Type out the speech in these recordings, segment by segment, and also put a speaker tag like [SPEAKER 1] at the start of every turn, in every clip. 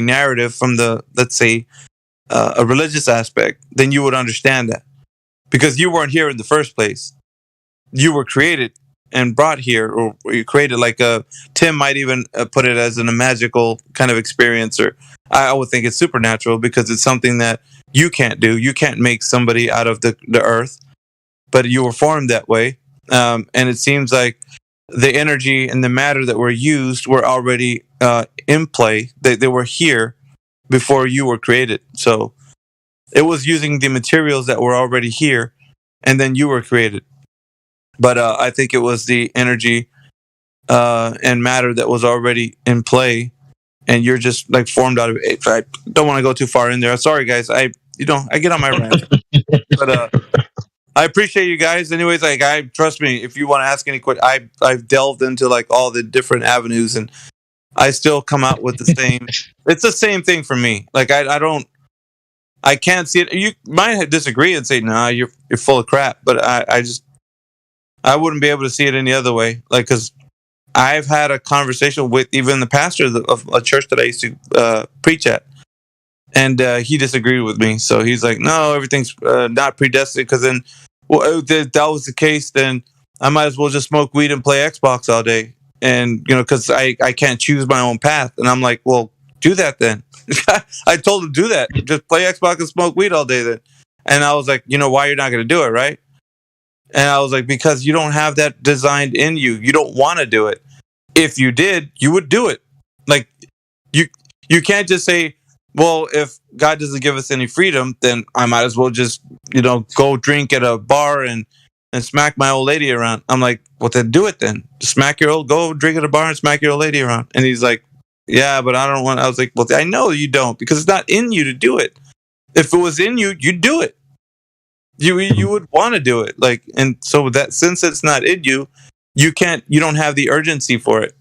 [SPEAKER 1] narrative from the, let's say, a religious aspect, then you would understand that, because you weren't here in the first place. You were created and brought here, or you created, like Tim might even put it as a magical kind of experience, or I would think it's supernatural, because it's something that you can't do. You can't make somebody out of the earth, but you were formed that way. And it seems like the energy and the matter that were used were already in play. They were here before you were created. So it was using the materials that were already here, and then you were created. But I think it was the energy and matter that was already in play, and you're just like formed out of it. I don't want to go too far in there. Sorry, guys. I get on my rant, but I appreciate you guys. Anyways, like, I trust me. If you want to ask any questions, I've delved into like all the different avenues, and I still come out with the same. It's the same thing for me. Like, I can't see it. You might disagree and say, "Nah, you're full of crap," but I wouldn't be able to see it any other way. Like, because I've had a conversation with even the pastor of a church that I used to preach at, and he disagreed with me. So he's like, "No, everything's not predestined." Because then, well, if that was the case, then I might as well just smoke weed and play Xbox all day, and because I can't choose my own path. And I'm like, well, do that then. I told him, do that. Just play Xbox and smoke weed all day then. And I was like, why you're not going to do it, right? And I was like, because you don't have that designed in you. You don't want to do it. If you did, you would do it. Like, you can't just say, well, if God doesn't give us any freedom, then I might as well just, go drink at a bar and smack my old lady around. I'm like, well, then do it then. Go drink at a bar and smack your old lady around. And he's like, yeah, but I don't want. I was like, well, I know you don't, because it's not in you to do it. If it was in you, you'd do it. You would want to do it. Like, and so that, since it's not in you, you don't have the urgency for it.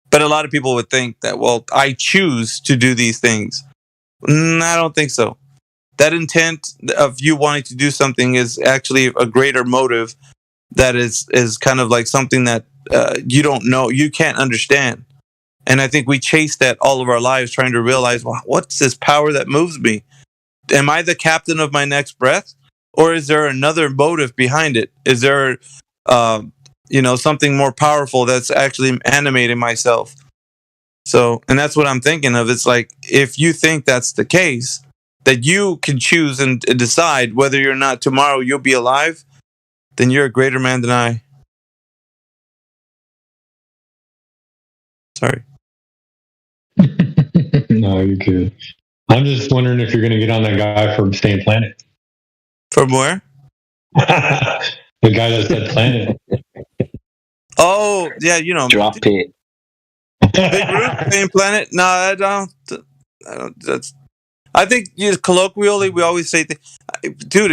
[SPEAKER 1] But a lot of people would think that, well, I choose to do these things. I don't think so. That intent of you wanting to do something is actually a greater motive that is kind of like something that you don't know, you can't understand. And I think we chase that all of our lives, trying to realize, well, what's this power that moves me? Am I the captain of my next breath? Or is there another motive behind it? Is there, something more powerful that's actually animating myself? So, and that's what I'm thinking of. It's like, if you think that's the case, that you can choose and decide whether or not tomorrow you'll be alive, then you're a greater man than I. Sorry.
[SPEAKER 2] No, you're good. I'm just wondering if you're going to get on that guy from Staying Planet.
[SPEAKER 1] From where?
[SPEAKER 2] The guy that said Planet.
[SPEAKER 1] Oh, yeah,
[SPEAKER 3] Drop it.
[SPEAKER 1] Big Root, Staying Planet? No, I don't. I think colloquially we always say, dude,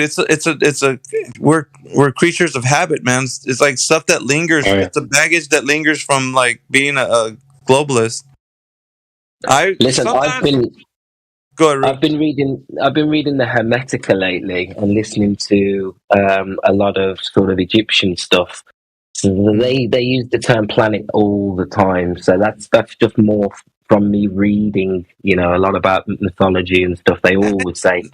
[SPEAKER 1] we're creatures of habit, man. It's like stuff that lingers. Right. It's a baggage that lingers from like being a globalist.
[SPEAKER 3] I've been reading the Hermetica lately and listening to a lot of sort of Egyptian stuff. So they use the term planet all the time. So that's just more from me reading, a lot about mythology and stuff. They always say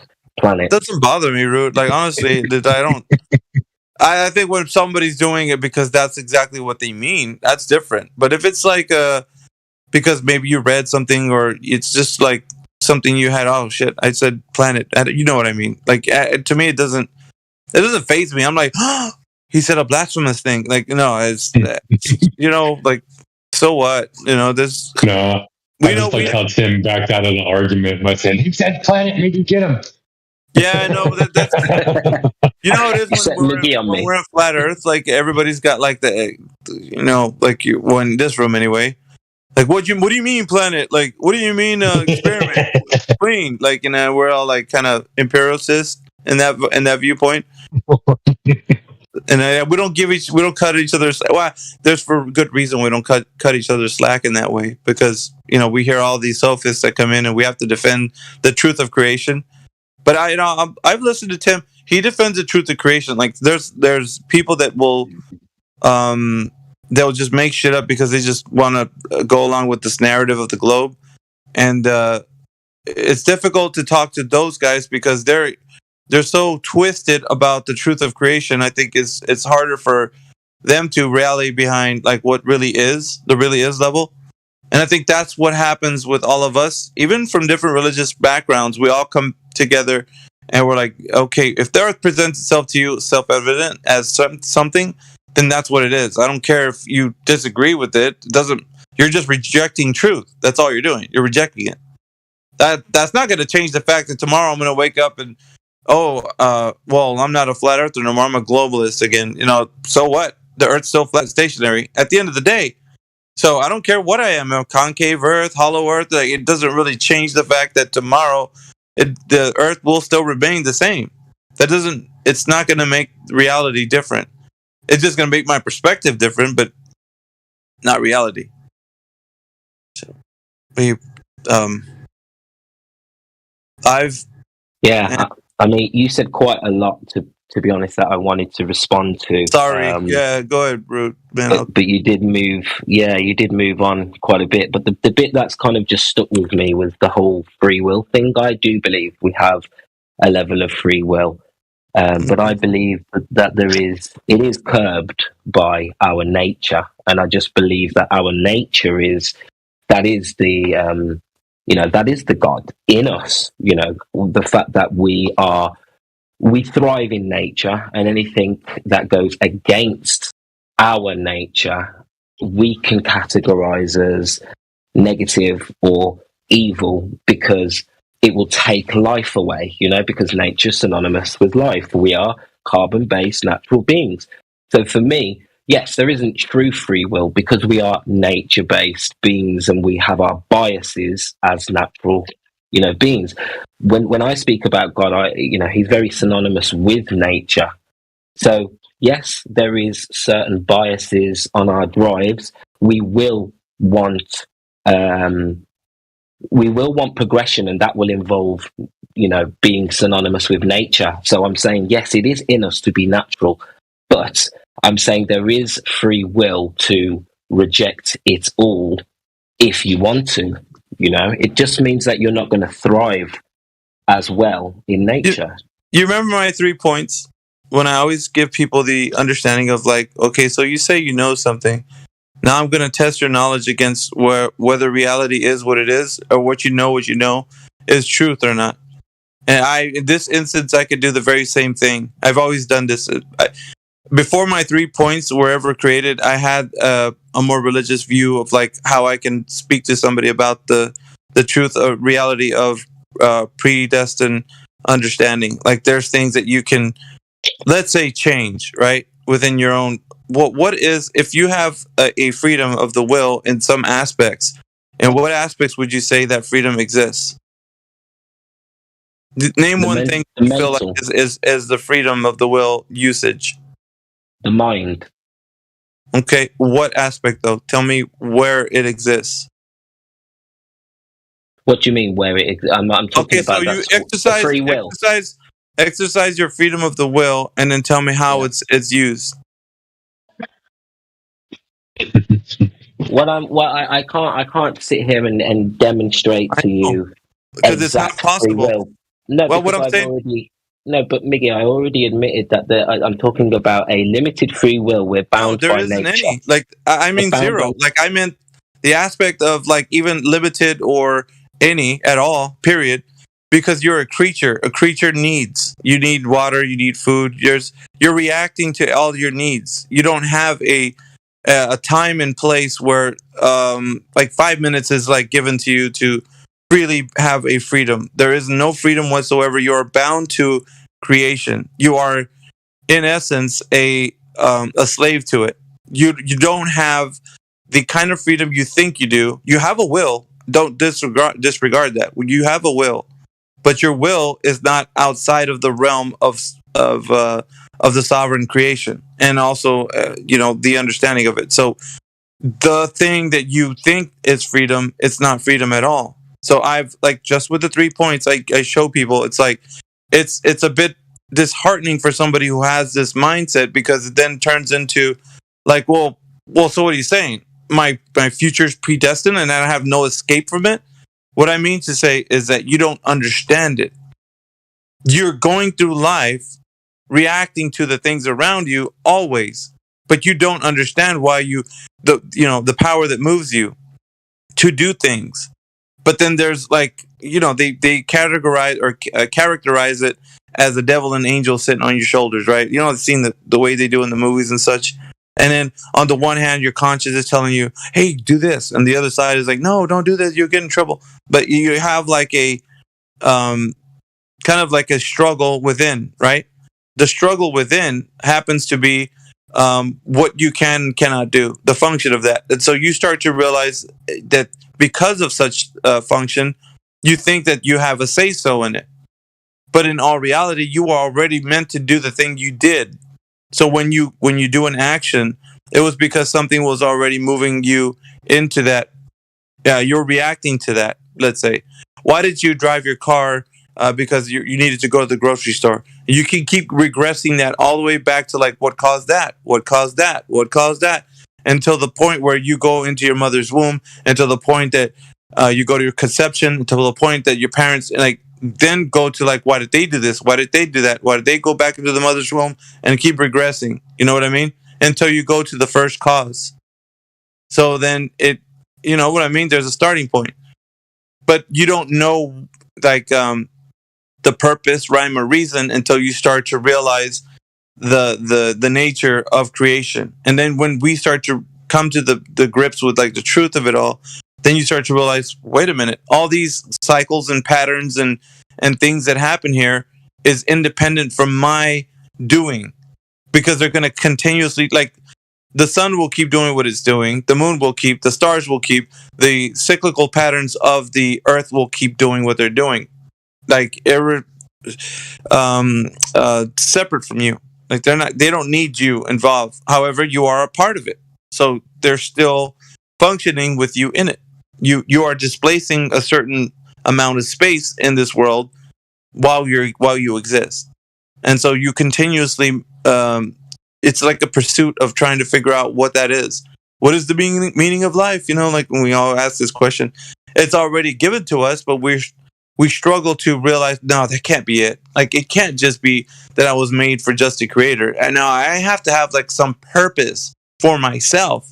[SPEAKER 3] planet.
[SPEAKER 1] It doesn't bother me, Root. Like, honestly, I don't. I think when somebody's doing it because that's exactly what they mean, that's different. But if it's like because maybe you read something, or it's just like something you had, oh shit, I said planet. You know what I mean? Like, to me, it doesn't faze me. I'm like, oh, he said a blasphemous thing. Like, no, it's like, so what? This.
[SPEAKER 2] No. I just like how Tim backed out of the argument by saying, he said planet, maybe get him.
[SPEAKER 1] Yeah, I know. That's it is when we're in flat Earth. Like, everybody's got like like you in this room anyway. Like, what do you mean planet? Like, what do you mean experiment? Explain. Like, we're all like kind of empiricists in that viewpoint. And we don't cut each other's. Well, there's for good reason we don't cut each other's slack in that way, because we hear all these sophists that come in and we have to defend the truth of creation. But I've listened to Tim. He defends the truth of creation. Like, there's people that will they'll just make shit up because they just want to go along with this narrative of the globe. and it's difficult to talk to those guys because they're so twisted about the truth of creation. I think it's harder for them to rally behind like what really is the really is level. And I think that's what happens with all of us, even from different religious backgrounds. We all come together and we're like, okay, if the earth presents itself to you self-evident as something, then that's what it is. I don't care if you disagree with it. It doesn't. You're just rejecting truth. That's all you're doing. You're rejecting it. That's not going to change the fact that tomorrow I'm going to wake up and, well, I'm not a flat earther no more. I'm a globalist again. So what? The earth's still flat, stationary. At the end of the day. So I don't care what I am, a concave earth, hollow earth. Like, it doesn't really change the fact that tomorrow the earth will still remain the same. It's not going to make reality different. It's just going to make my perspective different, but not reality. So,
[SPEAKER 3] I mean, you said quite a lot to be honest, that I wanted to respond to.
[SPEAKER 1] Sorry, go ahead, Root.
[SPEAKER 3] But you did move on quite a bit. But the bit that's kind of just stuck with me was the whole free will thing. I do believe we have a level of free will, but I believe that it is curbed by our nature, and I just believe that our nature is the God in us. The fact that we thrive in nature, and anything that goes against our nature, we can categorize as negative or evil because it will take life away, because nature's synonymous with life. We are carbon-based natural beings. So for me, yes, there isn't true free will because we are nature-based beings and we have our biases as natural beings. When I speak about God, he's very synonymous with nature. So yes, there is certain biases on our drives. We will want progression, and that will involve, being synonymous with nature. So I'm saying, yes, it is in us to be natural, but I'm saying there is free will to reject it all if you want to. It just means that you're not going to thrive as well in nature.
[SPEAKER 1] You remember my 3 points when I always give people the understanding of like, okay, so you say you know something. Now I'm going to test your knowledge against whether reality is what it is, or what you know is truth or not. And in this instance, I could do the very same thing. I've always done this. Before my 3 points were ever created, I had a more religious view of like how I can speak to somebody about the truth of reality of predestined understanding. Like there's things that you can, let's say, change, right? Within your own, what is, if you have a freedom of the will in some aspects, and what aspects would you say that freedom exists? Name one thing you feel like is the freedom of the will usage.
[SPEAKER 3] The mind.
[SPEAKER 1] Okay, what aspect though? Tell me where it exists.
[SPEAKER 3] What do you mean where it exists? I'm talking about
[SPEAKER 1] so you exercise
[SPEAKER 3] free will.
[SPEAKER 1] Exercise your freedom of the will, and then tell me how it's used.
[SPEAKER 3] I can't sit here and demonstrate to you
[SPEAKER 1] because it's not possible.
[SPEAKER 3] Free will. No, well, what I'm saying. No, but Miggy, I already admitted that I'm talking about a limited free will. We're bound by nature.
[SPEAKER 1] There isn't any. Like, I mean zero. Like, I meant the aspect of like even limited or any at all, period. Because you're a creature. A creature needs. You need water. You need food. You're reacting to all your needs. You don't have a time and place where like 5 minutes is like given to you to freely have a freedom. There is no freedom whatsoever. You are bound to creation. You are, in essence, a slave to it. You don't have the kind of freedom you think you do. You have a will. Don't disregard that. You have a will, but your will is not outside of the realm of the sovereign creation, and also the understanding of it. So the thing that you think is freedom, it's not freedom at all. So I've like, just with the 3 points, I show people, it's like it's a bit disheartening for somebody who has this mindset, because it then turns into like, well, so what are you saying? My future's predestined and I have no escape from it? What I mean to say is that you don't understand it. You're going through life reacting to the things around you always, but you don't understand why the power that moves you to do things. But then there's like, they categorize or characterize it as a devil and angel sitting on your shoulders, right? I've seen the way they do in the movies and such. And then on the one hand, your conscience is telling you, hey, do this. And the other side is like, no, don't do this. You'll get in trouble. But you have like a kind of like a struggle within, right? The struggle within happens to be what you can and cannot do, the function of that. And so you start to realize that because of such function, you think that you have a say-so in it. But in all reality, you are already meant to do the thing you did. So when you do an action, it was because something was already moving you into that. Yeah, you're reacting to that. Let's say, why did you drive your car? Because you needed to go to the grocery store. You can keep regressing that all the way back to like what caused that, until the point where you go into your mother's womb, until the point that you go to your conception, until the point that your parents then go to like, why did they do this? Why did they do that? Why did they go back into the mother's womb and keep regressing? You know what I mean? Until you go to the first cause. So then you know what I mean? There's a starting point. But you don't know like the purpose, rhyme, or reason until you start to realize the nature of creation. And then when we start to come to the grips with like the truth of it all, then you start to realize, wait a minute, all these cycles and patterns and things that happen here is independent from my doing, because they're going to continuously, like, the sun will keep doing what it's doing, the moon will keep, the stars will keep, the cyclical patterns of the earth will keep doing what they're doing, like separate from you. Like they don't need you involved. However, you are a part of it, so they're still functioning with you in it. You are displacing a certain amount of space in this world while you exist, and so you continuously. It's like a pursuit of trying to figure out what that is. What is the meaning of life? Like when we all ask this question, it's already given to us, but we struggle to realize, no, that can't be it. Like, it can't just be that I was made for just a creator. And now I have to have like some purpose for myself.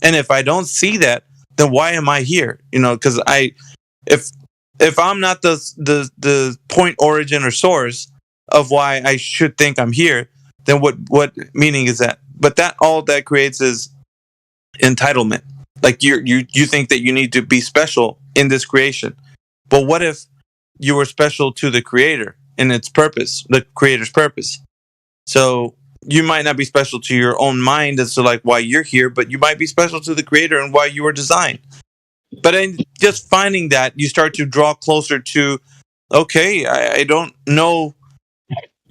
[SPEAKER 1] And if I don't see that, then why am I here? Because if I'm not the point, origin, or source of why I should think I'm here, then what meaning is that? But all that creates is entitlement. Like you think that you need to be special in this creation. But what if you were special to the creator and its purpose, the creator's purpose? So you might not be special to your own mind as to like why you're here, but you might be special to the creator and why you were designed. But in just finding that, you start to draw closer to, okay, I don't know,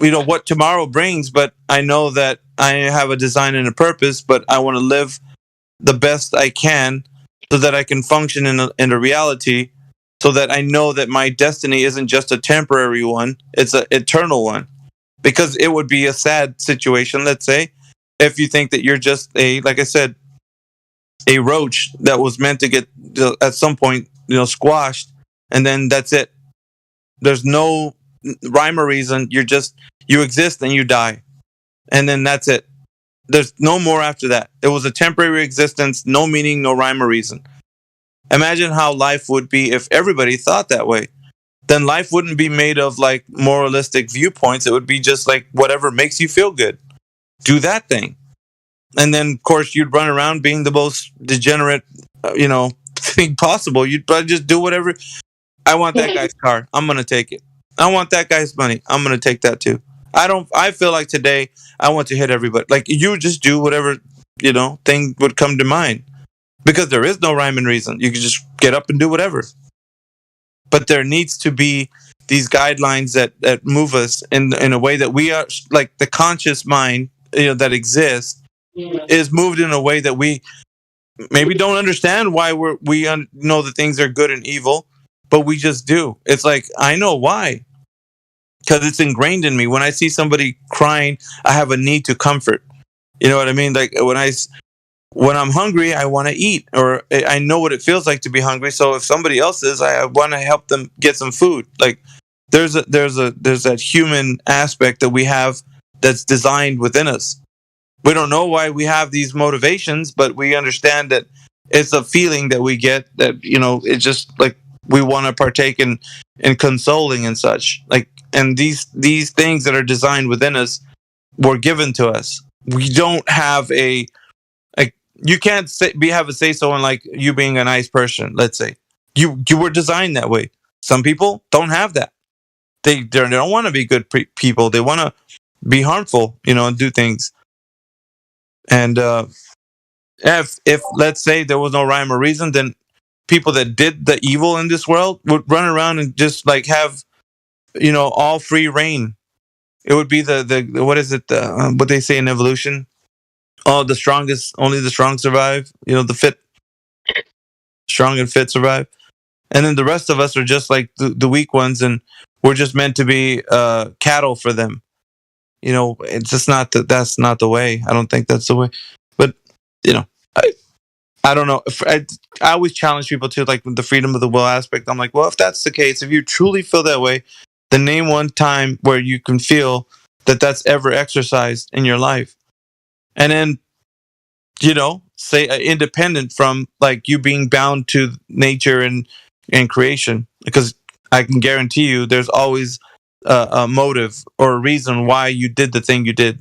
[SPEAKER 1] what tomorrow brings, but I know that I have a design and a purpose, but I want to live the best I can so that I can function in a reality, so that I know that my destiny isn't just a temporary one, it's an eternal one. Because it would be a sad situation, let's say, if you think that you're just like I said, a roach that was meant to get at some point, squashed, and then that's it. There's no rhyme or reason. You exist and you die, and then that's it. There's no more after that. It was a temporary existence, no meaning, no rhyme or reason. Imagine how life would be if everybody thought that way. Then life wouldn't be made of like moralistic viewpoints. It would be just like whatever makes you feel good. Do that thing. And then, of course, you'd run around being the most degenerate, thing possible. You'd probably just do whatever. I want that guy's car. I'm going to take it. I want that guy's money. I'm going to take that too. I feel like today I want to hit everybody. Like, you just do whatever, thing would come to mind. Because there is no rhyme and reason. You can just get up and do whatever. But there needs to be these guidelines that move us in a way that we are, like the conscious mind, that exists, is moved in a way that we maybe don't understand why we know that things are good and evil, but we just do. It's like, I know why. Because it's ingrained in me. When I see somebody crying, I have a need to comfort. You know what I mean? Like when when I'm hungry, I want to eat, or I know what it feels like to be hungry. So if somebody else is, I want to help them get some food. Like there's that human aspect that we have that's designed within us. We don't know why we have these motivations, but we understand that it's a feeling that we get that, it's just like we want to partake in consoling and such. Like, and these things that are designed within us were given to us. We don't have you can't have a say so in like you being a nice person. Let's say you were designed that way. Some people don't have that. They don't want to be good people. They want to be harmful, and do things. And if let's say there was no rhyme or reason, then people that did the evil in this world would run around and just like have, all free reign. It would be the what is it? What they say in evolution? Oh, the strongest, only the strong survive. The fit, strong and fit survive. And then the rest of us are just like the weak ones, and we're just meant to be cattle for them. It's just not that's not the way. I don't think that's the way. But I don't know. I always challenge people to like the freedom of the will aspect. I'm like, well, if that's the case, if you truly feel that way, then name one time where you can feel that that's ever exercised in your life, and then say independent from like you being bound to nature and creation, because I can guarantee you there's always a motive or a reason why you did the thing you did.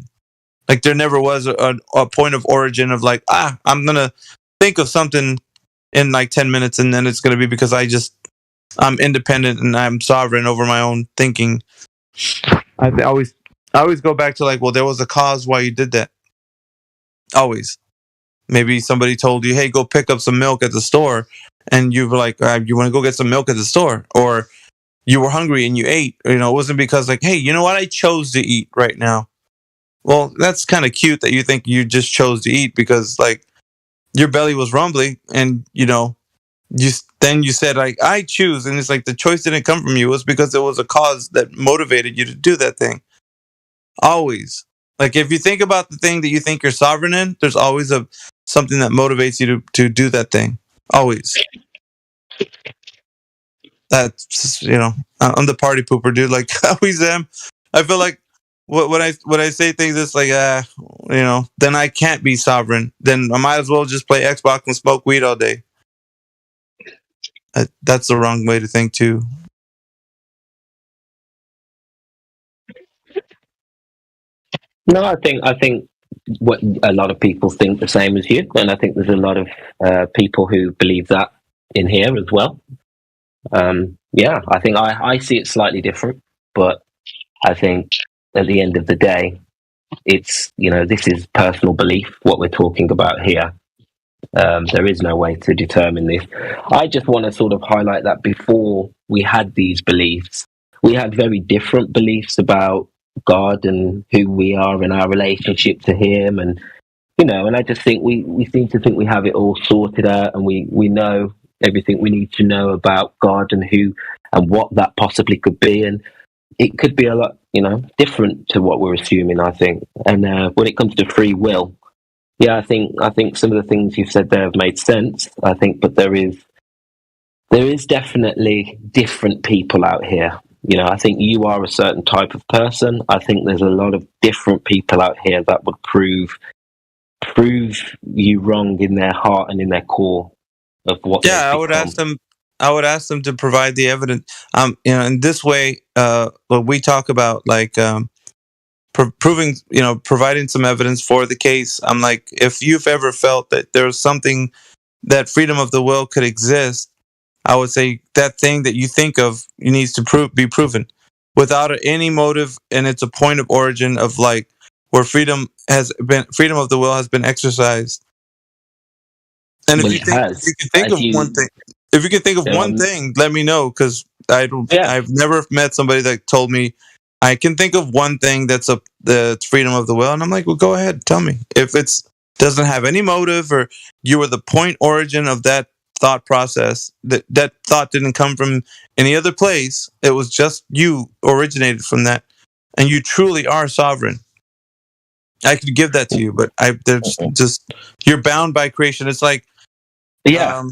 [SPEAKER 1] Like there never was a point of origin of like, I'm gonna think of something in like 10 minutes and then it's gonna be because I'm independent and I'm sovereign over my own thinking. I always go back to like, well, there was a cause why you did that. Always. Maybe somebody told you, hey, go pick up some milk at the store, and you were like, you want to go get some milk at the store, or you were hungry and you ate. It wasn't because like, hey, you know what, I chose to eat right now. Well, that's kind of cute that you think you just chose to eat because like your belly was rumbling, and then you said like, I choose, and it's like the choice didn't come from you. It was because there was a cause that motivated you to do that thing. Always. Like if you think about the thing that you think you're sovereign in, there's always something that motivates you to do that thing. Always. That's I'm the party pooper, dude. Like I always am. I feel like when I say things, it's like then I can't be sovereign. Then I might as well just play Xbox and smoke weed all day. That's the wrong way to think too.
[SPEAKER 3] No, I think what a lot of people think the same as you, and I think there's a lot of people who believe that in here as well. I think I see it slightly different, but I think at the end of the day, it's this is personal belief. What we're talking about here, there is no way to determine this. I just want to sort of highlight that before we had these beliefs, we had very different beliefs about God and who we are and our relationship to Him, and and I just think we seem to think we have it all sorted out, and we know everything we need to know about God and who and what that possibly could be, and it could be a lot different to what we're assuming, I think. And when it comes to free will, yeah, I think some of the things you've said there have made sense, I think, but there is definitely different people out here. I think you are a certain type of person. I think there's a lot of different people out here that would prove you wrong in their heart and in their core of what.
[SPEAKER 1] Yeah, I would ask them to provide the evidence. In this way, what we talk about, like proving, providing some evidence for the case. I'm like, if you've ever felt that there's something that freedom of the will could exist, I would say that thing that you think of needs to be proven without any motive, and it's a point of origin of like where freedom of the will has been exercised. And if you can think of one thing, let me know, because I've never met somebody that told me I can think of one thing that's the freedom of the will, and I'm like, well, go ahead, tell me. If it doesn't have any motive, or you were the point origin of that thought process, that thought didn't come from any other place, it was just you originated from that, and you truly are sovereign. I could give that to you, but there's just, you're bound by creation. It's like,
[SPEAKER 3] yeah,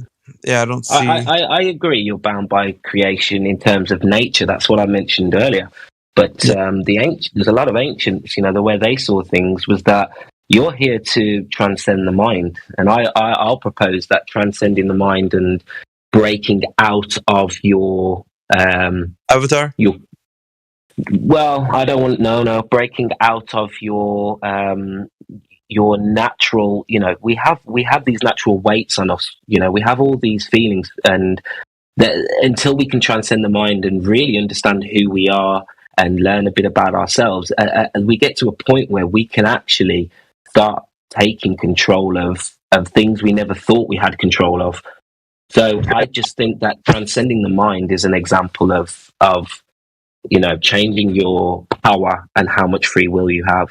[SPEAKER 1] I don't see.
[SPEAKER 3] I agree. You're bound by creation in terms of nature. That's what I mentioned earlier. But there's a lot of ancients, the way they saw things was that you're here to transcend the mind, and I'll propose that transcending the mind and breaking out of your
[SPEAKER 1] avatar.
[SPEAKER 3] I don't want breaking out of your natural. We have these natural weights on us. We have all these feelings, and until we can transcend the mind and really understand who we are and learn a bit about ourselves, we get to a point where we can actually start taking control of things we never thought we had control of. So I just think that transcending the mind is an example of changing your power and how much free will you have.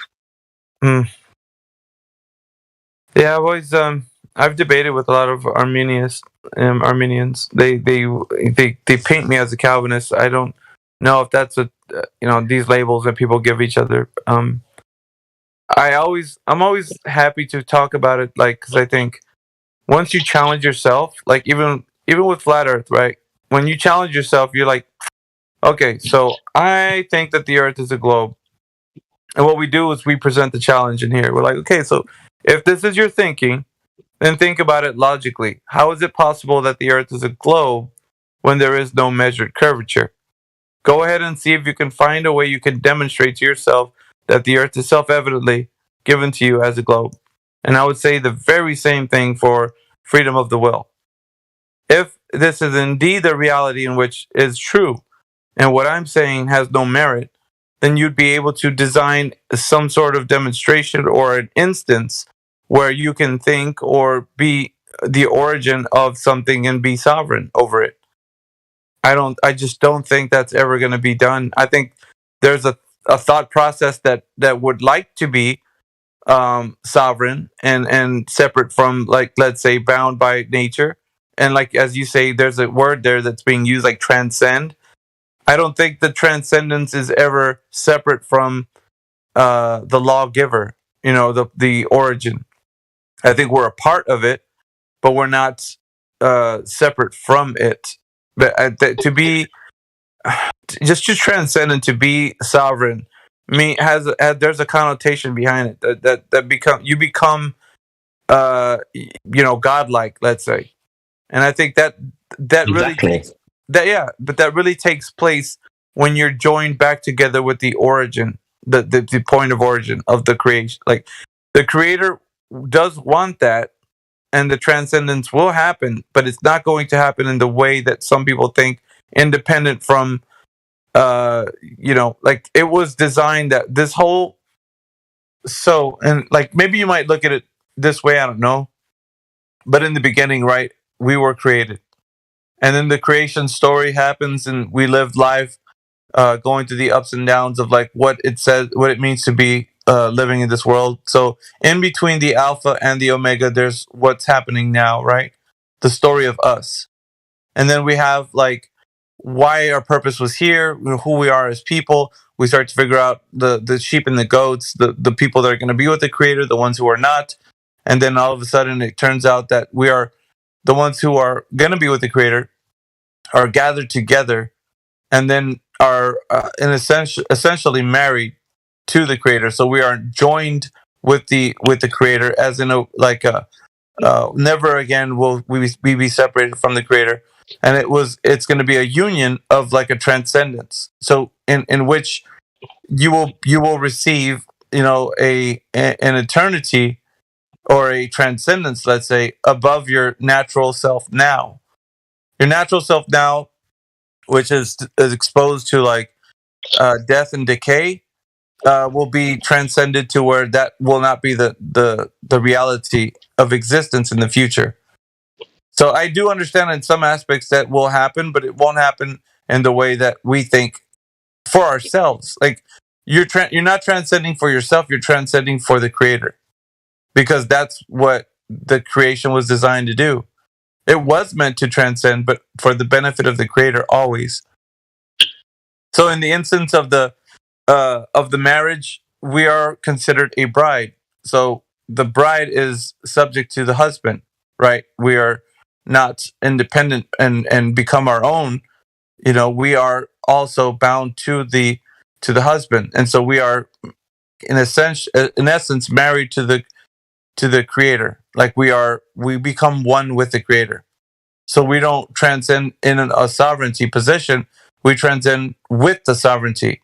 [SPEAKER 1] Yeah, I've debated with a lot of Arminians. They paint me as a Calvinist. I don't know if that's what these labels that people give each other. I'm always happy to talk about it, like, because I think once you challenge yourself, like even with flat Earth, right? When you challenge yourself, you're like, okay, so I think that the Earth is a globe, and what we do is we present the challenge in here. We're like, okay, so if this is your thinking, then think about it logically. How is it possible that the Earth is a globe when there is no measured curvature? Go ahead and see if you can find a way you can demonstrate to yourself that the Earth is self-evidently given to you as a globe. And I would say the very same thing for freedom of the will. If this is indeed the reality in which is true, and what I'm saying has no merit, then you'd be able to design some sort of demonstration or an instance where you can think or be the origin of something and be sovereign over it. I just don't think that's ever going to be done. I think there's a thought process that would like to be sovereign and separate from, like, let's say, bound by nature. And like, as you say, there's a word there that's being used, like transcend. I don't think the transcendence is ever separate from the lawgiver, the origin. I think we're a part of it, but we're not separate from it. But to be just to transcend and to be sovereign, there's a connotation behind it that you become godlike, let's say. And I think that
[SPEAKER 3] exactly.
[SPEAKER 1] that really takes place when you're joined back together with the origin, the point of origin of the creation. Like, the creator does want that, and the transcendence will happen, but it's not going to happen in the way that some people think, independent from like, it was designed that this whole, and like, maybe you might look at it this way, I don't know, but in the beginning, right, we were created, and then the creation story happens, and we live life going through the ups and downs of, like, what it means to be living in this world. So in between the alpha and the omega, there's what's happening now, right? The story of us. And then we have, like, why our purpose was here, who we are as people. We start to figure out the sheep and the goats, the people that are going to be with the creator, the ones who are not. And then all of a sudden it turns out that we are the ones who are going to be with the creator, are gathered together, and then are essentially married to the creator. So we are joined with the creator, as in never again will we be separated from the creator. And it's going to be a union of, like, a transcendence. So in which you will receive, an eternity or a transcendence, let's say, above your natural self now. Your natural self now, which is exposed to, like, death and decay, will be transcended to where that will not be the reality of existence in the future. So I do understand in some aspects that will happen, but it won't happen in the way that we think for ourselves. Like, you're not transcending for yourself, you're transcending for the creator, because that's what the creation was designed to do. It was meant to transcend, but for the benefit of the creator always. So in the instance of the marriage, we are considered a bride. So the bride is subject to the husband, right? We are not independent and become our own. We are also bound to the husband, and so we are in essence married to the creator. Like we become one with the creator. So we don't transcend in a sovereignty position, we transcend with the sovereignty.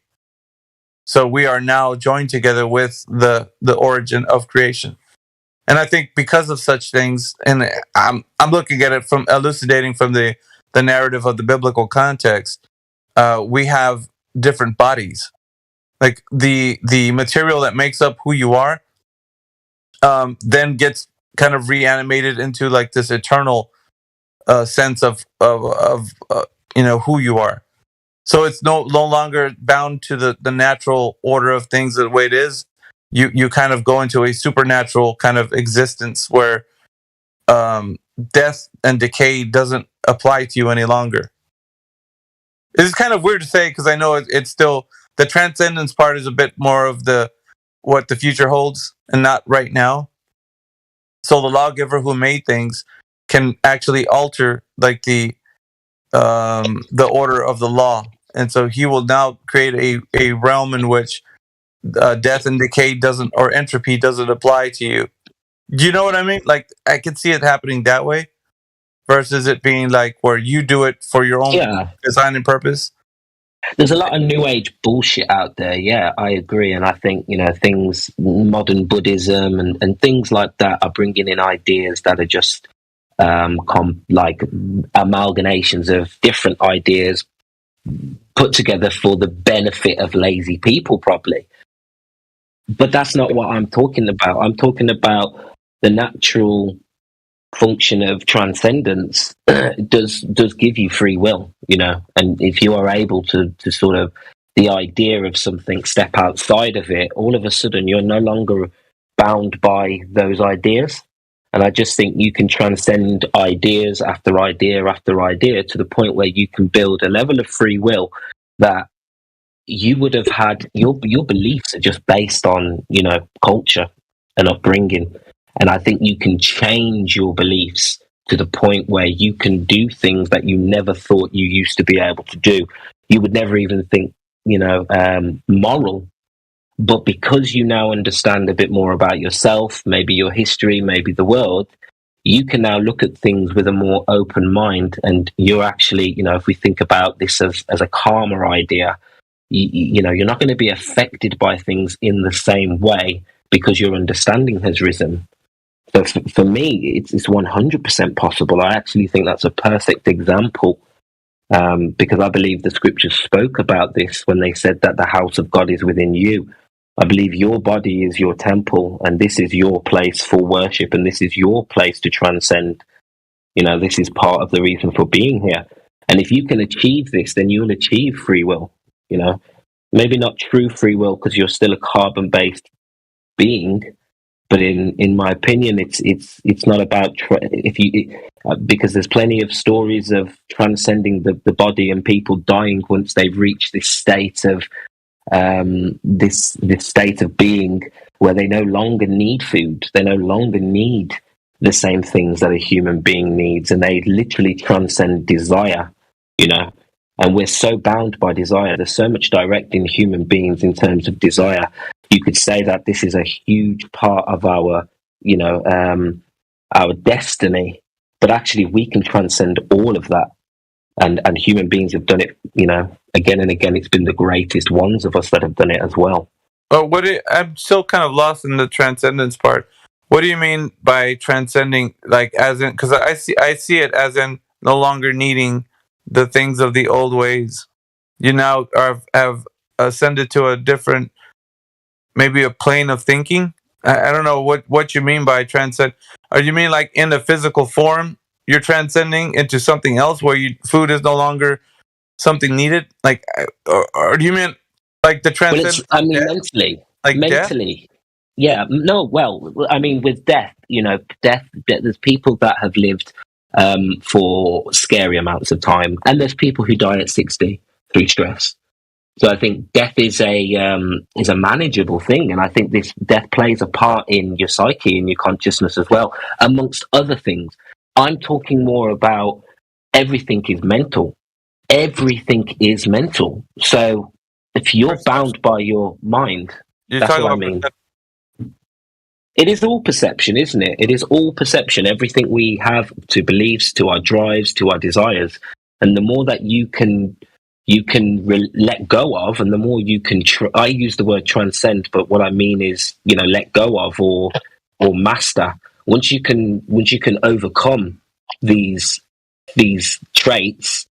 [SPEAKER 1] So we are now joined together with the origin of creation. And I think because of such things, and I'm looking at it from elucidating from the narrative of the biblical context, we have different bodies. Like the material that makes up who you are, then gets kind of reanimated into like this eternal sense of who you are. So it's no longer bound to the natural order of things the way it is. You kind of go into a supernatural kind of existence where death and decay doesn't apply to you any longer. It's kind of weird to say because I know it's still the transcendence part is a bit more of what the future holds and not right now. So the lawgiver who made things can actually alter like the order of the law, and so he will now create a realm in which death and decay doesn't, or entropy doesn't apply to you. Do you know what I mean? Like I can see it happening that way versus it being like where you do it for your own design and purpose.
[SPEAKER 3] There's a lot of new age bullshit out there. Yeah, I agree. And I think, things, modern Buddhism and things like that are bringing in ideas that are just like amalgamations of different ideas put together for the benefit of lazy people, probably. But that's not what I'm talking about. I'm talking about the natural function of transcendence does give you free will, and if you are able to sort of the idea of something step outside of it, all of a sudden you're no longer bound by those ideas. And I just think you can transcend ideas after idea after idea to the point where you can build a level of free will that you would have had. Your beliefs are just based on culture and upbringing. And I think you can change your beliefs to the point where you can do things that you never thought you used to be able to do. You would never even think, moral. But because you now understand a bit more about yourself, maybe your history, maybe the world, you can now look at things with a more open mind. And you're actually, if we think about this as a karma idea, you're not going to be affected by things in the same way because your understanding has risen. So for me, it's 100% possible. I actually think that's a perfect example because I believe the scriptures spoke about this when they said that the house of God is within you. I believe your body is your temple, and this is your place for worship, and this is your place to transcend. This is part of the reason for being here. And if you can achieve this, then you'll achieve free will. Maybe not true free will because you're still a carbon-based being. But in my opinion, it's not about because there's plenty of stories of transcending the body and people dying once they've reached this state of this state of being where they no longer need food, they no longer need the same things that a human being needs, and they literally transcend desire. And we're so bound by desire. There's so much direct in human beings in terms of desire. You could say that this is a huge part of our, our destiny, but actually we can transcend all of that. And human beings have done it, again and again. It's been the greatest ones of us that have done it as well.
[SPEAKER 1] Oh, I'm still kind of lost in the transcendence part. What do you mean by transcending? Like, as in, because I see it as in no longer needing the things of the old ways. You now have ascended to a different, maybe a plane of thinking. I don't know what you mean by transcend. Or you mean like in the physical form, you're transcending into something else where food is no longer something needed? Like, or do you mean like the transcendence?
[SPEAKER 3] Well, I mean, mentally.
[SPEAKER 1] Like
[SPEAKER 3] mentally.
[SPEAKER 1] Death?
[SPEAKER 3] Yeah. No, well, I mean, with death, death, there's people that have lived for scary amounts of time. And there's people who die at 60 through stress. So I think death is a manageable thing, and I think this death plays a part in your psyche and your consciousness as well, amongst other things. I'm talking more about everything is mental. Everything is mental. So if you're bound by your mind, that's what I mean. It is all perception, isn't it? It is all perception. Everything we have, to beliefs, to our drives, to our desires, and the more that you can let go of, and the more you can I use the word transcend, but what I mean is, let go of or master. Once you can overcome these traits,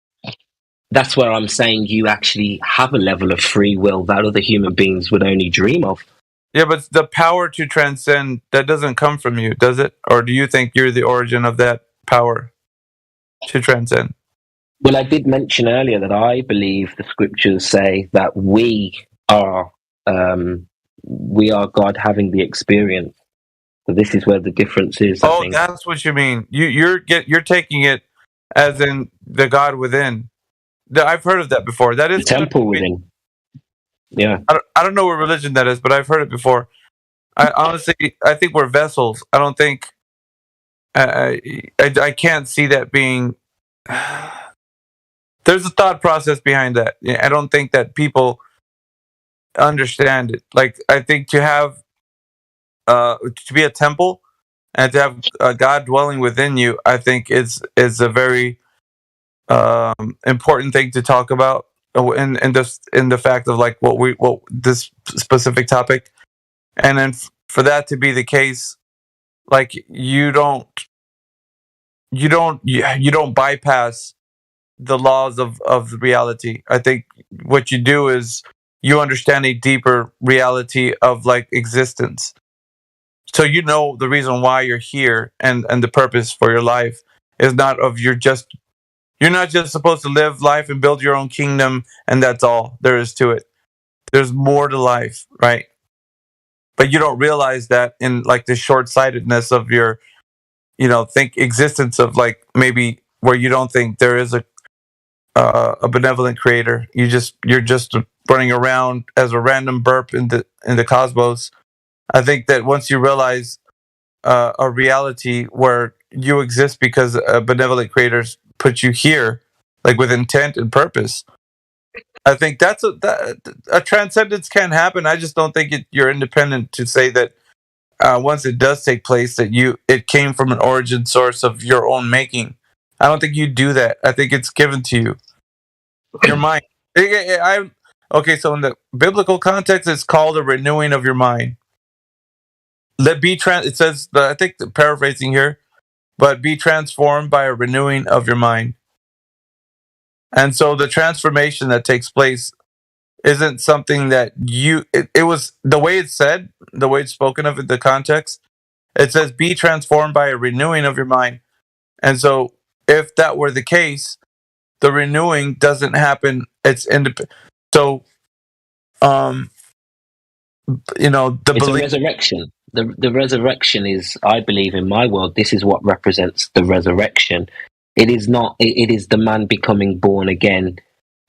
[SPEAKER 3] that's where I'm saying you actually have a level of free will that other human beings would only dream of.
[SPEAKER 1] Yeah, but the power to transcend, that doesn't come from you, does it? Or do you think you're the origin of that power to transcend?
[SPEAKER 3] Well, I did mention earlier that I believe the scriptures say that we are God having the experience. So this is where the difference is.
[SPEAKER 1] Oh, that's what you mean. You're taking it as in the God within. I've heard of that before. That is
[SPEAKER 3] the temple within. Yeah,
[SPEAKER 1] I don't know what religion that is, but I've heard it before. I think we're vessels. I don't think I can't see that being. There's a thought process behind that. I don't think that people understand it. Like, I think to have to be a temple and to have God dwelling within you, I think is a very important thing to talk about in the fact of like what this specific topic, and then for that to be the case, like you don't bypass the laws of reality. I think what you do is you understand a deeper reality of like existence. So the reason why you're here and the purpose for your life is not of you're not just supposed to live life and build your own kingdom and that's all there is to it. There's more to life, right? But you don't realize that in like the short-sightedness of your think existence of like maybe where you don't think there is a benevolent creator. You're just running around as a random burp in the cosmos. I think that once you realize a reality where you exist because a benevolent creators put you here, like with intent and purpose, I think that's a transcendence can happen. I just don't think you're independent to say that once it does take place that it came from an origin source of your own making. I don't think you do that. I think it's given to you. Your mind. Okay, so in the biblical context, it's called a renewing of your mind. It says, I think paraphrasing here, but be transformed by a renewing of your mind. And so the transformation that takes place isn't something that it was the way it's said, the way it's spoken of in the context. It says, be transformed by a renewing of your mind. And so if that were the case, the renewing doesn't happen. It's independent. So,
[SPEAKER 3] it's a resurrection. The resurrection is, I believe, in my world, this is what represents the resurrection. It is not. It is the man becoming born again.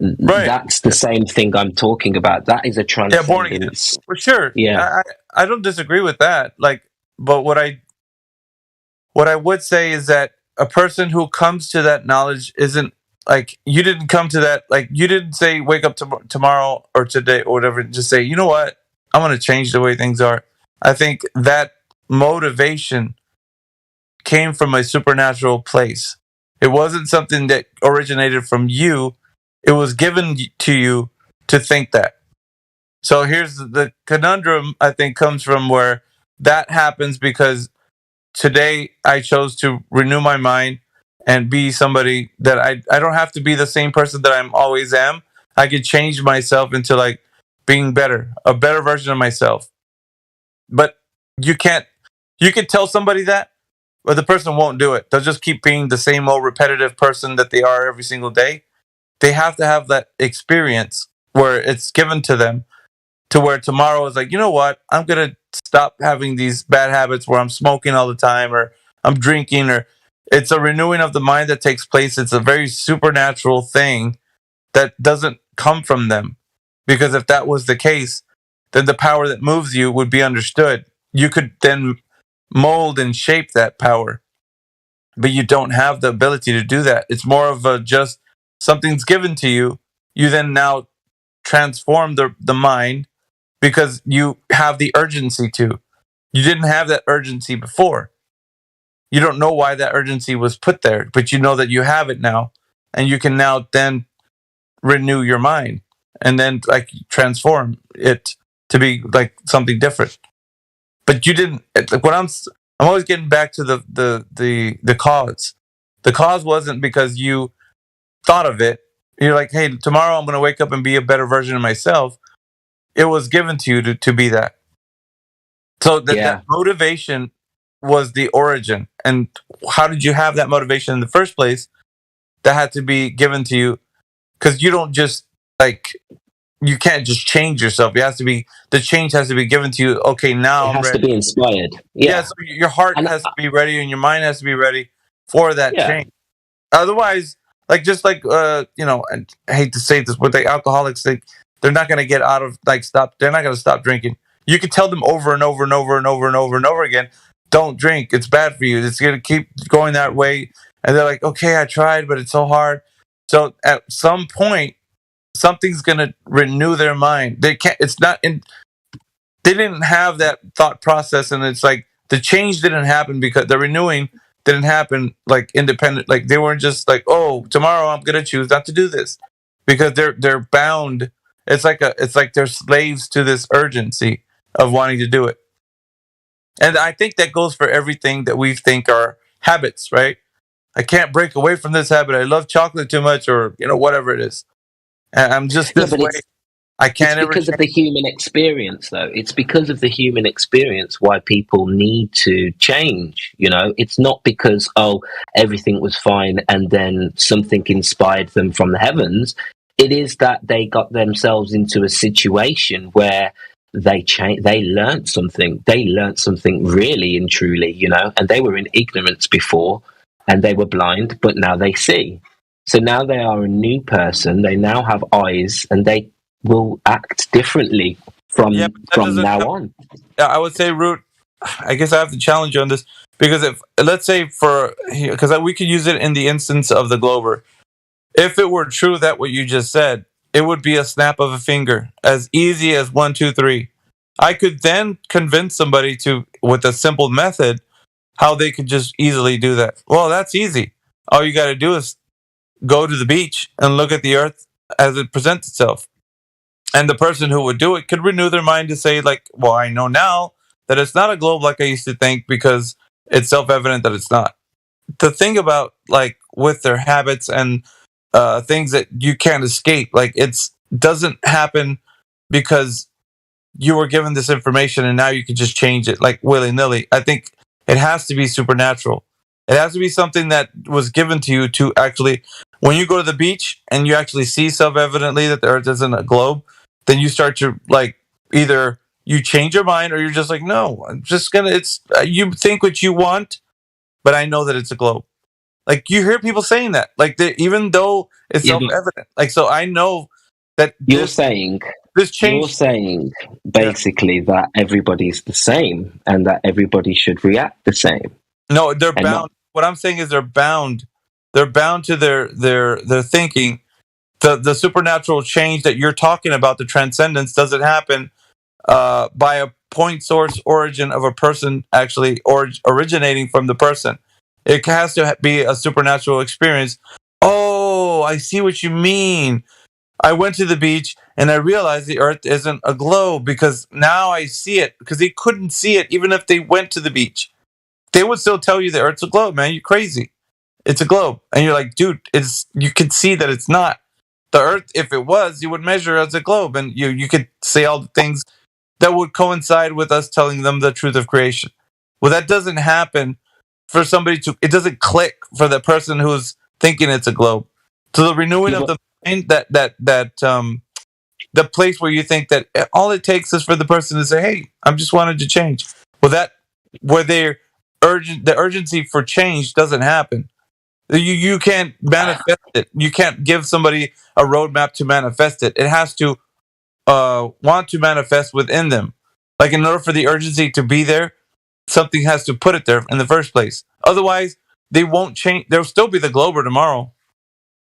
[SPEAKER 3] Right. That's the same thing I'm talking about. That is a transcendence. Yeah, born again.
[SPEAKER 1] For sure.
[SPEAKER 3] Yeah,
[SPEAKER 1] I don't disagree with that. Like, but what I would say is that a person who comes to that knowledge isn't like you didn't come to that. Like, you didn't say wake up tomorrow or today or whatever. Just say, you know what, I'm going to change the way things are. I think that motivation came from a supernatural place. It wasn't something that originated from you. It was given to you to think that. So here's the conundrum, I think, comes from where that happens because today I chose to renew my mind and be somebody that I don't have to be the same person that I'm always am. I could change myself into like being better, a better version of myself. But you can tell somebody that, but the person won't do it. They'll just keep being the same old repetitive person that they are every single day. They have to have that experience where it's given to them to where tomorrow is like, you know what? I'm going to stop having these bad habits where I'm smoking all the time or I'm drinking, or it's a renewing of the mind that takes place. It's a very supernatural thing that doesn't come from them. Because if that was the case, then the power that moves you would be understood. You could then mold and shape that power, but you don't have the ability to do that. It's more of a just something's given to you. You then now transform the mind because you have the urgency to. You didn't have that urgency before. You don't know why that urgency was put there, but you know that you have it now, and you can now then renew your mind and then like transform it to be like something different. But you didn't. Like what I'm always getting back to the cause. The cause wasn't because you thought of it. You're like, hey, tomorrow I'm going to wake up and be a better version of myself. It was given to you to be that. So that motivation was the origin. And how did you have that motivation in the first place? That had to be given to you because you don't just like, you can't just change yourself. The change has to be given to you. Okay, now
[SPEAKER 3] it has to be inspired.
[SPEAKER 1] Yeah, so your heart has to be ready and your mind has to be ready for that change. Otherwise, like just like and I hate to say this, but the alcoholics, they're not going to get out of stop. They're not going to stop drinking. You can tell them over and over and over and over and over and over again, don't drink. It's bad for you. It's going to keep going that way. And they're like, okay, I tried, but it's so hard. So at some point, something's going to renew their mind. They can't. It's not in. They didn't have that thought process, and it's like the change didn't happen because the renewing didn't happen like independent. Like they weren't just like, oh, tomorrow I'm going to choose not to do this because they're bound. It's like they're slaves to this urgency of wanting to do it. And I think that goes for everything that we think are habits, right? I can't break away from this habit. I love chocolate too much, or whatever it is. And I'm just this way. I can't.
[SPEAKER 3] It's because of the human experience, though. It's because of the human experience why people need to change. It's not because everything was fine and then something inspired them from the heavens. It is that they got themselves into a situation where they learned something. They learned something really and truly, and they were in ignorance before and they were blind, but now they see. So now they are a new person. They now have eyes and they will act differently from now on.
[SPEAKER 1] Yeah, I would say, Root, I guess I have to challenge you on this because let's say because we could use it in the instance of the Glober. If it were true that what you just said, it would be a snap of a finger, as easy as 1, 2, 3. I could then convince somebody with a simple method, how they could just easily do that. Well, that's easy. All you got to do is go to the beach and look at the earth as it presents itself. And the person who would do it could renew their mind to say, like, well, I know now that it's not a globe like I used to think because it's self-evident that it's not. The thing about, like, with their habits and things that you can't escape, like, it doesn't happen because you were given this information and now you can just change it, like, willy-nilly. I think it has to be supernatural. It has to be something that was given to you to actually, when you go to the beach and you actually see self-evidently that the earth isn't a globe, then you start to, like, either you change your mind or you're just like, no, I'm just gonna, you think what you want, but I know that it's a globe. Like, you hear people saying that, like, even though it's self-evident. Like, so I know that
[SPEAKER 3] you're saying basically that everybody's the same and that everybody should react the same.
[SPEAKER 1] No, they're bound. What I'm saying is they're bound. They're bound to their thinking. The supernatural change that you're talking about, the transcendence, doesn't happen by a point source origin of a person actually originating from the person. It has to be a supernatural experience. Oh, I see what you mean. I went to the beach and I realized the earth isn't a globe because now I see it, because they couldn't see it even if they went to the beach. They would still tell you the earth's a globe, man. You're crazy. It's a globe. And you're like, dude, you can see that it's not. The earth, if it was, you would measure as a globe, and you could say all the things that would coincide with us telling them the truth of creation. Well, that doesn't happen for somebody it doesn't click for the person who's thinking it's a globe. So the renewing of the mind, the place where you think that all it takes is for the person to say, hey, I just wanted to change. Well, where the urgency for change doesn't happen. You can't manifest it. You can't give somebody a roadmap to manifest it. It has to want to manifest within them. Like in order for the urgency to be there, something has to put it there in the first place. Otherwise, they won't change. There'll still be the Glober tomorrow.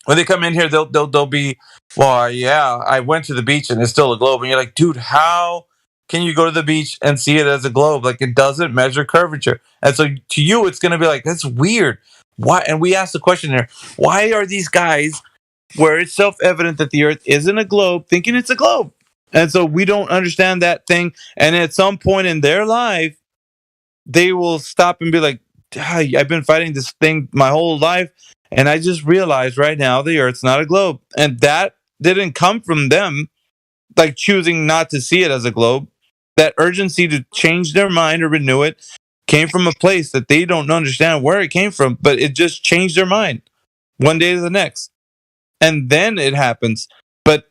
[SPEAKER 1] When they come in here, they'll be, well, yeah, I went to the beach and it's still a globe. And you're like, dude, how can you go to the beach and see it as a globe? Like, it doesn't measure curvature. And so to you, it's going to be like, that's weird. Why? And we asked the question there, why are these guys, where it's self-evident that the earth isn't a globe, thinking it's a globe? And so we don't understand that thing. And at some point in their life, they will stop and be like, I've been fighting this thing my whole life, and I just realized right now the earth's not a globe. And that didn't come from them, like choosing not to see it as a globe. That urgency to change their mind or renew it came from a place that they don't understand where it came from, but it just changed their mind one day to the next. And then it happens. But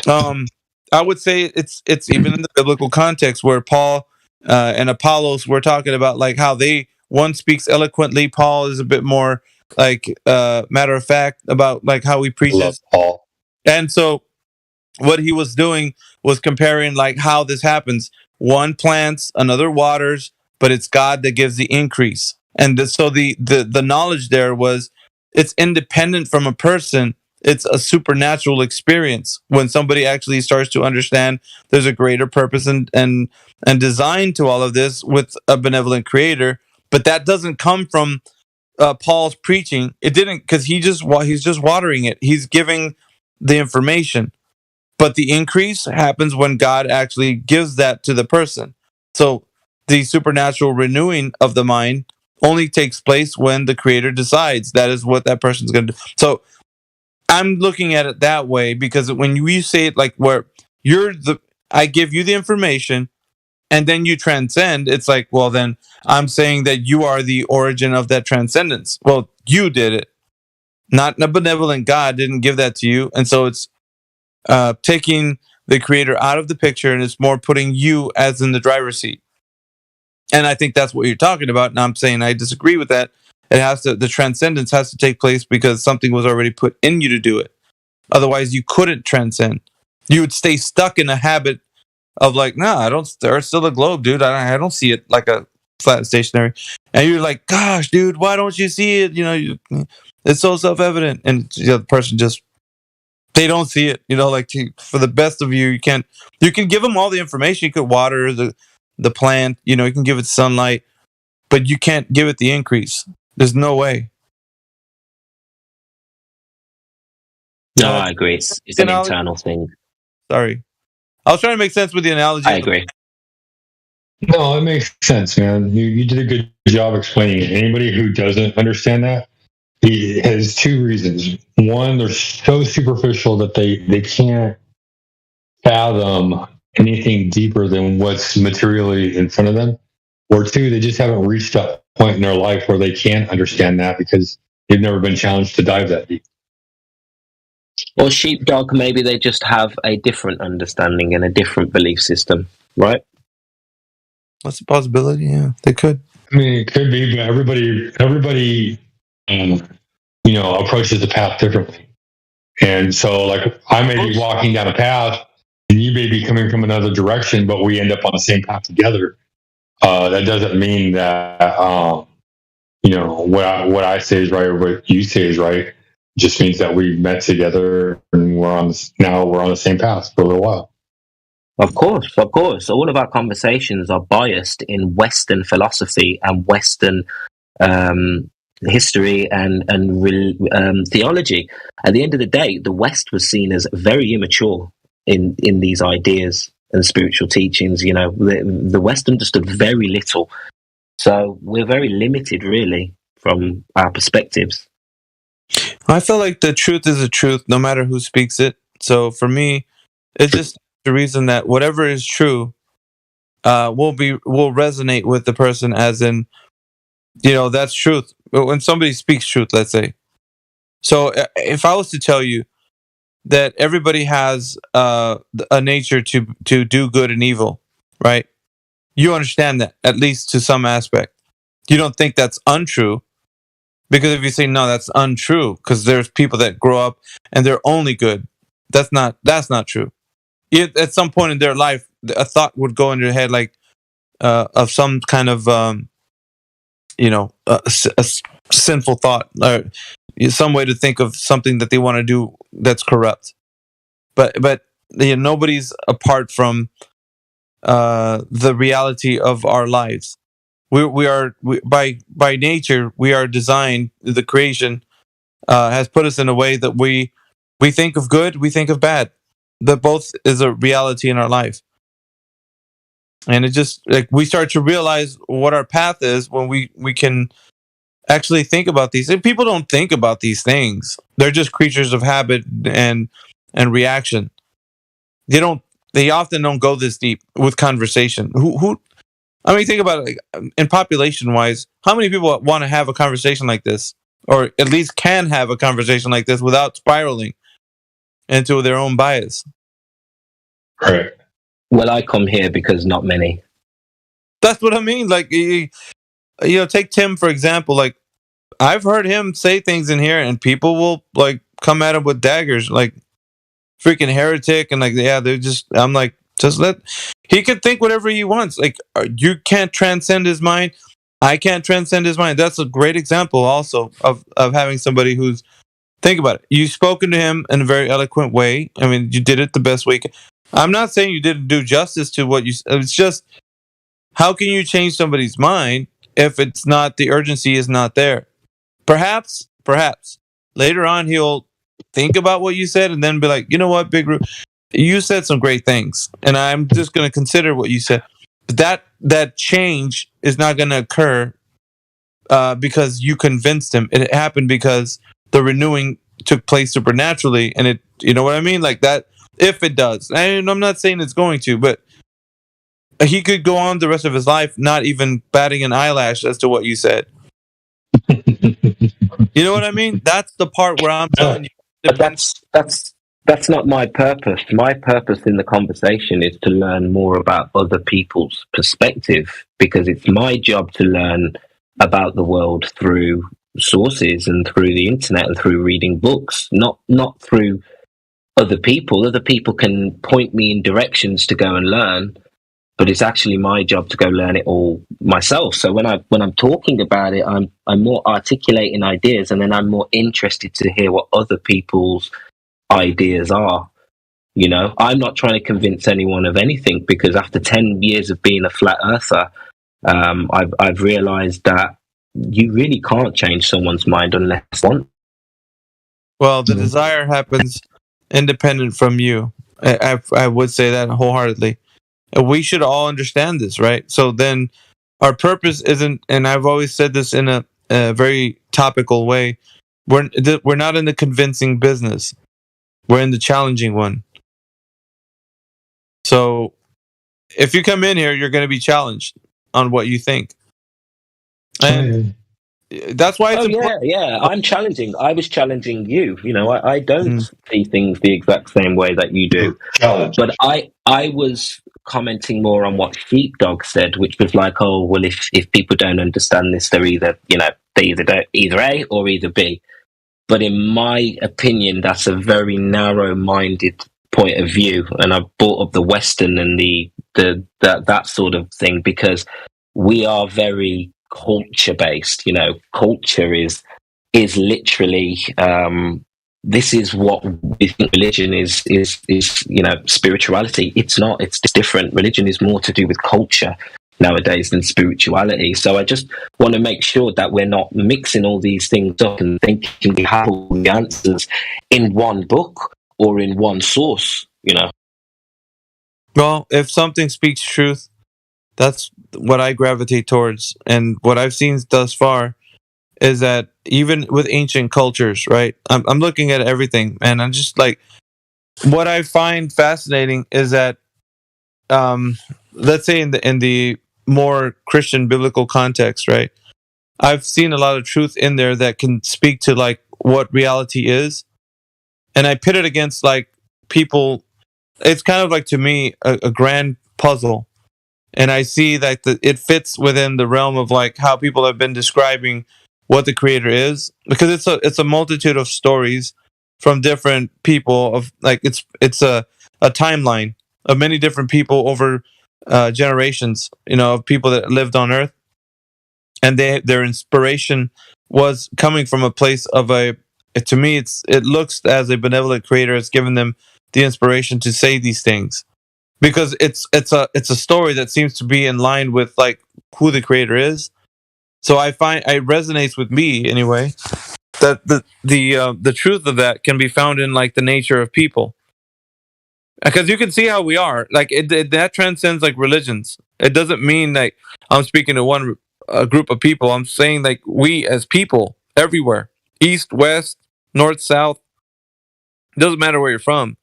[SPEAKER 1] I would say it's even in the biblical context where Paul and Apollos were talking about like how one speaks eloquently. Paul is a bit more like matter of fact about like how he preaches.
[SPEAKER 2] Love Paul.
[SPEAKER 1] And so what he was doing was comparing like how this happens. One plants, another waters, but it's God that gives the increase. And so the knowledge there was it's independent from a person. It's a supernatural experience when somebody actually starts to understand there's a greater purpose and design to all of this with a benevolent creator. But that doesn't come from Paul's preaching. It didn't, because he's just watering it. He's giving the information. But the increase happens when God actually gives that to the person. So the supernatural renewing of the mind only takes place when the creator decides that is what that person's going to do. So I'm looking at it that way, because when you say it like where I give you the information and then you transcend, it's like, well, then I'm saying that you are the origin of that transcendence. Well, you did it. Not a benevolent God didn't give that to you. And so it's taking the creator out of the picture, and it's more putting you as in the driver's seat. And I think that's what you're talking about. And I'm saying I disagree with that. The transcendence has to take place because something was already put in you to do it. Otherwise, you couldn't transcend. You would stay stuck in a habit of like, nah, Earth's still a globe, dude. I don't see it like a flat stationary. And you're like, gosh, dude, why don't you see it? It's so self-evident. And the other person they don't see it. Like for the best of you, you can give them all the information. You could water the plant, you can give it sunlight, but you can't give it the increase. There's no way.
[SPEAKER 3] No, I agree. It's an internal thing.
[SPEAKER 1] Sorry. I was trying to make sense with the analogy.
[SPEAKER 3] I agree.
[SPEAKER 2] No, it makes sense, man. You did a good job explaining it. Anybody who doesn't understand that, he has two reasons. One, they're so superficial that they can't fathom anything deeper than what's materially in front of them. Or two, they just haven't reached that point in their life where they can understand that because they've never been challenged to dive that deep.
[SPEAKER 3] Or sheepdog, maybe they just have a different understanding and a different belief system, right?
[SPEAKER 1] That's a possibility, yeah. They could.
[SPEAKER 2] I mean, it could be, but everybody approaches the path differently. And so, like, I may be walking down a path and you may be coming from another direction, but we end up on the same path together. That doesn't mean that, what I say is right or what you say is right. It just means that we met together and we're on the same path for a little while.
[SPEAKER 3] Of course. All of our conversations are biased in Western philosophy and Western history and theology. At the end of the day, the West was seen as very immature in these ideas and spiritual teachings. The West understood very little. So we're very limited, really, from our perspectives.
[SPEAKER 1] I feel like the truth is the truth, no matter who speaks it. So for me, it's just the reason that whatever is true will resonate with the person, as in, that's truth. When somebody speaks truth, let's say. So if I was to tell you that everybody has a nature to do good and evil, right? You understand that, at least to some aspect. You don't think that's untrue, because if you say, no, that's untrue, because there's people that grow up and they're only good. That's not true. at some point in their life, a thought would go in their head, like of some kind of sinful thought, or some way to think of something that they want to do that's corrupt. But nobody's apart from the reality of our lives. We are by nature, we are designed. The creation has put us in a way that we think of good, we think of bad. That both is a reality in our life. And it just, like, we start to realize what our path is when we can actually think about these. If people don't think about these things, they're just creatures of habit and reaction. They often don't go this deep with conversation. I mean, think about it, like, in population wise, how many people want to have a conversation like this, or at least can have a conversation like this without spiraling into their own bias?
[SPEAKER 2] Right.
[SPEAKER 3] Well, I come here because not many.
[SPEAKER 1] That's what I mean. Like, take Tim for example. Like, I've heard him say things in here, and people will like come at him with daggers, like freaking heretic, and like, yeah, they're just. I'm like, just let. He could think whatever he wants. Like, you can't transcend his mind. I can't transcend his mind. That's a great example, also, of having somebody who's. Think about it. You've spoken to him in a very eloquent way. I mean, you did it the best way. I'm not saying you didn't do justice to what you said. It's just, how can you change somebody's mind if it's not, the urgency is not there? Perhaps later on he'll think about what you said and then be like, you know what, Big Root, you said some great things, and I'm just going to consider what you said. But that change is not going to occur because you convinced him. It happened because the renewing took place supernaturally, and it, you know what I mean, like that. If it does, and I'm not saying it's going to, but he could go on the rest of his life not even batting an eyelash as to what you said. You know what I mean? That's the part where I'm telling you.
[SPEAKER 3] But that's not my purpose. My purpose in the conversation is to learn more about other people's perspective, because it's my job to learn about the world through sources and through the internet and through reading books, not through other people. Other people can point me in directions to go and learn, but it's actually my job to go learn it all myself. So when I'm talking about it, I'm more articulating ideas, and then I'm more interested to hear what other people's ideas are. You know, I'm not trying to convince anyone of anything, because after 10 years of being a flat earther, I've realized that you really can't change someone's mind unless one.
[SPEAKER 1] Well, the desire happens independent from you. I would say that wholeheartedly. And we should all understand this, right? So then our purpose isn't, and I've always said this in a very topical way, we're not in the convincing business. We're in the challenging one. So if you come in here, you're going to be challenged on what you think. And that's why it's important.
[SPEAKER 3] Yeah, I'm challenging. I was challenging you. You know, I don't see things the exact same way that you do. But I was commenting more on what Sheepdog said, which was like, oh, well, if people don't understand this, they're either, you know, they either A or either B. But in my opinion, that's a very narrow-minded point of view. And I brought up the Western and that sort of thing, because we are very culture-based. You know, culture is literally this is what we think religion is, you know, spirituality. It's not. It's different. Religion is more to do with culture nowadays than spirituality. So I just want to make sure that we're not mixing all these things up and thinking we have all the answers in one book or in one source, you know.
[SPEAKER 1] Well, if something speaks truth, that's what I gravitate towards. And what I've seen thus far is that even with ancient cultures, right? I'm looking at everything, and I'm just like, what I find fascinating is that, let's say in the more Christian biblical context, right? I've seen a lot of truth in there that can speak to like what reality is, and I pit it against like people. It's kind of like, to me, a grand puzzle, and I see that it fits within the realm of like how people have been describing what the Creator is, because it's a multitude of stories from different people of like it's a a timeline of many different people over generations, of people that lived on Earth, and their inspiration was coming from a place of to me, it looks as a benevolent creator has given them the inspiration to say these things, because it's a story that seems to be in line with like who the creator is. So I find it resonates with me anyway, that the truth of that can be found in like the nature of people, because you can see how we are. Like that transcends like religions. It doesn't mean like I'm speaking to a group of people. I'm saying like we as people everywhere, east, west, north, south. It doesn't matter where you're from.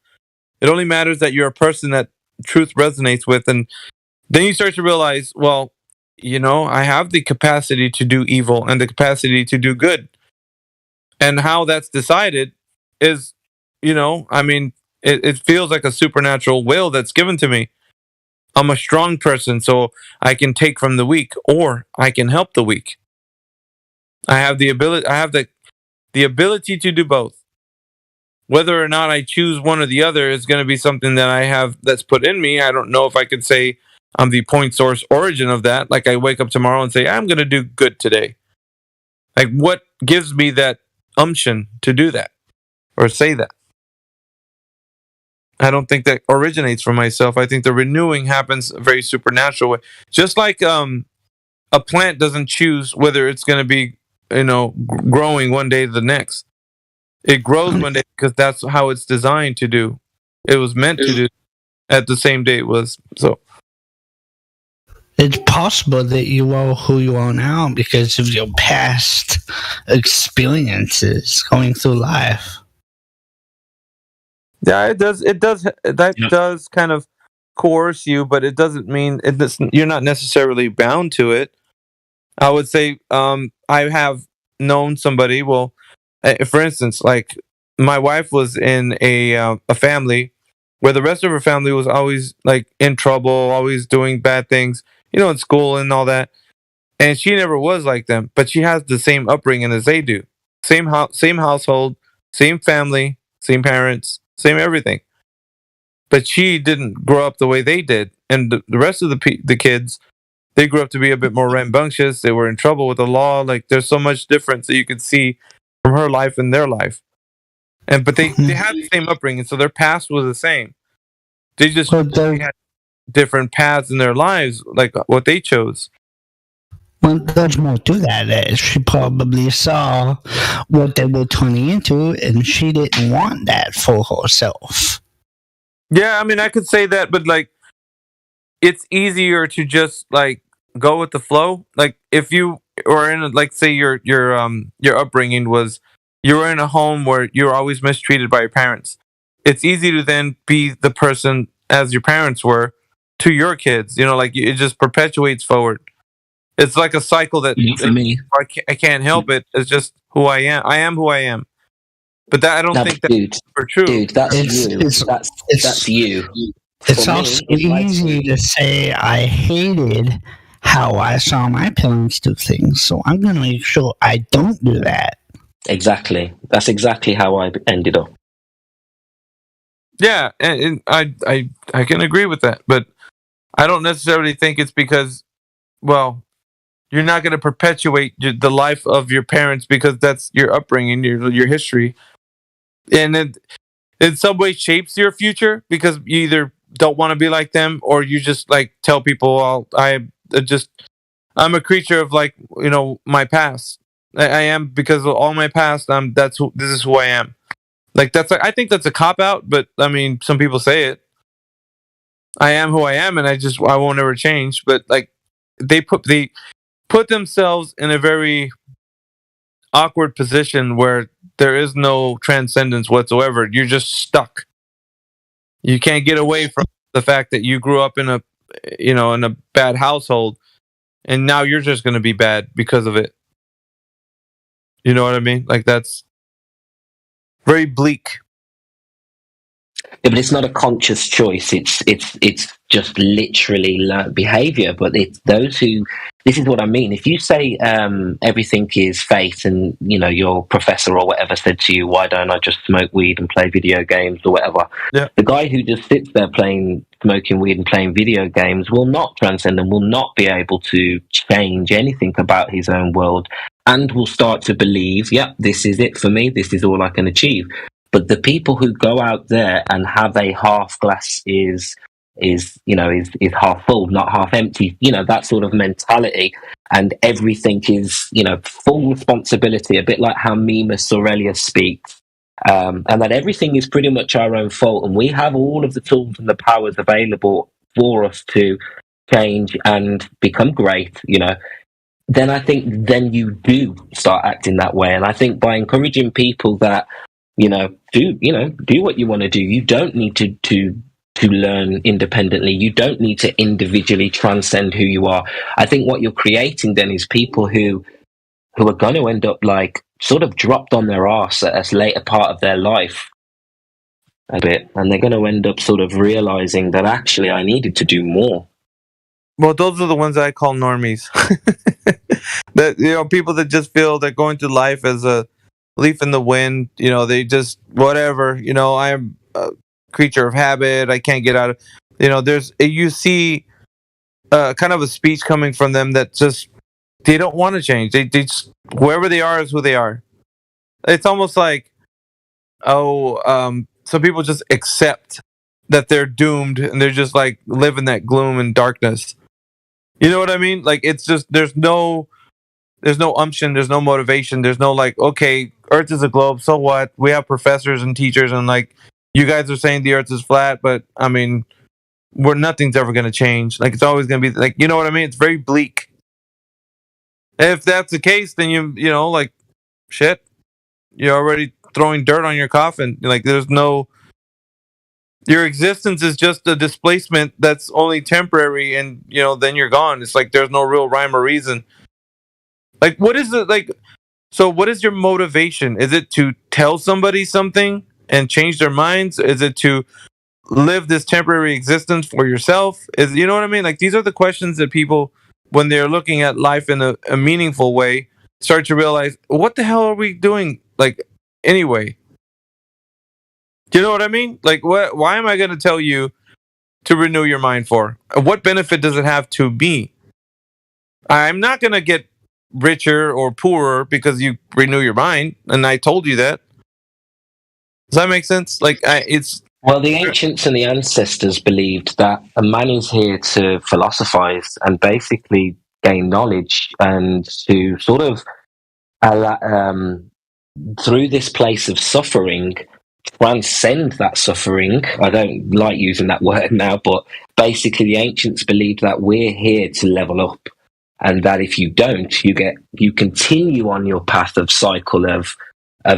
[SPEAKER 1] It only matters that you're a person that truth resonates with, and then you start to realize, well, I have the capacity to do evil and the capacity to do good. And how that's decided is, it feels like a supernatural will that's given to me. I'm a strong person, so I can take from the weak, or I can help the weak. I have the ability to do both. Whether or not I choose one or the other is going to be something that I have that's put in me. I don't know if I could say I'm the point source origin of that. Like I wake up tomorrow and say, I'm going to do good today. Like what gives me that umption to do that or say that? I don't think that originates from myself. I think the renewing happens a very supernatural way. Just like a plant doesn't choose whether it's going to be, growing one day to the next. It grows one day because that's how it's designed to do. It was meant to do at the same day it was. So
[SPEAKER 4] it's possible that you are who you are now because of your past experiences going through life.
[SPEAKER 1] Yeah, it does. That does kind of coerce you, but it doesn't mean you're not necessarily bound to it. I would say I have known somebody. Well, for instance, like my wife was in a family where the rest of her family was always like in trouble, always doing bad things, in school and all that. And she never was like them, but she has the same upbringing as they do. Same household, same family, same parents, same everything. But she didn't grow up the way they did. And the rest of the kids, they grew up to be a bit more rambunctious. They were in trouble with the law. Like there's so much difference that you could see from her life and their life. But they had the same upbringing, so their past was the same. They just they had different paths in their lives, like what they chose.
[SPEAKER 4] Well, there's more to that. She probably saw what they were turning into, and she didn't want that for herself.
[SPEAKER 1] Yeah, I mean, I could say that, but like, it's easier to just like go with the flow. Like, if you were in, like, say your upbringing was you were in a home where you were always mistreated by your parents. It's easy to then be the person as your parents were to your kids. Like it just perpetuates forward. It's like a cycle that
[SPEAKER 3] for me.
[SPEAKER 1] I can't help it. It's just who I am. I am who I am. But that I don't think that's super true.
[SPEAKER 3] Dude, that's you. That's you.
[SPEAKER 4] It's also easy to say I hated how I saw my parents do things, so I'm going to make sure I don't do that.
[SPEAKER 3] Exactly. That's exactly how I ended up.
[SPEAKER 1] Yeah, and I can agree with that, but I don't necessarily think it's because, well, you're not going to perpetuate the life of your parents because that's your upbringing, your history, and it in some way shapes your future because you either don't want to be like them or you just like tell people, I'm a creature of like my past. I am because of all my past. This is who I am. Like I think that's a cop out, but I mean some people say it. I am who I am, and I won't ever change. But like they put themselves in a very awkward position where there is no transcendence whatsoever. You're just stuck. You can't get away from the fact that you grew up in a bad household, and now you're just going to be bad because of it. You know what I mean? Like that's very bleak.
[SPEAKER 3] Yeah, but it's not a conscious choice. It's just literally learnt behavior, but it's those who, this is what I mean. If you say everything is fate, and your professor or whatever said to you, why don't I just smoke weed and play video games or whatever?
[SPEAKER 1] Yeah.
[SPEAKER 3] The guy who just sits there smoking weed and playing video games will not transcend and will not be able to change anything about his own world, and will start to believe, yep, this is it for me, this is all I can achieve. But the people who go out there and have a half glass is half full, not half empty, that sort of mentality, and everything is, full responsibility, a bit like how Mimas Aurelius speaks, and that everything is pretty much our own fault, and we have all of the tools and the powers available for us to change and become great, then I think then you do start acting that way. And I think by encouraging people that, do what you want to do, you don't need to learn independently. You don't need to individually transcend who you are. I think what you're creating then is people who are going to end up like sort of dropped on their arse at a later part of their life a bit, and they're going to end up sort of realizing that actually I needed to do more.
[SPEAKER 1] Well, those are the ones that I call normies. That people that just feel they're going through life as a leaf in the wind. They just whatever. I am a creature of habit. I can't get out of. You see kind of a speech coming from them that just they don't want to change. They just, whoever they are is who they are. It's almost like some people just accept that they're doomed and they're just like live in that gloom and darkness. You know what I mean? Like it's just there's no umption, there's no motivation, there's no like, okay, Earth is a globe, so what? We have professors and teachers, and like you guys are saying the Earth is flat, but I mean, nothing's ever going to change. Like it's always going to be like, you know what I mean? It's very bleak. If that's the case, then like shit, you're already throwing dirt on your coffin. Like there's no. Your existence is just a displacement that's only temporary, and then you're gone. It's like there's no real rhyme or reason. Like, what is it like? So, what is your motivation? Is it to tell somebody something and change their minds? Is it to live this temporary existence for yourself? You know what I mean? Like, these are the questions that people, when they're looking at life in a meaningful way, start to realize, what the hell are we doing? Like, anyway. Do you know what I mean? Like, why am I going to tell you to renew your mind for? What benefit does it have to me? I'm not going to get richer or poorer because you renew your mind, and I told you that. Does that make sense? Like,
[SPEAKER 3] well, the ancients and the ancestors believed that a man is here to philosophize and basically gain knowledge, and to sort of through this place of suffering, transcend that suffering. I don't like using that word now, but basically the ancients believed that we're here to level up, and that if you don't, you continue on your path of cycle of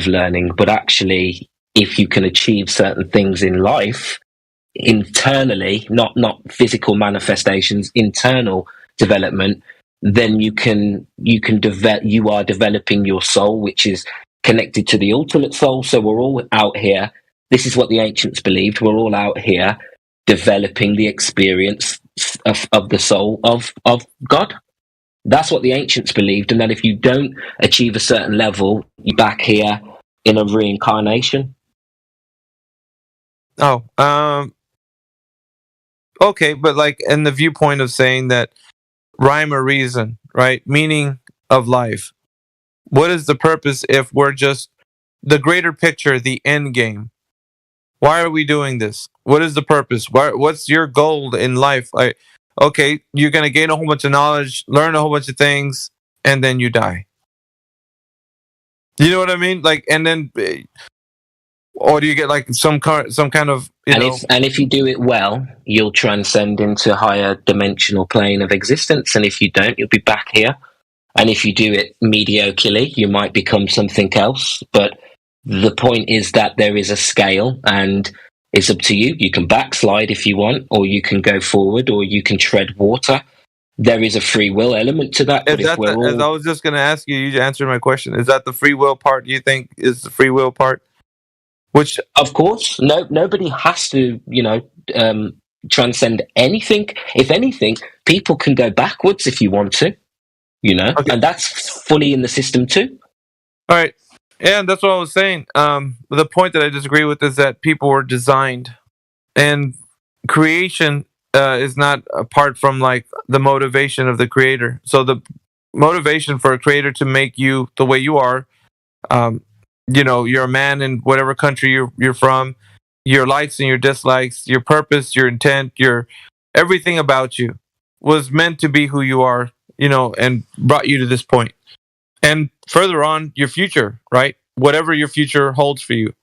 [SPEAKER 3] learning. But actually, if you can achieve certain things in life internally, not physical manifestations, internal development, then you are developing your soul, which is connected to the ultimate soul. So we're all out here. This is what the ancients believed. We're all out here developing the experience of the soul of God. That's what the ancients believed. And that if you don't achieve a certain level, you're back here in a reincarnation.
[SPEAKER 1] Okay, but like in the viewpoint of saying that rhyme or reason, right? Meaning of life. What is the purpose if we're just the greater picture, the end game? Why are we doing this? What is the purpose? What's your goal in life? Okay, you're going to gain a whole bunch of knowledge, learn a whole bunch of things, and then you die. You know what I mean? Like, and then, or do you get like some kind of,
[SPEAKER 3] and if you do it well, you'll transcend into a higher dimensional plane of existence. And if you don't, you'll be back here. And if you do it mediocrely, you might become something else. But the point is that there is a scale, and it's up to you. You can backslide if you want, or you can go forward, or you can tread water. There is a free will element to that.
[SPEAKER 1] As I was just going to ask you, you answered my question. Is that the free will part? Do you think is the free will part? Which,
[SPEAKER 3] of course, nobody has to, transcend anything. If anything, people can go backwards if you want to, and that's fully in the system too.
[SPEAKER 1] All right. Yeah, that's what I was saying. The point that I disagree with is that people were designed, and creation is not apart from like the motivation of the creator. So the motivation for a creator to make you the way you are, you're a man in whatever country you're from, your likes and your dislikes, your purpose, your intent, your everything about you was meant to be who you are, and brought you to this point. And further on, your future, right? Whatever your future holds for you,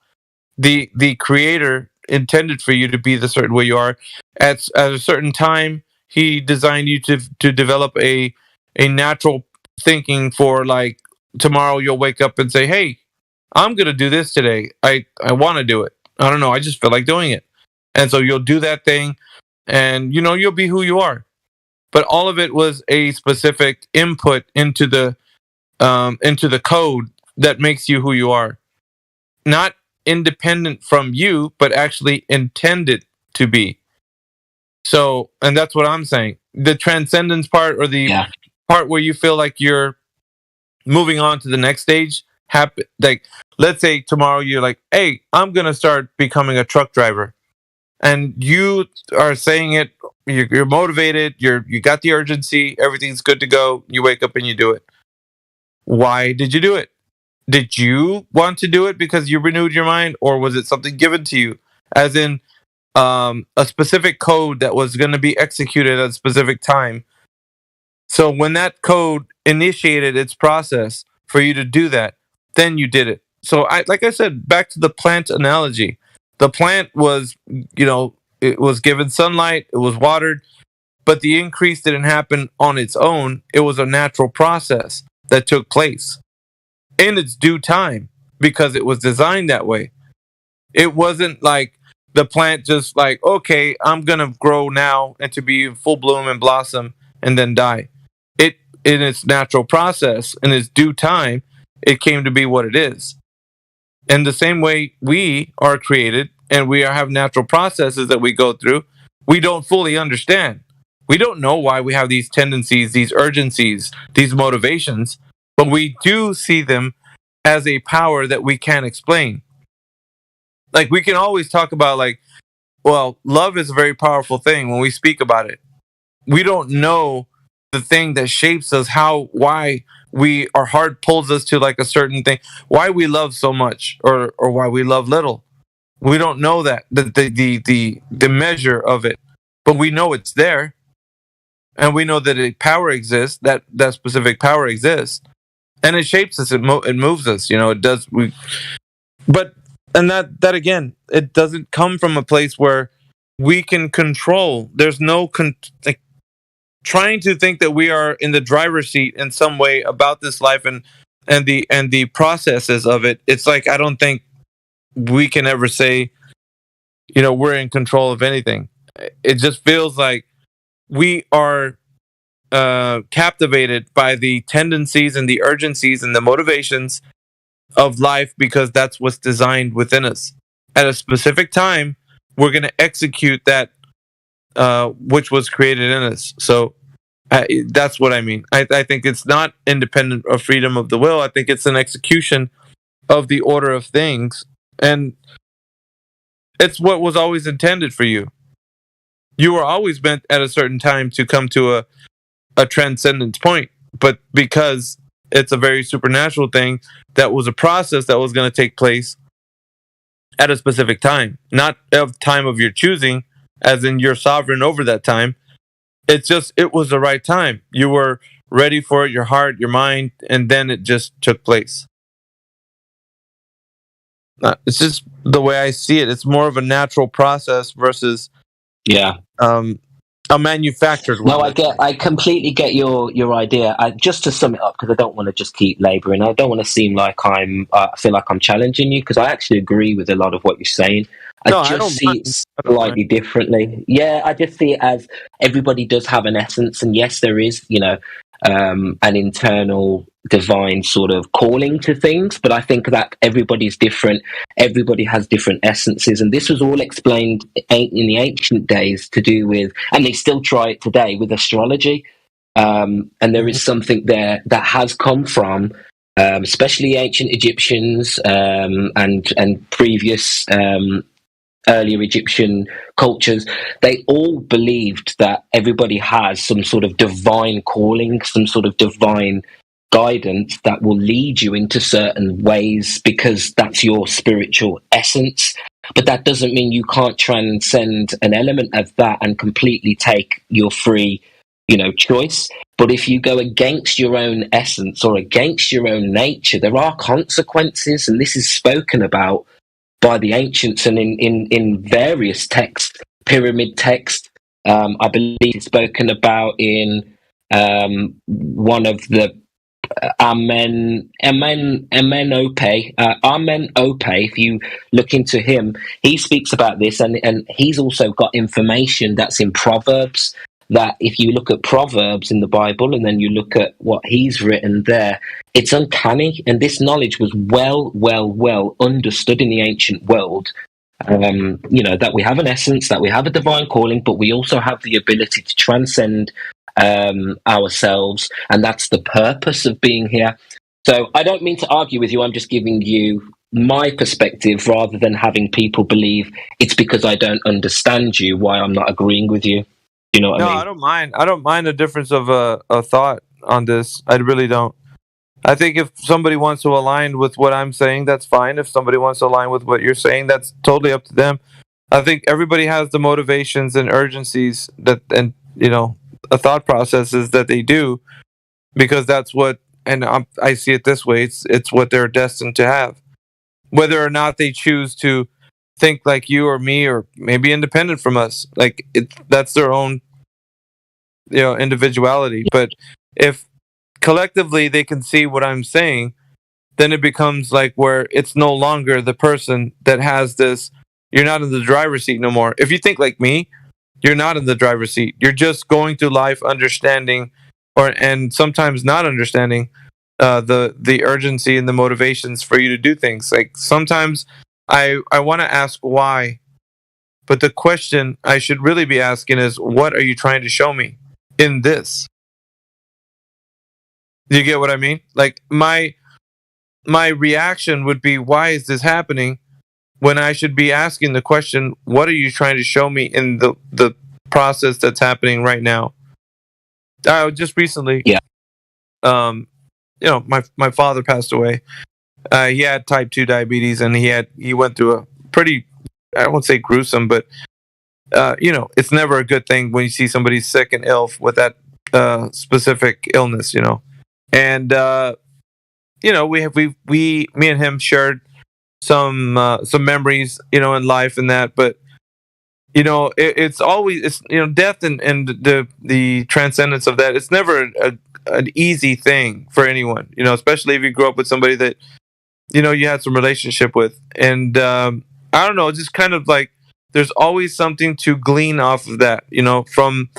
[SPEAKER 1] the creator intended for you to be the certain way you are. At a certain time, he designed you to develop a natural thinking for like tomorrow you'll wake up and say, hey, I'm going to do this today. I want to do it. I don't know. I just feel like doing it. And so you'll do that thing and, you'll be who you are. But all of it was a specific input into the code that makes you who you are. Not independent from you, but actually intended to be. So, and that's what I'm saying. The transcendence part, or the part where you feel like you're moving on to the next stage, like, let's say tomorrow you're like, hey, I'm going to start becoming a truck driver. And you are saying it, you're motivated, you got the urgency, everything's good to go. You wake up and you do it. Why did you do it? Did you want to do it because you renewed your mind, or was it something given to you? As in a specific code that was going to be executed at a specific time. So when that code initiated its process for you to do that, then you did it. So like I said, back to the plant analogy. The plant was, it was given sunlight, it was watered, but the increase didn't happen on its own. It was a natural process that took place in its due time because it was designed that way. It wasn't like the plant just like, okay, I'm going to grow now and to be in full bloom and blossom and then die. It, in its natural process, in its due time, it came to be what it is. And the same way we are created and we have natural processes that we go through, we don't fully understand. We don't know why we have these tendencies, these urgencies, these motivations, but we do see them as a power that we can't explain. Like, we can always talk about, like, well, love is a very powerful thing when we speak about it. We don't know the thing that shapes us, why our heart pulls us to like a certain thing, why we love so much or why we love little. We don't know that, the measure of it, but we know it's there. And we know that a power exists, that specific power exists, and it shapes us. It moves us. It does. And that again, it doesn't come from a place where we can control. There's no trying to think that we are in the driver's seat in some way about this life and the processes of it. It's like, I don't think we can ever say, we're in control of anything. It just feels like we are captivated by the tendencies and the urgencies and the motivations of life because that's what's designed within us. At a specific time, we're going to execute that which was created in us. So that's what I mean. I think it's not independent of freedom of the will. I think it's an execution of the order of things. And it's what was always intended for you. You were always meant at a certain time to come to a transcendence point. But because it's a very supernatural thing, that was a process that was going to take place at a specific time. Not of time of your choosing, as in you're sovereign over that time. It's just, it was the right time. You were ready for it, your heart, your mind, and then it just took place. It's just the way I see it. It's more of a natural process versus a manufactured one.
[SPEAKER 3] No, I completely get your idea. Just to sum it up, because I don't want to just keep labouring. I don't want to seem like I feel like I'm challenging you, because I actually agree with a lot of what you're saying. I just see it slightly differently. Yeah, I just see it as everybody does have an essence, and yes, there is, an internal divine sort of calling to things. But I think that everybody's different. Everybody has different essences. And this was all explained in the ancient days to do with, and they still try it today, with astrology. And there is something there that has come from, especially ancient Egyptians and previous earlier Egyptian cultures. They all believed that everybody has some sort of divine calling, some sort of divine guidance that will lead you into certain ways because that's your spiritual essence. But that doesn't mean you can't transcend an element of that and completely take your free, choice. But if you go against your own essence or against your own nature, there are consequences, and this is spoken about by the ancients and in various texts, pyramid texts. I believe it's spoken about in one of the Amen Ope. If you look into him, he speaks about this, and he's also got information that's in Proverbs. That if you look at Proverbs in the Bible and then you look at what he's written there, it's uncanny. And this knowledge was well understood in the ancient world. That we have an essence, that we have a divine calling, but we also have the ability to transcend ourselves. And that's the purpose of being here. So I don't mean to argue with you. I'm just giving you my perspective rather than having people believe it's because I don't understand you why I'm not agreeing with you. You know what I mean?
[SPEAKER 1] I don't mind. I don't mind the difference of a thought on this. I really don't. I think if somebody wants to align with what I'm saying, that's fine. If somebody wants to align with what you're saying, that's totally up to them. I think everybody has the motivations and urgencies and a thought processes that they do because that's what, and I see it this way. It's what they're destined to have. Whether or not they choose to think like you or me or maybe independent from us, like that's their own individuality. But if collectively they can see what I'm saying, then it becomes like where it's no longer the person that has this. You're not in the driver's seat no more. If you think like me, you're not in the driver's seat. You're just going through life understanding and sometimes not understanding the urgency and the motivations for you to do things. Like sometimes I want to ask why, but the question I should really be asking is, what are you trying to show me in this? Do you get what I mean? Like my reaction would be, why is this happening? When I should be asking the question, what are you trying to show me in the process that's happening right now? Just recently, my father passed away. He had type 2 diabetes, and he went through a pretty, I won't say gruesome, but it's never a good thing when you see somebody sick and ill with that specific illness, and me and him shared some memories, in life and that, but it's always death and the transcendence of that. It's never an easy thing for anyone, especially if you grew up with somebody that you had some relationship with. And I don't know, just kind of like there's always something to glean off of that, from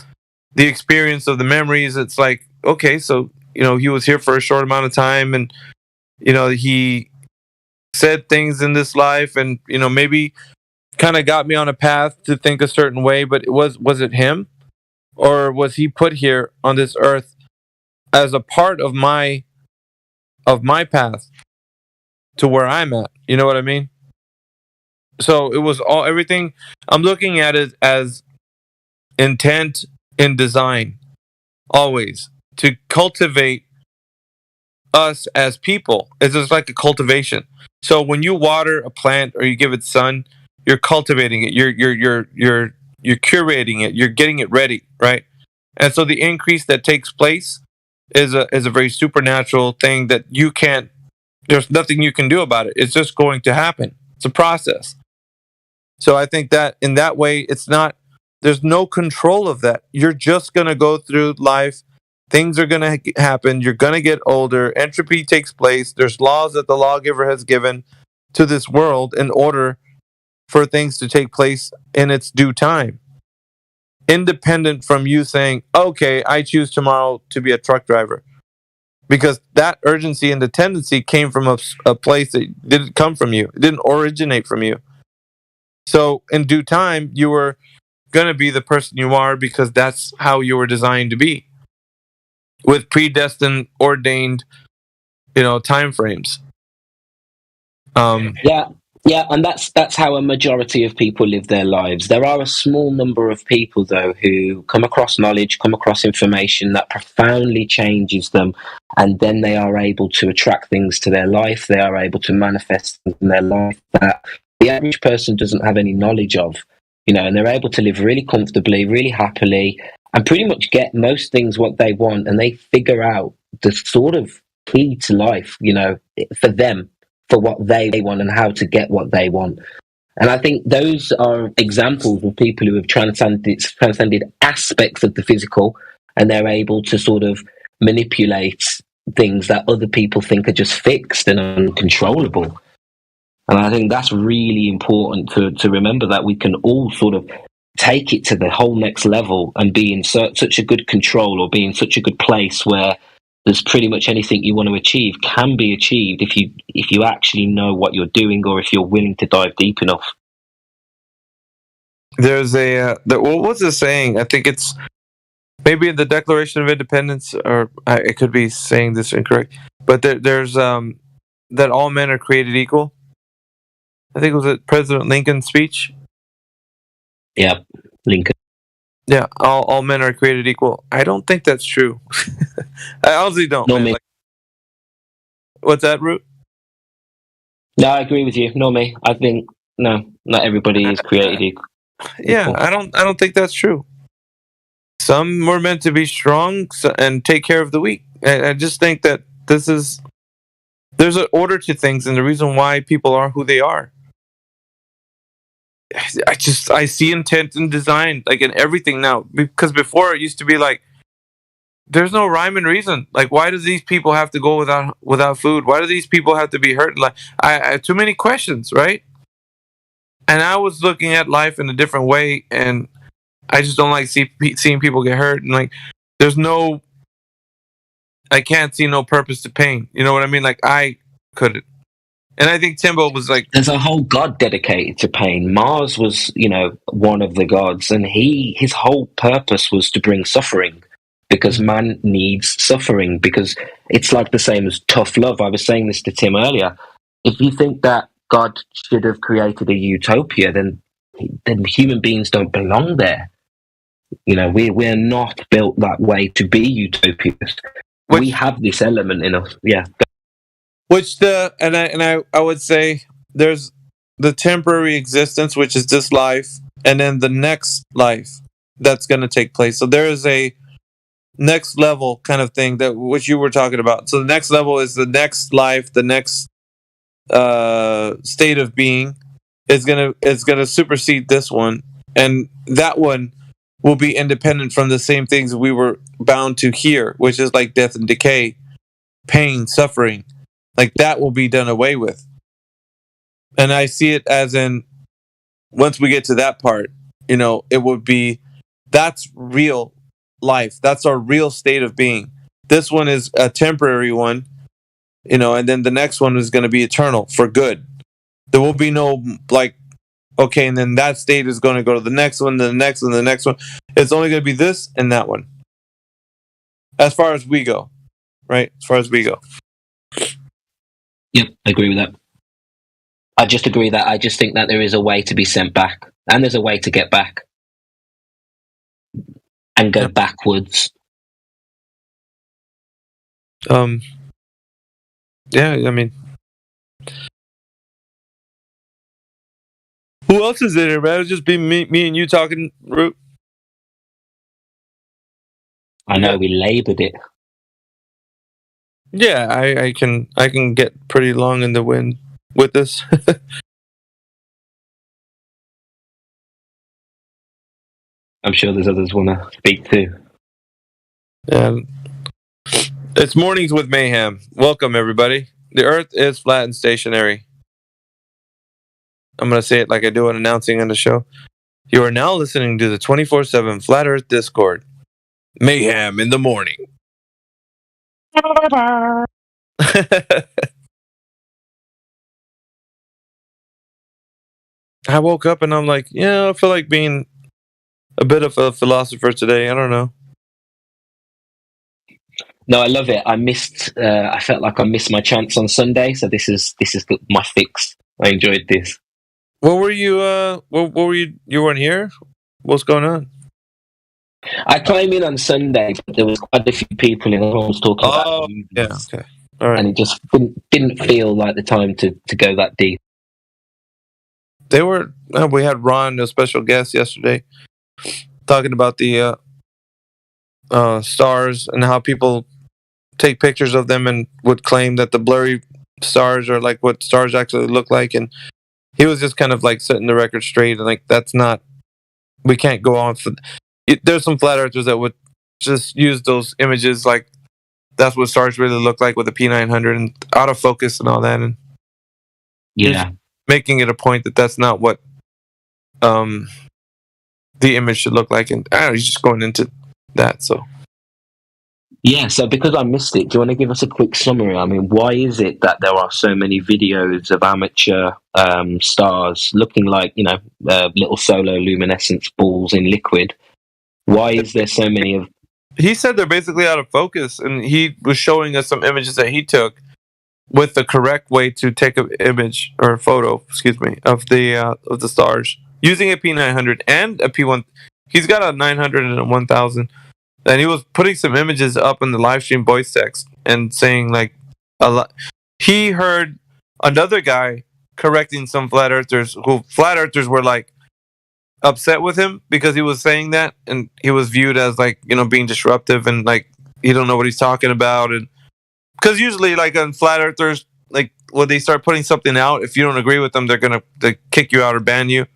[SPEAKER 1] the experience of the memories. It's like, okay, so he was here for a short amount of time, and he said things in this life, and maybe kind of got me on a path to think a certain way. But was it him, or was he put here on this earth as a part of my path to where I'm at? You know what I mean? So it was everything. I'm looking at it as intent in design, always to cultivate us as people. It's just like a cultivation. So when you water a plant or you give it sun, you're cultivating it. You're curating it. You're getting it ready, right? And so the increase that takes place is a very supernatural thing that you can't. There's nothing you can do about it. It's just going to happen. It's a process. So I think that in that way, it's not. There's no control of that. You're just gonna go through life. Things are gonna happen. You're gonna get older. Entropy takes place. There's laws that the lawgiver has given to this world in order for things to take place in its due time. independent from you saying, okay, I choose tomorrow to be a truck driver. Because that urgency and the tendency came from a place that didn't come from you. It didn't originate from you. So in due time, you were going to be the person you are because that's how you were designed to be, with predestined, ordained, time frames.
[SPEAKER 3] Yeah, and that's how a majority of people live their lives. There are a small number of people, though, who come across knowledge, come across information that profoundly changes them, and then they are able to attract things to their life. They are able to manifest things in their life that the average person doesn't have any knowledge of, and they're able to live really comfortably, really happily, and pretty much get most things what they want, and they figure out the sort of key to life, for them, for what they want and how to get what they want. And I think those are examples of people who have transcended aspects of the physical, and they're able to sort of manipulate things that other people think are just fixed and uncontrollable. And I think that's really important to remember, that we can all sort of take it to the whole next level and be in such a good control, or be in such a good place where there's pretty much anything you want to achieve can be achieved if you actually know what you're doing, or if you're willing to dive deep enough.
[SPEAKER 1] There's what was the saying? I think it's maybe in the Declaration of Independence, or I could be saying this incorrect, but there's that all men are created equal. I think it was at President Lincoln's speech.
[SPEAKER 3] Yeah, Lincoln.
[SPEAKER 1] Yeah, all men are created equal. I don't think that's true. I honestly don't.
[SPEAKER 3] No, me.
[SPEAKER 1] What's that, Root?
[SPEAKER 3] No, I agree with you. No, me. I think no, not everybody is created equal.
[SPEAKER 1] Yeah, I don't think that's true. Some were meant to be strong and take care of the weak. I just think that there's an order to things, and the reason why people are who they are. I see intent and design like in everything now, because before it used to be like there's no rhyme and reason. Like, why do these people have to go without food? Why do these people have to be hurt? Like, I too many questions, right? And I was looking at life in a different way, and I just don't like seeing people get hurt. And like, I can't see no purpose to pain. You know what I mean? Like, I couldn't. And I think Timbo was like...
[SPEAKER 3] There's a whole god dedicated to pain. Mars was, one of the gods, and his whole purpose was to bring suffering, because man needs suffering, because it's like the same as tough love. I was saying this to Tim earlier. If you think that God should have created a utopia, then human beings don't belong there. We're not built that way to be utopias. We have this element in us. Yeah.
[SPEAKER 1] I would say there's the temporary existence, which is this life, and then the next life that's going to take place. So there is a next level kind of thing that which you were talking about. So the next level is the next life, the next state of being is gonna supersede this one, and that one will be independent from the same things we were bound to here, which is like death and decay, pain, suffering. Like, that will be done away with. And I see it as in, once we get to that part, it would be, that's real life. That's our real state of being. This one is a temporary one, and then the next one is going to be eternal for good. There will be no, like, okay, and then that state is going to go to the next one, the next one, the next one. It's only going to be this and that one. As far as we go, right? As far as we go.
[SPEAKER 3] Yep, I agree with that. I just think that there is a way to be sent back, and there's a way to get back and go backwards.
[SPEAKER 1] Yeah, I mean, who else is in here, man? It'll just be me and you talking, Root.
[SPEAKER 3] I know, we labored it.
[SPEAKER 1] Yeah, I can get pretty long in the wind with this.
[SPEAKER 3] I'm sure there's others want to speak too.
[SPEAKER 1] Yeah. It's Mornings with Mayhem. Welcome, everybody. The Earth is flat and stationary. I'm going to say it like I do in announcing on the show. You are now listening to the 24/7 Flat Earth Discord. Mayhem in the morning. I woke up and I'm like, yeah, I feel like being a bit of a philosopher today. I don't know.
[SPEAKER 3] No, I love it. I felt like I missed my chance on Sunday, so this is my fix. I enjoyed this.
[SPEAKER 1] What were you? What were you? You weren't here. What's going on?
[SPEAKER 3] I came in on Sunday, but there was quite a few people and everyone was talking about movies.
[SPEAKER 1] Yeah, okay. All right.
[SPEAKER 3] And it just didn't feel like the time to go that deep.
[SPEAKER 1] They were. We had Ron, a special guest, yesterday, talking about the stars and how people take pictures of them and would claim that the blurry stars are like what stars actually look like. And he was just kind of like setting the record straight. And like, that's not. We can't go on for. There's some flat earthers that would just use those images like that's what stars really look like with the P900 and out of focus and all that. And making it a point that that's not what the image should look like. And I don't know, he's just going into that. So
[SPEAKER 3] yeah, so because I missed it, do you want to give us a quick summary? I mean, why is it that there are so many videos of amateur stars looking like, little solar luminescence balls in liquid? Why is there so many of...
[SPEAKER 1] He said they're basically out of focus, and he was showing us some images that he took with the correct way to take an image or a photo, of the stars using a P900 and a P1. He's got a 900 and a 1000, and he was putting some images up in the live stream voice text and saying like a lot. He heard another guy correcting some flat earthers were like upset with him because he was saying that, and he was viewed as like being disruptive and like you don't know what he's talking about. And because usually like on flat earthers, like when they start putting something out, if you don't agree with them, they're gonna kick you out or ban you.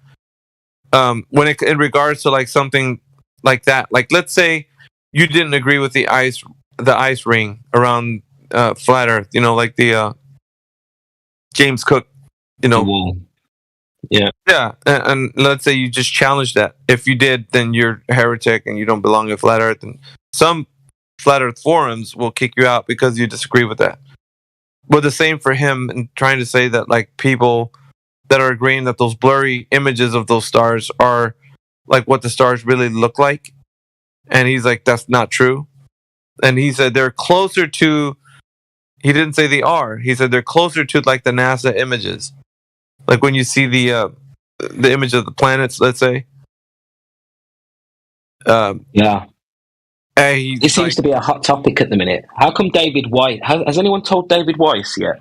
[SPEAKER 1] When in regards to like something like that, like let's say you didn't agree with the ice ring around flat earth, like the James Cook, Yeah, and let's say you just challenge that. If you did, then you're a heretic and you don't belong in flat earth. And some flat earth forums will kick you out because you disagree with that. But the same for him, and trying to say that like people that are agreeing that those blurry images of those stars are like what the stars really look like, and he's like, that's not true. And he said they're closer to. He didn't say they are. He said they're closer to like the NASA images. Like when you see the image of the planets, let's say.
[SPEAKER 3] It seems to be a hot topic at the minute. How come David Weiss... Has anyone told David Weiss yet?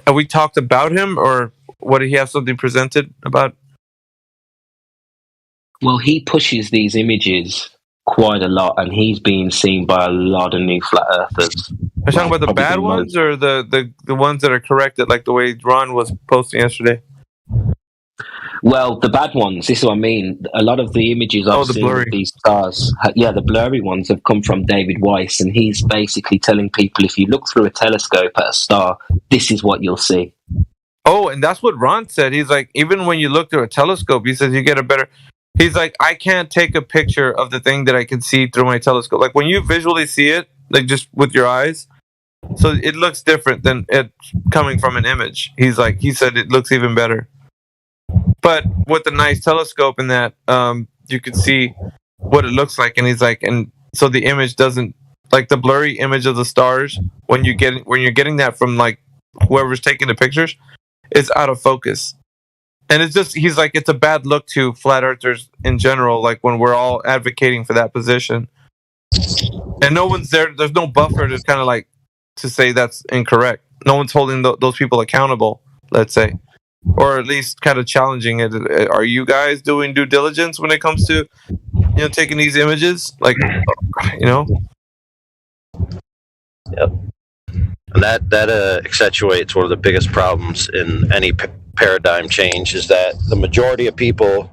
[SPEAKER 1] Have we talked about him, or what? Did he have something presented about?
[SPEAKER 3] Well, he pushes these images quite a lot, and he's being seen by a lot of new flat earthers.
[SPEAKER 1] Are you talking about the bad ones or the ones that are corrected, like the way Ron was posting yesterday?
[SPEAKER 3] Well, the bad ones, this is what I mean. A lot of the images I've seen of these stars, the blurry ones have come from David Weiss, and he's basically telling people if you look through a telescope at a star, this is what you'll see.
[SPEAKER 1] Oh, and that's what Ron said. He's like, even when you look through a telescope, he says you get a better... He's like, I can't take a picture of the thing that I can see through my telescope. Like when you visually see it, like just with your eyes, so it looks different than it coming from an image. He said it looks even better. But with a nice telescope in that, you can see what it looks like. And he's like, and so the image doesn't, like the blurry image of the stars, when you're getting that from like whoever's taking the pictures, it's out of focus. And it's just, he's like, it's a bad look to flat earthers in general, like when we're all advocating for that position. And no one's there, there's no buffer to kind of like, to say that's incorrect. No one's holding those people accountable, let's say. Or at least kind of challenging it. Are you guys doing due diligence when it comes to, taking these images? Like,
[SPEAKER 5] Yep. And that accentuates one of the biggest problems in any paradigm change, is that the majority of people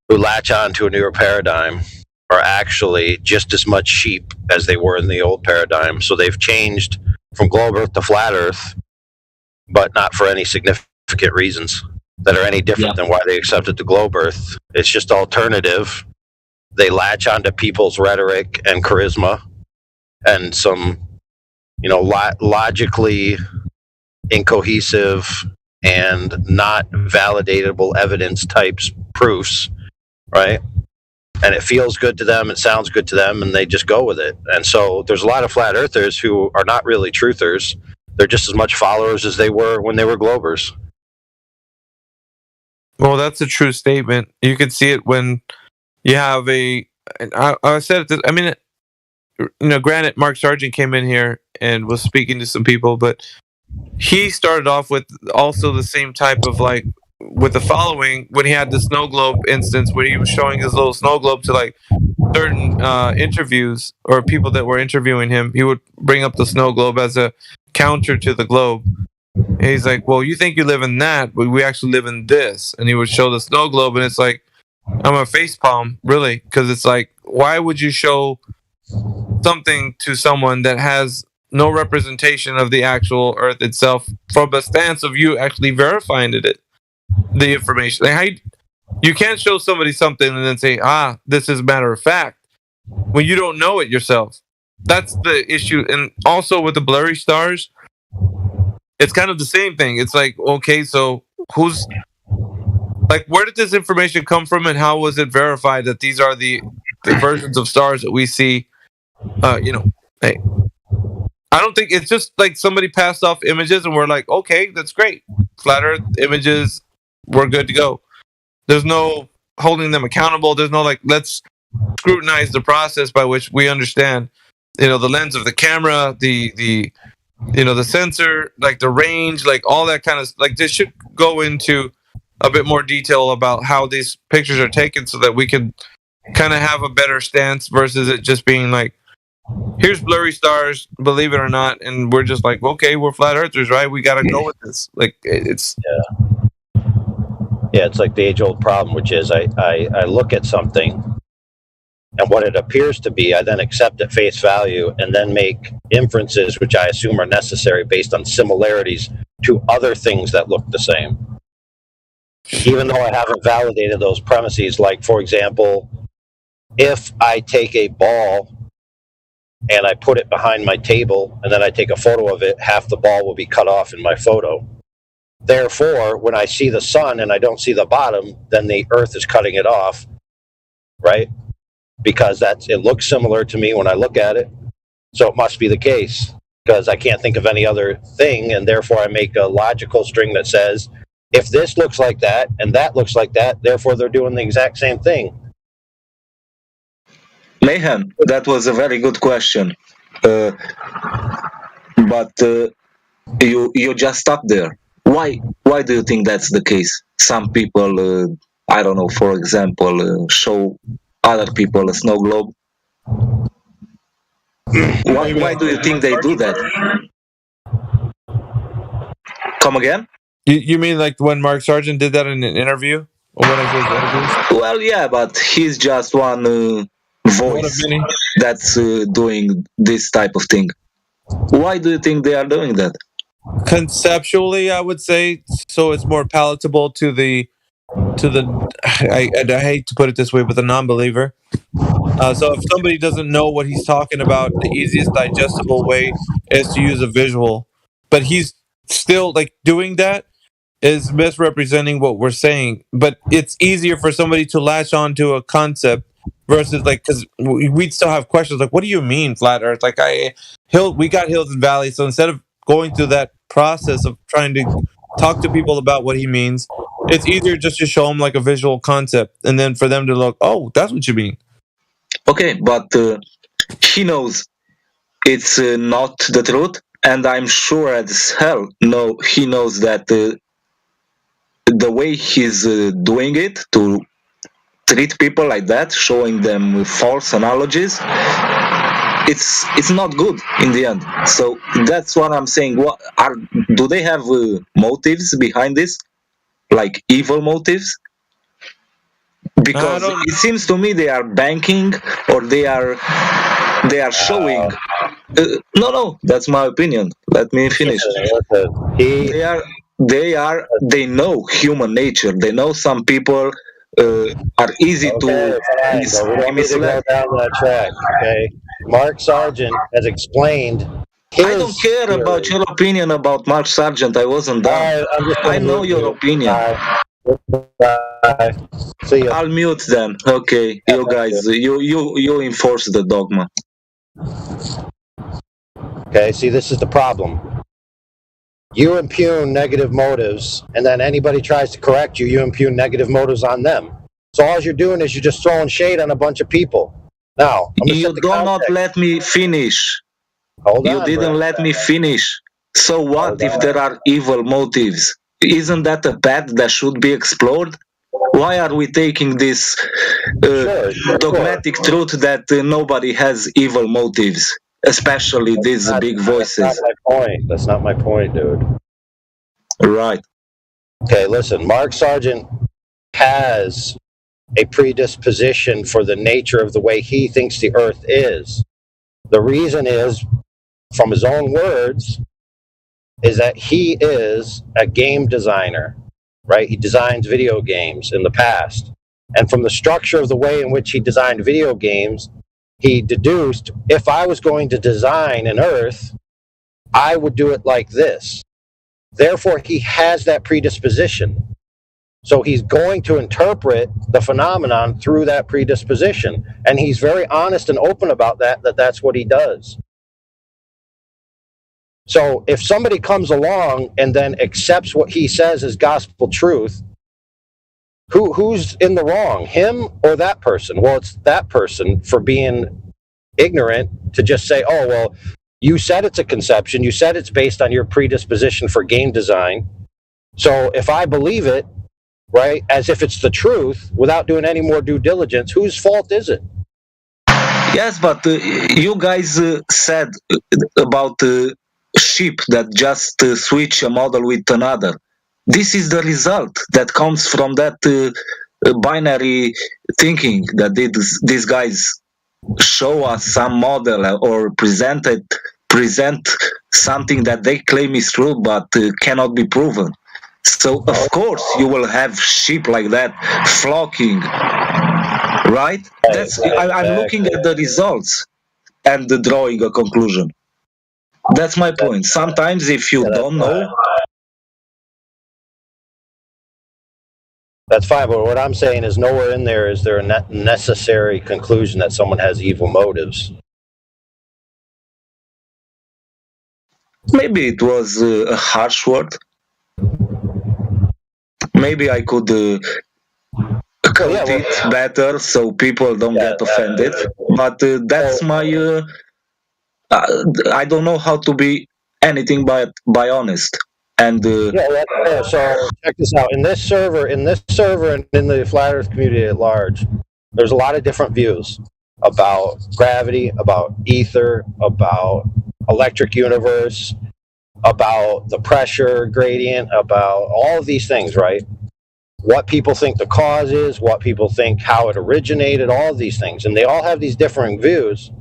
[SPEAKER 5] who latch on to a newer paradigm are actually just as much sheep as they were in the old paradigm. So they've changed from globe earth to flat earth, but not for any significant reasons. that are any different than why they accepted the globe Earth. It's just alternative. They latch onto people's rhetoric and charisma and some, logically incohesive and not validatable evidence types proofs, right? And it feels good to them, it sounds good to them, and they just go with it. And so there's a lot of flat earthers who are not really truthers. They're just as much followers as they were when they were globers.
[SPEAKER 1] Well, that's a true statement. You can see it when you have I said it, I mean, granted, Mark Sargent came in here and was speaking to some people, but he started off with also the same type of with the following when he had the snow globe instance where he was showing his little snow globe to certain interviews or people that were interviewing him. He would bring up the snow globe as a counter to the globe. And he's like, well, you think you live in that, but we actually live in this. And he would show the snow globe, and it's like, I'm a facepalm, really, because it's like, why would you show something to someone that has no representation of the actual Earth itself from a stance of you actually verifying the information? You can't show somebody something and then say, this is a matter of fact, when you don't know it yourself. That's the issue. And also with the blurry stars, it's kind of the same thing. It's like, okay, so where did this information come from, and how was it verified that these are the versions of stars that we see? Hey, I don't think it's just like somebody passed off images and we're like, okay, that's great. Flat Earth images, we're good to go. There's no holding them accountable. There's no let's scrutinize the process by which we understand, the lens of the camera, the sensor, the range, all that kind of this should go into a bit more detail about how these pictures are taken so that we can kind of have a better stance versus it just being here's blurry stars, believe it or not, and we're just okay, we're flat earthers, right? We got to go with this. It's
[SPEAKER 5] it's like the age-old problem, which is I look at something, and what it appears to be, I then accept at face value and then make inferences which I assume are necessary based on similarities to other things that look the same. Even though I haven't validated those premises, for example, if I take a ball and I put it behind my table and then I take a photo of it, half the ball will be cut off in my photo. Therefore, when I see the sun and I don't see the bottom, then the earth is cutting it off, right? Because it looks similar to me when I look at it. So it must be the case, because I can't think of any other thing, and therefore I make a logical string that says, if this looks like that and that looks like that, therefore they're doing the exact same thing.
[SPEAKER 6] Mayhem, that was a very good question. But you just stopped there. Why do you think that's the case? Some people, I don't know, for example, show other people a snow globe. Why do you think they do that? Come again?
[SPEAKER 1] You mean when Mark Sargent did that in an interview? Or one of his interviews?
[SPEAKER 6] Well, yeah, but he's just one voice that's doing this type of thing. Why do you think they are doing that?
[SPEAKER 1] Conceptually, I would say so it's more palatable to the I hate to put it this way, but the non-believer. So if somebody doesn't know what he's talking about, the easiest digestible way is to use a visual. But he's still doing that is misrepresenting what we're saying. But it's easier for somebody to latch on to a concept versus because we'd still have questions what do you mean flat Earth? We got hills and valleys. So instead of going through that process of trying to talk to people about what he means, it's easier just to show them a visual concept, and then for them to look, oh, that's what you mean.
[SPEAKER 6] Okay, but he knows it's not the truth, and I'm sure as hell he knows that the way he's doing it, to treat people like that, showing them false analogies, it's not good in the end. So that's what I'm saying. Do they have motives behind this, evil motives? Because it seems to me they are banking, or they are showing. No, that's my opinion. Let me finish. they know human nature. They know some people are easy to
[SPEAKER 5] fine, but we don't need to go down that track. Okay, Mark Sargent has explained.
[SPEAKER 6] I don't care theory. About your opinion about Mark Sargent. I wasn't done. I know your opinion.
[SPEAKER 5] Bye. See you.
[SPEAKER 6] I'll mute then. Okay, you guys, you enforce the dogma.
[SPEAKER 5] Okay, see, this is the problem. You impugn negative motives, and then anybody tries to correct you, you impugn negative motives on them. So all you're doing is you're just throwing shade on a bunch of people. Now,
[SPEAKER 6] you do not let me finish. You didn't let me finish. So what if there are evil motives? Isn't that a path that should be explored? Why are we taking this dogmatic truth that nobody has evil motives, especially these big voices?
[SPEAKER 5] That's not my point. That's not my point, dude.
[SPEAKER 6] Right.
[SPEAKER 5] Okay, listen. Mark Sargent has a predisposition for the nature of the way he thinks the earth is. The reason is, from his own words, is that he is a game designer, right? He designs video games in the past. And from the structure of the way in which he designed video games, he deduced, if I was going to design an earth, I would do it like this. Therefore, he has that predisposition. So he's going to interpret the phenomenon through that predisposition. And he's very honest and open about that that's what he does. So if somebody comes along and then accepts what he says as gospel truth, who's in the wrong, him or that person? Well, it's that person for being ignorant to just say, oh, well, you said it's a conception. You said it's based on your predisposition for game design. So if I believe it, right, as if it's the truth, without doing any more due diligence, whose fault is it?
[SPEAKER 6] Yes, but you guys said about sheep that just switch a model with another. This is the result that comes from that binary thinking that these guys show us some model or present something that they claim is true but cannot be proven. So of course you will have sheep like that flocking, right? I'm looking at the results and drawing a conclusion. That's my point. Sometimes if you don't know,
[SPEAKER 5] that's fine, but what I'm saying is nowhere in there is there a necessary conclusion that someone has evil motives.
[SPEAKER 6] Maybe it was a harsh word. Maybe I could code it better so people don't get offended. But that's my... I don't know how to be anything but honest. And
[SPEAKER 5] so check this out. In this server, and in the Flat Earth community at large, there's a lot of different views about gravity, about ether, about electric universe, about the pressure gradient, about all of these things, right? What people think the cause is, what people think how it originated, all of these things. And they all have these differing views,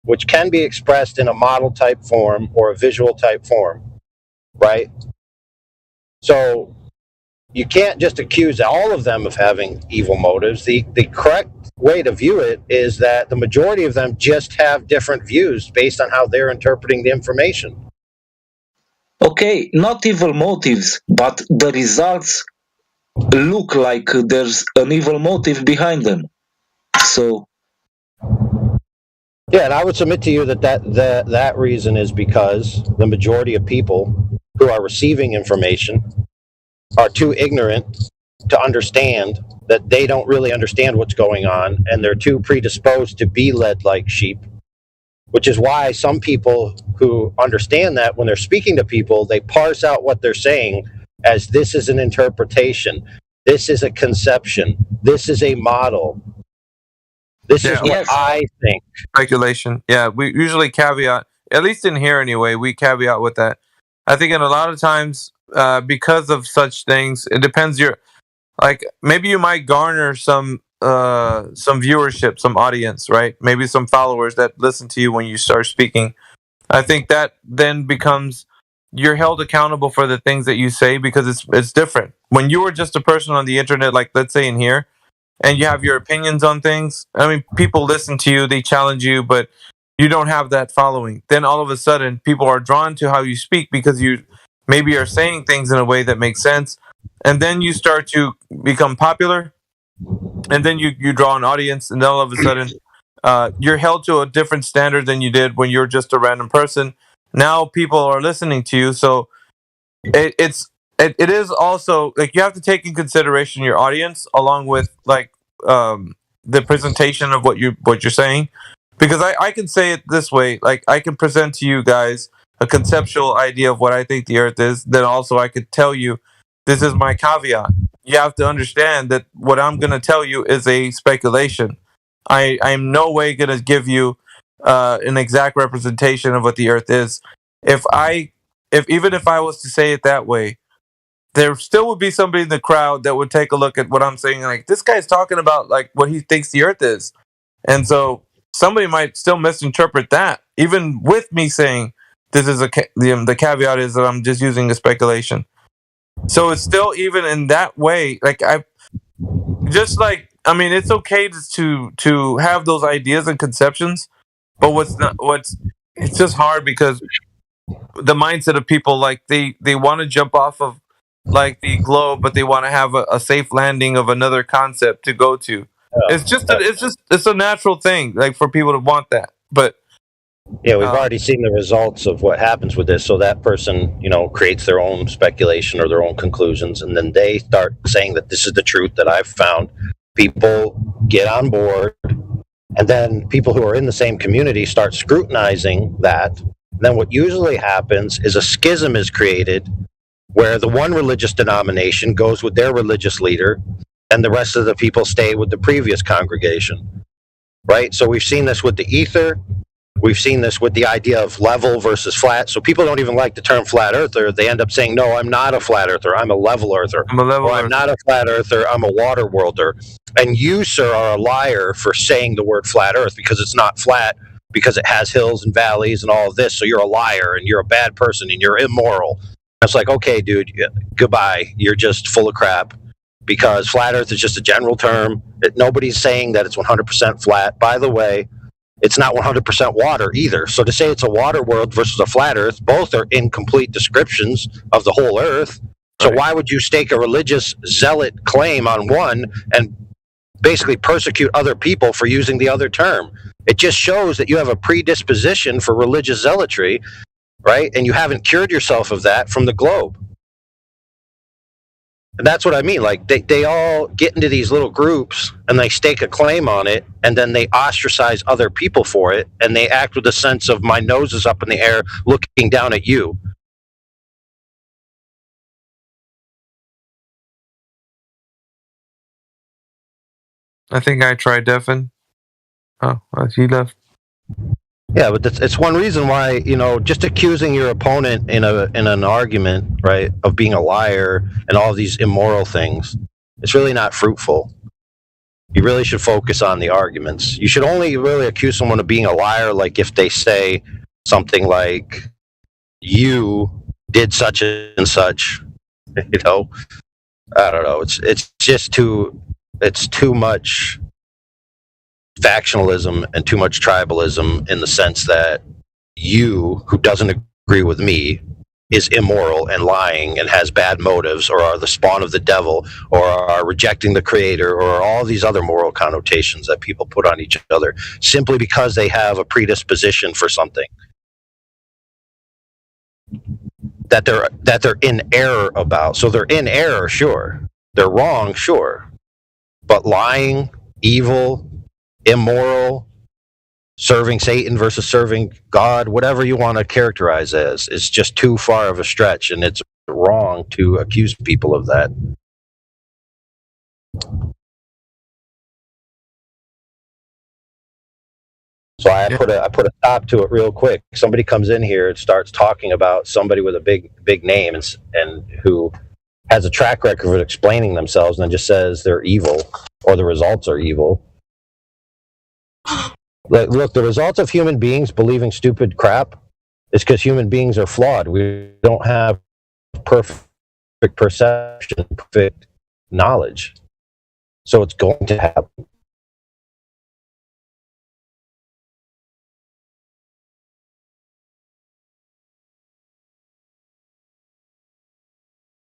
[SPEAKER 5] which can be expressed in a model type form or a visual type form, right? So you can't just accuse all of them of having evil motives. The correct way to view it is that the majority of them just have different views based on how they're interpreting the information.
[SPEAKER 6] Okay, not evil motives, but the results look like there's an evil motive behind them. So...
[SPEAKER 5] yeah, and I would submit to you that reason is because the majority of people who are receiving information are too ignorant to understand that they don't really understand what's going on, and they're too predisposed to be led like sheep, which is why some people who understand that when they're speaking to people, they parse out what they're saying as this is an interpretation, this is a conception, this is a model. This is what I think.
[SPEAKER 1] Speculation. Yeah, we usually caveat, at least in here anyway, we caveat with that. I think in a lot of times, because of such things, it depends maybe you might garner some viewership, some audience, right? Maybe some followers that listen to you when you start speaking. I think that then becomes you're held accountable for the things that you say because it's different. When you were just a person on the internet, like let's say in here, and you have your opinions on things, I mean, people listen to you, they challenge you, but you don't have that following. Then all of a sudden, people are drawn to how you speak because you maybe are saying things in a way that makes sense. And then you start to become popular. And then you draw an audience. And then all of a sudden, you're held to a different standard than you did when you're just a random person. Now people are listening to you. So it is also like you have to take in consideration your audience along with like the presentation of what you're saying. Because I can say it this way, like I can present to you guys a conceptual idea of what I think the Earth is. Then also I could tell you, this is my caveat. You have to understand that what I'm going to tell you is a speculation. I'm no way going to give you an exact representation of what the Earth is. If even if I was to say it that way, there still would be somebody in the crowd that would take a look at what I'm saying. Like, this guy's talking about like what he thinks the Earth is, and so somebody might still misinterpret that, even with me saying this is the caveat is that I'm just using a speculation. So it's still, even in that way, like it's okay to have those ideas and conceptions, but it's just hard because the mindset of people, like they want to jump off of like the globe, but they want to have a safe landing of another concept to go to. It's a natural thing, like for people to want that. But
[SPEAKER 5] yeah, we've already seen the results of what happens with this. So that person, creates their own speculation or their own conclusions, and then they start saying that this is the truth that I've found. People get on board, and then people who are in the same community start scrutinizing that. And then what usually happens is a schism is created where the one religious denomination goes with their religious leader, and the rest of the people stay with the previous congregation, right? So we've seen this with the ether. We've seen this with the idea of level versus flat. So people don't even like the term flat earther. They end up saying, no, I'm not a flat earther. I'm a level earther. I'm not a flat earther. I'm a water worlder. And you, sir, are a liar for saying the word flat earth because it's not flat, because it has hills and valleys and all of this. So you're a liar and you're a bad person and you're immoral. It's like, okay, dude, goodbye. You're just full of crap, because flat earth is just a general term. Nobody's saying that it's 100% flat. By the way, it's not 100% water either. So to say it's a water world versus a flat earth, both are incomplete descriptions of the whole earth. So why would you stake a religious zealot claim on one and basically persecute other people for using the other term? It just shows that you have a predisposition for religious zealotry, right? And you haven't cured yourself of that from the globe. And that's what I mean. Like they all get into these little groups and they stake a claim on it, and then they ostracize other people for it, and they act with a sense of my nose is up in the air looking down at you.
[SPEAKER 1] I think I tried Devin. Oh, he left.
[SPEAKER 5] Yeah, but it's one reason why, just accusing your opponent in an argument, right, of being a liar and all these immoral things, it's really not fruitful. You really should focus on the arguments. You should only really accuse someone of being a liar, like if they say something like, you did such and such, I don't know. It's just too much factionalism and too much tribalism, in the sense that you, who doesn't agree with me, is immoral and lying and has bad motives, or are the spawn of the devil, or are rejecting the creator, or all these other moral connotations that people put on each other simply because they have a predisposition for something that they're in error about. So they're in error, sure. They're wrong, sure. But lying, evil, immoral, serving Satan versus serving God, whatever you want to characterize as, is just too far of a stretch, and it's wrong to accuse people of that. So I put a stop to it real quick. Somebody comes in here and starts talking about somebody with a big name and who has a track record of explaining themselves, and then just says they're evil or the results are evil. Look, the results of human beings believing stupid crap It's because human beings are flawed. We don't have perfect perception, perfect knowledge. So it's going to happen.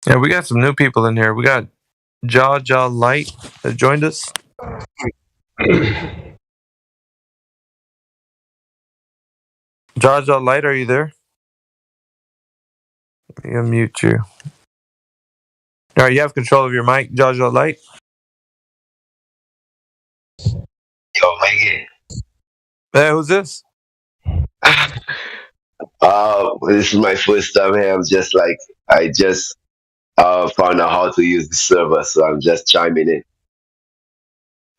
[SPEAKER 1] Yeah, we got some new people in here. We got Jaw Light that joined us. Jaw Light, are you there? Let me unmute you. All right, you have control of your mic, Jaw Light.
[SPEAKER 7] Yo, Mikey.
[SPEAKER 1] Hey, who's this?
[SPEAKER 7] This is my first time here. I just found out how to use the server, so I'm just chiming in.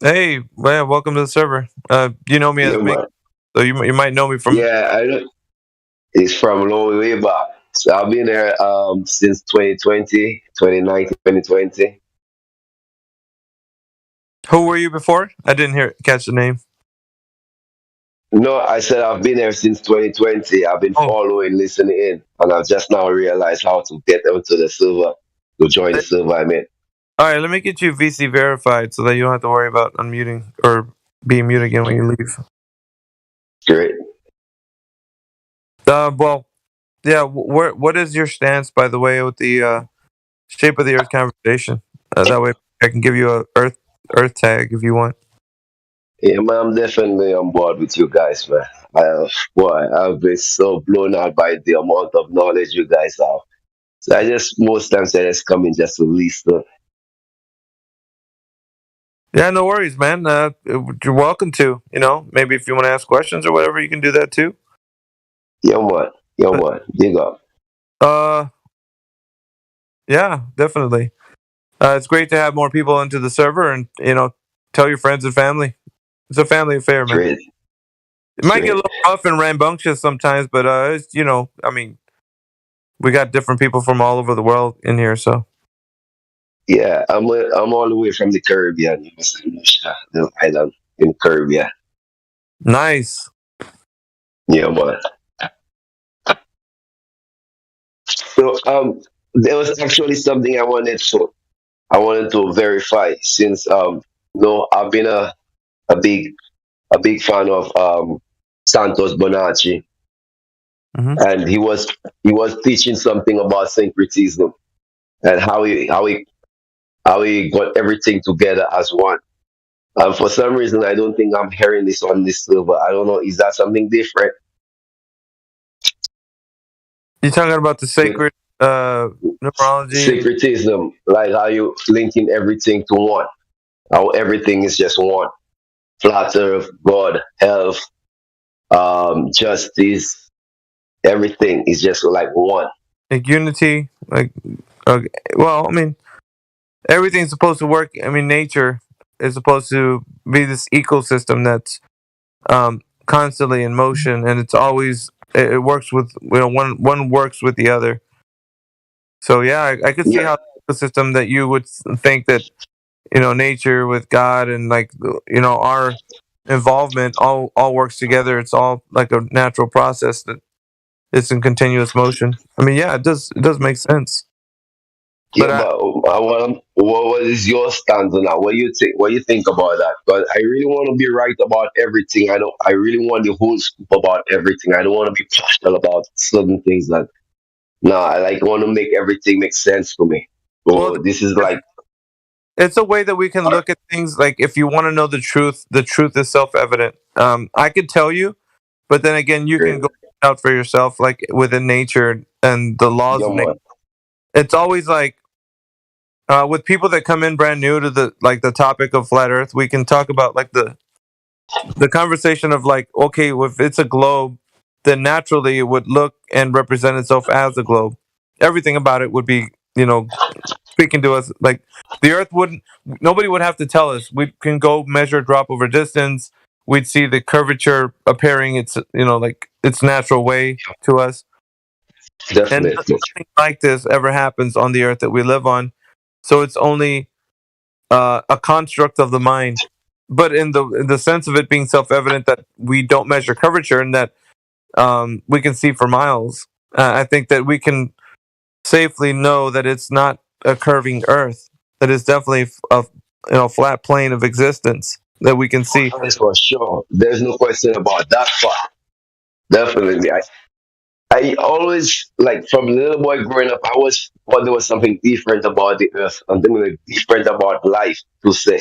[SPEAKER 1] Hey, well, welcome to the server. You know me as Mick, so you might know me from.
[SPEAKER 7] Yeah, I know. It's from long way back. So I've been there since 2020, 2019, 2020.
[SPEAKER 1] Who were you before? I didn't catch the name.
[SPEAKER 7] No, I said I've been there since 2020. I've been following, listening in, and I've just now realized how to get onto the server, to join the server I'm in.
[SPEAKER 1] All right, let me get you VC verified so that you don't have to worry about unmuting or being muted again when you leave.
[SPEAKER 7] Great.
[SPEAKER 1] Well, yeah. What is your stance, by the way, with the shape of the Earth conversation? That way, I can give you a Earth tag if you want.
[SPEAKER 7] Yeah, man, I'm definitely on board with you guys, man. I've been so blown out by the amount of knowledge you guys have. So most times I just come in just to listen.
[SPEAKER 1] Yeah, no worries, man. You're welcome to. Maybe if you want to ask questions or whatever, you can do that too.
[SPEAKER 7] Yeah, man. Dig up.
[SPEAKER 1] Yeah, definitely. It's great to have more people into the server, and tell your friends and family. It's a family affair, man.
[SPEAKER 7] Great.
[SPEAKER 1] It might get a little rough and rambunctious sometimes, but it's, I mean, we got different people from all over the world in here, so.
[SPEAKER 7] Yeah, I'm all the way from the Caribbean, the island in the Caribbean.
[SPEAKER 1] Nice.
[SPEAKER 7] Yeah, man. So there was actually something I wanted to verify since I've been a big fan of Santos Bonacci, and he was teaching something about syncretism and how he got everything together as one. For some reason, I don't think I'm hearing this on this server. I don't know. Is that something different?
[SPEAKER 1] You're talking about the sacred numerology?
[SPEAKER 7] Syncretism, like how you linking everything to one. How everything is just one. Flat Earth, God, health, justice, everything is just like one.
[SPEAKER 1] Like unity, well, I mean, everything's supposed to work. I mean, nature is supposed to be this ecosystem that's constantly in motion, and it's always it works with one works with the other. So yeah, I could see how the ecosystem that you would think that nature with God and our involvement all works together. It's all like a natural process that it's in continuous motion. I mean, yeah, it does make sense.
[SPEAKER 7] Yeah, what is your stance on that? What do you think? What do you think about that? But I really want to be right about everything. I really want the whole scoop about everything. I don't want to be partial about certain things. I want to make everything make sense for me. So this is like.
[SPEAKER 1] It's a way that we can look at things. Like if you want to know the truth is self-evident. I could tell you, but then again, you can go out for yourself, like within nature and the laws of nature. It's always like with people that come in brand new to the topic of flat Earth, we can talk about like the conversation of like, okay, if it's a globe, then naturally it would look and represent itself as a globe. Everything about it would be, speaking to us like the Earth nobody would have to tell us. We can go measure drop over distance. We'd see the curvature appearing its its natural way to us.
[SPEAKER 7] Definitely.
[SPEAKER 1] And nothing like this ever happens on the Earth that we live on. So it's only a construct of the mind. But in the sense of it being self-evident that we don't measure curvature and that we can see for miles. I think that we can safely know that it's not a curving Earth. That is definitely a flat plane of existence that we can see.
[SPEAKER 7] That is for sure. There's no question about that part. Definitely. I always, like, from little boy growing up, I always thought there was something different about the earth, something like different about life, to say.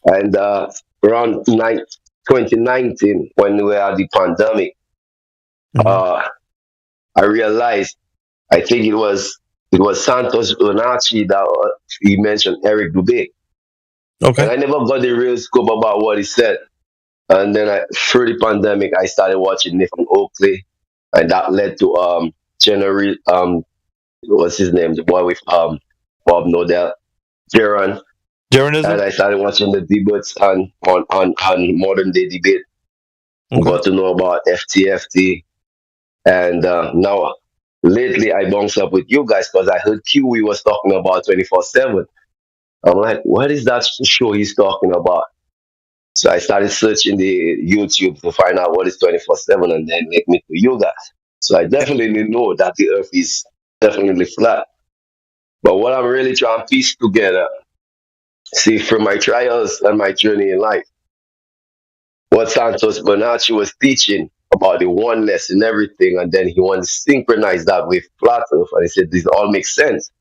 [SPEAKER 7] And around 2019, when we had the pandemic, uh, I realized, I think it was Santos Bonacci that he mentioned Eric Dubé.
[SPEAKER 1] Okay.
[SPEAKER 7] And I never got the real scope about what he said. And then through the pandemic, I started watching Nathan Oakley, and that led to January, what's his name, the boy with Bob Nodell, Jaron.
[SPEAKER 1] Jaronism?
[SPEAKER 7] And I started watching the debates on modern day debate.
[SPEAKER 1] Okay.
[SPEAKER 7] Got to know about FTFT, and now lately I bounced up with you guys because I heard Kiwi was talking about 24/7. I'm like, what is that show he's talking about? So I started searching the YouTube to find out what is 24/7, and then link me to you guys. So I definitely know that the earth is definitely flat. But what I'm really trying to piece together, see, from my trials and my journey in life, what Santos Bonacci was teaching about the oneness and everything, and then he wanted to synchronize that with flat earth. And he said this all makes sense.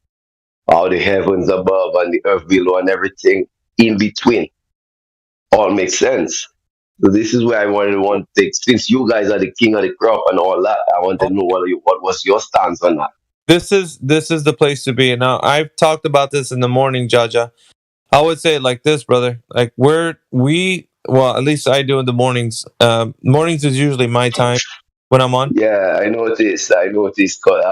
[SPEAKER 7] How the heavens above and the earth below and everything in between all makes sense. So this is where I want to take, since you guys are the king of the crop and all that, I want to know what was your stance on that.
[SPEAKER 1] This is the place to be. Now, I've talked about this in the morning, Jaja. I would say it like this, brother. Like well, at least I do in the mornings. Mornings is usually my time when I'm on.
[SPEAKER 7] Yeah, I noticed. Cause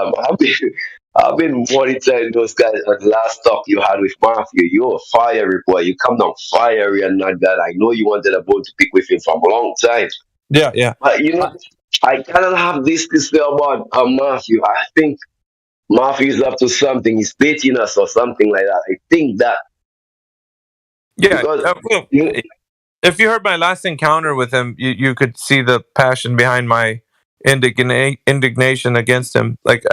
[SPEAKER 7] I've been monitoring those guys. At the last talk you had with Matthew, you're a fiery boy. You come down fiery and not that. I know you wanted a bone to pick with him from a long time.
[SPEAKER 1] Yeah.
[SPEAKER 7] But I cannot have this to say about Matthew. I think Matthew is up to something. He's baiting us or something like that. I think that.
[SPEAKER 1] Yeah.
[SPEAKER 7] Because,
[SPEAKER 1] if you heard my last encounter with him, you could see the passion behind my indignation against him. Like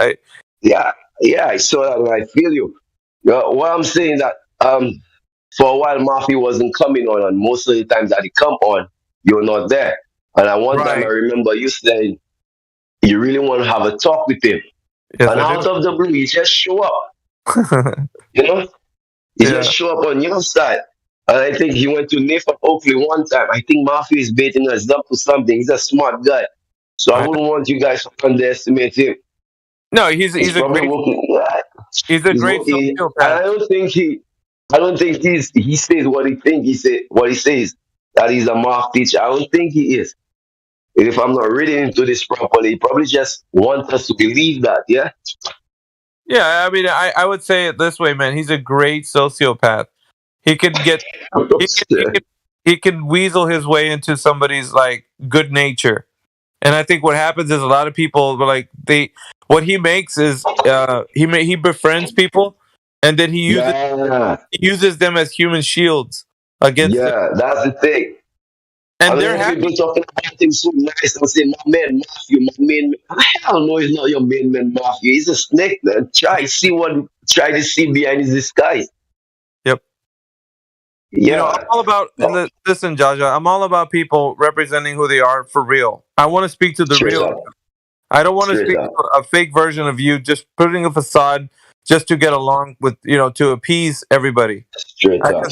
[SPEAKER 7] Yeah, I saw that and I feel you. What I'm saying that for a while Matthew wasn't coming on, and most of the times that he come on, you're not there. And at one time I remember you saying you really want to have a talk with him.
[SPEAKER 1] Yes,
[SPEAKER 7] and out of the blue, he just show up. He just show up on your side. And I think he went to Nathan Oakley one time. I think Matthew is baiting us up to something. He's a smart guy. So I wouldn't want you guys to underestimate him.
[SPEAKER 1] No, he's a great sociopath.
[SPEAKER 7] I don't think he says what he says that he's a math teacher. I don't think he is. If I'm not reading into this properly, he probably just wants us to believe that, yeah?
[SPEAKER 1] Yeah, I mean, I would say it this way, man. He's a great sociopath. He could get he can weasel his way into somebody's like good nature. And I think what happens is a lot of people what he makes is he befriends people, and then he uses them as human shields against them.
[SPEAKER 7] That's the thing.
[SPEAKER 1] And they're happy.
[SPEAKER 7] Talking about him so nice and saying, my man Matthew, hell no, he's not your main man Matthew. He's a snake, man. Try to see behind his disguise.
[SPEAKER 1] Yep.
[SPEAKER 7] Yeah.
[SPEAKER 1] I'm all about listen, Jaja. I'm all about people representing who they are for real. I want to speak to the real. I don't want to speak to a fake version of you, just putting a facade just to get along with, to appease everybody.
[SPEAKER 7] Straight up.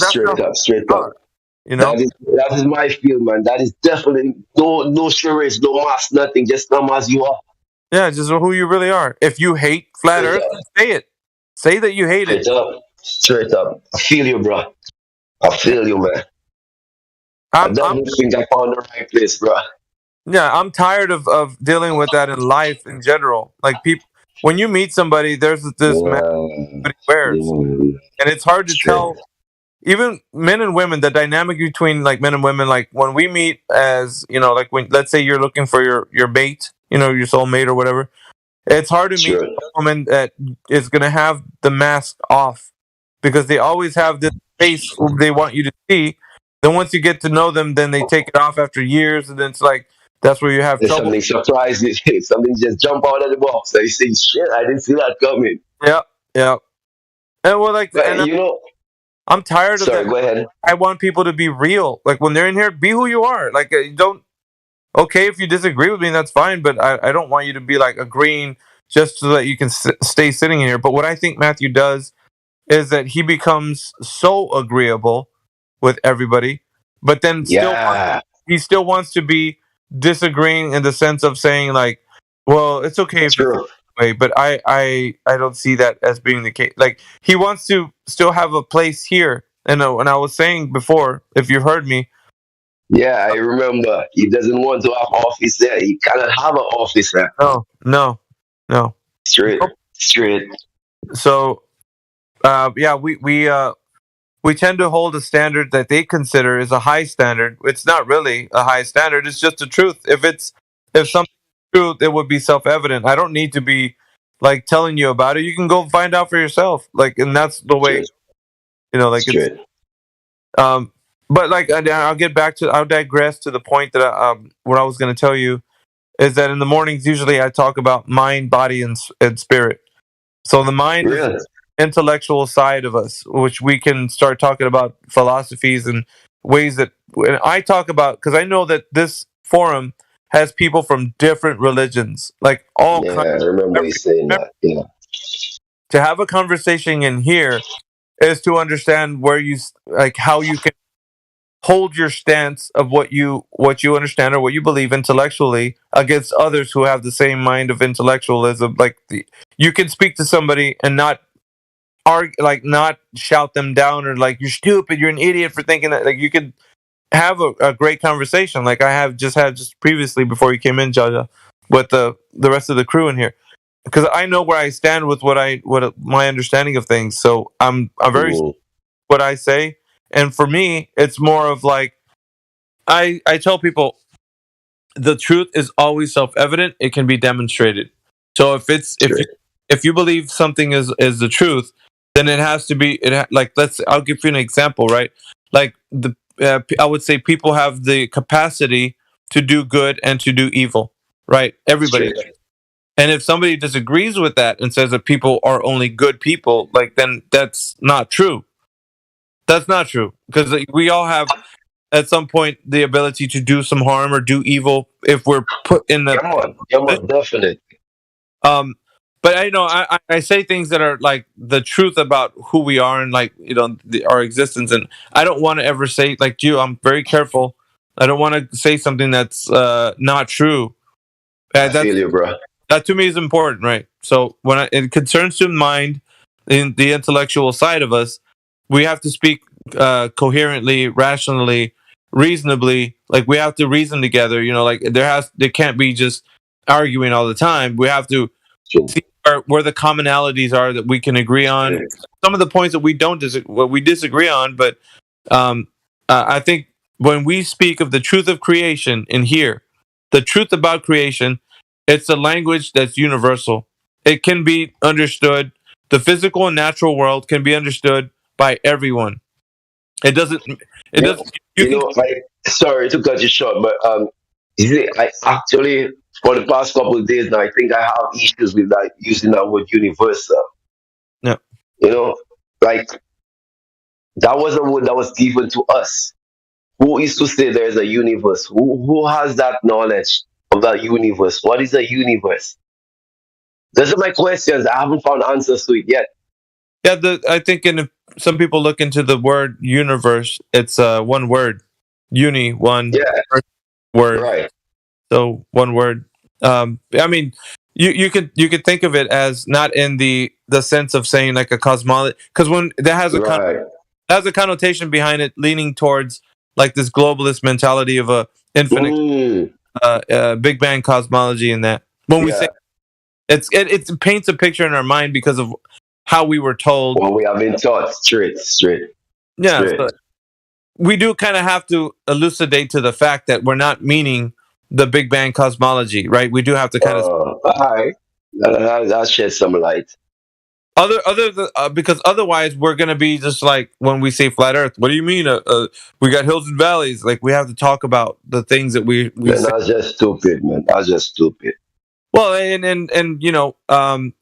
[SPEAKER 7] That is my field, man. That is definitely no charades, no mask, nothing. Just come as you are.
[SPEAKER 1] Yeah, just who you really are. If you hate flat Earth, say it. Say that you hate it.
[SPEAKER 7] Straight up. I feel you, bro. I feel you, man. I don't think I found the right place, bro.
[SPEAKER 1] Yeah, I'm tired of dealing with that in life in general. Like people, when you meet somebody, there's this mask everybody wears, and it's hard to tell. Even men and women, the dynamic between like men and women, like when we meet as, like when, let's say you're looking for your mate, your soulmate or whatever, it's hard to meet a woman that is going to have the mask off because they always have this face they want you to see. Then once you get to know them, then they take it off after years. And then it's like, That's where you have
[SPEAKER 7] There's
[SPEAKER 1] trouble.
[SPEAKER 7] something surprising. Something just jump out of the box. I say, shit, I didn't see that coming.
[SPEAKER 1] Yeah, yeah. And well, like,
[SPEAKER 7] But,
[SPEAKER 1] and I'm tired of that.
[SPEAKER 7] Sorry, go ahead.
[SPEAKER 1] I want people to be real. Like when they're in here, be who you are. Like you don't. Okay, if you disagree with me, that's fine. But I don't want you to be like agreeing just so that you can stay sitting in here. But what I think Matthew does is that he becomes so agreeable with everybody, but then he still wants to be disagreeing in the sense of saying like, well, it's okay if it's that way, but I don't see that as being the case. Like he wants to still have a place here. And when I was saying before, if you heard me.
[SPEAKER 7] Yeah, I remember. He doesn't want to have office there. He cannot have an office there.
[SPEAKER 1] No.
[SPEAKER 7] Straight.
[SPEAKER 1] So, we tend to hold a standard that they consider is a high standard. It's not really a high standard. It's just the truth. If something is true, it would be self-evident. I don't need to be like telling you about it. You can go find out for yourself. Like, and that's the way, like it's. But like I'll digress to the point that what I was going to tell you is that in the mornings usually I talk about mind, body, and spirit. So the mind is the intellectual side of us, which we can start talking about philosophies and ways that I talk about, because I know that this forum has people from different religions, like all kinds.
[SPEAKER 7] I remember you saying that. Yeah.
[SPEAKER 1] To have a conversation in here is to understand where you like how you can hold your stance of what you understand or what you believe intellectually against others who have the same mind of intellectualism. Like you can speak to somebody and not not shout them down or like you're stupid, you're an idiot for thinking that. Like you could have a great conversation, like I have just had previously before you came in, Jaja, with the rest of the crew in here, because I know where I stand with what my understanding of things. So I'm very what I say. And for me, it's more of like, I tell people the truth is always self-evident. It can be demonstrated. So if you believe something is the truth, then it has to be, I'll give you an example, right? Like I would say people have the capacity to do good and to do evil, right? Everybody. And if somebody disagrees with that and says that people are only good people, like then that's not true. That's not true, because we all have at some point the ability to do some harm or do evil if we're put in the.
[SPEAKER 7] Definitely.
[SPEAKER 1] But I say things that are like the truth about who we are and like our existence, and I don't want to ever say like you. I'm very careful. I don't want to say something that's not true.
[SPEAKER 7] I feel you, bro.
[SPEAKER 1] That to me is important, right? So when it concerns to mind, in the intellectual side of us, we have to speak coherently, rationally, reasonably. Like we have to reason together. Like there can't be just arguing all the time. We have to see where the commonalities are that we can agree on. Some of the points that we disagree on, but I think when we speak of the truth of creation in here, the truth about creation, it's a language that's universal. It can be understood. The physical and natural world can be understood by everyone. It doesn't.
[SPEAKER 7] Sorry to cut you short, but I actually, for the past couple of days now, I think I have issues with that using that word universal.
[SPEAKER 1] Yeah.
[SPEAKER 7] Like that was a word that was given to us. Who is to say there is a universe? Who has that knowledge of that universe? What is a universe? Those are my questions. I haven't found answers to it yet.
[SPEAKER 1] Yeah, I think if some people look into the word universe, it's one word. One word.
[SPEAKER 7] Right.
[SPEAKER 1] So one word. I mean, you could think of it as not in the sense of saying like a cosmology, because when that has a connotation behind it, leaning towards like this globalist mentality of a infinite Big Bang cosmology, and that when we say it paints a picture in our mind because of how we were told.
[SPEAKER 7] Well, we have been taught straight.
[SPEAKER 1] Yeah, so we do kind of have to elucidate to the fact that we're not meaning the Big Bang cosmology, right? We do have to kind of.
[SPEAKER 7] All right, that sheds some light.
[SPEAKER 1] Because otherwise we're gonna be just like when we say flat Earth. What do you mean? We got hills and valleys. Like we have to talk about the things that we
[SPEAKER 7] Man,
[SPEAKER 1] say.
[SPEAKER 7] that's just stupid, man. That's just stupid.
[SPEAKER 1] Well, and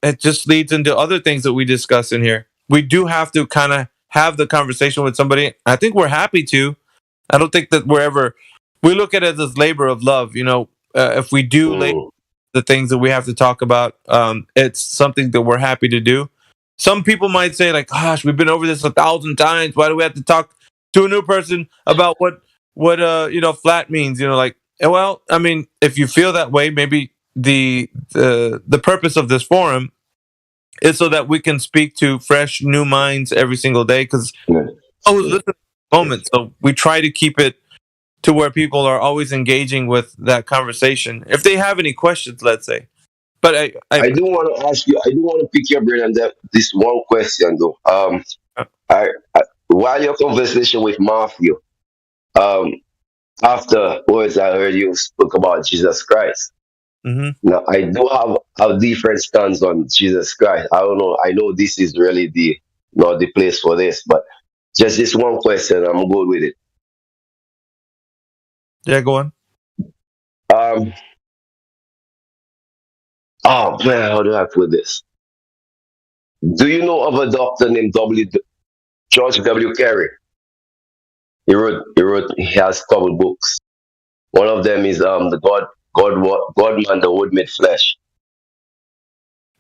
[SPEAKER 1] it just leads into other things that we discuss in here. We do have to kind of have the conversation with somebody. I think we're happy to. I don't think that we look at it as labor of love. If we do the things that we have to talk about, it's something that we're happy to do. Some people might say, like, "Gosh, we've been over this 1,000 times. Why do we have to talk to a new person about what flat means?" Well, I mean, if you feel that way, maybe the purpose of this forum is so that we can speak to fresh new minds every single day, because I was listening at the moment, so we try to keep it to where people are always engaging with that conversation if they have any questions, let's say. But
[SPEAKER 7] I do want to ask you, I do want to pick your brain on this one question though. While your conversation with Matthew, afterwards I heard you spoke about Jesus Christ. Now I do have a different stance on Jesus Christ. I don't know. I know this is really not the place for this, but just this one question, I'm good with it.
[SPEAKER 1] Yeah, go on.
[SPEAKER 7] Oh man, how do I put this? Do you know of a doctor named George W. Carey? He has a couple books. One of them is the God-man, the Word made flesh.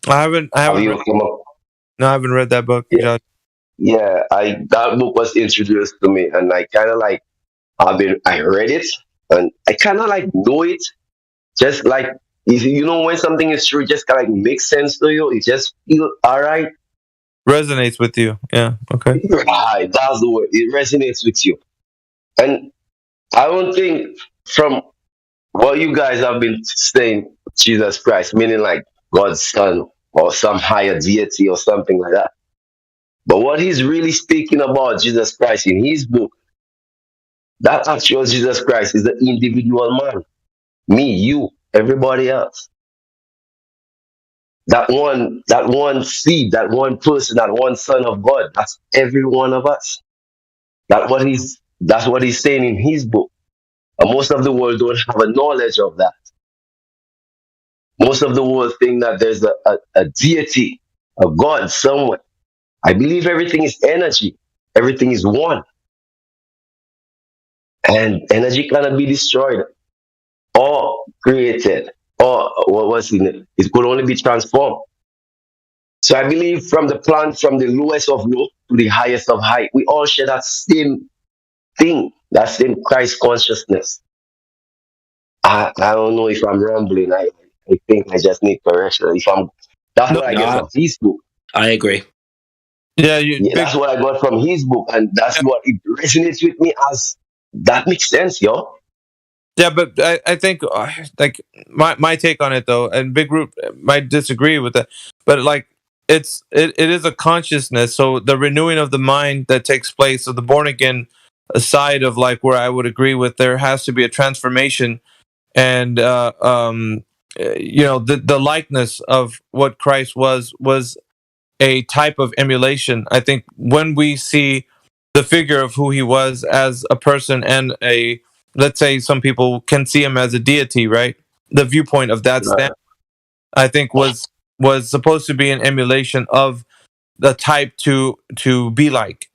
[SPEAKER 1] I haven't
[SPEAKER 7] No,
[SPEAKER 1] I haven't read that book.
[SPEAKER 7] Yeah, that book was introduced to me, and I kind of like I read it, and I kind of like know it. Just like when something is true, it just kind of like makes sense to you. It just feel all right.
[SPEAKER 1] Resonates with you. Yeah. Okay.
[SPEAKER 7] Right, that's the word. It resonates with you, and I don't think from what you guys have been saying, Jesus Christ, meaning like God's Son or some higher deity or something like that. But what he's really speaking about Jesus Christ in his book, that actual Jesus Christ is the individual man. Me, you, everybody else. That one seed, that one person, that one son of God, that's every one of us. That's what he's saying in his book. And most of the world don't have a knowledge of that. Most of the world think that there's a deity, a God somewhere. I believe everything is energy. Everything is one. And energy cannot be destroyed or created or what was in it. It could only be transformed. So I believe from the plant, from the lowest of low to the highest of high, we all share that same thing, that same Christ consciousness. I don't know if I'm rambling. I think I just need correction. That's what I get from his book.
[SPEAKER 3] I agree.
[SPEAKER 1] Yeah,
[SPEAKER 7] that's what I got from his book, and that's what it resonates with me as. That makes sense, yo.
[SPEAKER 1] Yeah, but I think like my take on it though, and Big Group might disagree with that, but like it is a consciousness. So the renewing of the mind that takes place, so the born again side of like where I would agree with, there has to be a transformation, and the likeness of what Christ was a type of emulation. I think when we see the figure of who he was as a person and let's say some people can see him as a deity, right? The viewpoint of that stand, I think was supposed to be an emulation of the type to be like.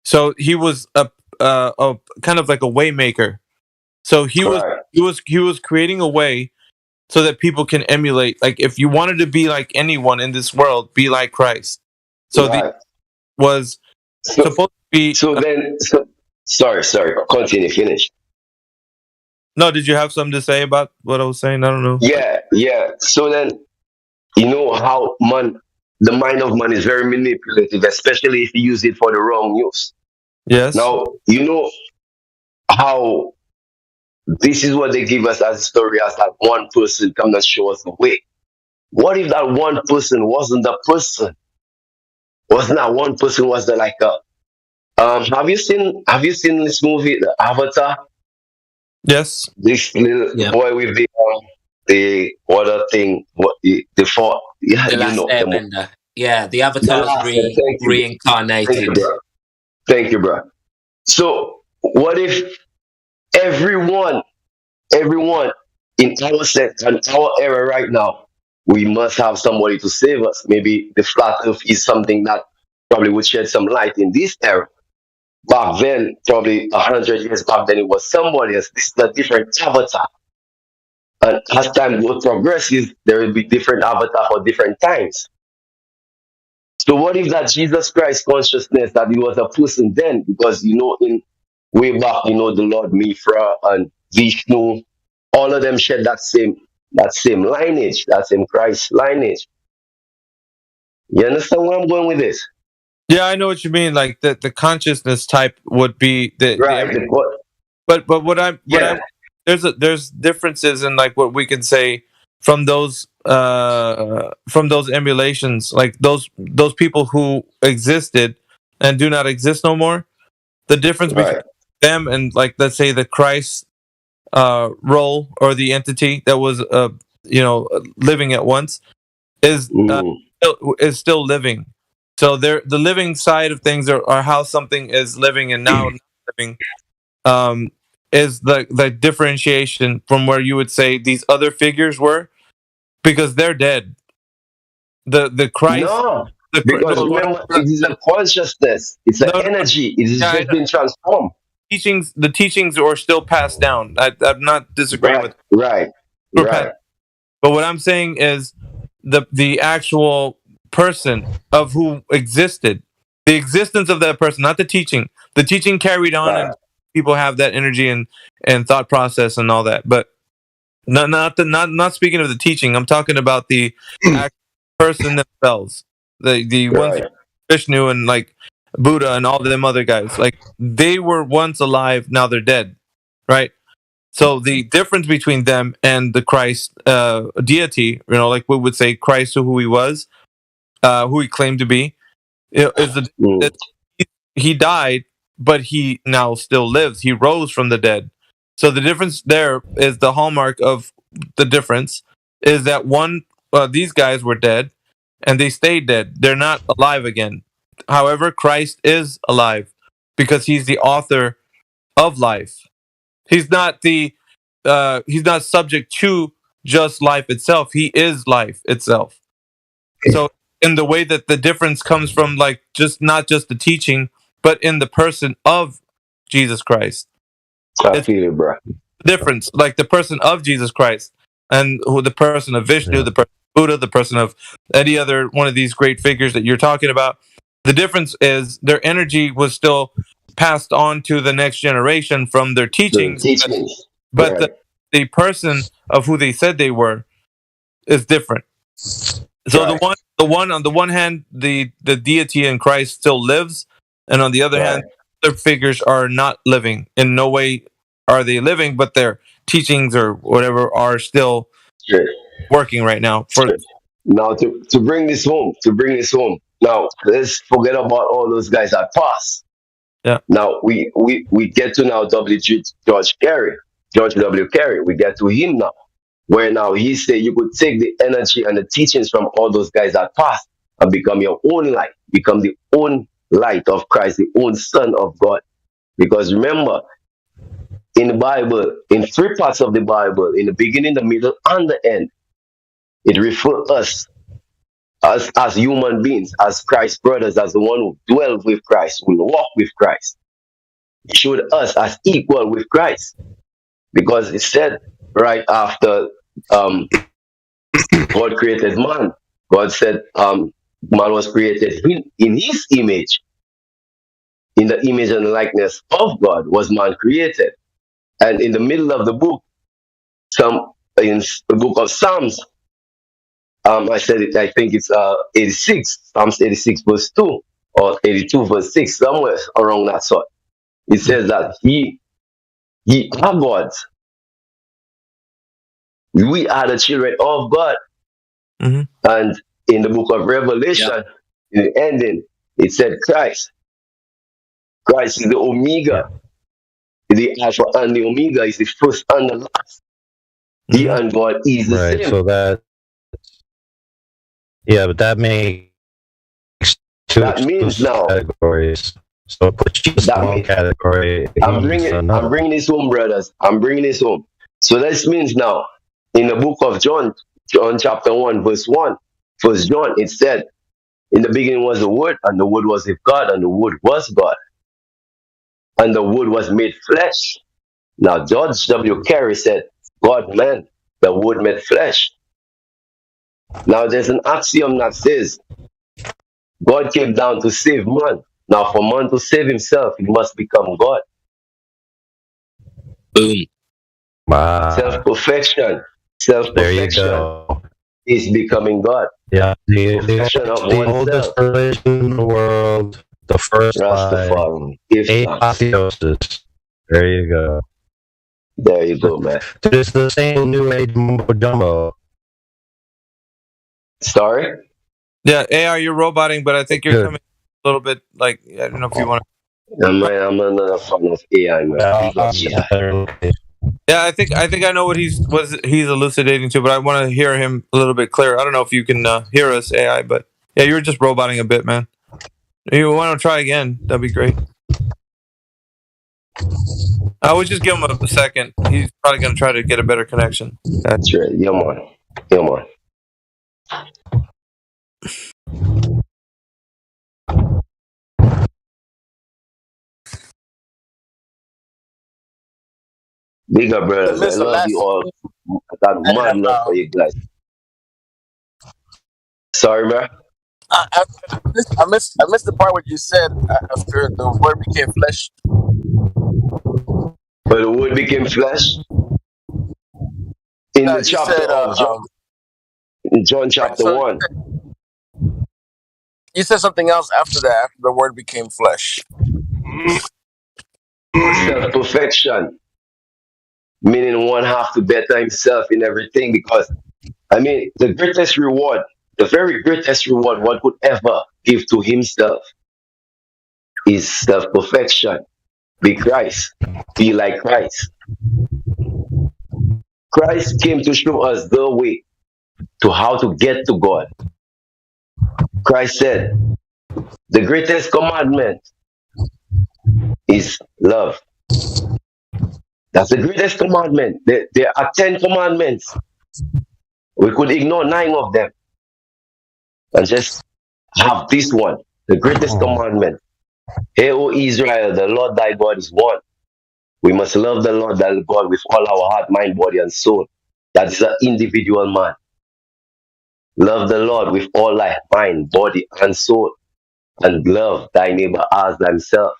[SPEAKER 1] So he was a kind of like a way maker. So he was creating a way so that people can emulate. Like if you wanted to be like anyone in this world, be like Christ. So was supposed to be.
[SPEAKER 7] Sorry, continue, finish.
[SPEAKER 1] No, did you have something to say about what I was saying? I don't know.
[SPEAKER 7] Yeah. So then, you know how the mind of man is very manipulative, especially if you use it for the wrong use.
[SPEAKER 1] Yes.
[SPEAKER 7] Now, you know how this is what they give us as a story, as that one person come and show us the way. What if that one person wasn't the person? Wasn't that one person was the like a have you seen this movie, the Avatar?
[SPEAKER 1] Yes.
[SPEAKER 7] This little boy with the water thing, the fort. Yeah,
[SPEAKER 3] the Last Airbender. Yeah, the Avatar's reincarnated.
[SPEAKER 7] Thank you, bro. So what if everyone in our set and our era right now, we must have somebody to save us. Maybe the flat earth is something that probably would shed some light in this era. Back then, probably 100 years back then, it was somebody else. This is a different avatar. And as time goes progresses, there will be different avatar for different times. So what if that Jesus Christ consciousness that he was a person then? Because in way back, the Lord Mithra and Vishnu, all of them share that same lineage, that same Christ lineage. You understand where I'm going with this?
[SPEAKER 1] Yeah, I know what you mean. Like the consciousness type would be
[SPEAKER 7] right.
[SPEAKER 1] But there's differences in like what we can say from those emulations, like those people who existed and do not exist no more. The difference between them and, like, let's say the Christ role or the entity that was living at once is still living. So the living side of things are how something is living and now not living, is the differentiation from where you would say these other figures were, because they're dead. The Christ.
[SPEAKER 7] No, because remember, it is a consciousness. It's an energy. It has just been transformed.
[SPEAKER 1] The teachings are still passed down. I'm not disagreeing with.
[SPEAKER 7] Right.
[SPEAKER 1] But what I'm saying is the actual person of who existed, the existence of that person, not the teaching. The teaching carried on, and people have that energy and thought process and all that. But not speaking of the teaching. I'm talking about the actual person themselves. The ones, Vishnu and like Buddha and all them other guys, like they were once alive, now they're dead, right? So the difference between them and the Christ deity, like we would say Christ, who he was, who he claimed to be, is that he died, but he now still lives. He rose from the dead. So the difference there is the hallmark of the difference is that these guys were dead and they stayed dead. They're not alive again. However, Christ is alive because he's the author of life. He's not subject to just life itself. He is life itself. So in the way that the difference comes from, like, not just the teaching, but in the person of Jesus Christ.
[SPEAKER 7] I feel it, bro.
[SPEAKER 1] Difference, like the person of Jesus Christ and the person of Vishnu, the person of Buddha, the person of any other one of these great figures that you're talking about. The difference is their energy was still passed on to the next generation from their teachings. But the person of who they said they were is different. So the one on the one hand, the deity in Christ still lives, and on the other hand, other figures are not living. In no way are they living, but their teachings or whatever are still working right now.
[SPEAKER 7] Now to bring this home, now let's forget about all those guys that passed.
[SPEAKER 1] Yeah.
[SPEAKER 7] Now we get to now George W. Carey. We get to him now, where now he said you could take the energy and the teachings from all those guys that passed and become your own light, become the own light of Christ, the own Son of God. Because remember, in the Bible, in 3 parts of the Bible, in the beginning, the middle, and the end, it refers us as human beings, as Christ's brothers, as the one who dwell with Christ, who walk with Christ. It showed us as equal with Christ. Because it said right after God created man, God said man was created in his image. In the image and likeness of God was man created. And in the middle of the book, in the book of Psalms, I said it, I think it's 86, Psalms 86 verse 2, or 82 verse 6, somewhere around that sort. It says that he are God. We are the children of God.
[SPEAKER 1] Mm-hmm.
[SPEAKER 7] And in the book of Revelation, in the ending, it said Christ. Christ is the Omega. The Alpha and the Omega is the first and the last. He and God is the same.
[SPEAKER 5] So but that makes two
[SPEAKER 7] that means now
[SPEAKER 5] categories. So it puts Jesus in one category.
[SPEAKER 7] I'm bringing this home, brothers. I'm bringing this home. So this means now, in the book of John chapter 1, verse 1, First John, it said, in the beginning was the Word, and the Word was with God, and the Word was God. And the Word was made flesh. Now, George W. Carey said, God, man, the Word made flesh. Now, there's an axiom that says, God came down to save man. Now, for man to save himself, he must become God.
[SPEAKER 3] Boom.
[SPEAKER 5] Wow.
[SPEAKER 7] Self-perfection. Self-perfection is becoming God.
[SPEAKER 5] Yeah, the oldest religion in the world, the first
[SPEAKER 7] Rastafari.
[SPEAKER 5] Atheosis. There you go.
[SPEAKER 7] There you go, man.
[SPEAKER 5] It's the same New Age mumbo jumbo.
[SPEAKER 7] Sorry?
[SPEAKER 1] Yeah, AI, you're roboting, but I think you're coming a little bit like, I don't know if you want to.
[SPEAKER 7] I'm another fan of AI, man.
[SPEAKER 1] Yeah, I think I know what he's elucidating to, but I want to hear him a little bit clearer. I don't know if you can hear us, AI, but yeah, you were just roboting a bit, man. If you want to try again, that'd be great. I would just give him a second. He's probably going to try to get a better connection.
[SPEAKER 7] That's right. Yeah, man. Yeah, man. Big up, brothers. I love you all. I got mad love for you guys. Sorry, man.
[SPEAKER 8] I missed the part where you said after the Word became flesh.
[SPEAKER 7] But the Word became flesh in the chapter of John. In John chapter 1.
[SPEAKER 8] You said something else after that, after the Word became flesh.
[SPEAKER 7] Self-perfection. Meaning one have to better himself in everything, because, I mean, the greatest reward, the very greatest reward one could ever give to himself is self-perfection. Be Christ. Be like Christ. Christ came to show us the way to how to get to God. Christ said, the greatest commandment is love. That's the greatest commandment. There are 10 commandments. We could ignore 9 of them and just have this one, the greatest commandment. Hear, O Israel, the Lord thy God is one. We must love the Lord thy God with all our heart, mind, body, and soul. That is an individual man. Love the Lord with all thy mind, body, and soul. And love thy neighbor as thyself.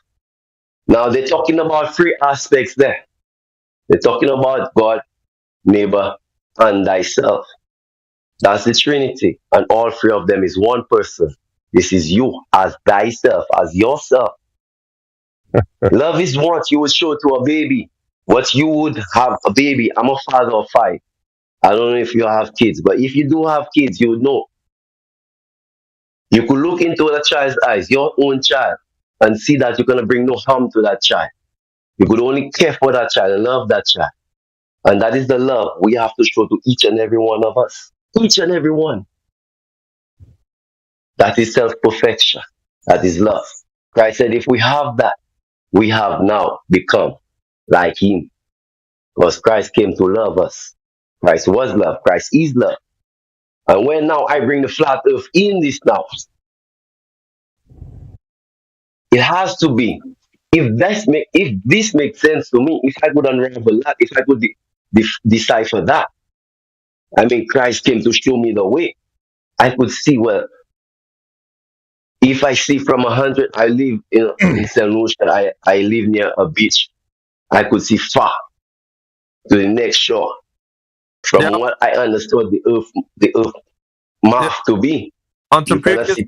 [SPEAKER 7] Now they're talking about 3 aspects there. They're talking about God, neighbor, and thyself. That's the Trinity. And all 3 of them is one person. This is you as thyself, as yourself. Love is what you would show to a baby. What you would have a baby. I'm a father of 5. I don't know if you have kids, but if you do have kids, you would know. You could look into a child's eyes, your own child, and see that you're going to bring no harm to that child. You could only care for that child and love that child. And that is the love we have to show to each and every one of us. Each and every one. That is self-perfection. That is love. Christ said, if we have that, we have now become like him. Because Christ came to love us. Christ was love. Christ is love. And when now I bring the flat earth in this now, it has to be. If this makes sense to me, if I could unravel that, if I could decipher that, I mean, Christ came to show me the way. I could see, well, if I see from 100, I live in St. Lucia, I live near a beach. I could see far to the next shore. From what I understood the earth must to be.
[SPEAKER 1] On some previous,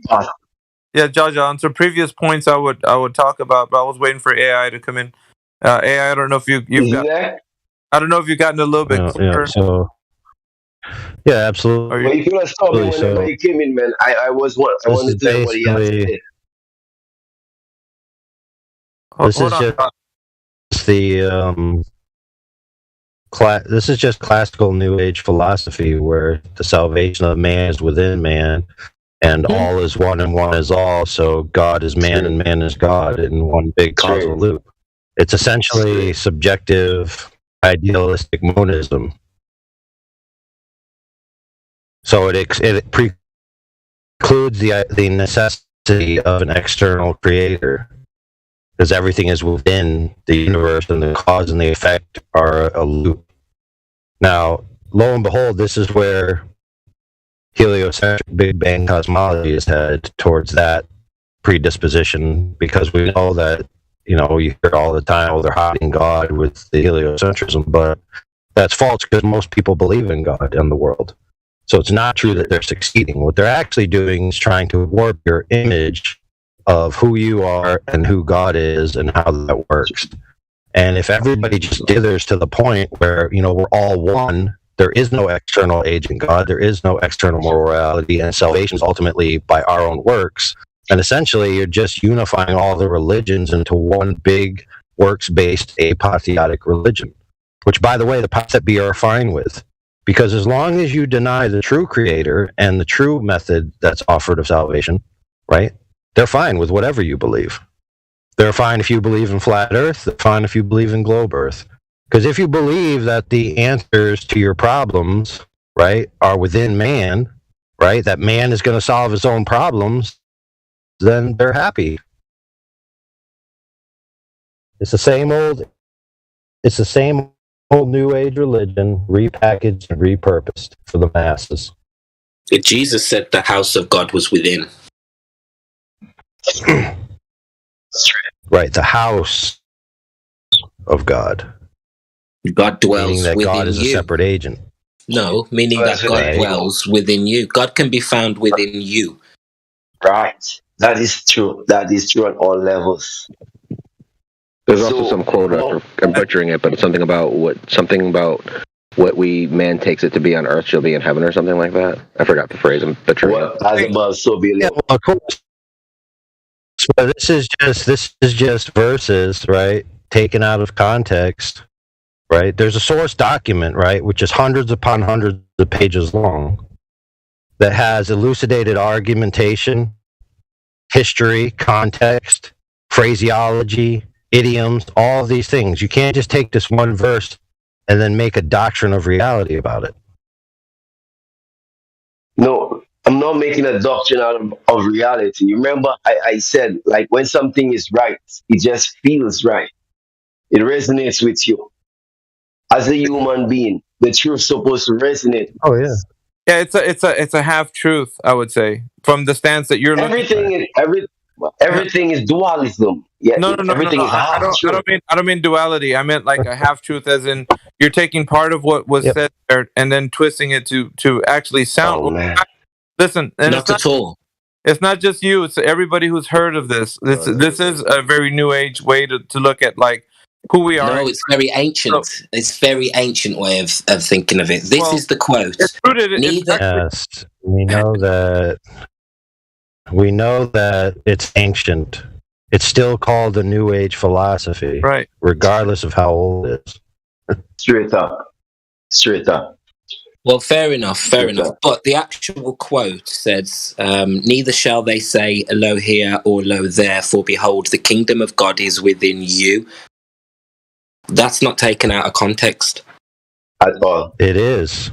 [SPEAKER 1] Jaja, on some previous points I would talk about, but I was waiting for AI to come in. AI, I don't know if you've got. I don't know if you've gotten a little bit clearer.
[SPEAKER 5] Yeah, absolutely.
[SPEAKER 7] Well, you could have stopped me whenever he came in, man. I wanted to know what he had to say.
[SPEAKER 5] This is just the this is just classical New Age philosophy, where the salvation of man is within man, and all is one and one is all. So God is man and man is God in one big causal loop. It's essentially subjective, idealistic monism. So it precludes the necessity of an external creator, because everything is within the universe, and the cause and the effect are a loop. Now, lo and behold, this is where heliocentric Big Bang cosmology is headed, towards that predisposition, because we know that, you hear all the time, oh, they're hiding God with the heliocentrism, but that's false, because most people believe in God and the world. So it's not true that they're succeeding. What they're actually doing is trying to warp your image of who you are and who God is and how that works. And if everybody just dithers to the point where, we're all one, there is no external agent God, there is no external morality, and salvation is ultimately by our own works. And essentially, you're just unifying all the religions into one big works-based apotheotic religion, which, by the way, the powers that be are fine with. Because as long as you deny the true creator and the true method that's offered of salvation, right, they're fine with whatever you believe. They're fine if you believe in flat earth. They're fine if you believe in globe earth. Because if you believe that the answers to your problems, right, are within man, right, that man is going to solve his own problems, then they're happy. It's the same old New Age religion, repackaged and repurposed for the masses.
[SPEAKER 3] Jesus said the house of God was within.
[SPEAKER 5] Right, the house of God.
[SPEAKER 3] God dwells
[SPEAKER 5] meaning that
[SPEAKER 3] within
[SPEAKER 5] God is
[SPEAKER 3] you.
[SPEAKER 5] a separate agent.
[SPEAKER 3] No, meaning that God dwells within you. God can be found within you.
[SPEAKER 7] Right. That is true. That is true on all levels.
[SPEAKER 9] There's also some quote, I'm butchering it, but it's something about what man takes it to be on earth shall be in heaven, or something like that. I forgot the phrase. I'm butchering it.
[SPEAKER 7] As above, so below.
[SPEAKER 5] Yeah, well, of course. So this is just verses, right, taken out of context, right? There's a source document, right, which is hundreds upon hundreds of pages long, that has elucidated argumentation, history, context, phraseology, idioms, all of these things. You can't just take this one verse and then make a doctrine of reality about it.
[SPEAKER 7] No, I'm not making a doctrine out of reality. Remember, I said, like, when something is right, it just feels right. It resonates with you. As a human being, the truth's supposed to resonate.
[SPEAKER 5] Oh, yeah.
[SPEAKER 1] Yeah, it's a half truth, I would say, from the stance that you're looking at.
[SPEAKER 7] Everything is dualism. Yeah,
[SPEAKER 1] no.
[SPEAKER 7] Everything is half truth.
[SPEAKER 1] I don't mean duality. I meant like a half truth, as in you're taking part of what was said there and then twisting it to actually sound.
[SPEAKER 7] Oh, man.
[SPEAKER 1] Listen, and
[SPEAKER 3] Not at all.
[SPEAKER 1] It's not just you. It's everybody who's heard of this. This is a very new age way to look at like who we are.
[SPEAKER 3] No, it's very ancient. So, it's very ancient way of thinking of it. This is the quote.
[SPEAKER 5] Yes, we know that. We know that it's ancient. It's still called the New Age philosophy,
[SPEAKER 1] right?
[SPEAKER 5] Regardless of how old it is.
[SPEAKER 7] Straight up.
[SPEAKER 3] Well, fair enough. But the actual quote says, neither shall they say, lo here or lo there, for behold, the kingdom of God is within you. That's not taken out of context.
[SPEAKER 7] At all.
[SPEAKER 5] It is.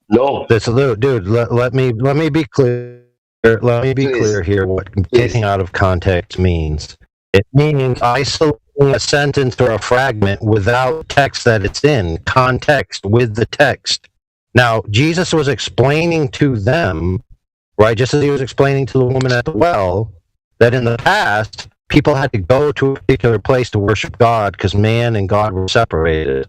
[SPEAKER 7] No.
[SPEAKER 5] That's a little, dude, let me be clear. Let me be clear here what taking out of context means. It means isolating a sentence or a fragment without text that it's in, context with the text. Now, Jesus was explaining to them, right, just as he was explaining to the woman at the well, that in the past, people had to go to a particular place to worship God because man and God were separated.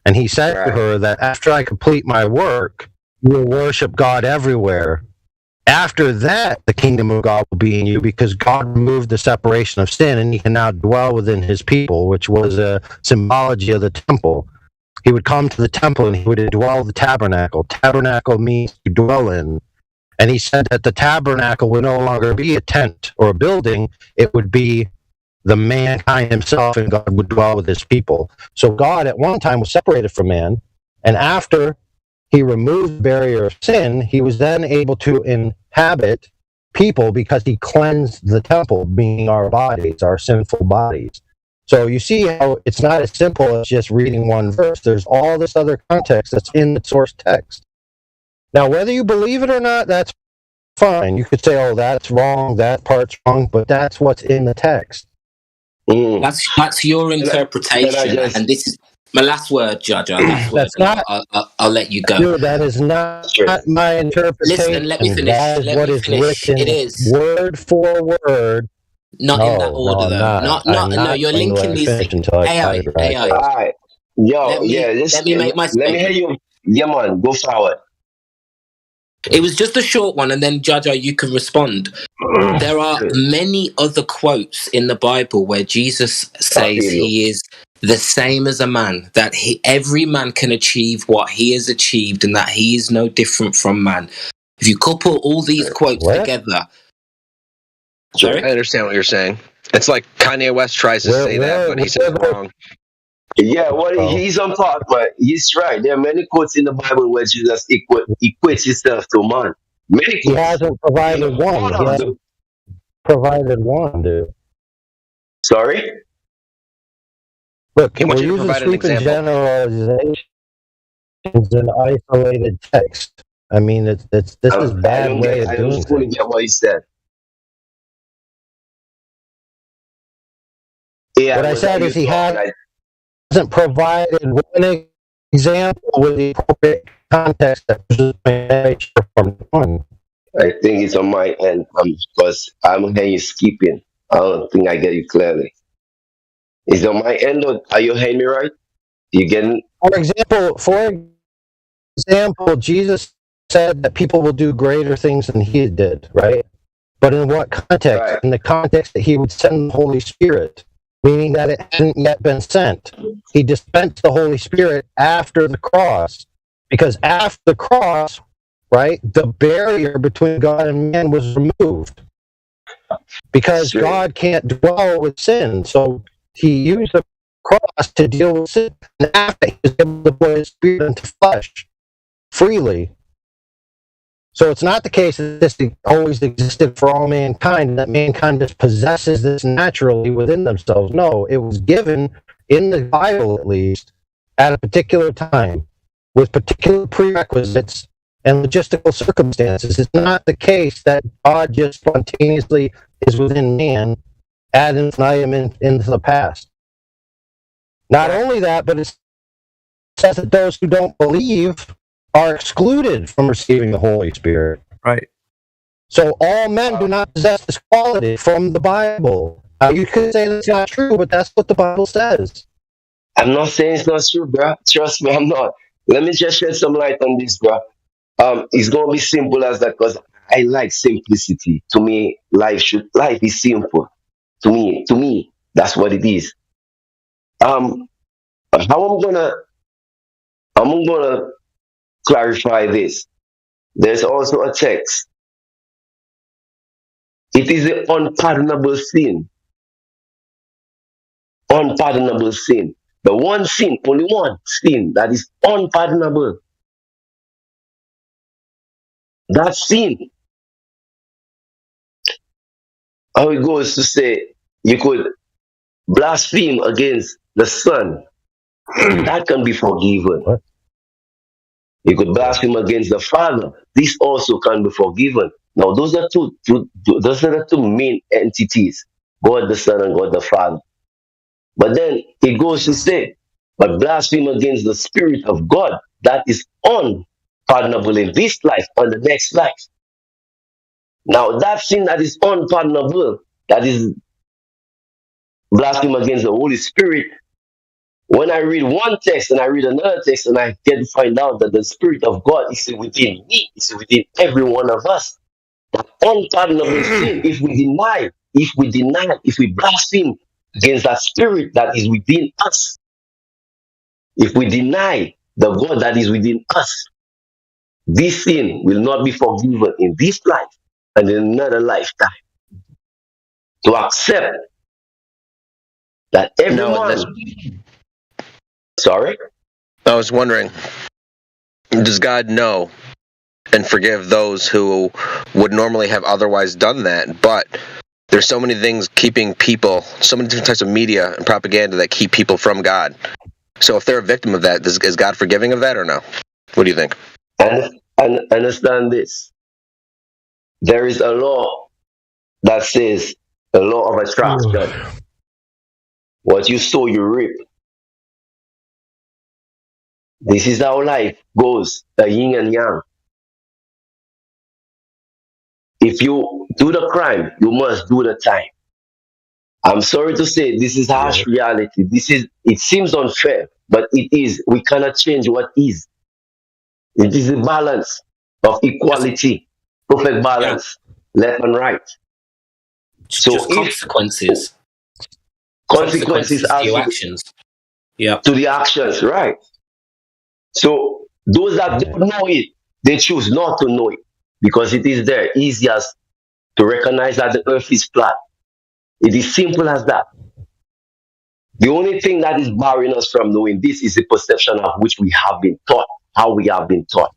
[SPEAKER 5] And he said to her that after I complete my work, you will worship God everywhere. After that, the kingdom of God will be in you because God removed the separation of sin and he can now dwell within his people, which was a symbology of the temple. He would come to the temple and he would indwell the tabernacle. Tabernacle means to dwell in. And he said that the tabernacle would no longer be a tent or a building. It would be the mankind himself, and God would dwell with his people. So God at one time was separated from man, and after he removed the barrier of sin, he was then able to
[SPEAKER 10] inhabit people because he cleansed the temple, meaning our bodies, our sinful bodies. So you see how it's not as simple as just reading one verse. There's all this other context that's in the source text. Now, whether you believe it or not, that's fine. You could say, oh, that's wrong, that part's wrong, but that's what's in the text.
[SPEAKER 11] That's your interpretation, and this is my last word, Judge.
[SPEAKER 10] That's not.
[SPEAKER 11] I'll let you go.
[SPEAKER 10] Dude, that is not my interpretation.
[SPEAKER 11] Listen, let me finish.
[SPEAKER 10] That is what is written,
[SPEAKER 11] it is
[SPEAKER 10] word for word.
[SPEAKER 11] Not in that order, though. No, you're linking these things. AI.
[SPEAKER 7] All right. Yo, let me
[SPEAKER 11] make my statement.
[SPEAKER 7] Let me hear you. Yeah, man, go forward.
[SPEAKER 11] It was just a short one, and then Jaja, you can respond. There are many other quotes in the Bible where Jesus says he is the same as a man, that every man can achieve what he has achieved, and that he is no different from man. If you couple all these quotes together...
[SPEAKER 9] Sorry? I understand what you're saying. It's like Kanye West tries to say that, but he says it wrong.
[SPEAKER 7] Yeah, well, he's on part, but he's right. There are many quotes in the Bible where Jesus equates himself to man. Many quotes.
[SPEAKER 10] He hasn't provided one. He hasn't provided one, dude.
[SPEAKER 7] Sorry?
[SPEAKER 10] Look, we're using sweeping generalizations in isolated text. I mean, this is a bad way of doing things. I don't fully
[SPEAKER 7] get what he said. Yeah,
[SPEAKER 10] what I said is he hasn't provided one example with the appropriate context that was from one.
[SPEAKER 7] I think it's on my end because I'm hearing you skipping. I don't think I get you clearly. Is it on my end or are you hearing me right? You getting?
[SPEAKER 10] For example, Jesus said that people will do greater things than he did, right? But in what context? Right. In the context that he would send the Holy Spirit. Meaning that it hadn't yet been sent. He dispensed the Holy Spirit after the cross. Because after the cross, right, the barrier between God and man was removed. Because God can't dwell with sin. So he used the cross to deal with sin. And after he was able to put his spirit into flesh freely. So it's not the case that this always existed for all mankind, that mankind just possesses this naturally within themselves. No, it was given in the Bible, at least, at a particular time, with particular prerequisites and logistical circumstances. It's not the case that God just spontaneously is within man ad infinitum into the past. Not only that, but it says that those who don't believe are excluded from receiving the Holy Spirit.
[SPEAKER 1] Right.
[SPEAKER 10] So all men do not possess this quality from the Bible. You could say that's not true, but that's what the Bible says.
[SPEAKER 7] I'm not saying it's not true, bro. Trust me, I'm not. Let me just shed some light on this, bro. It's gonna be simple as that because I like simplicity. To me, life is simple. To me, that's what it is. How I'm gonna clarify this. There's also a text. It is an unpardonable sin. Unpardonable sin. The one sin, only one sin that is unpardonable. That sin. How it goes to say you could blaspheme against the Son. That can be forgiven.
[SPEAKER 10] What?
[SPEAKER 7] You could blaspheme against the Father. This also can be forgiven. Now, those are the two main entities, God the Son and God the Father. But then it goes to say, but blaspheme against the Spirit of God, that is unpardonable in this life and the next life. Now, that sin that is unpardonable, that is blaspheme against the Holy Spirit, when I read one text and I read another text and I get to find out that the Spirit of God is within me, is within every one of us. That unpardonable sin, if we blaspheme against that Spirit that is within us, if we deny the God that is within us, this sin will not be forgiven in this life and in another lifetime. To accept that everyone... Sorry?
[SPEAKER 9] I was wondering, does God know and forgive those who would normally have otherwise done that. But there's so many things keeping people, so many different types of media and propaganda that keep people from God. So if they're a victim of that, is God forgiving of that or no? What do you think?
[SPEAKER 7] And understand this. There is a law that says, the law of attraction. What you sow, you reap. This is how life goes, the yin and yang. If you do the crime, you must do the time. I'm sorry to say, this is harsh reality. It seems unfair, but it is. We cannot change what is. It is a balance of equality, perfect balance, left and right. So
[SPEAKER 11] just consequences
[SPEAKER 7] are
[SPEAKER 11] to your actions. Yeah.
[SPEAKER 7] To the actions, right. So those that don't know it, they choose not to know it because it is there, easiest to recognize that the earth is flat. It is simple as that. The only thing that is barring us from knowing this is the perception of which we have been taught, how we have been taught.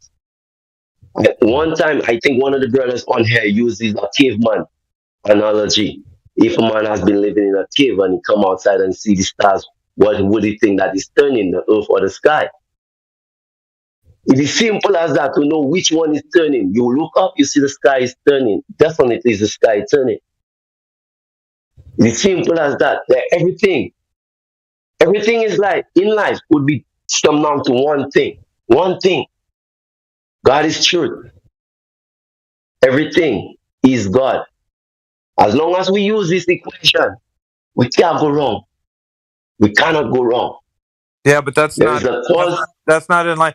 [SPEAKER 7] At one time, I think one of the brothers on here uses a caveman analogy. If a man has been living in a cave and he come outside and see the stars, what would he think that is turning, the earth or the sky? It is simple as that to know which one is turning. You look up, you see the sky is turning. Definitely is the sky turning. It is simple as that. Everything is like in life would be summed down to one thing. One thing. God is truth. Everything is God. As long as we use this equation, we can't go wrong. We cannot go wrong.
[SPEAKER 1] Yeah, but that's not in line.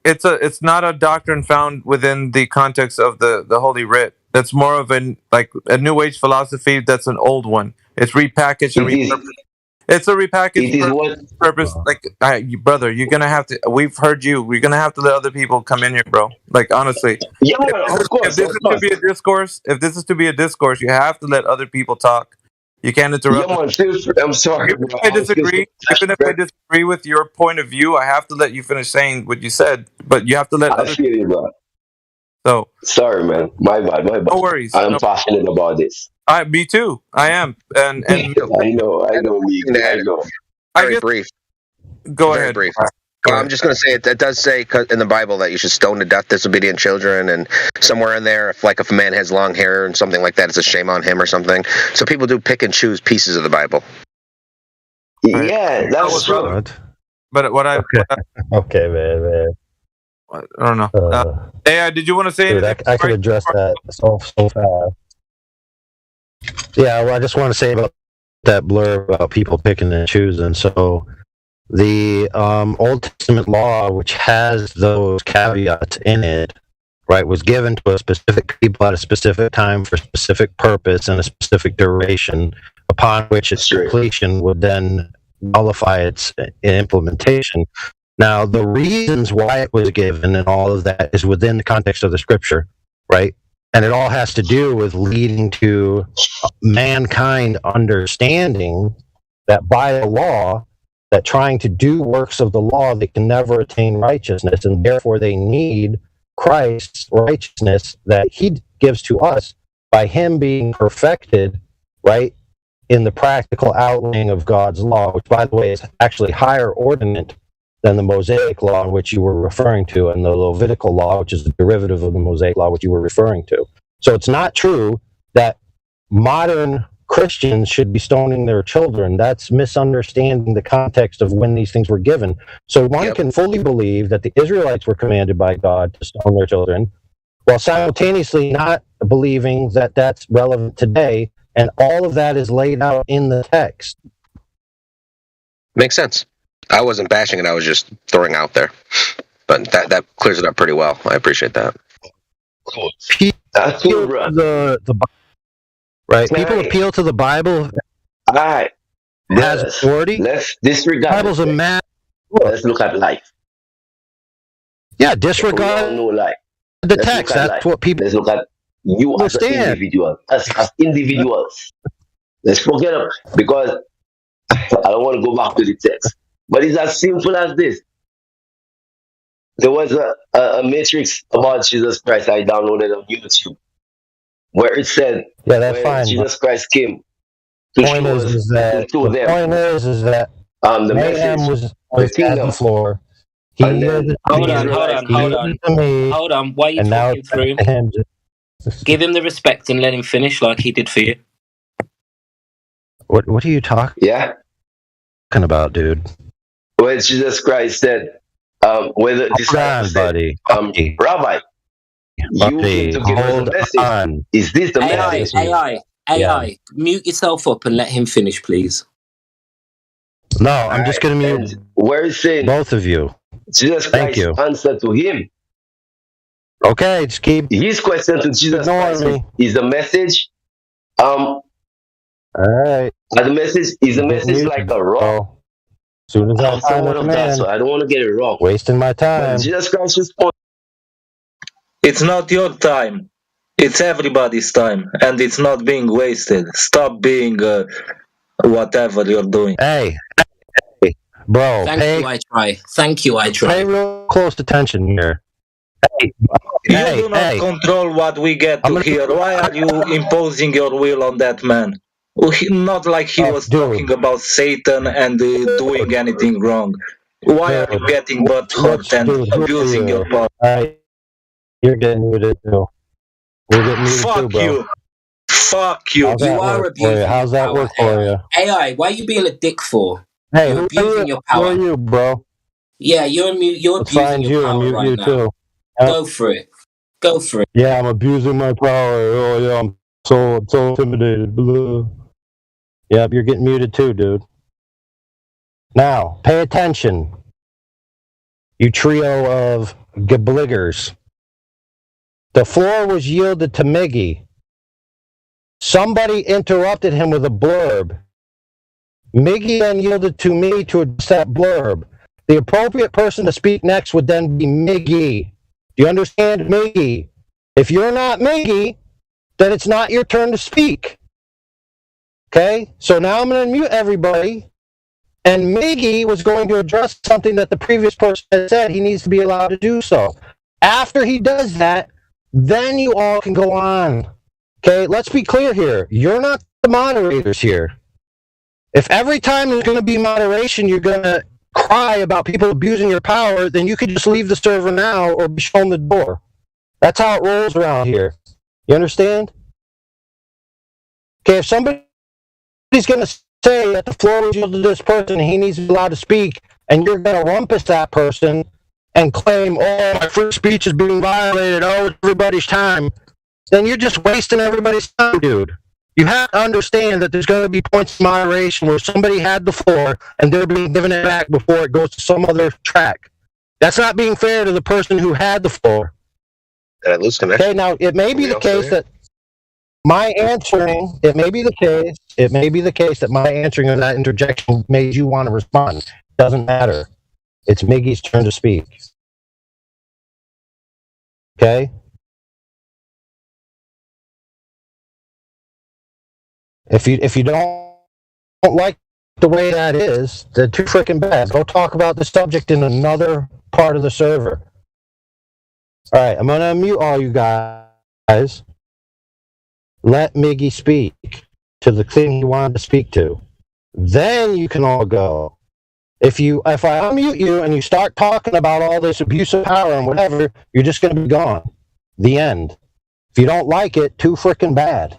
[SPEAKER 1] It's not a doctrine found within the context of the Holy Writ. That's more of a New Age philosophy. That's an old one. It's repackaged and repurposed. It's a repackaged purpose. Brother, you're gonna have to. We've heard you. We're gonna have to let other people come in here, bro. Like honestly, if this is to be a discourse, you have to let other people talk. You can't interrupt.
[SPEAKER 7] I'm sorry.
[SPEAKER 1] Even if I disagree with your point of view, I have to let you finish saying what you said. But you have to let other people.
[SPEAKER 7] You, bro.
[SPEAKER 1] So
[SPEAKER 7] sorry, man. My bad.
[SPEAKER 1] No worries.
[SPEAKER 7] I'm passionate about this.
[SPEAKER 1] Me too. I am. And
[SPEAKER 7] I know.
[SPEAKER 9] Very brief.
[SPEAKER 1] Go ahead.
[SPEAKER 9] Brief. I'm just going to say it does say in the Bible that you should stone to death disobedient children, and somewhere in there, if a man has long hair and something like that, it's a shame on him or something. So people do pick and choose pieces of the Bible.
[SPEAKER 7] Yeah, that's true.
[SPEAKER 1] But
[SPEAKER 10] okay, man.
[SPEAKER 1] I don't know. Hey, did you want to say anything?
[SPEAKER 10] I could address that so fast. Yeah, well, I just want to say about that blurb about people picking and choosing. So the Old Testament law, which has those caveats in it, right, was given to a specific people at a specific time for a specific purpose and a specific duration, upon which its completion would then nullify its implementation. Now, the reasons why it was given and all of that is within the context of the scripture, right? And it all has to do with leading to mankind understanding that by the law, that trying to do works of the law, they can never attain righteousness, and therefore they need Christ's righteousness that he gives to us by him being perfected, right, in the practical outlaying of God's law, which, by the way, is actually higher ordinate than the Mosaic law in which you were referring to, and the Levitical law, which is a derivative of the Mosaic law, which you were referring to. So it's not true that modern Christians should be stoning their children. That's misunderstanding the context of when these things were given. So one can fully believe that the Israelites were commanded by God to stone their children, while simultaneously not believing that that's relevant today, and all of that is laid out in the text.
[SPEAKER 9] Makes sense. I wasn't bashing it, I was just throwing out there. But that clears it up pretty well. I appreciate that.
[SPEAKER 7] Cool.
[SPEAKER 10] Right. People appeal to the Bible.
[SPEAKER 7] All right.
[SPEAKER 10] Has authority.
[SPEAKER 7] Let's disregard.
[SPEAKER 10] Bible's a man.
[SPEAKER 7] Let's look at life.
[SPEAKER 10] Yeah, disregard the text. That's what people.
[SPEAKER 7] Let's look at you as an individual. As individuals. Let's forget it, because I don't want to go back to the text. But it's as simple as this. there was a matrix about Jesus Christ I downloaded on YouTube where it said
[SPEAKER 10] that's
[SPEAKER 7] when
[SPEAKER 10] fine.
[SPEAKER 7] Jesus Christ came to
[SPEAKER 10] Point
[SPEAKER 7] show
[SPEAKER 10] is
[SPEAKER 7] us
[SPEAKER 10] that
[SPEAKER 7] to
[SPEAKER 10] the
[SPEAKER 7] them
[SPEAKER 10] point is that
[SPEAKER 7] the
[SPEAKER 10] Mayhem
[SPEAKER 7] message,
[SPEAKER 10] was
[SPEAKER 7] the
[SPEAKER 10] at the
[SPEAKER 7] kingdom,
[SPEAKER 10] floor. He
[SPEAKER 7] and
[SPEAKER 10] yielded
[SPEAKER 7] then
[SPEAKER 10] to
[SPEAKER 7] the
[SPEAKER 11] Hold on,
[SPEAKER 7] Israelites.
[SPEAKER 11] hold on. Why are you
[SPEAKER 10] and now
[SPEAKER 11] talking
[SPEAKER 10] it's
[SPEAKER 11] through
[SPEAKER 10] back
[SPEAKER 11] him?
[SPEAKER 10] to him.
[SPEAKER 11] Give him the respect and let him finish like he did for you.
[SPEAKER 10] What are you talking about, dude?
[SPEAKER 7] When Jesus Christ said, when the disciples said, Rabbi, you came to give us a message. Is this the message?
[SPEAKER 11] AI, mute yourself up and let him finish, please.
[SPEAKER 10] No, I'm just going to mute
[SPEAKER 7] where is saying
[SPEAKER 10] both of you.
[SPEAKER 7] Jesus Christ answered to him.
[SPEAKER 10] Okay, just keep
[SPEAKER 7] his question to Jesus Christ is the message.
[SPEAKER 10] All right.
[SPEAKER 7] The message is the message like a rock.
[SPEAKER 10] As soon as I
[SPEAKER 7] somewhat of that, so I don't want to get it wrong.
[SPEAKER 10] Wasting my time.
[SPEAKER 7] But Jesus Christ responds.
[SPEAKER 6] It's not your time. It's everybody's time, and it's not being wasted. Stop being whatever you're doing.
[SPEAKER 10] Hey, bro.
[SPEAKER 11] Thank you, I try.
[SPEAKER 10] Pay real close attention here.
[SPEAKER 6] You do not control what we get to hear. Why are you imposing your will on that man? Not like he was talking about Satan and doing anything wrong. Why are you getting butt hurt and abusing your power?
[SPEAKER 10] You're getting muted too. You're getting muted
[SPEAKER 6] Fuck
[SPEAKER 10] too, bro.
[SPEAKER 6] you. Fuck you.
[SPEAKER 11] You are abusing
[SPEAKER 10] How's that work for you?
[SPEAKER 11] AI, why are you being a dick for?
[SPEAKER 10] Hey,
[SPEAKER 11] you're abusing your power.
[SPEAKER 10] Who are you, bro?
[SPEAKER 11] Yeah, you're abusing your power right now.
[SPEAKER 10] Too.
[SPEAKER 11] Go for it. Go for it.
[SPEAKER 10] Yeah, I'm abusing my power. Oh yeah, I'm so intimidated. Blah. Yep, you're getting muted too, dude. Now, pay attention. You trio of gabliggers. The floor was yielded to Miggy. Somebody interrupted him with a blurb. Miggy then yielded to me to address that blurb. The appropriate person to speak next would then be Miggy. Do you understand, Miggy? If you're not Miggy, then it's not your turn to speak. Okay? So now I'm going to mute everybody. And Miggy was going to address something that the previous person had said. He needs to be allowed to do so. After he does that, then you all can go on. Okay? Let's be clear here. You're not the moderators here. If every time there's going to be moderation, you're going to cry about people abusing your power, then you could just leave the server now or be shown the door. That's how it rolls around here. You understand? Okay, if somebody's going to say that the floor was yielded to this person and he needs to be allowed to speak, and you're going to rumpus that person and claim, oh, my free speech is being violated, oh, it's everybody's time, then you're just wasting everybody's time, dude. You have to understand that there's going to be points of moderation where somebody had the floor and they're being given it back before it goes to some other track. That's not being fair to the person who had the floor.
[SPEAKER 9] Did I lose connection?
[SPEAKER 10] Okay, now it may be the case that my answering, it may be the case that my answering of that interjection made you want to respond. Doesn't matter. It's Miggy's turn to speak. Okay? If you don't like the way that is, then too freaking bad. Go talk about the subject in another part of the server. All right, I'm going to unmute all you guys. Let Miggy speak to the thing he wanted to speak to. Then you can all go. If I unmute you and you start talking about all this abuse of power and whatever, you're just going to be gone. The end. If you don't like it, too freaking bad.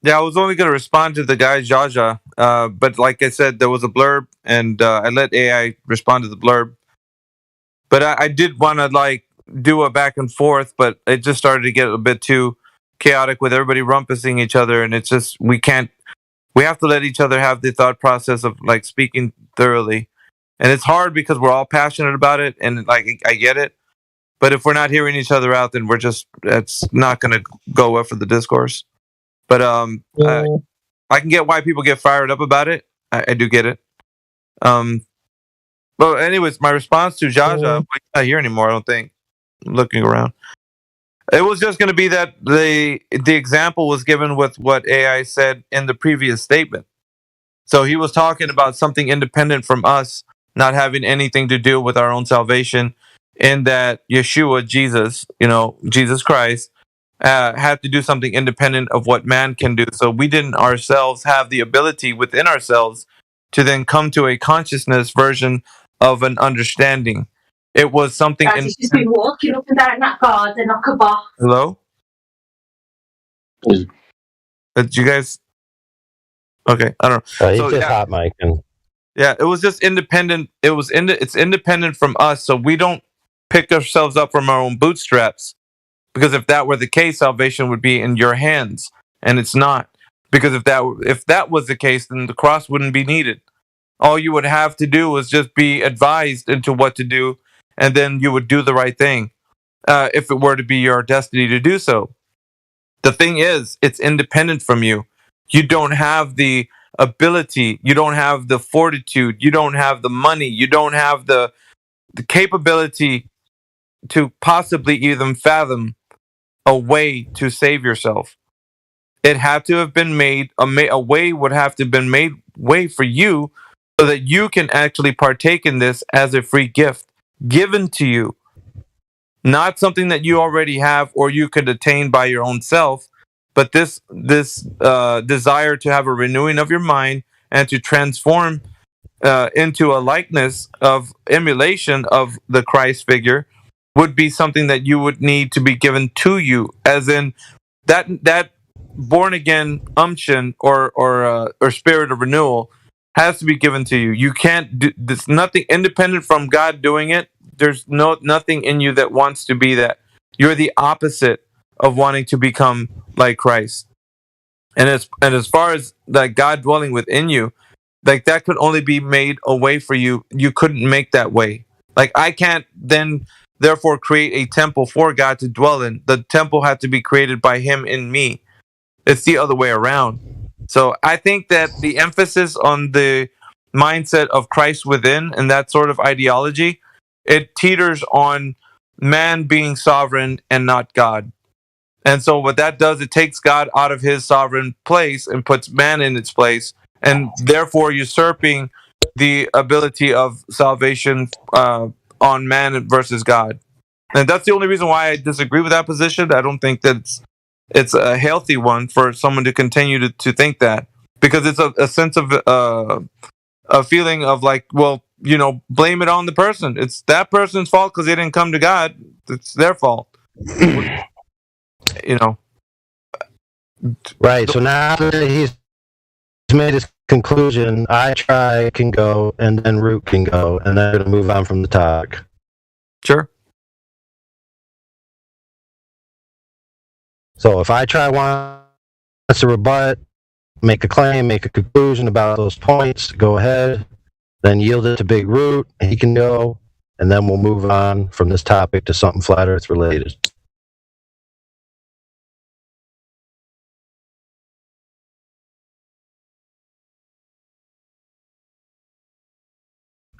[SPEAKER 1] Yeah, I was only going to respond to the guy, Jaja. But like I said, there was a blurb, and I let AI respond to the blurb. But I did want to, do a back and forth, but it just started to get a bit too chaotic with everybody rumpusing each other, and it's just, we have to let each other have the thought process of, speaking thoroughly. And it's hard because we're all passionate about it, and, I get it. But if we're not hearing each other out, then it's not going to go well for the discourse. But I can get why people get fired up about it. I do get it. Well, anyways, my response to Jaja, we're not here anymore, I don't think. I'm looking around. It was just going to be that the example was given with what AI said in the previous statement. So he was talking about something independent from us, not having anything to do with our own salvation, in that Yeshua, Jesus, Jesus Christ, had to do something independent of what man can do. So we didn't ourselves have the ability within ourselves to then come to a consciousness version of an understanding. It was something.
[SPEAKER 12] He's just been walking up and down that garden like a boss.
[SPEAKER 1] Hello? Did you guys? Okay, I don't know.
[SPEAKER 10] He's just hot micing.
[SPEAKER 1] Yeah, it was just independent. It's independent from us, so we don't pick ourselves up from our own bootstraps. Because if that were the case, salvation would be in your hands, and it's not. Because if that was the case, then the cross wouldn't be needed. All you would have to do is just be advised into what to do, and then you would do the right thing, if it were to be your destiny to do so. The thing is, it's independent from you. You don't have the ability, you don't have the fortitude, you don't have the money, you don't have the capability to possibly even fathom a way to save yourself. It had to have been made, a way would have to have been made way for you, so that you can actually partake in this as a free gift given to you. Not something that you already have or you could attain by your own self, but this desire to have a renewing of your mind and to transform into a likeness of emulation of the Christ figure would be something that you would need to be given to you, as in that born again unction or spirit of renewal has to be given to you. You can't do this. Nothing independent from God doing it. There's nothing in you that wants to be that. You're the opposite of wanting to become like Christ. And as far as like God dwelling within you, like that could only be made a way for you. You couldn't make that way. Like I can't then therefore create a temple for God to dwell in. The temple had to be created by him in me. It's the other way around. So I think that the emphasis on the mindset of Christ within and that sort of ideology, it teeters on man being sovereign and not God. And so what that does, it takes God out of his sovereign place and puts man in its place, and therefore usurping the ability of salvation on man versus God. And that's the only reason why I disagree with that position. I don't think that it's a healthy one for someone to continue to think that, because it's a sense of a feeling of like, well, blame it on the person. It's that person's fault because they didn't come to God. It's their fault.
[SPEAKER 10] Right. So now that he's made his conclusion, I try can go, and then root can go, and then I'm going to move on from the talk.
[SPEAKER 1] Sure.
[SPEAKER 10] So if I try wants to rebut, make a claim, make a conclusion about those points, go ahead, then yield it to Big Root, and he can go, and then we'll move on from this topic to something flat earth related.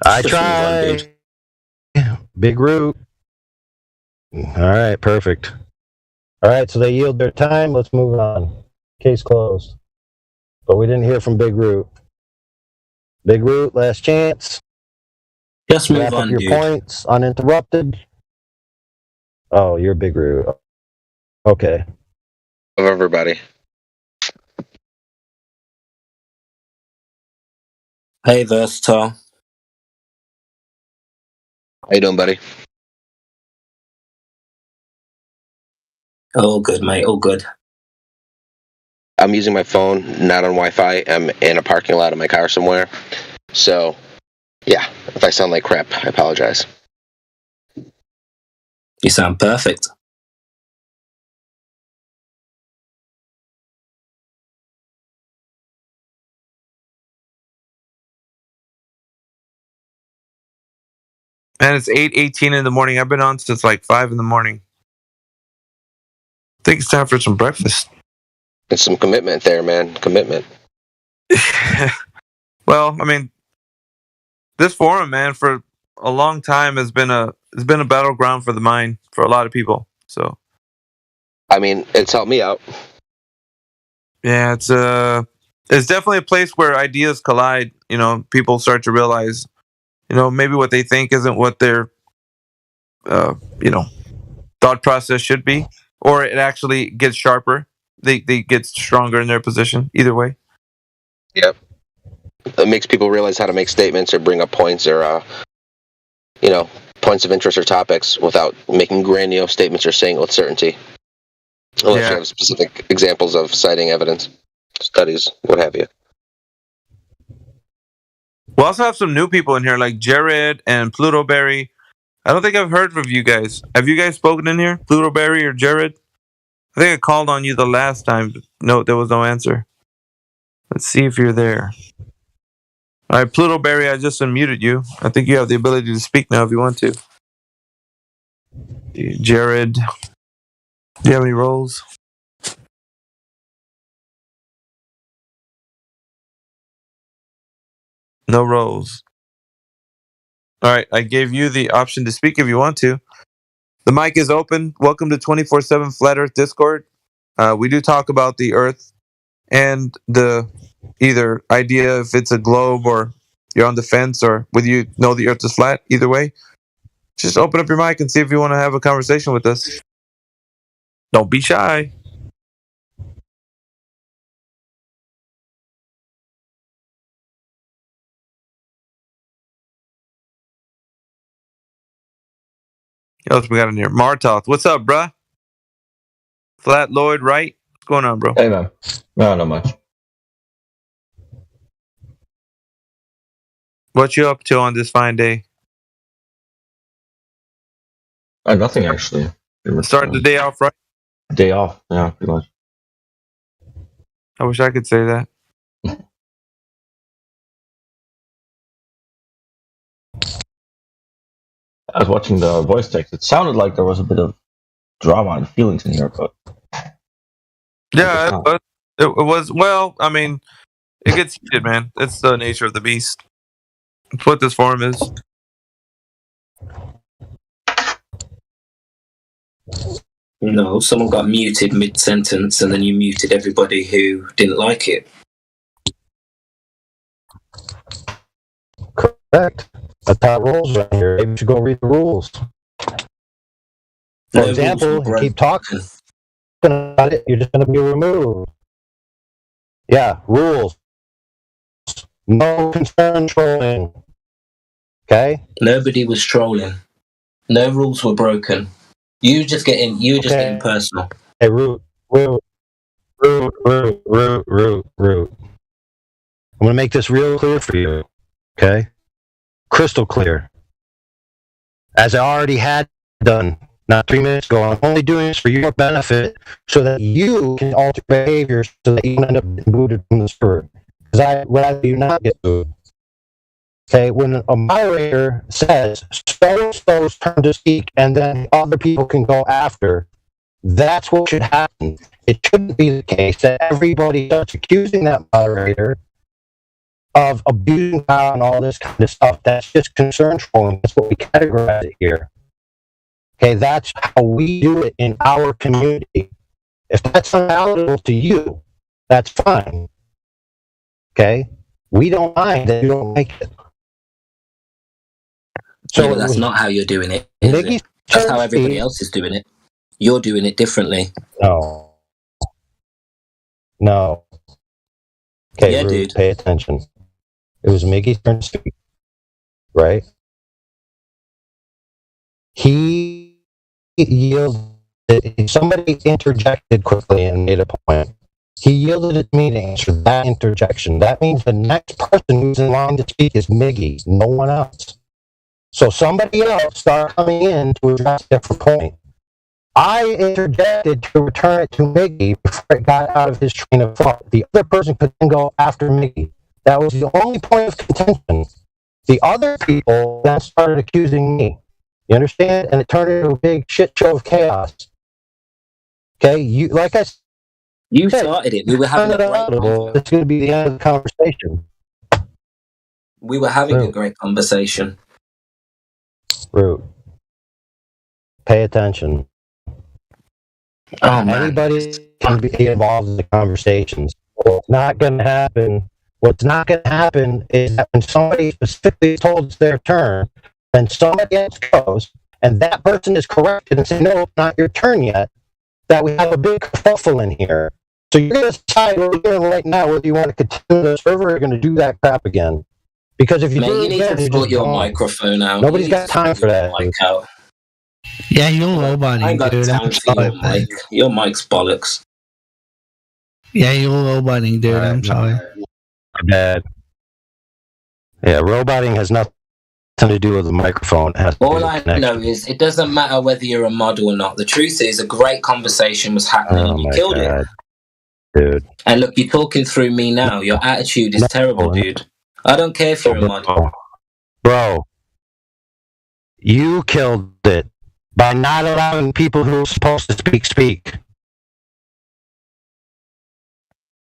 [SPEAKER 10] I try. Big Root. All right, perfect. All right, so they yield their time. Let's move on. Case closed. But we didn't hear from Big Root. Big Root, last chance.
[SPEAKER 11] Just move
[SPEAKER 10] Wrap
[SPEAKER 11] on,
[SPEAKER 10] up your
[SPEAKER 11] dude.
[SPEAKER 10] points uninterrupted. Oh, you're Big Root. Okay.
[SPEAKER 9] Of everybody.
[SPEAKER 11] Hey, Versatile.
[SPEAKER 9] How you doing, buddy?
[SPEAKER 11] All good, mate. All good.
[SPEAKER 9] I'm using my phone, not on Wi-Fi. I'm in a parking lot of my car somewhere. So, yeah, if I sound like crap, I apologize.
[SPEAKER 11] You sound perfect.
[SPEAKER 1] And it's 8:18 in the morning. I've been on since like 5 in the morning. I think it's time for some breakfast.
[SPEAKER 9] It's some commitment there, man. Commitment.
[SPEAKER 1] Well, I mean, this forum, man, for a long time has been a battleground for the mind for a lot of people. So,
[SPEAKER 9] I mean, it's helped me out.
[SPEAKER 1] yeah, it's definitely a place where ideas collide. People start to realize, maybe what they think isn't what their, thought process should be, or it actually gets sharper. They get stronger in their position. Either way.
[SPEAKER 9] Yep. It makes people realize how to make statements or bring up points or, points of interest or topics without making grandiose statements or saying it with certainty. Unless you have specific examples of citing evidence, studies, what have you.
[SPEAKER 1] We also have some new people in here, like Jared and Pluto Berry. I don't think I've heard of you guys. Have you guys spoken in here, Pluto Berry or Jared? I think I called on you the last time. No, there was no answer. Let's see if you're there. All right, Pluto Berry, I just unmuted you. I think you have the ability to speak now if you want to. Jared, do you have any roles? No roles. All right, I gave you the option to speak if you want to. The mic is open. Welcome to 24/7 Flat Earth Discord. We do talk about the Earth and the either idea if it's a globe or you're on the fence or whether you know the Earth is flat. Either way, just open up your mic and see if you want to have a conversation with us. Don't be shy. What else we got in here? Martoth, what's up, bruh? Flat Lloyd, right? What's going on, bro?
[SPEAKER 13] Hey, man. No, not much.
[SPEAKER 1] What you up to on this fine day?
[SPEAKER 13] Nothing, actually.
[SPEAKER 1] Starting the day off right?
[SPEAKER 13] Day off, yeah, pretty much.
[SPEAKER 1] I wish I could say that.
[SPEAKER 13] I was watching the voice text. It sounded like there was a bit of drama and feelings in here, but...
[SPEAKER 1] Yeah, it was. Well, I mean, it gets heated, man. It's the nature of the beast. It's what this forum is.
[SPEAKER 11] No, someone got muted mid-sentence and then you muted everybody who didn't like it.
[SPEAKER 10] Correct. That's how it rolls right here. Maybe you should go read the rules. For example, you keep talking about it, you're just going to be removed. Yeah, rules. No concern trolling. Okay?
[SPEAKER 11] Nobody was trolling. No rules were broken. You were just getting personal.
[SPEAKER 10] Hey, root. I'm going to make this real clear for you. Okay? Crystal clear. As I already had done not 3 minutes ago, I'm only doing this for your benefit so that you can alter behavior so that you can end up getting booted from the server. Because I'd rather you not get booted. Okay, when a moderator says, so-and-so's turn to speak, and then other people can go after, that's what should happen. It shouldn't be the case that everybody starts accusing that moderator of abusing power and all this kind of stuff. That's just concern trolling. That's what we categorize it here. Okay, that's how we do it in our community. If that's unpalatable to you, that's fine. Okay? We don't mind that you don't like it.
[SPEAKER 11] So yeah, that's not how you're doing it, is it? That's how everybody else is doing it. You're doing it differently.
[SPEAKER 10] No. Okay,
[SPEAKER 11] yeah,
[SPEAKER 10] Rude,
[SPEAKER 11] dude.
[SPEAKER 10] Pay attention. It was Mickey's turn to speak, right? He yielded. Somebody interjected quickly and made a point. He yielded it to me to answer that interjection. That means the next person who's in line to speak is Miggy, no one else. So somebody else started coming in to address a different point. I interjected to return it to Miggy before it got out of his train of thought. The other person could then go after Miggy. That was the only point of contention. The other people then started accusing me. You understand? And it turned into a big shit show of chaos. Okay, you started
[SPEAKER 11] it. We were having a great conversation.
[SPEAKER 10] It's going to be the end of the conversation.
[SPEAKER 11] We were having a great conversation.
[SPEAKER 10] Root. Pay attention.
[SPEAKER 11] Oh, man.
[SPEAKER 10] Anybody can be involved in the conversations. What's not going to happen is that when somebody specifically is told it's their turn, then somebody else goes, and that person is corrected and say, no, it's not your turn yet, that we have a big kerfuffle in here. So you're going to decide right now whether you want to continue the server or you're going to do that crap again. Because if you do
[SPEAKER 11] you need to sort your microphone out.
[SPEAKER 10] Nobody's got time for that.
[SPEAKER 4] Yeah, you're low-butting,
[SPEAKER 11] I ain't got time for your mic. Your mic's bollocks.
[SPEAKER 4] Yeah, you're low-butting, dude. I'm sorry.
[SPEAKER 10] Bad. Yeah, roboting has nothing to do with the microphone.
[SPEAKER 11] All I know is it doesn't matter whether you're a model or not. The truth is a great conversation was happening and you killed it.
[SPEAKER 10] Dude.
[SPEAKER 11] And look, you're talking through me now. Your attitude is terrible, dude. I don't care if you're a model.
[SPEAKER 10] Bro, you killed it by not allowing people who are supposed to speak.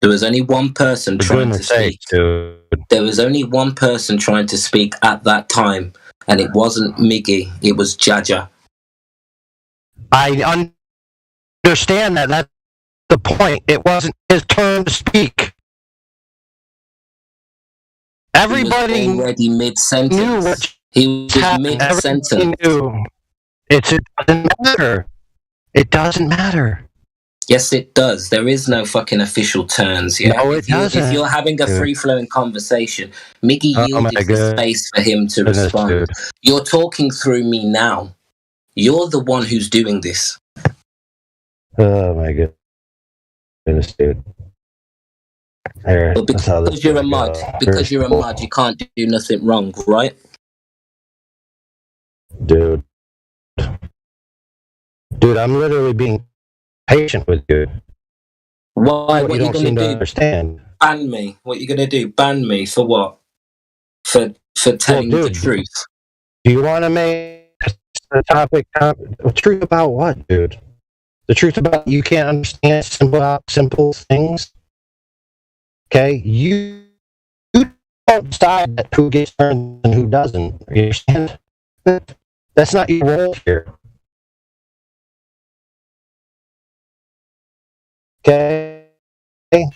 [SPEAKER 11] There was only one person trying to speak.
[SPEAKER 10] Dude.
[SPEAKER 11] There was only one person trying to speak at that time, and it wasn't Miggy, it was Jaja.
[SPEAKER 10] I understand that. That's the point. It wasn't his turn to speak. Everybody
[SPEAKER 11] he was already mid-sentence. He was mid-sentence.
[SPEAKER 10] It doesn't matter. It doesn't matter.
[SPEAKER 11] Yes, it does. There is no fucking official turns. Yeah?
[SPEAKER 10] No, it doesn't.
[SPEAKER 11] If you're having a free-flowing conversation, Miggy yielded the space for him to respond. Dude. You're talking through me now. You're the one who's doing this.
[SPEAKER 10] Oh my goodness, dude.
[SPEAKER 11] But because you're a mod, you can't do nothing wrong, right?
[SPEAKER 10] Dude, I'm literally being patient with you.
[SPEAKER 11] Why? What are you going to do?
[SPEAKER 10] Understand?
[SPEAKER 11] Ban me. What are you going to do? Ban me for what? For telling the truth.
[SPEAKER 10] Do you want to make the topic the truth about what, dude? The truth about you can't understand simple things. Okay, you don't decide who gets turned and who doesn't. You understand? That's not your role here. Okay. The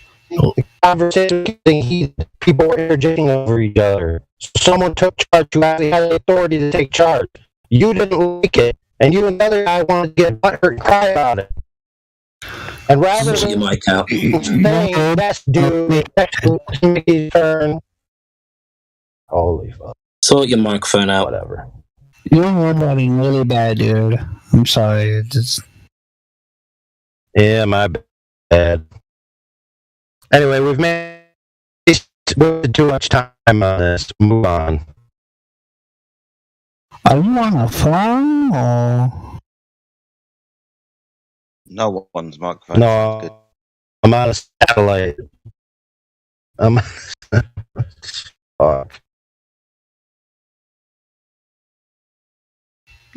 [SPEAKER 10] conversation is getting heated. People are interjecting over each other. So someone took charge who actually had the authority to take charge. You didn't like it, and you and the other guy wanted to get butthurt and cry about it. And rather than saying, that's dude, next Mickey's turn. Holy fuck.
[SPEAKER 11] Sort your microphone out.
[SPEAKER 10] Whatever.
[SPEAKER 4] You're roboting really bad, dude. I'm sorry.
[SPEAKER 10] Yeah, my bad. Anyway, we've made too much time on this. Move on.
[SPEAKER 4] Are you on a phone or?
[SPEAKER 5] No one's microphone.
[SPEAKER 10] No,
[SPEAKER 5] good.
[SPEAKER 10] I'm on a satellite. Fuck.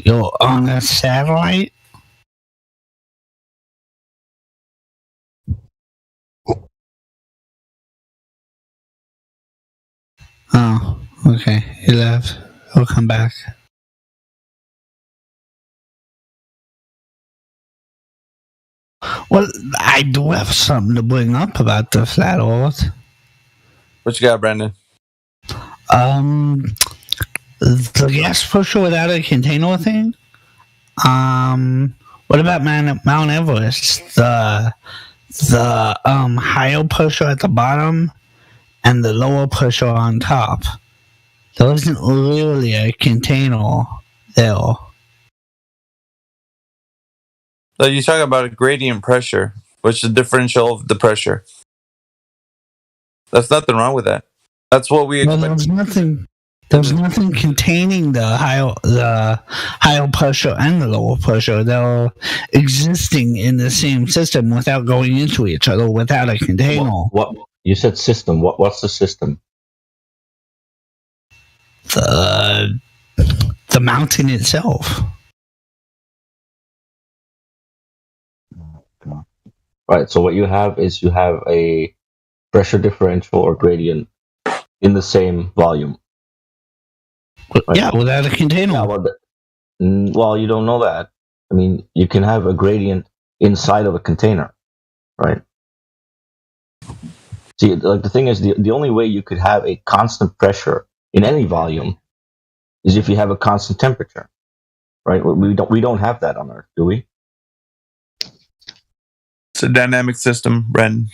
[SPEAKER 4] You're on a satellite? Oh, okay. He left. He'll come back. Well, I do have something to bring up about the flat Earth.
[SPEAKER 1] What you got, Brandon?
[SPEAKER 4] The gas pusher without a container thing. What about Mount Everest? The higher pusher at the bottom and the lower pusher on top. There isn't really a container there.
[SPEAKER 1] So you're talking about a gradient pressure, which is the differential of the pressure. There's nothing wrong with that. That's what we expect.
[SPEAKER 4] Well, there's nothing containing the higher pressure and the lower pressure. They're existing in the same system without going into each other, without a container.
[SPEAKER 13] What you said system? What's the system?
[SPEAKER 4] The mountain itself.
[SPEAKER 13] Right. So what you have is a pressure differential or gradient in the same volume.
[SPEAKER 4] Right? Yeah, without a container.
[SPEAKER 13] Yeah, well, you don't know that. I mean, you can have a gradient inside of a container, right? See, like the thing is, the only way you could have a constant pressure in any volume is if you have a constant temperature, right? We don't have that on Earth, do we?
[SPEAKER 1] It's a dynamic system, Brendan.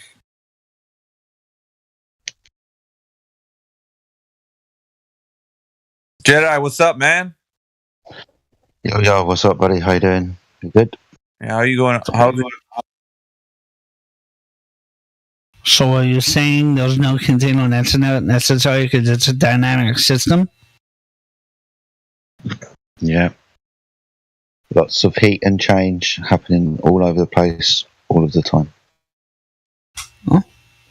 [SPEAKER 1] Jedi, what's up, man?
[SPEAKER 14] Yo, what's up, buddy? How you doing? You good?
[SPEAKER 1] Yeah, how you going?
[SPEAKER 4] So are you saying there's no container that's not necessary because it's a dynamic system?
[SPEAKER 14] Yeah. Lots of heat and change happening all over the place, all of the time.
[SPEAKER 4] Oh,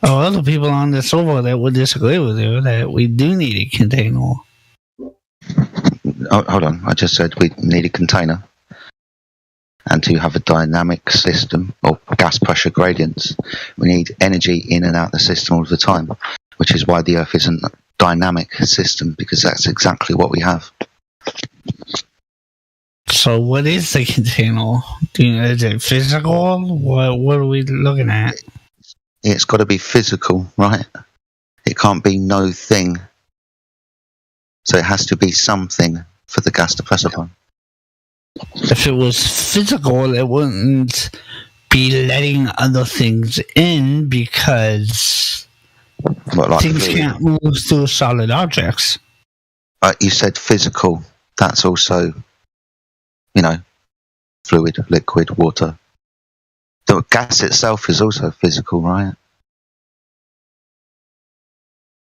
[SPEAKER 4] other people on the server that would disagree with you that we do need a container.
[SPEAKER 14] Oh, hold on, I just said we need a container. And to have a dynamic system or gas pressure gradients, we need energy in and out the system all the time, which is why the Earth isn't a dynamic system, because that's exactly what we have.
[SPEAKER 4] So what is the container? Is it physical? What are we looking at?
[SPEAKER 14] It's got to be physical, right? It can't be no thing. So it has to be something for the gas to press upon.
[SPEAKER 4] If it was physical, it wouldn't be letting other things in because things can't move through solid objects.
[SPEAKER 14] You said physical. That's also, fluid, liquid, water. The gas itself is also physical, right?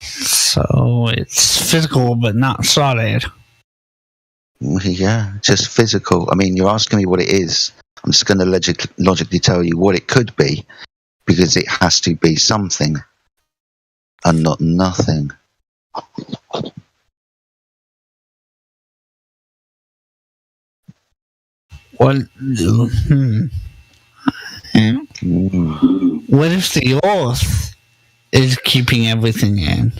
[SPEAKER 4] So it's physical but not solid.
[SPEAKER 14] Yeah, just physical. I mean, you're asking me what it is. I'm just going to logically tell you what it could be, because it has to be something and not nothing.
[SPEAKER 4] Well, what if the Earth is keeping everything in?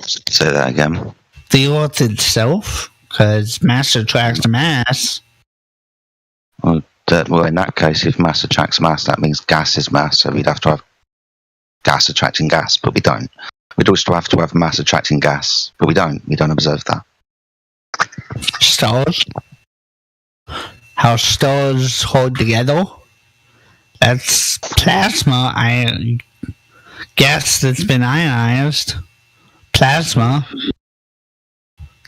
[SPEAKER 14] Say that again.
[SPEAKER 4] The Earth itself, because mass attracts mass.
[SPEAKER 14] Well, in that case, if mass attracts mass, that means gas is mass. So we'd have to have gas attracting gas, but we don't. We'd also have to have mass attracting gas, but we don't. We don't observe that.
[SPEAKER 4] Stars? How stars hold together? That's plasma. Gas that's been ionized. Plasma.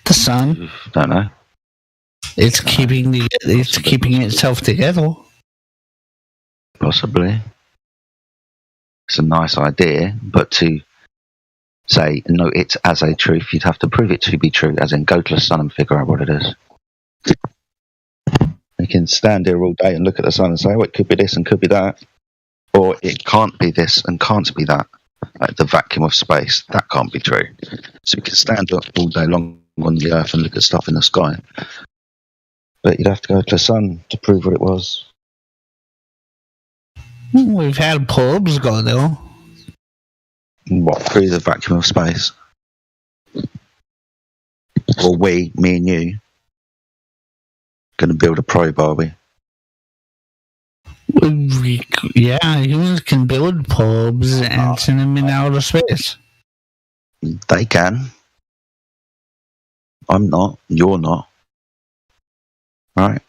[SPEAKER 4] The sun.
[SPEAKER 14] Don't know.
[SPEAKER 4] It's keeping itself together.
[SPEAKER 14] Possibly. It's a nice idea, but to say no, it's as a truth, you'd have to prove it to be true, as in go to the sun and figure out what it is. You can stand here all day and look at the sun and say, oh, it could be this and could be that, or it can't be this and can't be that. Like the vacuum of space, that can't be true. So we can stand up all day long on the Earth and look at stuff in the sky, but you'd have to go to the sun to prove what it was.
[SPEAKER 4] We've had probes go there.
[SPEAKER 14] What, through the vacuum of space? Or me and you, going to build a probe, are we?
[SPEAKER 4] Yeah, humans can build probes and send them in outer space.
[SPEAKER 14] They can. I'm not. You're not. Right.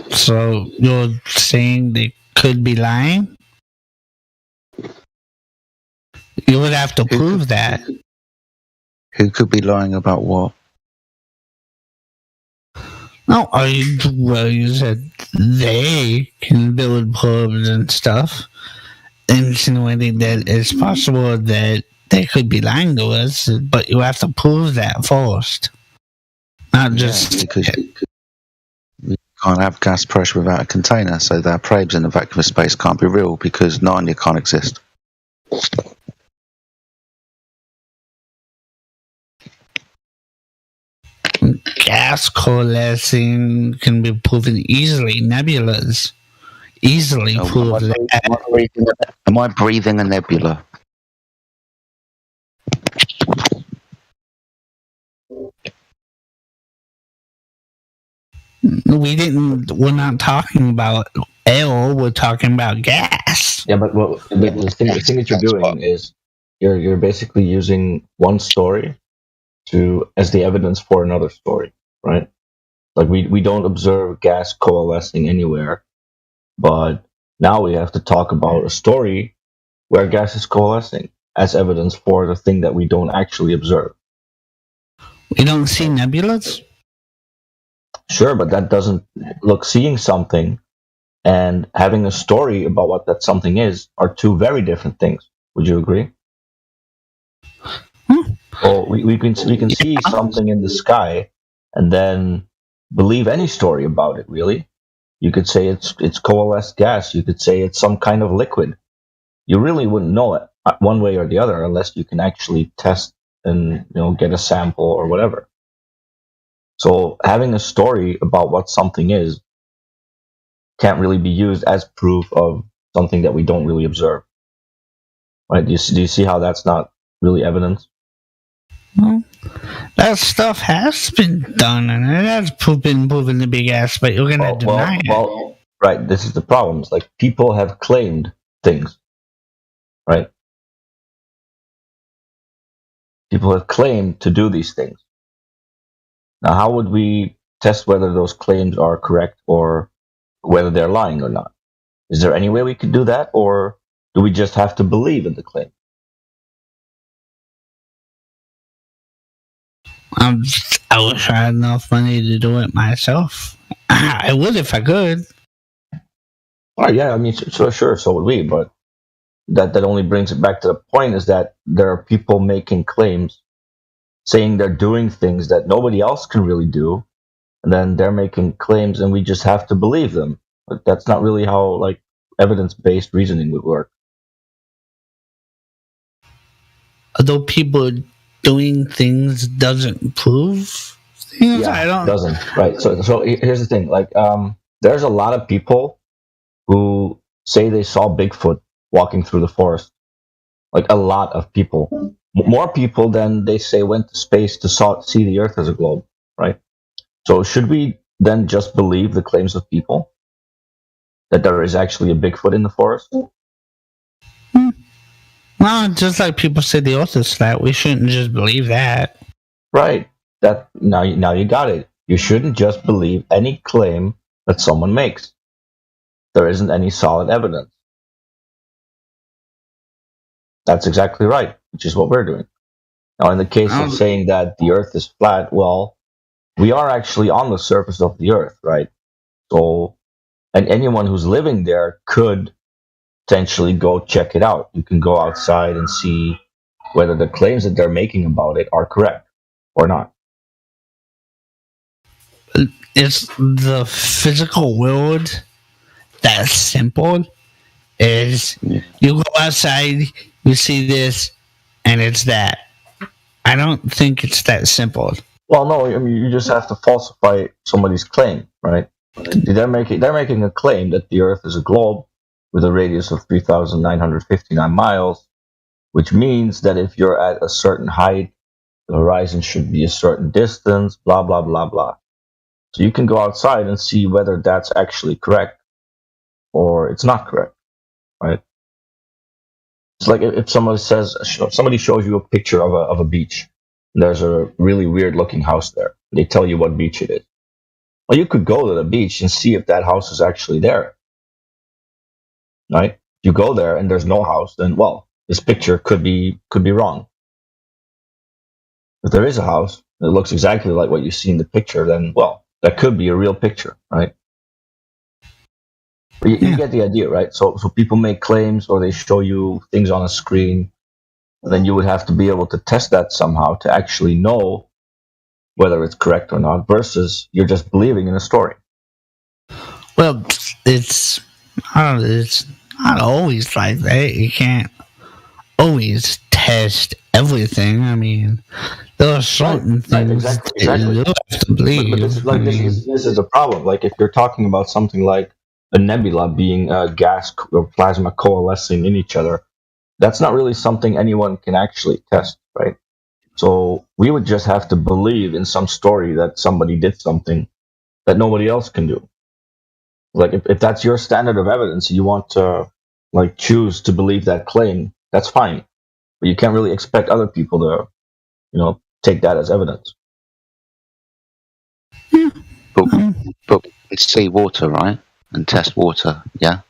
[SPEAKER 4] So you're saying they could be lying? You would have to prove that.
[SPEAKER 14] Who could be lying about what?
[SPEAKER 4] No, you said they can build probes and stuff, insinuating that it's possible that they could be lying to us, but you have to prove that first. Not just...
[SPEAKER 14] because you can't have gas pressure without a container, so their probes in the vacuum of space can't be real, because Narnia can't exist.
[SPEAKER 4] Gas coalescing can be proven easily. Nebulas easily prove that.
[SPEAKER 14] Am I breathing a nebula?
[SPEAKER 4] We're not talking about air. We're talking about gas.
[SPEAKER 13] Yeah, but the thing that you're doing is you're basically using one story as the evidence for another story, right? Like we don't observe gas coalescing anywhere, but now we have to talk about a story where gas is coalescing as evidence for the thing that we don't actually observe.
[SPEAKER 4] We don't see nebulas?
[SPEAKER 13] Sure, but that doesn't seeing something and having a story about what that something is are two very different things. Would you agree? Well, we can see something in the sky and then believe any story about it, really. You could say it's coalesced gas. You could say it's some kind of liquid. You really wouldn't know it one way or the other unless you can actually test and get a sample or whatever. So having a story about what something is can't really be used as proof of something that we don't really observe. Right? Do you see how that's not really evidence?
[SPEAKER 4] Well, that stuff has been done, and it has been proven to be gas, but you're going to deny it.
[SPEAKER 13] Well, right. This is the problem. It's like people have claimed things, right? People have claimed to do these things. Now, how would we test whether those claims are correct or whether they're lying or not? Is there any way we could do that, or do we just have to believe in the claim?
[SPEAKER 4] I wish I had enough money to do it myself. I would if I could.
[SPEAKER 13] Oh, yeah, I mean, sure, so would we, but that only brings it back to the point is that there are people making claims, saying they're doing things that nobody else can really do, and then they're making claims and we just have to believe them. But that's not really how, evidence-based reasoning would work.
[SPEAKER 4] Although people doing things doesn't prove things.
[SPEAKER 13] Yeah, it doesn't. Right. So here's the thing. There's a lot of people who say they saw Bigfoot walking through the forest. Like a lot of people, more people than they say went to space to see the Earth as a globe. Right. So should we then just believe the claims of people that there is actually a Bigfoot in the forest?
[SPEAKER 4] Well, just like people say the Earth is flat, we shouldn't just believe that.
[SPEAKER 13] Right. That now you got it. You shouldn't just believe any claim that someone makes. There isn't any solid evidence. That's exactly right, which is what we're doing. Now, in the case of saying that the Earth is flat, well, we are actually on the surface of the Earth, right? So, and anyone who's living there could potentially go check it out. You can go outside and see whether the claims that they're making about it are correct or not.
[SPEAKER 4] It's the physical world that simple. Is you go outside, you see this, and it's that. I don't think it's that simple.
[SPEAKER 13] Well, no, I mean you just have to falsify somebody's claim, right? They're making a claim that the Earth is a globe with a radius of 3,959 miles, which means that if you're at a certain height, the horizon should be a certain distance, blah, blah, blah, blah. So you can go outside and see whether that's actually correct or it's not correct, right? It's like if somebody shows you a picture of a beach, and there's a really weird looking house there. They tell you what beach it is. Well, you could go to the beach and see if that house is actually there. Right? If you go there and there's no house, then this picture could be wrong. If there is a house that looks exactly like what you see in the picture, then that could be a real picture, right? But you get the idea, right? So people make claims or they show you things on a screen, and then you would have to be able to test that somehow to actually know whether it's correct or not, versus you're just believing in a story.
[SPEAKER 4] Well, it's not always like that. You can't always test everything. I mean, there are certain things that you have to believe.
[SPEAKER 13] But this is a problem. Like if you're talking about something like a nebula being gas or plasma coalescing in each other, that's not really something anyone can actually test, right? So we would just have to believe in some story that somebody did something that nobody else can do. Like if that's your standard of evidence, you want to like choose to believe that claim, that's fine. But you can't really expect other people to, take that as evidence.
[SPEAKER 14] But it's sea water, right? And test water, yeah?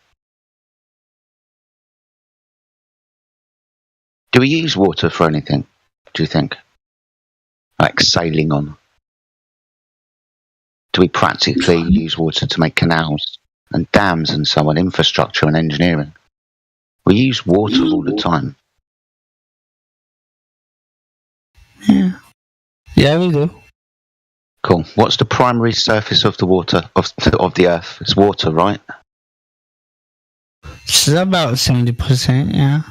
[SPEAKER 14] Do we use water for anything, do you think? Like sailing on? Do we practically use water to make canals and dams and so on, infrastructure and engineering? We use water all the time.
[SPEAKER 4] Yeah, we do.
[SPEAKER 14] Cool. What's the primary surface of the water, of the Earth? It's water, right?
[SPEAKER 4] It's about 70%, yeah.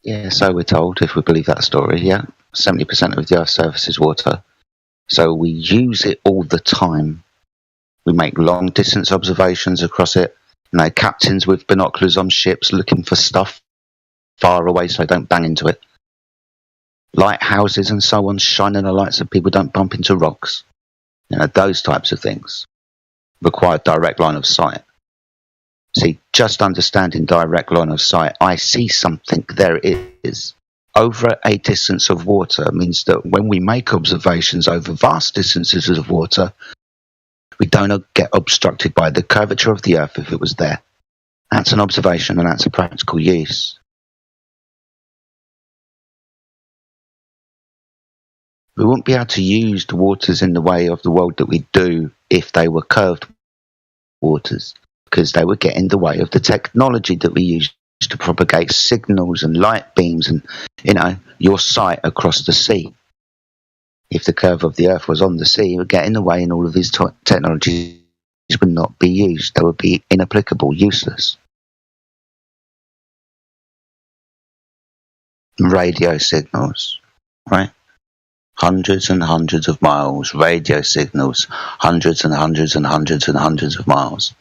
[SPEAKER 14] Yeah, so we're told, if we believe that story, yeah. 70% of the Earth's surface is water. So we use it all the time. We make long distance observations across it. Captains with binoculars on ships looking for stuff far away so they don't bang into it. Lighthouses and so on, shining the lights so people don't bump into rocks. Those types of things require direct line of sight. See, just understanding direct line of sight, I see something, there it is. Over a distance of water means that when we make observations over vast distances of water, we don't get obstructed by the curvature of the Earth if it was there. That's an observation and that's a practical use. We wouldn't be able to use the waters in the way of the world that we do if they were curved waters, because they would get in the way of the technology that we use to propagate signals and light beams and, your sight across the sea. If the curve of the Earth was on the sea, it would get in the way and all of these technologies would not be used. They would be inapplicable, useless. Radio signals, right? Hundreds and hundreds of miles, radio signals, hundreds and hundreds and hundreds and hundreds of miles.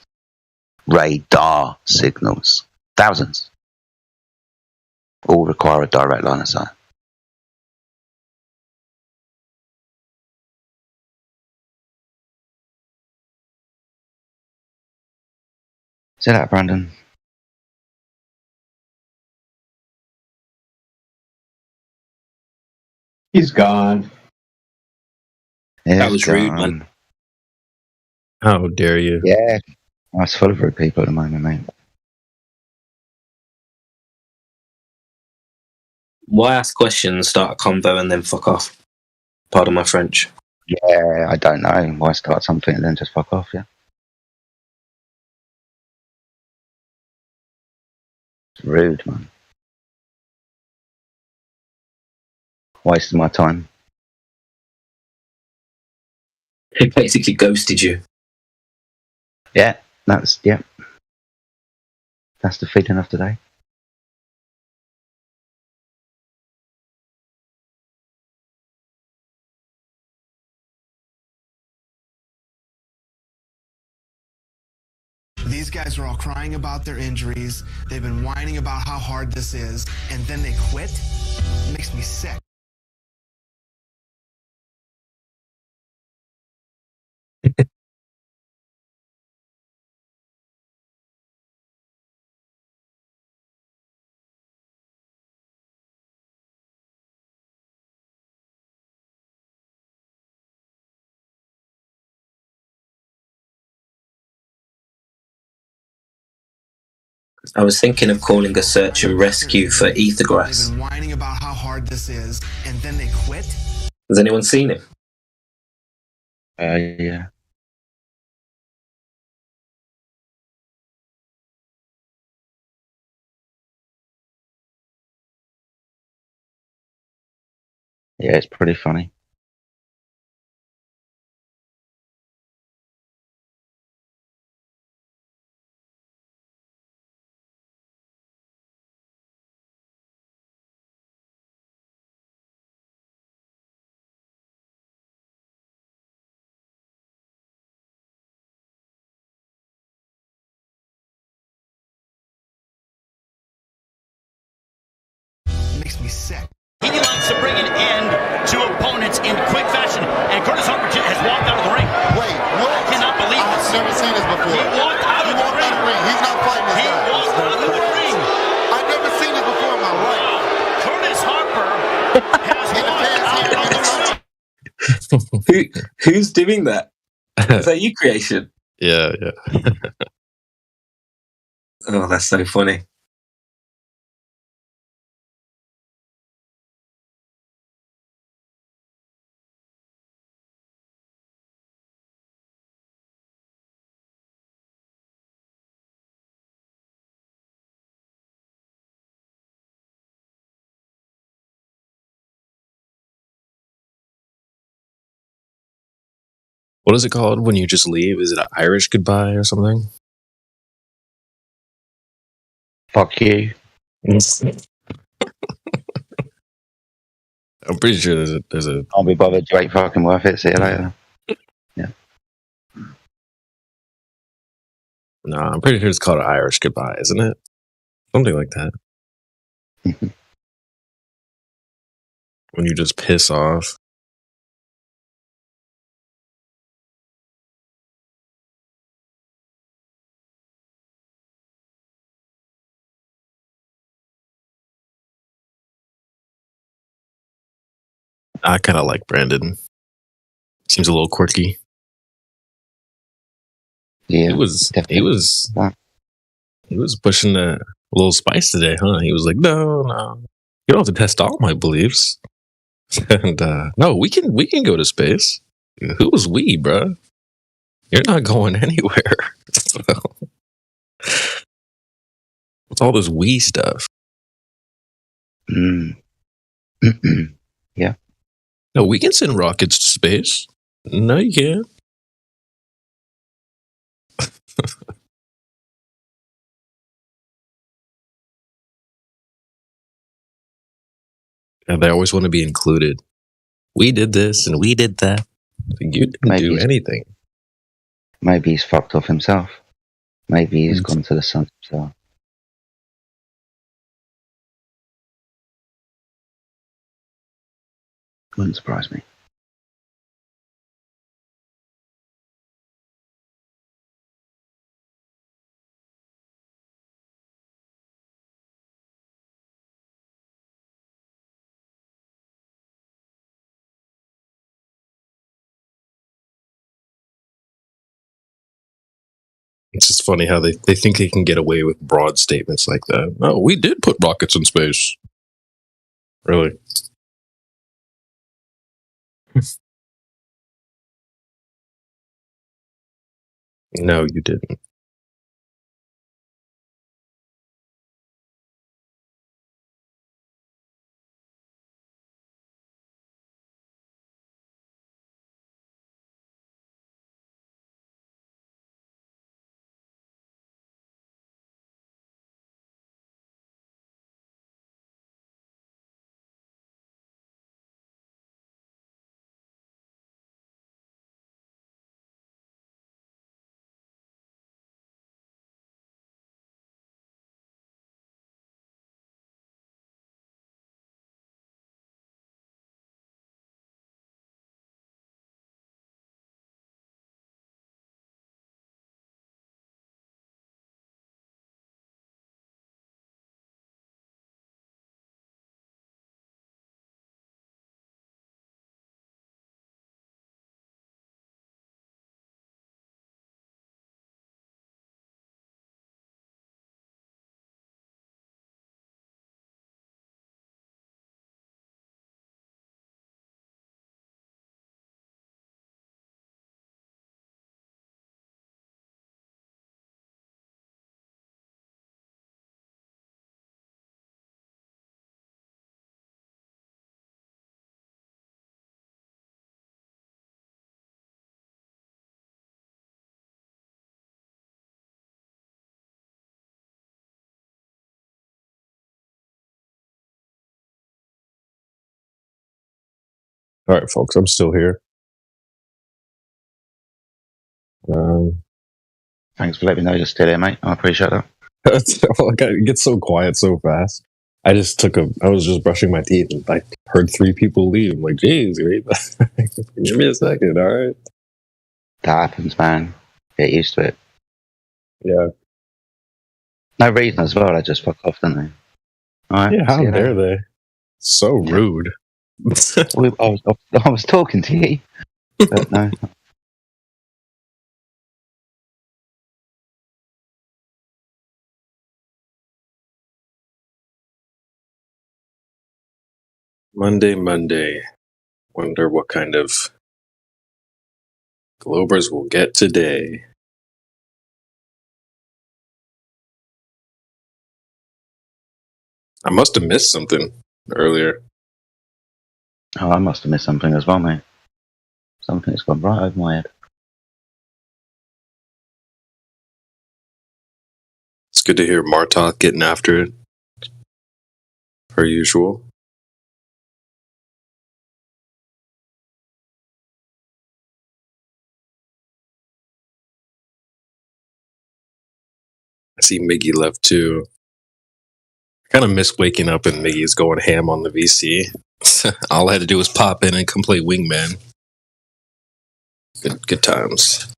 [SPEAKER 14] Radar signals, thousands. All require a direct line of sight. Say that, Brandon.
[SPEAKER 2] He's gone.
[SPEAKER 11] That was rude, man.
[SPEAKER 15] How dare you?
[SPEAKER 14] Yeah. It's full of rude people at the moment, mate.
[SPEAKER 11] Why ask questions, start a convo, and then fuck off? Pardon my French.
[SPEAKER 14] Yeah, I don't know. Why start something and then just fuck off, yeah? It's rude, man. Wasting my time.
[SPEAKER 11] He basically ghosted you.
[SPEAKER 14] Yeah, that's the feeling of today.
[SPEAKER 16] These guys are all crying about their injuries. They've been whining about how hard this is, and then they quit. It makes me sick.
[SPEAKER 11] I was thinking of calling a search and rescue for Ethergrass.
[SPEAKER 16] They've been whining about how hard this is, and then they quit.
[SPEAKER 11] Has anyone seen him?
[SPEAKER 14] Yeah. Yeah, it's pretty funny.
[SPEAKER 16] Makes me sick.
[SPEAKER 17] He wants to bring an end to opponents in quick fashion, and Curtis Harper has walked out of the ring. Wait, what? I cannot believe never seen this before. He walked out of the ring. He's not fighting this guy. He walked out of the ring. I've never seen this before in my life. Wow. Curtis Harper has
[SPEAKER 11] Who's doing that? Is that you, Creation?
[SPEAKER 15] Yeah.
[SPEAKER 11] Oh, that's so funny.
[SPEAKER 15] What is it called when you just leave? Is it an Irish goodbye or something?
[SPEAKER 14] Fuck you.
[SPEAKER 15] I'm pretty sure there's a.
[SPEAKER 14] Can't be bothered. You ain't fucking worth it. See you later. Yeah.
[SPEAKER 15] No, I'm pretty sure it's called an Irish goodbye, isn't it? Something like that. When you just piss off. I kind of like Brandon. Seems a little quirky.
[SPEAKER 14] Yeah,
[SPEAKER 15] he was pushing a little spice today, huh? He was like, "No, you don't have to test all my beliefs." And no, we can go to space. Who was we, bro? You're not going anywhere. What's all this we stuff?
[SPEAKER 14] Yeah.
[SPEAKER 15] No, we can send rockets to space. No, you can't. And they always want to be included. We did this and we did that. You didn't do anything.
[SPEAKER 14] Maybe he's fucked off himself. Maybe he's gone to the sun himself. Wouldn't surprise me.
[SPEAKER 15] It's just funny how they think they can get away with broad statements like that. Oh, we did put rockets in space. Really? No, you didn't. All right, folks, I'm still here.
[SPEAKER 14] Thanks for letting me know you're still here, mate. I appreciate that.
[SPEAKER 15] It gets so quiet so fast. I was just brushing my teeth and I heard 3 people leave. I'm like, geez, wait, give me a second, all right?
[SPEAKER 14] That happens, man. get used to it.
[SPEAKER 15] Yeah.
[SPEAKER 14] No reason as well. They just fuck off, don't they? All right.
[SPEAKER 15] Yeah, how dare they? So rude.
[SPEAKER 14] I was talking to you, but no.
[SPEAKER 15] Monday. Wonder what kind of Globers we'll get today. I must have missed something earlier.
[SPEAKER 14] Oh, I must have missed something as well, mate. Something's gone right over my head.
[SPEAKER 15] It's good to hear Martok getting after it, per usual. I see Miggy left too. I kind of miss waking up and Miggy's going ham on the VC. All I had to do was pop in and come play Wingman. Good times.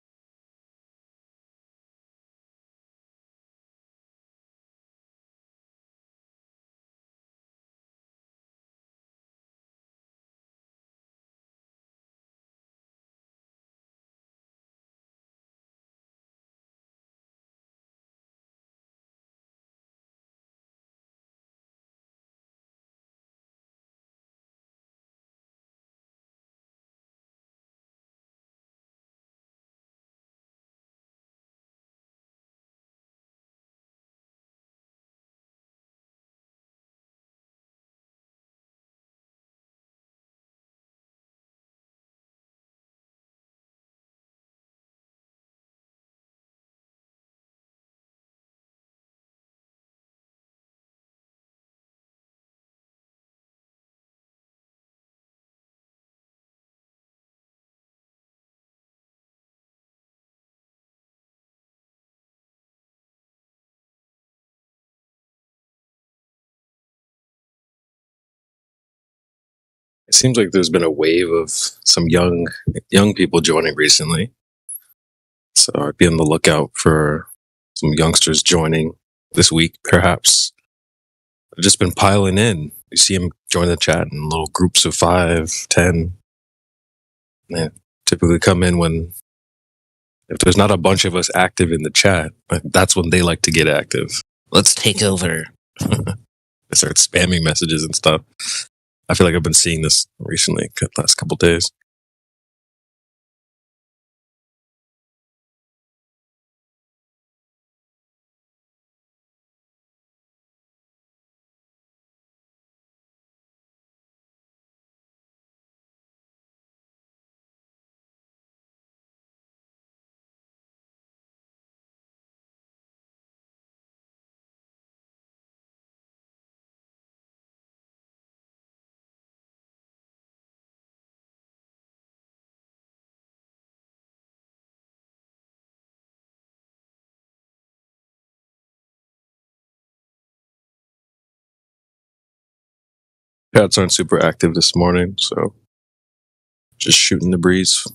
[SPEAKER 15] It seems like there's been a wave of some young people joining recently. So I'd be on the lookout for some youngsters joining this week, perhaps. I've just been piling in. You see them join the chat in little groups of 5, 10. They typically come in when, if there's not a bunch of us active in the chat, that's when they like to get active. Let's take over. They start spamming messages and stuff. I feel like I've been seeing this recently, the last couple days. Chats aren't super active this morning, so just shooting the breeze.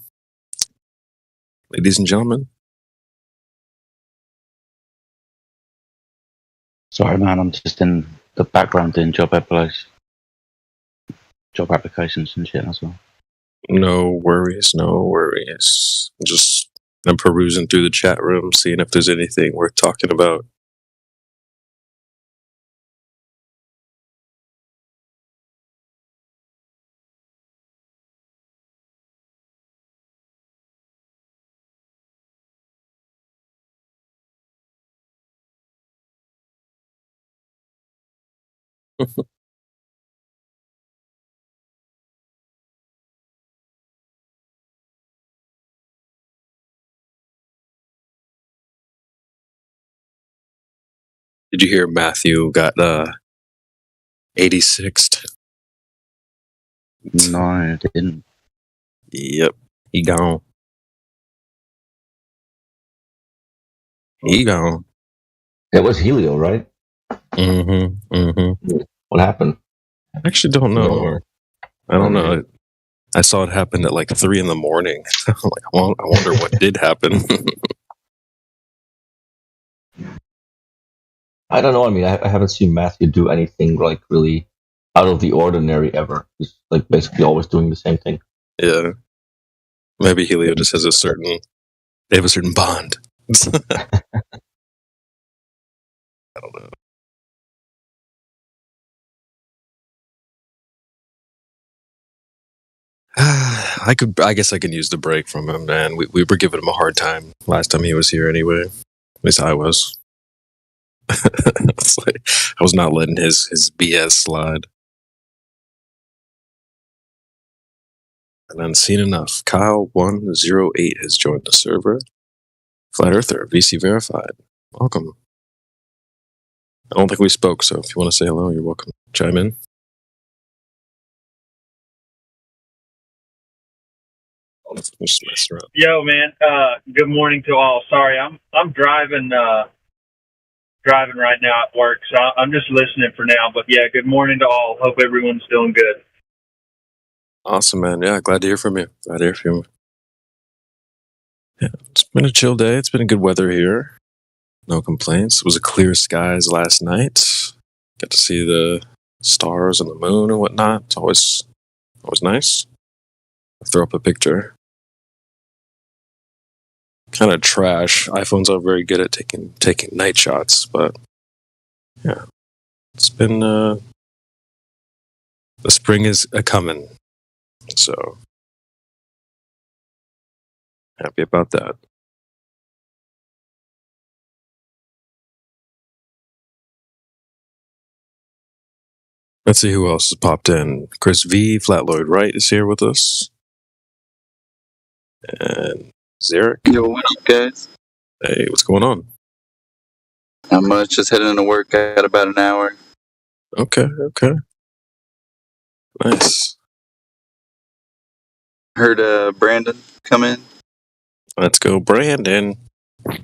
[SPEAKER 15] Ladies and gentlemen.
[SPEAKER 14] Sorry, man, I'm just in the background doing job applications and shit as well.
[SPEAKER 15] No worries. I'm perusing through the chat room, seeing if there's anything worth talking about. Did you hear Matthew got 86th?
[SPEAKER 14] No, I didn't.
[SPEAKER 15] Yep, he gone. He gone.
[SPEAKER 13] It was Helio, right?
[SPEAKER 15] Mm-hmm.
[SPEAKER 13] What happened?
[SPEAKER 15] I actually don't know. I don't know. I saw it happen at like 3 a.m. I'm like, well, I wonder what did happen.
[SPEAKER 13] I don't know. I mean, I haven't seen Matthew do anything like really out of the ordinary ever. He's like basically always doing the same thing.
[SPEAKER 15] Yeah. Maybe Helio just has they have a certain bond. I don't know. I guess I can use the break from him, man. We were giving him a hard time last time he was here anyway. At least I was. It's like I was not letting his BS slide. And unseen enough. Kyle108 has joined the server. Flat Earther, VC verified. Welcome. I don't think we spoke, so if you want to say hello, you're welcome. Chime in. Just messing around.
[SPEAKER 18] Yo, man. Good morning to all. Sorry, I'm driving right now at work, so I'm just listening for now. But yeah, good morning to all. Hope everyone's doing good.
[SPEAKER 15] Awesome, man. Yeah, glad to hear from you. Glad to hear from you. Yeah, it's been a chill day. It's been a good weather here. No complaints. It was a clear skies last night. Got to see the stars and the moon and whatnot. It's always nice. I'll throw up a picture. Kind of trash. iPhones are very good at taking night shots, but yeah, it's been the spring is a coming, so happy about that. Let's see who else has popped in. Chris V, Flatloid Wright is here with us, and Zarek.
[SPEAKER 19] Yo, what up, guys?
[SPEAKER 15] Hey, what's going on?
[SPEAKER 19] Not much. Just heading into work. Got about an hour.
[SPEAKER 15] Okay. Nice.
[SPEAKER 19] Heard Brandon come in.
[SPEAKER 15] Let's go, Brandon.
[SPEAKER 19] But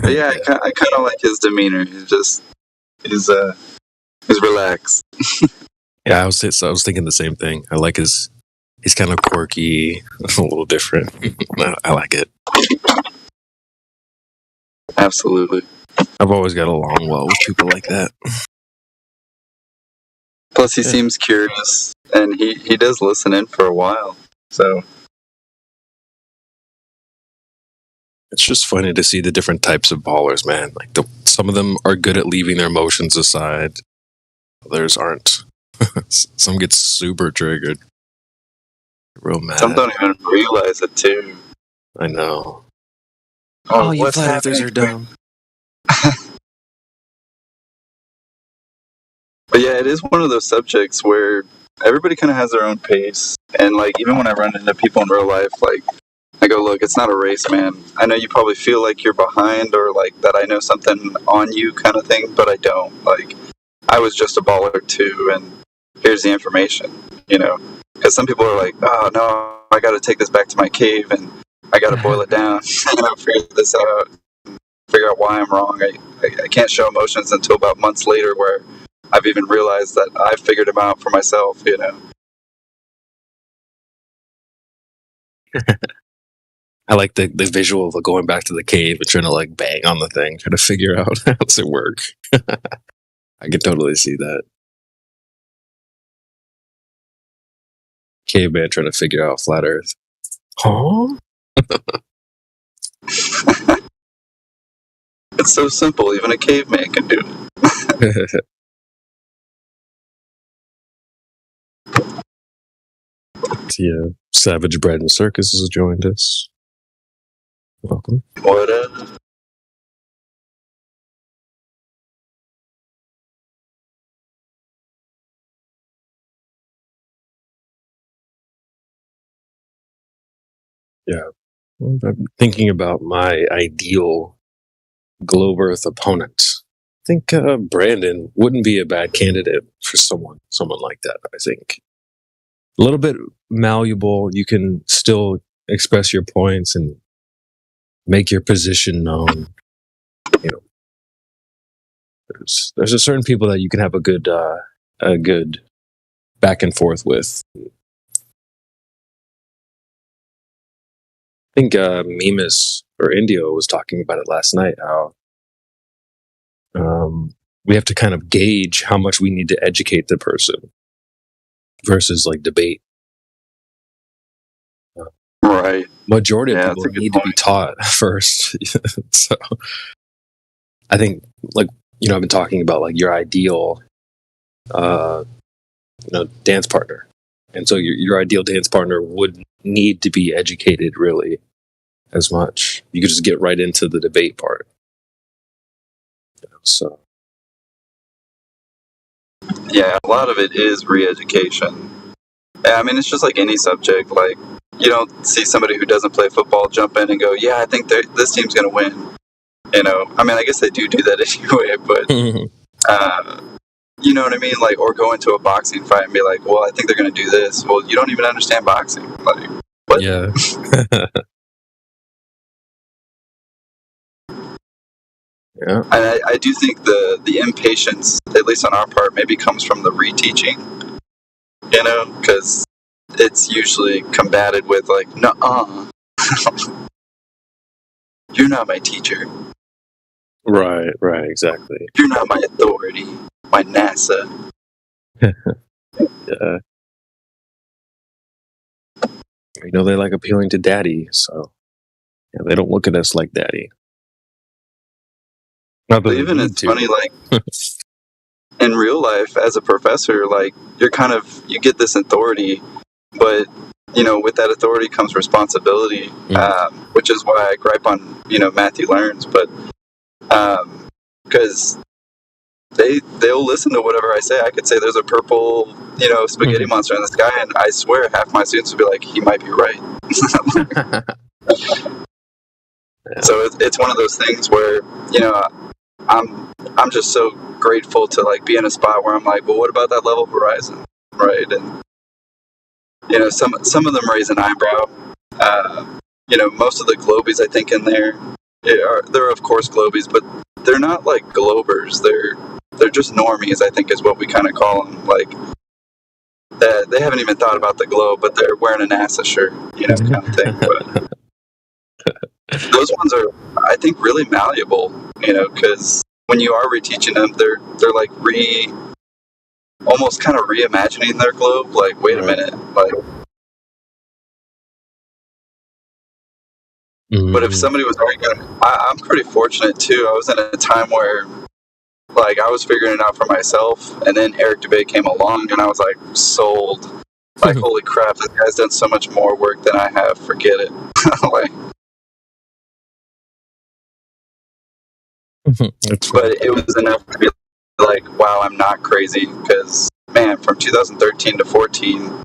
[SPEAKER 19] yeah, I kind of like his demeanor. He's relaxed.
[SPEAKER 15] Yeah, I was thinking the same thing. I like he's kind of quirky, a little different. I like it.
[SPEAKER 19] Absolutely.
[SPEAKER 15] I've always got along well with people like that.
[SPEAKER 19] Plus, he seems curious, and he does listen in for a while. So
[SPEAKER 15] it's just funny to see the different types of ballers, man. Like some of them are good at leaving their emotions aside. Others aren't. Some get super triggered. Real mad.
[SPEAKER 19] Some don't even realize it, too.
[SPEAKER 15] I know.
[SPEAKER 19] Oh,
[SPEAKER 15] you flat earthers are dumb.
[SPEAKER 19] But yeah, it is one of those subjects where everybody kind of has their own pace. And, like, even when I run into people in real life, like, I go, look, it's not a race, man. I know you probably feel like you're behind or, like, that I know something on you kind of thing, but I don't. Like, I was just a baller, too, and here's the information, you know? Because some people are like, oh, no, I got to take this back to my cave, and I got to boil it down, figure this out, figure out why I'm wrong. I can't show emotions until about months later where I've even realized that I figured them out for myself, you know.
[SPEAKER 15] I like the visual of going back to the cave and trying to like bang on the thing, trying to figure out how does it work. I can totally see that. Caveman trying to figure out flat Earth. Huh?
[SPEAKER 19] It's so simple, even a caveman can do it.
[SPEAKER 15] Yeah, Savage Bread and Circus has joined us. Welcome.
[SPEAKER 19] What up?
[SPEAKER 15] Yeah. I'm thinking about my ideal Globe Earth opponent. I think Brandon wouldn't be a bad candidate for someone like that. I think a little bit malleable. You can still express your points and make your position known. You know, there's a certain people that you can have a good back and forth with. I think Mimas or Indio was talking about it last night, how we have to kind of gauge how much we need to educate the person versus like debate.
[SPEAKER 19] Right.
[SPEAKER 15] Majority of people need to be taught first. So I think, like, I've been talking about like your ideal, dance partner. And so your ideal dance partner would need to be educated really as much. You could just get right into the debate part. So.
[SPEAKER 19] Yeah, a lot of it is re-education. I mean, it's just like any subject. Like, you don't see somebody who doesn't play football jump in and go, yeah, I think this team's going to win. I mean, I guess they do that anyway, but, you know what I mean? Like, or go into a boxing fight and be like, well, I think they're going to do this. Well, you don't even understand boxing. Like, what?
[SPEAKER 15] Yeah. Yeah.
[SPEAKER 19] And I do think the impatience, at least on our part, maybe comes from the reteaching, because it's usually combated with like, nuh-uh. You're not my teacher.
[SPEAKER 15] Right, exactly.
[SPEAKER 19] You're not my authority, my NASA.
[SPEAKER 15] Yeah. They like appealing to daddy, so they don't look at us like daddy.
[SPEAKER 19] But even it's funny, like, in real life, as a professor, like, you get this authority, but, with that authority comes responsibility, which is why I gripe on, Matthew Learns, but, because they'll listen to whatever I say. I could say there's a purple, spaghetti monster in the sky, and I swear half my students would be like, he might be right. So it's one of those things where, I'm just so grateful to like be in a spot where I'm like, well, what about that level horizon, right? And some of them raise an eyebrow. Most of the globies I think in there they're of course globies, but they're not like globers. They're just normies, I think is what we kind of call them. Like that they haven't even thought about the globe, but they're wearing a NASA shirt, kind of thing. But those ones are, I think, really malleable, because when you are reteaching them, they're like almost kind of reimagining their globe. Like, wait a minute, like. But if somebody was arguing, I'm pretty fortunate too. I was in a time where, like, I was figuring it out for myself, and then Eric Dubay came along, and I was like, sold. Like, holy crap, this guy's done so much more work than I have. Forget it. Like. But it was enough to be like, wow, I'm not crazy, because, man, from 2013 to 14,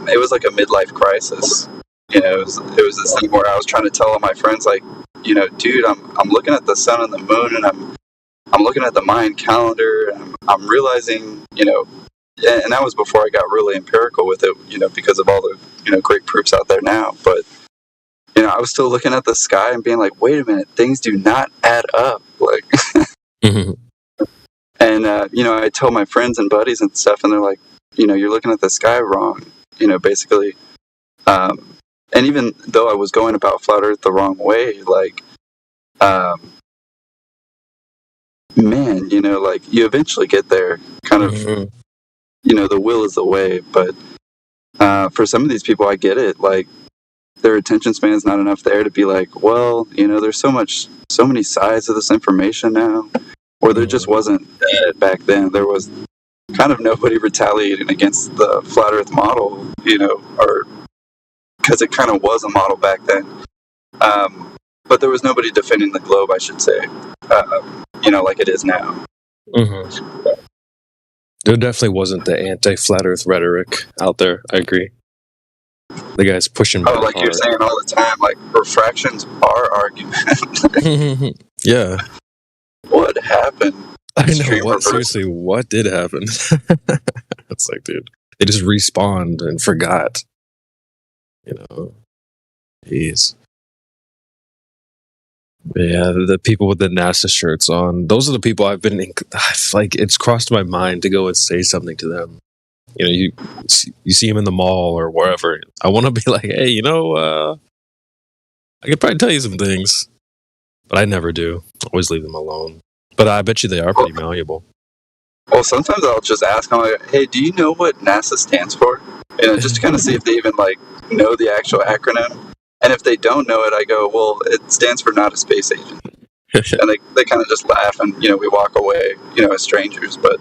[SPEAKER 19] it was like a midlife crisis. It was this thing where I was trying to tell all my friends, like, dude, I'm looking at the sun and the moon, and I'm looking at the Mayan calendar, and I'm realizing, and that was before I got really empirical with it, because of all the, great proofs out there now. But, I was still looking at the sky and being like, wait a minute, things do not add up. Like, and, I tell my friends and buddies and stuff, and they're like, you're looking at the sky wrong, basically. And even though I was going about flat Earth the wrong way, like, man, like, you eventually get there, kind of, the will is the way. But for some of these people, I get it. Like, their attention span's not enough there to be like, well, there's so many sides of this information now, or there just wasn't that back then. There was kind of nobody retaliating against the flat Earth model, or because it kind of was a model back then. But there was nobody defending the globe, I should say, like it is now.
[SPEAKER 15] There definitely wasn't the anti-flat Earth rhetoric out there. I agree. The guy's pushing back.
[SPEAKER 19] Oh, like hard. You're saying all the time, like, refractions are argument.
[SPEAKER 15] Yeah.
[SPEAKER 19] What happened?
[SPEAKER 15] I know. Seriously, what did happen? It's like, dude, they just respawned and forgot. Jeez. Yeah, the people with the NASA shirts on, those are the people I've been, like, it's crossed my mind to go and say something to them. You see them in the mall or wherever. I want to be like, hey, I could probably tell you some things, but I never do. I always leave them alone. But I bet you they are pretty malleable.
[SPEAKER 19] Well, sometimes I'll just ask them, like, hey, do you know what NASA stands for? Just to kind of see if they even, like, know the actual acronym. And if they don't know it, I go, well, it stands for not a space agent. And they kind of just laugh and, we walk away, as strangers. But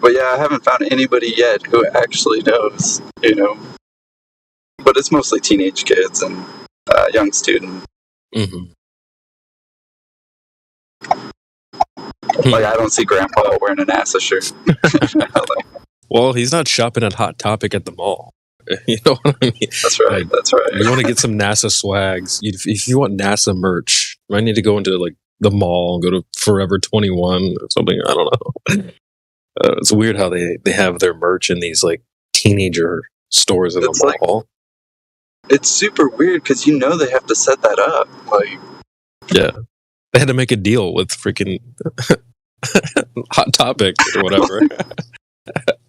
[SPEAKER 19] yeah, I haven't found anybody yet who actually knows, But it's mostly teenage kids and young students.
[SPEAKER 15] Mm-hmm.
[SPEAKER 19] Like, I don't see Grandpa wearing a NASA shirt.
[SPEAKER 15] Well, he's not shopping at Hot Topic at the mall. You know what I mean?
[SPEAKER 19] That's right. That's right.
[SPEAKER 15] You want to get some NASA swags. If you want NASA merch, you might need to go into like the mall and go to Forever 21 or something. I don't know. It's weird how they have their merch in these like teenager stores in the mall.
[SPEAKER 19] It's super weird because they have to set that up. Like,
[SPEAKER 15] yeah, they had to make a deal with freaking Hot Topic or whatever.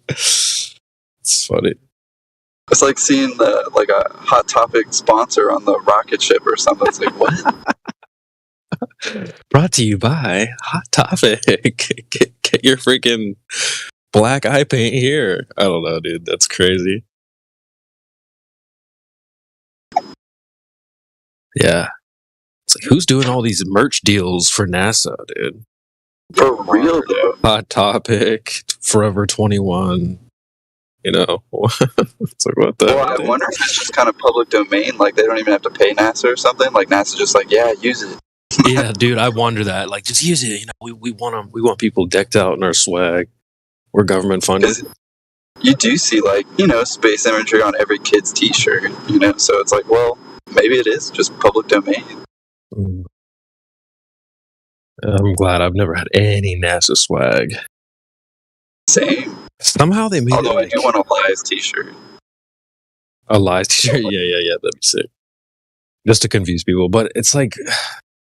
[SPEAKER 15] It's funny.
[SPEAKER 19] It's like seeing a Hot Topic sponsor on the rocket ship or something. It's like, what?
[SPEAKER 15] Brought to you by Hot Topic. Get your freaking black eye paint here. I don't know, dude. That's crazy. Yeah. It's like, who's doing all these merch deals for NASA, dude?
[SPEAKER 19] For real, though.
[SPEAKER 15] Hot Topic, Forever 21. It's like, what the
[SPEAKER 19] Well, I wonder if it's just kind of public domain. Like, they don't even have to pay NASA or something. Like, NASA's just like, yeah, use it.
[SPEAKER 15] Yeah, dude, I wonder that. Like, just use it. We want people decked out in our swag. We're government funded.
[SPEAKER 19] You do see, space imagery on every kid's T-shirt, So it's like, well, maybe it is just public domain.
[SPEAKER 15] I'm glad I've never had any NASA swag.
[SPEAKER 19] Same.
[SPEAKER 15] Somehow they made
[SPEAKER 19] Although I do want a Lies T-shirt.
[SPEAKER 15] A Lies T-shirt? Yeah, that'd be sick. Just to confuse people. But it's like,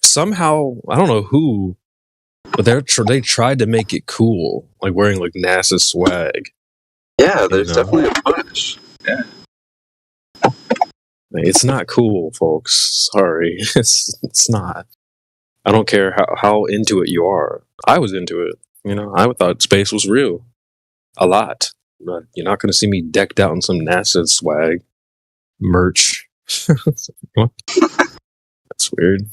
[SPEAKER 15] somehow, I don't know who, but they tried to make it cool, like wearing like NASA swag.
[SPEAKER 19] Yeah, there's definitely a push. Yeah.
[SPEAKER 15] It's not cool, folks. Sorry. It's not. I don't care how into it you are. I was into it. I thought space was real. A lot. But you're not going to see me decked out in some NASA swag merch. That's weird.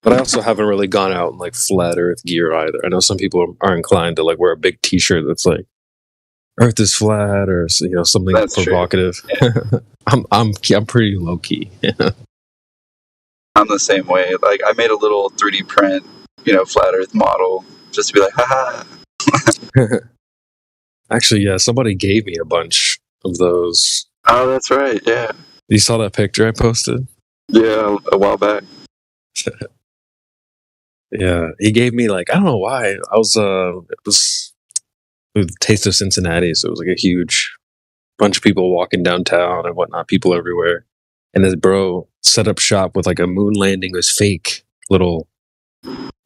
[SPEAKER 15] But I also haven't really gone out in like flat Earth gear either. I know some people are inclined to like wear a big T-shirt that's like Earth is flat or something that's provocative. Yeah. I'm pretty low key.
[SPEAKER 19] I'm the same way. Like, I made a little 3D print, flat Earth model just to be like, haha.
[SPEAKER 15] Actually, yeah, somebody gave me a bunch of those.
[SPEAKER 19] Oh, that's right. Yeah.
[SPEAKER 15] You saw that picture I posted?
[SPEAKER 19] Yeah, a while back.
[SPEAKER 15] Yeah, he gave me I don't know why. It was the Taste of Cincinnati, so it was like a huge bunch of people walking downtown and whatnot, people everywhere. And this bro set up shop with like a moon landing, this fake little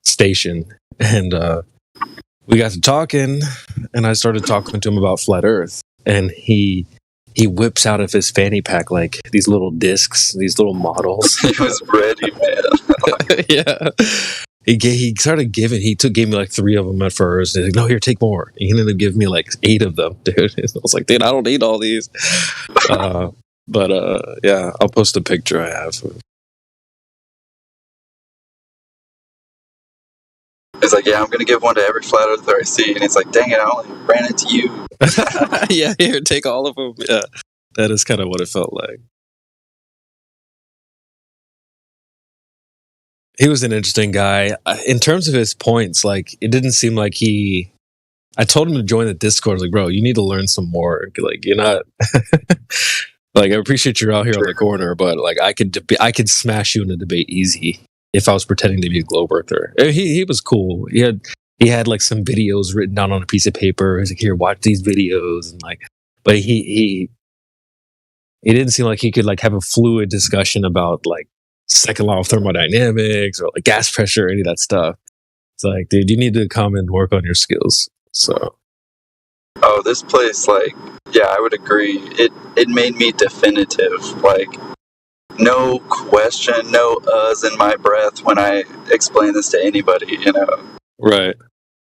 [SPEAKER 15] station. And we got to talking, and I started talking to him about flat Earth. And he whips out of his fanny pack like these little discs, these little models.
[SPEAKER 19] He was ready, man.
[SPEAKER 15] Yeah. He started giving. Gave me like 3 of them at first. He's like, "No, here, take more." And he ended up giving me like 8 of them, dude. I was like, "Dude, I don't need all these." But yeah, I'll post a picture I have.
[SPEAKER 19] He's like, "Yeah, I'm gonna give one to every flat earther I see," and he's like, "Dang it, I only ran into you."
[SPEAKER 15] Yeah, here, take all of them. Yeah, that is kind of what it felt like. He was an interesting guy. In terms of his points, like, it didn't seem like he... I told him to join the Discord. I was like, bro, you need to learn some more. Like, you're not... like, I appreciate you're out here on the corner, but, like, I could smash you in a debate easy if I was pretending to be a globe earther. He was cool. He had, like, some videos written down on a piece of paper. He's like, here, watch these videos. And, like... But he didn't seem like he could, like, have a fluid discussion about, like, second law of thermodynamics or like gas pressure or any of that stuff. It's like, dude, you need to come and work on your skills. So
[SPEAKER 19] oh, this place, like, yeah, I would agree. It made me definitive. Like, no question, no uhs in my breath when I explain this to anybody, you know.
[SPEAKER 15] Right.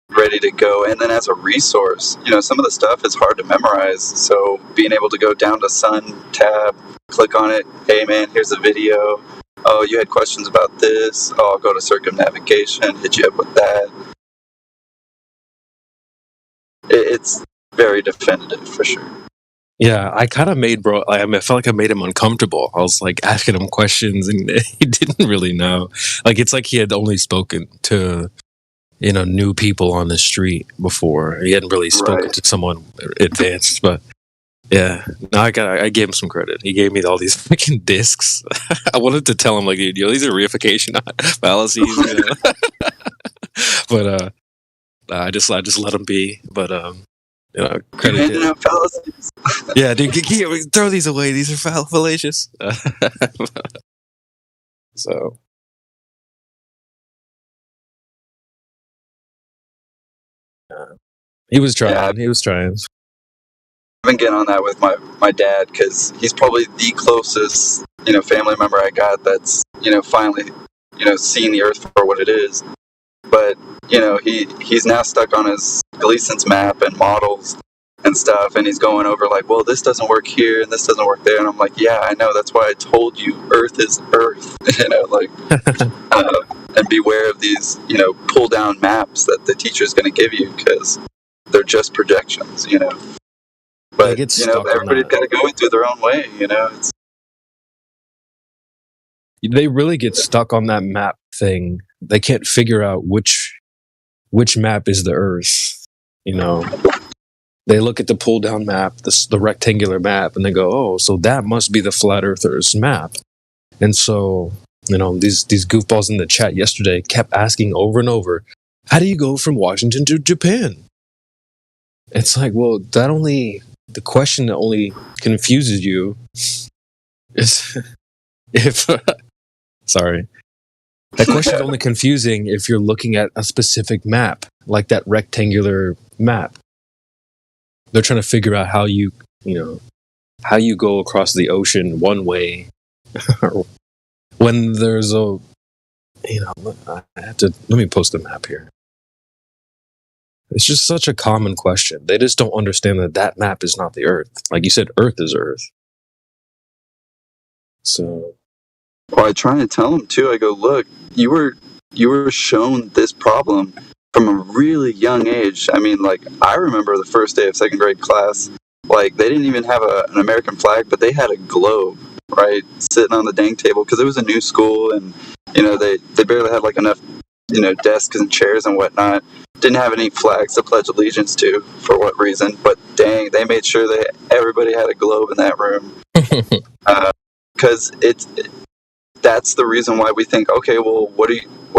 [SPEAKER 19] Ready to go. And then as a resource, you know, some of the stuff is hard to memorize. So being able to go down to Sun tab, click on it. Hey, man, here's a video. Oh, you had questions about this. Oh, I'll go to circumnavigation, hit you up with that. It's very definitive for sure.
[SPEAKER 15] Yeah, I kind of made bro. I felt like I made him uncomfortable. I was like asking him questions, and he didn't really know. Like it's like he had only spoken to, you know, new people on the street before. He hadn't really spoken to someone advanced. But yeah, no, I gave him some credit. He gave me all these fucking discs. I wanted to tell him like, you know, these are reification fallacies. You know? But I just let him be. But you know, credit. Yeah, dude, throw these away. These are fallacious. So, he was trying. Yeah, he was trying.
[SPEAKER 19] I've been getting on that with my dad because he's probably the closest, you know, family member I got that's, you know, finally, you know, seeing the Earth for what it is. But you know, he's now stuck on his Gleason's map and models and stuff, and he's going over like, well, this doesn't work here and this doesn't work there, and I'm like, yeah, I know, that's why I told you Earth is Earth. You know, like, and beware of these, you know, pull down maps that the teacher's going to give you because they're just projections, you know. But you know, everybody's got to go into their own way, you know.
[SPEAKER 15] They really get stuck on that map thing. They can't figure out which map is the Earth, you know. They look at the pull-down map, the rectangular map, and they go, "Oh, so that must be the flat earthers' map." And so, you know, these goofballs in the chat yesterday kept asking over and over, "How do you go from Washington to Japan?" It's like, well, the question that only confuses you is if sorry. That question is only confusing if you're looking at a specific map, like that rectangular map. They're trying to figure out how you go across the ocean one way when there's a, you know, let me post a map here. It's just such a common question. They just don't understand that map is not the Earth. Like you said, Earth is Earth. So,
[SPEAKER 19] well, I try to tell them too. I go, look, you were shown this problem from a really young age. I mean, like, I remember the first day of second grade class, like, they didn't even have an American flag, but they had a globe, right, sitting on the dang table, because it was a new school, and, you know, they barely had, like, enough, you know, desks and chairs and whatnot. Didn't have any flags to pledge allegiance to, for what reason, but dang, they made sure that everybody had a globe in that room. Because that's the reason why we think, okay, well, what are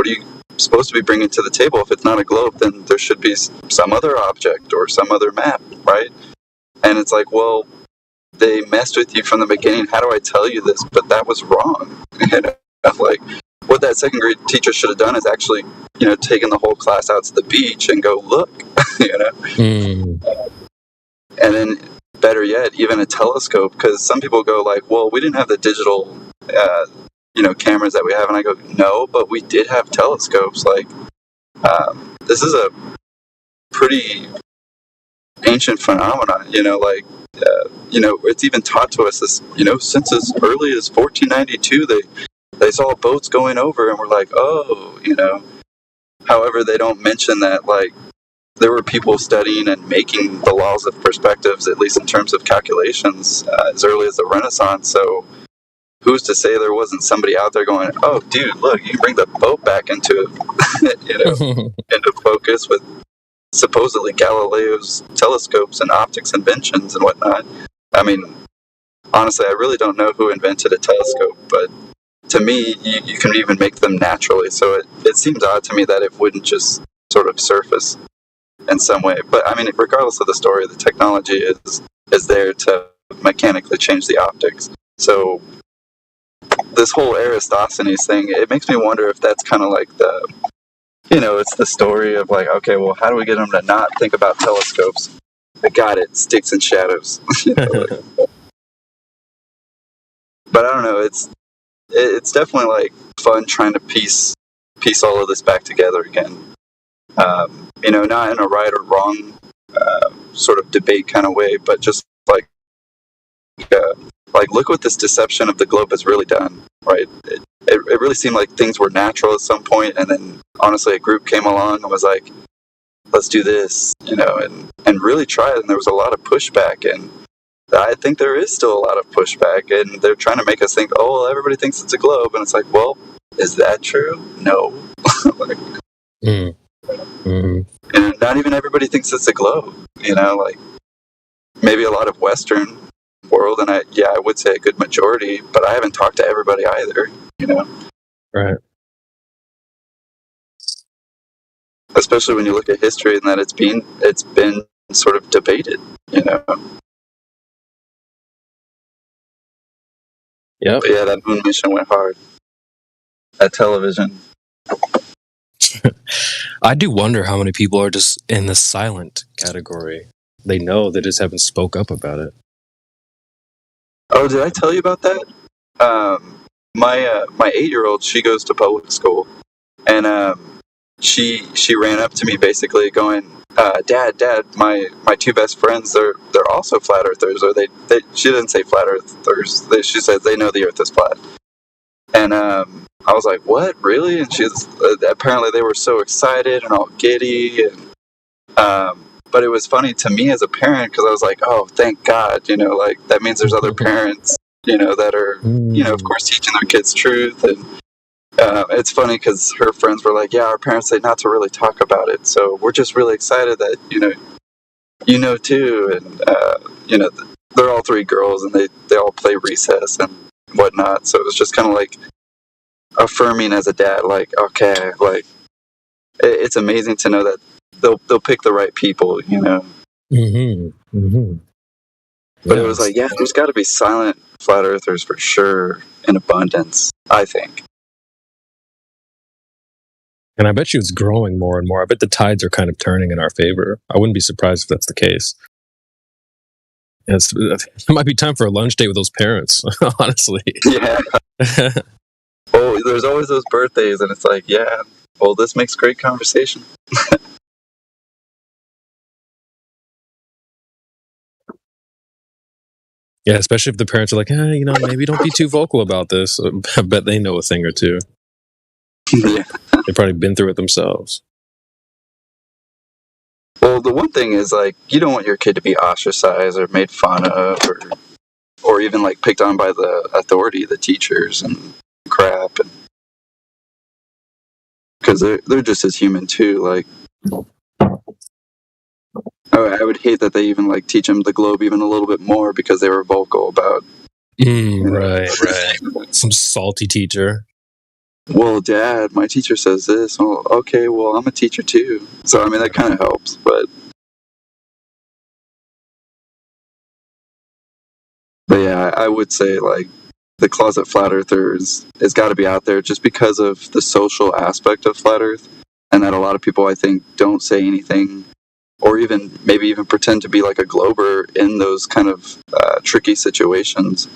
[SPEAKER 19] you supposed to be bringing to the table? If it's not a globe, then there should be some other object or some other map, right? And it's like, well, they messed with you from the beginning. How do I tell you this? But that was wrong. You know, like, what that second grade teacher should have done is actually, you know, taken the whole class out to the beach and go look. You know, and then better yet, even a telescope, because some people go like, well, we didn't have the digital you know, cameras that we have, and I go, no, but we did have telescopes. Like, this is a pretty ancient phenomenon, you know, like, you know, it's even taught to us this, you know, since as early as 1492, they saw boats going over, and we're like, oh, you know. However, they don't mention that, like, there were people studying and making the laws of perspectives, at least in terms of calculations, as early as the Renaissance. So who's to say there wasn't somebody out there going, oh, dude, look, you can bring the boat back into, you know, into focus with supposedly Galileo's telescopes and optics inventions and whatnot. I mean, honestly, I really don't know who invented a telescope, but to me, you can even make them naturally. So it seems odd to me that it wouldn't just sort of surface in some way. But I mean, regardless of the story, the technology is there to mechanically change the optics. So this whole Eratosthenes thing, it makes me wonder if that's kind of like the, you know, it's the story of like, okay, well, how do we get them to not think about telescopes? I got it. Sticks and shadows. You know, like, but I don't know. It's definitely like fun trying to piece all of this back together again. You know, not in a right or wrong sort of debate kind of way, but just like look what this deception of the globe has really done, right? It really seemed like things were natural at some point, and then honestly, a group came along and was like, let's do this, you know, and really try it. And there was a lot of pushback, and I think there is still a lot of pushback, and they're trying to make us think, oh, well, everybody thinks it's a globe, and it's like, well, is that true? No. Like, and not even everybody thinks it's a globe, you know, like maybe a lot of Western world, and I would say a good majority, but I haven't talked to everybody either, you know.
[SPEAKER 15] Right.
[SPEAKER 19] Especially when you look at history and that it's been sort of debated, you know.
[SPEAKER 15] Yeah.
[SPEAKER 19] But yeah, that moon mission went hard. That television.
[SPEAKER 15] I do wonder how many people are just in the silent category. They know, they just haven't spoke up about it.
[SPEAKER 19] Oh, did I tell you about that? My 8-year-old, she goes to public school, and she ran up to me basically going, Dad, my two best friends, they're also flat earthers, or they she didn't say flat earthers, she said they know the earth is flat. And I was like, what, really? And she's apparently they were so excited and all giddy, and but it was funny to me as a parent because I was like, oh, thank God, you know, like that means there's other parents, you know, that are, you know, of course, teaching their kids truth. And it's funny because her friends were like, yeah, our parents say not to really talk about it, so we're just really excited that you know too. And you know, they're all 3 girls, and they all play recess and whatnot, so it was just kind of like affirming as a dad, like, okay, like it's amazing to know that they'll pick the right people, you know. But it was like, yeah, there's got to be silent flat earthers for sure in abundance, I think.
[SPEAKER 15] And I bet you it's growing more and more. I bet the tides are kind of turning in our favor. I wouldn't be surprised if that's the case. And it might be time for a lunch date with those parents, honestly.
[SPEAKER 19] Yeah. Oh, there's always those birthdays, and it's like, yeah, well, this makes great conversation.
[SPEAKER 15] Yeah, especially if the parents are like, you know, maybe don't be too vocal about this. I bet they know a thing or two.
[SPEAKER 19] Yeah.
[SPEAKER 15] They've probably been through it themselves.
[SPEAKER 19] Well, the one thing is, like, you don't want your kid to be ostracized or made fun of, or even like picked on by the authority, the teachers and crap, and because they're just as human too. Like, I would hate that they even like teach them the globe even a little bit more because they were vocal about.
[SPEAKER 15] Right. Some salty teacher.
[SPEAKER 19] Well, Dad, my teacher says this. Oh, okay, well, I'm a teacher too. So I mean, that kind of helps, but yeah, I would say like the closet flat earthers has got to be out there just because of the social aspect of flat Earth, and that a lot of people, I think, don't say anything or even maybe even pretend to be like a glober in those kind of tricky situations.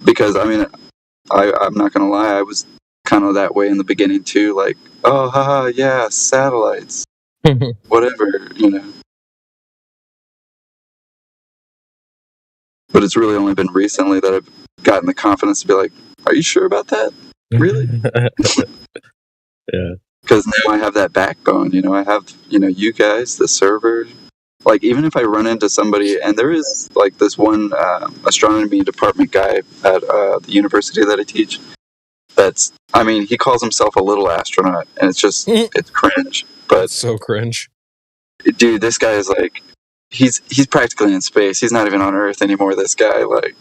[SPEAKER 19] Because I mean, I'm not gonna lie, I was kind of that way in the beginning too. Like, oh, haha, yeah, satellites, whatever, you know. But it's really only been recently that I've gotten the confidence to be like, are you sure about that? Really?
[SPEAKER 15] Yeah.
[SPEAKER 19] Because now I have that backbone, you know, I have, you know, you guys, the server. Like, even if I run into somebody, and there is, like, this one astronomy department guy at the university that I teach, that's, I mean, he calls himself a little astronaut, and it's just, it's cringe. But
[SPEAKER 15] it's so cringe.
[SPEAKER 19] Dude, this guy is, like, he's practically in space. He's not even on Earth anymore, this guy, like,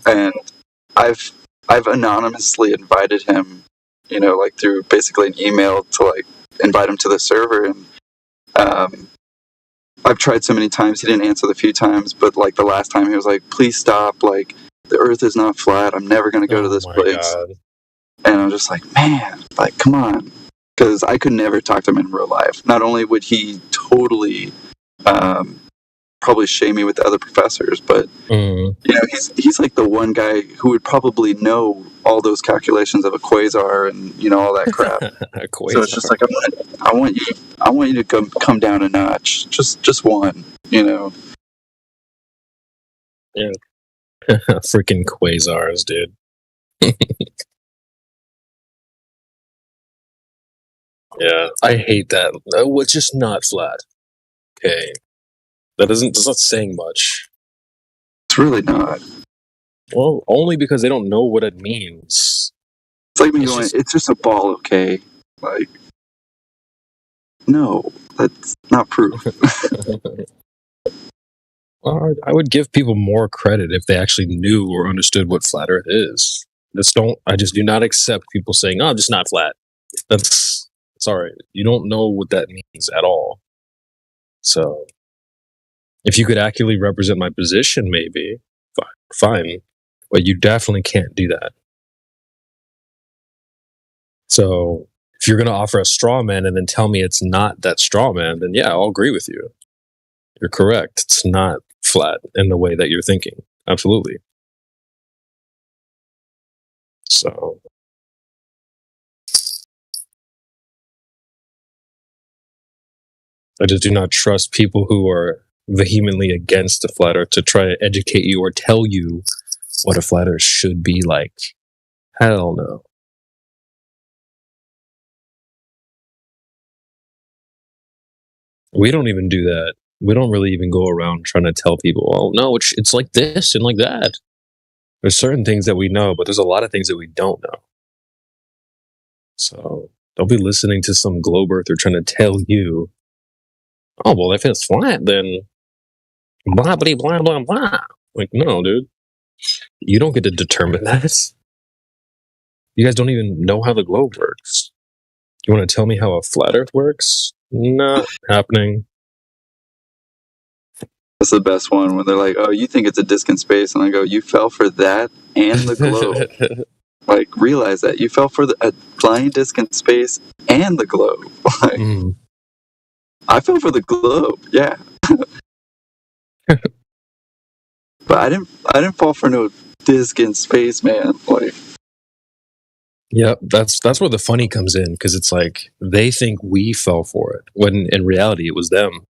[SPEAKER 19] and I've anonymously invited him, you know, like, through basically an email to, like, invite him to the server, and, I've tried so many times, he didn't answer the few times, but like the last time he was like, please stop, like the Earth is not flat, I'm never going to go to this place. God. And I'm just like, man, like, come on. Because I could never talk to him in real life. Not only would he totally probably shame me with the other professors, but you know, he's like the one guy who would probably know all those calculations of a quasar and you know all that crap. So it's just like I want you to come down a notch, just one, you know.
[SPEAKER 15] Yeah, freaking quasars, dude. Yeah, I hate that. No, it's just not flat. Okay, that's not saying much.
[SPEAKER 19] It's really not.
[SPEAKER 15] Well, only because they don't know what it means.
[SPEAKER 19] It's like me going, it's just a ball, okay? Like, no, that's not proof.
[SPEAKER 15] Well, I would give people more credit if they actually knew or understood what flat Earth is. I just do not accept people saying, "Oh, just not flat." Sorry, you don't know what that means at all. So, if you could accurately represent my position, maybe fine, but you definitely can't do that. So, if you're going to offer a straw man and then tell me it's not that straw man, then yeah, I'll agree with you. You're correct. It's not flat in the way that you're thinking. Absolutely. So, I just do not trust people who are vehemently against the flat Earth to try to educate you or tell you what a flat Earth should be like. Hell no. We don't even do that. We don't really even go around trying to tell people, oh, no, it's like this and like that. There's certain things that we know, but there's a lot of things that we don't know. So don't be listening to some globe earther trying to tell you, oh, well, if it's flat, then blah, blah, blah, blah, blah. Like, no, dude. You don't get to determine that. You guys don't even know how the globe works. You want to tell me how a flat earth works? Not happening.
[SPEAKER 19] That's the best one when they're like, "Oh, you think it's a disc in space?" And I go, "You fell for that and the globe." Like, realize that you fell for a flying disc in space and the globe. Like, I fell for the globe, yeah, but I didn't fall for no disc in space, man. Like,
[SPEAKER 15] yeah, that's where the funny comes in, because it's like they think we fell for it when in reality it was them.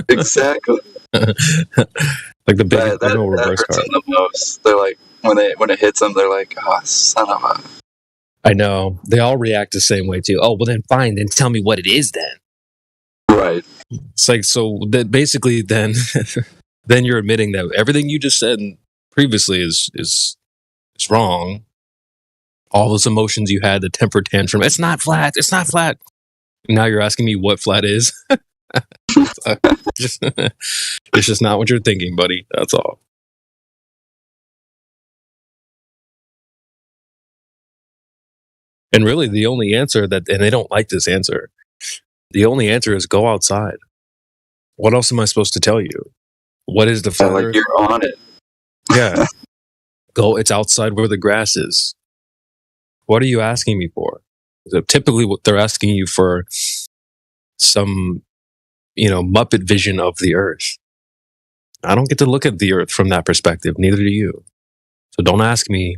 [SPEAKER 19] Exactly.
[SPEAKER 15] Like the big
[SPEAKER 19] that
[SPEAKER 15] reverse
[SPEAKER 19] hurts
[SPEAKER 15] card.
[SPEAKER 19] them the most. They're like, when it hits them, they're like, "Oh, son of a."
[SPEAKER 15] I know. They all react the same way too. Oh, well then fine, then tell me what it is then.
[SPEAKER 19] Right.
[SPEAKER 15] It's like, so that basically then then you're admitting that everything you just said previously is wrong. All those emotions you had, the temper tantrum, it's not flat. Now you're asking me what flat is. It's just not what you're thinking, buddy. That's all. And really, the only answer and they don't like this answer, the only answer is go outside. What else am I supposed to tell you? What is the flat Earth?
[SPEAKER 19] You're on it.
[SPEAKER 15] Yeah. It's outside where the grass is. What are you asking me for? So typically, what they're asking you for some, Muppet vision of the Earth. I don't get to look at the Earth from that perspective. Neither do you. So don't ask me,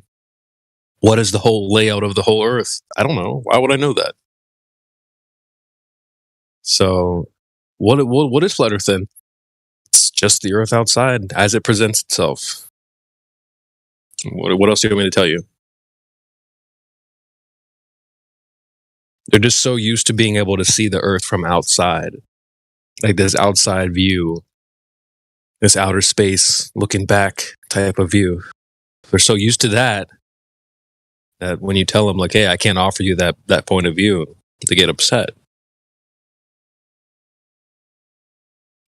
[SPEAKER 15] what is the whole layout of the whole Earth? I don't know. Why would I know that? So what is flat Earth then? It's just the Earth outside as it presents itself. What else do you want me to tell you? They're just so used to being able to see the Earth from outside. Like this outside view, this outer space looking back type of view. They're so used to that when you tell them, like, hey, I can't offer you that point of view, they get upset.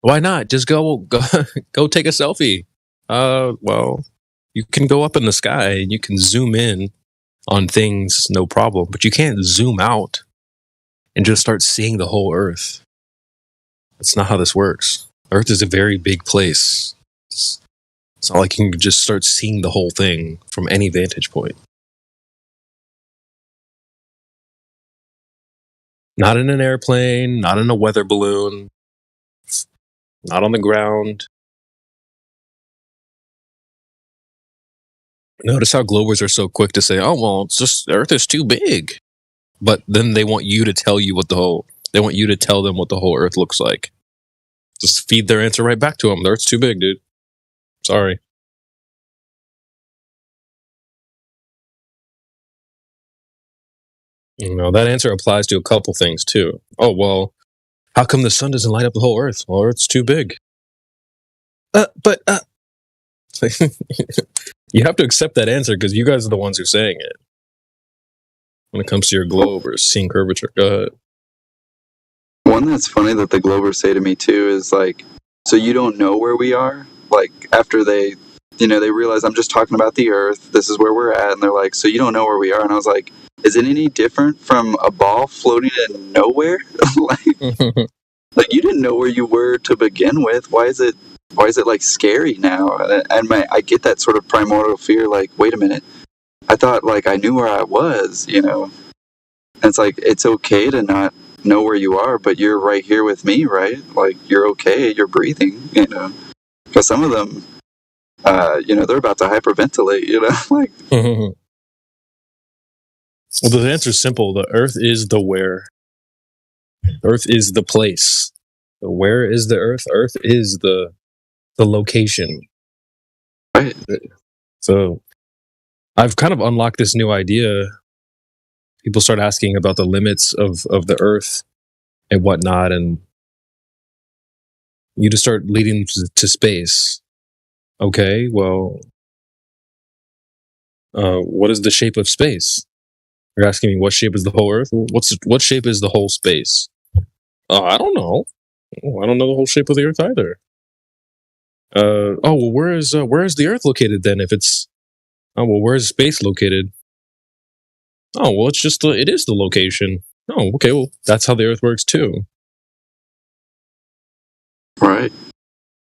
[SPEAKER 15] Why not? Just go take a selfie. Well, you can go up in the sky and you can zoom in on things, no problem. But you can't zoom out and just start seeing the whole Earth. That's not how this works. Earth is a very big place. It's not like you can just start seeing the whole thing from any vantage point. Not in an airplane, not in a weather balloon. not on the ground. Notice how Globers are so quick to say, "Oh well, it's just Earth is too big," but then they want you to tell them what the whole Earth looks like. Just feed their answer right back to them. The Earth's too big, dude. Sorry. That answer applies to a couple things too. Oh well, how come the sun doesn't light up the whole Earth? Well, Earth's too big. You have to accept that answer because you guys are the ones who are saying it. When it comes to your globe or seeing curvature, go ahead.
[SPEAKER 19] One that's funny that the Globers say to me too is like, so you don't know where we are? Like after they realize I'm just talking about the Earth, this is where we're at, and they're like, so you don't know where we are? And I was like, is it any different from a ball floating in nowhere? like you didn't know where you were to begin with. Why is it like scary now? And I get that sort of primordial fear, like, wait a minute, I thought like I knew where I was, And it's like, it's okay to not know where you are, but you're right here with me, right? Like you're okay, you're breathing, because some of them, they're about to hyperventilate, like.
[SPEAKER 15] Well, the answer is simple. The Earth is the where. Earth is the place. The where is the Earth? Earth is the location.
[SPEAKER 19] Right.
[SPEAKER 15] So I've kind of unlocked this new idea. People start asking about the limits of the Earth and whatnot, and you just start leading to space. Okay, well, what is the shape of space? You're asking me what shape is the whole Earth? What shape is the whole space? I don't know. I don't know the whole shape of the Earth either. Well, where is the Earth located then? If it's where is space located? Oh, well, it is the location. Oh, okay. Well, that's how the Earth works too.
[SPEAKER 19] Right.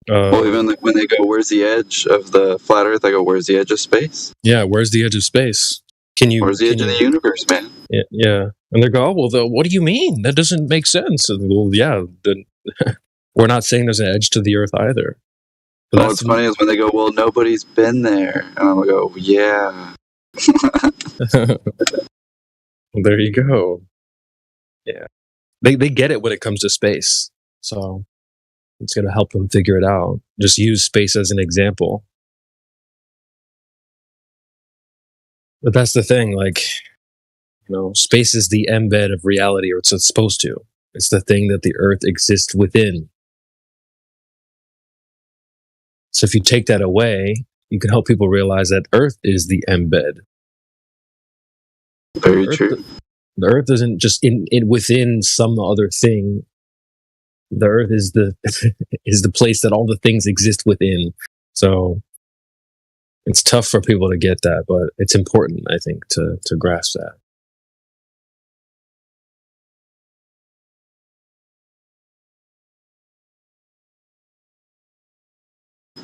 [SPEAKER 19] Well, even when they go, where's the edge of the flat Earth? I go, where's the edge of space?
[SPEAKER 15] Yeah, where's the edge of space?
[SPEAKER 19] Where's the edge of the universe, man?
[SPEAKER 15] Yeah. And they go, oh, well, what do you mean? That doesn't make sense. And, well, yeah, then we're not saying there's an edge to the Earth either.
[SPEAKER 19] But what's funny is when they go, well, nobody's been there. And I'm go, yeah.
[SPEAKER 15] Well, there you go. Yeah. They get it when it comes to space. So it's going to help them figure it out. Just use space as an example. But that's the thing, like, space is the embed of reality, or it's supposed to. It's the thing that the Earth exists within. So if you take that away, you can help people realize that Earth is the embed.
[SPEAKER 19] Very true.
[SPEAKER 15] The Earth isn't just within some other thing. The Earth is the place that all the things exist within. So it's tough for people to get that, but it's important, I think, to grasp that.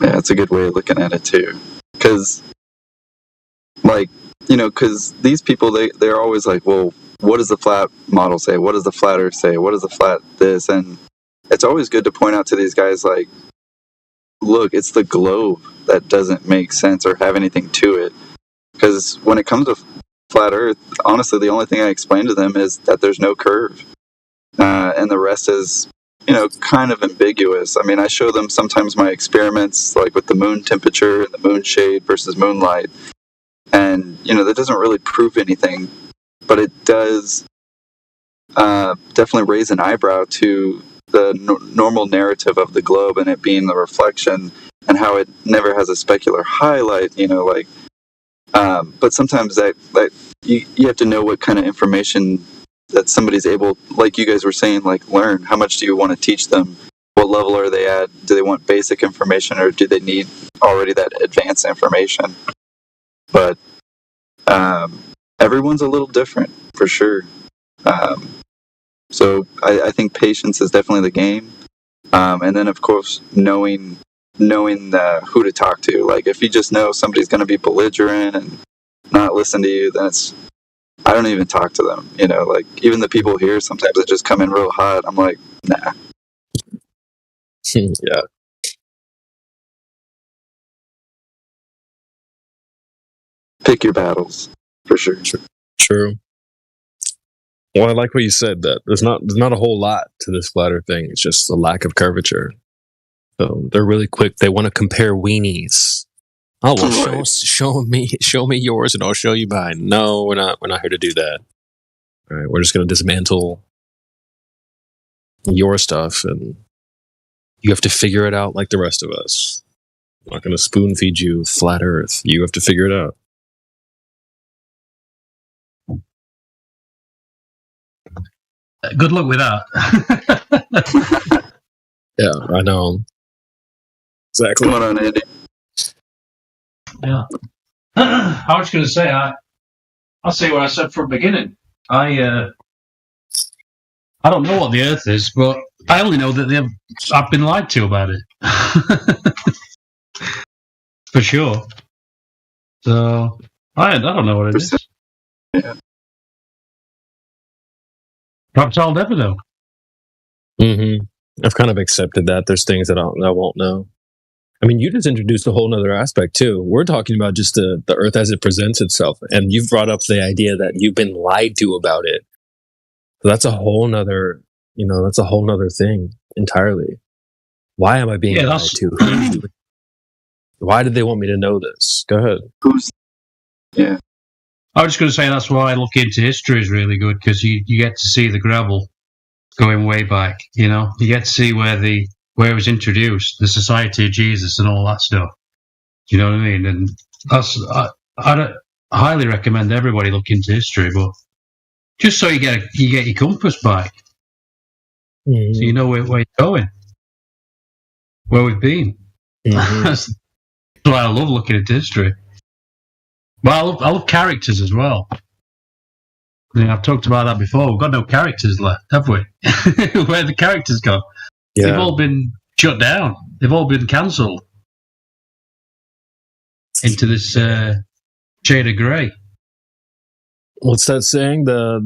[SPEAKER 19] Yeah, that's a good way of looking at it too. Because, because these people, they're always like, well, what does the flat model say? What does the flat Earth say? What does the flat this? And it's always good to point out to these guys, like, look, it's the globe that doesn't make sense or have anything to it. Because when it comes to flat Earth, honestly, the only thing I explain to them is that there's no curve. And the rest is, kind of ambiguous. I mean, I show them sometimes my experiments, like with the moon temperature and the moon shade versus moonlight. And, that doesn't really prove anything. But it does definitely raise an eyebrow to the normal narrative of the globe and it being the reflection and how it never has a specular highlight, but sometimes that you have to know what kind of information that somebody's able, like you guys were saying, like learn. How much do you want to teach them? What level are they at? Do they want basic information or do they need already that advanced information? But everyone's a little different for sure. So I think patience is definitely the game. And then, of course, knowing who to talk to. Like, if you just know somebody's going to be belligerent and not listen to you, then I don't even talk to them. Like, even the people here, sometimes they just come in real hot. I'm like, nah.
[SPEAKER 15] Yeah.
[SPEAKER 19] Pick your battles, for sure.
[SPEAKER 15] True. Well, I like what you said, that there's not a whole lot to this flat Earth thing. It's just a lack of curvature. So they're really quick. They want to compare weenies. Oh, well, show me yours, and I'll show you mine. No, we're not here to do that. All right, we're just going to dismantle your stuff, and you have to figure it out like the rest of us. I'm not going to spoon feed you flat Earth. You have to figure it out.
[SPEAKER 20] Good luck with that.
[SPEAKER 15] Yeah, I know. Exactly.
[SPEAKER 19] Come on, Andy.
[SPEAKER 20] Yeah. I was going to say, I'll say what I said from the beginning. I don't know what the Earth is, but I only know that I've been lied to about it. For sure. So, I don't know what it is.
[SPEAKER 19] Yeah.
[SPEAKER 20] Perhaps I'll never know.
[SPEAKER 15] Mm-hmm. I've kind of accepted that. There's things that I won't know. I mean, you just introduced a whole nother aspect too. We're talking about just the Earth as it presents itself. And you've brought up the idea that you've been lied to about it. So that's a whole nother, that's a whole nother thing entirely. Why am I being lied to? Why did they want me to know this? Go ahead.
[SPEAKER 19] Yeah.
[SPEAKER 20] I was just going to say that's why I look into history is really good, because you get to see the gravel going way back. You get to see where it was introduced, the Society of Jesus and all that stuff. You know what I mean? And I highly recommend everybody look into history, but just so you get your compass back, so you know where you're going, where we've been. Mm-hmm. That's why I love looking at history. Well, I love characters as well. I've talked about that before. We've got no characters left, have we? Where have the characters gone? Yeah. They've all been shut down. They've all been cancelled into this shade of grey.
[SPEAKER 15] What's that saying? The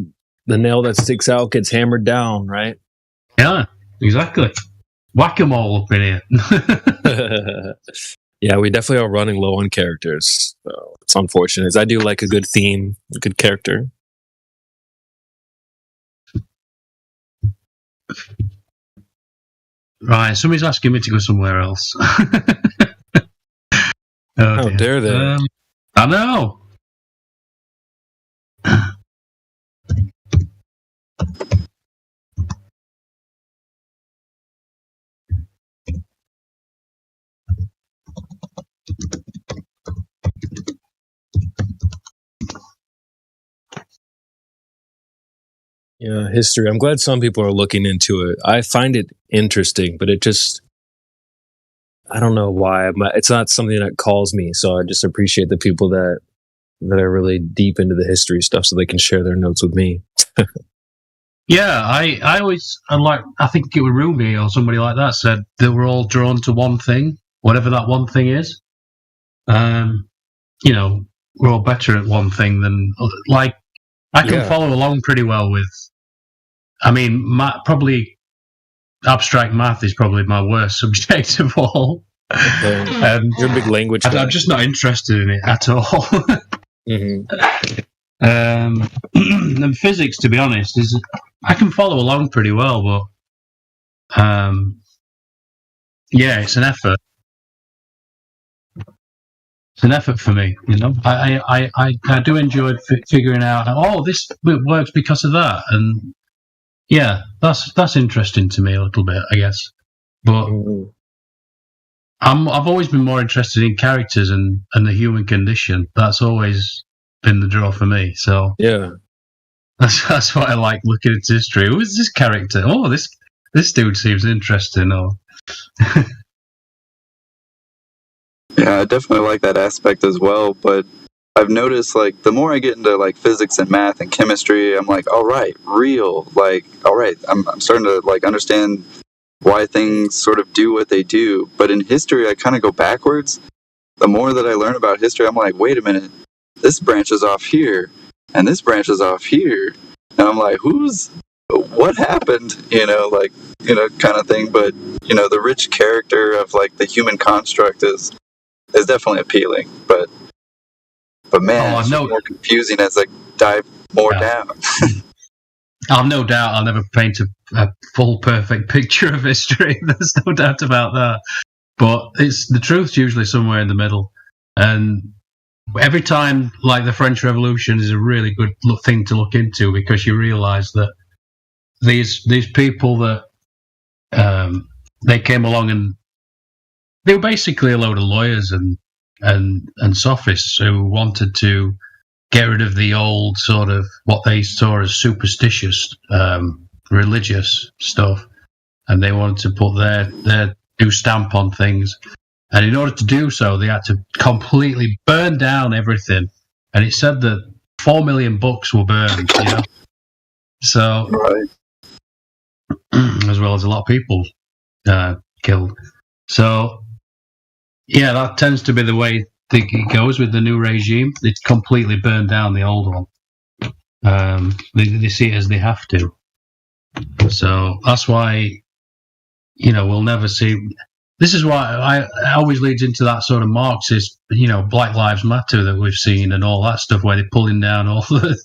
[SPEAKER 15] nail that sticks out gets hammered down, right?
[SPEAKER 20] Yeah, exactly. Whack-a-mole up in here.
[SPEAKER 15] Yeah, we definitely are running low on characters. So it's unfortunate. I do like a good theme, a good character.
[SPEAKER 20] Right, somebody's asking me to go somewhere else.
[SPEAKER 15] How dare they?
[SPEAKER 20] I know.
[SPEAKER 15] Yeah, history. I'm glad some people are looking into it. I find it interesting, but it just, I don't know why. It's not something that calls me. So I just appreciate the people that are really deep into the history stuff so they can share their notes with me.
[SPEAKER 20] Yeah, I think it was Rumi or somebody like that said that we're all drawn to one thing, whatever that one thing is. We're all better at one thing than I can follow along pretty well with. I mean, probably abstract math is probably my worst subject of all.
[SPEAKER 15] You're a big language guy.
[SPEAKER 20] I'm just not interested in it at all.
[SPEAKER 15] Mm-hmm.
[SPEAKER 20] And physics, to be honest, I can follow along pretty well, but it's an effort. It's an effort for me, I do enjoy figuring out. This works because of that, and that's interesting to me a little bit, I guess. But I've always been more interested in characters and the human condition. That's always been the draw for me. So
[SPEAKER 15] yeah,
[SPEAKER 20] that's why I like looking at history. Who is this character? Oh, this dude seems interesting. Or
[SPEAKER 19] yeah, I definitely like that aspect as well, but I've noticed the more I get into physics and math and chemistry, I'm like, all right, real, all right, I'm starting to understand why things sort of do what they do. But in history, I kind of go backwards. The more that I learn about history, I'm like, wait a minute, this branches off here and this branches off here, and I'm like, what happened? Kind of thing. But the rich character of like the human construct is definitely appealing, but man, it's more confusing as I dive more down.
[SPEAKER 20] I've no doubt I'll never paint a full perfect picture of history. There's no doubt about that. But it's the truth's usually somewhere in the middle. And every time, like the French Revolution is a really good thing to look into, because you realise that these people that they came along, and they were basically a load of lawyers and sophists who wanted to get rid of the old sort of what they saw as superstitious religious stuff, and they wanted to put their new stamp on things. And in order to do so, they had to completely burn down everything. And it said that 4 million books were burned, So, as well as a lot of people killed. So, yeah, that tends to be the way it goes with the new regime. It's completely burned down the old one. They see it as they have to. So that's why, we'll never see. This is why I always leads into that sort of Marxist, Black Lives Matter that we've seen and all that stuff, where they're pulling down all the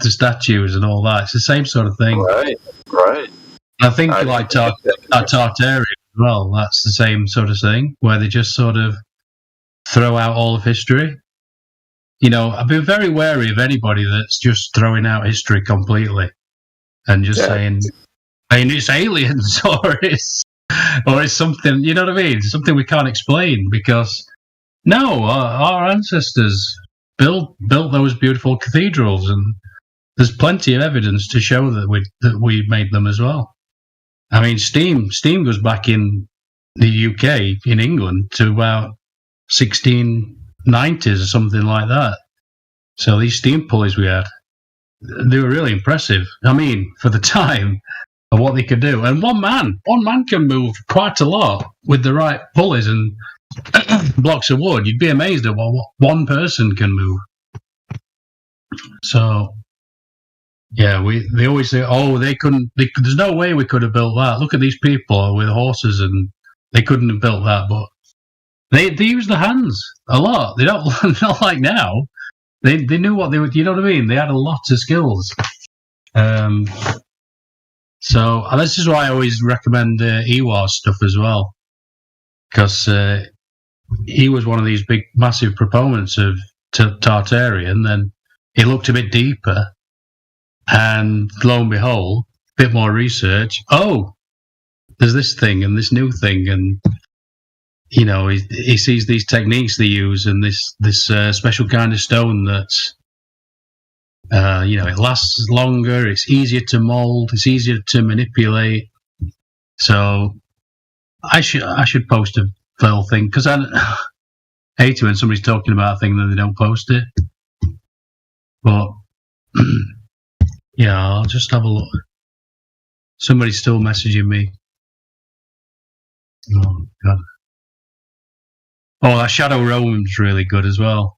[SPEAKER 20] statues and all that. It's the same sort of thing.
[SPEAKER 19] Right.
[SPEAKER 20] I think like Tartaria as well, that's the same sort of thing, where they just sort of throw out all of history. I've been very wary of anybody that's just throwing out history completely and just saying it's aliens or it's something, you know what I mean? Something we can't explain, because our ancestors built those beautiful cathedrals, and there's plenty of evidence to show that we made them as well. I mean, steam goes back in the UK, in England, to about 1690s or something like that. So these steam pulleys we had, they were really impressive. I mean, for the time of what they could do. And one man can move quite a lot with the right pulleys and blocks of wood. You'd be amazed at what one person can move. So, yeah, they always say, they couldn't. There's no way we could have built that. Look at these people with horses, and they couldn't have built that. But they use their hands a lot. They don't not like now. They knew what they would. You know what I mean? They had a lot of skills. So this is why I always recommend Iwar stuff as well, because he was one of these big, massive proponents of Tartaria, and then he looked a bit deeper, and lo and behold, a bit more research. Oh, there's this thing and this new thing, and he sees these techniques they use, and this special kind of stone that's it lasts longer, it's easier to mold, it's easier to manipulate. So I should post a full thing, because I hate it when somebody's talking about a thing and they don't post it. But yeah, I'll just have a look. Somebody's still messaging me. Oh God. Oh, that Shadow Roman's really good as well.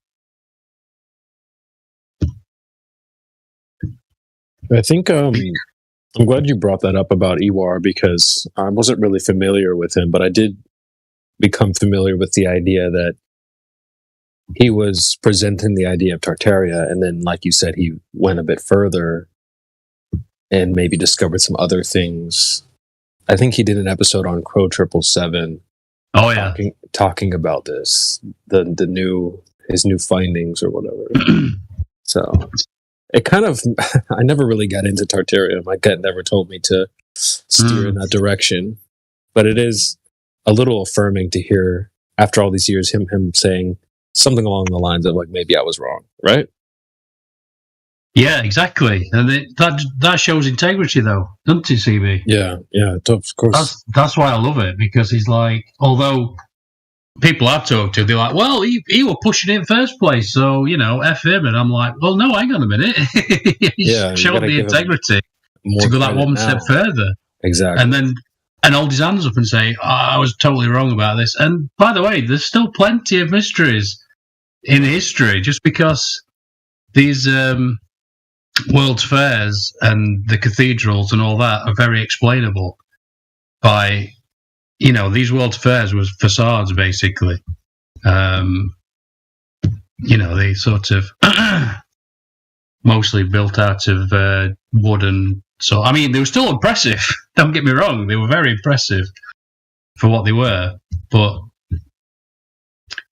[SPEAKER 15] I think I'm glad you brought that up about Iwar, because I wasn't really familiar with him, but I did become familiar with the idea that he was presenting the idea of Tartaria, and then, like you said, he went a bit further and maybe discovered some other things. I think he did an episode on Crow 777.
[SPEAKER 20] Oh yeah,
[SPEAKER 15] talking about this, his new findings or whatever. So it kind of, I never really got into Tartaria. My gut never told me to steer in that direction, but it is a little affirming to hear after all these years him saying something along the lines of like, maybe I was wrong, right?
[SPEAKER 20] Yeah, exactly, and that shows integrity, though, doesn't it, CB?
[SPEAKER 15] Yeah, of course.
[SPEAKER 20] That's why I love it, because he's like, although people I've talked to, they're like, well, he was pushing it in first place, so F him, and I'm like, well, no, hang on a minute, he's showed the integrity to go that one step further,
[SPEAKER 15] exactly,
[SPEAKER 20] and hold his hands up and say, I was totally wrong about this. And by the way, there's still plenty of mysteries in history, just because these World's Fairs and the cathedrals and all that are very explainable by these World's Fairs was facades, basically. They sort of mostly built out of wood, and so they were still impressive. Don't get me wrong; they were very impressive for what they were, but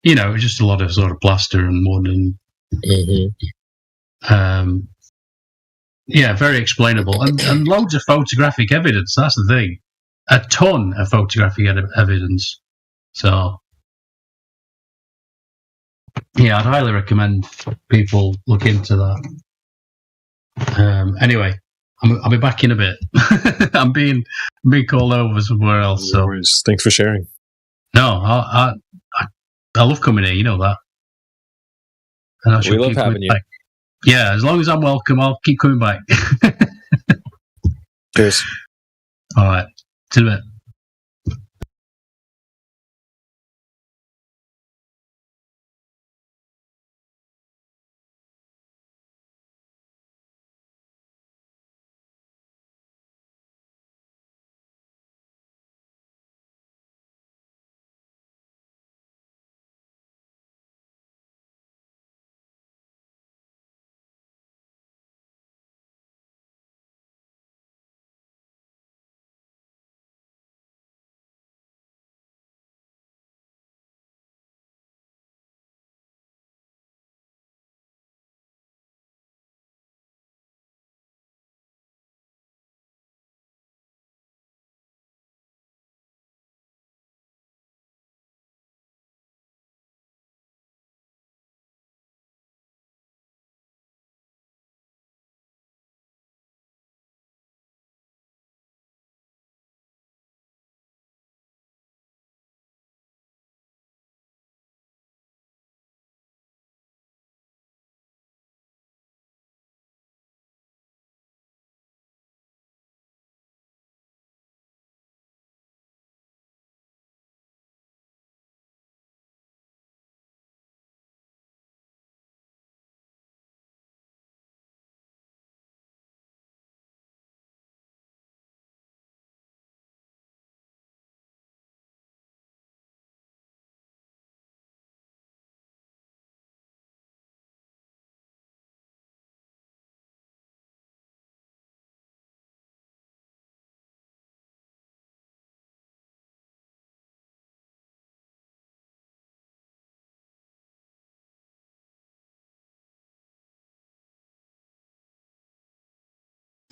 [SPEAKER 20] it was just a lot of sort of plaster and wood, and very explainable, and loads of photographic evidence. That's the thing, a ton of photographic evidence. So. Yeah, I'd highly recommend people look into that. Anyway, I'll be back in a bit. I'm being called over somewhere else. So
[SPEAKER 15] thanks for sharing.
[SPEAKER 20] No, I love coming here. You know that. And
[SPEAKER 15] we love having you.
[SPEAKER 20] Back. Yeah, as long as I'm welcome, I'll keep coming back.
[SPEAKER 15] Cheers.
[SPEAKER 20] All right. See you in a bit.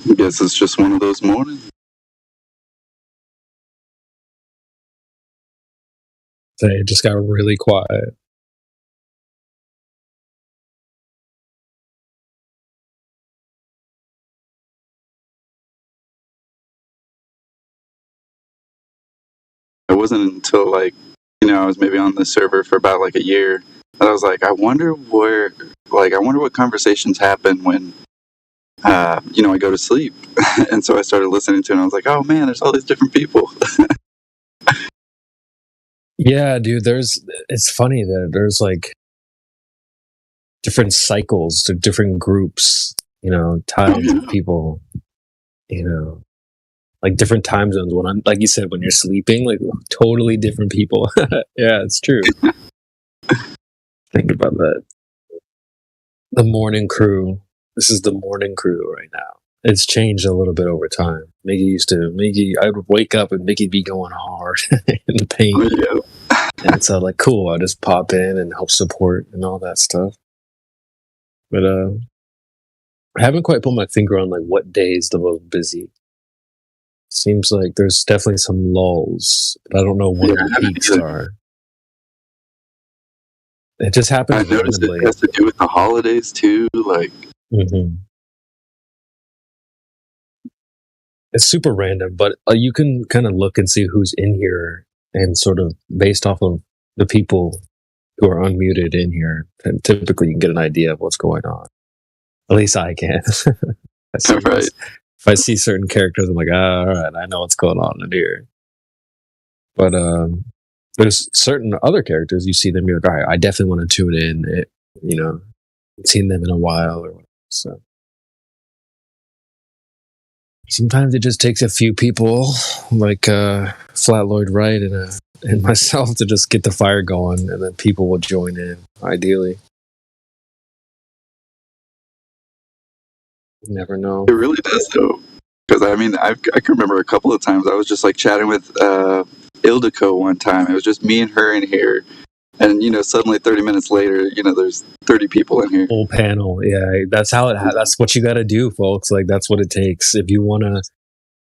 [SPEAKER 19] I guess it's just one of those mornings.
[SPEAKER 15] It just got really quiet.
[SPEAKER 19] It wasn't until I was maybe on the server for about like a year that I was like, I wonder what conversations happen when I go to sleep. And so I started listening to it and I was like, oh man, there's all these different people.
[SPEAKER 15] Yeah, dude, it's funny that there's like different cycles to different groups, tied to people, like different time zones. When I'm, like you said, when you're sleeping, like totally different people. Yeah, it's true. Think about that. The morning crew. This is the morning crew right now. It's changed a little bit over time. I would wake up and Mickey'd be going hard in the paint. And so like, cool, I'll just pop in and help support and all that stuff. But I haven't quite put my finger on like what day is the most busy. Seems like there's definitely some lulls, but I don't know what the peaks are. It just happens.
[SPEAKER 19] I noticed it has to do with the holidays too. Like,
[SPEAKER 15] it's super random, but you can kind of look and see who's in here, and sort of based off of the people who are unmuted in here, and typically you can get an idea of what's going on. At least I can. Right. If I see certain characters, I'm like, all right, I know what's going on in here. But there's certain other characters, you see them, you're like, all right, I definitely want to tune in. Seen them in a while or whatever. So sometimes it just takes a few people like Flat Lloyd Wright and myself to just get the fire going, and then people will join in, ideally. You never know.
[SPEAKER 19] It really does, though. Because, I mean, I can remember a couple of times I was just, like, chatting with Ildiko one time. It was just me and her in here. And, suddenly 30 minutes later, there's 30 people in here.
[SPEAKER 15] Full panel. Yeah, that's how that's what you got to do, folks. Like, that's what it takes. If you want to,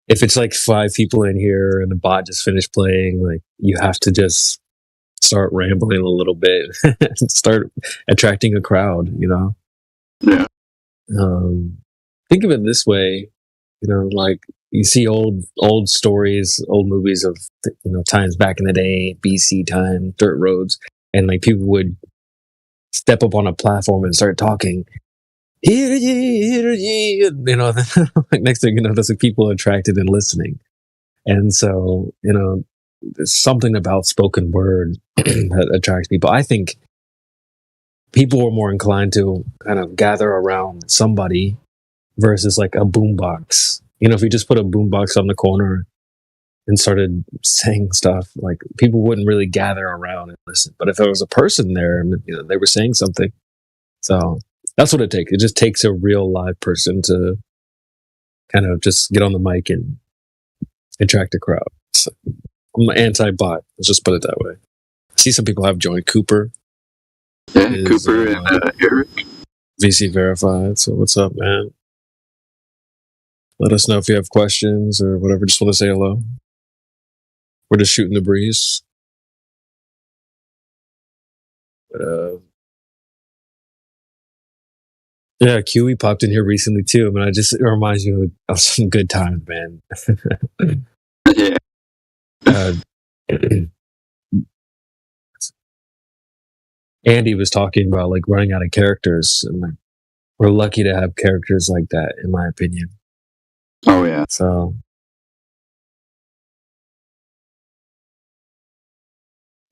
[SPEAKER 15] if it's like 5 people in here and the bot just finished playing, like, you have to just start rambling a little bit and start attracting a crowd,
[SPEAKER 19] Yeah.
[SPEAKER 15] Think of it this way, like you see old stories, old movies of, times back in the day, BC time, dirt roads. And like people would step up on a platform and start talking. Like next thing you know, there's like people attracted and listening. And so, there's something about spoken word that attracts people. I think people were more inclined to kind of gather around somebody versus like a boombox. If you just put a boombox on the corner and started saying stuff, like people wouldn't really gather around and listen. But if there was a person there and they were saying something, so that's what it takes. It just takes a real live person to kind of just get on the mic and attract a crowd. So I'm anti-bot. Let's just put it that way. I see some people have joined. Cooper.
[SPEAKER 19] Yeah, Cooper and Eric.
[SPEAKER 15] VC Verified. So what's up, man? Let us know if you have questions or whatever. Just want to say hello. We're just shooting the breeze. But, yeah, QE popped in here recently too. I mean, it reminds you of some good times, man. Andy was talking about like running out of characters, and like, we're lucky to have characters like that, in my opinion.
[SPEAKER 19] Oh yeah.
[SPEAKER 15] So,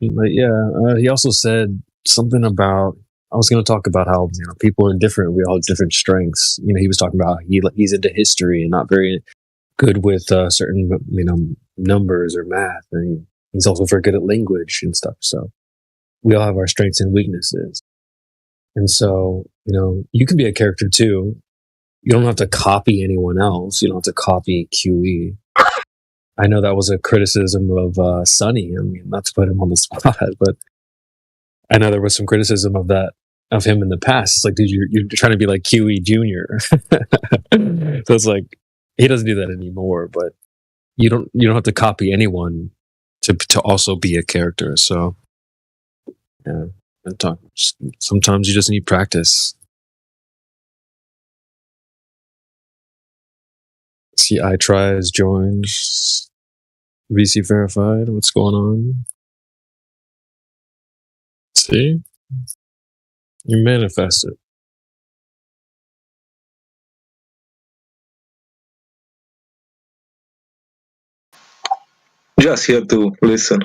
[SPEAKER 15] but yeah, he also said something about. I was going to talk about how people are different. We all have different strengths. He was talking about he's into history and not very good with certain numbers or math, and he's also very good at language and stuff. So we all have our strengths and weaknesses. And so you can be a character too. You don't have to copy anyone else. You don't have to copy QE. I know that was a criticism of Sonny. I mean, not to put him on the spot, but I know there was some criticism of that of him in the past. It's like, dude, you're trying to be like QE Jr. So it's like he doesn't do that anymore. But you don't have to copy anyone to also be a character. So yeah, sometimes you just need practice. See, iTry has joined. VC Verified. What's going on? See? You manifest it.
[SPEAKER 6] Just here to listen.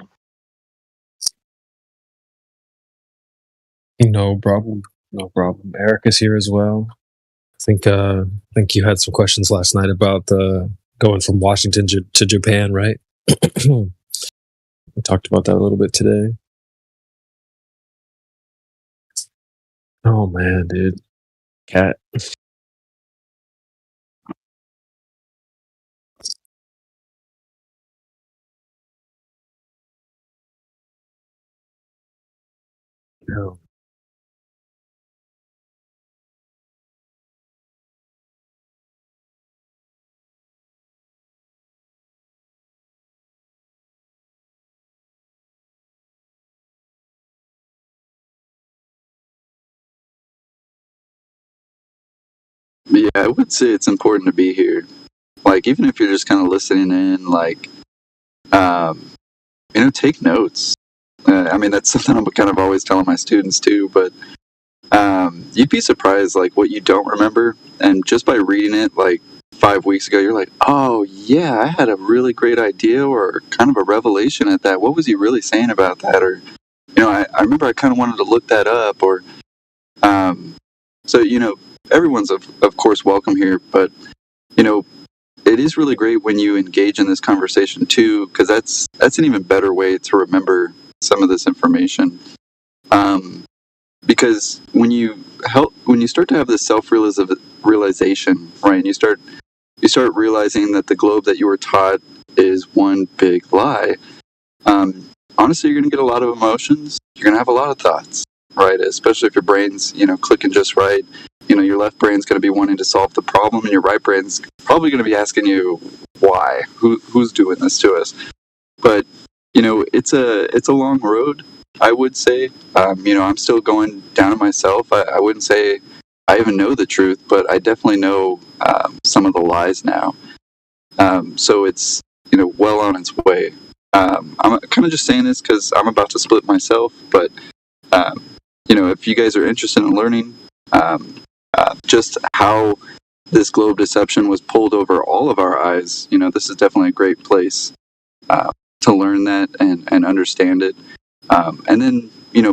[SPEAKER 15] No problem. No problem. Eric is here as well. I think you had some questions last night about going from Washington to Japan, right? We talked about that a little bit today. Oh man, dude. Cat. No.
[SPEAKER 19] Yeah, I would say it's important to be here. Like, even if you're just kind of listening in, like, take notes. I mean, that's something I'm kind of always telling my students too, but you'd be surprised, like, what you don't remember. And just by reading it, like, 5 weeks ago, you're like, oh, yeah, I had a really great idea or kind of a revelation at that. What was he really saying about that? Or, I remember I kind of wanted to look that up. Or, so, everyone's, of course, welcome here. But, it is really great when you engage in this conversation too, because that's an even better way to remember some of this information. Because when you start to have this self-realization, right, and you start realizing that the globe that you were taught is one big lie, honestly, you're going to get a lot of emotions. You're going to have a lot of thoughts, right? Especially if your brain's, clicking just right. Your left brain's going to be wanting to solve the problem, and your right brain's probably going to be asking you why, who's doing this to us. But it's a long road, I would say. I'm still going down it myself. I wouldn't say I even know the truth, but I definitely know some of the lies now. So it's well on its way. I'm kind of just saying this because I'm about to split myself, but if you guys are interested in learning just how this globe deception was pulled over all of our eyes, this is definitely a great place to learn that and understand it. And then,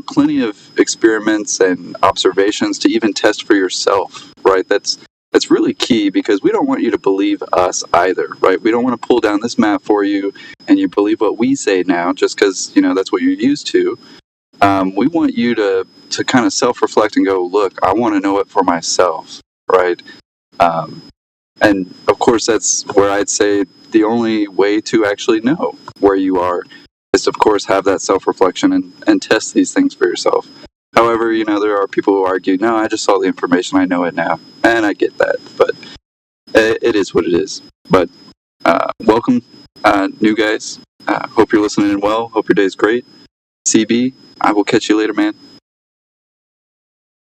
[SPEAKER 19] plenty of experiments and observations to even test for yourself, right? That's really key, because we don't want you to believe us either, right? We don't want to pull down this map for you and you believe what we say now just because, that's what you're used to. We want you to kind of self-reflect and go, look, I want to know it for myself, right? And of course, that's where I'd say the only way to actually know where you are is to, of course, have that self-reflection and test these things for yourself. However, there are people who argue, no, I just saw the information, I know it now. And I get that, but it is what it is. But welcome, new guys. Hope you're listening in well. Hope your day's great. CB, I will catch you later, man.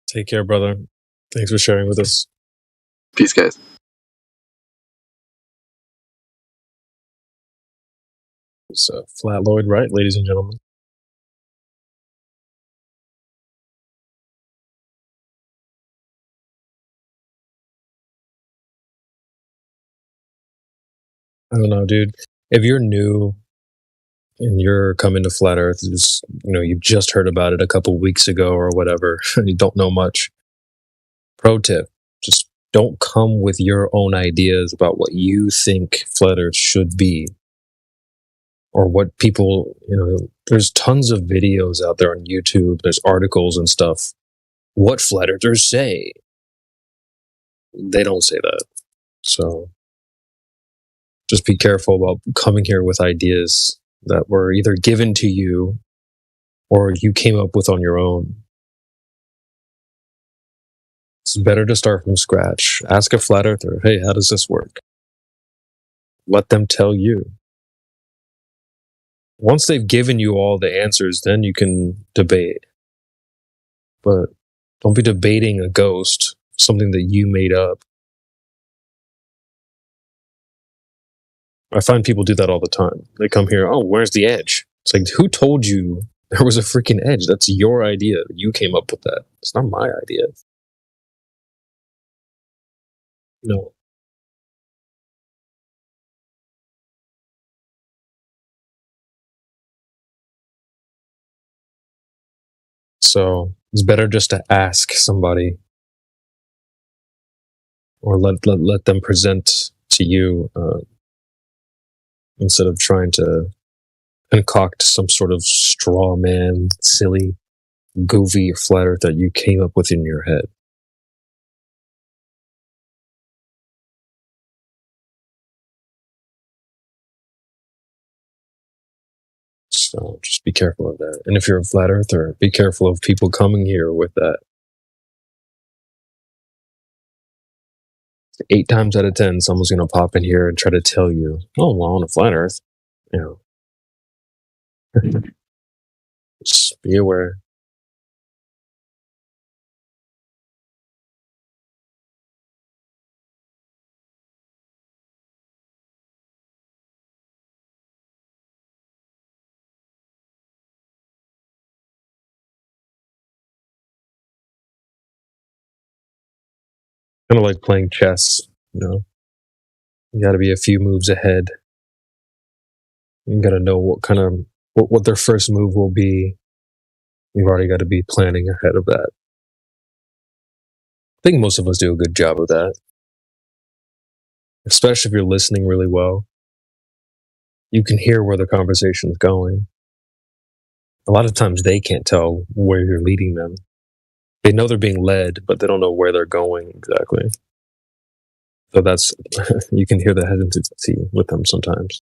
[SPEAKER 15] Take care, brother. Thanks for sharing with us.
[SPEAKER 19] Peace, guys.
[SPEAKER 15] It's Flat Lloyd, right, ladies and gentlemen? I don't know, dude. If you're new and you're coming to Flat Earth, you've just heard about it a couple weeks ago or whatever, and you don't know much. Pro tip, just don't come with your own ideas about what you think Flat Earth should be. Or what people, there's tons of videos out there on YouTube, there's articles and stuff. What Flat Earthers say. They don't say that. So just be careful about coming here with ideas that were either given to you or you came up with on your own. It's better to start from scratch. Ask a Flat Earther, hey, how does this work? Let them tell you. Once they've given you all the answers, then you can debate. But don't be debating a ghost, something that you made up. I find people do that all the time. They come here, oh, where's the edge? It's like, who told you there was a freaking edge? That's your idea. You came up with that. It's not my idea. No. So it's better just to ask somebody, or let them present to you instead of trying to concoct some sort of straw man, silly, goofy Flat Earth that you came up with in your head. So just be careful of that. And if you're a Flat Earther, be careful of people coming here with that. 8 times out of 10, someone's going to pop in here and try to tell you, oh, well, on a Flat Earth, just be aware. Kind of like playing chess, You got to be a few moves ahead. You got to know what their first move will be. You've already got to be planning ahead of that. I think most of us do a good job of that. especially if you're listening really well, you can hear where the conversation is going. A lot of times they can't tell where you're leading them. They know they're being led, but they don't know where they're going exactly. So that's, you can hear the hesitancy with them sometimes.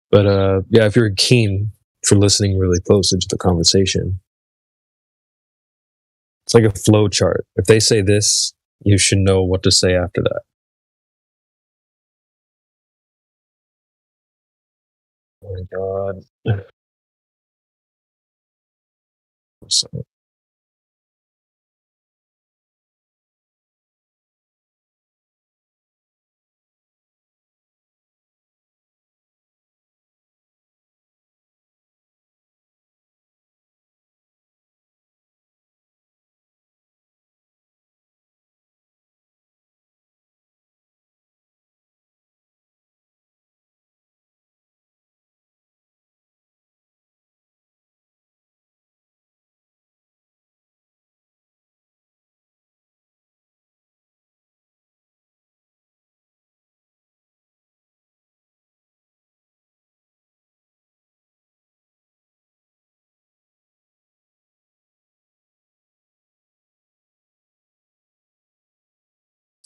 [SPEAKER 15] But yeah, if you're keen for listening really closely to the conversation, it's like a flow chart. If they say this, you should know what to say after that. Oh my God. So,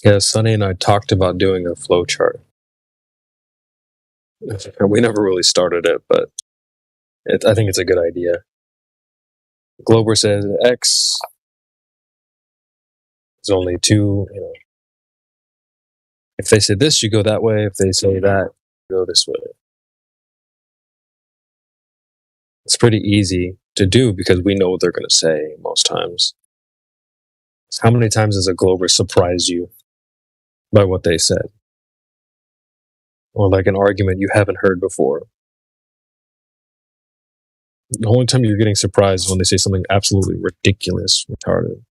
[SPEAKER 15] yeah, Sonny and I talked about doing a flow chart. We never really started it, but I think it's a good idea. Glober says X is only 2, if they say this, you go that way. If they say that, you go this way. It's pretty easy to do because we know what they're going to say most times. How many times has a Glober surprised you by what they said? Or like an argument you haven't heard before? The only time you're getting surprised is when they say something absolutely ridiculous, retarded.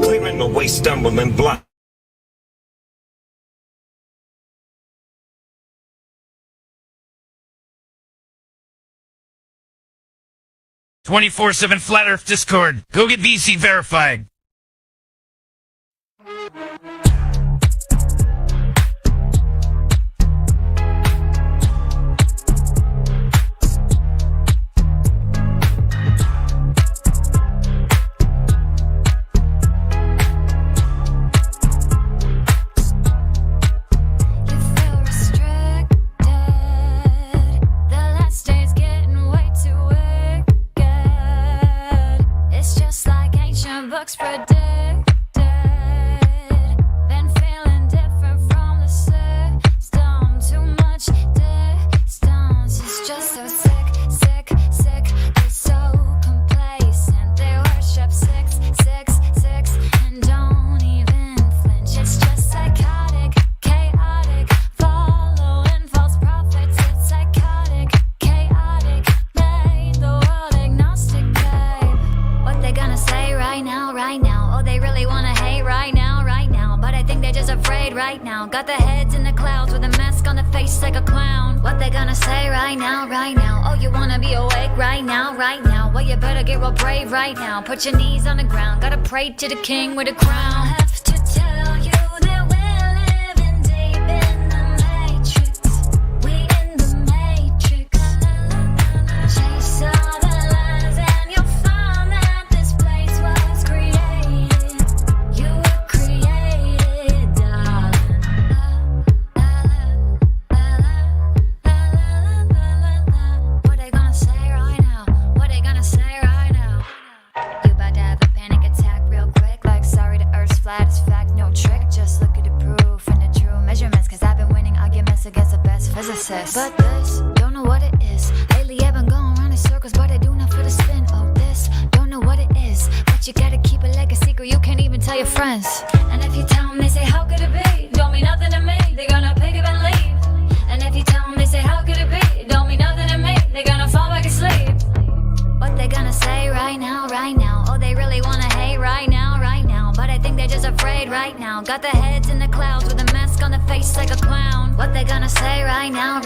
[SPEAKER 21] clearing the way, stumbling block.
[SPEAKER 22] .24/7 Flat Earth Discord. Go get VC verified.
[SPEAKER 23] Books predicted. Been feeling different from the system. Too much distance. It's just so sick. They're so complacent. They worship 666 and don't even flinch. It's just psychotic, chaotic, following false prophets. It's psychotic, chaotic, made the world agnostic, babe. What they gonna say right now? Oh, they really wanna hate right now. But I think they're just afraid right now. Got their heads in the clouds with a mask on the face like a clown. What they gonna say right now? Oh, you wanna be awake right now? Well, you better get real brave right now. Put your knees on the ground. Gotta pray to the king with a crown. I have to tell you that we're living deep in the matrix. We in the matrix. Chase all the lies and you'll find that this place was created. You were created, darling. What they gonna say right now? What they gonna say right now? You about to have a panic attack real quick. Like, sorry, the earth's flat is fact, no trick. Just look at the proof and the true measurements. Cause I've been winning arguments against the best physicists. But this, don't know what it is. Lately I've been going around in circles, but I do not feel the spin. Oh, this, don't know what it is. But you gotta keep it like a secret, you can't even tell your friends. And if you tell them, they say, how could it be? Don't mean nothing to me, they're gonna pick up and leave. And if you tell them, they say, how could it be? Don't mean nothing to me, they're gonna fall back asleep. What they gonna say right now? Oh, they really wanna hate right now. But I think they're just afraid right now. Got their heads in the clouds with a mask on the face like a clown. What they gonna say right now?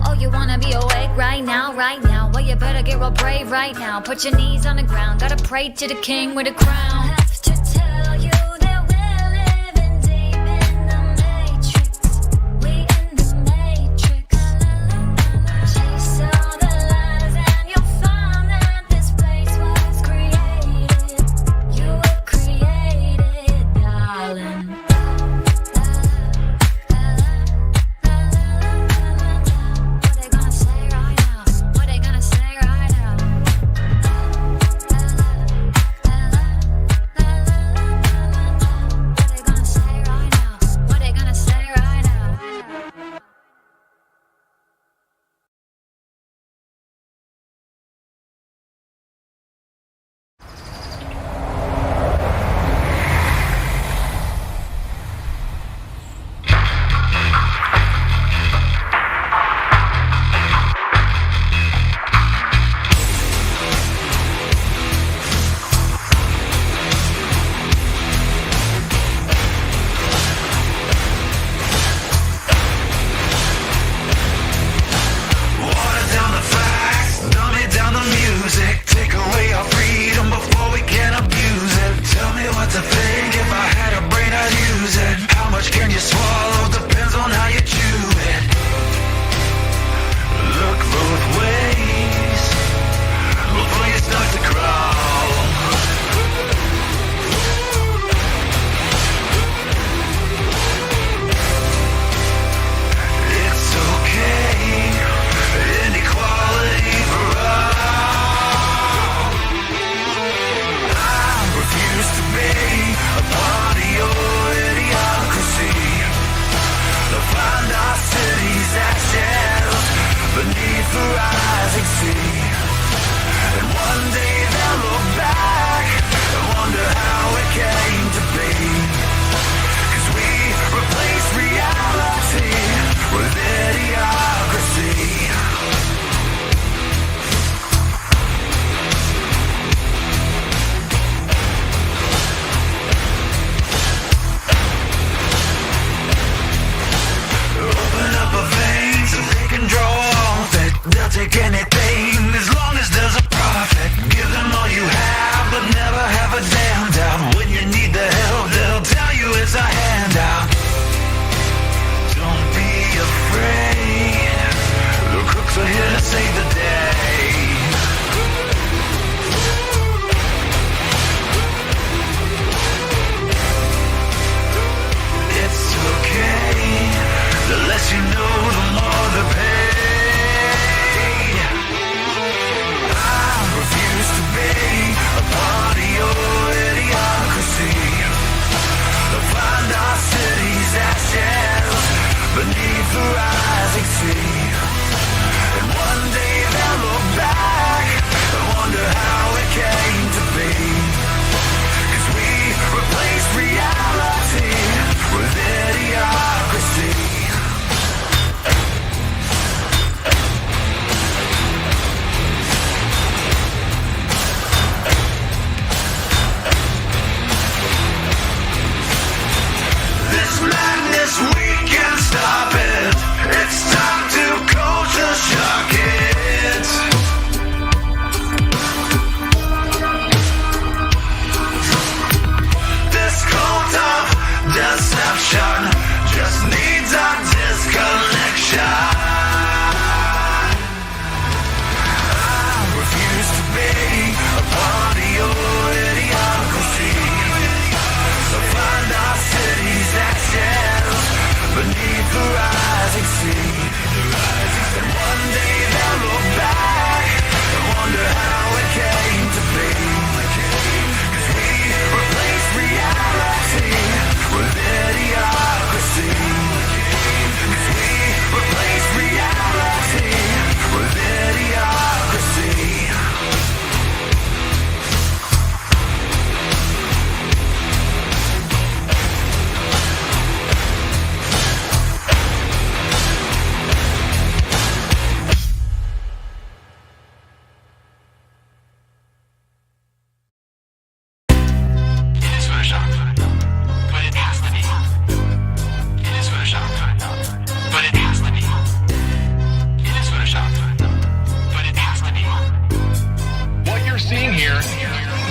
[SPEAKER 23] Oh, you wanna be awake right now? Well, you better get real brave right now. Put your knees on the ground. Gotta pray to the king with a crown. I have to tell you that we're living deep in the matrix. We in the matrix. Chase all the lies and you'll find that this place was created. You were created, darling. What they gonna say right now? What they gonna say right now?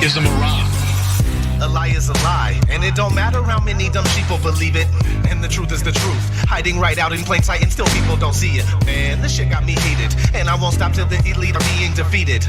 [SPEAKER 3] is a mirage. A lie is a lie, and it don't matter how many dumb people believe it. And the truth is the truth, hiding right out in plain sight, and still people don't see it. Man, this shit got me heated, and I won't stop till the elite are being defeated.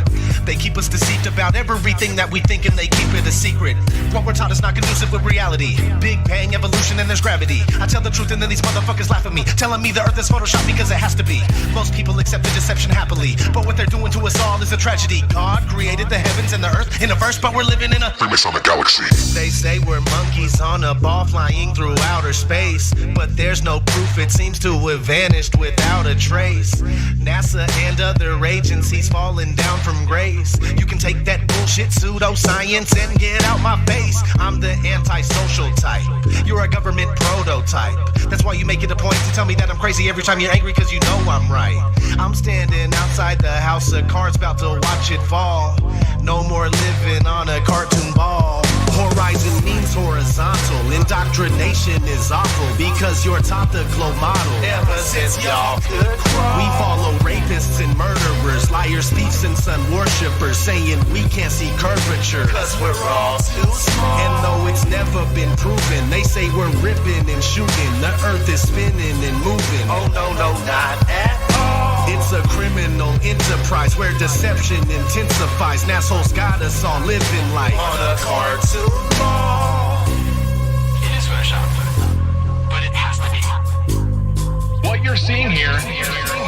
[SPEAKER 3] They keep us deceived about everything that we think, and they keep it a secret. What we're taught is not conducive with reality. Big bang, evolution, and there's gravity. I tell the truth, and then these motherfuckers laugh at me, telling me the earth is photoshopped because it has to be. Most people accept the deception happily, but what they're doing to us all is a tragedy. God created the heavens and the earth in a verse, but we're living in a famous on the galaxy. They say we're monkeys on a ball flying through outer space, but there's no proof, it seems to have vanished without a trace. NASA and other agencies falling down from grace. You can take that bullshit pseudoscience and get out my face. I'm the antisocial type, you're a government prototype. That's why you make it a point to tell me that I'm crazy every time you're angry, cause you know I'm right. I'm standing outside the house of cards about to watch it fall. No more living on a cartoon ball. Horizon means horizontal. Indoctrination is awful because you're taught the globe model. Ever since y'all could crawl, we follow rapists and murderers, liars, thieves, and sun worshippers, saying we can't see curvature cause we're all too small. And though it's never been proven, they say we're ripping and shooting. The earth is spinning and moving. Oh no, no, not at all. It's a criminal enterprise where deception intensifies. Assholes got us all living like on a cartoon ball.
[SPEAKER 7] It is photoshopped, but it has to be.
[SPEAKER 3] What you're seeing here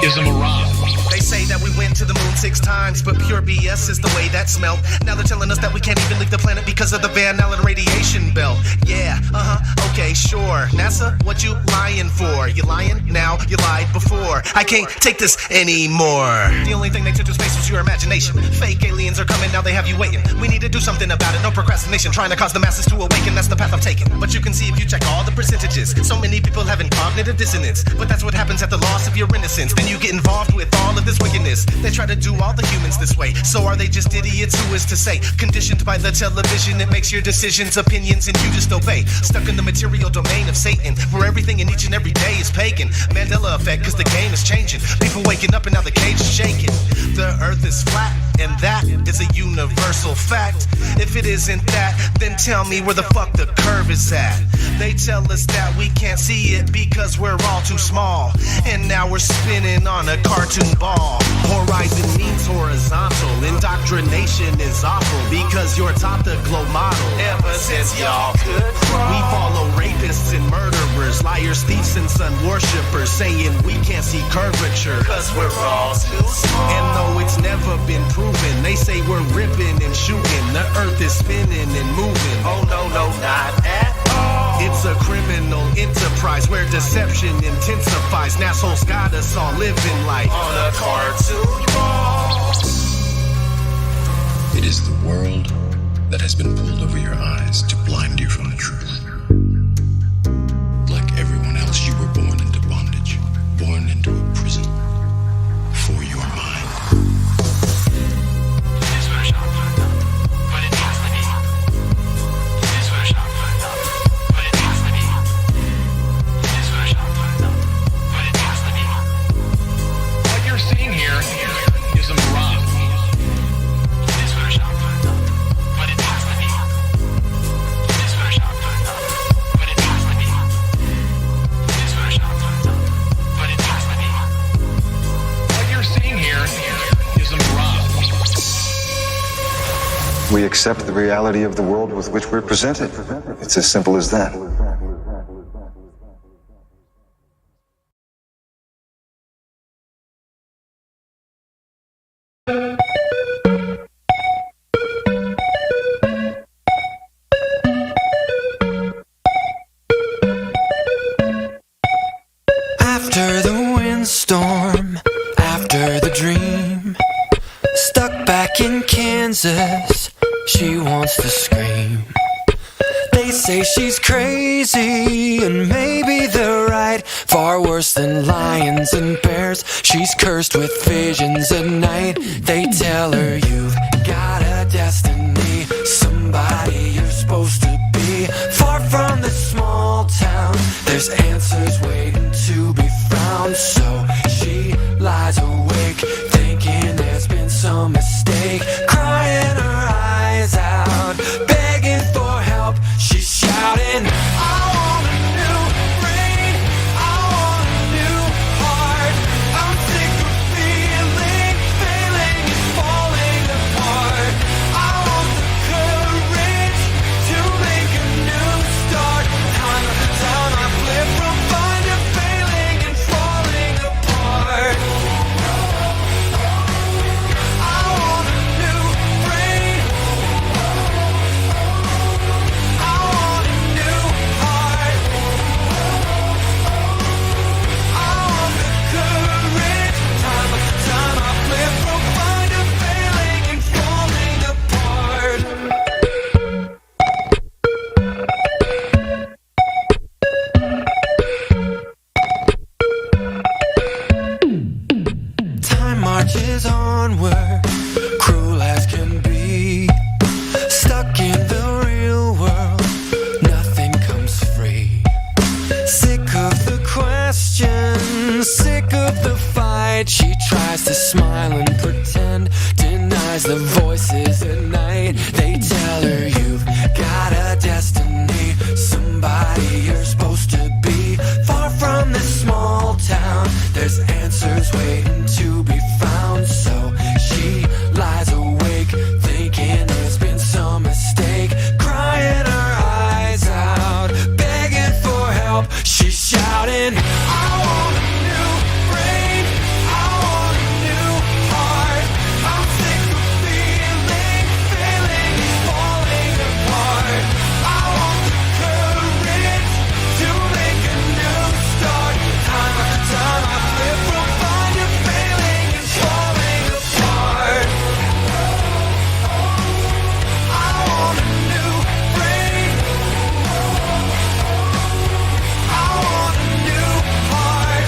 [SPEAKER 3] is a mirage. They say that we went to the moon 6 times, but pure BS is the way that smelled. Now they're telling us that we can't even leave the planet because of the Van Allen radiation belt. Yeah, okay, sure. NASA, what you lying for? You lying now? You lied before. I can't take this anymore. The only thing they took to space was your imagination. Fake aliens are coming, now they have you waiting. We need to do something about it, no procrastination. Trying to cause the masses to awaken, that's the path I'm taking. But you can see if you check all the percentages, so many people having cognitive dissonance. But that's what happens at the loss of your innocence. Then you get involved with all of this wickedness. They try to do all the humans this way. So are they just idiots? Who is to say? Conditioned by the television, it makes your decisions, opinions, and you just obey. Stuck in the material domain of Satan, where everything in each and every day is pagan. Mandela effect, cause the game is changing. People waking up and now the cage is shaking. The earth is flat, and that is a universal fact. If it isn't that, then tell me where the fuck the curve is at. They tell us that we can't see it because we're all too small. And now we're spinning on a cartoon ball. Horizon means horizontal. Indoctrination is awful because you're taught the globe model. Ever since y'all could crawl, we follow rapists and murderers, liars, thieves, and sun worshippers, saying we can't see curvature cause we're all too small. And though it's never been proven, they say we're ripping and shooting. The earth is spinning and moving. Oh no, no, not at all. It's a criminal enterprise where deception intensifies. Assholes got us all living like on a cartoon ball.
[SPEAKER 8] It is the world that has been pulled over your eyes to blind you from the truth. Like everyone else, you were born into bondage, born into a prison for your mind.
[SPEAKER 7] It is photoshopped, but it has to be. It is photoshopped, but it has to be. It is photoshopped, but it has to be.
[SPEAKER 3] What you're seeing here is a mirage.
[SPEAKER 7] It is photoshopped, but it has to be. It is photoshopped, but it has to be. It is photoshopped, but it has to be.
[SPEAKER 3] What you're seeing here is a mirage.
[SPEAKER 24] We accept the reality of the world with which we're presented. It's as simple as that.
[SPEAKER 25] After the windstorm, after the dream, stuck back in Kansas, she wants to scream. They say she's crazy, and maybe they're right. Far worse than lions and bears, she's cursed with visions at night. They tell her you've got a destiny, somebody you're supposed to be. Far from the small town, there's answers waiting to be found. So she lies awake, thinking there's been some mistake, crying her eyes out. the voices at night. They tell her you've got a destiny, somebody you're supposed to be. Far from this small town, there's answers waiting to be found. So she lies awake, thinking there's been some mistake, crying her eyes out, begging for help. She's shouting, I want a new brain, I want a new heart. I'm sick of feeling and falling apart. I want the courage to make a new start. Time after time I flip from fine to failing and falling apart. I want a new brain, I want a new heart.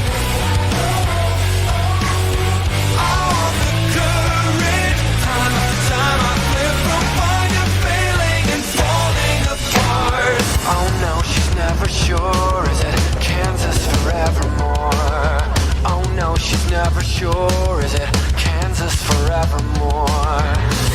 [SPEAKER 25] I want the courage. Time after time I flip from fine to failing and falling apart. Oh no, she's never sure. Is it Kansas forevermore? Oh no, she's never sure. Is it Kansas forevermore?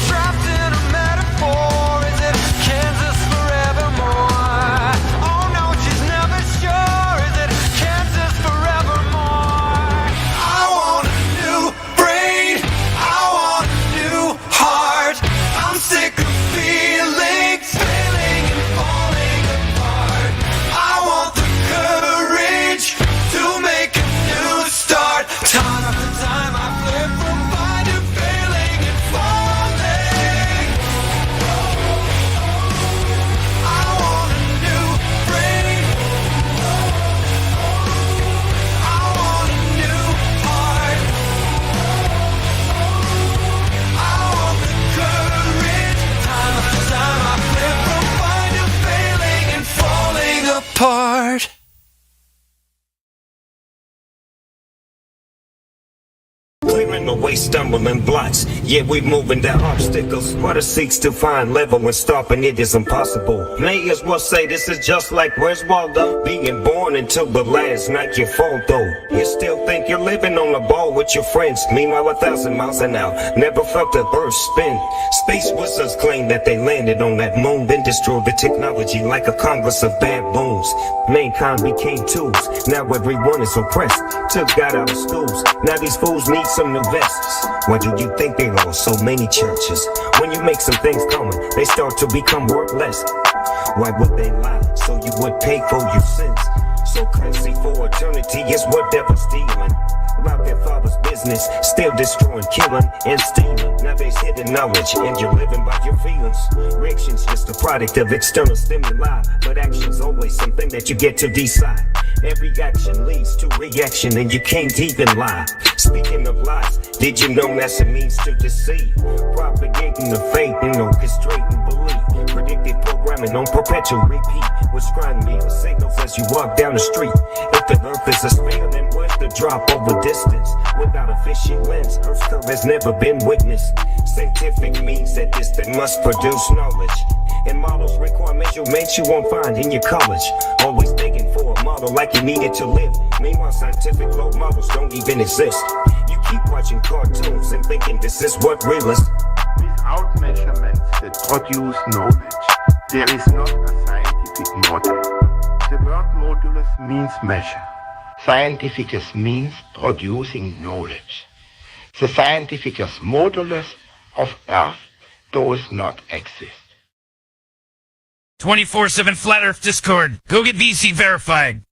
[SPEAKER 25] Trapped in a metaphor. Is it Kansas forevermore? Oh no, she's never sure. Is it Kansas forevermore? I want a new brain, I want a new heart. I'm sick of feelings, failing and falling apart. I want the courage to make a new start. Time after time I flip from fine to failing and falling. I want a new brain, I want a new heart. I want the courage. Time after time I flip from fine to failing and falling apart.
[SPEAKER 21] Clearing away stumbling blocks. Yeah, we moving down obstacles. Water seeks to find level and stopping it is impossible. May as well say this is just like where's Waldo? Being born until the last night you fall though. You still think you're living on a ball with your friends. Meanwhile 1,000 miles an hour. Never felt the earth spin. Space wizards claim that they landed on that moon, then destroyed the technology like a congress of baboons. Mankind became tools. Now everyone is oppressed. Took God out of schools. Now these fools need some new vests. Why do you think there are so many churches? When you make some things common, they start to become worthless. Why would they lie? So you would pay for your sins. So currency for eternity is what devils stealing. About their father's business, still destroying, killing, and stealing. Now there's hidden knowledge, and you're living by your feelings. Reaction's just a product of external stimuli, but action's always something that you get to decide. Every action leads to reaction, and you can't even lie. Speaking of lies, did you know that's a means to deceive? Propagating the faith and orchestrating belief. Predictive programming on perpetual repeat. With scribe meal signals as you walk down the street. If the earth is a sphere, then where's the drop over distance? Without a fishy lens, Earth's curve has never been witnessed. Scientific means that this thing must produce knowledge. And models require measurements you won't find in your college. Always begging for a model like you needed to live. Meanwhile, scientific role models don't even exist. You keep watching cartoons and thinking this is what real is.
[SPEAKER 1] Without measurements that produce knowledge, there is not a scientific model. The word modulus means measure. Scientificus means producing knowledge. The scientificus modulus of Earth does not exist.
[SPEAKER 22] 24/7 Flat Earth Discord. Go get VC verified.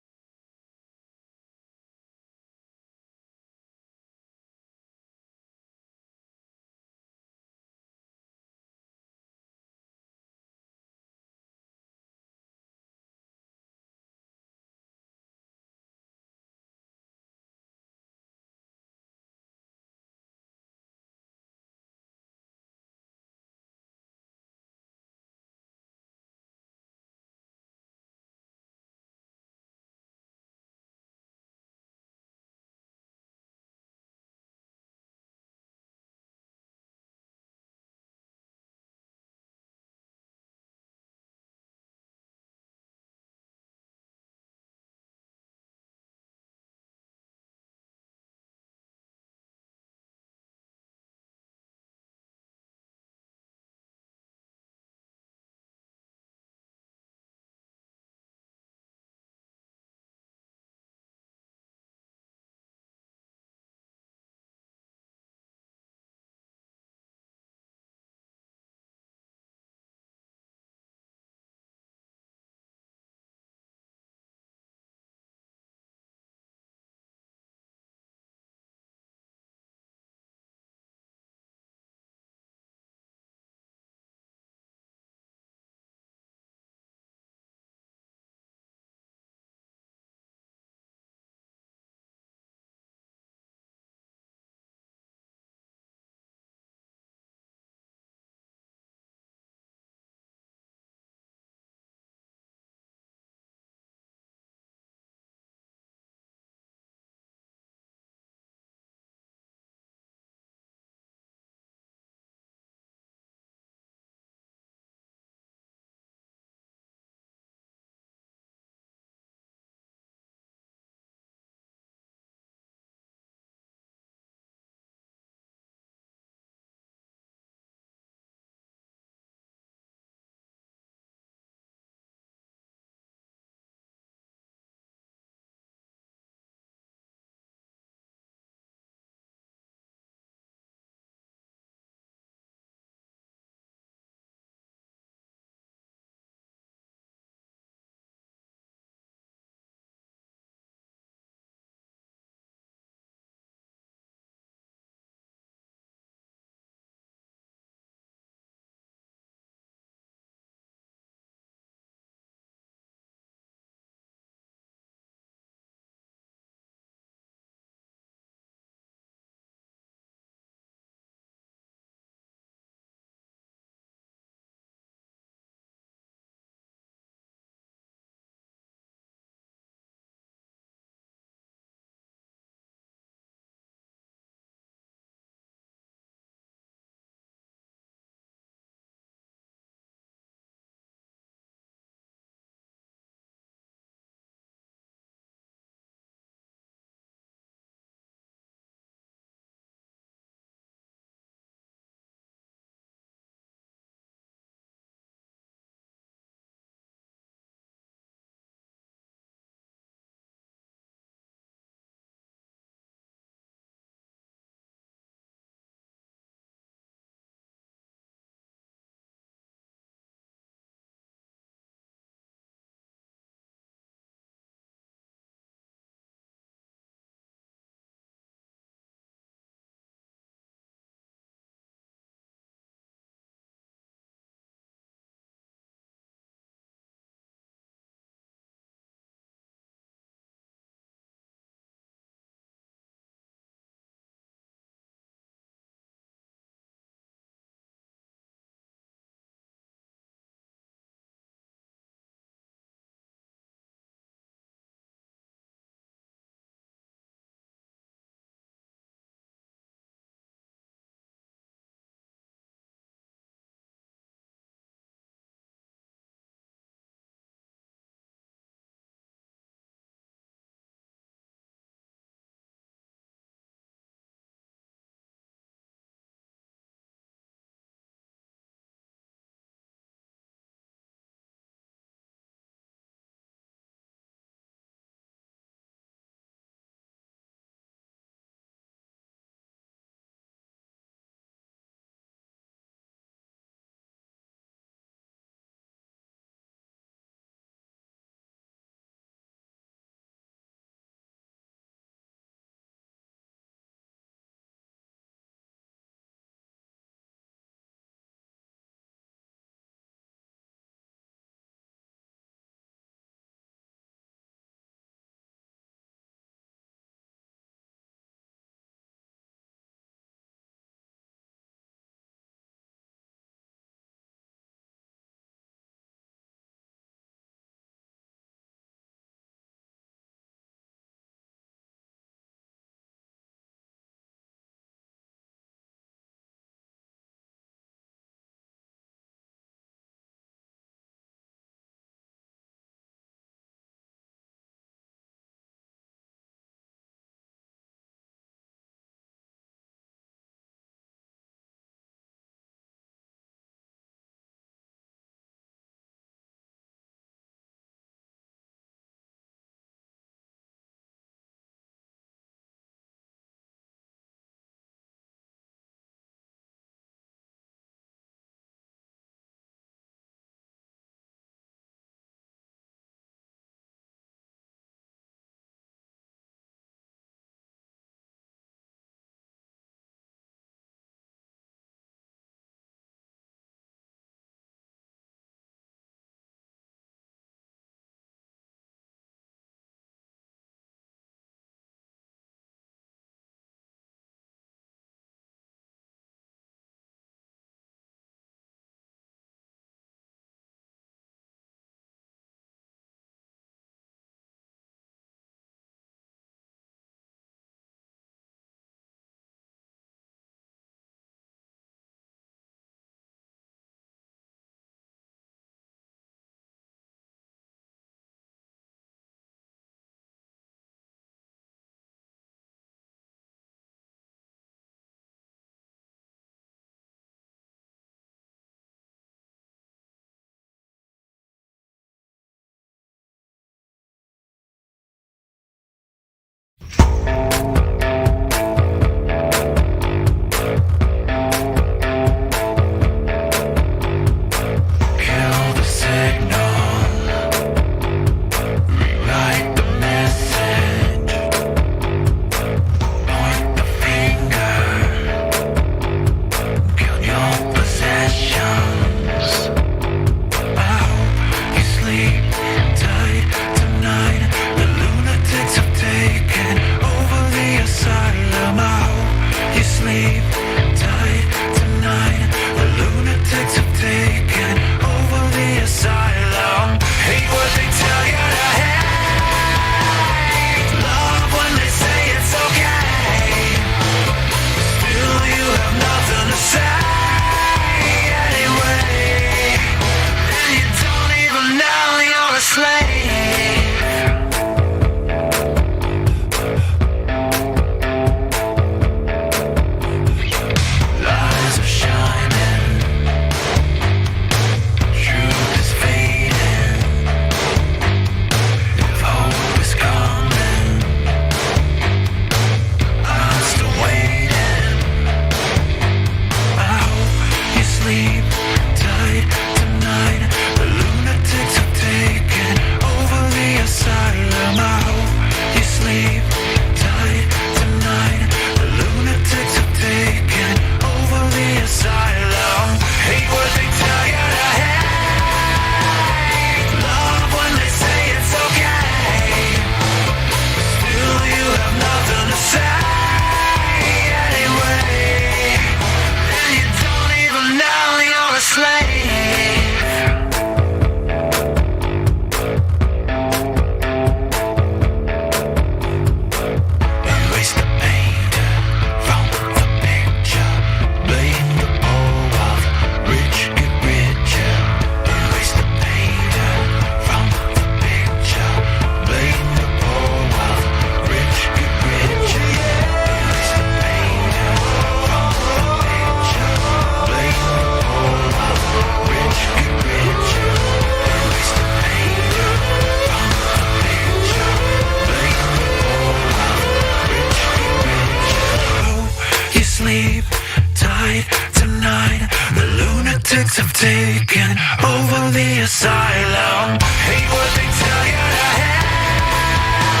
[SPEAKER 25] taken over the asylum. Hate what they tell you to hate.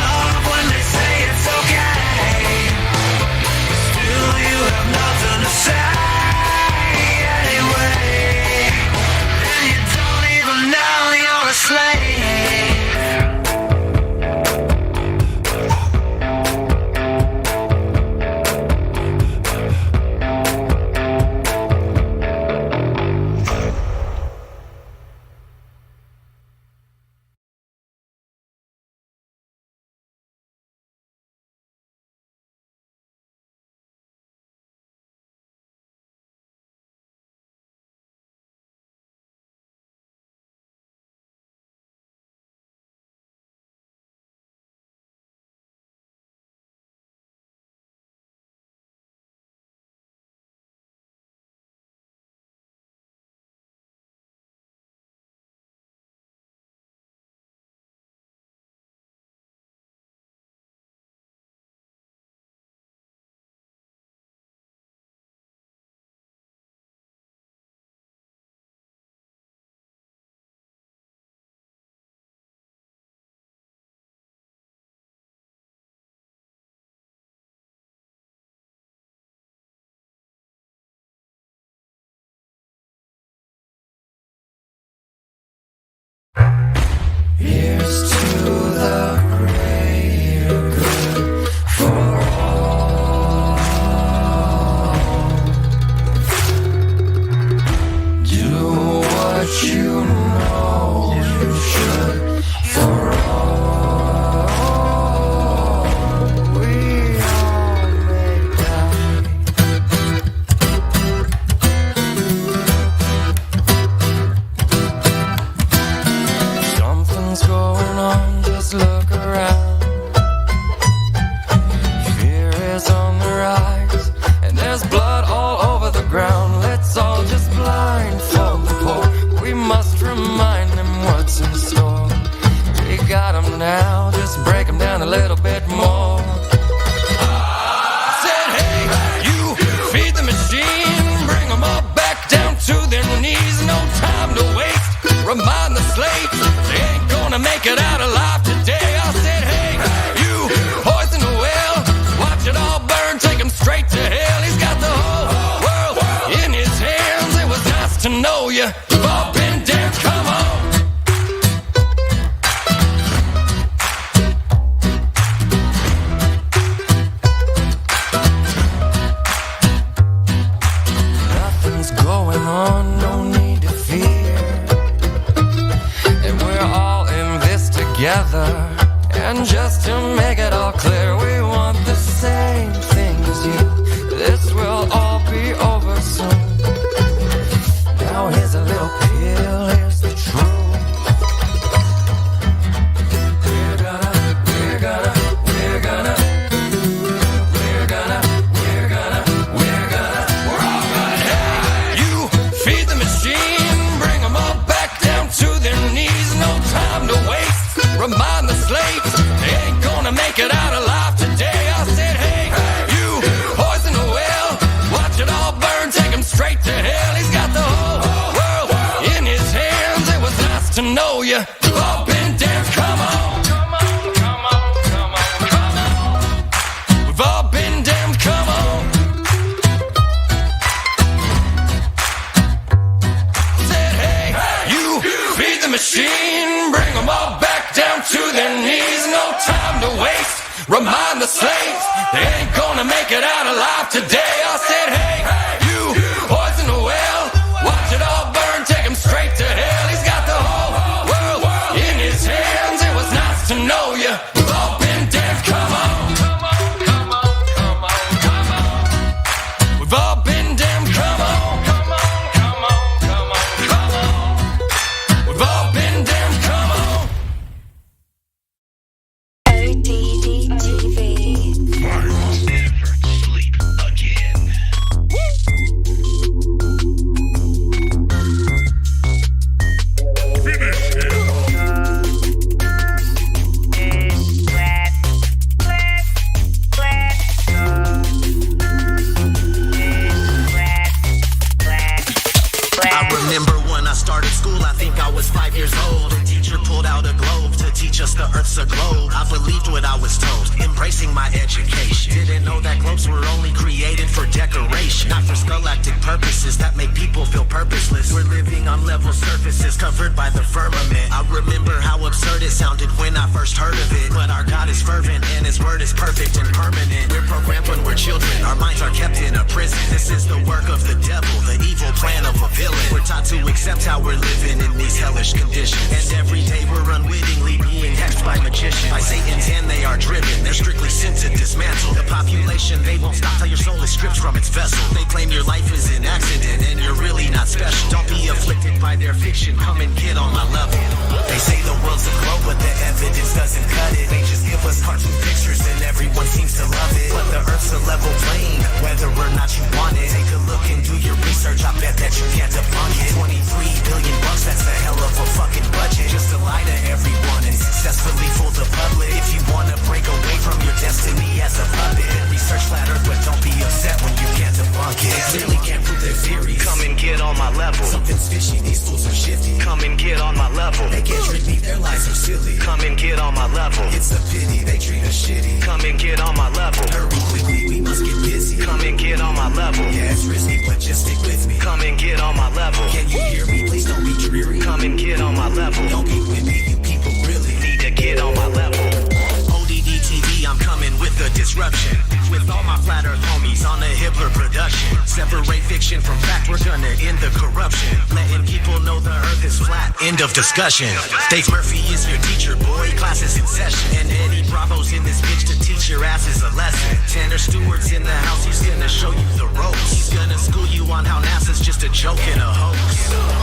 [SPEAKER 25] Love when they say it's okay. Still you have nothing to say anyway. And you don't even know you're a slave. Here's to the greater good for all. Do what you know you should for all. We all may die. Something's going on, just look around. Fear is on the rise, and there's blood all over the ground. Let's all just blindfold the poor. We must remind them what's in store. We got them now, just break them down a little bit more. I said, hey, you feed the machine, bring them all back down to their knees. No time to waste, remind the slaves they ain't gonna make it out alive today. I said, hey, you poison the well, watch it all burn, take him straight to hell. He's got the whole world in his hands. It was nice to know you. You've all been damned, come on. Nothing's going on, no need to fear. And we're all in this together. And just to make it all clear, we want the same thing as you. This will all be over soon. Now here's a little pill, here's the truth. We're gonna all right. Hey, you feed the machine, bring them all back down to their knees. No time to waste, remind the slaves they ain't gonna make it out alive today. I said, hey, you poison the well, watch it all burn, take him straight to hell. He's got the whole world in his hands. It was nice to know you. You've all been damned, come on. We've all been damned, come on. Said, hey, you feed the machine, bring them all back down to their knees. No time to waste, remind the slaves they ain't gonna make it out alive today. I said, hey, you poison the well, watch it all burn, take him straight to hell. He's got the whole world in his hands. It was nice to know you. We've all been damned, come on. We've all been damned, come on. We've all been damned, come on. ODD TV.
[SPEAKER 8] I will never sleep again.
[SPEAKER 3] my education. Didn't know that globes were only created for decoration, not for scholastic purposes that make people feel purposeless. We're living on level surfaces covered by the firmament. I remember how absurd it sounded when I first heard of it, but our God is fervent and his word is perfect and permanent. We're programmed when we're children, our minds are kept in a prison. This is the work of the devil, the evil plan of a villain. We're taught to accept how we're living in these hellish conditions, and every day we're unwittingly being hexed by magicians. By Satan's hand they are driven, they're strictly sent to dismantle the population. They won't stop till your soul is stripped from its vessel. They claim your life is an accident and you're really not special. Don't be afflicted by their fiction, come and get on my level. They say the world's a globe, but the evidence doesn't cut it. They just give us cartoon pictures and everyone seems to love it. But the earth's a level plane, whether or not you want it. Take a look and do your research, I bet that you can't debunk it. 23 billion bucks, that's a hell of a fucking budget, just to lie to everyone and successfully fool the public. If you wanna break away from your destiny as a puppet, then research flat earth, but don't be upset when you can't debunk it. They clearly can't prove their theories. Come and get on my level. Something's fishy, these fools are shifty. Come and get on my level. They can't trick me, their lies are silly. Come and get on my level. It's a pity, they treat us shitty. Come and get on my level. Hurry quickly, we must get busy. Come and get on my level. Yeah, it's risky, but just stick with me. Come and get on my level. Can you hear me? Please don't be dreary. Come and get on my level. Don't be with me, you people really need to get on my level. ODD TV, I'm coming with the disruption. With all my flat earth homies on the Hitler production. Separate fiction from fact, we're gonna end the corruption. Letting people know the earth is flat, end of discussion. Dave Murphy is your teacher, boy, class is in session. And Eddie Bravo's in this bitch to teach your asses a lesson. Tanner Stewart's in the house, he's gonna show you the ropes. He's gonna school you on how NASA's just a joke and a hoax.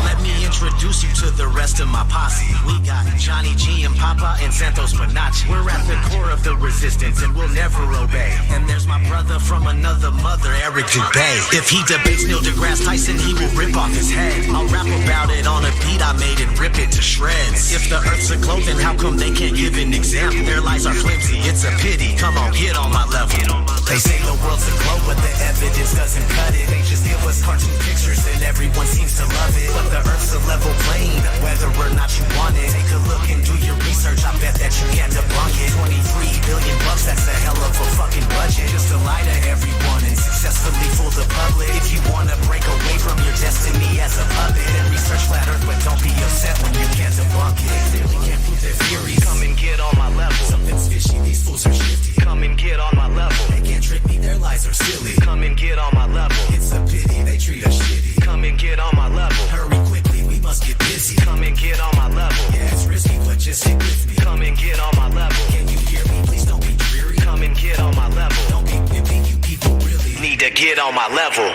[SPEAKER 3] Let me introduce you to the rest of my posse. We got Johnny G and Papa and Santos Bonacci. We're at the core of the resistance and we'll never obey. And there's my brother from another mother, Eric Dubay. If he debates Neil deGrasse Tyson, he will rip off his head. I'll rap about it on a beat I made and rip it to shreds. If the earth's a globe, then how come they can't give an example? Their lies are flimsy, it's a pity. Come on, get on my level. They say the world's a globe, but the evidence doesn't cut it. They just give us cartoon pictures and everyone seems to love it. But the earth's a level plane, whether or not you want it. Take a look and do your research, I bet that you can't debunk it. 23 billion bucks, that's a hell of a fucking budget, just to lie to everyone and successfully fool the public. If you wanna break away from your destiny as a puppet, then research flat earth, but don't be upset when you can't debunk it. They clearly can't prove their theories. Come and get on my level. Something's fishy, these fools are shifty. Come and get on my level. They can't trick me, their lies are silly. Come and get on my level. It's a pity, they treat us shitty. Come and get on my level. Hurry quickly, we must get busy. Come and get on my level. Yeah, it's risky, but just stick with me. Come and get on my level. Can you hear me? Please don't be dreary. Come and get on my level. Don't be wimpy, you people really need to get on my level.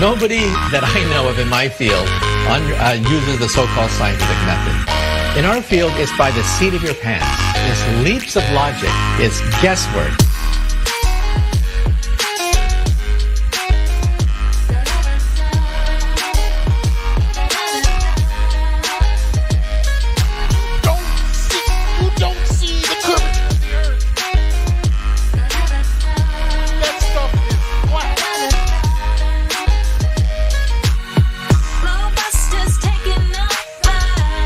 [SPEAKER 4] Nobody that I know of in my field uses the so-called scientific method. In our field, it's by the seat of your pants. It's leaps of logic. It's guesswork.
[SPEAKER 17] Don't see the curvature of the earth. That stuff is flat.
[SPEAKER 23] Globusters taking over.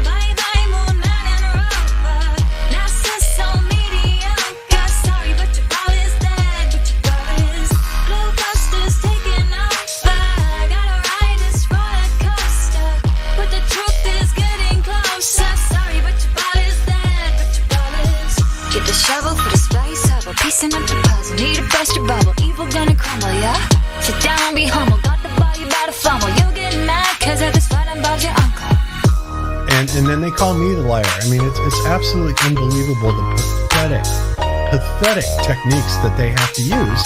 [SPEAKER 23] Bye-bye, moon man and rover. NASA's so mediocre. Sorry, but your ball is dead, but your ball is. Globusters taking over. Gotta ride this roller coaster, but the truth is getting closer. Sorry, but your ball is dead, but your ball is. Get the shovel for the space hubble, piecing up the puzzle. Need a burst your bubble, evil gonna crumble, yeah. Sit down, be humble. Got the body by the fumble. You get mad 'cause I just fight about your uncle.
[SPEAKER 5] And then they call me the liar. I mean, it's absolutely unbelievable the pathetic techniques that they have to use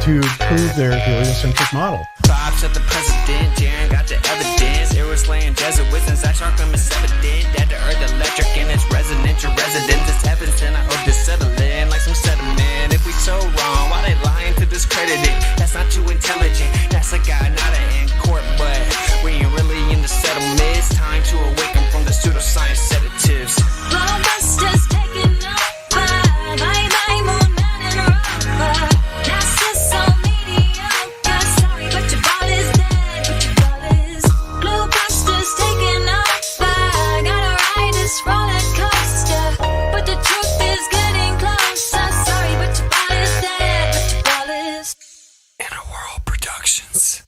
[SPEAKER 5] to prove their heliocentric model.
[SPEAKER 9] Props at the president, Jaren got the evidence. It was slaying Jesuits and Zach Sharkham is evident that the earth electric and its residential residence is heavens, and I hope to settle in like some sediment. If we so wrong, why they lying to discredit it? That's not too intelligent. That's a guy, not an in court, but we ain't really in the settlement. It's time to awaken from the pseudoscience sedatives.
[SPEAKER 23] Globusters taking over. Bye-bye, moon man and rover. NASA's so mediocre. Sorry, but your ball is dead, but your ball is. Globusters taking over. Gotta ride this roller coaster, but the truth is getting closer. Sorry, but your ball is dead, but your ball is.
[SPEAKER 25] Inner World Productions.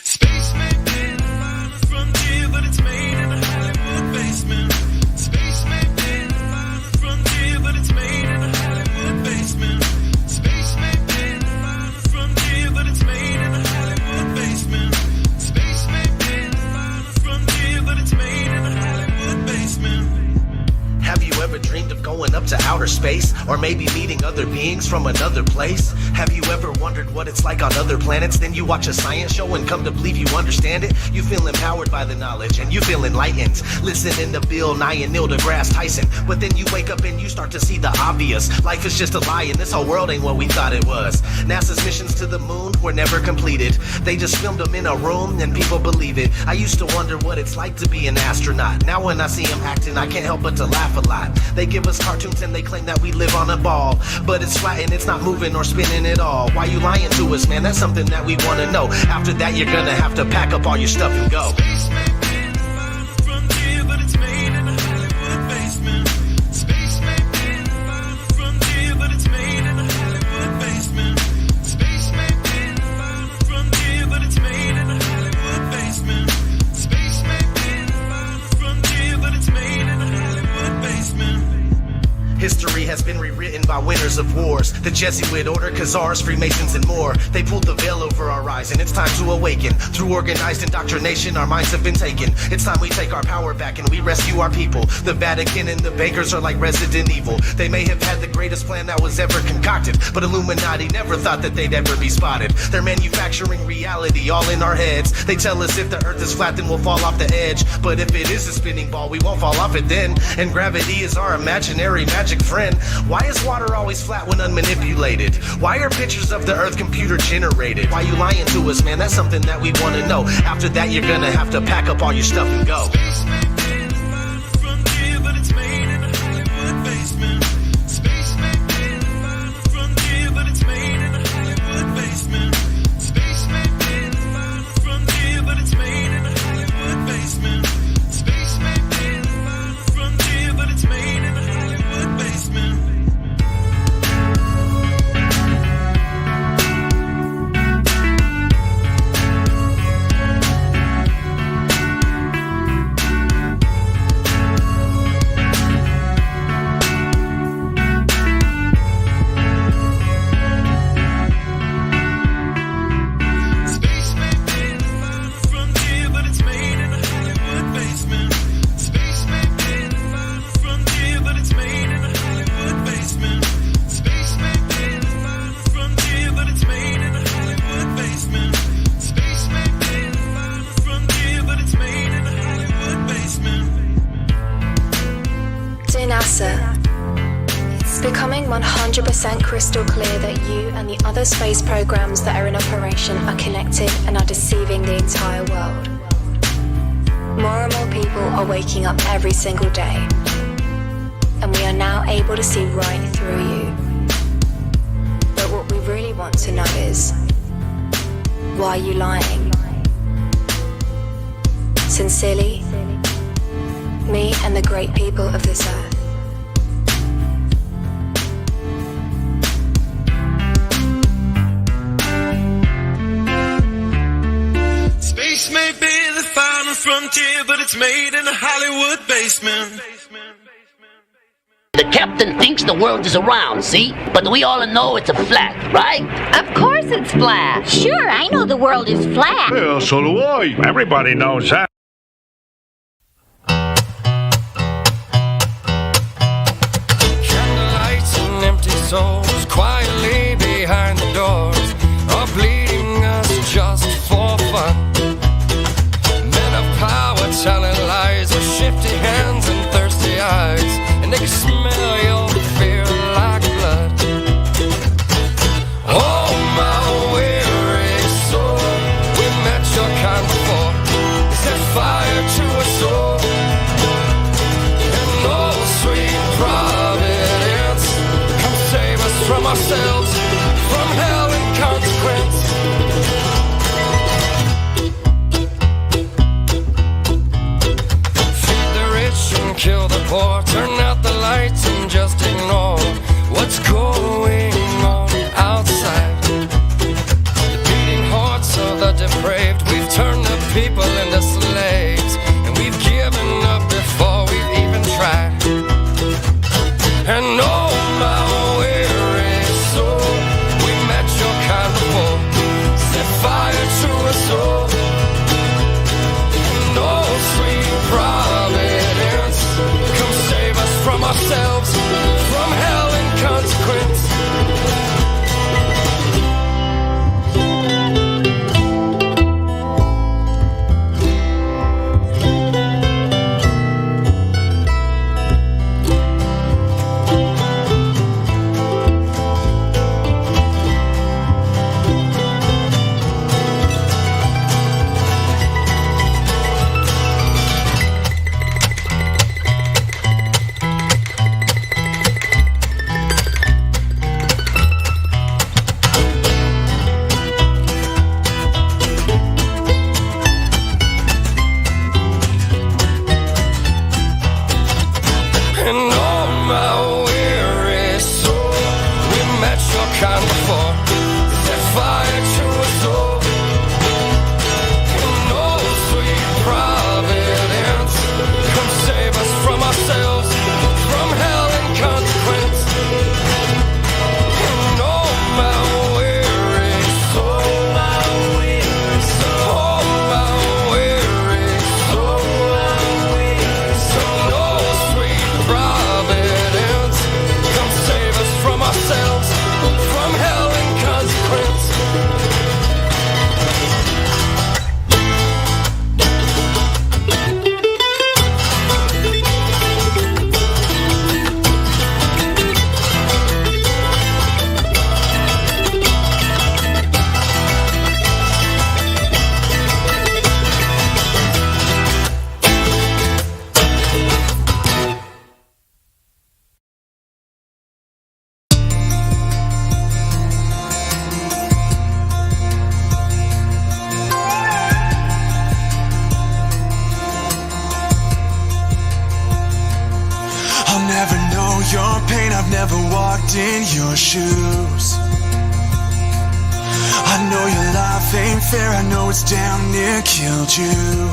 [SPEAKER 3] Space may be the final frontier, but it's made in a Hollywood basement. Space may be the final frontier, but it's made in a Hollywood basement. Space may be the final frontier, but it's made in a Hollywood basement. Space may be the final frontier, but it's made in a Hollywood basement.
[SPEAKER 10] Have you ever dreamed of going up to outer space? Or maybe meeting other beings from another place? Have you ever wondered what it's like on other planets? Then you watch a science show and come to believe you understand it? You feel empowered by the knowledge and you feel enlightened, listening to Bill Nye and Neil deGrasse Tyson. But then you wake up and you start to see the obvious. Life is just a lie and this whole world ain't what we thought it was. NASA's missions to the moon were never completed. They just filmed them in a room and people believe it. I used to wonder what it's like to be an astronaut. Now when I see them acting, I can't help but to laugh a lot. They give us cartoons and they claim that we live on a ball, but it's flat and it's not moving or spinning at all. Why you lying to us, man? That's something that we want to know. After that, you're gonna have to pack up all your stuff and go.
[SPEAKER 3] Space may be the final frontier, but it's made in a Hollywood basement. Space may be the final frontier, but it's made in a Hollywood basement. Space may be the final frontier, but it's made in a Hollywood basement. Space may be the final frontier, but it's made in a Hollywood basement.
[SPEAKER 10] History has been rewritten by winners of wars. The Jesuit order, Khazars, Freemasons, and more. They pulled the veil over our eyes, and it's time to awaken. Through organized indoctrination, our minds have been taken. It's time we take our power back and we rescue our people. The Vatican and the bankers are like Resident Evil. They may have had the greatest plan that was ever concocted, but Illuminati never thought that they'd ever be spotted. They're manufacturing reality all in our heads. They tell us if the earth is flat, then we'll fall off the edge. But if it is a spinning ball, we won't fall off it then. And gravity is our imaginary magic friend. Why is water always flat when unmanipulated? Why are pictures of the earth computer generated? Why you lying to us, man? That's something that we want to know. After that, you're gonna have to pack up all your stuff and go.
[SPEAKER 3] Space may be the final frontier, but it's made in a Hollywood basement. Space may be the final frontier, but it's made in a Hollywood basement. Space may be the final frontier, but it's made in a Hollywood basement. Space may be the final frontier, but it's made in a Hollywood basement.
[SPEAKER 23] becoming 100% crystal clear that you and the other space programs that are in operation are connected and are deceiving the entire world. More and more people are waking up every single day, and we are now able to see right through you. But what we really want to know is, why are you lying? Sincerely, me and the great people of this earth.
[SPEAKER 2] Space may be the final frontier, but it's made in a Hollywood basement.
[SPEAKER 11] The captain thinks the world is round, see? But we all know it's a flat, right?
[SPEAKER 12] Of course it's flat. Sure, I know the world is flat.
[SPEAKER 14] Yeah, so do I. Everybody knows that.
[SPEAKER 25] Candlelights and empty souls quietly behind the doors are bleeding us just for fun. Men of power telling lies with shifty hands and thirsty eyes, and they can smell your fear like blood. Oh, my weary soul, we met your kind before. Set fire to a soul, and oh, sweet providence, come save us from ourselves, from hell and consequence. Feed the rich and kill the poor, turn out the lights and just ignore what's going on outside. The beating hearts of the depraved, we've turned the people into slaves, and we've given up before we've even tried. And oh, my weary soul, we met your kind before. Set fire to a soul, and oh, sweet providence, come save us from ourselves, from hell and consequence. And oh, my weary soul, we met your kind before. Set fire to a soul, and oh, sweet providence, come save us from ourselves, from hell and consequence. And oh, my weary soul, oh, my weary soul, and oh, sweet providence, come save us from ourselves, from hell and consequence.
[SPEAKER 16] I'll never know your pain, I've never walked in your shoes. I know your life ain't fair, I know it's damn near killed you.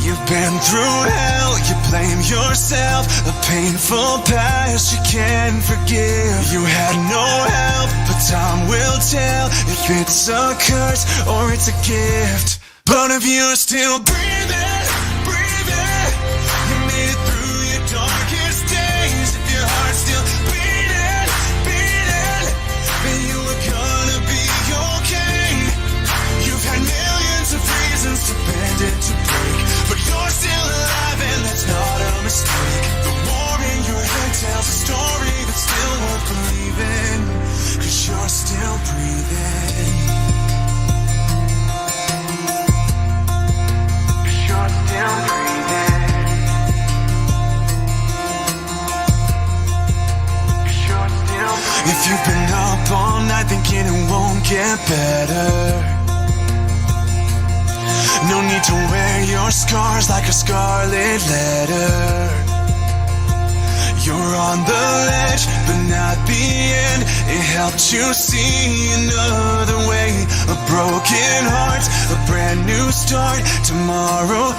[SPEAKER 16] You've been through hell, you blame yourself, a painful past you can't forgive. You had no help, but time will tell if it's a curse or it's a gift. But if you're still breathing, you made it through your darkest days. If your heart's still beating, then you are gonna be okay. You've had millions of reasons to bend and to break, but you're still alive and that's not a mistake. The war in your head tells a story
[SPEAKER 25] If you've been up all night thinking it won't get better, no need to wear your scars like a scarlet letter. You're on the ledge, but not the end. It helped you see another way. A broken heart, a brand new start. Tomorrow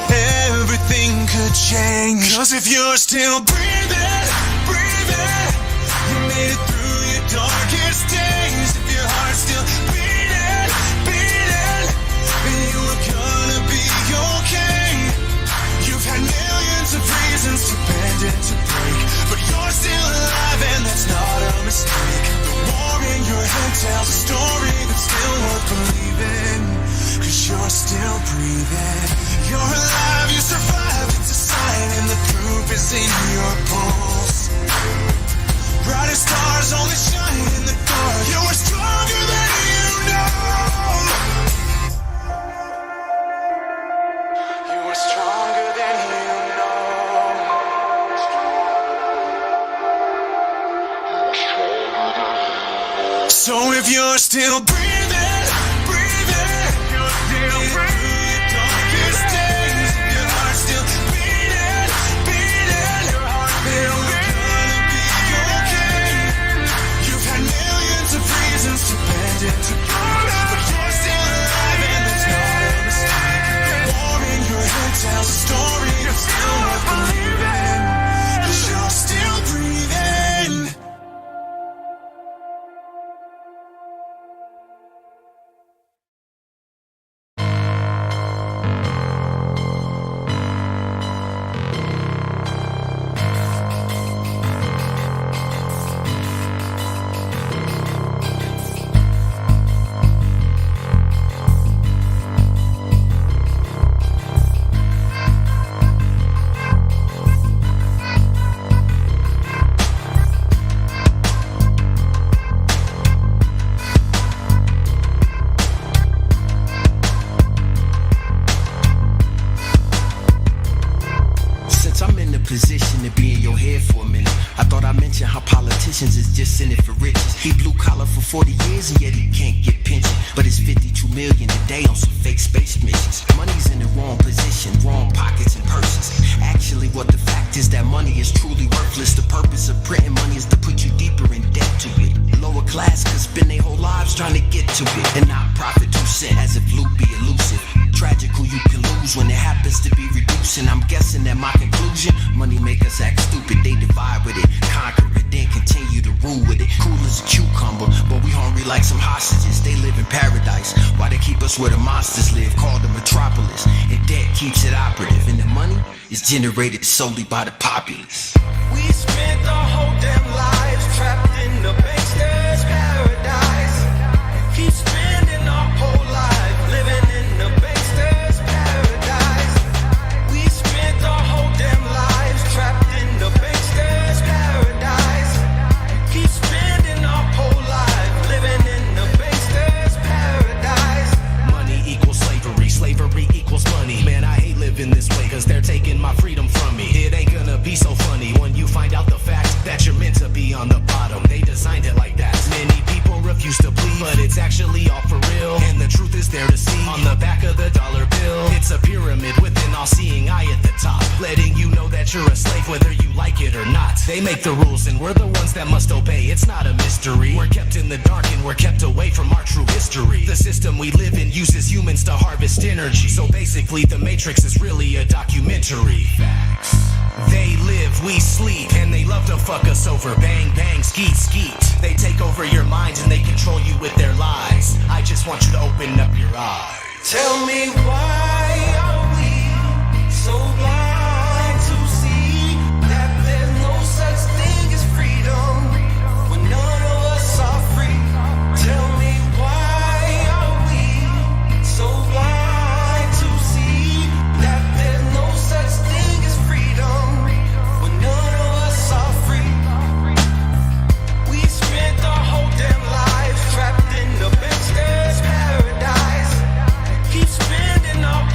[SPEAKER 25] everything could change. 'Cause if you're still breathing, breathing, you made it through your darkest days. If your heart's still beating, beating, then you are gonna be okay. You've had millions of reasons to bend and to break, but you're still alive and that's not a mistake. The war in your head tells a story that's still worth believing, 'cause you're still breathing. You're alive, you survived, it's a sign, and the proof is in your pulse. Brightest stars only shine in the dark. You are stronger than you know. You are stronger than you know. So if you're still breathing, breathing, you're still breathing. Darkest days, your heart's still beating, beating. Your heart's still gonna be okay. You've had millions of reasons to bend and to break, but you're still alive and that's not a mistake. The war in your head tells a story that's still worth believing, 'cause you're still breathing.
[SPEAKER 10] Position to be in your head for a minute. I thought I mentioned how politicians is just in it for riches. He blue collar for 40 years and yet he can't get pension. But it's 52 million a day on some fake space missions. Money's in the wrong position, wrong pockets and purses. Actually, what the fact is that money is truly worthless. The purpose of printing money is to put you deeper in debt to it. Lower class could spend their whole lives trying to get to it and not profit 2 cents as if loot be elusive. Tragical you can lose when it happens to be reducing. I'm guessing that my conclusion, money make us act stupid. They divide with it, conquer it, then continue to rule with it. Cool as a cucumber, but we hungry like some hostages. They live in paradise, while they keep us where the monsters live, called the metropolis. And debt keeps it operative, and the money is generated solely by the populace.
[SPEAKER 25] We spent our whole damn lives trapped in the bankster's paradise. Keep spending our whole life living in the bankster's paradise. We spent our whole damn lives trapped in the bankster's paradise. Keep spending our whole life living in the bankster's paradise.
[SPEAKER 10] Money equals slavery, slavery equals money. Man, I hate living this way, 'cause they're taking my freedom from me. It ain't gonna be so funny when you find out the fact that you're meant to be on the bottom. They designed it like that. Many people refuse to believe, but it's actually all for real. And the truth is there to see on the back of the dollar bill. It's a pyramid with an all-seeing eye at the top, letting you know that you're a slave whether you like it or not. They make the rules and we're the ones that must obey. It's not a mystery. We're kept in the dark and we're kept away from our true history. The system we live in uses humans to harvest energy. So basically the Matrix is really a documentary. Facts. They live, we sleep, and they love to fuck us over. Bang, bang, skeet, skeet. They take over your mind and they control you with their lies. I just want you to open up your eyes.
[SPEAKER 25] Tell me why are we so blind to see that there's no such thing as freedom when none of us are free? Tell me why are we so blind to see that there's no such thing as freedom when none of us are free? We spent our whole damn lives trapped in the bankster's paradise. Keep spending our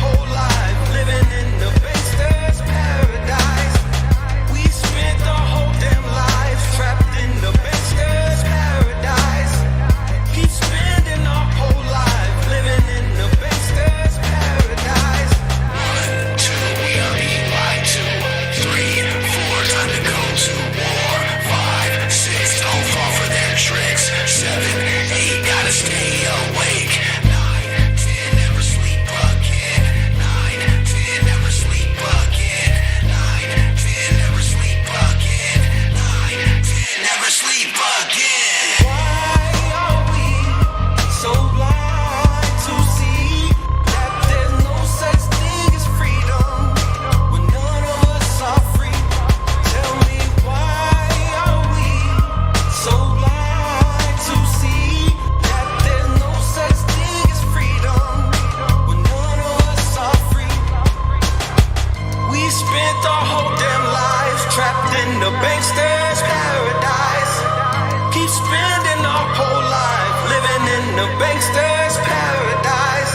[SPEAKER 25] a bankster's paradise.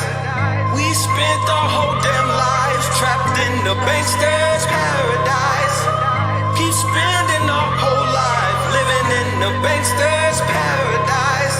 [SPEAKER 25] We spent our whole damn lives trapped in a bankster's paradise. Keep spending our whole life living in a bankster's paradise.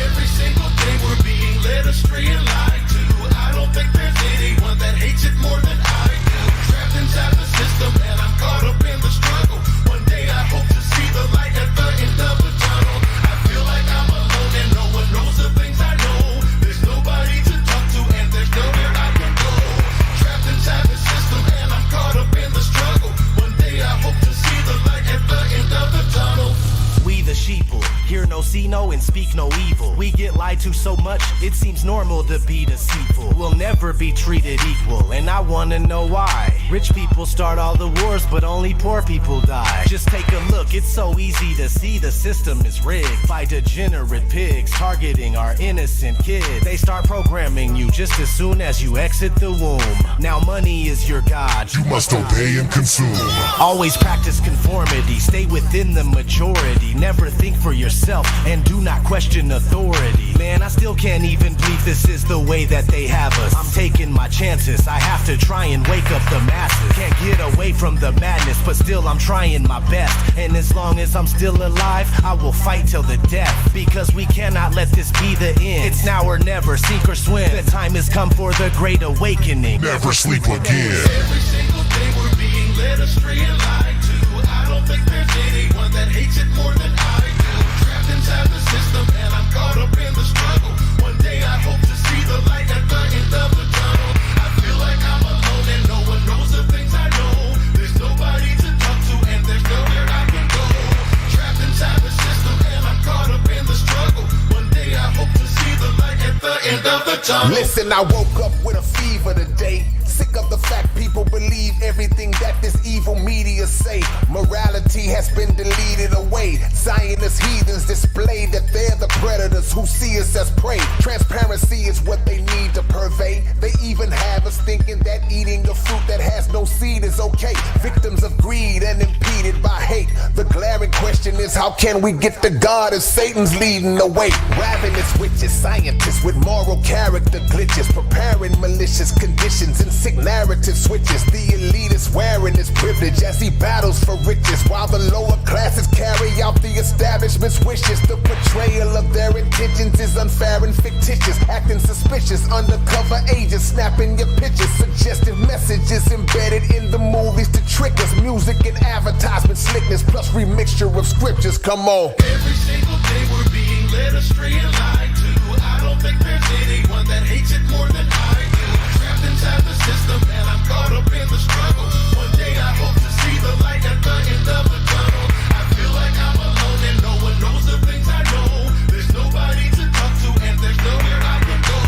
[SPEAKER 16] Every single day we're being led astray and lied to. I don't think there's anyone that hates it more than I do. Trapped inside the system and I'm caught up in the struggle. One day I hope to see the light at the end of the tunnel. I feel like I'm alone and no one knows the things I know. There's nobody to talk to and there's nowhere I can go. Trapped inside the system and I'm caught up in the struggle. One day I hope to see the light at the end of the tunnel.
[SPEAKER 10] We the sheeple, hear no, see no, and speak no evil. We get lied to so much, it seems normal to be deceitful. We'll never be treated equal, and I wanna know why. Rich people start all the wars, but only poor people die. Just take a look, it's so easy to see the system is rigged by degenerate pigs targeting our innocent kids. They start programming you just as soon as you exit the womb. Now money is your god,
[SPEAKER 16] You must obey and consume.
[SPEAKER 10] always practice conformity, stay within the majority. Never think for yourself and do not question authority. Man, I still can't even believe this is the way that they have us. I'm taking my chances, I have to try and wake up the masses. Can't get away from the madness, but still I'm trying my best. And as long as I'm still alive, I will fight till the death. Because we cannot let this be the end. It's now or never, sink or swim. The time has come for the great awakening.
[SPEAKER 16] Never sleep again. Every single day we're being led astray and lied to. I don't think there's anyone that hates it more than I do. Trapped inside the system and I'm caught up in the struggle. One day I hope to see the light at the end of the tunnel. I feel like I'm alone and no one knows the things I know. There's nobody to talk to and there's nowhere I can go. Trapped inside the system and I'm caught up in the struggle. One day I hope to see the light at the end of the tunnel.
[SPEAKER 1] Listen, I woke up with a fever today. Sick of the fact people believe everything that this evil media say. Morality has been deleted away. Zionist heathens display that they're the predators who see us as prey. Transparency is what they need to purvey. They even have us thinking that eating a fruit that has no seed is okay. Victims of greed and impeded by hate. The glaring question is, how can we get to God if Satan's leading the way? Ravenous witches, scientists with moral character glitches, preparing malicious conditions and sick narrative switches. The elite is wearing his privilege as he battles for riches, while the lower classes carry out the establishment's wishes. The portrayal of their intentions is unfair and fictitious, acting suspicious. Undercover agents snapping your pictures, suggestive messages embedded in the movies to trick us. Music and advertisement slickness plus remixture of scriptures. Come on.
[SPEAKER 16] Every single day we're being led astray and lied to. I don't think there's anyone that hates it more than I do. Trapped inside the system and I'm caught up in the struggle. One day I hope to see the light at the end of the tunnel. I feel like I'm alone and no one knows the things I know. There's nobody to talk to and there's nowhere I can go.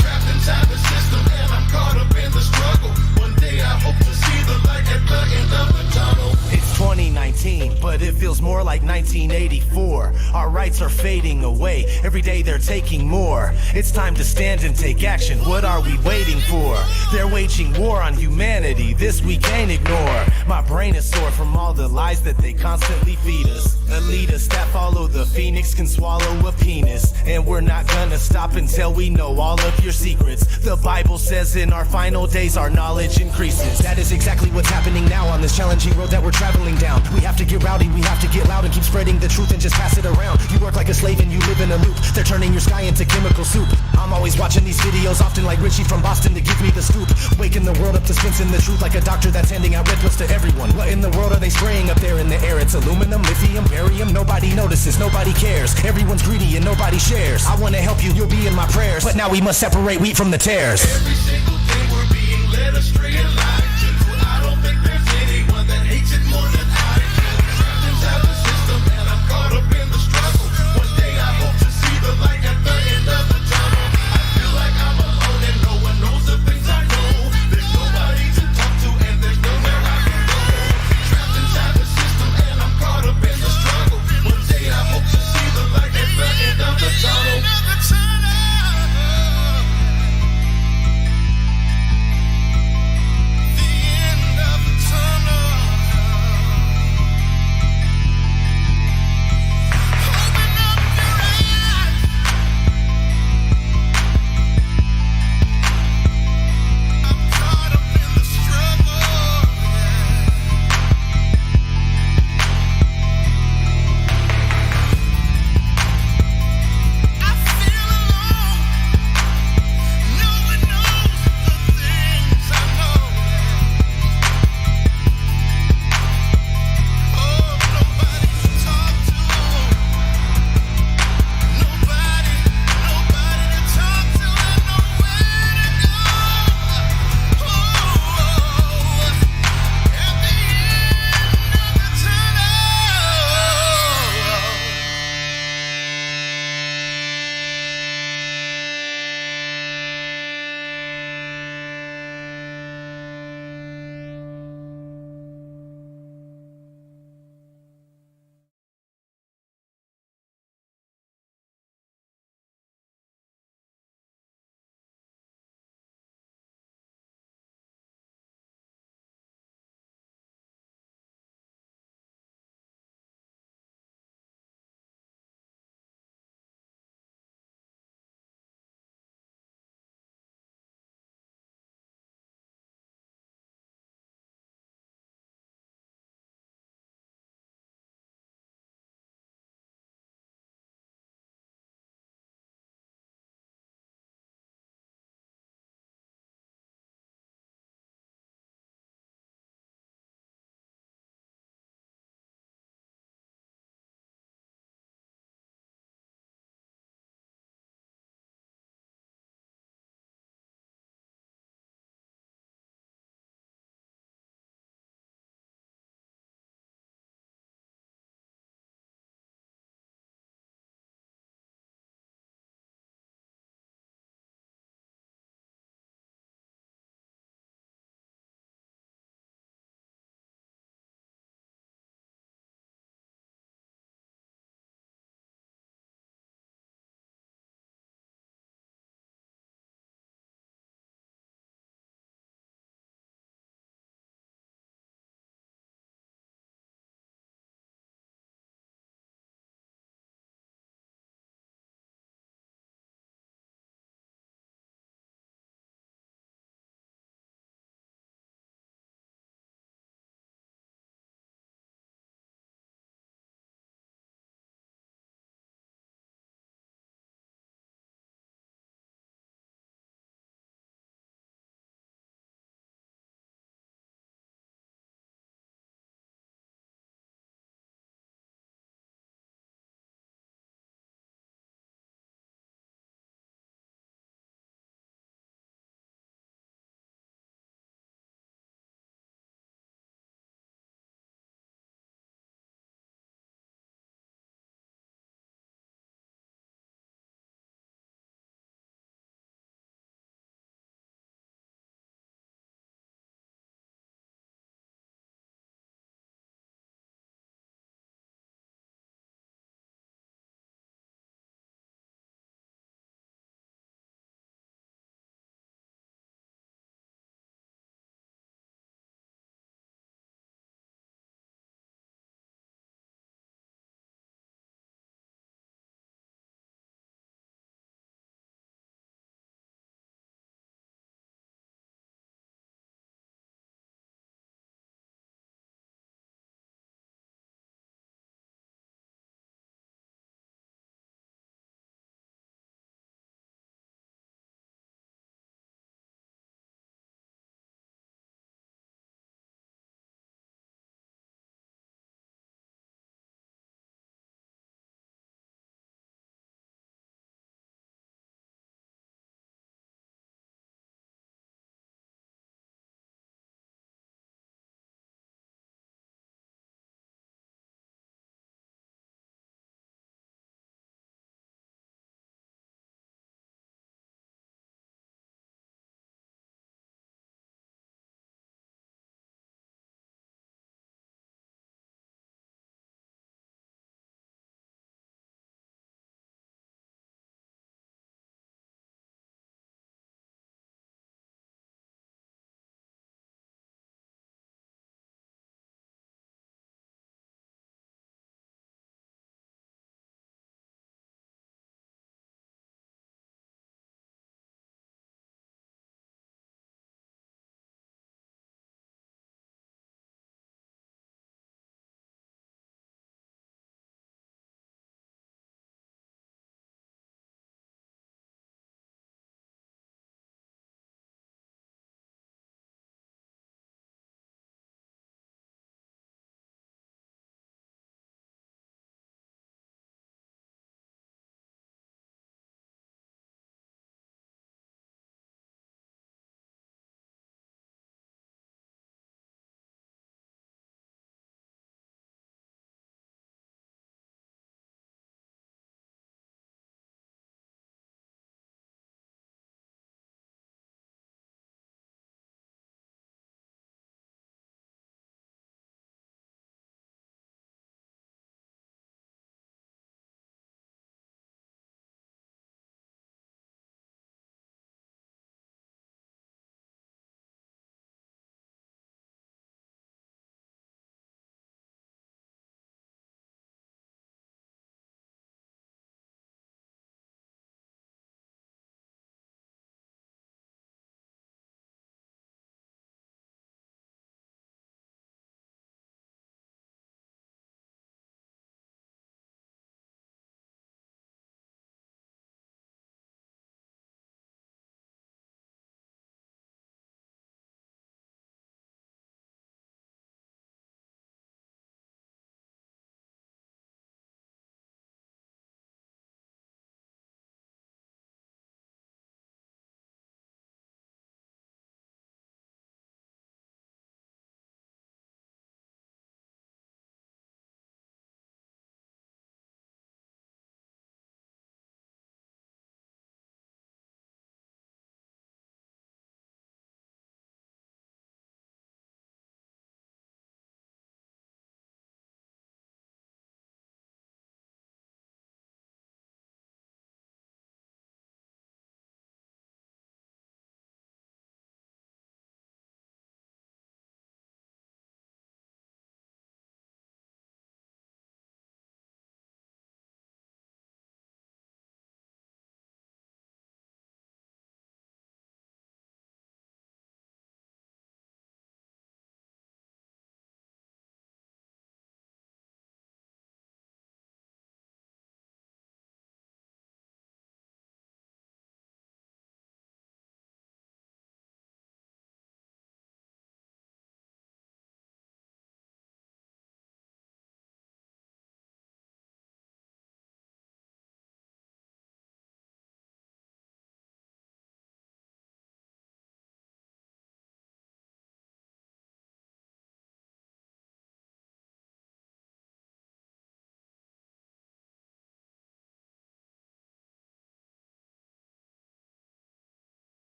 [SPEAKER 16] Trapped inside the system and I'm caught up in the struggle. One day I hope to see the light at the end of the tunnel.
[SPEAKER 10] It's 2019, but it feels more like 1984. Our rights are fading away. Every day they're taking more. It's time to stand and take action. What are we waiting for? They're waging war on humanity. This we can't ignore. My brain is sore from all the lies that they constantly feed us. Elitists that follow the phoenix can swallow a penis. And we're not gonna stop until we know all of your secrets. The Bible says in our final days our knowledge increases. That is exactly what's happening now on this challenging road that we're traveling down. We have to get rowdy, we have to get loud and keep spreading the truth and just pass it around. You work like a slave and you live in a loop. They're turning your sky into chemical soup. I'm always watching these videos, often like Richie from Boston to give me the scoop. Waking the world up, dispensing the truth like a doctor that's handing out red pills to everyone. What in the world are they spraying up there in the air? It's aluminum, lithium, barium. Nobody notices, nobody cares. Everyone's greedy and nobody shares. I wanna help you, you'll be in my prayers. But now we must separate wheat from the tares.
[SPEAKER 16] Every single day we're being led astray and lied to. I don't think there's anyone that hates it more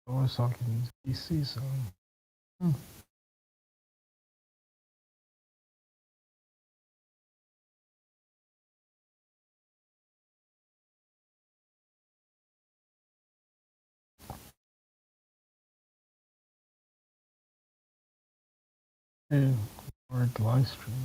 [SPEAKER 6] Kawasaki needs PC, so. Yeah, or live stream.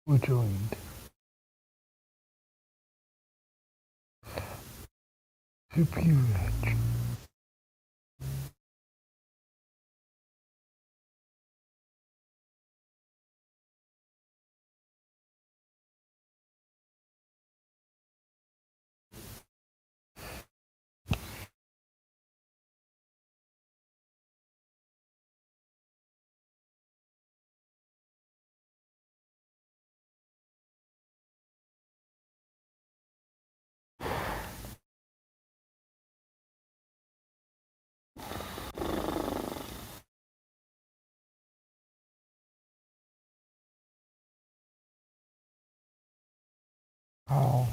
[SPEAKER 6] Who joined? Super Rich. Oh.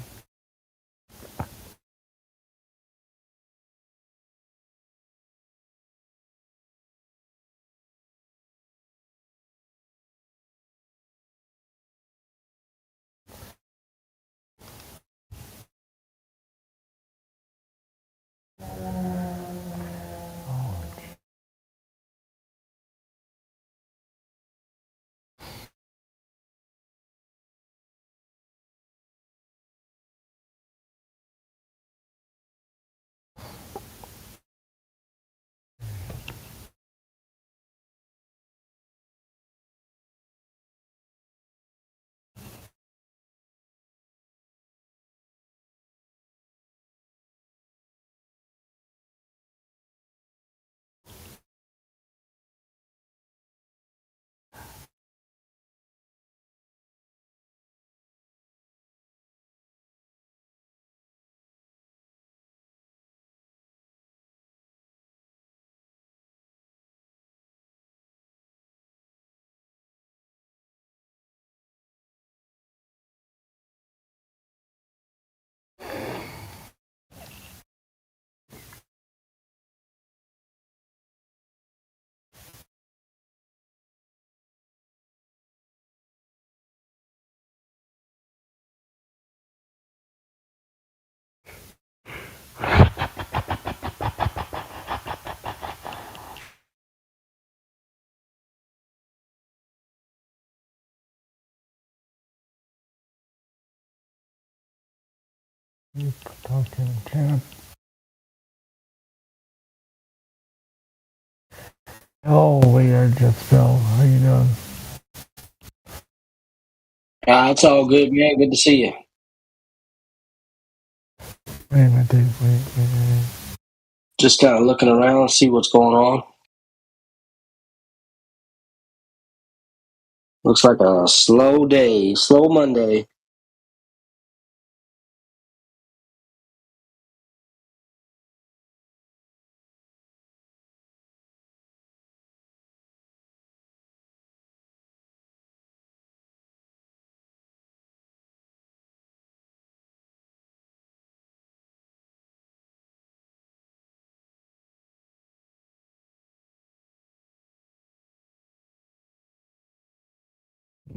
[SPEAKER 6] You talking champ. Oh, we are just Phil. How you doing?
[SPEAKER 13] It's all good, man. Good to see you.
[SPEAKER 6] Wait a minute, dude. Wait.
[SPEAKER 13] Just kind of looking around, see what's going on. Looks like a slow day, slow Monday.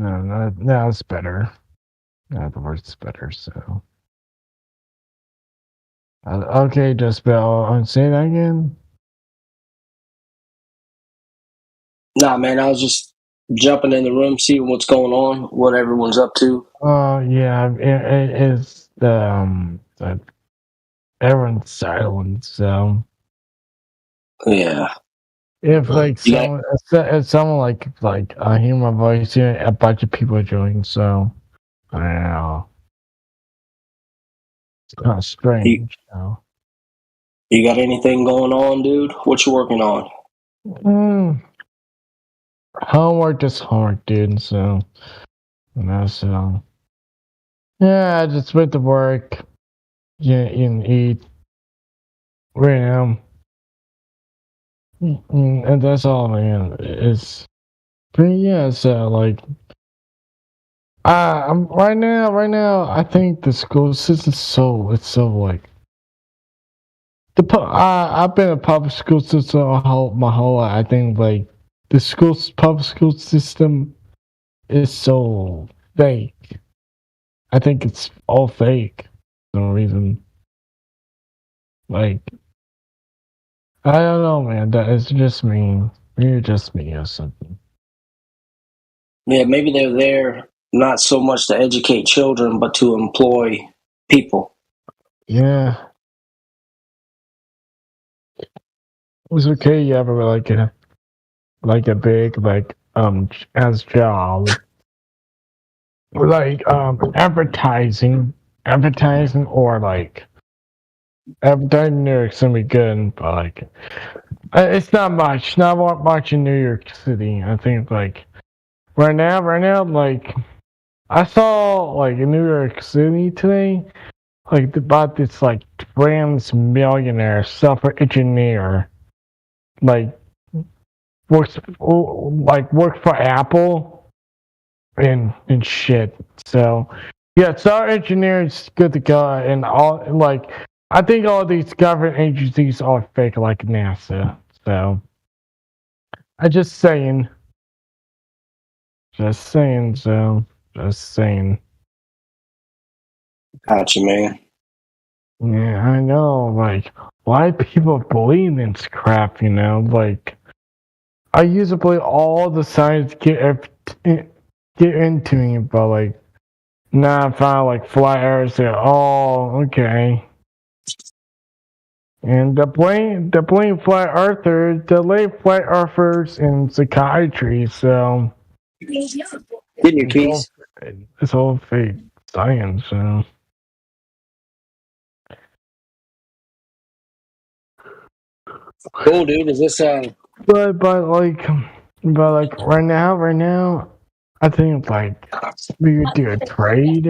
[SPEAKER 6] No, it's better. No, the word's better, so. Okay, just Bill. Say that again.
[SPEAKER 13] Nah, man, I was just jumping in the room, seeing what's going on, what everyone's up to.
[SPEAKER 6] Yeah, it's the everyone's silent, so.
[SPEAKER 13] Yeah.
[SPEAKER 6] If like someone, if someone like I hear my voice here, a bunch of people join, so I don't know. It's kind of strange.
[SPEAKER 13] You got anything going on, dude? What you working on?
[SPEAKER 6] Homework is homework, dude. So, so yeah, I just went to work, and eat right now, and that's all, man. But yeah, so like, I'm right now. I think the school system it's so like. I've been in public school system my whole life. I think like the public school system is so fake. I think it's all fake for some reason. Like I don't know, man. That is just me. You're just me or something.
[SPEAKER 13] Yeah, maybe they're there not so much to educate children, but to employ people.
[SPEAKER 6] Yeah. It's okay. You have a big as job. Like advertising or like advertising New York gonna be good, but like it's not much in New York City. I think like right now like I saw like in New York City today like about this like trans millionaire software engineer like works for Apple and shit. So yeah, software engineers good to go, and all like I think all these government agencies are fake, like NASA. So I just saying. So just saying.
[SPEAKER 13] Gotcha, man.
[SPEAKER 6] Yeah, I know. Like, why people believe in this crap? You know, like I used to believe all the science get into me, but like. Now I found like flat earthers. Oh, okay. And the blame flat earthers, flat earthers in psychiatry. So
[SPEAKER 13] Get your keys.
[SPEAKER 6] It's all fake science. So.
[SPEAKER 13] Cool, dude. Is this
[SPEAKER 6] But right now, I think like we could do a trade.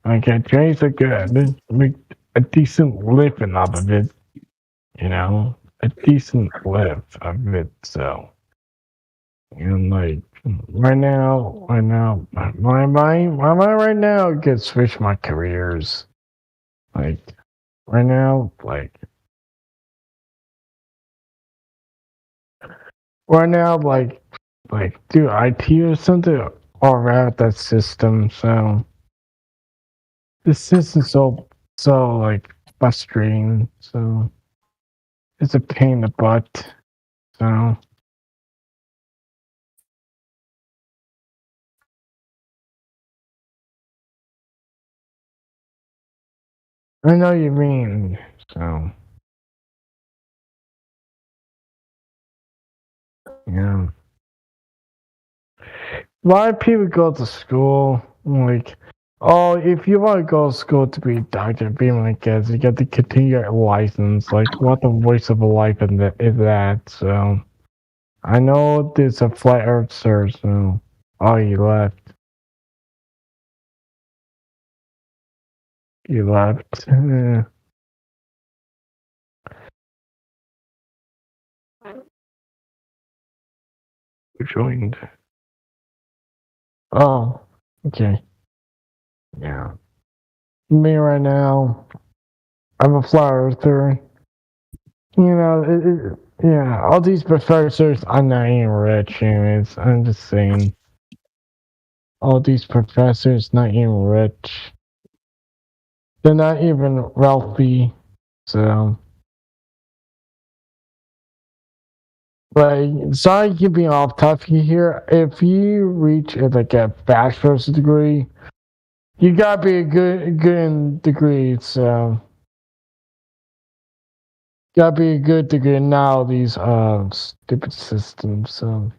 [SPEAKER 6] Like a trade's a good, make a decent living off of it. You know, a decent live of it. So, and like right now, my mind right now gets switch my careers. Like right now, do IT or something or around that system. So the system's so like frustrating. So it's a pain in the butt. So. I know you mean, so. Yeah. A lot of people go to school, like, oh, if you want to go to school to be a doctor, be my kids, you get to continue your license. Like, what the waste of a life is that? So, I know there's a flat earther, so, oh, you left. You left. You joined. Oh, okay. Yeah. Me right now, I'm a flat earther. You know, yeah, all these professors are not even rich, and I'm just saying. All these professors not even rich. They're not even wealthy, so. Like, sorry to be off topic here. If you reach like a bachelor's degree, you gotta be a good degree, so. Gotta be a good degree now, these stupid systems, so.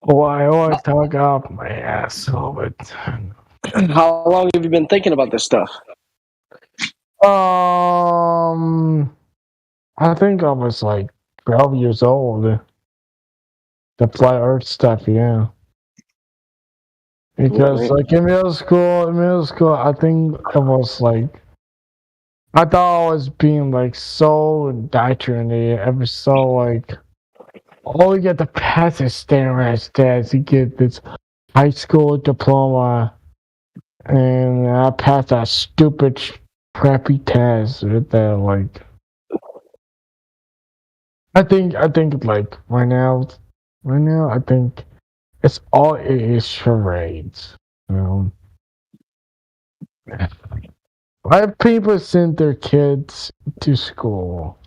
[SPEAKER 6] Oh, I always talk off my ass a little bit.
[SPEAKER 13] How long have you been thinking about this stuff?
[SPEAKER 6] I think I was like 12 years old. The flat earth stuff, yeah. Because like in middle school, I think it was like, I thought I was being like so indoctrinated. I was so like, all you get to pass is standardized tests. You get this high school diploma, and I passed that stupid, crappy test with that like. I think like right now, I think it's all it is charades. You know? Why people send their kids to school,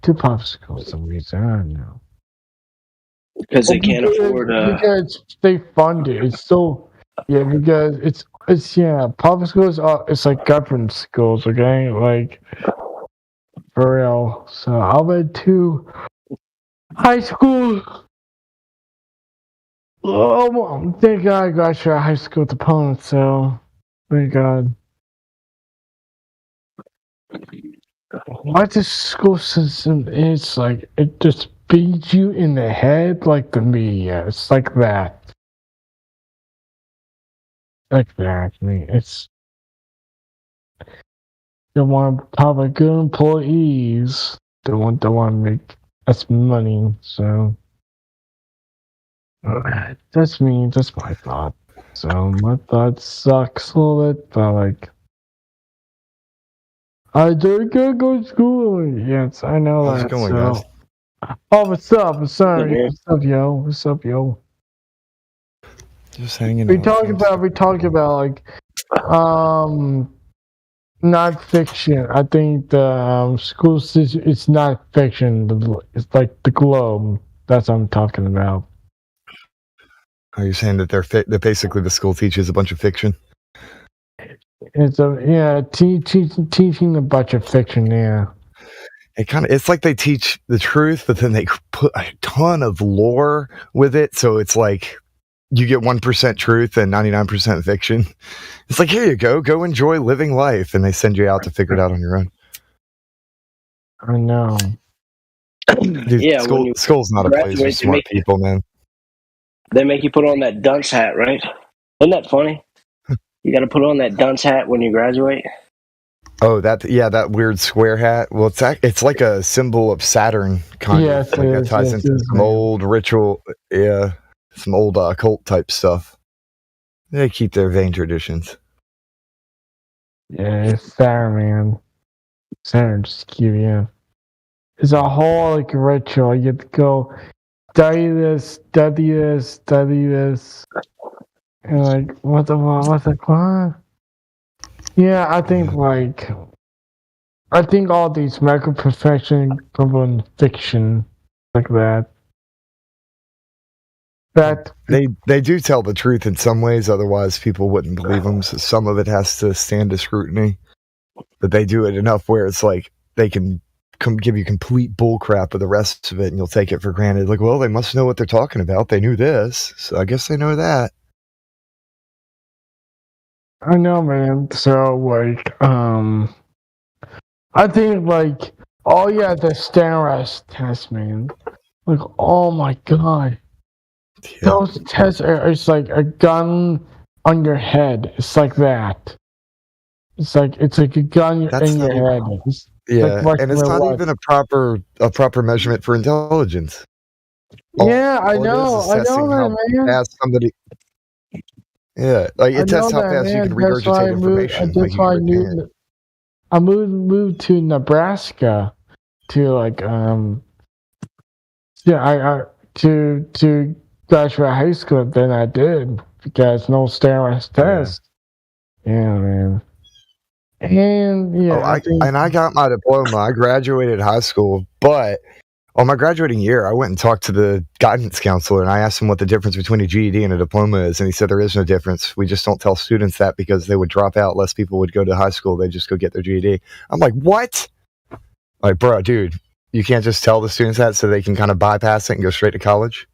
[SPEAKER 6] to public school for some reason? I don't know.
[SPEAKER 13] Because they can't afford.
[SPEAKER 6] Because they fund it. It's so because it's public schools are it's like government schools, okay? Like for real. So I went to high school. Oh, thank God I got your high school diploma, so thank God. Why the school system is like, it just beats you in the head like the media. It's like that. Like that. I mean, it's. They want to have good employees. They want to make us money, so. That's me. That's my thought. So my thought sucks a little bit, but like, I do gotta go to school. Yes, I know
[SPEAKER 7] How's
[SPEAKER 6] that.
[SPEAKER 7] it going,
[SPEAKER 6] so.
[SPEAKER 7] guys?
[SPEAKER 6] Oh, what's up? I'm sorry. What's up, yo? What's up, yo?
[SPEAKER 7] Just hanging
[SPEAKER 6] We
[SPEAKER 7] out.
[SPEAKER 6] talk about like, not fiction. I think the school system. It's not fiction. It's like the Globe. That's what I'm talking about.
[SPEAKER 7] Are you saying that that basically the school teaches a bunch of fiction?
[SPEAKER 6] It's teaching a bunch of fiction. Yeah.
[SPEAKER 7] It's like they teach the truth, but then they put a ton of lore with it. So it's like you get 1% truth and 99% fiction. It's like, here you go enjoy living life. And they send you out to figure it out on your own.
[SPEAKER 6] I know.
[SPEAKER 7] Dude,
[SPEAKER 13] Yeah,
[SPEAKER 7] school's not a place for smart people, man.
[SPEAKER 13] They make you put on that dunce hat, right? Isn't that funny? You got to put on that dunce hat when you graduate.
[SPEAKER 7] Oh, that weird square hat. Well, it's like a symbol of Saturn, kind of. Like that ties into some old ritual, some old occult type stuff. They keep their vain traditions.
[SPEAKER 6] Yeah, it's Saturn, man. Saturn just keep It's a whole like ritual. You have to go study this, and like what's the Yeah, I think all these micro profession come from fiction like that.
[SPEAKER 7] They do tell the truth in some ways, otherwise people wouldn't believe them. So some of it has to stand to scrutiny, but they do it enough where it's like they can give you complete bullcrap with the rest of it, and you'll take it for granted. Like, well, they must know what they're talking about. They knew this, so I guess they know that.
[SPEAKER 6] I know, man. So, like, I think, like, oh yeah, the Staras test, man. Like, oh my god.
[SPEAKER 7] Yeah.
[SPEAKER 6] Those tests it's like a gun on your head. It's like that. It's like a gun in your head.
[SPEAKER 7] Yeah, and it's not even a proper measurement for intelligence.
[SPEAKER 6] Yeah, I know
[SPEAKER 7] assessing
[SPEAKER 6] that,
[SPEAKER 7] how
[SPEAKER 6] man.
[SPEAKER 7] fast somebody. Yeah, like it tests how fast you can regurgitate information.
[SPEAKER 6] That's why I moved to Nebraska to like to graduate high school. Then I did because no Staras test. Yeah, man. And yeah,
[SPEAKER 7] I got my diploma. I graduated high school, but on my graduating year, I went and talked to the guidance counselor, and I asked him what the difference between a GED and a diploma is, and he said there is no difference. We just don't tell students that because they would drop out. Less people would go to high school. They just go get their GED. I'm like, what? Like, bro, dude, you can't just tell the students that so they can kind of bypass it and go straight to college?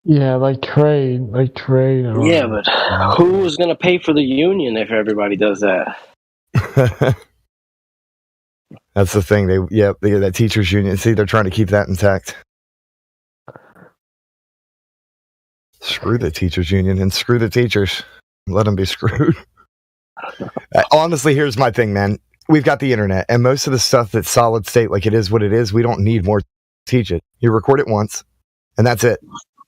[SPEAKER 6] Yeah, like trade.
[SPEAKER 13] Yeah, but who's going to pay for the union if everybody does that?
[SPEAKER 7] That's the thing. They that teachers union. See, they're trying to keep that intact. Screw the teachers union and screw the teachers. Let them be screwed. Honestly, here's my thing, man. We've got the internet, and most of the stuff that's solid state, like it is what it is, we don't need more to teach it. You record it once, and that's it.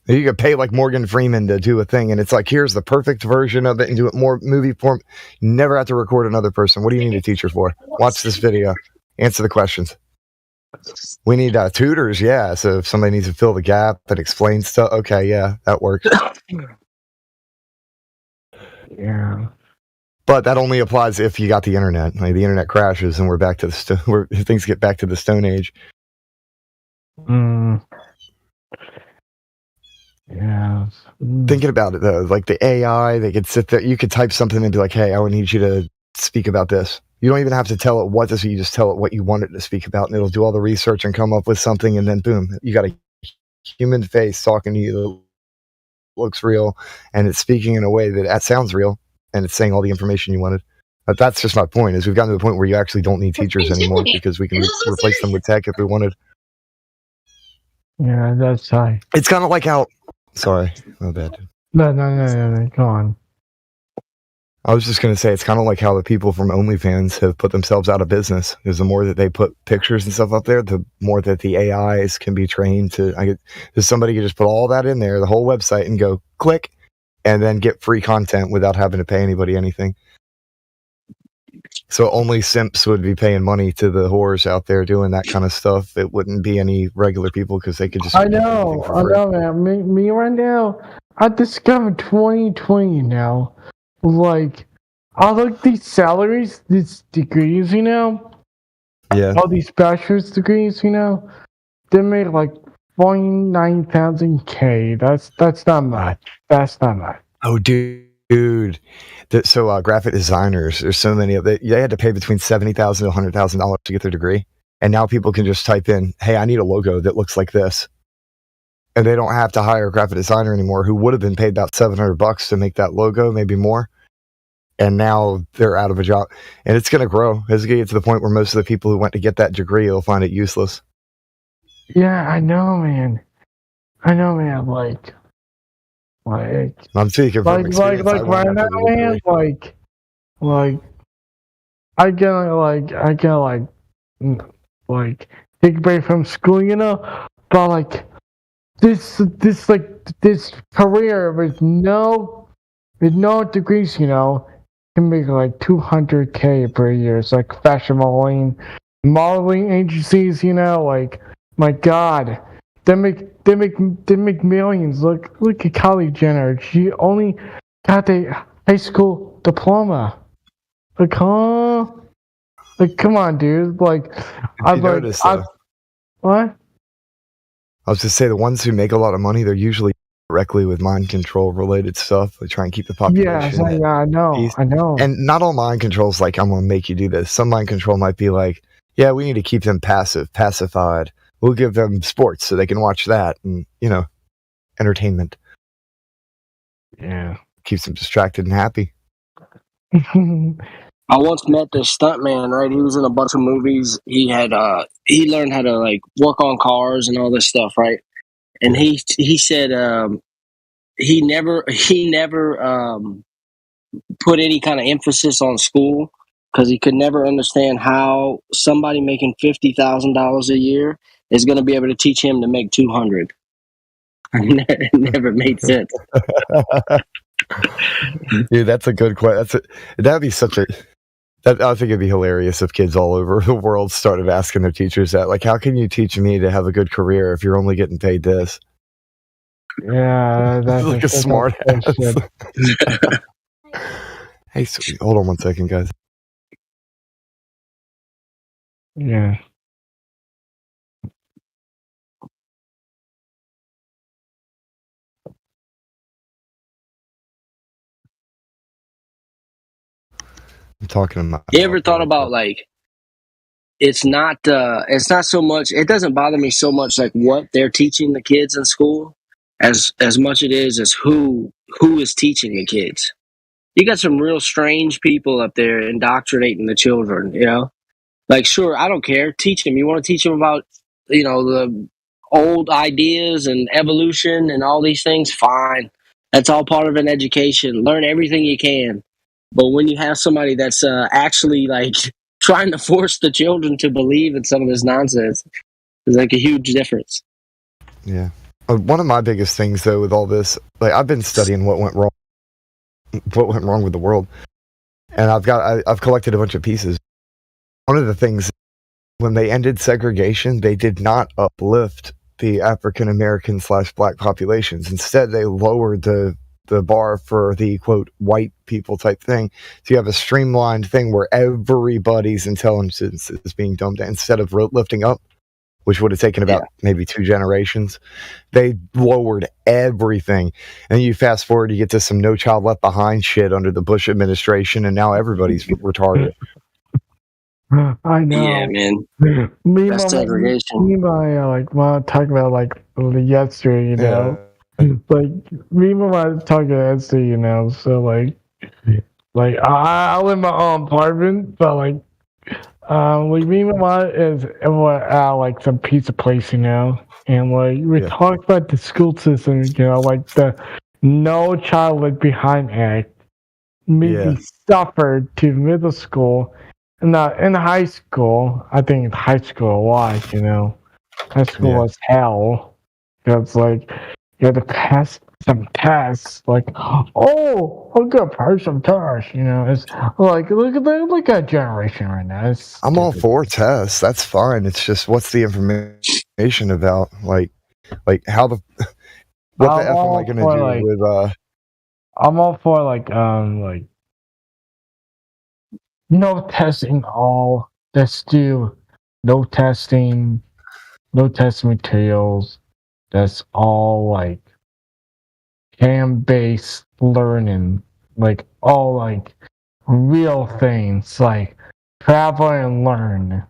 [SPEAKER 7] You could pay like Morgan Freeman to do a thing, and it's like, here's the perfect version of it, and do it more movie form. You never have to record another person. What do you need a teacher for? Watch this video. Answer the questions. We need tutors, yeah. So if somebody needs to fill the gap and explain stuff, okay, yeah, that works.
[SPEAKER 6] Yeah.
[SPEAKER 7] But that only applies if you got the internet. Like the internet crashes, and we're back to where things get back to the Stone Age.
[SPEAKER 6] Yeah.
[SPEAKER 7] Thinking about it though, like the AI, they could sit there. You could type something and be like, "Hey, I would need you to speak about this." You don't even have to tell it what this. You just tell it what you want it to speak about, and it'll do all the research and come up with something. And then boom, you got a human face talking to you that looks real, and it's speaking in a way that sounds real, and it's saying all the information you wanted. But that's just my point. Is we've gotten to the point where you actually don't need teachers anymore because we can replace them with tech if we wanted.
[SPEAKER 6] Yeah, that's high.
[SPEAKER 7] It's kind of like how. Sorry, my bad.
[SPEAKER 6] No, go on.
[SPEAKER 7] I was just going to say, it's kind of like how the people from OnlyFans have put themselves out of business. Because the more that they put pictures and stuff up there, the more that the AIs can be trained to. Somebody could just put all that in there, the whole website, and go click, and then get free content without having to pay anybody anything. So only simps would be paying money to the whores out there doing that kind of stuff. It wouldn't be any regular people because they could just.
[SPEAKER 6] I know, man. Me right now, I discovered 2020 now. Like, I look these salaries, these degrees,
[SPEAKER 7] Yeah.
[SPEAKER 6] all these bachelor's degrees, they make like 49,000 K. That's not much. That's not much.
[SPEAKER 7] Oh, dude. So graphic designers, there's so many of them. They had to pay between $70,000 to $100,000 to get their degree, and now people can just type in, "Hey, I need a logo that looks like this," and they don't have to hire a graphic designer anymore, who would have been paid about $700 to make that logo, maybe more. And now they're out of a job, and it's going to grow. It's going to get to the point where most of the people who went to get that degree will find it useless.
[SPEAKER 6] Yeah, I know, man. Like
[SPEAKER 7] I'm speaking from experience.
[SPEAKER 6] Like right now, man. Like I can take a break from school, but like this career with no degrees, can make like 200K per year. It's like fashion modeling agencies, like, my God, they make millions. Look at Kylie Jenner. She only got a high school diploma. Like, huh? Like, come on, dude. Like,
[SPEAKER 7] what?
[SPEAKER 6] I was
[SPEAKER 7] just say the ones who make a lot of money, they're usually directly with mind control related stuff. They try and keep the
[SPEAKER 6] Yes,
[SPEAKER 7] population at
[SPEAKER 6] I know,
[SPEAKER 7] peace.
[SPEAKER 6] I know.
[SPEAKER 7] And not all mind control is like, I'm going to make you do this. Some mind control might be like, yeah, we need to keep them pacified. We'll give them sports so they can watch that and, entertainment.
[SPEAKER 6] Yeah.
[SPEAKER 7] Keeps them distracted and happy.
[SPEAKER 13] I once met this stuntman, right? He was in a bunch of movies. He had he learned how to like work on cars and all this stuff, right? And he said he never put any kind of emphasis on school because he could never understand how somebody making $50,000 a year is going to be able to teach him to make 200. It never made sense.
[SPEAKER 7] Dude, that's a good question. That'd be such a. I think it'd be hilarious if kids all over the world started asking their teachers that. Like, how can you teach me to have a good career if you're only getting paid this?
[SPEAKER 6] Yeah, that's
[SPEAKER 7] like a smart ass. Hey, sweet. Hold on one second, guys.
[SPEAKER 6] Yeah.
[SPEAKER 7] I'm talking about.
[SPEAKER 13] You ever thought about like it's not so much, it doesn't bother me so much like what they're teaching the kids in school as much it is as who is teaching the kids. You got some real strange people up there indoctrinating the children, Like, sure, I don't care. Teach them. You want to teach them about, the old ideas and evolution and all these things? Fine. That's all part of an education. Learn everything you can. But when you have somebody that's actually like trying to force the children to believe in some of this nonsense, there's like a huge difference.
[SPEAKER 7] Yeah. One of my biggest things though with all this, like I've been studying what went wrong with the world, and I've collected a bunch of pieces. One of the things, when they ended segregation, they did not uplift the African American / Black populations. Instead, they lowered the bar for the quote white people type thing. So you have a streamlined thing where everybody's intelligence is being dumbed down instead of lifting up, which would have taken about maybe 2 generations. They lowered everything. And you fast forward, you get to some No Child Left Behind shit under the Bush administration, and now everybody's retarded.
[SPEAKER 6] I know.
[SPEAKER 13] Yeah, man.
[SPEAKER 6] That's
[SPEAKER 13] segregation.
[SPEAKER 6] Me and my talking about like yesterday, like me and my talking yesterday, so like I live in my own apartment, but like me and my is like some pizza place, and like we talked about the school system, like the No Child Left Behind Act maybe suffered to middle school. No, in high school, I think high school was, high school was hell. It's like you had to pass some tests. Like, oh, I'm gonna pass some tests. It's like look at generation right now.
[SPEAKER 7] I'm all for tests. That's fine. It's just what's the information about? Like how the what the F am I gonna do with?
[SPEAKER 6] I'm all for no testing all. Let's do no testing materials. That's all like cam-based learning. Like all like real things. Like travel and learn.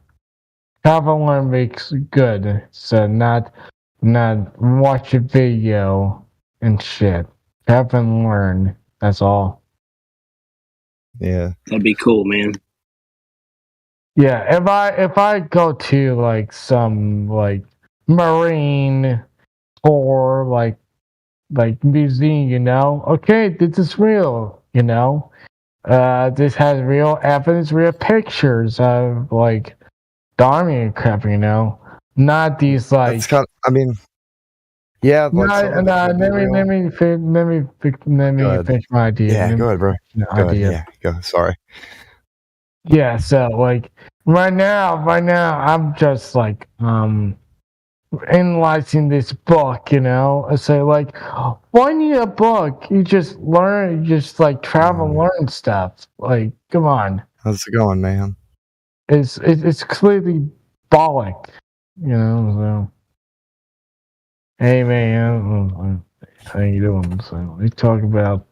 [SPEAKER 6] Travel and learn makes good. So not watch a video and shit. Travel and learn. That's all.
[SPEAKER 7] Yeah,
[SPEAKER 13] that'd be cool, man.
[SPEAKER 6] Yeah, if I go to like some like marine or like museum, okay, this is real, this has real evidence, real pictures of like the army and crap, not these like.
[SPEAKER 7] That's kind of, I mean, yeah. Like
[SPEAKER 6] let me finish my idea.
[SPEAKER 7] Yeah, go ahead, bro. Yeah, go. Sorry.
[SPEAKER 6] Yeah, so like right now, I'm just like analyzing this book, I say like, why need a book? You just learn, like travel, learn stuff. Like, come on.
[SPEAKER 7] How's it going, man?
[SPEAKER 6] It's completely bollock, So. Hey man, How you doing? So we talk about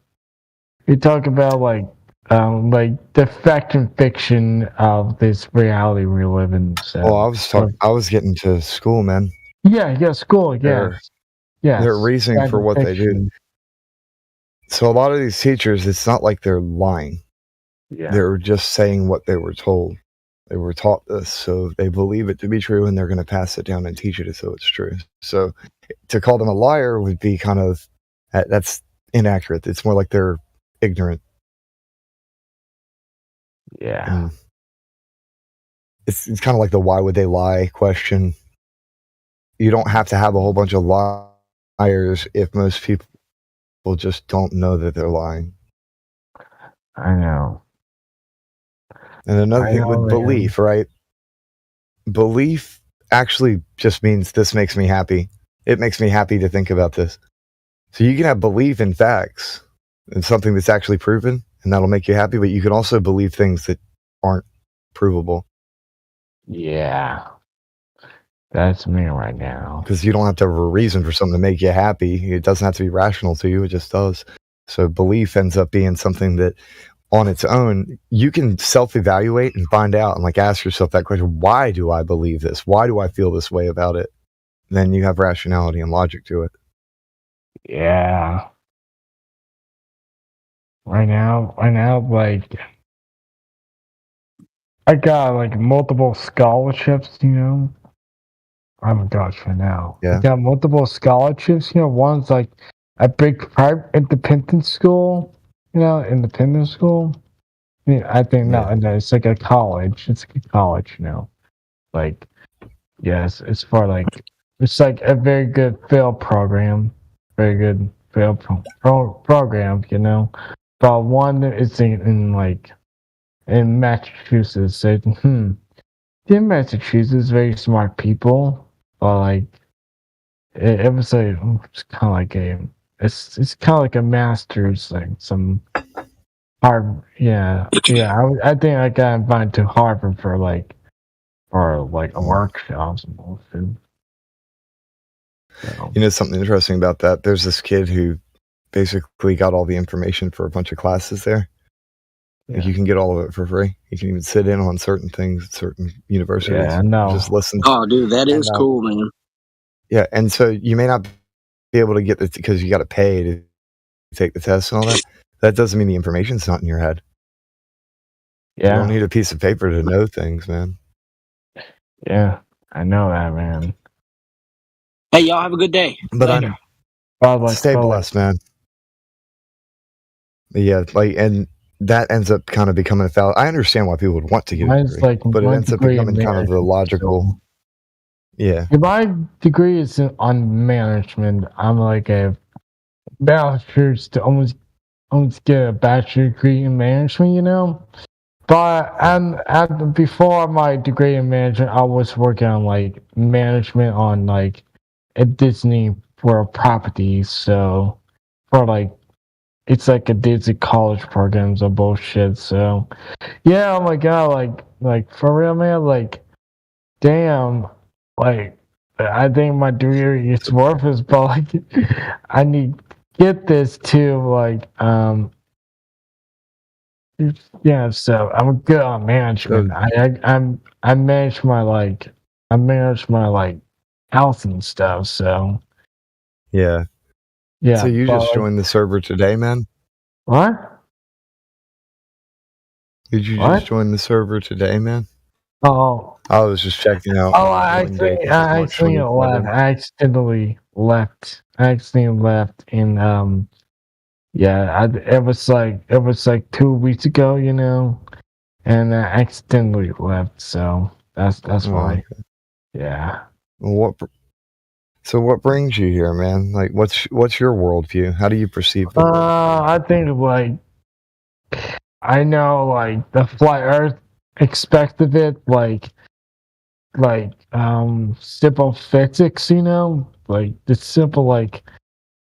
[SPEAKER 6] like the fact and fiction of this reality we live in. So
[SPEAKER 7] Well, I was getting to school, man.
[SPEAKER 6] yeah, school,
[SPEAKER 7] Their
[SPEAKER 6] yes.
[SPEAKER 7] their reasoning
[SPEAKER 6] Fact
[SPEAKER 7] for
[SPEAKER 6] and
[SPEAKER 7] what they do.
[SPEAKER 6] fiction.
[SPEAKER 7] So a lot of these teachers, it's not like they're lying.
[SPEAKER 6] Yeah.
[SPEAKER 7] They're just saying what they were told. They were taught this, so they believe it to be true, and they're going to pass it down and teach it as though it's true. So to call them a liar would be kind of that's inaccurate. It's more like they're ignorant.
[SPEAKER 6] Yeah.
[SPEAKER 7] And it's kind of like the why would they lie question. You don't have to have a whole bunch of liars if most people just don't know that they're lying.
[SPEAKER 6] I know.
[SPEAKER 7] And another
[SPEAKER 6] I
[SPEAKER 7] thing
[SPEAKER 6] know,
[SPEAKER 7] with
[SPEAKER 6] man.
[SPEAKER 7] belief, right? Belief actually just means this makes me happy. It makes me happy to think about this. So you can have belief in facts and something that's actually proven, and that'll make you happy, but you can also believe things that aren't provable.
[SPEAKER 6] Yeah. That's me right now.
[SPEAKER 7] Because you don't have to have a reason for something to make you happy. It doesn't have to be rational to you, it just does. So belief ends up being something that on its own, you can self-evaluate and find out and like ask yourself that question, why do I believe this? Why do I feel this way about it? Then you have rationality and logic to it.
[SPEAKER 6] Yeah. Right now, like I got like multiple scholarships, you know. Oh my gosh, right now.
[SPEAKER 7] Yeah.
[SPEAKER 6] I got multiple scholarships, you know, one's like a big private independent school, you know, independent school. Yeah, I think no, it's like a college. It's like a college, you know. Like yes, it's for like it's like a very good field program. Very good field program, you know. But one is in like in Massachusetts. So, in Massachusetts, very smart people, but like it was like it's kind of like it's kind of like a master's, like some Harvard. Yeah. I think I got invited to Harvard for like a workshop. So,
[SPEAKER 7] You know something interesting about that? There's this kid who basically got all the information for a bunch of classes there. Like you can get all of it for free. You can even sit in on certain things at certain universities.
[SPEAKER 6] Yeah, I know.
[SPEAKER 7] Just listen.
[SPEAKER 13] Oh, dude, that is
[SPEAKER 7] And,
[SPEAKER 13] cool, man.
[SPEAKER 7] Yeah, and so you may not be able to get this because you got to pay to take the test and all that. That doesn't mean the information's not in your head. You
[SPEAKER 6] Yeah.
[SPEAKER 7] don't need a piece of paper to know things, man.
[SPEAKER 6] Yeah, I know that, man.
[SPEAKER 13] Hey, y'all have a good day.
[SPEAKER 7] But
[SPEAKER 13] Later.
[SPEAKER 7] stay blessed, man. But yeah, like, and that ends up kind of becoming a fallacy. I understand why people would want to get a
[SPEAKER 6] Mine's
[SPEAKER 7] degree,
[SPEAKER 6] like
[SPEAKER 7] but it
[SPEAKER 6] one
[SPEAKER 7] ends up
[SPEAKER 6] degree in
[SPEAKER 7] becoming kind of the logical. Yeah.
[SPEAKER 6] If my degree is on management, I'm like a bachelor's to almost get a bachelor degree in management, you know. But and before my degree in management, I was working on like management on like a Disney World properties. So for like it's like a Disney college programs of bullshit. So yeah, oh my god, like for real, man, like damn, like I think my degree is worth it, but like I need to get this too, like yeah, so I'm good on management. I manage my house and stuff. So
[SPEAKER 7] Yeah.
[SPEAKER 6] yeah.
[SPEAKER 7] So you
[SPEAKER 6] but,
[SPEAKER 7] just
[SPEAKER 6] like,
[SPEAKER 7] joined the server today, man?
[SPEAKER 6] what?
[SPEAKER 7] Did you
[SPEAKER 6] What?
[SPEAKER 7] just join the server today, man?
[SPEAKER 6] Oh,
[SPEAKER 7] I was just checking out.
[SPEAKER 6] oh! I accidentally left. I accidentally left in yeah. It was like 2 weeks ago, you know, and I accidentally left. So that's why.
[SPEAKER 7] okay.
[SPEAKER 6] Yeah.
[SPEAKER 7] Well, what brings you here, man? Like, what's your worldview? How do you perceive the world?
[SPEAKER 6] I think like I know like the flat Earth aspect of it, like simple physics, you know, like the simple like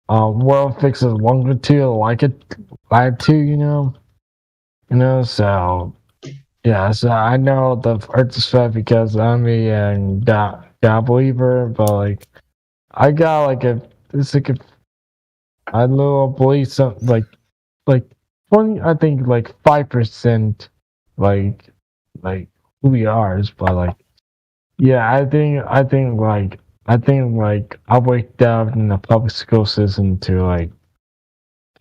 [SPEAKER 6] world fixes longitude like it latitude, you know, so yeah, so I know the Earth is flat because I'm a God believer, but like I got like it's like a I don't believe some like 20. I think like 5%, like who we are is, but like yeah. I think I waked up in the public school system to like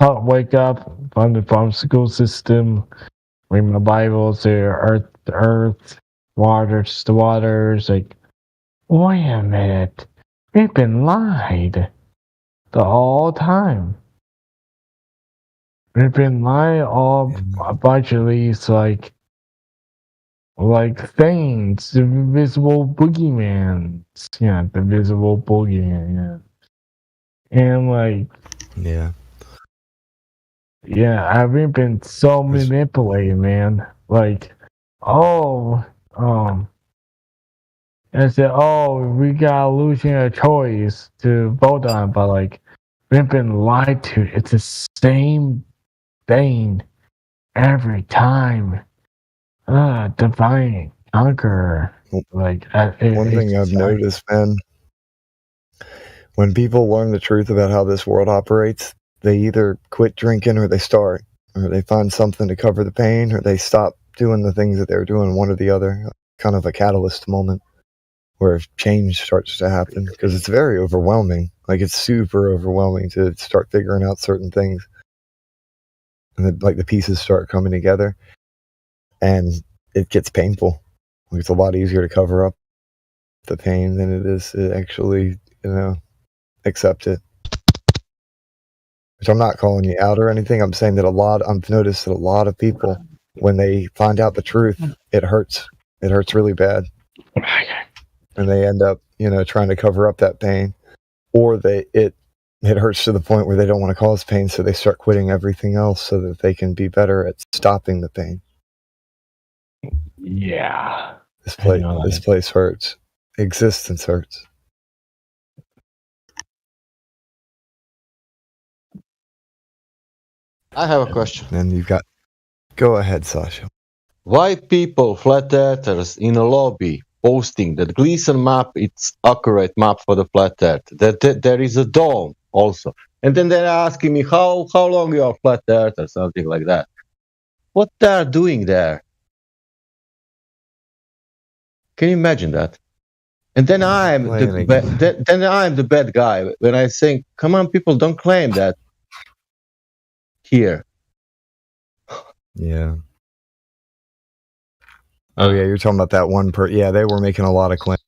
[SPEAKER 6] wake up from the public school system, read my Bible to the earth, waters, the waters. Like, wait a minute, we've been lied the whole time. We've been lying all a bunch of these like things, the invisible boogeyman. Yeah, the invisible boogeyman. Yeah, and like
[SPEAKER 7] Yeah.
[SPEAKER 6] yeah, I've been so manipulated, man. Like, oh, I said, oh, we got losing a choice to vote on, but like, we've been lied to. It's the same thing every time. Divine conqueror. Like,
[SPEAKER 7] One thing I've noticed, man, when people learn the truth about how this world operates, they either quit drinking or they start, or they find something to cover the pain, or they stop doing the things that they were doing, one or the other. Kind of a catalyst moment where change starts to happen, because it's very overwhelming. Like, it's super overwhelming to start figuring out certain things, and then like the pieces start coming together, and it gets painful. Like, it's a lot easier to cover up the pain than it is to actually, accept it. Which I'm not calling you out or anything. I'm saying that I've noticed that a lot of people, when they find out the truth, it hurts. It hurts really bad. And they end up, trying to cover up that pain. Or it hurts to the point where they don't want to cause pain, so they start quitting everything else so that they can be better at stopping the pain.
[SPEAKER 6] Yeah.
[SPEAKER 7] This place hurts. Existence hurts.
[SPEAKER 15] I have a question.
[SPEAKER 7] And you've got... Go ahead, Sasha.
[SPEAKER 15] Why people, flat earthers, in a lobby posting that Gleason map, it's accurate map for the flat earth, that there is a dome also. And then they're asking me, how long you are flat earth or something like that. What they're doing there? Can you imagine that? And then I'm the bad guy when I think, come on, people, don't claim that here.
[SPEAKER 7] Yeah. Oh yeah, you're talking about that one yeah, they were making a lot of claims.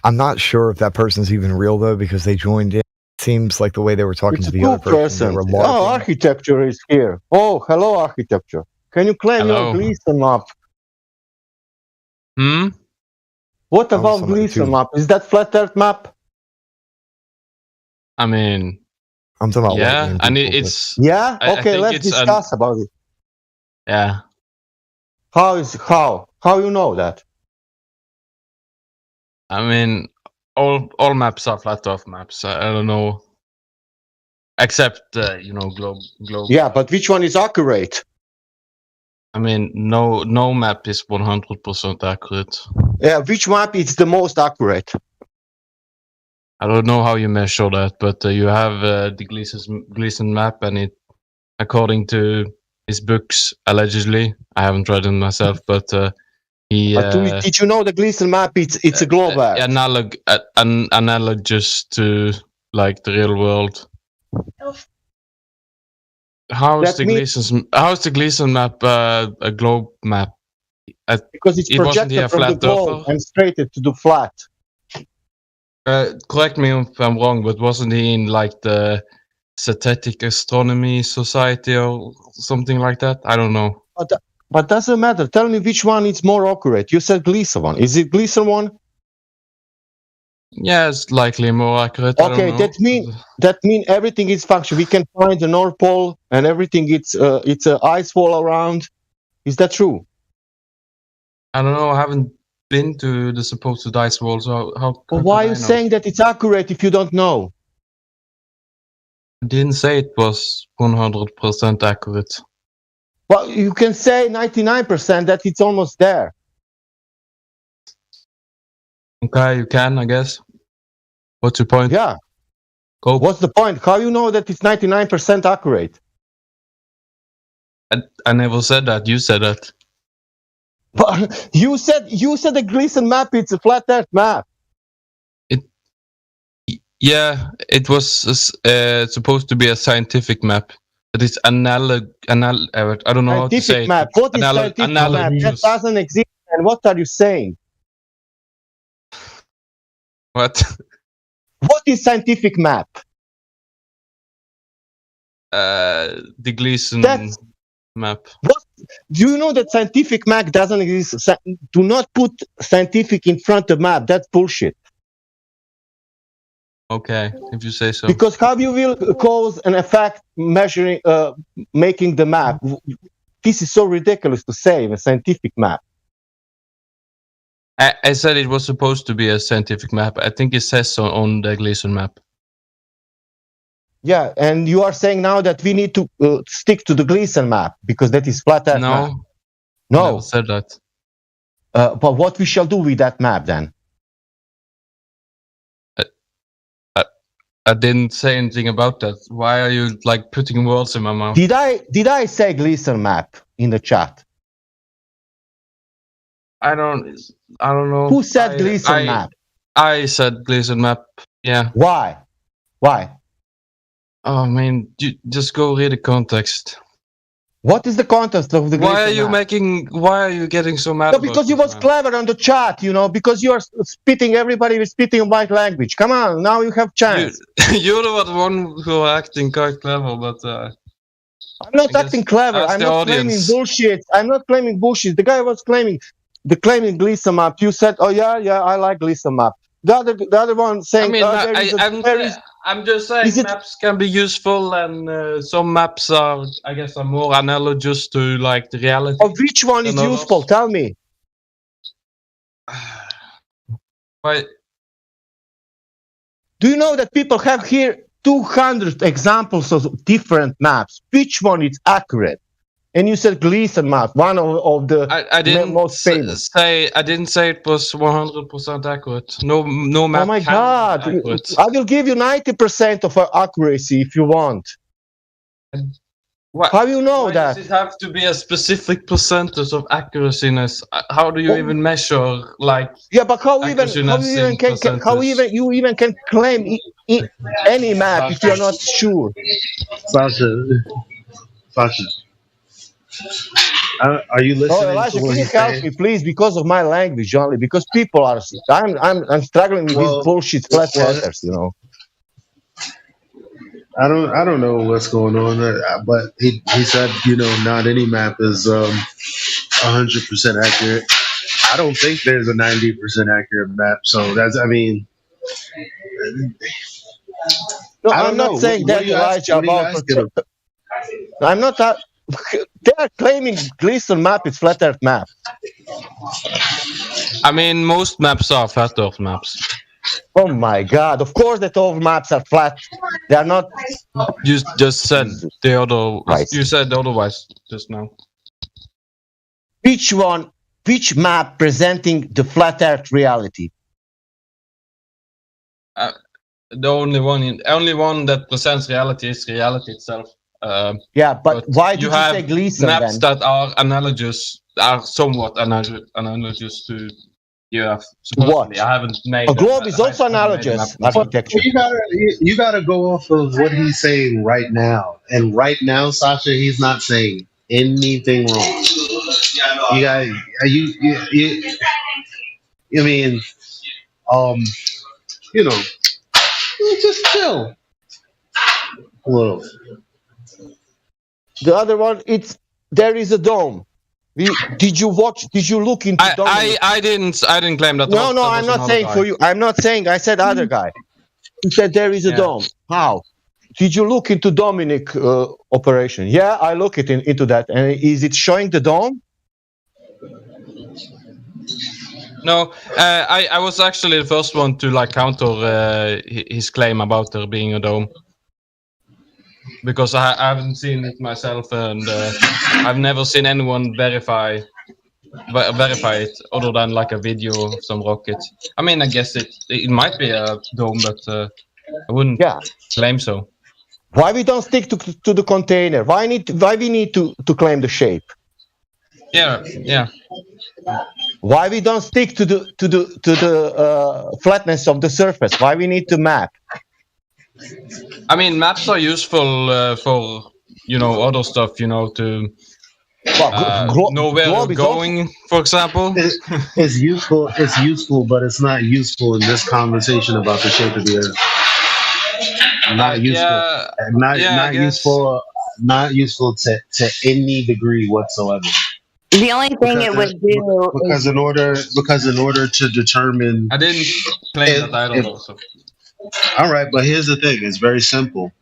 [SPEAKER 7] I'm not sure if that person's even real though, because they joined in. It seems like the way they were talking to the other person.
[SPEAKER 15] Oh, architecture is here. Oh, hello, architecture. Can you claim your Gleason map? What about Gleason map? Is that flat earth map?
[SPEAKER 18] I mean,
[SPEAKER 7] I'm talking about
[SPEAKER 18] and it's
[SPEAKER 15] okay. Let's discuss about it.
[SPEAKER 18] Yeah.
[SPEAKER 15] How you know that?
[SPEAKER 18] I mean, all maps are flat Earth maps. I don't know, except globe.
[SPEAKER 15] Yeah, but which one is accurate?
[SPEAKER 18] I mean, no map is 100% accurate.
[SPEAKER 15] Yeah, which map is the most accurate?
[SPEAKER 18] I don't know how you measure that, but you have the Gleason map, and it, according to his books, allegedly, I haven't read them myself, but he.
[SPEAKER 15] Did you know the Gleason map? It's a global
[SPEAKER 18] analogous to like the real world. How is the Gleason map a globe map?
[SPEAKER 15] Because it's projected from the globe and straight to the flat.
[SPEAKER 18] Correct me if I'm wrong, but wasn't he in like the Synthetic Astronomy Society or something like that? I don't know.
[SPEAKER 15] But doesn't matter. Tell me which one is more accurate. You said Gleason one. Is it Gleason one?
[SPEAKER 18] Yeah, it's likely more accurate.
[SPEAKER 15] Okay, that mean everything is functional. We can find the North Pole and everything. It's an ice wall around. Is that true?
[SPEAKER 18] I don't know. I haven't been to the supposed ice wall, so how
[SPEAKER 15] why are you saying that it's accurate if you don't know?
[SPEAKER 18] I didn't say it was 100% accurate.
[SPEAKER 15] Well, you can say 99% that it's almost there.
[SPEAKER 18] Okay, you can, I guess. What's your point?
[SPEAKER 15] Yeah.
[SPEAKER 18] Go.
[SPEAKER 15] What's the point? How you know that it's 99% accurate?
[SPEAKER 18] I never said that. You said that.
[SPEAKER 15] But you said the Gleason map. It's a flat Earth map.
[SPEAKER 18] Yeah, it was supposed to be a scientific map. It is I don't know how to say
[SPEAKER 15] Scientific
[SPEAKER 18] it.
[SPEAKER 15] map. What is scientific map? That doesn't exist. And what are you saying?
[SPEAKER 18] What?
[SPEAKER 15] What is scientific map?
[SPEAKER 18] The Gleason map.
[SPEAKER 15] What? Do you know that scientific map doesn't exist? Do not put scientific in front of map. That's bullshit.
[SPEAKER 18] Okay, if you say so.
[SPEAKER 15] Because how you will cause an effect measuring, making the map? This is so ridiculous to say, a scientific map.
[SPEAKER 18] I said it was supposed to be a scientific map. I think it says so on the Gleason map.
[SPEAKER 15] Yeah, and you are saying now that we need to stick to the Gleason map because that is flat Earth map.
[SPEAKER 18] No,
[SPEAKER 15] No.
[SPEAKER 18] I never said that.
[SPEAKER 15] But what we shall do with that map then?
[SPEAKER 18] I didn't say anything about that. Why are you like putting words in my mouth?
[SPEAKER 15] Did I say Gleason map in the chat?
[SPEAKER 18] I don't know.
[SPEAKER 15] Who said Gleason map?
[SPEAKER 18] I said Gleason map. Yeah.
[SPEAKER 15] Why?
[SPEAKER 18] Oh man, just go read the context.
[SPEAKER 15] What is the context of the Gleason map?
[SPEAKER 18] Why are you getting so mad?
[SPEAKER 15] No, because you was clever on the chat, because you are spitting, everybody is spitting white language. Come on, now you have chance.
[SPEAKER 18] You're the one who are acting quite clever, but
[SPEAKER 15] I'm not acting clever. I'm not claiming bullshit. I'm not claiming bullshit. The guy was claiming Gleason map. You said, oh yeah, I like Gleason map. The other one saying,
[SPEAKER 18] I'm just saying maps can be useful, and some maps are more analogous to like the reality.
[SPEAKER 15] Of which one is useful? Tell me.
[SPEAKER 18] Why?
[SPEAKER 15] Do you know that people have here 200 examples of different maps? Which one is accurate? And you said Gleason map, one of the most famous.
[SPEAKER 18] I didn't say it was 100% accurate. No map.
[SPEAKER 15] Oh my God! I will give you 90% of accuracy if you want. How do you know that?
[SPEAKER 18] Does it have to be a specific percentage of accuraciness? How do you even measure like?
[SPEAKER 15] Yeah, but how you even can claim any map if you're not sure?
[SPEAKER 19] Sasha. Are you listening?
[SPEAKER 15] Oh, Elijah, can you help me, please? Because of my language only. Because people are. I'm struggling with these bullshit flat earthers,
[SPEAKER 19] I don't know what's going on, but he said not any map is 100% accurate. I don't think there's a 90% accurate map. So that's
[SPEAKER 15] No, I'm not saying that, Elijah. I'm not. They are claiming Gleason map is flat Earth map.
[SPEAKER 18] I mean, most maps are flat Earth maps.
[SPEAKER 15] Oh my God! Of course, that all maps are flat. They are not.
[SPEAKER 18] You just said the other. You said otherwise just now.
[SPEAKER 15] Which map presenting the flat Earth reality?
[SPEAKER 18] The only one that presents reality is reality itself.
[SPEAKER 15] Yeah, but why did you say Gleason
[SPEAKER 18] maps
[SPEAKER 15] then?
[SPEAKER 18] that are somewhat analogous to Earth?
[SPEAKER 15] What?
[SPEAKER 18] I haven't made
[SPEAKER 15] a globe is also analogous architecture.
[SPEAKER 19] You gotta go off of what he's saying right now, and right now, Sasha, he's not saying anything wrong. You guys, just chill a little.
[SPEAKER 15] The other one, there is a dome. Did you look into dome?
[SPEAKER 18] I didn't claim that.
[SPEAKER 15] No, I'm not saying for you. I'm not saying. I said other guy. He said there is a dome. How? Did you look into Dominic operation? Yeah, I look into that. And is it showing the dome?
[SPEAKER 18] No, I was actually the first one to counter his claim about there being a dome. Because I haven't seen it myself, and I've never seen anyone verify verify it other than like a video of some rockets. I mean, I guess it might be a dome, but I wouldn't claim so.
[SPEAKER 15] Why we don't stick to the container? Why we need to claim the shape?
[SPEAKER 18] Yeah.
[SPEAKER 15] Why we don't stick to the flatness of the surface? Why we need to map?
[SPEAKER 18] I mean, maps are useful for other stuff. To know where you're going, for example.
[SPEAKER 19] It's useful. It's useful, but it's not useful in this conversation about the shape of the Earth. Not useful. Not useful. Not useful to any degree whatsoever.
[SPEAKER 8] The only thing it would do
[SPEAKER 19] because in order to determine,
[SPEAKER 18] I didn't claim that title also.
[SPEAKER 19] All right, but here's the thing: it's very simple.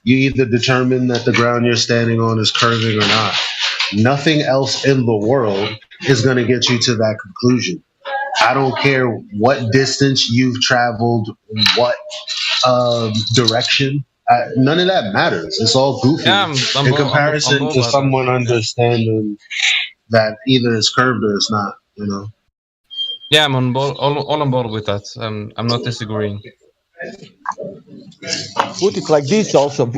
[SPEAKER 19] You either determine that the ground you're standing on is curving or not. Nothing else in the world is going to get you to that conclusion. I don't care what distance you've traveled, what direction. None of that matters. It's all goofy in comparison to someone understanding that either it's curved or it's not.
[SPEAKER 18] Yeah, I'm on board. All on board with that. I'm not disagreeing.
[SPEAKER 15] Put it like this also,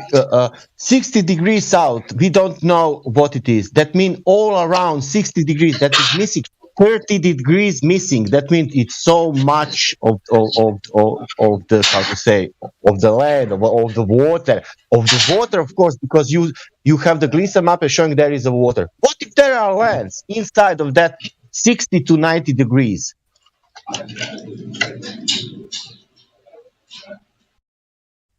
[SPEAKER 15] 60 degrees south, we don't know what it is. That means all around 60 degrees, that is missing. 30 degrees missing. That means it's so much of the, how to say, of the land, of the water. Of the water, of course, because you have the Gleason map showing there is a water. What if there are lands inside of that 60 to 90 degrees?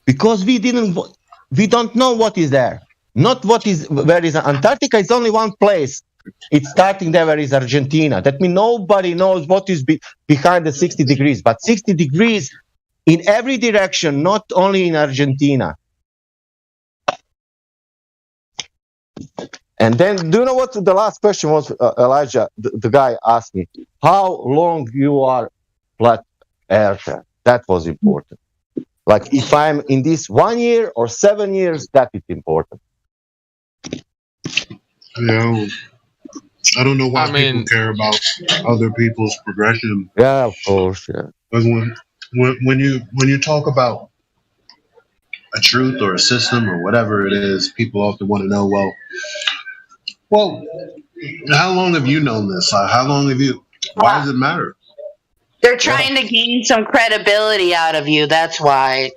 [SPEAKER 15] Because we don't know what is there. Not where is Antarctica is only one place. It's starting there where is Argentina. That means nobody knows what is behind the 60 degrees, but 60 degrees in every direction, not only in Argentina. And then, do you know what the last question was, Elijah? The guy asked me, how long you are flat earther? That was important. Like if I'm in this 1 year or 7 years, that is important.
[SPEAKER 19] Yeah, I don't know why people care about other people's progression.
[SPEAKER 15] Yeah, of course. Yeah.
[SPEAKER 19] Because when you talk about a truth or a system or whatever it is, people often want to know, well, how long have you known this? How long have you? Why does it matter?
[SPEAKER 8] They're trying to gain some credibility out of you. That's why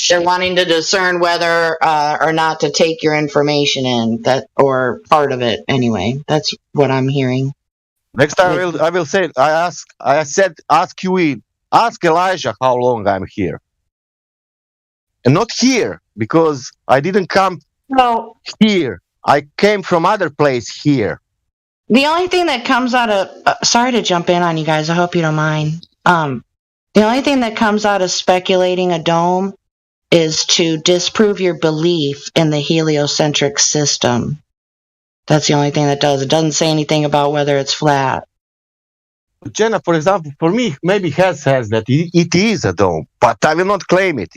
[SPEAKER 8] they're wanting to discern whether or not to take your information in, or part of it. Anyway, that's what I'm hearing.
[SPEAKER 15] Next time I will say ask Elijah how long I'm here, and not here because I didn't come here. I came from other place here.
[SPEAKER 8] The only thing that comes out of sorry to jump in on you guys. I hope you don't mind. The only thing that comes out of speculating a dome is to disprove your belief in the heliocentric system. That's the only thing that does. It doesn't say anything about whether it's flat.
[SPEAKER 15] Jenna, for example, for me, maybe has that it is a dome, but I will not claim it.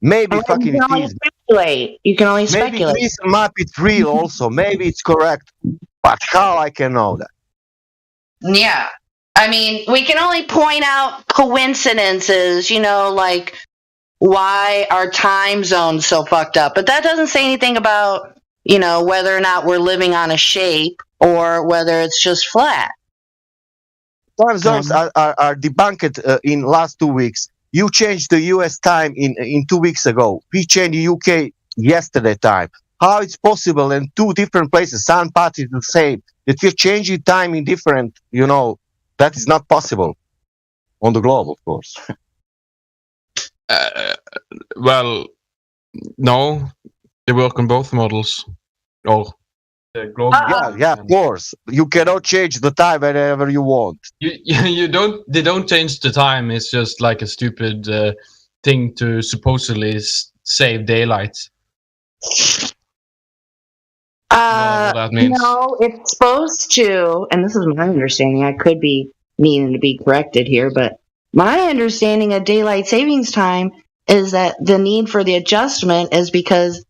[SPEAKER 15] Maybe fucking it is.
[SPEAKER 8] Speculate. You can only speculate.
[SPEAKER 15] Maybe this map is real also. Maybe it's correct, but how I can know that?
[SPEAKER 8] Yeah. I mean, we can only point out coincidences, like why our time zone's so fucked up. But that doesn't say anything about, whether or not we're living on a shape or whether it's just flat.
[SPEAKER 15] Time zones are debunked in last 2 weeks. You changed the US time in 2 weeks ago. We changed the UK yesterday time. How it's possible in two different places, sun path is the same, that we're changing time in different, that is not possible on the globe, of course.
[SPEAKER 18] Well, no, they work on both models. Or the global.
[SPEAKER 15] Yeah, of course. You cannot change the time whenever you want.
[SPEAKER 18] You don't. They don't change the time. It's just like a stupid thing to supposedly save daylight. That means.
[SPEAKER 8] No, it's supposed to, and this is my understanding. I could be needing to be corrected here, but my understanding of daylight savings time is that the need for the adjustment is because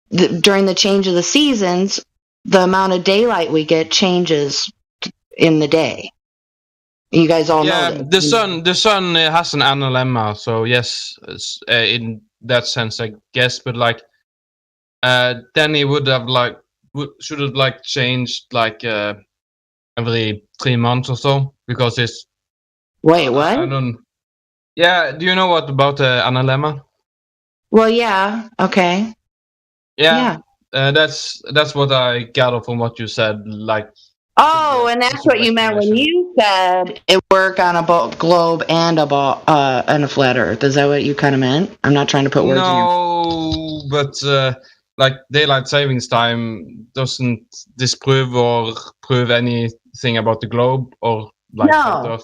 [SPEAKER 8] during the change of the seasons, the amount of daylight we get changes in the day. You guys all
[SPEAKER 18] Yeah,
[SPEAKER 8] know that.
[SPEAKER 18] the sun has an analemma, so yes, in that sense, I guess. But like, then he would have like should have like changed like every 3 months or so because it's.
[SPEAKER 8] Wait, what?
[SPEAKER 18] I don't. Yeah, do you know what about the analemma?
[SPEAKER 8] Well, yeah. Okay.
[SPEAKER 18] Yeah, that's what I gathered from what you said. Like,
[SPEAKER 8] Oh, and that's what you meant when you said it work on a globe and a ball and a flat Earth. Is that what you kind of meant? I'm not trying to put words in your.
[SPEAKER 18] no, but like daylight savings time doesn't disprove or prove anything about the globe or like flat
[SPEAKER 8] No,
[SPEAKER 18] Earth.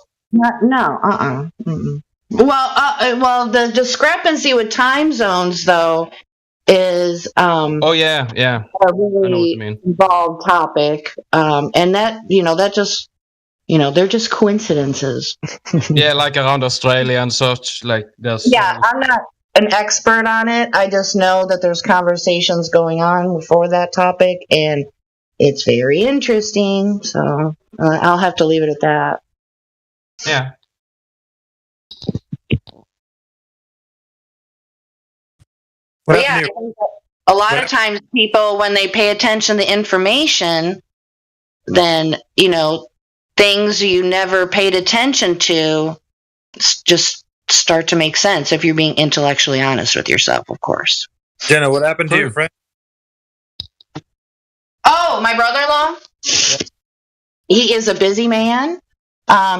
[SPEAKER 8] no. Well, the discrepancy with time zones though is
[SPEAKER 18] Oh yeah,
[SPEAKER 8] a
[SPEAKER 18] I know what you
[SPEAKER 8] really
[SPEAKER 18] mean.
[SPEAKER 8] involved topic, and that that just they're just coincidences.
[SPEAKER 18] Yeah, like around Australia and such. Like there's.
[SPEAKER 8] Yeah, I'm not an expert on it. I just know that there's conversations going on for that topic, and it's very interesting. So I'll have to leave it at that.
[SPEAKER 18] Yeah.
[SPEAKER 8] But yeah, I think that a lot of times people, when they pay attention to information, then things you never paid attention to just start to make sense if you're being intellectually honest with yourself, of course.
[SPEAKER 4] Jenna, what happened to your friend?
[SPEAKER 8] Oh, my brother-in-law? He is a busy man.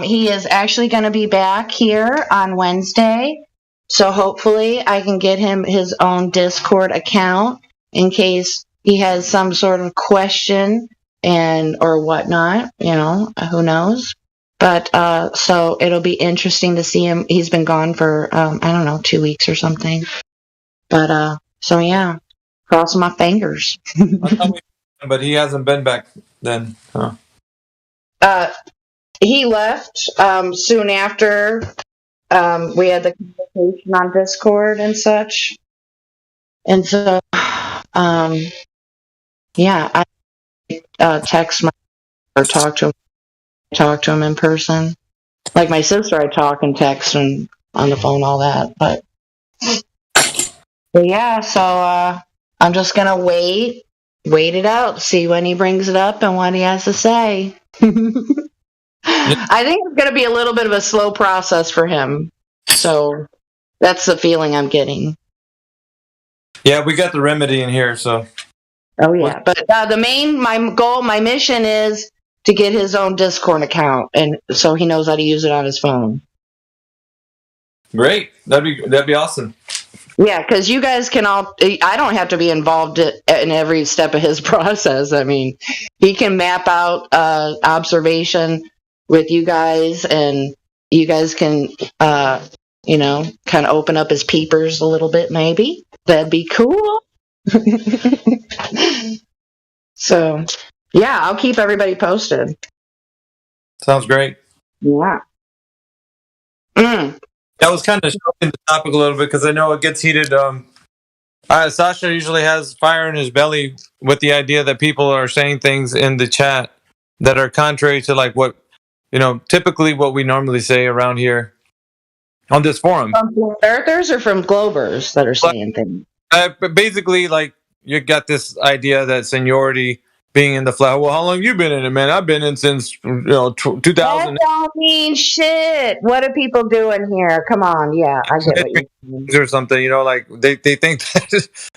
[SPEAKER 8] He is actually going to be back here on Wednesday. So hopefully I can get him his own Discord account in case he has some sort of question or whatnot, who knows. But so it'll be interesting to see him. He's been gone for, 2 weeks or something. But so yeah, crossing my fingers.
[SPEAKER 4] But he hasn't been back then, huh?
[SPEAKER 8] He left soon after we had the conversation on Discord and such. And so, yeah, I text or talk to him in person. Like my sister, I talk and text and on the phone, all that. But yeah, so I'm just gonna wait it out, see when he brings it up and what he has to say. I think it's going to be a little bit of a slow process for him. So that's the feeling I'm getting.
[SPEAKER 4] Yeah, we got the remedy in here, so.
[SPEAKER 8] Oh, yeah. But my mission is to get his own Discord account, and so he knows how to use it on his phone.
[SPEAKER 4] Great. That'd be awesome.
[SPEAKER 8] Yeah, because you guys can I don't have to be involved in every step of his process. I mean, he can map out observation with you guys, and you guys can, kind of open up his peepers a little bit, maybe. That'd be cool. So, yeah, I'll keep everybody posted.
[SPEAKER 4] Sounds great.
[SPEAKER 8] Yeah.
[SPEAKER 4] That was kind of shifting the topic a little bit because I know it gets heated. Sasha usually has fire in his belly with the idea that people are saying things in the chat that are contrary to like what, typically what we normally say around here on this forum.
[SPEAKER 8] From Flat Earthers or from Globers that are saying things?
[SPEAKER 4] But basically, like, you got this idea that seniority being in the flat. Well, how long have you been in it, man? I've been in since 2000.
[SPEAKER 8] That don't mean shit. What are people doing here? Come on, yeah, I get what you're saying.
[SPEAKER 4] Or something, like they think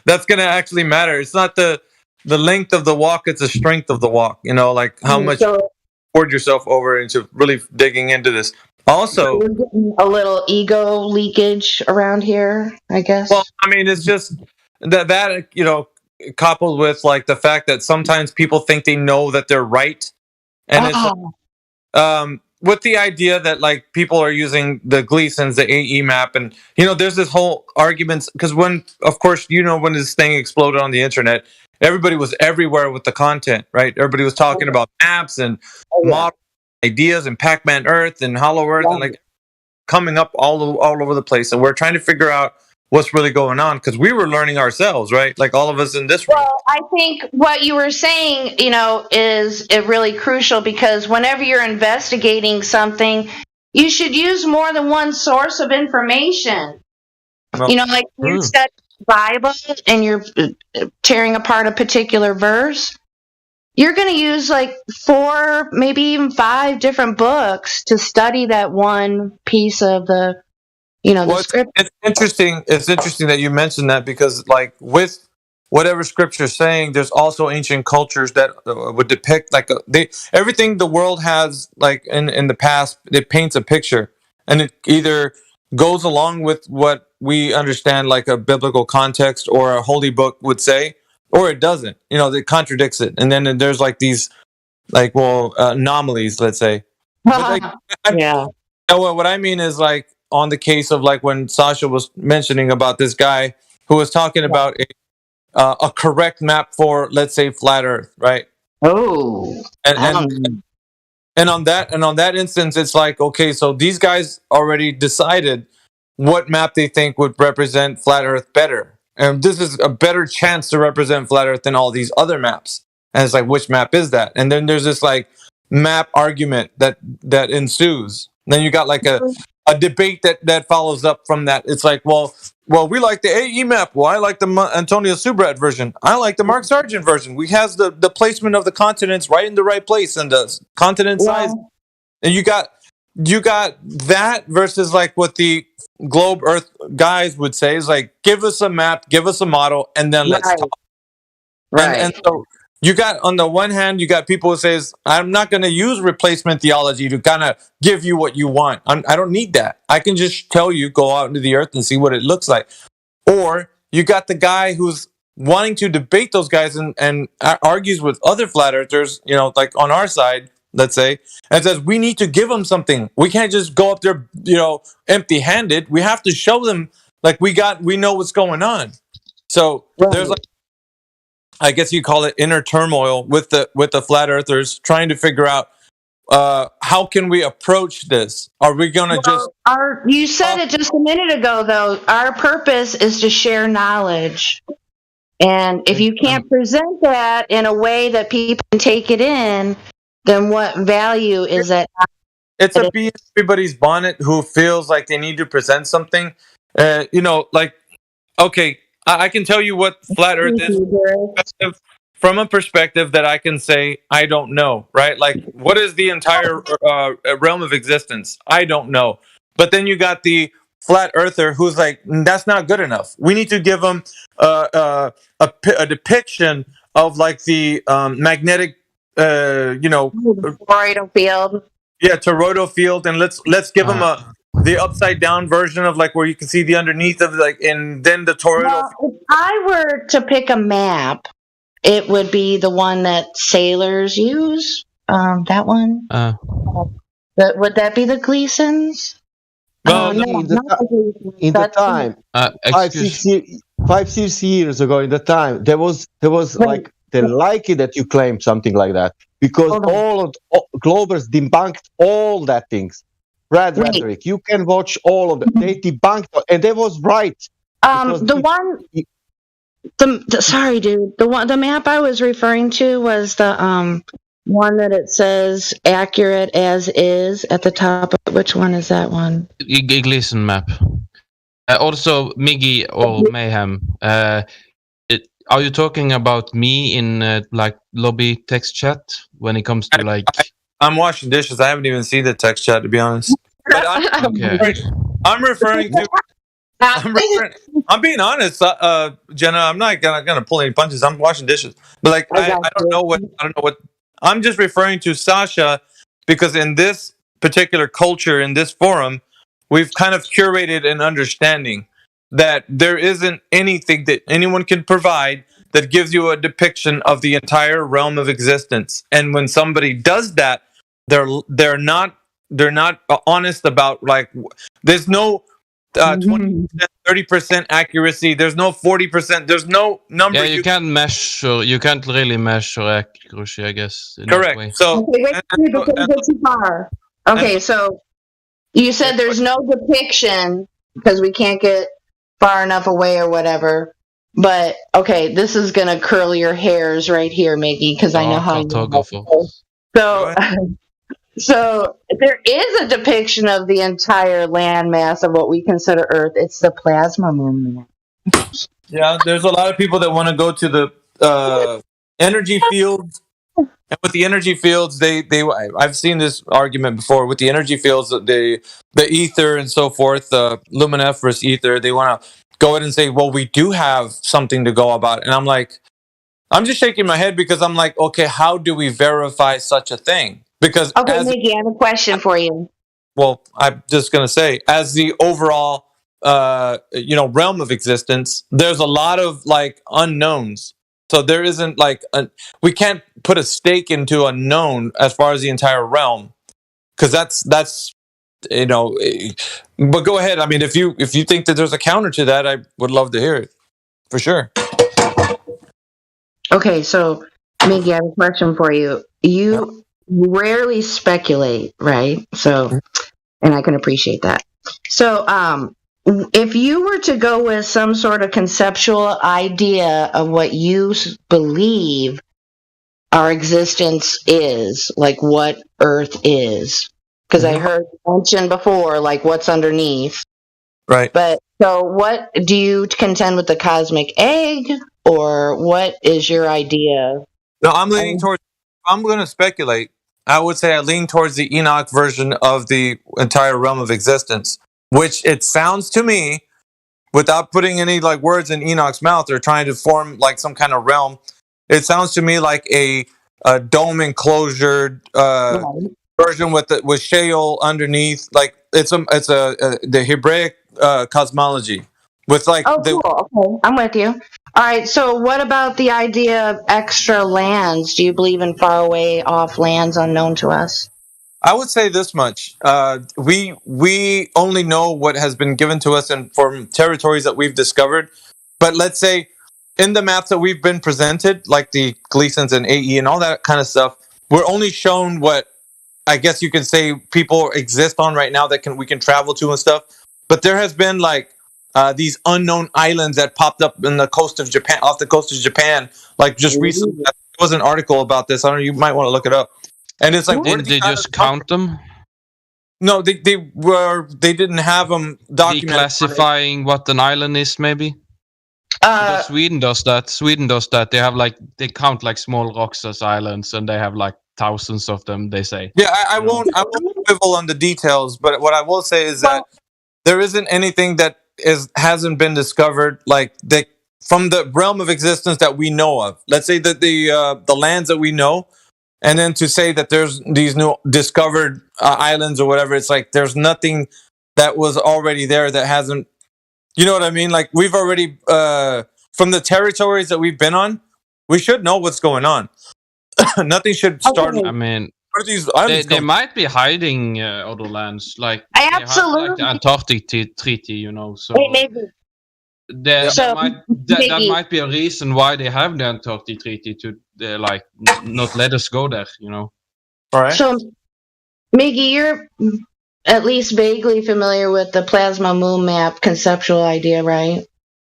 [SPEAKER 4] that's gonna actually matter. It's not the length of the walk; it's the strength of the walk. Like how much you poured yourself over into really digging into this. Also,
[SPEAKER 8] we're getting a little ego leakage around here, I guess.
[SPEAKER 4] Well, I mean, it's just that coupled with like the fact that sometimes people think they know that they're right, and it's with the idea that like people are using the Gleasons, the AE map, and there's this whole arguments because when this thing exploded on the internet, everybody was everywhere with the content, right? Everybody was talking about maps and model ideas and Pac-Man Earth and Hollow Earth and like coming up all over the place, and we're trying to figure out what's really going on, because we were learning ourselves, right? Like all of us in this room.
[SPEAKER 8] Well, I think what you were saying, is really crucial, because whenever you're investigating something, you should use more than one source of information.
[SPEAKER 4] Well,
[SPEAKER 8] Like you study the Bible and you're tearing apart a particular verse, you're going to use like 4, maybe even 5 different books to study that one piece of the, the scripture.
[SPEAKER 4] It's interesting. It's interesting that you mentioned that, because like with whatever scripture is saying, there's also ancient cultures that would depict like everything the world has, like in the past, it paints a picture, and it either goes along with what we understand like a biblical context or a holy book would say, or it doesn't. It contradicts it, and then there's like these anomalies, let's say. But,
[SPEAKER 8] yeah.
[SPEAKER 4] What I mean is like on the case of like when Sasha was mentioning about this guy who was talking about a correct map for, let's say, flat Earth, right?
[SPEAKER 8] Oh,
[SPEAKER 4] and on that instance, it's like, okay, so these guys already decided what map they think would represent flat Earth better, and this is a better chance to represent flat Earth than all these other maps. And it's like, which map is that? And then there's this like map argument that ensues. Then you got like a debate that follows up from that. It's like, well, we like the AE map. Well, I like the Antonio Subrat version. I like the Mark Sargent version. We has the placement of the continents right in the right place and the continent size. And you got that versus like what the Globe Earth guys would say is like, give us a map, give us a model, and then let's talk.
[SPEAKER 8] Right.
[SPEAKER 4] And so you got, on the one hand, you got people who says, I'm not going to use replacement theology to kind of give you what you want. I don't need that. I can just tell you, go out into the earth and see what it looks like. Or you got the guy who's wanting to debate those guys and argues with other flat earthers, like on our side, let's say, and says, we need to give them something. We can't just go up there, empty handed. We have to show them like we know what's going on. So there's like, I guess you call it inner turmoil with the flat earthers trying to figure out how can we approach this? Are we going to
[SPEAKER 8] you said it just a minute ago, though. Our purpose is to share knowledge. And if you can't present that in a way that people can take it in, then what value is that?
[SPEAKER 4] It's a bee in everybody's bonnet who feels like they need to present something. Like, okay, I can tell you what flat Earth is from a perspective that I can say, I don't know, right? Like, what is the entire realm of existence? I don't know. But then you got the flat earther who's like, that's not good enough. We need to give them a depiction of like the magnetic,
[SPEAKER 8] toroidal field.
[SPEAKER 4] Yeah, toroidal field, and let's give them the upside down version of like where you can see the underneath of like, and then the toroidal.
[SPEAKER 8] Well, if I were to pick a map, it would be the one that sailors use. That one. Would that be the Gleasons?
[SPEAKER 15] No, in the time, 5-6 years ago, in the time, there was like they like it that you claim something like that, because all Globers debunked all that things. Brad Rhetoric, you can watch all of them. They debunked, and they was right.
[SPEAKER 8] Sorry, dude. The map I was referring to was the one that it says accurate as is at the top. Which one is that one?
[SPEAKER 18] Gleason map. Also, Miggy or Mayhem. Are you talking about me in like lobby text chat when it comes to like?
[SPEAKER 4] I'm washing dishes. I haven't even seen the text chat, to be honest. But I'm referring to. I'm being honest, Jenna. I'm not gonna pull any punches. I'm washing dishes, but like I don't know what I'm just referring to Sasha, because in this particular culture, in this forum, we've kind of curated an understanding that there isn't anything that anyone can provide that gives you a depiction of the entire realm of existence. And when somebody does that, they're not honest about like there's no 20%, 30% accuracy. There's no 40%. There's no number.
[SPEAKER 18] Yeah, you can't measure. You can't really measure accuracy, I guess.
[SPEAKER 4] Correct. So,
[SPEAKER 8] okay, so you said there's no depiction because we can't get far enough away or whatever. But okay, this is gonna curl your hairs right here, Mickey, because I know how. So, so there is a depiction of the entire landmass of what we consider Earth. It's the plasma moon.
[SPEAKER 4] Yeah, there's a lot of people that want to go to the energy fields, and with the energy fields, I've seen this argument before. With the energy fields, the ether and so forth, the luminiferous ether, they want to go ahead and say, well, we do have something to go about, and I'm like, I'm just shaking my head because I'm like, okay, how do we verify such a thing? Because
[SPEAKER 8] okay, Mickey, I have a question for you.
[SPEAKER 4] Well, I'm just gonna say, as the overall realm of existence, there's a lot of like unknowns. So there isn't like we can't put a stake into a known as far as the entire realm, because that's But go ahead. I mean, if you think that there's a counter to that, I would love to hear it for sure.
[SPEAKER 8] Okay, so Mickey, I have a question for you. You rarely speculate, right? So, and I can appreciate that. So, if you were to go with some sort of conceptual idea of what you believe our existence is, like what Earth is, because I heard mentioned before, like what's underneath.
[SPEAKER 4] Right.
[SPEAKER 8] But so what do you contend with, the cosmic egg, or what is your idea?
[SPEAKER 4] No, I'm leaning towards, I'm going to speculate. I would say I lean towards the Enoch version of the entire realm of existence, which it sounds to me, without putting any like words in Enoch's mouth or trying to form like some kind of realm, it sounds to me like a dome enclosure version with Sheol underneath. Like it's the Hebraic cosmology with like
[SPEAKER 8] cool. Okay, I'm with you. All right, so what about the idea of extra lands? Do you believe in far away off lands unknown to us?
[SPEAKER 4] I would say this much: we only know what has been given to us and from territories that we've discovered. But let's say in the maps that we've been presented, like the Gleasons and AE and all that kind of stuff, we're only shown what I guess you could say people exist on right now that we can travel to and stuff. But there has been like these unknown islands that popped up in the coast of Japan, off the coast of Japan, like just recently. There was an article about this. I don't know. You might want to look it up. And it's like,
[SPEAKER 18] didn't they just count them?
[SPEAKER 4] No, they didn't have them documented.
[SPEAKER 18] Declassifying what an island is, maybe. Because Sweden does that. They have they count like small rocks as islands, and they have like thousands of them. They say.
[SPEAKER 4] Yeah, I won't quibble on the details, but what I will say is that there isn't anything that hasn't been discovered from the realm of existence that we know of. Let's say that the lands that we know. And then to say that there's these new discovered islands or whatever, it's like there's nothing that was already there that hasn't, you know what I mean? Like we've already, from the territories that we've been on, we should know what's going on. Nothing should start.
[SPEAKER 18] I mean,
[SPEAKER 4] where are these islands
[SPEAKER 18] they might be hiding other lands, like
[SPEAKER 8] absolutely
[SPEAKER 18] they have, like, the Antarctic Treaty, you know. So
[SPEAKER 8] maybe.
[SPEAKER 18] That might be a reason why they have the Antarctic Treaty to not let us go there, you know.
[SPEAKER 4] All right.
[SPEAKER 8] So, Miggy, you're at least vaguely familiar with the plasma moon map conceptual idea, right?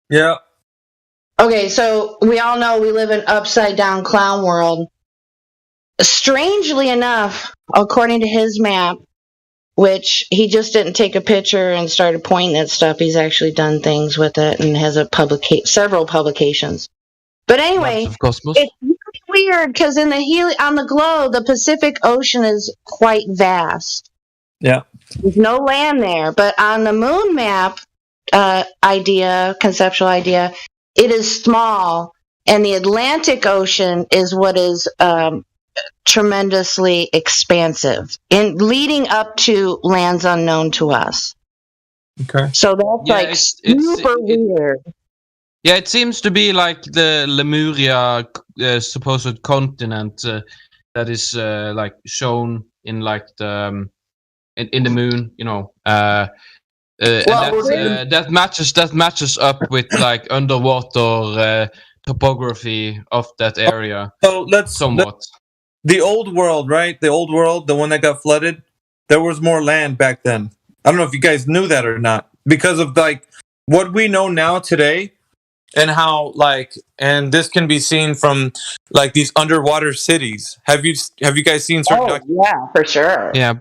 [SPEAKER 4] Yeah.
[SPEAKER 8] Okay, so we all know we live in upside down clown world. Strangely enough, according to his map, which he just didn't take a picture and started pointing at stuff. He's actually done things with it and has several publications. But anyway, it's really weird because on the globe, the Pacific Ocean is quite vast.
[SPEAKER 4] Yeah.
[SPEAKER 8] There's no land there. But on the moon map conceptual idea, it is small. And the Atlantic Ocean is what is tremendously expansive and leading up to lands unknown to us.
[SPEAKER 4] Okay.
[SPEAKER 8] So that's super weird.
[SPEAKER 18] Yeah, it seems to be like the Lemuria supposed continent that is like shown in like the in the moon, you know. And that matches up with like underwater topography of that area.
[SPEAKER 4] So somewhat. The old world, right? The old world, the one that got flooded, there was more land back then. I don't know if you guys knew that or not. Because of like what we know now today, and how and this can be seen from these underwater cities. Have you guys seen certain?
[SPEAKER 8] Yeah, for sure.
[SPEAKER 18] Yeah.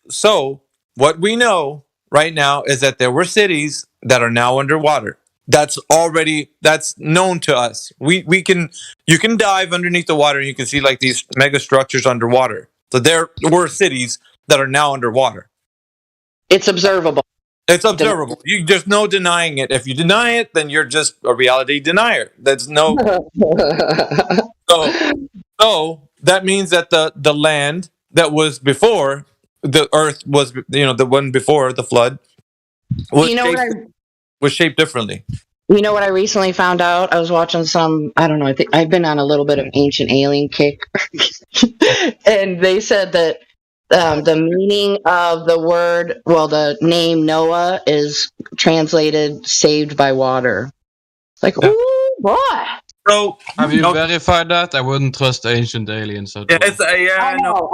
[SPEAKER 4] So what we know right now is that there were cities that are now underwater. That's known to us. You can dive underneath the water and you can see these mega structures underwater. So there were cities that are now underwater.
[SPEAKER 8] It's observable.
[SPEAKER 4] It's observable. There's no denying it. If you deny it, then you're just a reality denier. That's no. So that means that the land that was before the earth was, the one before the flood, was shaped differently.
[SPEAKER 8] You know what I recently found out? I was watching I don't know, I think I've been on a little bit of Ancient Alien kick. And they said that the meaning of the name Noah is translated saved by water. Ooh, boy.
[SPEAKER 4] So,
[SPEAKER 18] have you verified that? I wouldn't trust Ancient Aliens.
[SPEAKER 8] I know.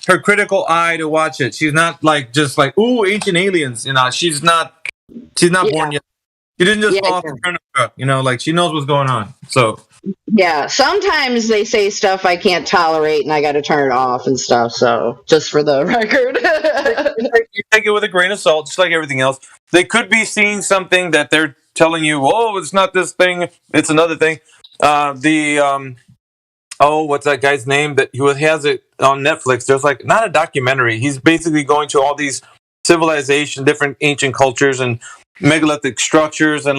[SPEAKER 4] Her critical eye to watch it. She's not just ooh, Ancient Aliens. She's not born yet. She didn't just fall off the turnip. She knows what's going on. So
[SPEAKER 8] yeah, sometimes they say stuff I can't tolerate, and I got to turn it off and stuff. So just for the record,
[SPEAKER 4] you take it with a grain of salt, just like everything else. They could be seeing something that they're telling you, oh, it's not this thing, it's another thing. What's that guy's name that he has it on Netflix? There's not a documentary. He's basically going to all these civilization, different ancient cultures and megalithic structures, and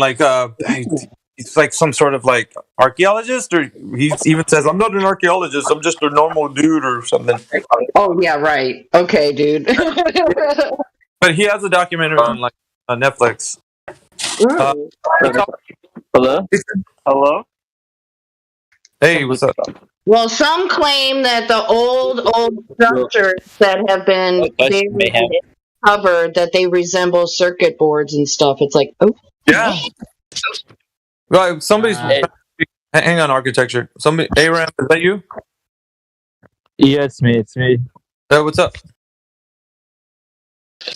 [SPEAKER 4] he's some sort of archaeologist, or he even says, I'm not an archaeologist, I'm just a normal dude or something.
[SPEAKER 8] Oh yeah, right. Okay, dude.
[SPEAKER 4] But he has a documentary on Netflix.
[SPEAKER 17] Hello?
[SPEAKER 4] Hey, what's up?
[SPEAKER 8] Well, some claim that the old structures that have been covered, that they resemble circuit boards and stuff. It's
[SPEAKER 4] yeah. Right, somebody's hang on, architecture. Somebody, Aram, is that you?
[SPEAKER 17] Yeah, it's me.
[SPEAKER 4] Hey, what's up?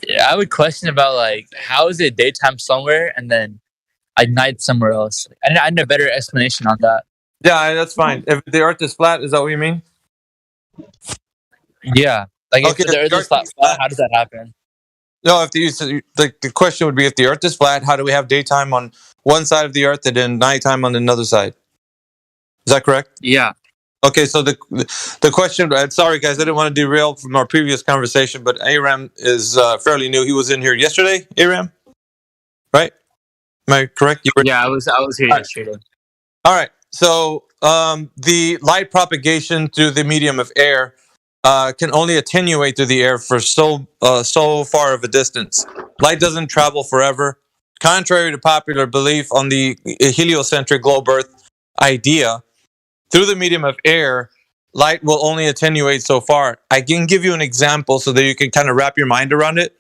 [SPEAKER 17] Yeah, I would question about how is it daytime somewhere and then night somewhere else? I need a better explanation on that.
[SPEAKER 4] Yeah, that's fine. If the Earth is flat, is that what you mean?
[SPEAKER 17] Yeah, if the Earth is flat, how does that happen?
[SPEAKER 4] No, if the question would be, if the Earth is flat, how do we have daytime on one side of the Earth and then nighttime on another side? Is that correct?
[SPEAKER 17] Yeah.
[SPEAKER 4] Okay, so the question. Sorry, guys, I didn't want to derail from our previous conversation, but Aram is fairly new. He was in here yesterday. Aram, right? Am I correct?
[SPEAKER 17] Yeah, I was here yesterday.
[SPEAKER 4] All right. So the light propagation through the medium of air can only attenuate through the air for so far of a distance. Light doesn't travel forever. Contrary to popular belief on the heliocentric globe Earth idea, through the medium of air, light will only attenuate so far. I can give you an example so that you can kind of wrap your mind around it.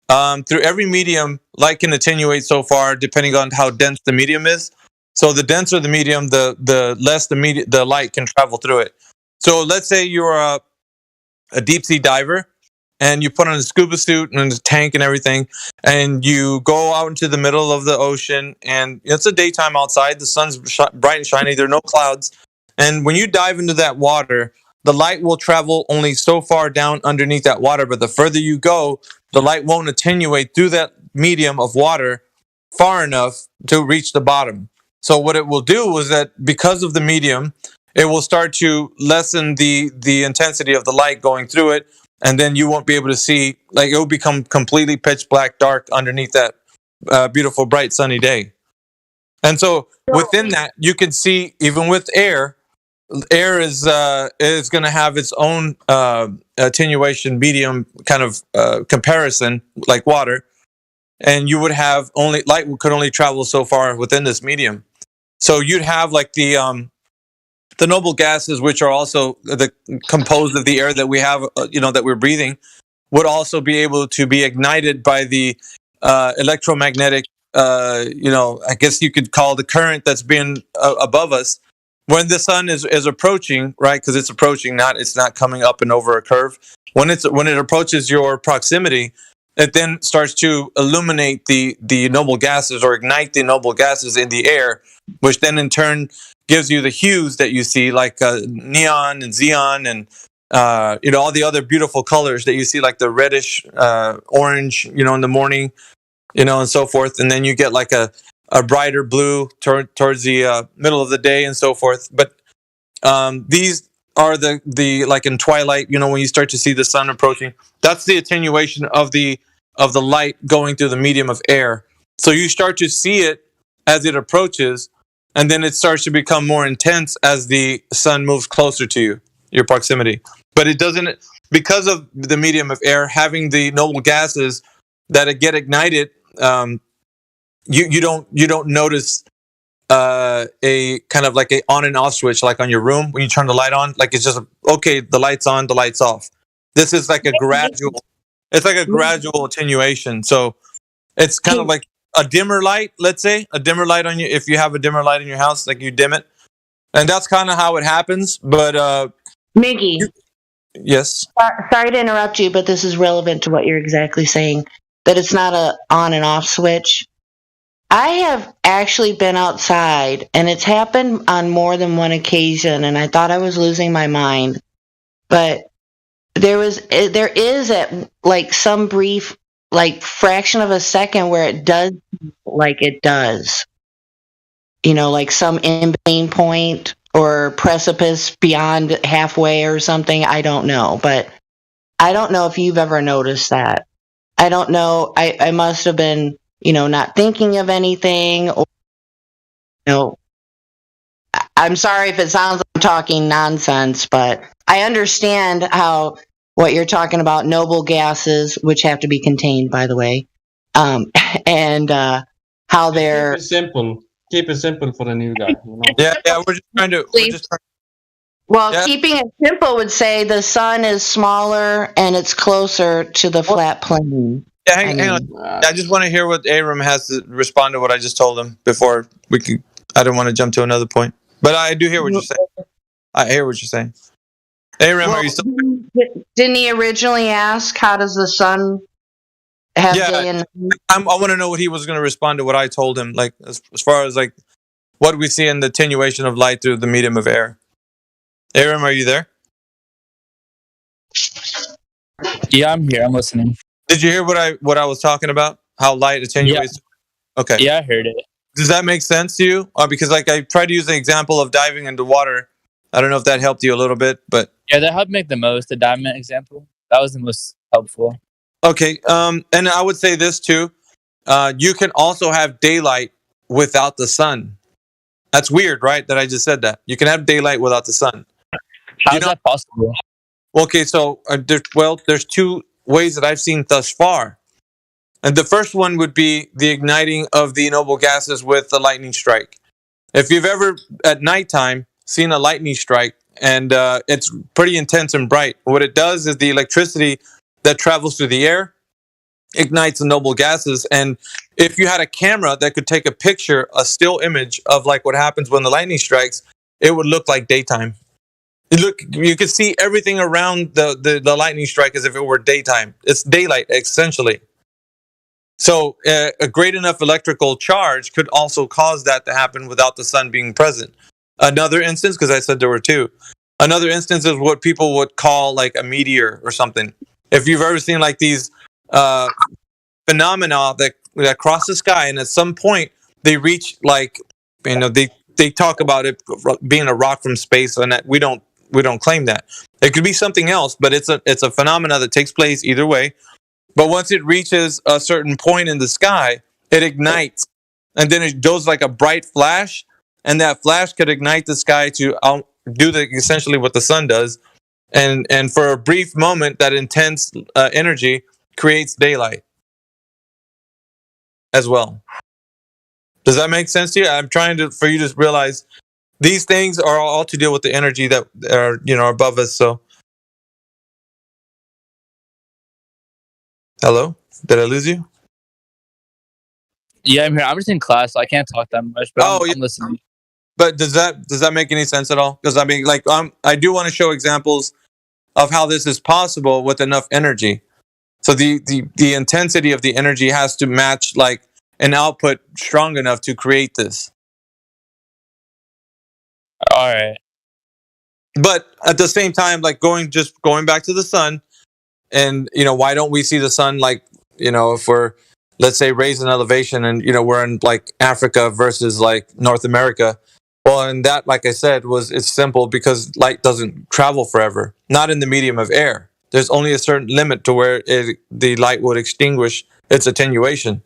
[SPEAKER 4] Through every medium, light can attenuate so far, depending on how dense the medium is. So the denser the medium, the less the light can travel through it. So let's say you're a deep sea diver, and you put on a scuba suit and a tank and everything, and you go out into the middle of the ocean, and it's a daytime outside. The sun's bright and shiny. There are no clouds. And when you dive into that water, the light will travel only so far down underneath that water. But the further you go, the light won't attenuate through that medium of water far enough to reach the bottom. So what it will do is that because of the medium, it will start to lessen the intensity of the light going through it. And then you won't be able to see, it will become completely pitch black dark underneath that beautiful, bright, sunny day. And so within that, you can see, even with air is going to have its own attenuation medium kind of comparison, like water. And you would have light could only travel so far within this medium. So you'd have the noble gases, which are also composed of the air that we have, that we're breathing, would also be able to be ignited by the electromagnetic, I guess you could call the current that's been above us. When the sun is approaching, right? Because it's approaching, it's not coming up and over a curve. When it approaches your proximity, it then starts to illuminate the noble gases or ignite the noble gases in the air, which then in turn gives you the hues that you see, like neon and xenon and all the other beautiful colors that you see, like the reddish orange, in the morning, and so forth. And then you get like a brighter blue towards the middle of the day and so forth. But these are the like in twilight, when you start to see the sun approaching, that's the attenuation of the light going through the medium of air. So you start to see it as it approaches, and then it starts to become more intense as the sun moves closer to you, your proximity. But it doesn't, because of the medium of air having the noble gases that get ignited. You don't notice a kind of like a on and off switch, like on your room when you turn the light on. Like it's just okay, the light's on, the light's off. This is like a gradual. It's like a gradual attenuation. So it's kind of like a dimmer light. Let's say a dimmer light on you. If you have a dimmer light in your house, like you dim it, and that's kind of how it happens. But
[SPEAKER 8] Miggy.
[SPEAKER 4] Yes.
[SPEAKER 8] Sorry to interrupt you, but this is relevant to what you're exactly saying. That it's not a on and off switch. I have actually been outside, and it's happened on more than one occasion, and I thought I was losing my mind. But there is at like some brief, like fraction of a second where it does like it does. Like some in-between point or precipice beyond halfway or something. I don't know, but I don't know if you've ever noticed that. I don't know. I must have been, not thinking of anything, or, I'm sorry if it sounds like I'm talking nonsense, but I understand what you're talking about, noble gases, which have to be contained, by the way, and how they're
[SPEAKER 18] Keep it simple for the new guy.
[SPEAKER 4] Yeah, we're just trying to.
[SPEAKER 8] Keeping it simple would say the sun is smaller and it's closer to the flat plane.
[SPEAKER 4] Yeah, hang on. I just want to hear what Aram has to respond to what I just told him before we can. I don't want to jump to another point, but I do hear what you're saying. I hear what you're saying. Aram, are you still?
[SPEAKER 8] Didn't he originally ask, how does the sun have day and night?
[SPEAKER 4] I want to know what he was going to respond to what I told him, like as far as like what we see in the attenuation of light through the medium of air. Aram, are you there?
[SPEAKER 17] Yeah, I'm here. I'm listening.
[SPEAKER 4] Did you hear what I was talking about? How light attenuates? Yeah. Okay.
[SPEAKER 17] Yeah, I heard it.
[SPEAKER 4] Does that make sense to you? Because like I tried to use the example of diving into water. I don't know if that helped you a little bit, but
[SPEAKER 17] yeah, that helped make the most. The diamond example, that was the most helpful.
[SPEAKER 4] Okay. And I would say this too. You can also have daylight without the sun. That's weird, right? That I just said that. You can have daylight without the sun.
[SPEAKER 17] How is that possible?
[SPEAKER 4] Okay, so there's two ways that I've seen thus far. And the first one would be the igniting of the noble gases with the lightning strike. If you've ever at nighttime seen a lightning strike, and it's pretty intense and bright, what it does is the electricity that travels through the air ignites the noble gases. And if you had a camera that could take a picture, a still image of like what happens when the lightning strikes, it would look like daytime. You could see everything around the lightning strike as if it were daytime. It's daylight, essentially. So a great enough electrical charge could also cause that to happen without the sun being present. Another instance, because I said there were two. Another instance is what people would call like a meteor or something. If you've ever seen like these phenomena that cross the sky, and at some point they reach like, they talk about it being a rock from space, and that we don't claim that. It could be something else, but it's a phenomena that takes place either way. But once it reaches a certain point in the sky, it ignites, and then it goes like a bright flash, and that flash could ignite the sky to do essentially what the sun does, and for a brief moment, that intense energy creates daylight as well. Does that make sense to you? I'm trying for you to realize these things are all to deal with the energy that are above us. So, hello, did I lose you?
[SPEAKER 17] Yeah, I'm here. I'm just in class, so I can't talk that much. But I'm listening.
[SPEAKER 4] But does that make any sense at all? Because I mean, like, I do want to show examples of how this is possible with enough energy. So the intensity of the energy has to match like an output strong enough to create this.
[SPEAKER 17] All right.
[SPEAKER 4] But at the same time, like going back to the sun, and why don't we see the sun, like, if we're, let's say, raised in elevation, and we're in like Africa versus like North America. Well, and that, like I said, it's simple because light doesn't travel forever, not in the medium of air. There's only a certain limit to where the light would extinguish its attenuation.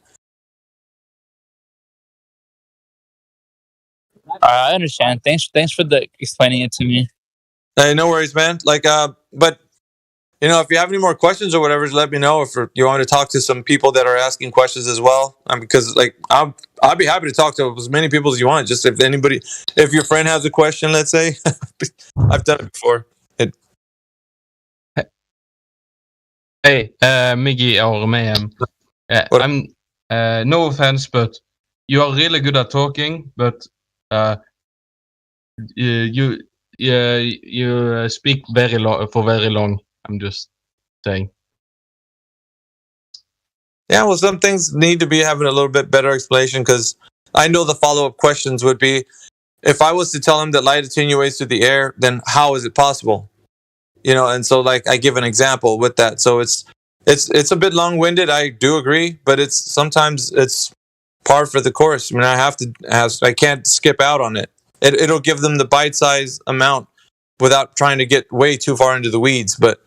[SPEAKER 17] I understand. Thanks for explaining it to me.
[SPEAKER 4] Hey, no worries, man. Like, but if you have any more questions or whatever, just let me know. If you want to talk to some people that are asking questions as well, because like I'll be happy to talk to as many people as you want. Just if your friend has a question, let's say, I've done it before.
[SPEAKER 18] Hey, Miggy or Mayhem. I'm no offense, but you are really good at talking. But you speak very long for very long. I'm just saying.
[SPEAKER 4] Yeah, well, some things need to be having a little bit better explanation, because I know the follow-up questions would be, if I was to tell him that light attenuates through the air, then how is it possible? And so like I give an example with that. So it's a bit long-winded, I do agree, but sometimes it's par for the course. I mean, I can't skip out on it. It'll give them the bite-sized amount without trying to get way too far into the weeds. But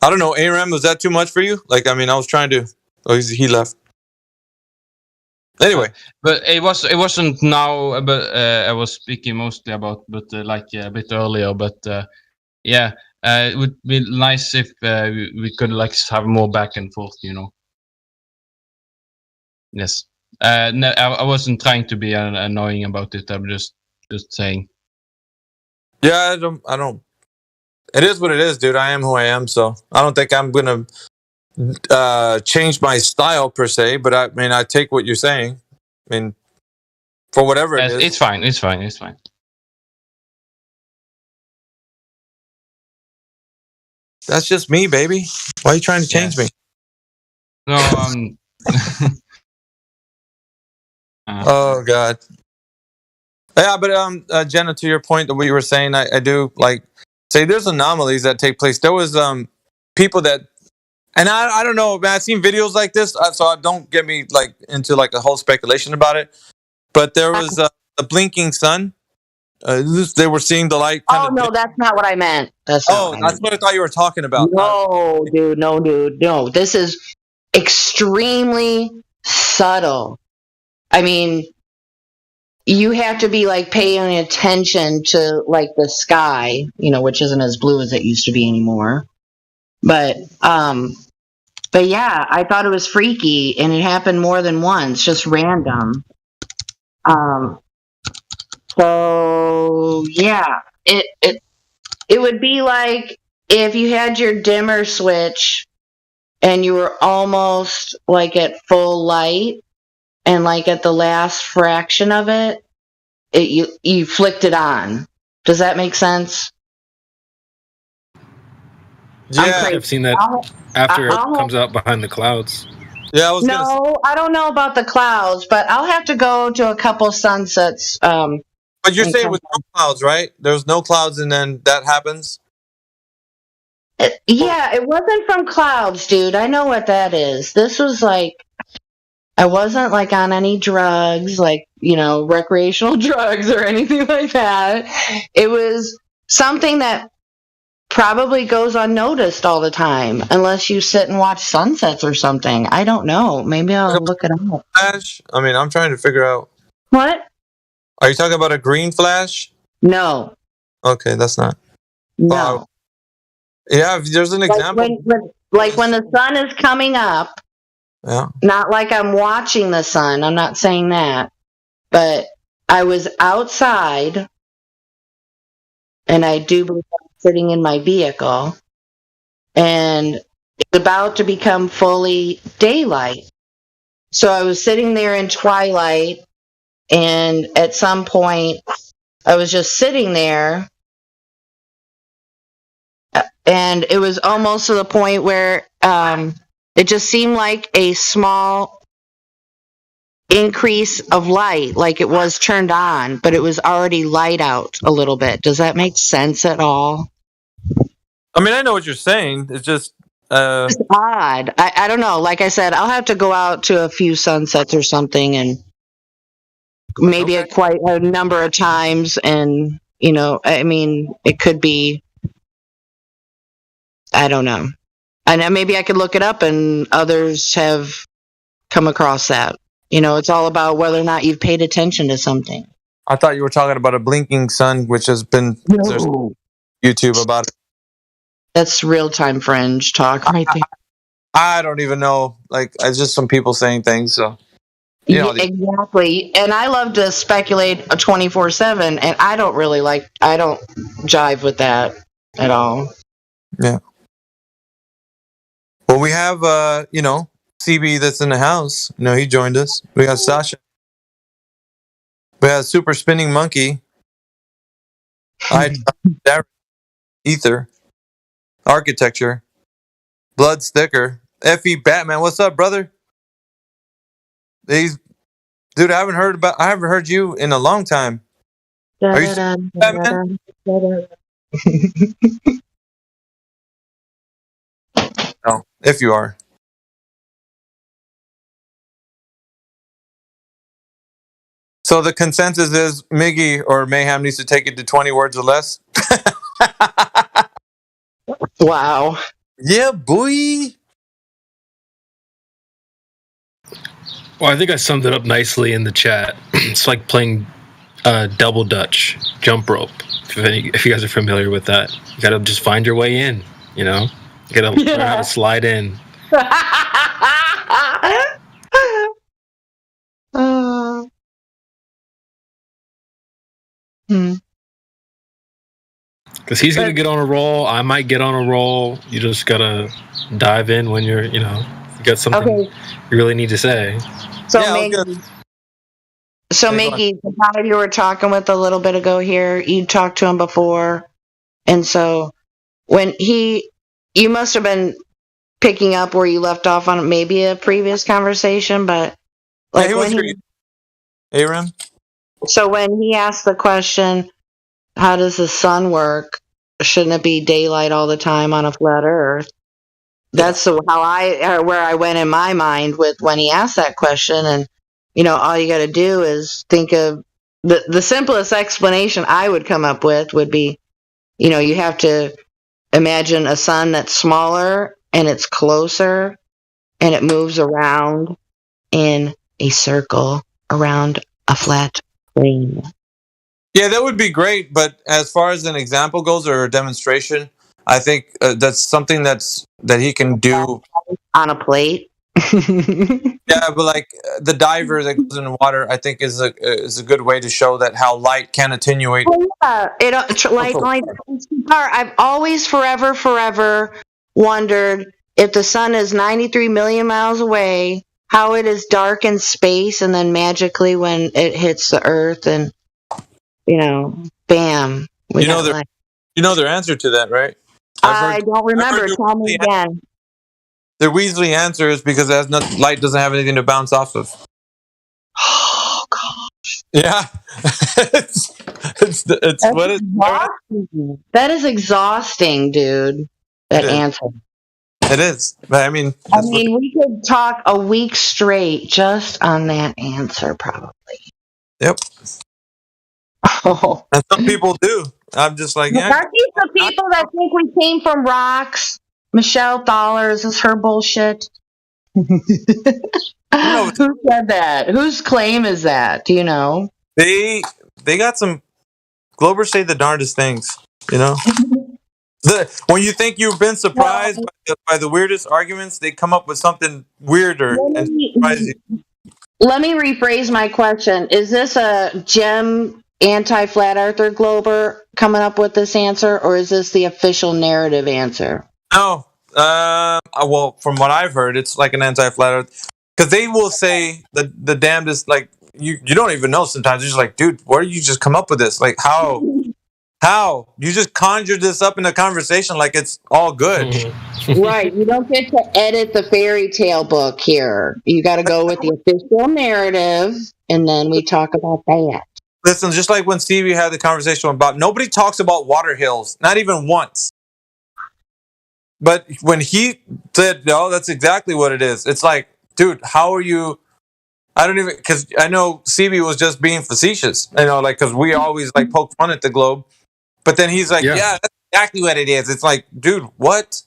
[SPEAKER 4] I don't know, Aram, was that too much for you? Like, I mean, I was trying to. Oh, he left. Anyway,
[SPEAKER 18] but it wasn't now. But I was speaking mostly about, but like a bit earlier. But yeah, it would be nice if we could like have more back and forth. Yes. No, I wasn't trying to be annoying about it. I'm just saying.
[SPEAKER 4] Yeah, I don't. It is what it is, dude. I am who I am, so I don't think I'm gonna change my style per se. But I mean, I take what you're saying. I mean, for whatever it is,
[SPEAKER 18] it's fine.
[SPEAKER 4] That's just me, baby. Why are you trying to change me?
[SPEAKER 18] No,
[SPEAKER 4] Oh God. Yeah, but Jenna, to your point, that what you were saying, I do like say there's anomalies that take place. There was people that, and I don't know, man. I've seen videos like this, so don't get me like into like a whole speculation about it. But there was a blinking sun. They were seeing the light.
[SPEAKER 8] Oh no, that's not what I meant. That's what
[SPEAKER 4] I thought you were talking about.
[SPEAKER 8] No, dude, no. This is extremely subtle. I mean, you have to be like paying attention to like the sky, which isn't as blue as it used to be anymore. But yeah, I thought it was freaky, and it happened more than once, just random. So yeah, it would be like if you had your dimmer switch and you were almost like at full light, and like at the last fraction of it, you flicked it on. Does that make sense?
[SPEAKER 5] Yeah, I've seen that after it comes out behind the clouds.
[SPEAKER 4] Yeah,
[SPEAKER 8] I don't know about the clouds, but I'll have to go to a couple sunsets.
[SPEAKER 4] But you're saying with no clouds, right? There's no clouds, and then that happens?
[SPEAKER 8] Yeah, it wasn't from clouds, dude. I know what that is. This was like, I wasn't like on any drugs, like, recreational drugs or anything like that. It was something that probably goes unnoticed all the time, unless you sit and watch sunsets or something. I don't know. Maybe I'll look it up.
[SPEAKER 4] Flash? I mean, I'm trying to figure out.
[SPEAKER 8] What?
[SPEAKER 4] Are you talking about a green flash?
[SPEAKER 8] No.
[SPEAKER 4] Okay, that's not.
[SPEAKER 8] No.
[SPEAKER 4] Yeah, there's an example.
[SPEAKER 8] Like when the sun is coming up.
[SPEAKER 4] Yeah.
[SPEAKER 8] Not like I'm watching the sun. I'm not saying that. But I was outside, and I do believe I'm sitting in my vehicle, and it's about to become fully daylight. So I was sitting there in twilight, and at some point, I was just sitting there, and it was almost to the point where It just seemed like a small increase of light, like it was turned on, but it was already light out a little bit. Does that make sense at all?
[SPEAKER 4] I mean, I know what you're saying. It's just
[SPEAKER 8] It's odd. I don't know. Like I said, I'll have to go out to a few sunsets or something, and maybe quite a number of times. And I mean, it could be. I don't know. And then maybe I could look it up, and others have come across that. It's all about whether or not you've paid attention to something.
[SPEAKER 4] I thought you were talking about a blinking sun, which has been there's YouTube about it.
[SPEAKER 8] That's real-time fringe talk right there.
[SPEAKER 4] I don't even know. Like, it's just some people saying things. So,
[SPEAKER 8] exactly. And I love to speculate 24/7, and I don't jive with that at all.
[SPEAKER 4] Yeah. Well, we have, CB that's in the house. He joined us. We got Sasha. We have Super Spinning Monkey. Ether. Architecture. Blood Sticker. F.E. Batman. What's up, brother? Dude, I haven't heard you in a long time. Are you Batman? No, if you are. So the consensus is Miggy or Mayhem needs to take it to 20 words or less.
[SPEAKER 8] Wow.
[SPEAKER 4] Yeah, boy.
[SPEAKER 5] Well, I think I summed it up nicely in the chat. It's like playing double Dutch, jump rope. If you guys are familiar with that, you gotta just find your way in. You gotta learn how to slide in. Because he's gonna get on a roll. I might get on a roll. You just gotta dive in when you got something you really need to say.
[SPEAKER 8] So Mickey, the guy you were talking with a little bit ago here, you talked to him before, and so when you must have been picking up where you left off on maybe a previous conversation, but like
[SPEAKER 4] Aaron.
[SPEAKER 8] So when he asked the question, how does the sun work? Shouldn't it be daylight all the time on a flat Earth? That's where I went in my mind with when he asked that question. And all you got to do is think of the simplest explanation I would come up with would be, you have to imagine a sun that's smaller and it's closer and it moves around in a circle around a flat plane.
[SPEAKER 4] Yeah, that would be great. But as far as an example goes or a demonstration, I think that's something that he can do
[SPEAKER 8] on a plate.
[SPEAKER 4] Yeah, but like the diver that goes in the water, I think is a good way to show that how light can attenuate.
[SPEAKER 8] Well, yeah, light. I've always forever wondered if the sun is 93 million miles away, how it is dark in space, and then magically when it hits the Earth, and bam.
[SPEAKER 4] You know their answer to that, right?
[SPEAKER 8] I don't remember. Tell me again.
[SPEAKER 4] Their Weasley answer is because light doesn't have anything to bounce off of.
[SPEAKER 8] Oh gosh.
[SPEAKER 4] Yeah. it's what is
[SPEAKER 8] exhausting. That is exhausting, dude. That answer.
[SPEAKER 4] It is. But I mean,
[SPEAKER 8] we could talk a week straight just on that answer, probably.
[SPEAKER 4] Yep. Oh. And some people do. I'm just like, yeah.
[SPEAKER 8] Aren't these the people that think we came from rocks? Michelle Thaler, is this her bullshit? Who said that? Whose claim is that? Do you know?
[SPEAKER 4] They got some. Globers say the darndest things. When you think you've been surprised by the weirdest arguments, they come up with something weirder and surprise you.
[SPEAKER 8] Let me rephrase my question. Is this a gem anti-flat earther Glober coming up with this answer, or is this the official narrative answer?
[SPEAKER 4] No. Well, from what I've heard, it's like an anti-flat earth. Because they will say the damnedest, like, you don't even know sometimes. You're just like, dude, where did you just come up with this? Like, how? How? You just conjured this up in a conversation like it's all good.
[SPEAKER 8] Right. You don't get to edit the fairy tale book here. You got to go with the official narrative, and then we talk about that.
[SPEAKER 4] Listen, just like when Stevie had the conversation about, nobody talks about water hills, not even once. But when he said, no, that's exactly what it is. It's like, dude, how are you? I don't even, because I know CB was just being facetious, like, because we always like poke fun at the globe. But then he's like, yeah, that's exactly what it is. It's like, dude, what?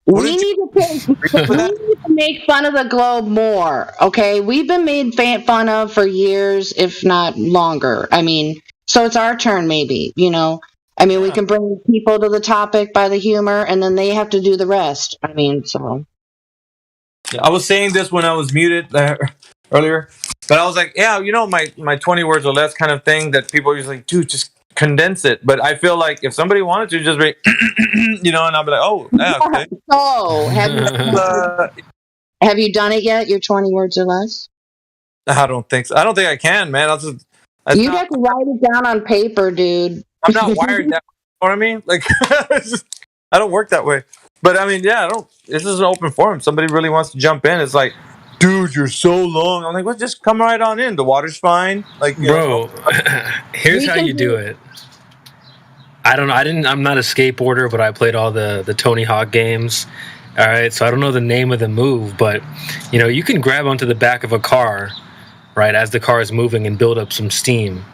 [SPEAKER 8] We need to make fun of the globe more, okay? We've been made fun of for years, if not longer. I mean, so it's our turn, maybe, I mean, we can bring people to the topic by the humor, and then they have to do the rest. I mean, so.
[SPEAKER 4] I was saying this when I was muted earlier, but I was like, yeah, my 20 words or less kind of thing that people are usually like, dude, just condense it. But I feel like if somebody wanted to just read, and I'll be like, oh, yeah, okay.
[SPEAKER 8] So, have you done it yet? Your 20 words or less?
[SPEAKER 4] I don't think so. I don't think I can, man.
[SPEAKER 8] You have to write it down on paper, dude.
[SPEAKER 4] I'm not wired that way. You know what I mean? Like, I don't work that way. But I mean, yeah, this is an open forum. Somebody really wants to jump in. It's like, dude, you're so long. I'm like, well, just come right on in. The water's fine. Like,
[SPEAKER 5] bro, here's how you do it. I'm not a skateboarder, but I played all the Tony Hawk games. All right, so I don't know the name of the move, but you can grab onto the back of a car, right, as the car is moving and build up some steam.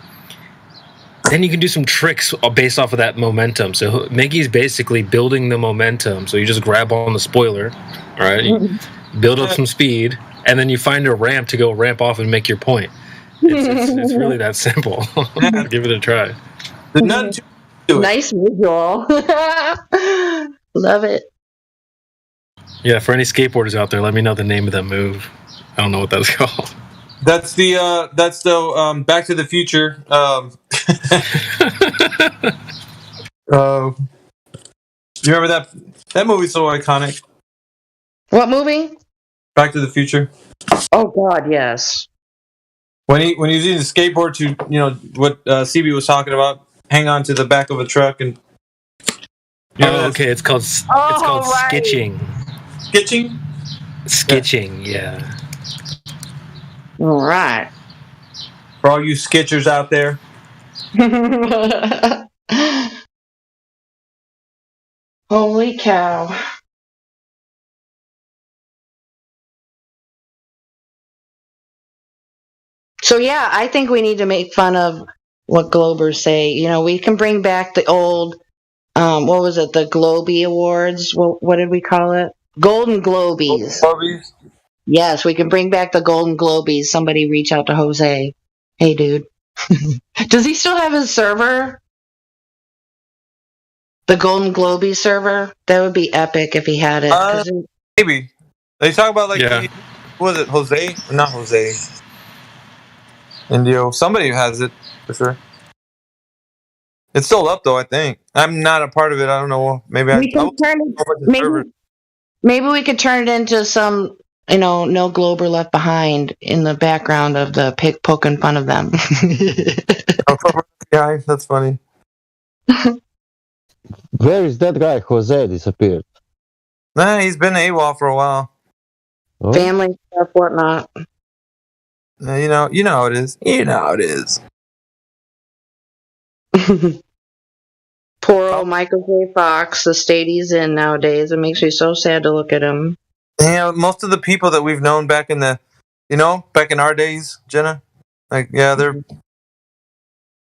[SPEAKER 5] Then you can do some tricks based off of that momentum. So Miggy's basically building the momentum. So you just grab on the spoiler, all right, you build up some speed, and then you find a ramp to go ramp off and make your point. It's really that simple. Give it a try.
[SPEAKER 8] Nice visual. Love it.
[SPEAKER 5] Yeah, for any skateboarders out there, let me know the name of that move. I don't know what that's called.
[SPEAKER 4] That's the Back to the Future. You remember that movie's so iconic?
[SPEAKER 8] What movie?
[SPEAKER 4] Back to the Future.
[SPEAKER 8] Oh God, yes.
[SPEAKER 4] When he was using the skateboard to what CB was talking about, hang on to the back of a truck and.
[SPEAKER 5] Okay, it's called right. Skitching.
[SPEAKER 4] Skitching.
[SPEAKER 5] Skitching, yeah.
[SPEAKER 8] All right.
[SPEAKER 4] For all you skitchers out there.
[SPEAKER 8] Holy cow. So yeah, I think we need to make fun of what Globers say. We can bring back the old, what was it, the Globie Awards? What did we call it? Golden Globies.
[SPEAKER 4] Globies?
[SPEAKER 8] Yes, we can bring back the Golden Globies. Somebody reach out to Jose. Hey, dude. Does he still have his server? The Golden Globies server? That would be epic if he had it.
[SPEAKER 4] Maybe. They talk about was it Jose? Not Jose. Indio. Somebody has it for sure. It's still up though, I think. I'm not a part of it. I don't know. Maybe
[SPEAKER 8] we can turn it. Maybe we could turn it into some, no Glober left behind in the background of the pig poking fun of them.
[SPEAKER 4] Yeah, that's funny.
[SPEAKER 15] Where is that guy? Jose disappeared.
[SPEAKER 4] Nah, he's been AWOL for a while.
[SPEAKER 15] Oh.
[SPEAKER 8] Family stuff, whatnot.
[SPEAKER 4] You know how it is. You know how it is.
[SPEAKER 8] Poor old Michael J. Fox, the state he's in nowadays. It makes me so sad to look at him.
[SPEAKER 4] Yeah, most of the people that we've known back in back in our days, Jenna, like, yeah, they're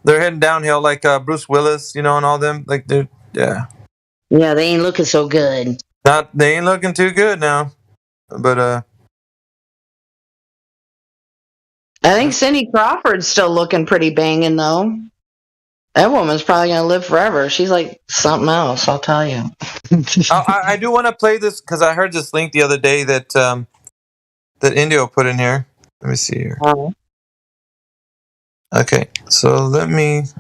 [SPEAKER 4] heading downhill, like Bruce Willis, and all them, like, they're, yeah.
[SPEAKER 8] Yeah, they ain't looking so good.
[SPEAKER 4] They ain't looking too good now, but
[SPEAKER 8] I think Cindy Crawford's still looking pretty banging though. That woman's probably gonna live forever. She's like something else, I'll tell you.
[SPEAKER 4] I do want to play this because I heard this link the other day that that Indio put in here. Let me see here. Okay, so then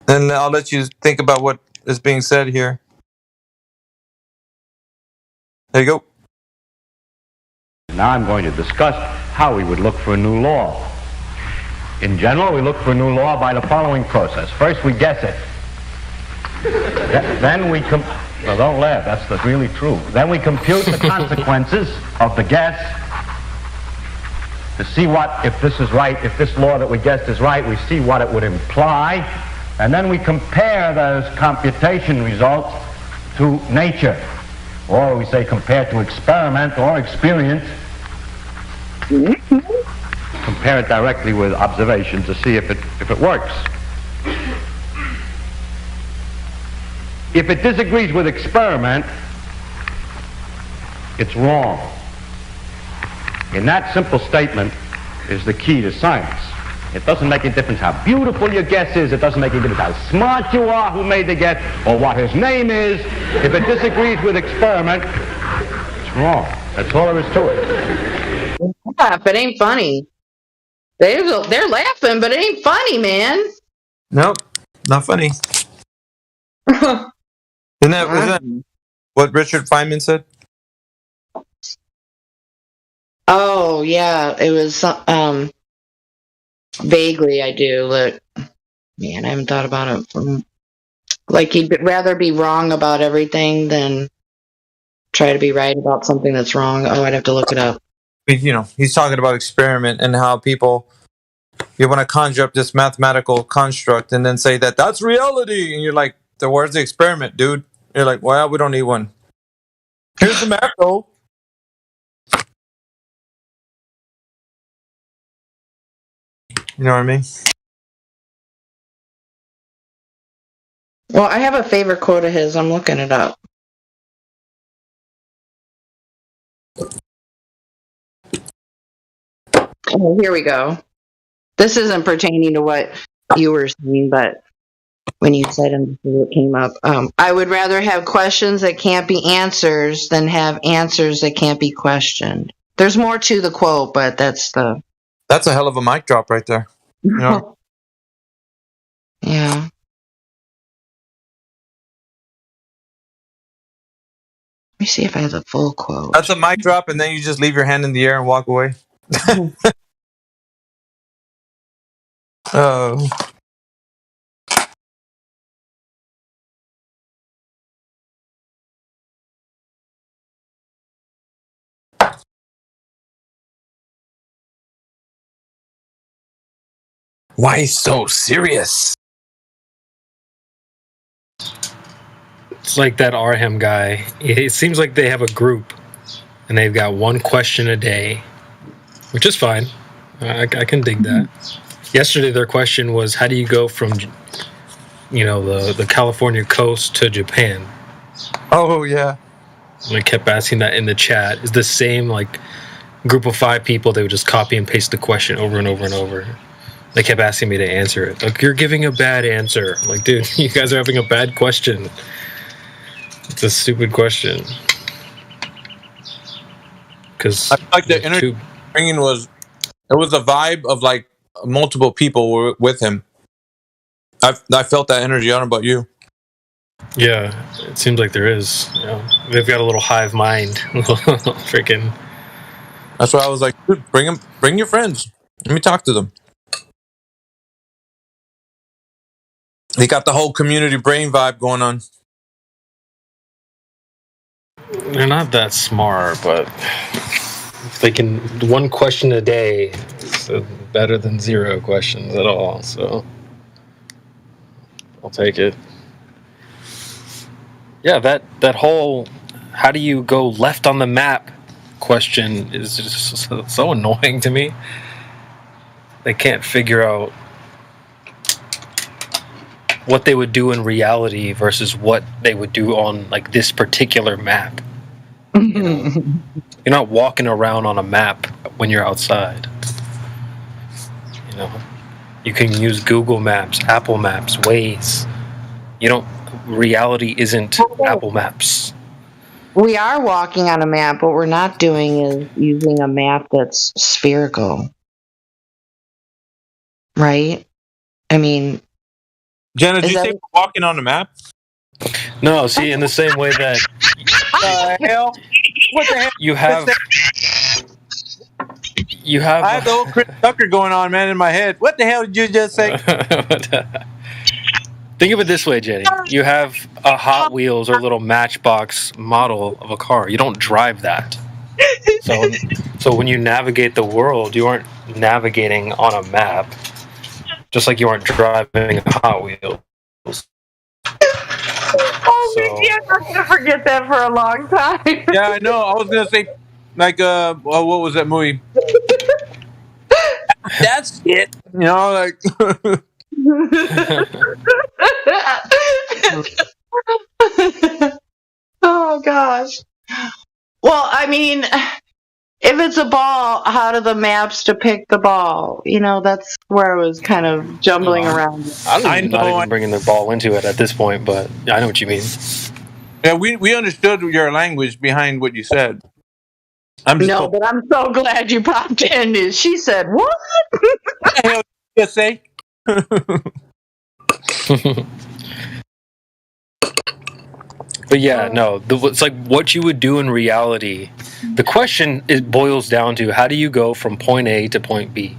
[SPEAKER 4] I'll let you think about what is being said here. There you go.
[SPEAKER 14] Now I'm going to discuss how we would look for a new law. In general, we look for a new law by the following process. First, we guess it. Then we well, don't laugh. That's really true. Then we compute the consequences of the guess to see if this is right, if this law that we guessed is right, we see what it would imply, and then we compare those computation results to nature, or we say compare to experiment or experience. Compare it directly with observation to see if it works. If it disagrees with experiment, it's wrong. And that simple statement is the key to science. It doesn't make a difference how beautiful your guess is. It doesn't make a difference how smart you are who made the guess or what his name is. If it disagrees with experiment, it's wrong. That's all there is to it.
[SPEAKER 8] Laugh, it ain't funny. They're laughing, but it ain't funny, man.
[SPEAKER 4] Nope, not funny. Isn't that what Richard Feynman said?
[SPEAKER 8] Oh yeah, it was vaguely I do, but man, I haven't thought about it from like he'd rather be wrong about everything than try to be right about something that's wrong. Oh, I'd have to look it up.
[SPEAKER 4] You know, he's talking about experiment and how people you want to conjure up this mathematical construct and then say that that's reality, and you're like, so where's the experiment, dude? You're like, well, we don't need one. Here's the map, though. You know what I mean?
[SPEAKER 8] Well, I have a favorite quote of his. I'm looking it up. Oh, here we go. This isn't pertaining to what you were saying, but when you said it came up. I would rather have questions that can't be answers than have answers that can't be questioned. There's more to the quote, but that's a
[SPEAKER 4] hell of a mic drop right there. You know?
[SPEAKER 8] Yeah. Let me see if I have the full quote.
[SPEAKER 4] That's a mic drop, and then you just leave your hand in the air and walk away. Oh. Why so serious?
[SPEAKER 5] It's like that Arhem guy. It seems like they have a group, and they've got one question a day, which is fine. I can dig that. Yesterday, their question was, how do you go from, the California coast to Japan?
[SPEAKER 4] Oh, yeah.
[SPEAKER 5] And I kept asking that in the chat. It's the same, group of 5 people. They would just copy and paste the question over and over and over. They kept asking me to answer it. Like, you're giving a bad answer. I'm like, dude, you guys are having a bad question. It's a stupid question. Because
[SPEAKER 4] I feel like the energy bringing was a vibe of multiple people were with him. I felt that energy. I don't know about you.
[SPEAKER 5] Yeah, it seems like there is. They've got a little hive mind. Freaking.
[SPEAKER 4] That's why I was like, dude, bring your friends. Let me talk to them. They got the whole community brain vibe going on.
[SPEAKER 5] They're not that smart, but if they can one question a day, it's better than 0 questions at all. So I'll take it. Yeah, that whole how do you go left on the map question is just so annoying to me. They can't figure out what they would do in reality versus what they would do on this particular map. You're not walking around on a map when you're outside. You can use Google Maps, Apple Maps, Waze. Reality isn't Apple Maps.
[SPEAKER 8] We are walking on a map. What we're not doing is using a map that's spherical. Right? I mean...
[SPEAKER 4] Jenna, did you say we're walking on a map?
[SPEAKER 5] No, see, in the same way that...
[SPEAKER 4] What the hell? What the hell?
[SPEAKER 5] You have...
[SPEAKER 4] I have the whole Chris Tucker going on, man, in my head. What the hell did you just say?
[SPEAKER 5] Think of it this way, Jenny. You have a Hot Wheels or little Matchbox model of a car. You don't drive that. So when you navigate the world, you aren't navigating on a map, just like you aren't driving a Hot Wheels.
[SPEAKER 8] I'm not gonna forget that for a long time.
[SPEAKER 4] Yeah, I know. I was gonna say, like, what was that movie? That's it. You know, like.
[SPEAKER 8] Oh gosh. Well, I mean, if it's a ball, how do the maps depict the ball? You know, that's where I was kind of jumbling around.
[SPEAKER 5] I'm not even bringing the ball into it at this point, but I know what you mean.
[SPEAKER 4] Yeah, we understood your language behind what you said.
[SPEAKER 8] But I'm so glad you popped in. She said, "What?"
[SPEAKER 4] Yes, say.
[SPEAKER 5] But yeah, no, it's like what you would do in reality. The question boils down to how do you go from point A to point B?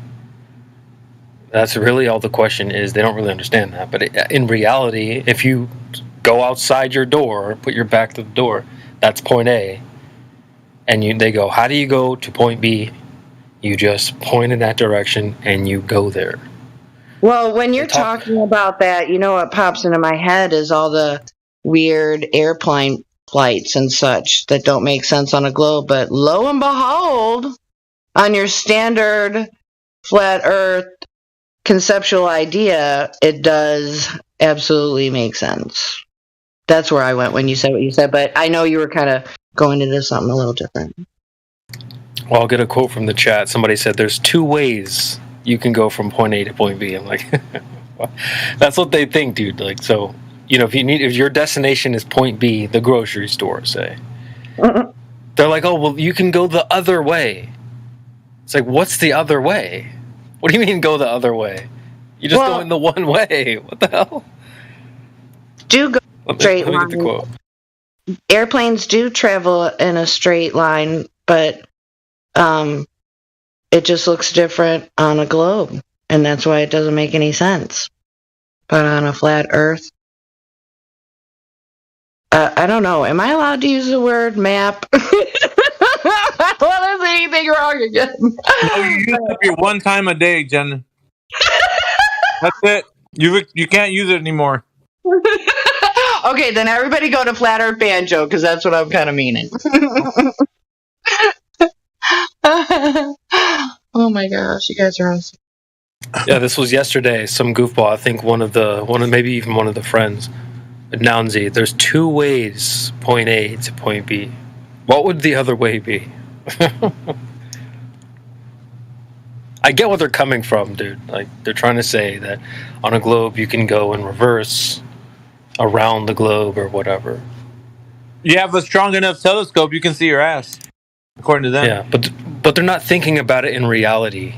[SPEAKER 5] That's really all the question is. They don't really understand that. But in reality, if you go outside your door, put your back to the door, that's point A. And they go, how do you go to point B? You just point in that direction and you go there.
[SPEAKER 8] Well, when you're talking about that, you know what pops into my head is all the weird airplane flights and such that don't make sense on a globe. But lo and behold, on your standard flat Earth conceptual idea, it does absolutely make sense. That's where I went when you said what you said. But I know you were kind of going into something a little different.
[SPEAKER 5] Well, I'll get a quote from the chat. Somebody said there's 2 ways you can go from point A to point B. I'm like, that's what they think, dude. Like, so, you know, if your destination is point B, the grocery store, say, they're like, oh, well, you can go the other way. It's like, what's the other way? What do you mean go the other way? You just go in the one way. What the hell?
[SPEAKER 8] Do go straight
[SPEAKER 5] let me
[SPEAKER 8] line.
[SPEAKER 5] get the quote.
[SPEAKER 8] Airplanes do travel in a straight line, but it just looks different on a globe, and that's why it doesn't make any sense. But on a flat Earth, I don't know. Am I allowed to use the word map? Well, is anything wrong again?
[SPEAKER 4] No, you use it your one time a day, Jen. That's it. You can't use it anymore.
[SPEAKER 8] Okay, then everybody go to Flat Earth Banjo, because that's what I'm kind of meaning. Oh my gosh, you guys are awesome.
[SPEAKER 5] Yeah, this was yesterday. Some goofball. I think maybe even one of the friends, Nounzy. There's 2 ways, point A to point B. What would the other way be? I get what they're coming from, dude. Like, they're trying to say that on a globe you can go in reverse around the globe or whatever.
[SPEAKER 4] You have a strong enough telescope, you can see your ass, according to them.
[SPEAKER 5] Yeah, but they're not thinking about it in reality.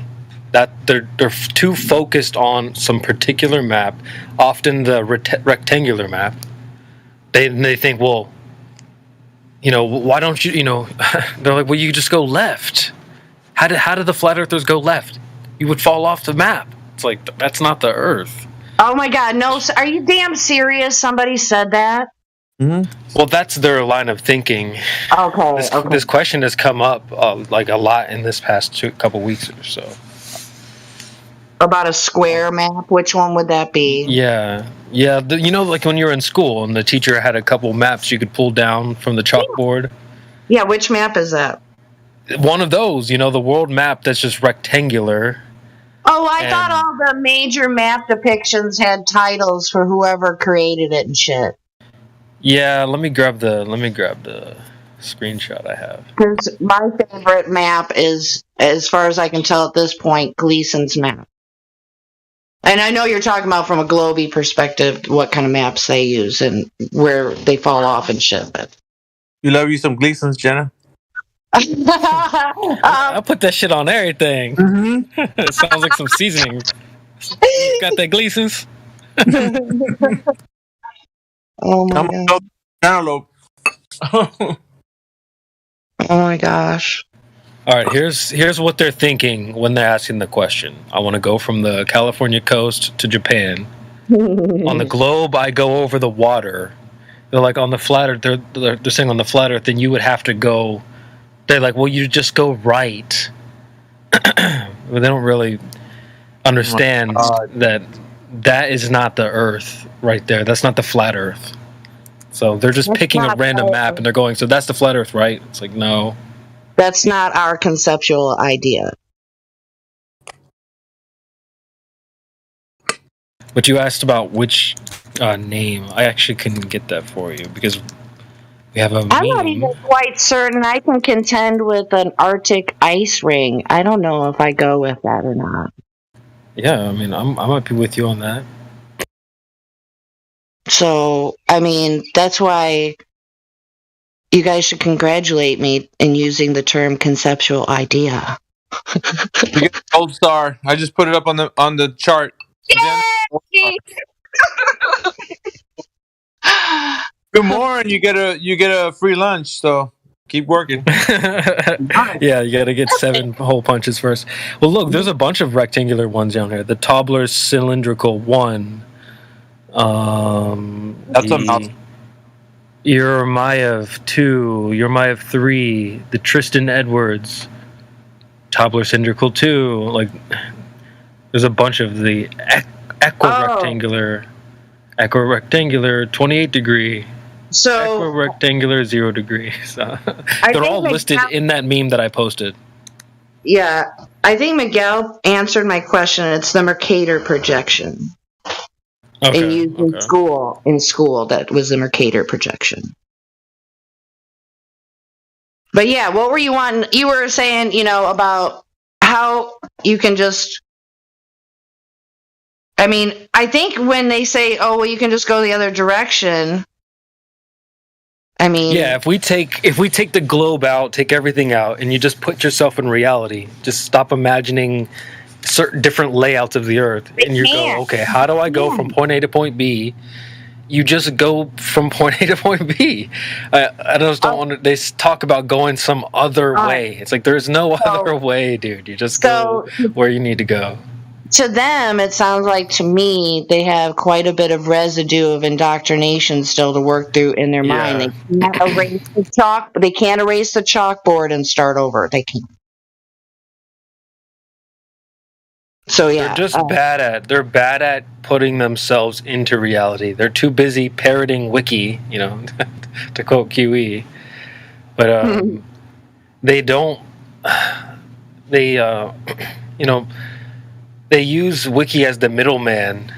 [SPEAKER 5] That they're too focused on some particular map, often the rectangular map. They think, well, you know, why don't you? You know, they're like, well, you just go left. How did the flat earthers go left? You would fall off the map. It's like, that's not the Earth.
[SPEAKER 8] Oh my God, no! Are you damn serious? Somebody said that.
[SPEAKER 5] Mm-hmm. Well, that's their line of thinking.
[SPEAKER 8] Okay.
[SPEAKER 5] This question has come up like a lot in this past couple weeks or so.
[SPEAKER 8] About a square map? Which one would that be?
[SPEAKER 5] Yeah. You know, like when you were in school and the teacher had a couple maps you could pull down from the chalkboard.
[SPEAKER 8] Yeah, which map is that?
[SPEAKER 5] One of those. You know, the world map that's just rectangular.
[SPEAKER 8] Oh, I thought all the major map depictions had titles for whoever created it and shit.
[SPEAKER 5] Yeah, let me grab the screenshot I have.
[SPEAKER 8] Because my favorite map is, as far as I can tell at this point, Gleason's map. And I know you're talking about from a globey perspective, what kind of maps they use and where they fall off and shit. But
[SPEAKER 4] you love you some Gleason's, Jenna?
[SPEAKER 5] I'll put that shit on everything. Mm-hmm. It sounds like some seasoning. Got that Gleason's?
[SPEAKER 8] Oh my God.
[SPEAKER 4] Cantaloupe.
[SPEAKER 8] Oh my gosh.
[SPEAKER 5] All right, here's what they're thinking when they're asking the question. I want to go from the California coast to Japan. On the globe, I go over the water. They're like on the flat Earth. They're saying on the flat Earth, then you would have to go. They're like, well, you just go right. But they don't really understand that is not the Earth right there. That's not the flat Earth. So they're just picking a random map and they're going, so that's the flat Earth, right? It's like, no.
[SPEAKER 8] That's not our conceptual idea.
[SPEAKER 5] But you asked about which name. I actually couldn't get that for you because we have a
[SPEAKER 8] I'm
[SPEAKER 5] meme.
[SPEAKER 8] not even quite certain I can contend with an Arctic ice ring. I don't know if I go with that or not.
[SPEAKER 5] Yeah, I mean, I might be with you on that.
[SPEAKER 8] So, I mean, that's why you guys should congratulate me in using the term conceptual idea.
[SPEAKER 4] You get the gold star. I just put it up on the chart. Good morning. You get a free lunch. So keep working.
[SPEAKER 5] Yeah, you got to get 7 hole punches first. Well, look, there's a bunch of rectangular ones down here. The Tobler cylindrical 1.
[SPEAKER 4] That's a mouse.
[SPEAKER 5] Yermayev 2, Yermayev 3, the Tristan Edwards, Tobler cylindrical 2. Like, there's a bunch of the equirectangular, 28 degree.
[SPEAKER 8] So
[SPEAKER 5] equirectangular 0 degree. So they're all listed in that meme that I posted.
[SPEAKER 8] Yeah, I think Miguel answered my question. It's the Mercator projection.
[SPEAKER 5] Okay,
[SPEAKER 8] in school, that was the Mercator projection. But yeah, what were you wanting? You were saying, about how you can just. I mean, I think when they say, "Oh, well, you can just go the other direction." I mean,
[SPEAKER 5] yeah, if we take the globe out, take everything out, and you just put yourself in reality, just stop imagining certain different layouts of the Earth, and you go, okay, how do I go from point A to point B? You just go from point A to point B. I just don't want to. They talk about going some other way. It's like there's no other way, dude. You just go where you need to go.
[SPEAKER 8] To them, it sounds like to me they have quite a bit of residue of indoctrination still to work through in their mind. They can't erase the chalk. They can't erase the chalkboard and start over. They can't. So yeah,
[SPEAKER 5] they're just they're bad at putting themselves into reality. They're too busy parroting Wiki, to quote QE. But they don't. They use Wiki as the middleman,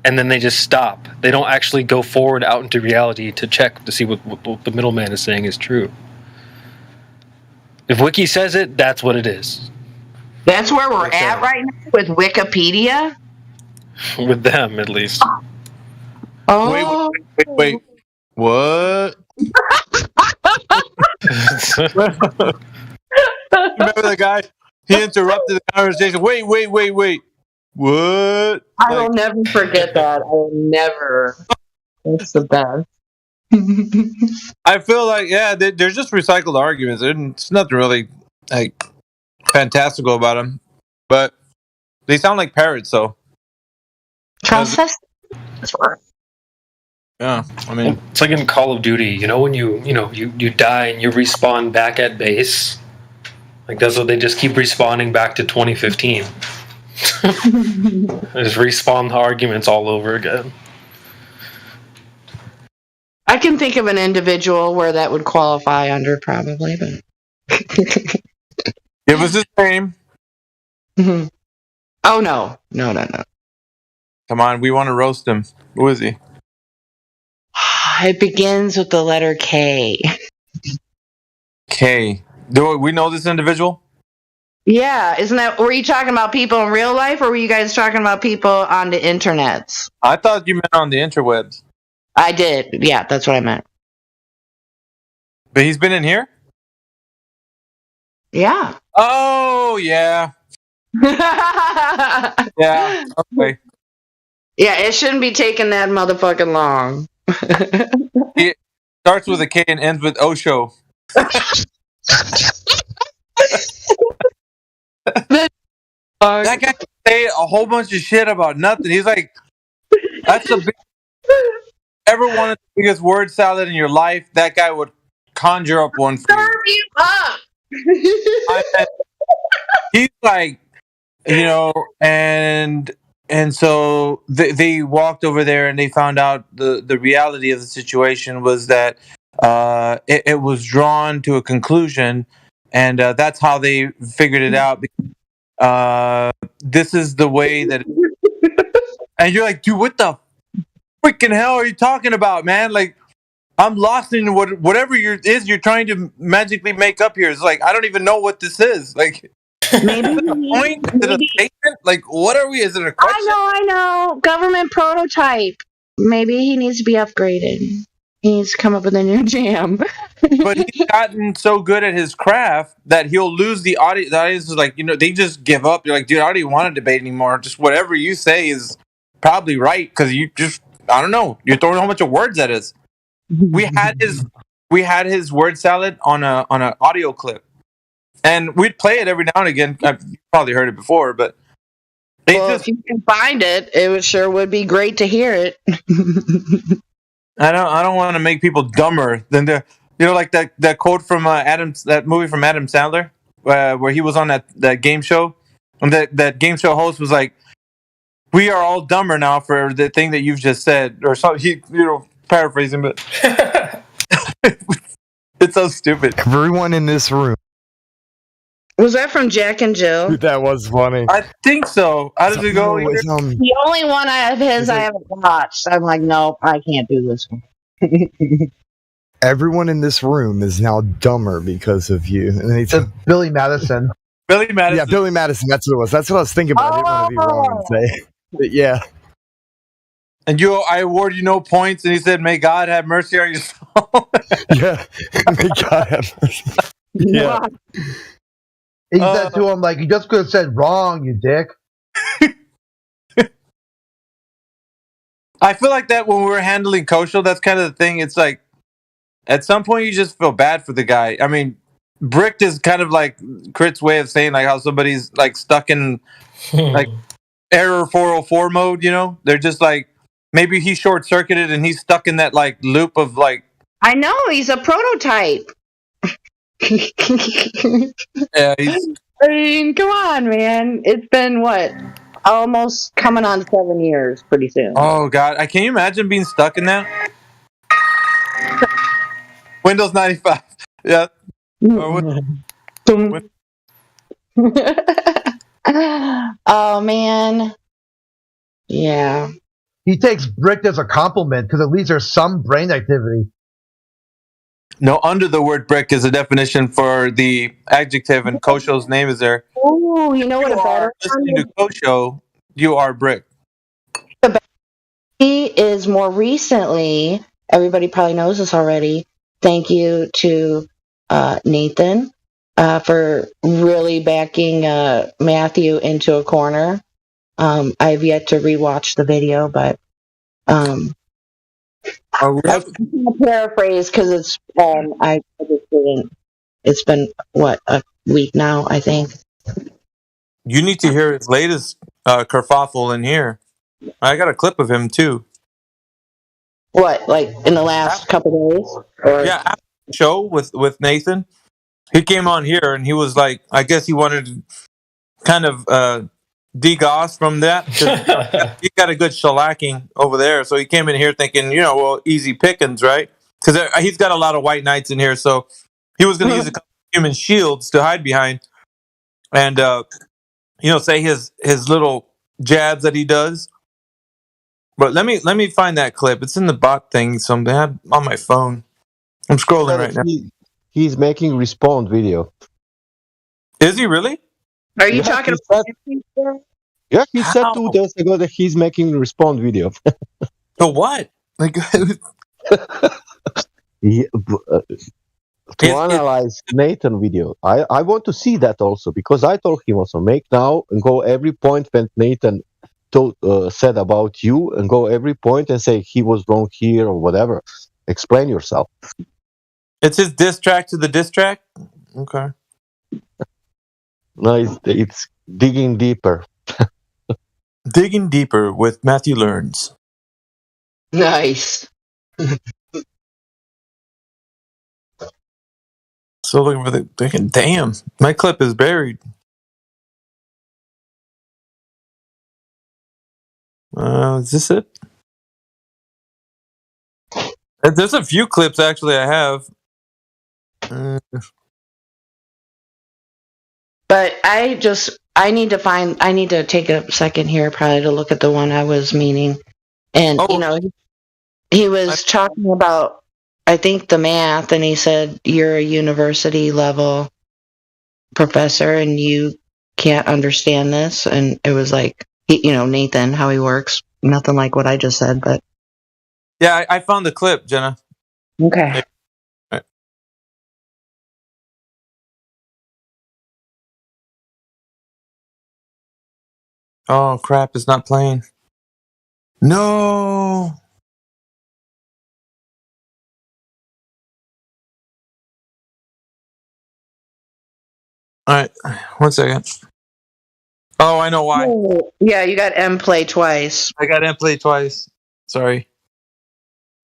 [SPEAKER 5] and then they just stop. They don't actually go forward out into reality to check to see what the middleman is saying is true. If Wiki says it, that's what it is.
[SPEAKER 8] That's where we're at right now with Wikipedia?
[SPEAKER 5] With them, at least.
[SPEAKER 8] Oh.
[SPEAKER 4] Wait. What? Remember the guy? He interrupted the conversation. Wait. What?
[SPEAKER 8] I will never forget that. I will never. That's the best.
[SPEAKER 4] I feel like, they're just recycled arguments. It's nothing really fantastical about them, but they sound like parrots. So
[SPEAKER 8] trust us.
[SPEAKER 4] Yeah, I mean,
[SPEAKER 5] it's like in Call of Duty. When you die and you respawn back at base. Like that's what they just keep respawning back to 2015. They just respawn the arguments all over again.
[SPEAKER 8] I can think of an individual where that would qualify under, probably, but.
[SPEAKER 4] Give us his name.
[SPEAKER 8] Mm-hmm. Oh no.
[SPEAKER 4] Come on, we want to roast him. Who is he?
[SPEAKER 8] It begins with the letter K.
[SPEAKER 4] K. Do we know this individual?
[SPEAKER 8] Yeah, were you talking about people in real life, or were you guys talking about people on the internets?
[SPEAKER 4] I thought you meant on the interwebs.
[SPEAKER 8] I did. Yeah, that's what I meant.
[SPEAKER 4] But he's been in here?
[SPEAKER 8] Yeah.
[SPEAKER 4] Oh, yeah. Yeah, okay.
[SPEAKER 8] Yeah, it shouldn't be taking that motherfucking long.
[SPEAKER 4] It starts with a K and ends with Osho. That guy can say a whole bunch of shit about nothing. He's like, That's the big. Ever wanted the biggest word salad in your life? That guy would conjure up one for
[SPEAKER 8] Serve you up.
[SPEAKER 4] He's like, and so they walked over there and they found out the reality of the situation was that it was drawn to a conclusion, and that's how they figured it out. This is the way that, and you're like, dude, what the freaking hell are you talking about, man? Like, I'm lost in whatever you're trying to magically make up here. It's like, I don't even know what this is. Like,
[SPEAKER 8] maybe
[SPEAKER 4] is it a point? Is it a statement? Like, what are we? Is it a question?
[SPEAKER 8] I know. Government prototype. Maybe he needs to be upgraded. He needs to come up with a new jam.
[SPEAKER 4] But he's gotten so good at his craft that he'll lose the audience. The audience is like, they just give up. You're like, dude, I don't even want to debate anymore. Just whatever you say is probably right because you just, I don't know. You're throwing a whole bunch of words at us. We had his word salad on an audio clip, and we'd play it every now and again. I've probably heard it before, but
[SPEAKER 8] if you can find it, sure would be great to hear it.
[SPEAKER 4] I don't want to make people dumber than like that quote from that movie from Adam Sandler, where he was on that game show, and that game show host was like, "We are all dumber now for the thing that you've just said," or something. He, paraphrasing, but it's so stupid.
[SPEAKER 7] Everyone in this room.
[SPEAKER 8] Was that from Jack and Jill?
[SPEAKER 7] Dude, that was funny.
[SPEAKER 4] I think so. How does it go?
[SPEAKER 8] The only one of his I haven't watched. I'm like, nope, I can't do this one.
[SPEAKER 7] Everyone in this room is now dumber because of you. And then
[SPEAKER 9] Billy Madison.
[SPEAKER 4] Billy Madison.
[SPEAKER 7] Yeah, Billy Madison. That's what it was. That's what I was thinking, but I didn't want to be wrong and say. But yeah.
[SPEAKER 4] And I award you no points. And he said, "May God have mercy on your soul."
[SPEAKER 7] Yeah. May God have mercy. Yeah.
[SPEAKER 9] He said to him, like, you just could have said wrong, you dick.
[SPEAKER 4] I feel like that when we were handling Kosho, that's kind of the thing. It's like, at some point, you just feel bad for the guy. I mean, bricked is kind of like Crit's way of saying like how somebody's like stuck in like error 404 mode, They're just like, maybe he short-circuited and he's stuck in that like loop of like.
[SPEAKER 8] I know, he's a prototype.
[SPEAKER 4] Yeah,
[SPEAKER 8] I mean, come on, man. It's been what? Almost coming on 7 years pretty soon.
[SPEAKER 4] Oh God, can you imagine being stuck in that? Windows 95. Yeah.
[SPEAKER 8] Oh man. Yeah.
[SPEAKER 9] He takes bricked as a compliment because at least there's some brain activity.
[SPEAKER 4] No, under the word brick is a definition for the adjective, and Kosho's name is there.
[SPEAKER 8] Oh, you know what a better
[SPEAKER 4] listening to Kosho, you are brick.
[SPEAKER 8] He is more recently, everybody probably knows this already. Thank you to Nathan for really backing Matthew into a corner. I've yet to rewatch the video, but I'm gonna paraphrase because it's I just didn't. It's been a week now, I think.
[SPEAKER 4] You need to hear his latest kerfuffle in here. I got a clip of him too.
[SPEAKER 8] What, like in the last couple days? Or?
[SPEAKER 4] Yeah, after the show with Nathan, he came on here and he was like, I guess he wanted to kind of degoss from that. He got a good shellacking over there, so he came in here thinking, easy pickings, right? Because he's got a lot of white knights in here, so he was going to use a couple of human shields to hide behind, and say his little jabs that he does. But let me find that clip. It's in the bot thing, something on my phone. I'm scrolling right now.
[SPEAKER 15] He's making Respawn video.
[SPEAKER 4] Is he really?
[SPEAKER 8] Are you talking about?
[SPEAKER 15] Yeah, he said 2 days ago that he's making Respawn video.
[SPEAKER 4] So what? Like,
[SPEAKER 15] to analyze Nathan video. I want to see that also because I told him also make now and go every point when Nathan said about you and go every point and say he was wrong here or whatever. Explain yourself.
[SPEAKER 4] It's his diss track to the diss track? Okay.
[SPEAKER 15] No, it's digging deeper.
[SPEAKER 4] Digging deeper with Matthew Learns.
[SPEAKER 8] Nice.
[SPEAKER 4] So looking for the damn. My clip is buried. Is this it? There's a few clips actually I have.
[SPEAKER 8] But I need to take a second here probably to look at the one I was meaning. And, he was talking about, I think, the math, and he said, you're a university level professor and you can't understand this. And it was like, Nathan, how he works. Nothing like what I just said, but.
[SPEAKER 4] Yeah, I found the clip, Jenna.
[SPEAKER 8] Okay.
[SPEAKER 4] Oh crap! It's not playing. No. All right, 1 second. Oh, I know why.
[SPEAKER 8] Yeah, you got M play twice.
[SPEAKER 4] I got M play twice. Sorry.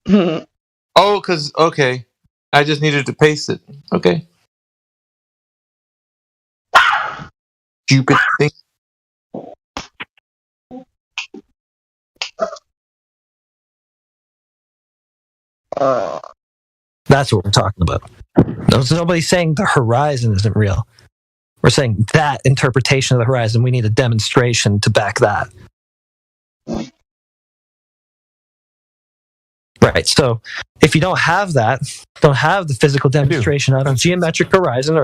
[SPEAKER 4] Okay. I just needed to paste it. Okay. Stupid thing.
[SPEAKER 3] That's what we're talking about. Nobody's saying the horizon isn't real. We're saying that interpretation of the horizon, we need a demonstration to back that. Right. So if you don't have that, don't have the physical demonstration of a geometric horizon,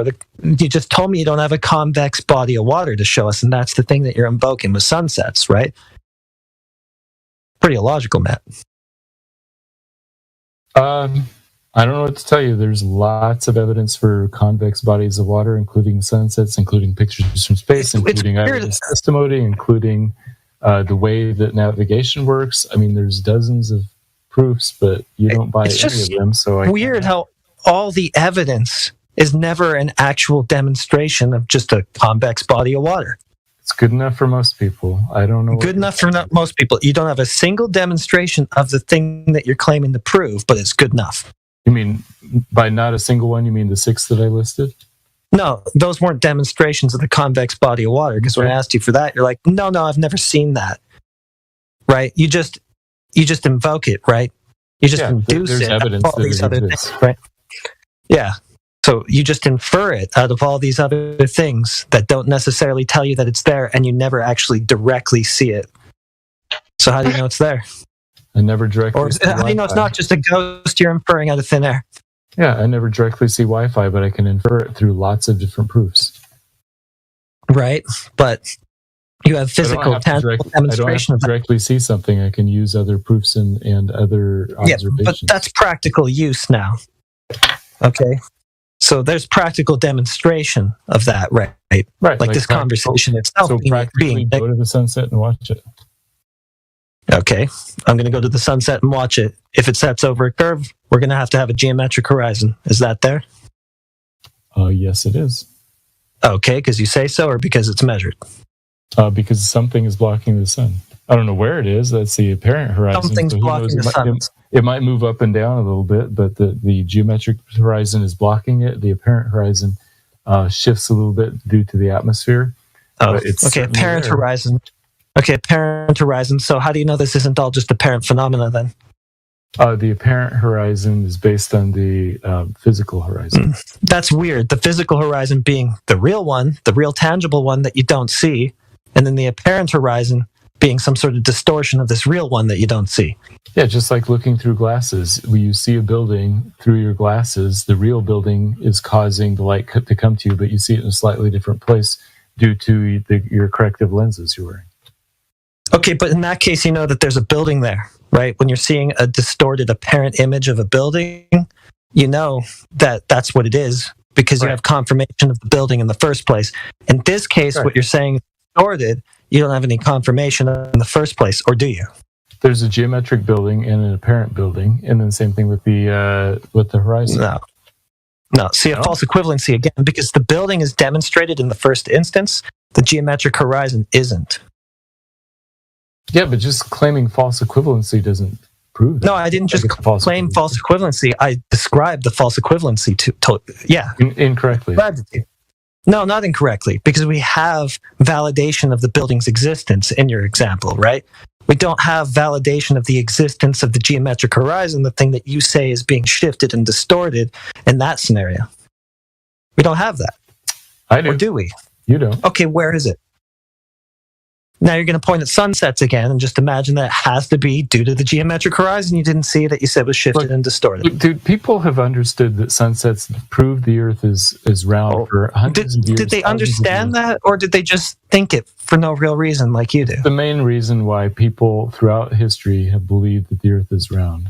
[SPEAKER 3] you just told me you don't have a convex body of water to show us, and that's the thing that you're invoking with sunsets, right? Pretty illogical, Matt.
[SPEAKER 20] I don't know what to tell you. There's lots of evidence for convex bodies of water, including sunsets, including pictures from space, including eyewitness testimony, including the way that navigation works. I mean, there's dozens of proofs, but you don't buy any of them. So
[SPEAKER 3] It's weird how all the evidence is never an actual demonstration of just a convex body of water.
[SPEAKER 20] It's good enough for most people. I don't know.
[SPEAKER 3] Good enough for most people. You don't have a single demonstration of the thing that you're claiming to prove, but it's good enough.
[SPEAKER 20] You mean by not a single one, you mean the 6 that I listed?
[SPEAKER 3] No, those weren't demonstrations of the convex body of water, because when I asked you for that, you're like, no, I've never seen that. Right? You just invoke it, right? You just induce
[SPEAKER 20] there's
[SPEAKER 3] it
[SPEAKER 20] evidence
[SPEAKER 3] out of all
[SPEAKER 20] that
[SPEAKER 3] these
[SPEAKER 20] it
[SPEAKER 3] other
[SPEAKER 20] exists.
[SPEAKER 3] things, right? Yeah. So you just infer it out of all these other things that don't necessarily tell you that it's there, and you never actually directly see it. So how do you know it's there?
[SPEAKER 20] I never directly.
[SPEAKER 3] Or how do you know it's not just a ghost you're inferring out of thin air?
[SPEAKER 20] Yeah, I never directly see Wi-Fi, but I can infer it through lots of different proofs.
[SPEAKER 3] Right, but you have physical, tangible demonstration.
[SPEAKER 20] I don't have to directly see something. I can use other proofs and other observations.
[SPEAKER 3] Yeah, but that's practical use now. Okay, so there's practical demonstration of that, right?
[SPEAKER 20] Right,
[SPEAKER 3] like this conversation itself.
[SPEAKER 20] So practically go to the sunset and watch it.
[SPEAKER 3] Okay, I'm going to go to the sunset and watch it. If it sets over a curve, we're going to have a geometric horizon. Is that there?
[SPEAKER 20] Yes, it is.
[SPEAKER 3] Okay, because you say so, or because it's measured?
[SPEAKER 20] Because something is blocking the sun. I don't know where it is. That's the apparent horizon.
[SPEAKER 3] Something's blocking the sun.
[SPEAKER 20] It might move up and down a little bit, but the geometric horizon is blocking it. The apparent horizon shifts a little bit due to the atmosphere.
[SPEAKER 3] Oh, okay, apparent horizon. Okay, apparent horizon. So how do you know this isn't all just apparent phenomena then?
[SPEAKER 20] The apparent horizon is based on the physical horizon.
[SPEAKER 3] That's weird. The physical horizon being the real one, the real tangible one that you don't see, and then the apparent horizon being some sort of distortion of this real one that you don't see.
[SPEAKER 20] Yeah, just like looking through glasses. When you see a building through your glasses, the real building is causing the light to come to you, but you see it in a slightly different place due to your corrective lenses you're wearing.
[SPEAKER 3] Okay, but in that case, you know that there's a building there, right? When you're seeing a distorted apparent image of a building, you know that that's what it is because you have confirmation of the building in the first place. In this case, what you're saying is distorted. You don't have any confirmation in the first place, or do you?
[SPEAKER 20] There's a geometric building and an apparent building, and then same thing with the horizon.
[SPEAKER 3] No. See, a false equivalency again, because the building is demonstrated in the first instance. The geometric horizon isn't.
[SPEAKER 20] Yeah, but just claiming false equivalency doesn't prove that.
[SPEAKER 3] No, I didn't just claim false equivalency. I described the false equivalency
[SPEAKER 20] incorrectly.
[SPEAKER 3] No, not incorrectly, because we have validation of the building's existence in your example, right? We don't have validation of the existence of the geometric horizon, the thing that you say is being shifted and distorted in that scenario. We don't have that.
[SPEAKER 20] I do.
[SPEAKER 3] Or do we?
[SPEAKER 20] You don't.
[SPEAKER 3] Okay, where is it? Now you're going to point at sunsets again and just imagine that it has to be due to the geometric horizon. You didn't see that you said was shifted and distorted.
[SPEAKER 20] Dude, people have understood that sunsets prove the Earth is round for hundreds of years.
[SPEAKER 3] Did they understand that, or did they just think it for no real reason like you do?
[SPEAKER 20] The main reason why people throughout history have believed that the Earth is round.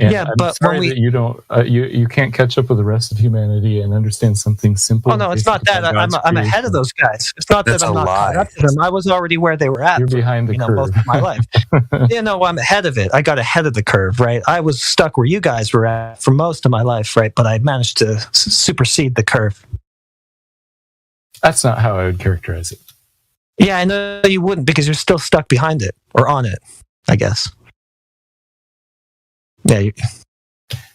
[SPEAKER 20] And
[SPEAKER 3] yeah,
[SPEAKER 20] I'm
[SPEAKER 3] but
[SPEAKER 20] sorry that you don't, you can't catch up with the rest of humanity and understand something simple.
[SPEAKER 3] Oh no, it's not that. I'm ahead of those guys. It's not that I'm not caught up to them. I was already where they were at.
[SPEAKER 20] You're behind the curve.
[SPEAKER 3] Most of my life. I'm ahead of it. I got ahead of the curve, right? I was stuck where you guys were at for most of my life, right? But I managed to supersede the curve.
[SPEAKER 20] That's not how I would characterize it.
[SPEAKER 3] Yeah, I know you wouldn't, because you're still stuck behind it or on it, I guess. Yeah.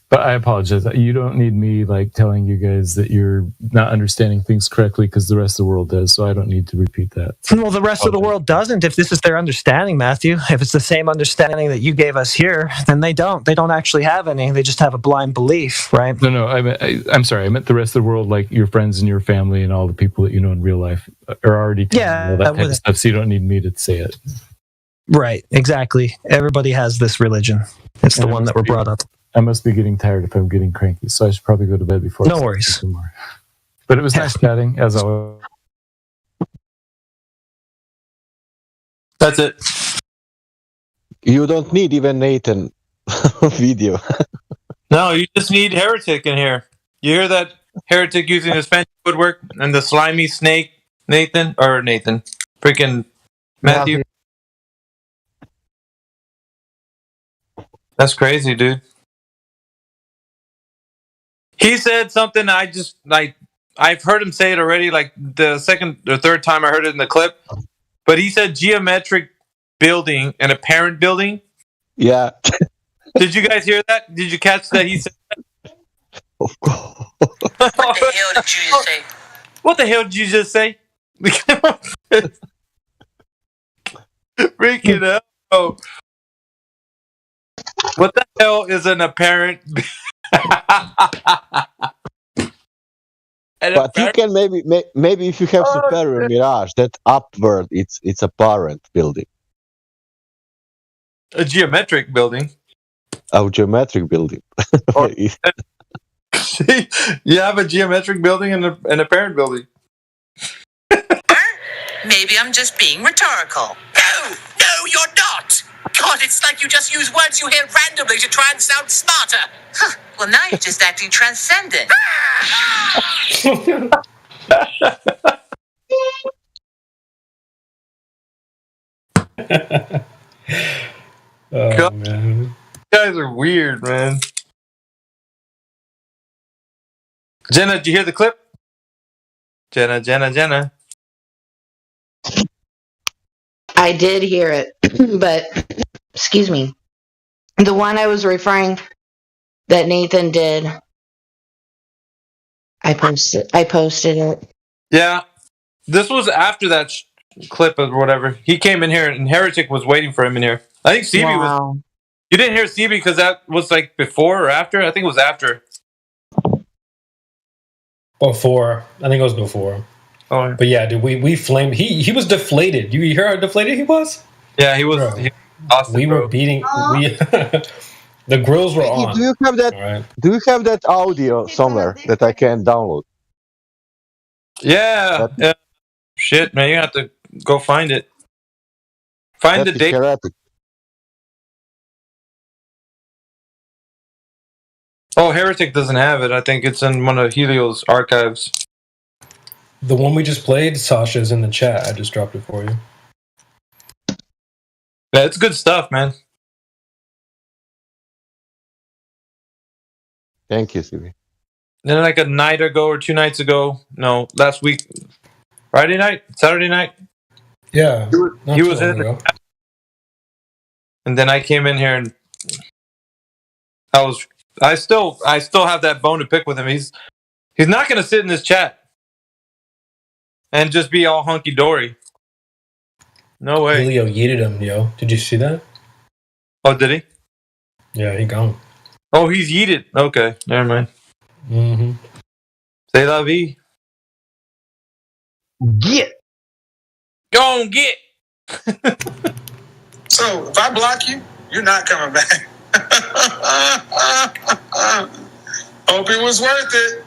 [SPEAKER 20] But I apologize. You don't need me telling you guys that you're not understanding things correctly, because the rest of the world does. So I don't need to repeat that.
[SPEAKER 3] Well, the rest of the world doesn't. If this is their understanding, Matthew, if it's the same understanding that you gave us here, then they don't. They don't actually have any. They just have a blind belief, right?
[SPEAKER 20] No. I'm sorry. I meant the rest of the world, like your friends and your family and all the people that you know in real life are already telling you all that kind of stuff. So you don't need me to say it.
[SPEAKER 3] Right. Exactly. Everybody has this religion. It's the one that we're brought up.
[SPEAKER 20] I must be getting tired if I'm getting cranky, so I should probably go to bed before.
[SPEAKER 3] No worries.
[SPEAKER 20] But it was nice chatting, as always.
[SPEAKER 4] That's it.
[SPEAKER 15] You don't need even Nathan video.
[SPEAKER 4] No, you just need Heretic in here. You hear that Heretic using his fancy footwork and the slimy snake, Nathan, freaking Matthew. That's crazy, dude. He said something I've heard him say it already, like the second or third time I heard it in the clip. But he said geometric building and apparent building.
[SPEAKER 15] Yeah.
[SPEAKER 4] Did you guys hear that? Did you catch that he said that?
[SPEAKER 15] Of course.
[SPEAKER 11] What the hell did you just say?
[SPEAKER 4] What the hell did you just say? Freaking hell. What the hell is an apparent?
[SPEAKER 15] But you can maybe if you have superior mirage, that upward it's apparent building.
[SPEAKER 4] A geometric building.
[SPEAKER 15] A geometric building.
[SPEAKER 4] You have a geometric building and an apparent building.
[SPEAKER 11] Maybe I'm just being rhetorical. No, you're not. God, it's like you just use words you hear randomly to try and sound smarter. Huh. Well, now you're just acting transcendent.
[SPEAKER 5] God, man.
[SPEAKER 4] You guys are weird, man. Jenna, did you hear the clip? Jenna.
[SPEAKER 8] I did hear it, but excuse me. The one I was referring that Nathan did, I posted it.
[SPEAKER 4] Yeah, this was after that clip or whatever. He came in here and Heretic was waiting for him in here. I think CB was. You didn't hear CB because that was like before or after? I think it was after.
[SPEAKER 5] Before. I think it was before.
[SPEAKER 4] Oh, yeah.
[SPEAKER 5] But yeah, dude, we flamed. He was deflated. You hear how deflated he was?
[SPEAKER 4] Yeah, he was. Awesome,
[SPEAKER 5] were beating. The grills were on.
[SPEAKER 15] Do you have that?
[SPEAKER 5] Right.
[SPEAKER 15] Do you have that audio somewhere that I can download?
[SPEAKER 4] Yeah. Shit, man, you have to go find it. Find the date. Oh, Heretic doesn't have it. I think it's in one of Helio's archives.
[SPEAKER 5] The one we just played, Sasha's in the chat. I just dropped it for you.
[SPEAKER 4] Yeah, it's good stuff, man.
[SPEAKER 15] Thank you, CB.
[SPEAKER 4] Then like a night ago or 2 nights ago, no, last week, Saturday night.
[SPEAKER 5] Yeah,
[SPEAKER 4] he was in. And then I came in here and I still have that bone to pick with him. He's not going to sit in this chat and just be all hunky dory. No way.
[SPEAKER 5] Julio yeeted him, yo. Did you see that?
[SPEAKER 4] Oh, did he?
[SPEAKER 5] Yeah, he gone.
[SPEAKER 4] Oh, he's yeeted. Okay, never mind.
[SPEAKER 5] Mm-hmm.
[SPEAKER 4] C'est la vie.
[SPEAKER 9] Get.
[SPEAKER 4] Go on, get.
[SPEAKER 2] So if I block you, you're not coming back. Hope it was worth it.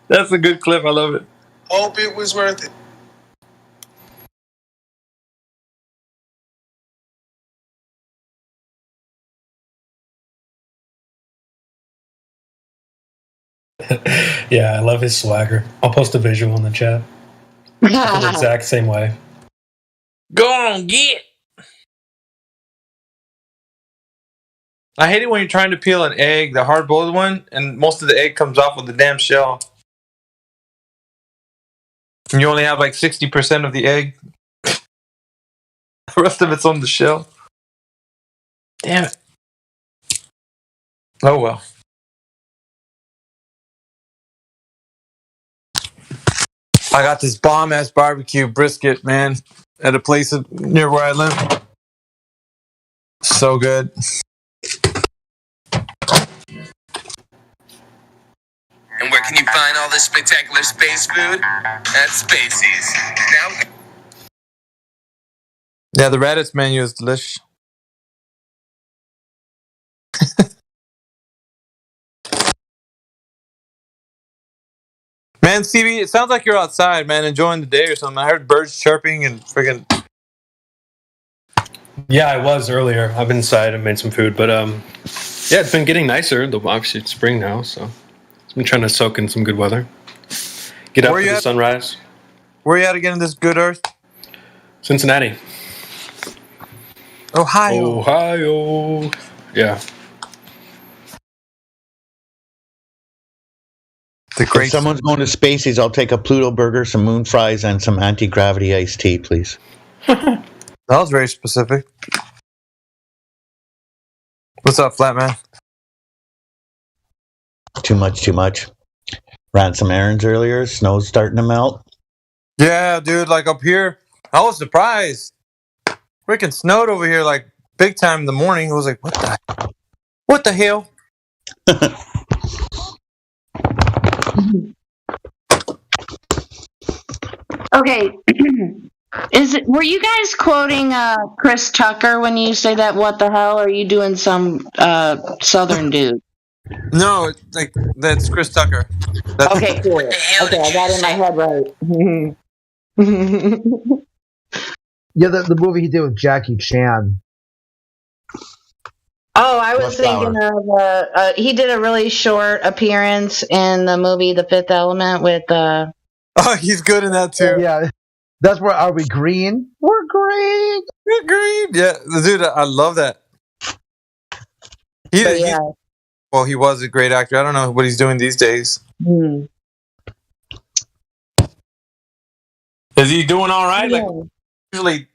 [SPEAKER 4] That's a good clip. I love it.
[SPEAKER 2] Hope it was worth it.
[SPEAKER 5] Yeah, I love his swagger. I'll post a visual in the chat. I feel the exact same way.
[SPEAKER 4] Go on, get. I hate it when you're trying to peel an egg, the hard-boiled one, and most of the egg comes off with the damn shell. And you only have like 60% of the egg. The rest of it's on the shell. Damn it. Oh well. I got this bomb-ass barbecue brisket, man, at a place near where I live. So good.
[SPEAKER 11] And where can you find all this spectacular space food? At Spacey's. Now.
[SPEAKER 4] Yeah, the Raditz menu is delicious. Man, CB, it sounds like you're outside, man, enjoying the day or something. I heard birds chirping and freaking.
[SPEAKER 5] Yeah, I was earlier. I've been inside. I made some food, but yeah, it's been getting nicer. Obviously, it's spring now, so I've been trying to soak in some good weather. Get up for the sunrise.
[SPEAKER 4] Where are you at again in this good earth?
[SPEAKER 5] Cincinnati.
[SPEAKER 4] Ohio.
[SPEAKER 5] Yeah.
[SPEAKER 21] If someone's going to Spacey's, I'll take a Pluto burger, some moon fries, and some anti-gravity iced tea, please.
[SPEAKER 4] That was very specific. What's up, flat man?
[SPEAKER 21] Too much. Ran some errands earlier. Snow's starting to melt.
[SPEAKER 4] Yeah, dude, like up here, I was surprised. Freaking snowed over here like big time in the morning. It was like, what the hell?
[SPEAKER 8] Okay. Were you guys quoting Chris Tucker when you say that? What the hell? Or are you doing some Southern dude?
[SPEAKER 4] No, like that's Chris Tucker. That's
[SPEAKER 8] Okay, cool. Okay, I got it in my head right.
[SPEAKER 9] Yeah, the movie he did with Jackie Chan.
[SPEAKER 8] Oh, I was thinking of he did a really short appearance in the movie The Fifth Element with
[SPEAKER 4] Oh, he's good in that too.
[SPEAKER 9] Yeah. That's where Are We Green? We're green.
[SPEAKER 4] We're green. Yeah, dude, I love that. He was a great actor. I don't know what he's doing these days. Is he doing all right?
[SPEAKER 8] Yeah.
[SPEAKER 4] Like, usually,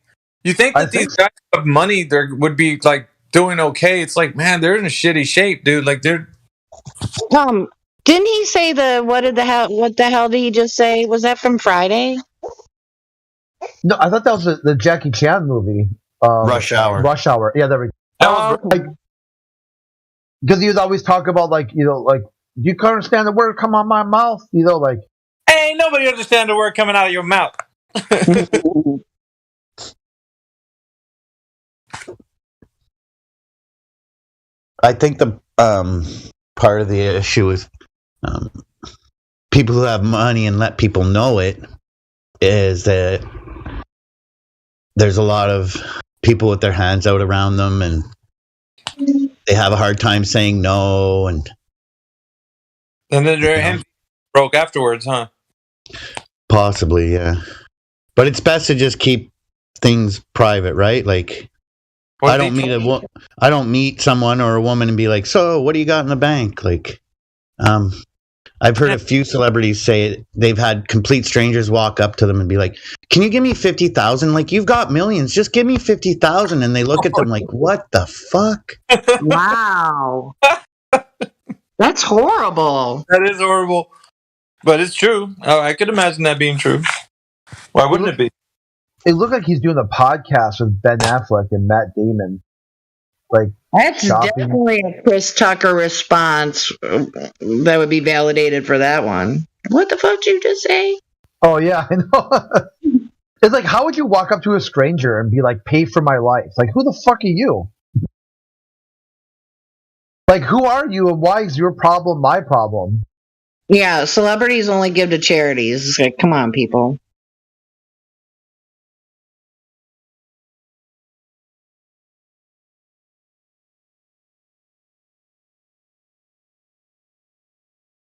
[SPEAKER 4] you think that these guys have money, they would be like doing okay. It's like, man, they're in a shitty shape, dude. Like they're.
[SPEAKER 8] Didn't he say what the hell did he just say? Was that from Friday?
[SPEAKER 9] No, I thought that was the Jackie Chan movie.
[SPEAKER 21] Rush Hour.
[SPEAKER 9] Rush Hour. Yeah, there we go. Because he was always talking about you can't understand the word come out my mouth.
[SPEAKER 4] Hey, ain't nobody understand the word coming out of your mouth.
[SPEAKER 21] I think the part of the issue is people who have money and let people know it is that there's a lot of people with their hands out around them and they have a hard time saying no, and
[SPEAKER 4] then their hands broke afterwards, huh?
[SPEAKER 21] Possibly, yeah. But it's best to just keep things private, right? Like, I don't meet someone or a woman and be like, "So, what do you got in the bank?" Like, I've heard a few celebrities say they've had complete strangers walk up to them and be like, "Can you give me 50,000? Like, you've got millions, just give me 50,000." And they look at them like, "What the fuck?"
[SPEAKER 8] Wow. That's horrible.
[SPEAKER 4] That is horrible, but it's true. I could imagine that being true. Why wouldn't it be?
[SPEAKER 9] It looked like he's doing a podcast with Ben Affleck and Matt Damon. Like
[SPEAKER 8] That's
[SPEAKER 9] shopping.
[SPEAKER 8] definitely a Chris Tucker response that would be validated for that one. What the fuck did you just say?
[SPEAKER 9] Oh yeah, I know. It's like, how would you walk up to a stranger and be like, "Pay for my life"? Like, who the fuck are you? Like, who are you, and why is your problem my problem?
[SPEAKER 8] Yeah, celebrities only give to charities. It's like, come on, people.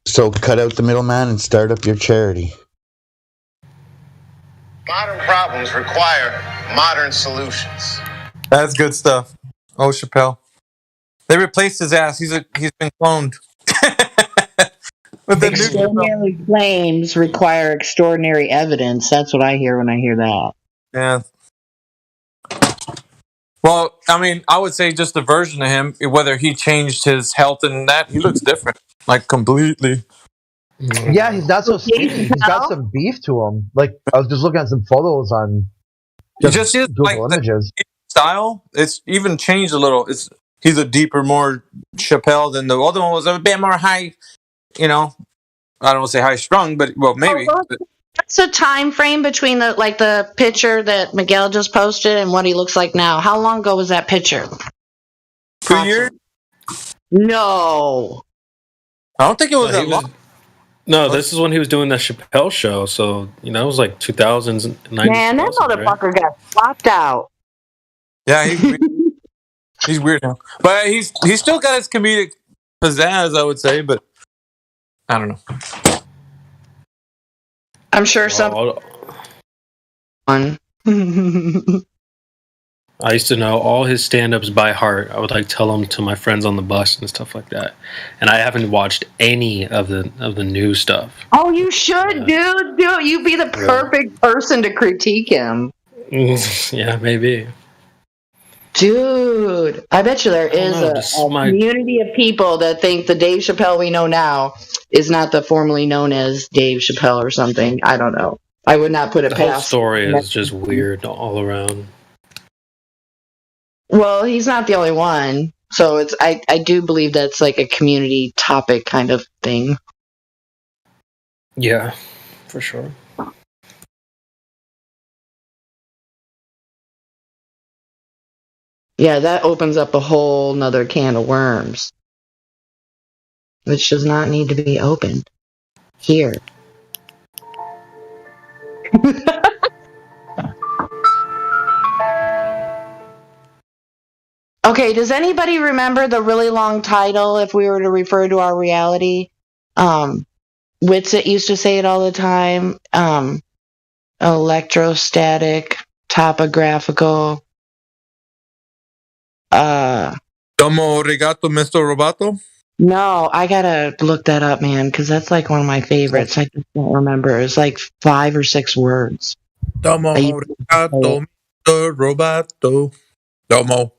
[SPEAKER 21] So cut out the middleman and start up your charity.
[SPEAKER 12] Modern problems require modern solutions.
[SPEAKER 4] That's good stuff. Oh, Chappelle. They replaced his ass. He's been cloned. With the new
[SPEAKER 8] Extraordinary claims require extraordinary evidence. That's what I hear when I hear that.
[SPEAKER 4] Yeah. Well, I mean, I would say just a version of him, whether he changed his health and that, he looks different. Like, completely.
[SPEAKER 9] Yeah, he's not so skinny. He's got some beef to him. Like, I was just looking at some photos on
[SPEAKER 4] Just his
[SPEAKER 9] Google Images.
[SPEAKER 4] style, it's even changed a little. He's a deeper, more Chappelle than the other one was a bit more high, I don't want to say high strung, but well, maybe.
[SPEAKER 8] What's the time frame between the picture that Miguel just posted and what he looks like now? How long ago was that picture?
[SPEAKER 4] 2 years?
[SPEAKER 8] No.
[SPEAKER 4] I don't think it was that long.
[SPEAKER 5] No, this is when he was doing the Chappelle show. So, it was like 2000s.
[SPEAKER 8] Man, that motherfucker got flopped out.
[SPEAKER 4] Yeah, he's weird now. But he's still got his comedic pizzazz, I would say, but I don't know.
[SPEAKER 8] I'm sure some.
[SPEAKER 5] I used to know all his stand-ups by heart. I would tell them to my friends on the bus and stuff like that. And I haven't watched any of the new stuff.
[SPEAKER 8] Oh, you should, dude. You'd be the perfect person to critique him.
[SPEAKER 5] Yeah, maybe.
[SPEAKER 8] Dude, I bet you there is a community of people that think the Dave Chappelle we know now is not the formerly known as Dave Chappelle or something. I don't know. I would not put it
[SPEAKER 5] The
[SPEAKER 8] past.
[SPEAKER 5] whole story is just weird all around.
[SPEAKER 8] Well, he's not the only one. So I do believe that's like a community topic kind of thing.
[SPEAKER 5] Yeah, for sure.
[SPEAKER 8] Yeah, that opens up a whole nother can of worms, which does not need to be opened here. Okay, does anybody remember the really long title if we were to refer to our reality? Witsit used to say it all the time. Electrostatic, topographical.
[SPEAKER 4] Domo arigato, Mr. Roboto?
[SPEAKER 8] No, I gotta look that up, man, because that's like one of my favorites. I just don't remember. It's like 5 or 6 words.
[SPEAKER 4] Domo arigato, Mr. Roboto. Domo.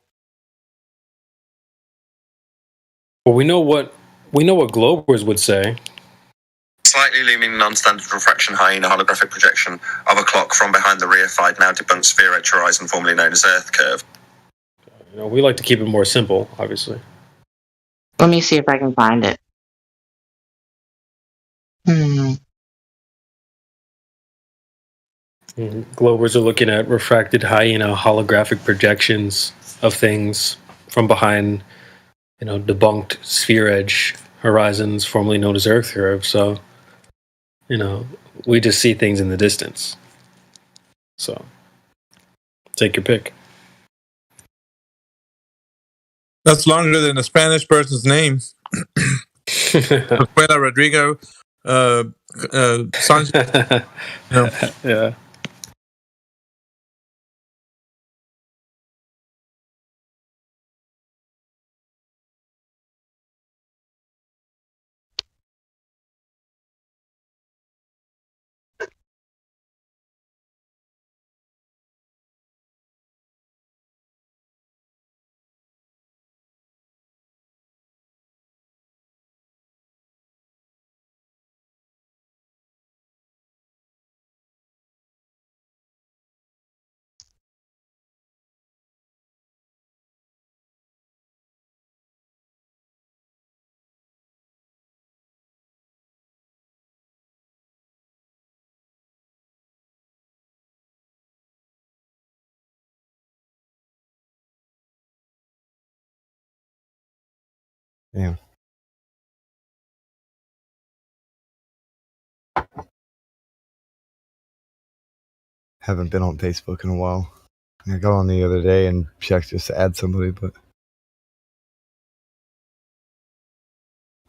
[SPEAKER 5] Well, we know what Globers would say.
[SPEAKER 22] Slightly looming non-standard refraction high in a holographic projection of a clock from behind the reified, now debunked sphere edge horizon, formerly known as Earth curve.
[SPEAKER 5] We like to keep it more simple, obviously.
[SPEAKER 8] Let me see if I can find it.
[SPEAKER 5] Globers are looking at refracted hyena holographic projections of things from behind, debunked sphere edge horizons, formerly known as Earth curve. So, we just see things in the distance. So, take your pick.
[SPEAKER 4] That's longer than a Spanish person's name. Escuela Rodrigo Sanchez.
[SPEAKER 5] Yeah.
[SPEAKER 7] Yeah. Haven't been on Facebook in a while. I got on the other day and checked just to add somebody, but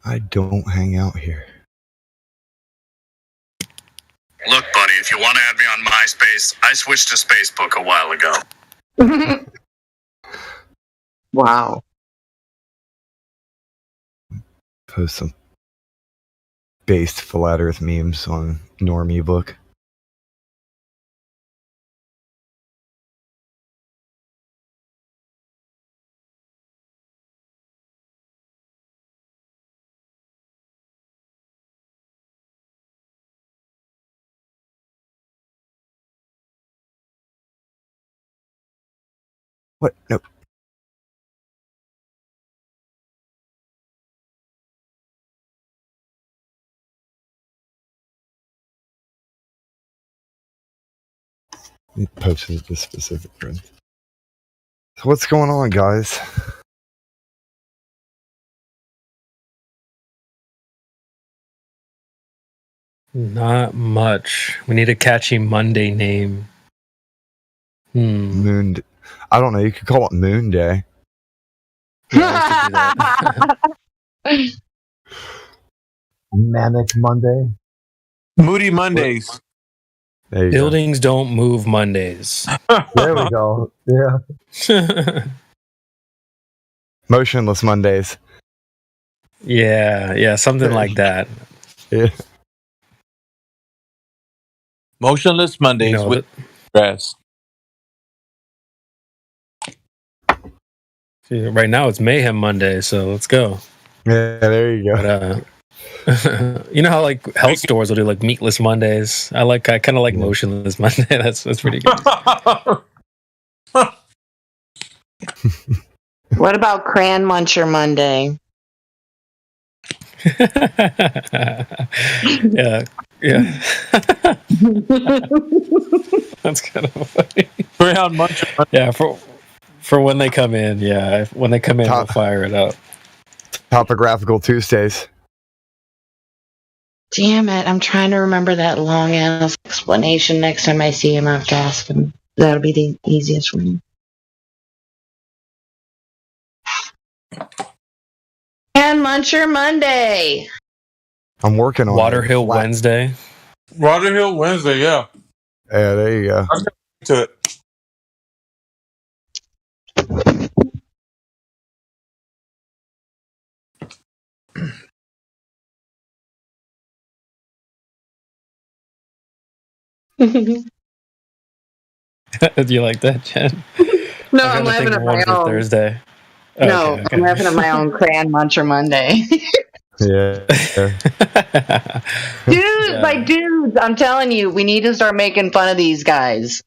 [SPEAKER 7] I don't hang out here.
[SPEAKER 22] Look, buddy, if you want to add me on MySpace, I switched to Facebook a while ago.
[SPEAKER 8] Wow.
[SPEAKER 7] Post some based flat earth memes on Norm ebook. What? Nope. It posted the specific friend. So what's going on, guys?
[SPEAKER 5] Not much. We need a catchy Monday name.
[SPEAKER 7] Moon. I don't know. You could call it Moon Day.
[SPEAKER 9] Manic Monday.
[SPEAKER 4] Moody Mondays.
[SPEAKER 7] There you
[SPEAKER 5] Buildings don't move Mondays.
[SPEAKER 9] There we go. Yeah.
[SPEAKER 7] Motionless Mondays.
[SPEAKER 5] Yeah, something like that.
[SPEAKER 7] Yeah.
[SPEAKER 4] Motionless Mondays
[SPEAKER 5] No,
[SPEAKER 4] with grass.
[SPEAKER 5] See, right now it's Mayhem Monday, so let's go.
[SPEAKER 7] Yeah, there you go.
[SPEAKER 5] But, you know how like health stores will do like meatless Mondays. I kind of like motionless Monday. That's pretty good.
[SPEAKER 8] What about Cran Muncher Monday?
[SPEAKER 5] yeah. That's kind of funny.
[SPEAKER 4] Crayon Muncher.
[SPEAKER 5] Yeah, for when they come in. Yeah, when they come in, we'll fire it up.
[SPEAKER 7] Topographical Tuesdays.
[SPEAKER 8] Damn it, I'm trying to remember that long ass explanation next time I see him. I have to ask him. That'll be the easiest for me. And Muncher Monday.
[SPEAKER 7] I'm working on
[SPEAKER 5] Water Hill Wednesday.
[SPEAKER 4] Water Hill Wednesday, yeah.
[SPEAKER 7] Yeah, there you go.
[SPEAKER 4] I'm to it.
[SPEAKER 5] Do you like that, Jen?
[SPEAKER 8] No, I'm laughing at my own.
[SPEAKER 5] Thursday.
[SPEAKER 8] No,
[SPEAKER 5] Okay.
[SPEAKER 8] I'm laughing at my own Cran Muncher Monday.
[SPEAKER 7] Yeah.
[SPEAKER 8] Dudes, like dudes, I'm telling you, we need to start making fun of these guys.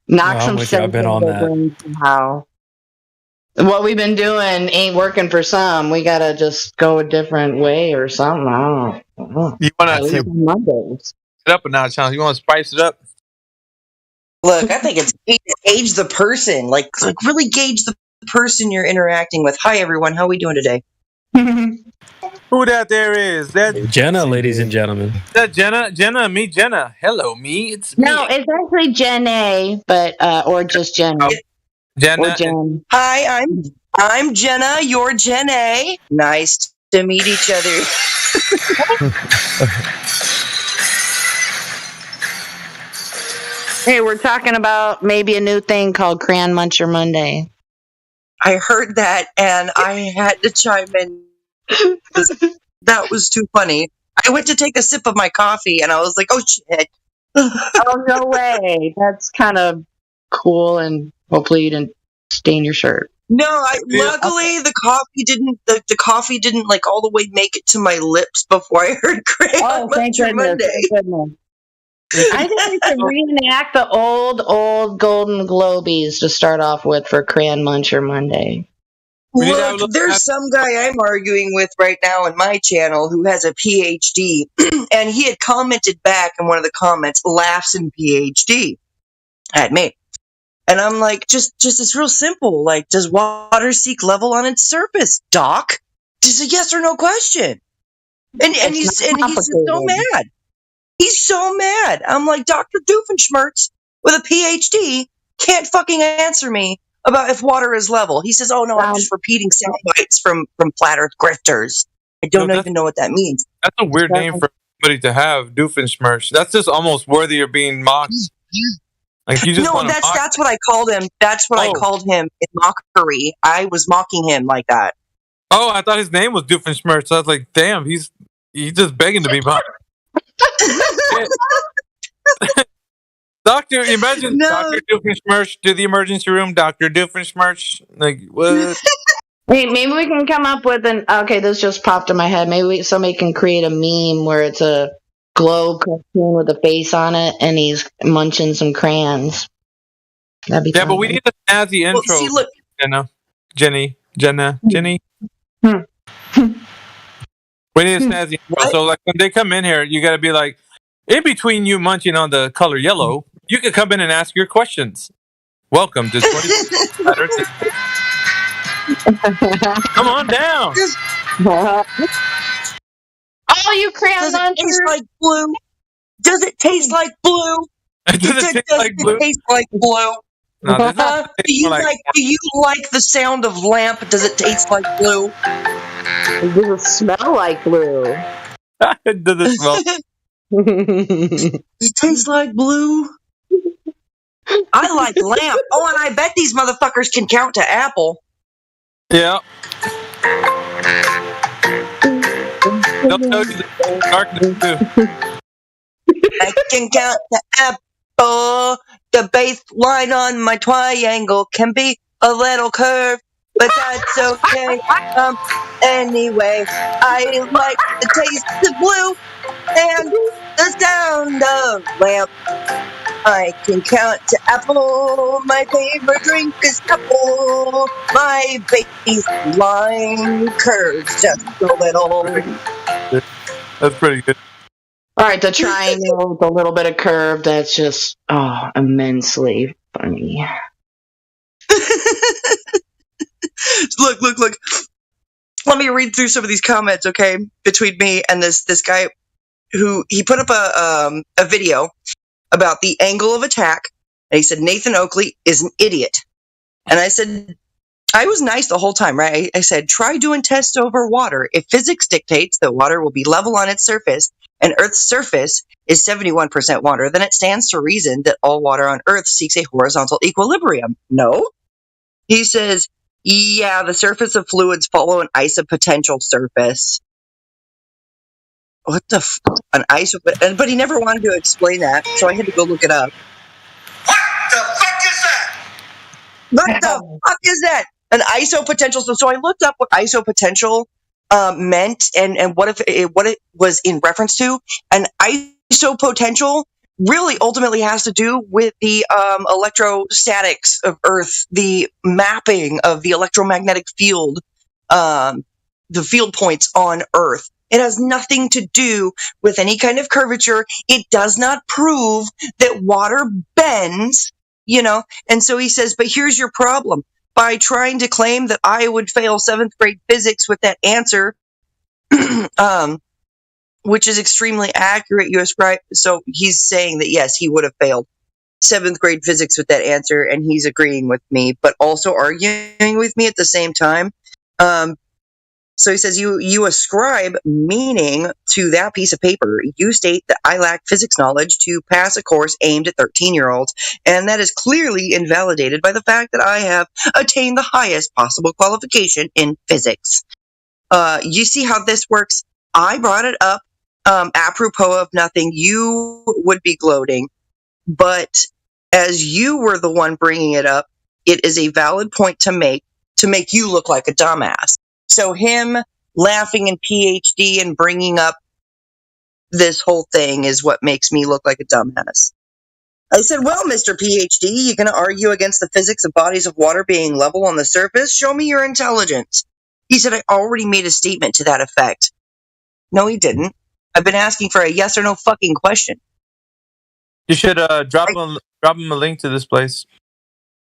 [SPEAKER 8] Knock some sense
[SPEAKER 5] I've been on that.
[SPEAKER 8] somehow. What we've been doing ain't working for some. We gotta just go a different way or something. I don't know.
[SPEAKER 4] You want
[SPEAKER 8] At least
[SPEAKER 4] to
[SPEAKER 8] on Mondays.
[SPEAKER 4] it up a notch, huh? You want to spice it up?
[SPEAKER 1] Look, I think it's gauge the person. Like really gauge the person you're interacting with. Hi, everyone. How are we doing today?
[SPEAKER 4] Who that there is? That
[SPEAKER 5] Jenna, ladies and gentlemen.
[SPEAKER 4] That Jenna? Jenna, me, Jenna. Hello, me. It's me.
[SPEAKER 8] No, it's actually Jen A, but or just Jenna.
[SPEAKER 4] Jenna.
[SPEAKER 8] Or Jen.
[SPEAKER 1] Hi, I'm Jenna. You're Jen A. Nice to meet each other.
[SPEAKER 8] Hey, we're talking about maybe a new thing called Cran Muncher Monday.
[SPEAKER 1] I heard that and I had to chime in. That was too funny. I went to take a sip of my coffee and I was like, oh shit.
[SPEAKER 8] Oh, no way. That's kind of cool, and hopefully you didn't stain your shirt.
[SPEAKER 1] No, luckily the coffee didn't like all the way make it to my lips before I heard Crayon Muncher Monday.
[SPEAKER 8] Thank goodness. I think we should reenact the old Golden Globies to start off with for Cran Muncher Monday.
[SPEAKER 1] Look, there's some guy I'm arguing with right now in my channel who has a PhD, and he had commented back in one of the comments, laughs in PhD at me. And I'm like, just it's real simple. Like, does water seek level on its surface, Doc? Just a yes or no question. And he's just so mad. He's so mad. I'm like, Dr. Doofenshmirtz with a PhD can't fucking answer me about if water is level. He says, oh no, I'm just repeating sound bites from flat earth grifters. I don't even know what that means.
[SPEAKER 4] That's a weird name for somebody to have, Doofenshmirtz. That's just almost worthy of being mocked. Like you just
[SPEAKER 1] that's what I called him. That's what I called him in mockery. I was mocking him like that.
[SPEAKER 4] Oh, I thought his name was Doofenshmirtz. I was like, damn, he's just begging to be mocked. Doctor, imagine Dr. Doofenshmirtz to the emergency room. Dr. Doofenshmirtz, like what?
[SPEAKER 8] Wait, maybe we can come up with an. Okay, this just popped in my head. Maybe somebody can create a meme where it's a globe cartoon with a face on it, and he's munching some crayons. That'd be
[SPEAKER 4] but we need a snazzy intro.
[SPEAKER 1] Well, see, look,
[SPEAKER 4] Jenny. We need a snazzy intro. So, like, when they come in here, you got to be like, in between you munching on the color yellow, you can come in and ask your questions. Welcome to 20 Saturday. Come on down.
[SPEAKER 8] Oh, you crayon munchers!
[SPEAKER 1] Taste like blue? Does it taste like blue?
[SPEAKER 4] Does it taste like blue?
[SPEAKER 1] Taste like blue?
[SPEAKER 4] No,
[SPEAKER 1] do you like the sound of lamp? Does it taste like blue?
[SPEAKER 8] Does it smell like blue?
[SPEAKER 4] Does it smell?
[SPEAKER 1] Does it taste like blue? I like lamp. Oh, and I bet these motherfuckers can count to apple.
[SPEAKER 4] Yeah. They'll tell you the darkness too.
[SPEAKER 1] I can count to apple. The baseline on my triangle can be a little curved, but that's okay. Anyway, I like the taste of blue and the sound of lamp. I can count to apple. My favorite drink is apple. My baseline curves just a little.
[SPEAKER 4] That's pretty good.
[SPEAKER 8] All right, the triangle with a little bit of curve. That's just immensely funny.
[SPEAKER 1] Look. Let me read through some of these comments, okay? Between me and this guy who he put up a video about the angle of attack, and he said Nathan Oakley is an idiot. And I said, I was nice the whole time, right? I said, try doing tests over water. If physics dictates that water will be level on its surface, and Earth's surface is 71% water, then it stands to reason that all water on Earth seeks a horizontal equilibrium. No? He says, yeah, the surface of fluids follow an isopotential surface. What the an isopotential? But he never wanted to explain that, so I had to go look it up.
[SPEAKER 2] What the fuck is that?
[SPEAKER 1] What the fuck is that? An isopotential. So I looked up what isopotential meant and what it was in reference to. An isopotential really ultimately has to do with the electrostatics of Earth, the mapping of the electromagnetic field, the field points on Earth. It has nothing to do with any kind of curvature. It does not prove that water bends, And so he says, but here's your problem. By trying to claim that I would fail 7th grade physics with that answer, which is extremely accurate, you ascribe. So he's saying that, yes, he would have failed 7th grade physics with that answer, and he's agreeing with me, but also arguing with me at the same time. So he says, you ascribe meaning to that piece of paper. You state that I lack physics knowledge to pass a course aimed at 13-year-olds, and that is clearly invalidated by the fact that I have attained the highest possible qualification in physics. You see how this works? I brought it up apropos of nothing. You would be gloating, but as you were the one bringing it up, it is a valid point to make you look like a dumbass. So him laughing in PhD and bringing up this whole thing is what makes me look like a dumbass. I said, well, Mr. PhD, you going to argue against the physics of bodies of water being level on the surface? Show me your intelligence. He said, I already made a statement to that effect. No, he didn't. I've been asking for a yes or no fucking question.
[SPEAKER 4] You should drop him a link to this place.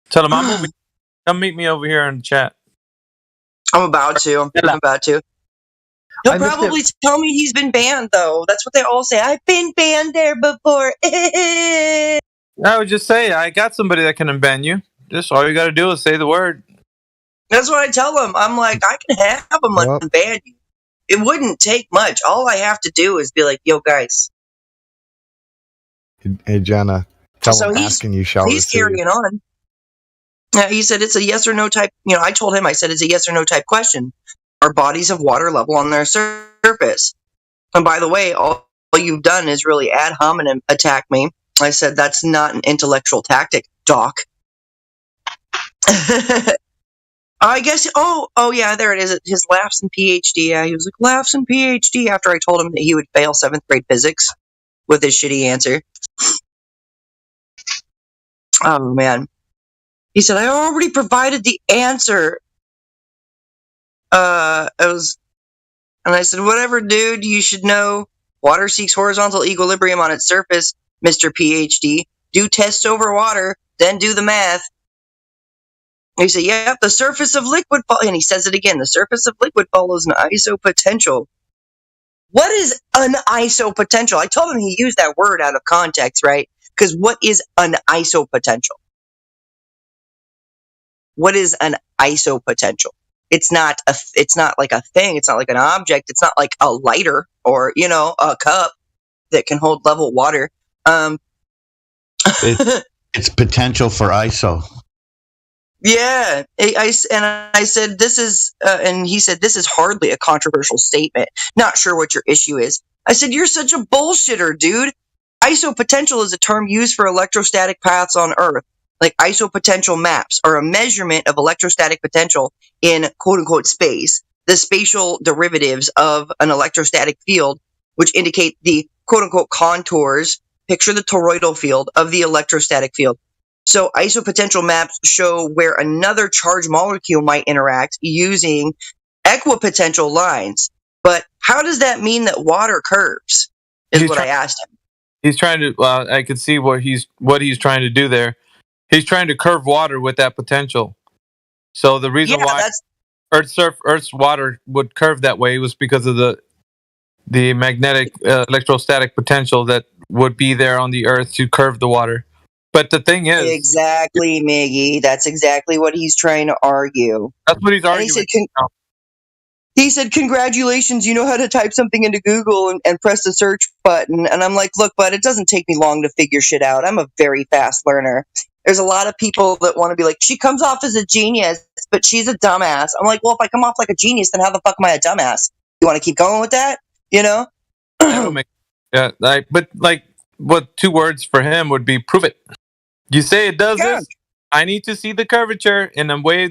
[SPEAKER 4] Tell him I'm over. Come meet me over here in the chat.
[SPEAKER 1] I'm about to. He'll probably tell me he's been banned, though. That's what they all say. I've been banned there before.
[SPEAKER 4] I would just say, I got somebody that can unban you. Just all you got to do is say the word.
[SPEAKER 1] That's what I tell them. I'm like, I can have them unban you. It wouldn't take much. All I have to do is be like, yo, guys.
[SPEAKER 7] Hey, Jenna. Tell him asking you shall
[SPEAKER 1] he's
[SPEAKER 7] receive.
[SPEAKER 1] carrying on. He said it's a yes or no type. I told him, I said it's a yes or no type question. Are bodies of water level on their surface? And by the way, all you've done is really ad hominem attack me. I said that's not an intellectual tactic, Doc. I guess. Oh yeah, there it is. His laughs and PhD. Yeah, he was like laughs and PhD after I told him that he would fail 7th grade physics with his shitty answer. Oh man, he said I already provided the answer. And I said, whatever, dude. You should know. Water seeks horizontal equilibrium on its surface, Mr. PhD. Do tests over water, then do the math. He said, yep, the surface of liquid, and he says it again, the surface of liquid follows an isopotential. What is an isopotential? I told him he used that word out of context, right? Because what is an isopotential? What is an isopotential? It's not like a thing. It's not like an object. It's not like a lighter or, a cup that can hold level water.
[SPEAKER 21] It's potential for ISO.
[SPEAKER 1] Yeah, I said this is, and he said this is hardly a controversial statement. Not sure what your issue is. I said you're such a bullshitter, dude. Isopotential is a term used for electrostatic paths on Earth. Like isopotential maps are a measurement of electrostatic potential in quote unquote space. The spatial derivatives of an electrostatic field, which indicate the quote unquote contours. Picture the toroidal field of the electrostatic field. So isopotential maps show where another charged molecule might interact using equipotential lines. But how does that mean that water curves? I asked him.
[SPEAKER 4] He's trying to. I could see what he's trying to do there. He's trying to curve water with that potential. So the reason why Earth's water would curve that way was because of the magnetic electrostatic potential that would be there on the Earth to curve the water. But the thing is...
[SPEAKER 1] Exactly, Miggy. That's exactly what he's trying to argue.
[SPEAKER 4] That's what he's arguing.
[SPEAKER 1] He said, congratulations, you know how to type something into Google and press the search button. And I'm like, look, bud, it doesn't take me long to figure shit out. I'm a very fast learner. There's a lot of people that want to be like, she comes off as a genius, but she's a dumbass. I'm like, well, if I come off like a genius, then how the fuck am I a dumbass? You want to keep going with that?
[SPEAKER 4] Yeah, but what 2 words for him would be prove it. You say it does this. I need to see the curvature in a way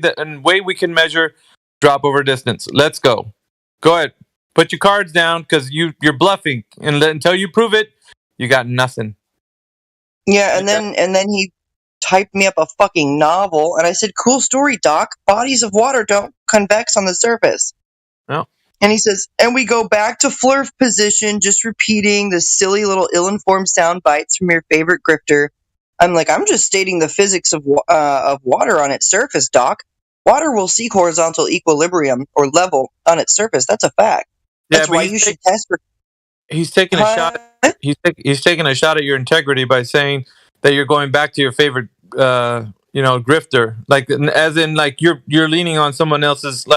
[SPEAKER 4] we can measure drop over distance. Let's go. Go ahead. Put your cards down because you're bluffing, and until you prove it, you got nothing.
[SPEAKER 1] Yeah, and then he typed me up a fucking novel, and I said, cool story, Doc. Bodies of water don't convex on the surface.
[SPEAKER 4] No.
[SPEAKER 1] And he says, and we go back to flurf position, just repeating the silly little ill-informed sound bites from your favorite grifter. I'm like, I'm just stating the physics of water on its surface, Doc. Water will seek horizontal equilibrium or level on its surface. That's a fact. That's why you should test for.
[SPEAKER 4] He's taking a shot. He's taking a shot at your integrity by saying that you're going back to your favorite, grifter. Like, as in, like you're leaning on someone else's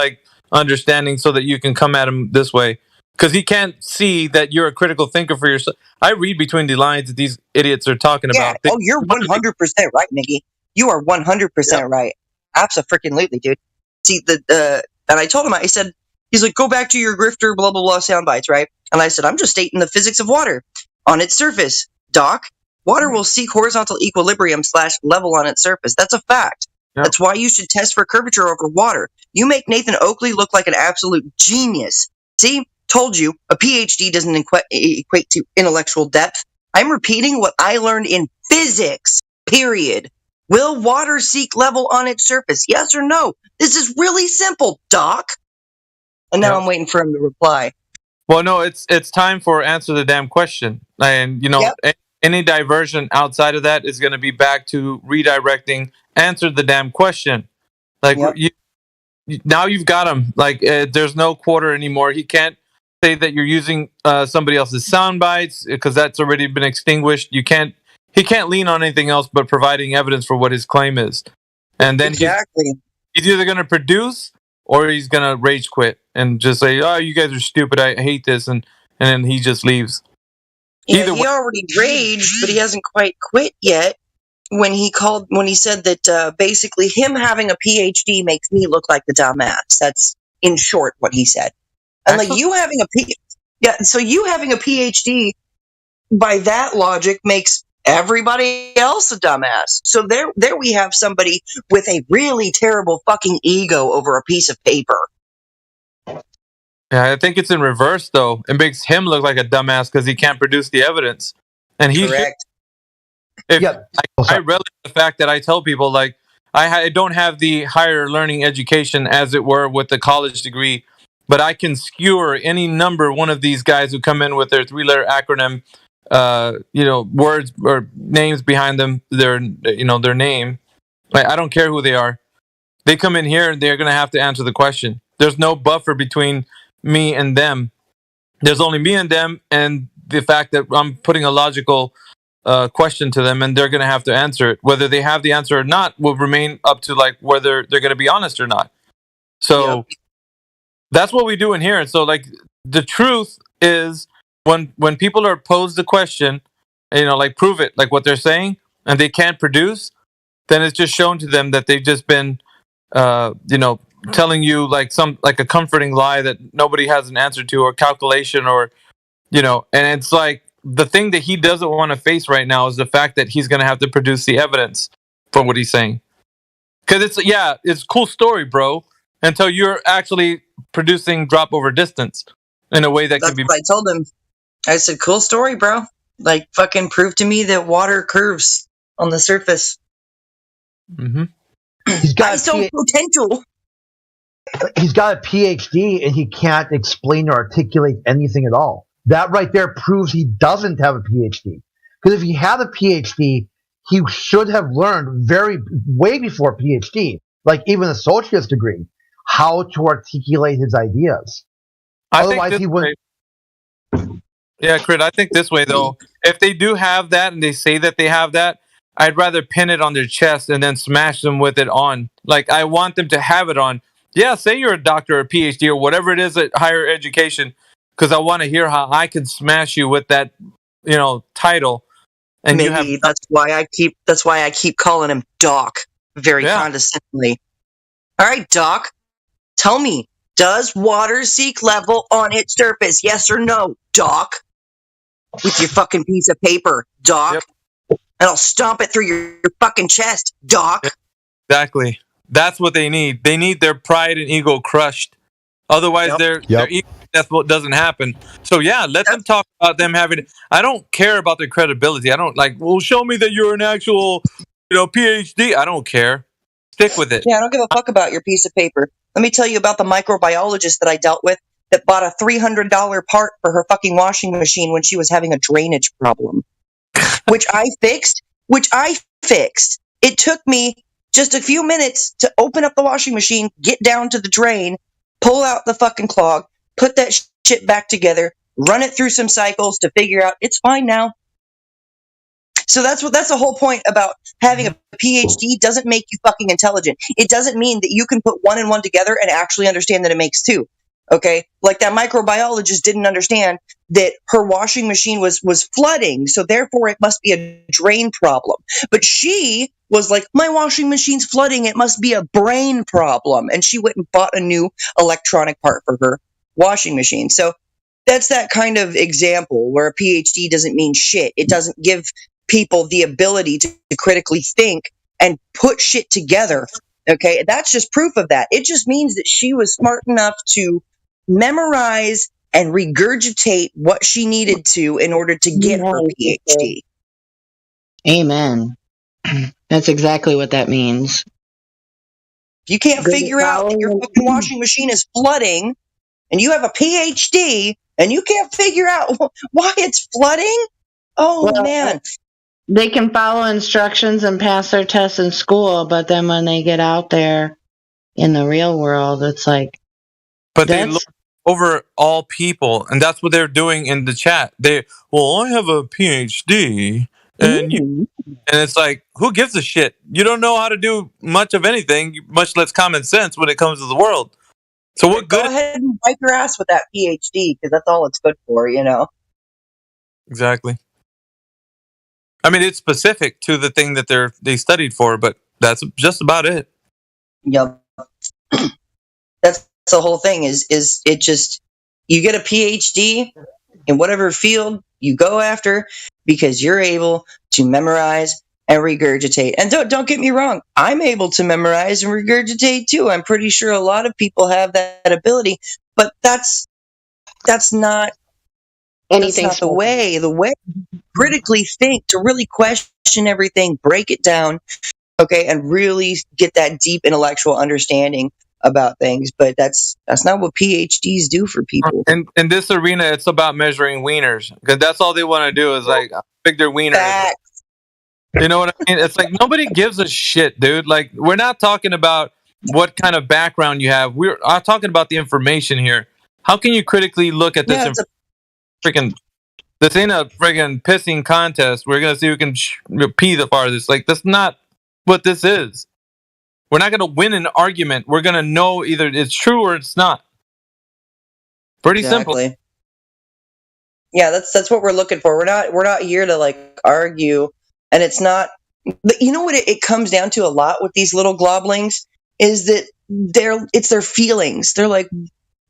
[SPEAKER 4] understanding so that you can come at him this way. Because he can't see that you're a critical thinker for yourself. I read between the lines that these idiots are talking about.
[SPEAKER 1] You're 100% right, Mickey. You are 100% right. Abso-freaking-lutely, dude. See, and I told him, I said, he's like, go back to your grifter, blah, blah, blah, sound bites, right? And I said, I'm just stating the physics of water on its surface, Doc. Water will seek horizontal equilibrium / level on its surface. That's a fact. Yep. That's why you should test for curvature over water. You make Nathan Oakley look like an absolute genius. See? Told you, a PhD doesn't equate to intellectual depth. I'm repeating what I learned in physics, period. Will water seek level on its surface? Yes or no? This is really simple, Doc. And now I'm waiting for him to reply.
[SPEAKER 4] Well, no, it's time for answer the damn question. And, any diversion outside of that is going to be back to redirecting, answer the damn question. Now you've got him. There's no quarter anymore. He can't say that you're using somebody else's sound bites because that's already been extinguished. He can't lean on anything else but providing evidence for what his claim is. And then
[SPEAKER 1] exactly.
[SPEAKER 4] He's either going to produce or he's going to rage quit and just say, "Oh, you guys are stupid. I hate this," and then he just leaves.
[SPEAKER 1] Yeah, he already raged, but he hasn't quite quit yet. When he said that basically him having a PhD makes me look like the dumbass. That's in short what he said. And like you having you having a PhD by that logic makes everybody else a dumbass. So there we have somebody with a really terrible fucking ego over a piece of paper.
[SPEAKER 4] Yeah, I think it's in reverse though. It makes him look like a dumbass because he can't produce the evidence, and he
[SPEAKER 1] correct.
[SPEAKER 4] I relish the fact that I tell people like I don't have the higher learning education as it were with the college degree, but I can skewer any number one of these guys who come in with their 3-letter acronym, words or names behind them, their name. Like I don't care who they are. They come in here and they're going to have to answer the question. There's no buffer between me and them. There's only me and them, and the fact that I'm putting a logical question to them and they're going to have to answer it. Whether they have the answer or not will remain up to like whether they're going to be honest or not. So that's what we do in here. And so like the truth is when people are posed the question, like prove it, like what they're saying, and they can't produce, then it's just shown to them that they've just been telling you like a comforting lie that nobody has an answer to or calculation or and it's like the thing that he doesn't want to face right now is the fact that he's going to have to produce the evidence for what he's saying. Because it's a cool story, bro, until you're actually producing drop over distance in a way that can be.
[SPEAKER 1] I told him. I said, "Cool story, bro. Like fucking prove to me that water curves on the surface."
[SPEAKER 4] Mm-hmm.
[SPEAKER 9] He's got
[SPEAKER 1] potential.
[SPEAKER 9] He's got a PhD and he can't explain or articulate anything at all. That right there proves he doesn't have a PhD. Because if he had a PhD, he should have learned way before PhD, like even an associate's degree, how to articulate his ideas. Otherwise, he wouldn't.
[SPEAKER 4] Yeah, Crit, I think this way, though. If they do have that and they say that they have that, I'd rather pin it on their chest and then smash them with it on. Like, I want them to have it on. Yeah, say you're a doctor or a PhD or whatever it is at higher education, because I want to hear how I can smash you with that, title. And
[SPEAKER 1] maybe that's why I keep calling him Doc very condescendingly. All right, Doc, tell me, does water seek level on its surface? Yes or no, Doc? With your fucking piece of paper, Doc. Yep. And I'll stomp it through your fucking chest, Doc.
[SPEAKER 4] Exactly. That's what they need. They need their pride and ego crushed. Otherwise, their ego, that's what doesn't happen. So let them talk about them having. I don't care about their credibility. I don't show me that you're an actual, PhD. I don't care. Stick with it.
[SPEAKER 1] Yeah, I don't give a fuck about your piece of paper. Let me tell you about the microbiologist that I dealt with that bought a $300 part for her fucking washing machine when she was having a drainage problem, which I fixed. It took me just a few minutes to open up the washing machine, get down to the drain, pull out the fucking clog, put that shit back together, run it through some cycles to figure out it's fine now. So that's the whole point about having a PhD. Doesn't make you fucking intelligent. It doesn't mean that you can put one and one together and actually understand that it makes two. Okay? Like that microbiologist didn't understand that her washing machine was flooding, so therefore it must be a drain problem. But she was like, my washing machine's flooding, it must be a brain problem. And she went and bought a new electronic part for her washing machine. So that's that kind of example where a PhD doesn't mean shit. It doesn't give people the ability to critically think and put shit together. Okay, that's just proof of that. It just means that she was smart enough to memorize and regurgitate what she needed to in order to get her PhD.
[SPEAKER 8] Amen. That's exactly what that means.
[SPEAKER 1] If you can't figure out that your fucking washing machine is flooding and you have a PhD and you can't figure out why it's flooding, man.
[SPEAKER 8] They can follow instructions and pass their tests in school, but then when they get out there in the real world, it's like...
[SPEAKER 4] But they look over all people, and that's what they're doing in the chat. I have a PhD, and it's like, who gives a shit? You don't know how to do much of anything, much less common sense when it comes to the world. So what good?
[SPEAKER 1] Go ahead and wipe your ass with that PhD, because that's all it's good for, you know.
[SPEAKER 4] Exactly. I mean, it's specific to the thing that they studied for, but that's just about it.
[SPEAKER 1] Yep. That's the whole thing. Is it just, you get a PhD in whatever field you go after because you're able to memorize and regurgitate. And don't get me wrong, I'm able to memorize and regurgitate too. I'm pretty sure a lot of people have that ability, but that's not
[SPEAKER 8] anything.
[SPEAKER 1] That's not the way. The way to critically think, to really question everything, break it down, okay, and really get that deep intellectual understanding about things. But that's not what PhDs do for people.
[SPEAKER 4] In this arena, it's about measuring wieners, because that's all they want to do is like pick their wiener. You know what I mean? It's like nobody gives a shit, dude. Like, we're not talking about what kind of background you have. We're talking about the information here. How can you critically look at this? This ain't a friggin' pissing contest. We're gonna see who can pee the farthest. Like, that's not what this is. We're not gonna win an argument. We're gonna know either it's true or it's not. Pretty simple.
[SPEAKER 1] Yeah, that's what we're looking for. We're not here to like argue, and it's not. But you know what it comes down to a lot with these little globlings is that it's their feelings.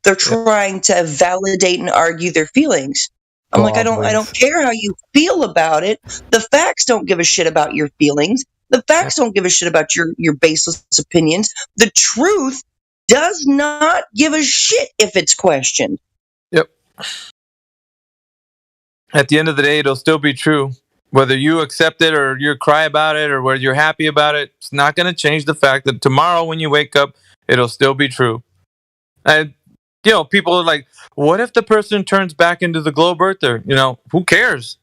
[SPEAKER 1] They're trying to validate and argue their feelings. I'm like, I don't care how you feel about it. The facts don't give a shit about your feelings. The facts don't give a shit about your baseless opinions. The truth does not give a shit if it's questioned.
[SPEAKER 4] Yep. At the end of the day, it'll still be true. Whether you accept it or you cry about it or whether you're happy about it, it's not going to change the fact that tomorrow when you wake up, it'll still be true. And, you know, people are like, what if the person turns back into the globe earther? You know, who cares?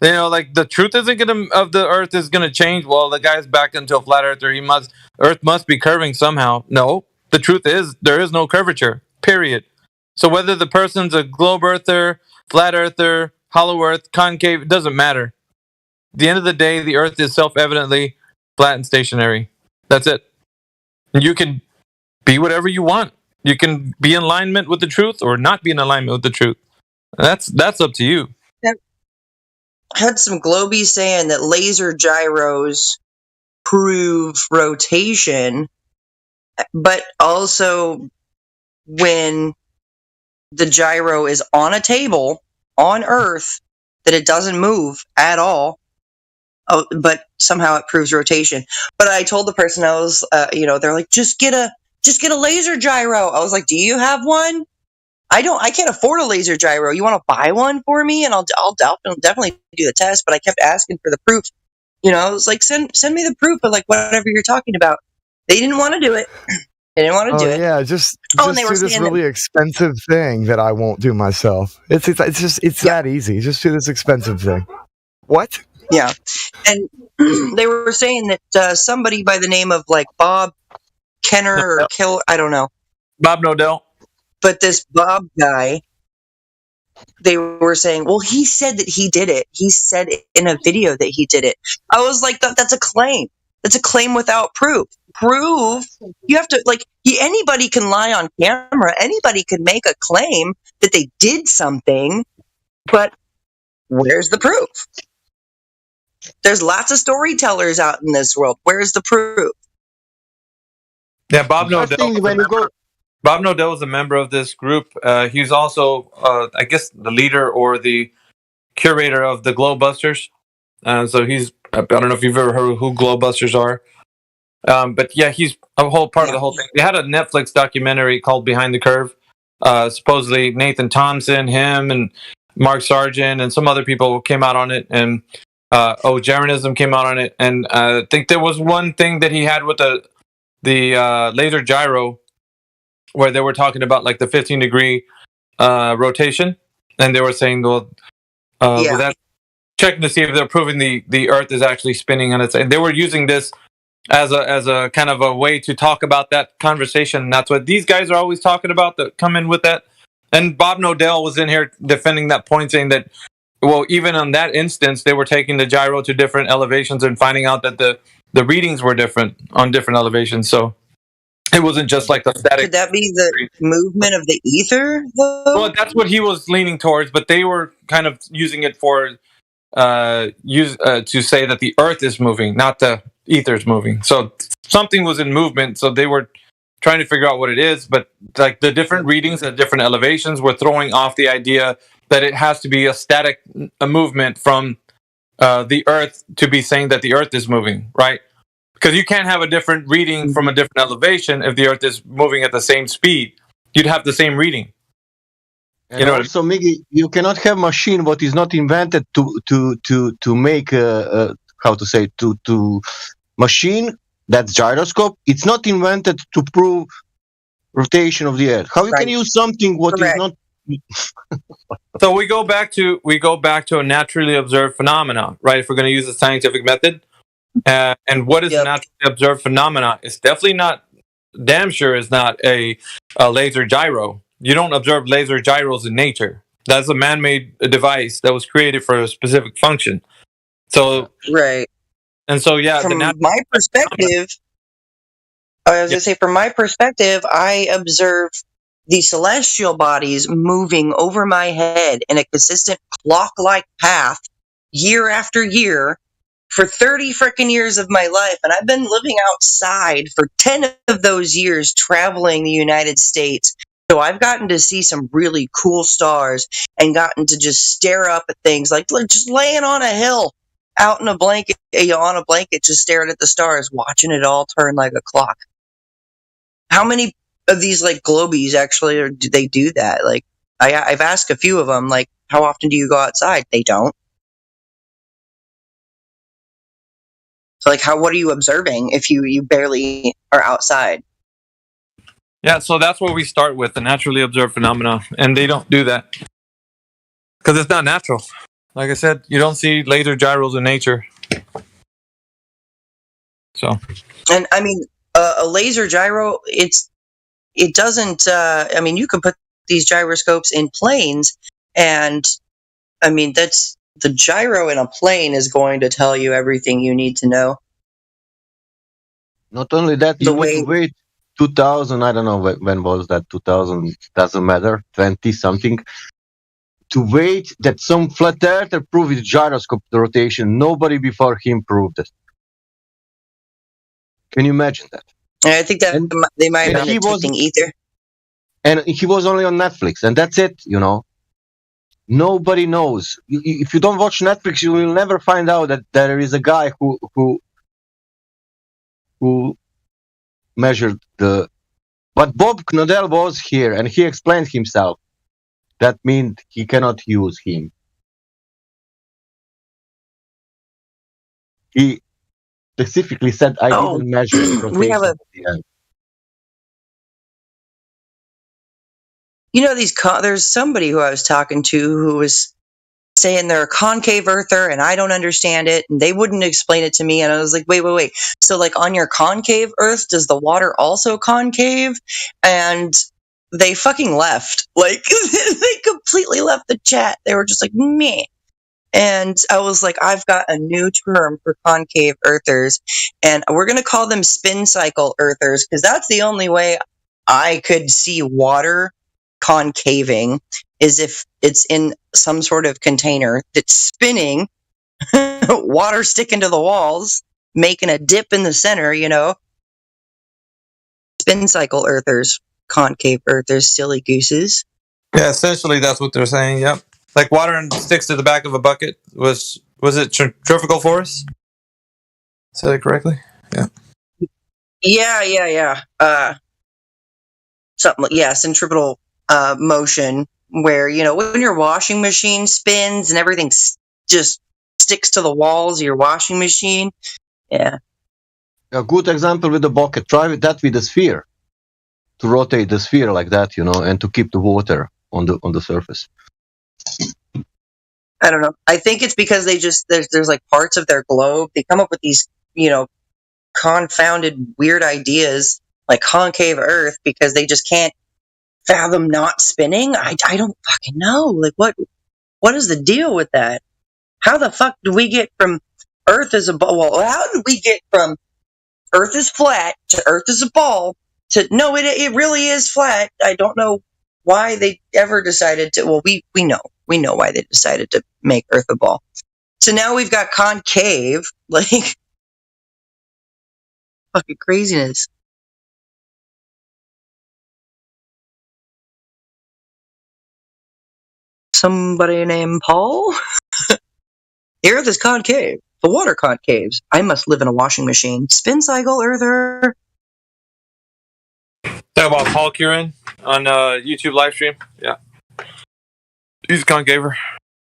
[SPEAKER 4] You know, like, the truth of the earth is going to change. Well, the guy's back into a flat earther. Earth must be curving somehow. No, the truth is there is no curvature, period. So whether the person's a globe earther, flat earther, hollow earth, concave, it doesn't matter. At the end of the day, the earth is self-evidently flat and stationary. That's it. And you can be whatever you want. You can be in alignment with the truth or not be in alignment with the truth. That's up to you.
[SPEAKER 1] I had some globies saying that laser gyros prove rotation, but also when the gyro is on a table on Earth, that it doesn't move at all. Oh, but somehow it proves rotation. But I told the person, I was, they're like, just get a laser gyro. I was like, do you have one? I can't afford a laser gyro. You want to buy one for me? And I'll definitely do the test. But I kept asking for the proof. You know, I was like, send me the proof of like whatever you're talking about. They didn't want to do it. They didn't want to do it.
[SPEAKER 7] Yeah, just do this really expensive thing that I won't do myself. It's that easy. Just do this expensive thing. What?
[SPEAKER 1] Yeah, and they were saying that somebody by the name of like Bob Kenner or Kill, I don't know,
[SPEAKER 4] Bob Nodell.
[SPEAKER 1] But this Bob guy, they were saying, well, he said that he did it. He said in a video that he did it. I was like, that's a claim. That's a claim without proof. Proof, you have to, like, anybody can lie on camera. Anybody can make a claim that they did something, but where's the proof? There's lots of storytellers out in this world. Where's the proof?
[SPEAKER 4] Yeah, Bob Nodell. Bob Nodell is a member of this group. He's also, I guess, the leader or the curator of the Globebusters. So he's, I don't know if you've ever heard who Globebusters are. But yeah, he's a whole part of the whole thing. They had a Netflix documentary called Behind the Curve. Supposedly Nathan Thompson, him, and Mark Sargent, and some other people came out on it. And Jeranism came out on it. And I think there was one thing that he had with the laser gyro, where they were talking about like the 15-degree rotation, and they were saying, well, that checking to see if they're proving the Earth is actually spinning on its. And they were using this as a kind of a way to talk about that conversation. And that's what these guys are always talking about. That come in with that And Bob Nodell was in here defending that point, saying that, well, even on that instance, they were taking the gyro to different elevations and finding out that the readings were different on different elevations. So it wasn't just like the static.
[SPEAKER 1] Could that be the movement of the ether, though?
[SPEAKER 4] Well, that's what he was leaning towards, but they were kind of using it for to say that the Earth is moving, not the ether's moving. So something was in movement. So they were trying to figure out what it is, but like the different readings at different elevations were throwing off the idea that it has to be a static movement from the Earth to be saying that the Earth is moving, right? Because you can't have a different reading from a different elevation if the Earth is moving at the same speed. You'd have the same reading.
[SPEAKER 15] And you know also, Miggy, you cannot have machine what is not invented to make how to say to machine that's gyroscope. It's not invented to prove rotation of the Earth. How you can use something what is not?
[SPEAKER 4] So we go back to a naturally observed phenomena, right? If we're going to use the scientific method, and what is a naturally observed phenomena? It's definitely not. Damn sure is not a laser gyro. You don't observe laser gyros in nature. That's a man-made device that was created for a specific function. So
[SPEAKER 1] right,
[SPEAKER 4] and so yeah.
[SPEAKER 1] From my perspective, I was going to say, from my perspective, I observe the celestial bodies moving over my head in a consistent clock-like path year after year for 30 frickin' years of my life. And I've been living outside for 10 of those years, traveling the United States. So I've gotten to see some really cool stars and gotten to just stare up at things like just laying on a hill out in a blanket, on a blanket, just staring at the stars, watching it all turn like a clock. How many of these like globies actually do they do that? Like I've asked a few of them, like, how often do you go outside? They don't. So like, what are you observing if you barely are outside?
[SPEAKER 4] Yeah, so that's where we start with the naturally observed phenomena, and they don't do that because it's not natural. Like I said, you don't see laser gyros in nature. So,
[SPEAKER 1] and I mean, a laser gyro, it doesn't. I mean, you can put these gyroscopes in planes, and I mean that's the gyro in a plane is going to tell you everything you need to know.
[SPEAKER 15] Not only that, you need to wait 2000. I don't know when was that. 2000 doesn't matter. 20 something. To wait that some flat earther proved his gyroscope rotation. Nobody before him proved it. Can you imagine that?
[SPEAKER 1] And I think that they might have been detecting ether.
[SPEAKER 15] And he was only on Netflix, and that's it. You know, nobody knows. If you don't watch Netflix, you will never find out that there is a guy who measured the. But Bob Knodel was here, and he explained himself. That means he cannot use him. He specifically said, "I didn't measure the rotation."
[SPEAKER 1] We have you know, there's somebody who I was talking to who was saying they're a concave earther and I don't understand it, and they wouldn't explain it to me. And I was like, wait. So like on your concave earth, does the water also concave? And they fucking left. Like they completely left the chat. They were just like, meh. And I was like, I've got a new term for concave earthers, and we're going to call them spin cycle earthers, because that's the only way I could see water concaving is if it's in some sort of container that's spinning, water sticking to the walls, making a dip in the center, you know. Spin cycle earthers, concave earthers, silly gooses.
[SPEAKER 4] Yeah, essentially that's what they're saying. Yep. Like water sticks to the back of a bucket. Was it centrifugal force? Said it correctly? Yeah.
[SPEAKER 1] Yeah. Something like, centripetal motion, where, you know, when your washing machine spins and everything just sticks to the walls of your washing machine. Yeah.
[SPEAKER 15] A good example with the bucket. Try that with the sphere. To rotate the sphere like that, you know, and to keep the water on the surface.
[SPEAKER 1] I don't know. I think it's because they just there's like parts of their globe. They come up with these, you know, confounded weird ideas like concave Earth, because they just can't fathom not spinning? I don't fucking know. Like, what is the deal with that? How the fuck do we get from Earth is a ball? Well, how did we get from Earth is flat to Earth is a ball to no, it really is flat. I don't know why they ever decided to. Well, we know why they decided to make Earth a ball. So now we've got concave, like fucking craziness. Somebody named Paul? The Earth is concave. The water concaves. I must live in a washing machine. Spin cycle, Earther.
[SPEAKER 4] Talk about Paul Kieran on YouTube live stream. Yeah. He's a concaver.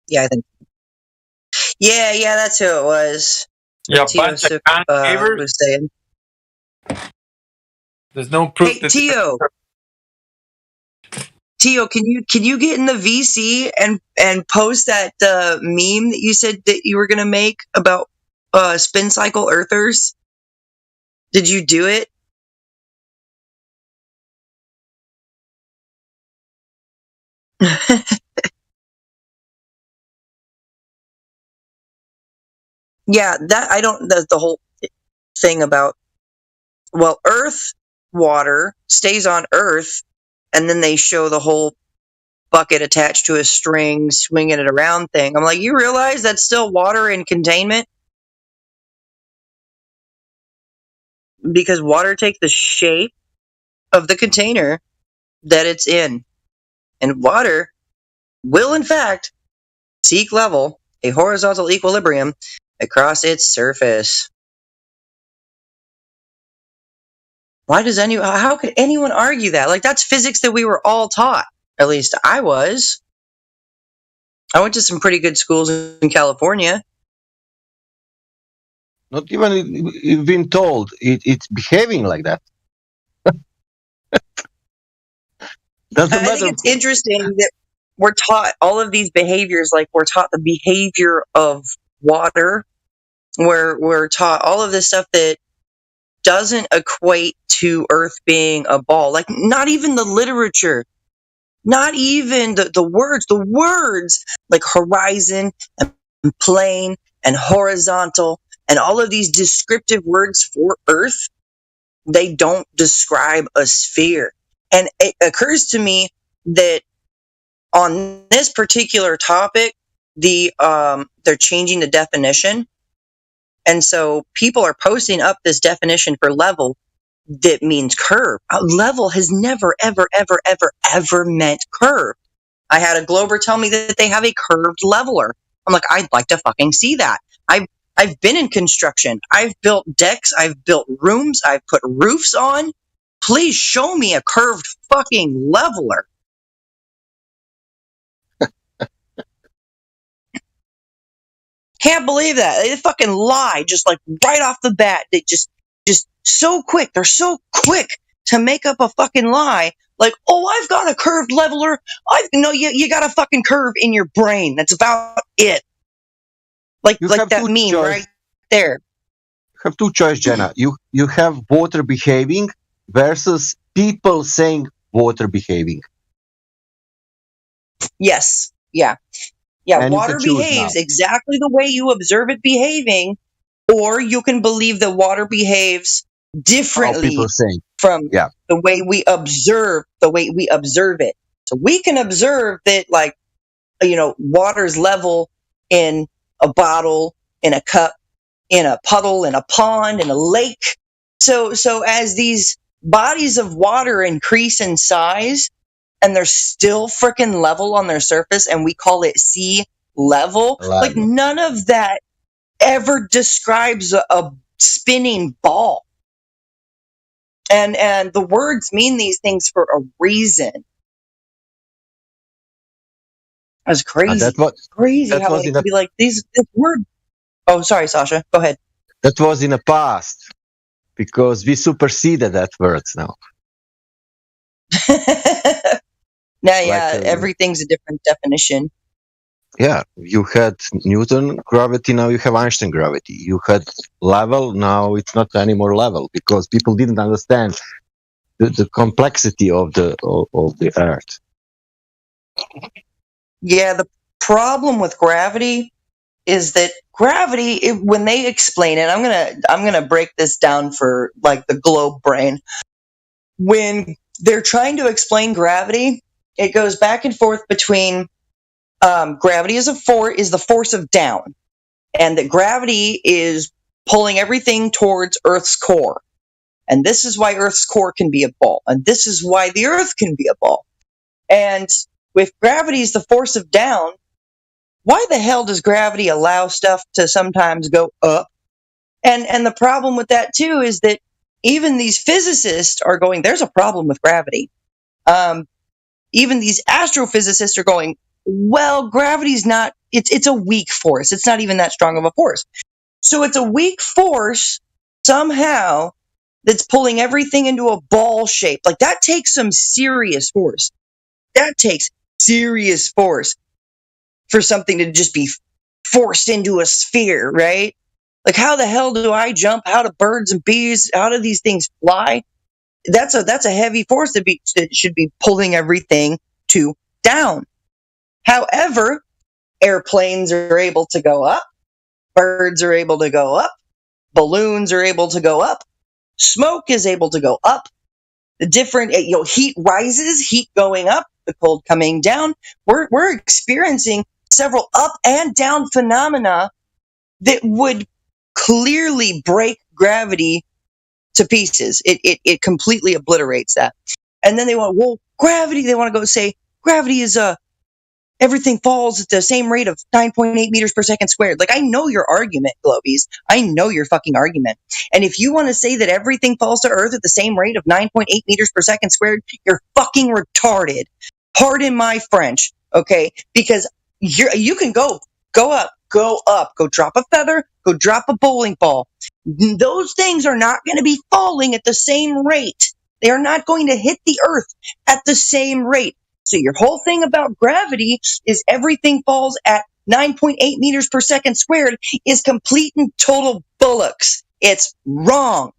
[SPEAKER 1] Yeah, I think. Yeah, that's who it was.
[SPEAKER 4] Yeah,
[SPEAKER 1] Tio
[SPEAKER 4] bunch of concavers.
[SPEAKER 1] was saying.
[SPEAKER 4] There's no proof.
[SPEAKER 1] Hey, Tio, can you get in the VC and post that meme that you said that you were gonna make about spin cycle Earthers? Did you do it? Yeah, that I don't. That's the whole thing about. Well, Earth water stays on Earth, and then they show the whole bucket attached to a string, swinging it around thing. I'm like, you realize that's still water in containment? Because water takes the shape of the container that it's in. And water will, in fact, seek level, a horizontal equilibrium, across its surface. How could anyone argue that? Like, that's physics that we were all taught. At least I was. I went to some pretty good schools in California.
[SPEAKER 15] Not even you've been told it's behaving like that. Doesn't matter.
[SPEAKER 1] I think it's interesting that we're taught all of these behaviors, like we're taught the behavior of water. We're taught all of this stuff that doesn't equate to Earth being a ball. Like, not even the literature. Not even the words like horizon and plane and horizontal and all of these descriptive words for Earth, they don't describe a sphere. And it occurs to me that on this particular topic, they're changing the definition. And so people are posting up this definition for level that means curve. Level has never, ever, ever, ever, ever meant curve. I had a Glober tell me that they have a curved leveler. I'm like, I'd like to fucking see that. I've been in construction. I've built decks. I've built rooms. I've put roofs on. Please show me a curved fucking leveler. Can't believe that. They fucking lie just like right off the bat. They just so quick. They're so quick to make up a fucking lie. Like, oh, I've got a curved leveler. You got a fucking curve in your brain. That's about it. Like that meme right there.
[SPEAKER 15] You have two choices, Jenna. You have water behaving versus people saying water behaving.
[SPEAKER 1] Yes. Yeah. Yeah,
[SPEAKER 15] and
[SPEAKER 1] water behaves exactly the way you observe it behaving, or you can believe that water behaves differently from the way we observe it. So we can observe that, like, water's level in a bottle, in a cup, in a puddle, in a pond, in a lake. So as these bodies of water increase in size, and they're still freaking level on their surface, and we call it sea level. Like, none of that ever describes a spinning ball. And the words mean these things for a reason. That's crazy. Crazy how it can be like this word. Oh, sorry, Sasha. Go ahead.
[SPEAKER 15] That was in the past, because we superseded that words now.
[SPEAKER 1] Now, everything's a different definition.
[SPEAKER 15] Yeah, you had Newton gravity, now you have Einstein gravity. You had level, now it's not anymore level, because people didn't understand the complexity of the Earth.
[SPEAKER 1] Yeah, the problem with gravity is that gravity, when they explain it, I'm gonna break this down for like the globe brain. When they're trying to explain gravity, it goes back and forth between gravity is the force of down, and that gravity is pulling everything towards Earth's core. And this is why Earth's core can be a ball, and this is why the Earth can be a ball. And with gravity is the force of down, why the hell does gravity allow stuff to sometimes go up? And the problem with that too is that even these physicists are going, there's a problem with gravity. Even these astrophysicists are going, well, gravity's not, it's a weak force. It's not even that strong of a force. So it's a weak force somehow that's pulling everything into a ball shape. Like that takes some serious force. That takes serious force for something to just be forced into a sphere, right? Like how the hell do I jump? How do birds and bees, how do these things fly? That's a heavy force that should be pulling everything to down. However, airplanes are able to go up, birds are able to go up, balloons are able to go up, smoke is able to go up. The different, heat rises, heat going up, the cold coming down. We're experiencing several up and down phenomena that would clearly break gravity to pieces. It completely obliterates that. And then they want, gravity, they want to go say, gravity is everything falls at the same rate of 9.8 meters per second squared. Like, I know your argument, Globies. I know your fucking argument. And if you want to say that everything falls to Earth at the same rate of 9.8 meters per second squared, you're fucking retarded. Pardon my French, okay? Because you can go up, go drop a feather, go drop a bowling ball. Those things are not going to be falling at the same rate. They are not going to hit the Earth at the same rate. So your whole thing about gravity is everything falls at 9.8 meters per second squared is complete and total bullocks. It's wrong.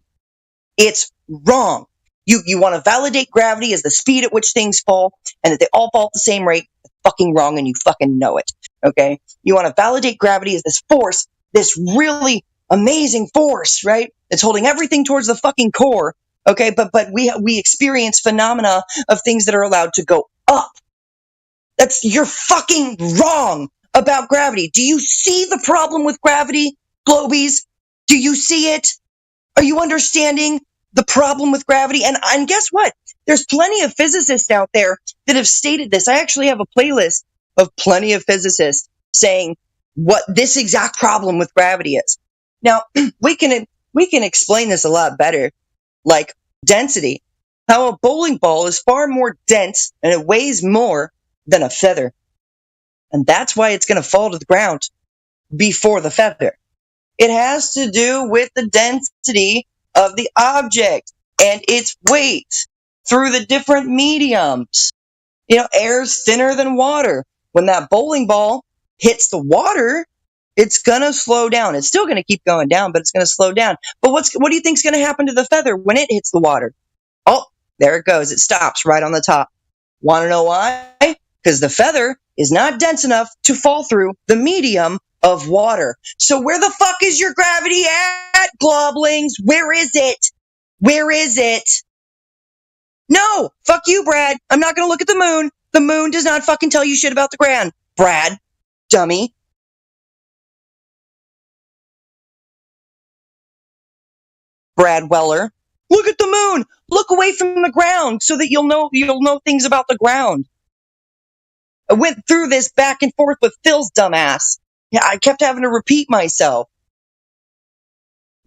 [SPEAKER 1] It's wrong. You want to validate gravity as the speed at which things fall and that they all fall at the same rate. It's fucking wrong, and you fucking know it. Okay? You want to validate gravity as this force, this really amazing force, right? It's holding everything towards the fucking core. Okay, but we experience phenomena of things that are allowed to go up. You're fucking wrong about gravity. Do you see the problem with gravity, Globies? Do you see it? Are you understanding the problem with gravity? And guess what? There's plenty of physicists out there that have stated this. I actually have a playlist of plenty of physicists saying what this exact problem with gravity is. Now, we can explain this a lot better. Like density, how a bowling ball is far more dense and it weighs more than a feather. And that's why it's going to fall to the ground before the feather. It has to do with the density of the object and its weight through the different mediums. Air's thinner than water. When that bowling ball hits the water, it's going to slow down. It's still going to keep going down, but it's going to slow down. But what do you think is going to happen to the feather when it hits the water? Oh, there it goes. It stops right on the top. Want to know why? Because the feather is not dense enough to fall through the medium of water. So where the fuck is your gravity at, globlings? Where is it? Where is it? No, fuck you, Brad. I'm not going to look at the moon. The moon does not fucking tell you shit about the ground. Brad, dummy. Brad Weller. Look at the moon. Look away from the ground so that you'll know things about the ground. I went through this back and forth with Phil's dumbass. Yeah, I kept having to repeat myself.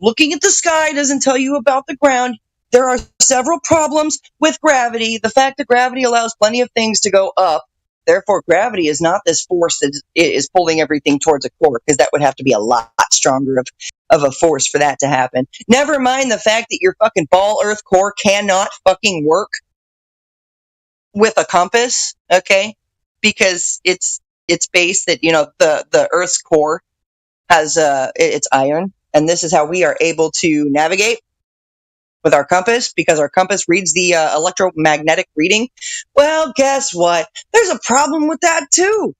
[SPEAKER 1] Looking at the sky doesn't tell you about the ground. There are several problems with gravity. The fact that gravity allows plenty of things to go up. Therefore, gravity is not this force that is pulling everything towards a core, because that would have to be a lot stronger of a force for that to happen. Never mind the fact that your fucking ball Earth core cannot fucking work with a compass, okay? Because it's based that, the Earth's core has it's iron, and this is how we are able to navigate. with our compass because our compass reads the electromagnetic reading. Well, guess what? There's a problem with that too,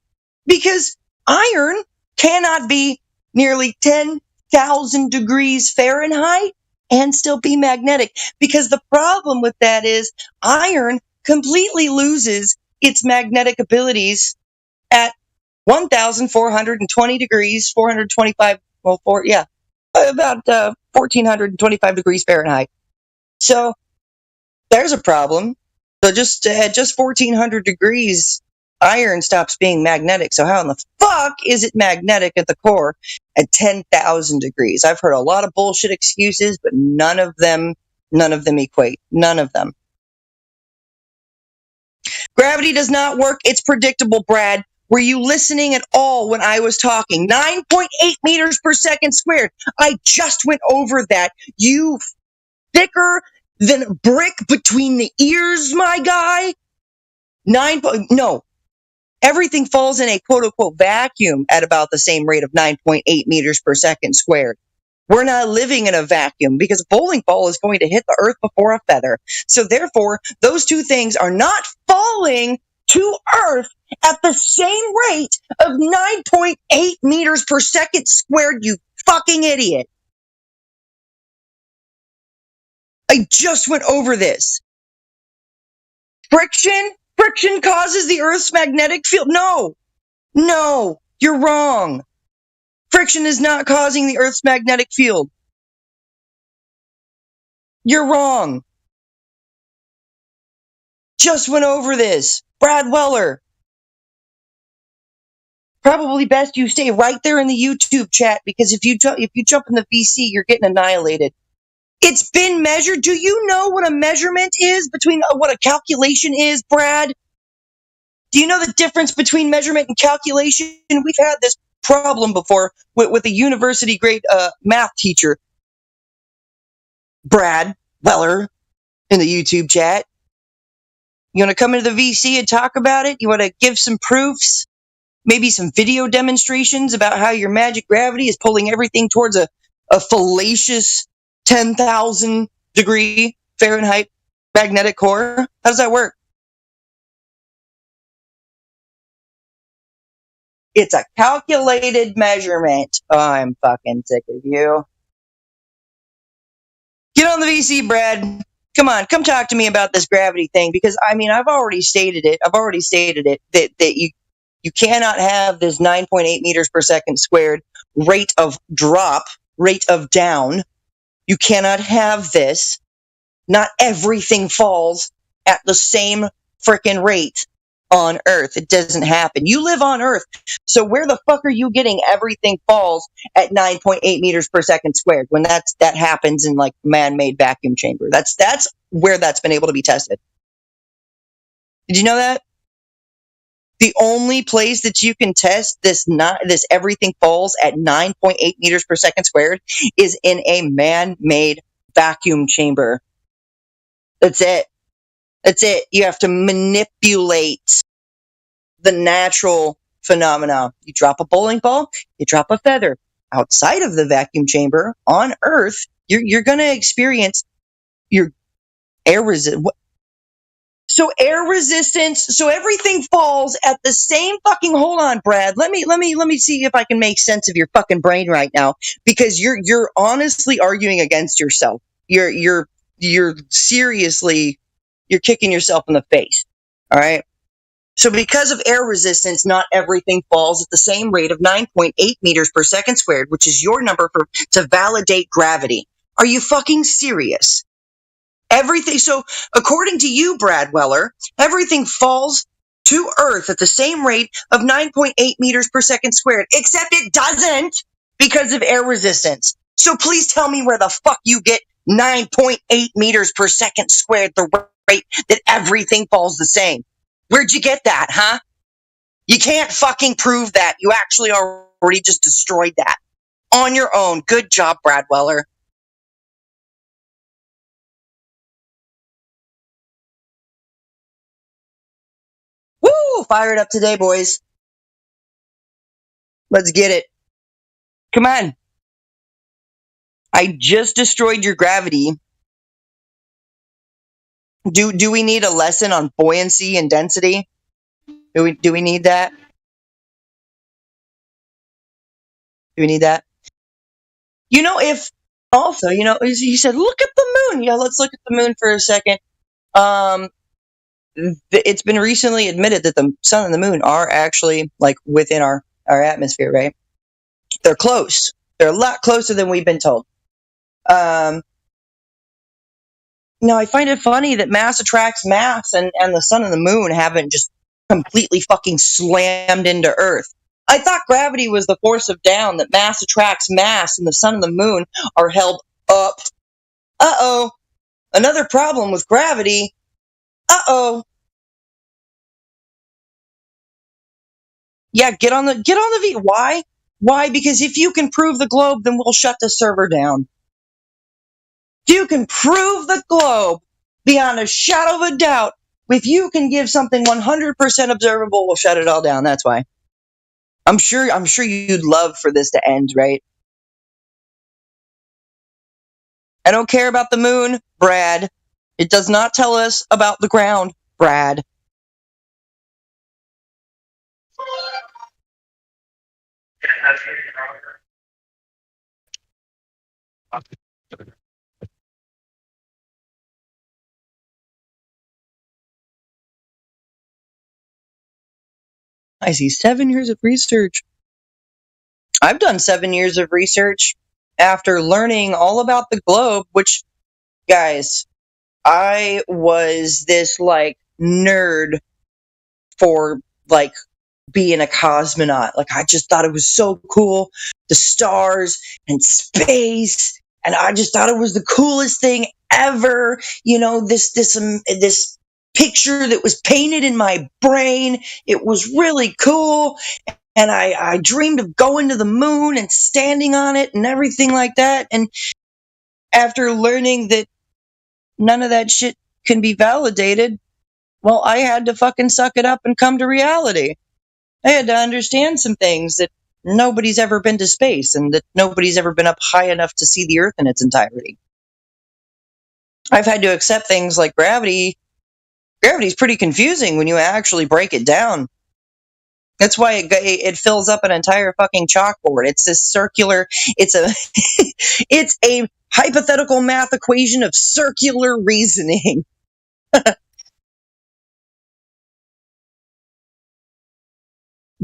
[SPEAKER 1] because iron cannot be nearly 10,000 degrees Fahrenheit and still be magnetic, because the problem with that is iron completely loses its magnetic abilities at 1,420 degrees, 425, well, about 1,425 degrees Fahrenheit. So there's a problem. So just at just 1,400 degrees, iron stops being magnetic. So how in the fuck is it magnetic at the core at 10,000 degrees? I've heard a lot of bullshit excuses, but none of them equate. None of them. Gravity does not work. It's predictable, Brad. Were you listening at all when I was talking? 9.8 meters per second squared. I just went over that. You thicker than a brick between the ears, my guy. No. Everything falls in a quote-unquote vacuum at about the same rate of 9.8 meters per second squared. We're not living in a vacuum because a bowling ball is going to hit the earth before a feather. So therefore, those two things are not falling to earth at the same rate of 9.8 meters per second squared, you fucking idiot. I just went over this. Friction causes the Earth's magnetic field. No, you're wrong. Friction is not causing the Earth's magnetic field. You're wrong. Just went over this. Brad Weller. Probably best you stay right there in the YouTube chat, because if you jump in the VC, you're getting annihilated. It's been measured. Do you know what a measurement is between what a calculation is, Brad? Do you know the difference between measurement and calculation? We've had this problem before with a university grade math teacher, Brad Weller, in the YouTube chat. You want to come into the VC and talk about it? You want to give some proofs? Maybe some video demonstrations about how your magic gravity is pulling everything towards a fallacious 10,000 degree Fahrenheit magnetic core? How does that work? It's a calculated measurement. Oh, I'm fucking sick of you. Get on the VC, Brad. Come on, come talk to me about this gravity thing, because I mean, I've already stated it that you cannot have this 9.8 meters per second squared rate of drop, rate of down. You cannot have this. Not everything falls at the same frickin' rate on Earth. It doesn't happen. You live on Earth, so where the fuck are you getting everything falls at 9.8 meters per second squared when that happens in like man-made vacuum chamber? That's where that's been able to be tested. Did you know that? The only place that you can test this everything falls at 9.8 meters per second squared is in a man-made vacuum chamber. That's it. You have to manipulate the natural phenomena. You drop a bowling ball, you drop a feather. Outside of the vacuum chamber, on Earth, you're going to experience your air resistance. So air resistance, so everything falls at the same fucking, hold on, Brad. Let me see if I can make sense of your fucking brain right now, because you're honestly arguing against yourself. You're seriously, you're kicking yourself in the face. All right. So because of air resistance, not everything falls at the same rate of 9.8 meters per second squared, which is your number to validate gravity. Are you fucking serious? Everything. So according to you, Brad Weller, everything falls to Earth at the same rate of 9.8 meters per second squared, except it doesn't because of air resistance. So please tell me where the fuck you get 9.8 meters per second squared, the rate that everything falls the same. Where'd you get that, huh? You can't fucking prove that. You actually already just destroyed that on your own. Good job, Brad Weller. Woo! Fired up today, boys. Let's get it. Come on. I just destroyed your gravity Do we need a lesson on buoyancy and density? Do we need that? Do we need that? If also, he said, look at the moon. Yeah, let's look at the moon for a second. It's been recently admitted that the sun and the moon are actually like within our atmosphere, right? They're close. They're a lot closer than we've been told. Now, I find it funny that mass attracts mass, and the sun and the moon haven't just completely fucking slammed into Earth. I thought gravity was the force of down, that mass attracts mass, and the sun and the moon are held up. Uh-oh. Another problem with gravity. Uh-oh. Yeah, get on the V. Why? Why? Because if you can prove the globe, then we'll shut the server down. If you can prove the globe beyond a shadow of a doubt, if you can give something 100% observable, we'll shut it all down. That's why. I'm sure you'd love for this to end, right? I don't care about the moon, Brad. It does not tell us about the ground, Brad. I see 7 years of research. I've done 7 years of research after learning all about the globe, which, guys, I was this nerd for being a cosmonaut. I just thought it was so cool, the stars and space, and I just thought it was the coolest thing ever. This picture that was painted in my brain, it was really cool, and I dreamed of going to the moon and standing on it and everything like that. And after learning that none of that shit can be validated, well, I had to fucking suck it up and come to reality. I had to understand some things, that nobody's ever been to space and that nobody's ever been up high enough to see the Earth in its entirety. I've had to accept things like gravity. Gravity's pretty confusing when you actually break it down. That's why it fills up an entire fucking chalkboard. It's this circular, it's a hypothetical math equation of circular reasoning.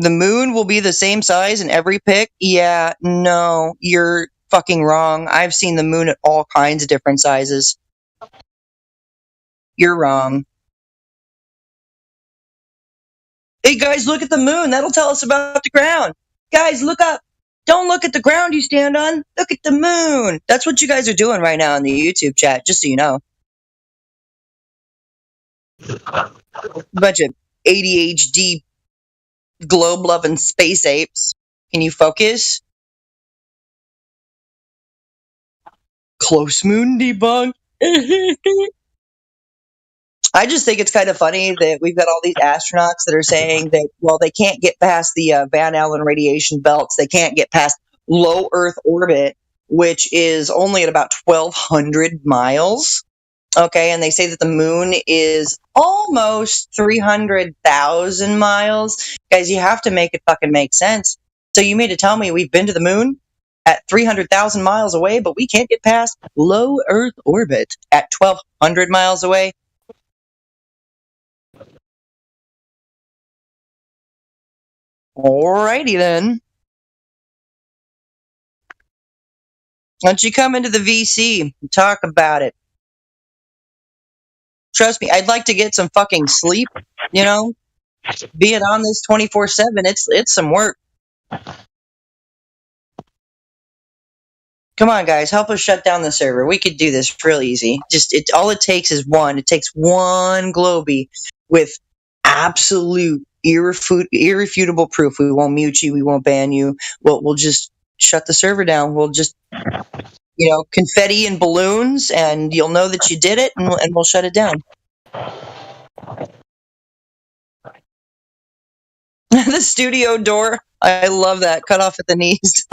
[SPEAKER 1] The moon will be the same size in every pic? Yeah, no, you're fucking wrong. I've seen the moon at all kinds of different sizes. You're wrong. Hey guys, look at the moon. That'll tell us about the ground. Guys, look up. Don't look at the ground you stand on. Look at the moon. That's what you guys are doing right now in the YouTube chat, just so you know. Bunch of ADHD globe-loving space apes. Can you focus? Close moon debunk. I just think it's kind of funny that we've got all these astronauts that are saying that, well, they can't get past the Van Allen radiation belts. They can't get past low Earth orbit, which is only at about 1,200 miles. Okay, and they say that the moon is almost 300,000 miles. Guys, you have to make it fucking make sense. So you mean to tell me we've been to the moon at 300,000 miles away, but we can't get past low Earth orbit at 1,200 miles away? Alrighty then. Why don't you come into the VC and talk about it? Trust me, I'd like to get some fucking sleep, Being on this 24/7, it's some work. Come on, guys, help us shut down the server. We could do this real easy. All it takes is one. It takes one Globey with absolute irrefutable proof. We won't mute you. We won't ban you. We'll just shut the server down. We'll just, confetti and balloons, and you'll know that you did it, and we'll shut it down. The studio door. I love that. Cut off at the knees.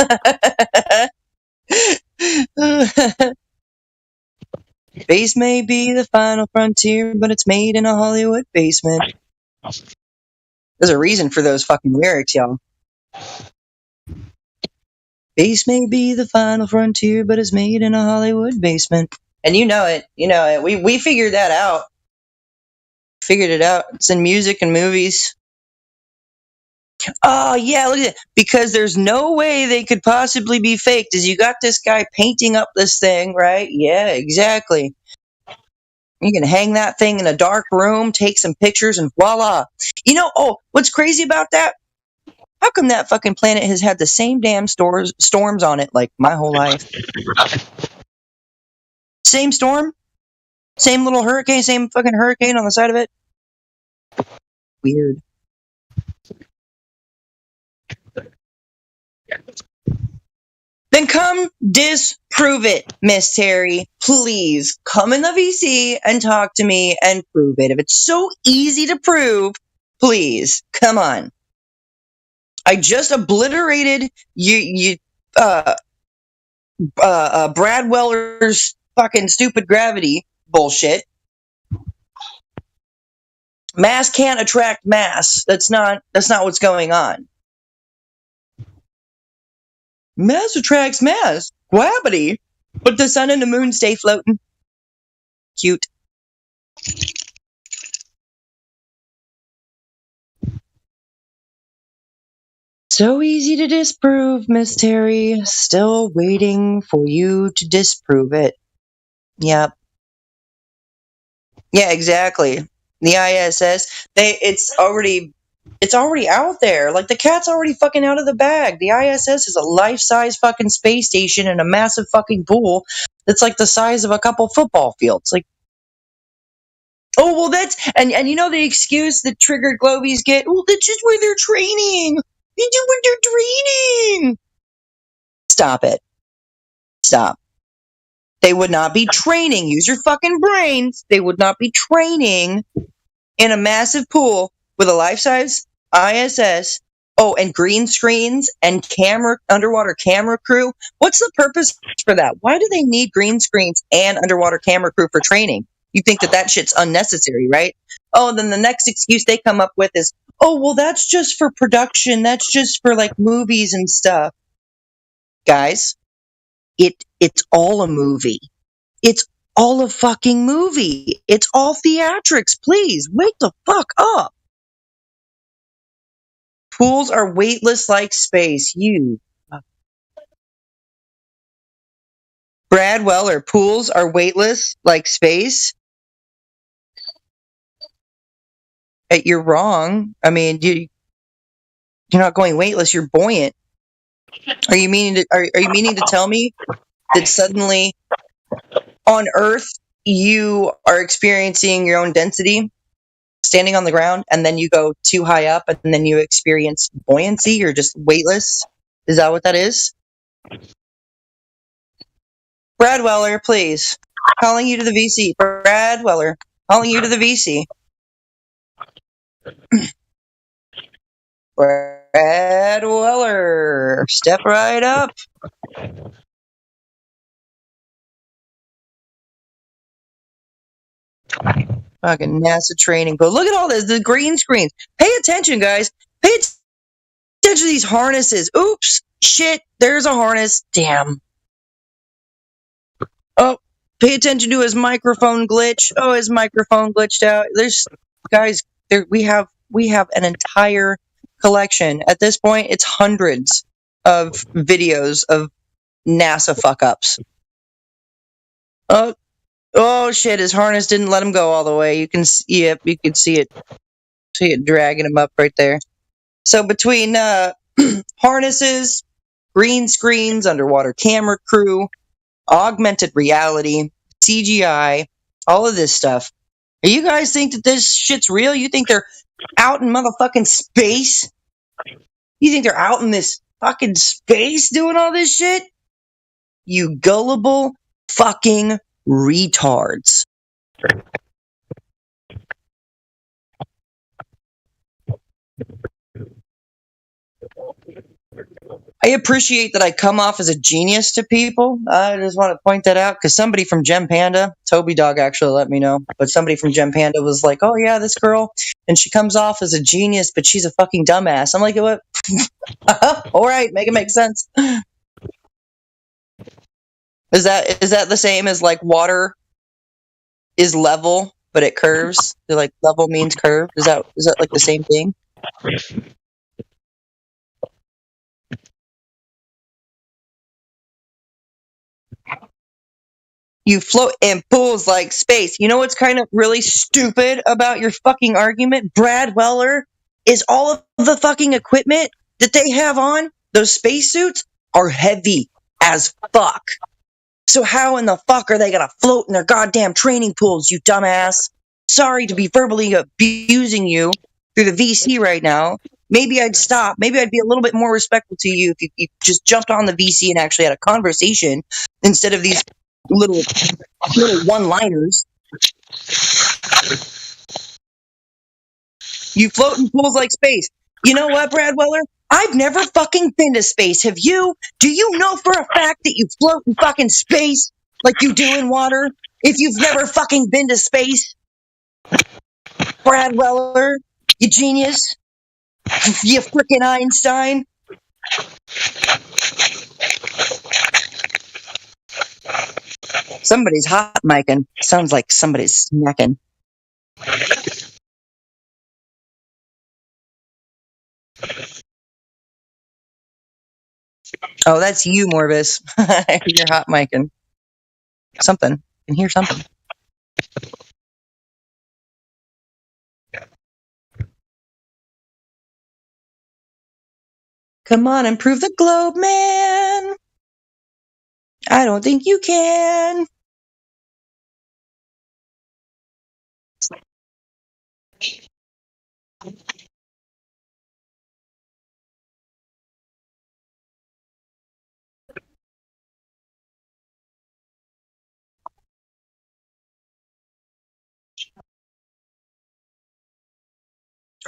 [SPEAKER 1] Space may be the final frontier, but it's made in a Hollywood basement. There's a reason for those fucking lyrics, y'all. Space may be the final frontier, but it's made in a Hollywood basement. And you know it. You know it. We figured that out. Figured it out. It's in music and movies. Oh, yeah, look at it. Because there's no way they could possibly be faked. As you got this guy painting up this thing, right? Yeah, exactly. You can hang that thing in a dark room, take some pictures, and voila. You know, oh, what's crazy about that? How come that fucking planet has had the same damn storms on it like my whole life? Same storm? Same little hurricane? Same fucking hurricane on the side of it? Weird. Then come disprove it, Miss Terry. Please come in the VC and talk to me and prove it. If it's so easy to prove, please, come on. I just obliterated Brad Weller's fucking stupid gravity bullshit. Mass can't attract mass. That's not what's going on. Mass attracts mass. Gravity. But the sun and the moon stay floating. Cute. So easy to disprove, Miss Terry. Still waiting for you to disprove it. Yep. Yeah, exactly. The ISS, it's already out there. Like, the cat's already fucking out of the bag. The ISS is a life-size fucking space station in a massive fucking pool that's like the size of a couple football fields. Like, oh, well, that's, and you know the excuse that triggered Globies get? Well, that's just where they're training. They do what they're training. Stop it. Stop. They would not be training. Use your fucking brains. They would not be training in a massive pool with a life-size ISS. Oh, and green screens and underwater camera crew. What's the purpose for that? Why do they need green screens and underwater camera crew for training? You think that shit's unnecessary, right? Oh, then the next excuse they come up with is, oh, well, that's just for production. That's just for like movies and stuff. Guys, it's all a movie. It's all a fucking movie. It's all theatrics. Please, wake the fuck up. Pools are weightless like space. Brad Weller, pools are weightless like space? You're wrong. I mean, you're not going weightless, you're buoyant. Are you meaning to tell me that suddenly on Earth you are experiencing your own density standing on the ground, and then you go too high up and then you experience buoyancy? You're just weightless? Is that what that is? Brad Weller, please. Calling you to the VC. Brad Weller, calling you to the VC. Brad Weller, step right up. Fucking NASA training. But look at all this, the green screens. Pay attention, guys. Pay attention to these harnesses. Oops. Shit. There's a harness. Damn. Oh, pay attention to his microphone glitch. Oh, his microphone glitched out. There's, guys, we have an entire collection. At this point, it's hundreds of videos of NASA fuck-ups. Oh shit, his harness didn't let him go all the way. You can see it dragging him up right there. So between harnesses, green screens, underwater camera crew, augmented reality, CGI, all of this stuff. You guys think that this shit's real? You think they're out in motherfucking space? You think they're out in this fucking space doing all this shit? You gullible fucking retards. I appreciate that I come off as a genius to people. I just want to point that out because somebody from Gem Panda, Toby Dog actually let me know, but somebody from Gem Panda was like, oh yeah, this girl, and she comes off as a genius, but she's a fucking dumbass. I'm like, what? All right, make it make sense. Is that the same as like water is level, but it curves? Like level means curve. Is that like the same thing? You float in pools like space. You know what's kind of really stupid about your fucking argument? Brad Weller is all of the fucking equipment that they have on, those spacesuits, are heavy as fuck. So how in the fuck are they gonna float in their goddamn training pools, you dumbass? Sorry to be verbally abusing you through the VC right now. Maybe I'd stop. Maybe I'd be a little bit more respectful to you if you just jumped on the VC and actually had a conversation instead of these little one-liners. You float in pools like space. You know what, Brad Weller? I've never fucking been to space. Have you? Do you know for a fact that you float in fucking space like you do in water? If you've never fucking been to space? Brad Weller, you genius. You frickin' Einstein. Somebody's hot micing. Sounds like somebody's snacking. Oh, that's you, Morvis. You're hot micing. Something. I can hear something. Come on, improve the globe, man. I don't think you can.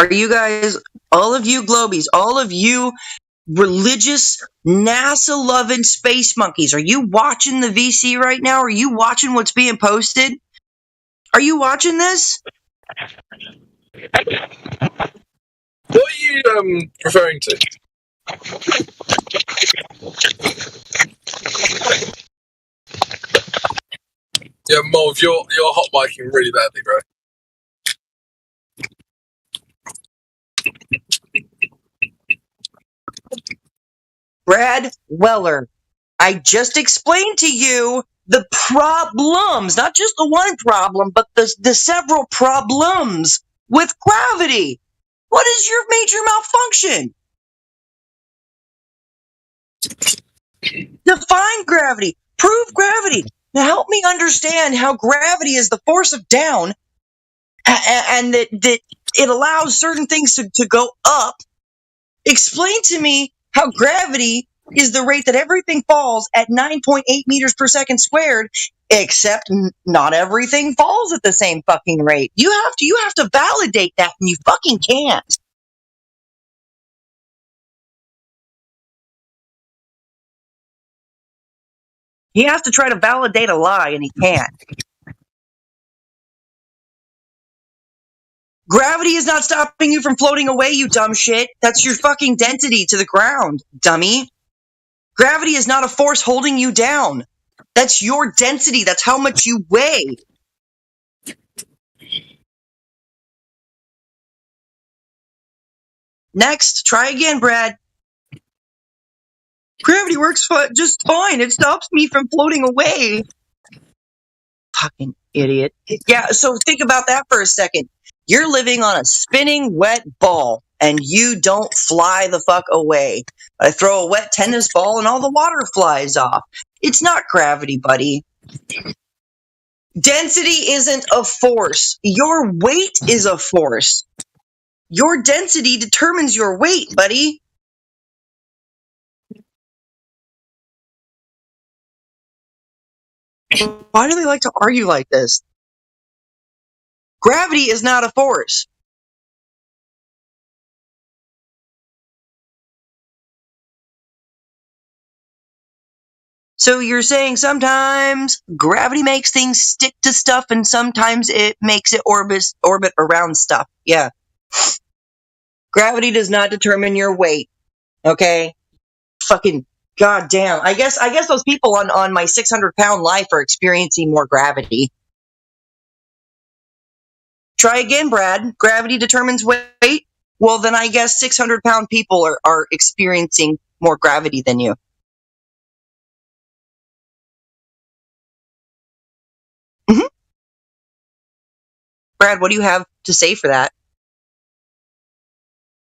[SPEAKER 1] Are you guys, all of you globies, all of you religious, NASA-loving space monkeys, are you watching the VC right now? Are you watching what's being posted? Are you watching this?
[SPEAKER 5] What are you referring to? Yeah, Mov, you're hot micing really badly, bro.
[SPEAKER 1] Brad Weller, I just explained to you the problems, not just the one problem, but the several problems with gravity. What is your major malfunction? Define gravity. Prove gravity. Now help me understand how gravity is the force of down and that it allows certain things to go up. Explain to me how gravity is the rate that everything falls at 9.8 meters per second squared, except not everything falls at the same fucking rate. You have to validate that, and you fucking can't. He has to try to validate a lie, and he can't. Gravity is not stopping you from floating away, you dumb shit. That's your fucking density to the ground, dummy. Gravity is not a force holding you down. That's your density. That's how much you weigh. Next, try again, Brad. Gravity works just fine. It stops me from floating away. Fucking idiot. Yeah, so think about that for a second. You're living on a spinning wet ball, and you don't fly the fuck away. I throw a wet tennis ball, and all the water flies off. It's not gravity, buddy. Density isn't a force. Your weight is a force. Your density determines your weight, buddy. Why do they like to argue like this? Gravity is not a force. So you're saying sometimes gravity makes things stick to stuff and sometimes it makes it orbit around stuff. Yeah. Gravity does not determine your weight. Okay? Fucking goddamn. I guess those people on my 600-pound life are experiencing more gravity. Try again, Brad. Gravity determines weight? Well, then I guess 600-pound people are experiencing more gravity than you. Mm-hmm. Brad, what do you have to say for that?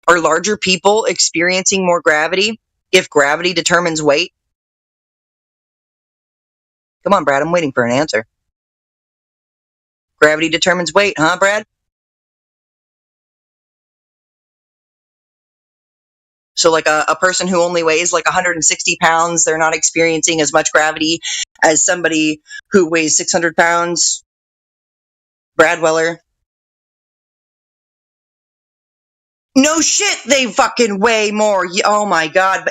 [SPEAKER 1] Are larger people experiencing more gravity if gravity determines weight? Come on, Brad, I'm waiting for an answer. Gravity determines weight, huh, Brad? So like a person who only weighs like 160 pounds, they're not experiencing as much gravity as somebody who weighs 600 pounds? Brad Weller? No shit, they fucking weigh more. Oh my God.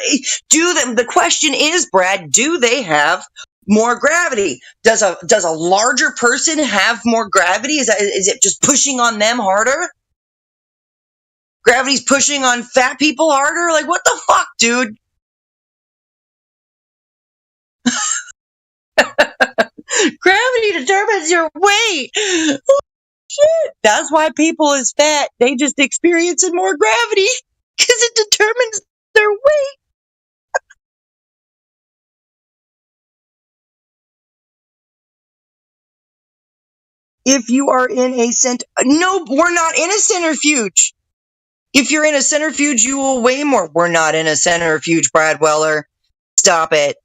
[SPEAKER 1] The question is, Brad, do they have more gravity? Does a larger person have more gravity? Is it just pushing on them harder? Gravity's pushing on fat people harder? Like, what the fuck, dude? Gravity determines your weight. Oh, shit. That's why people is fat. They just experiencing more gravity because it determines their weight. If you are in a no, we're not in a centrifuge. If you're in a centrifuge, you will weigh more. We're not in a centrifuge, Brad Weller. Stop it.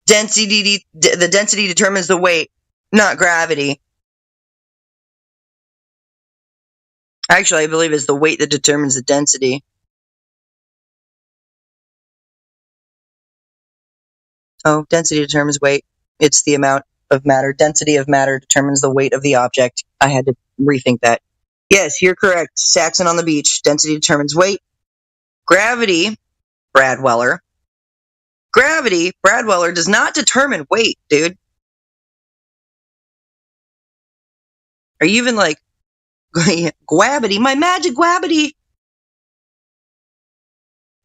[SPEAKER 1] The density determines the weight, not gravity. Actually, I believe it's the weight that determines the density. Oh, density determines weight. It's the amount of matter. Density of matter determines the weight of the object. I had to rethink that. Yes, you're correct. Saxon on the beach. Density determines weight. Gravity, Brad Weller. Gravity, Brad Weller, does not determine weight, dude. Are you even like, Gwabity, my magic Gwabity?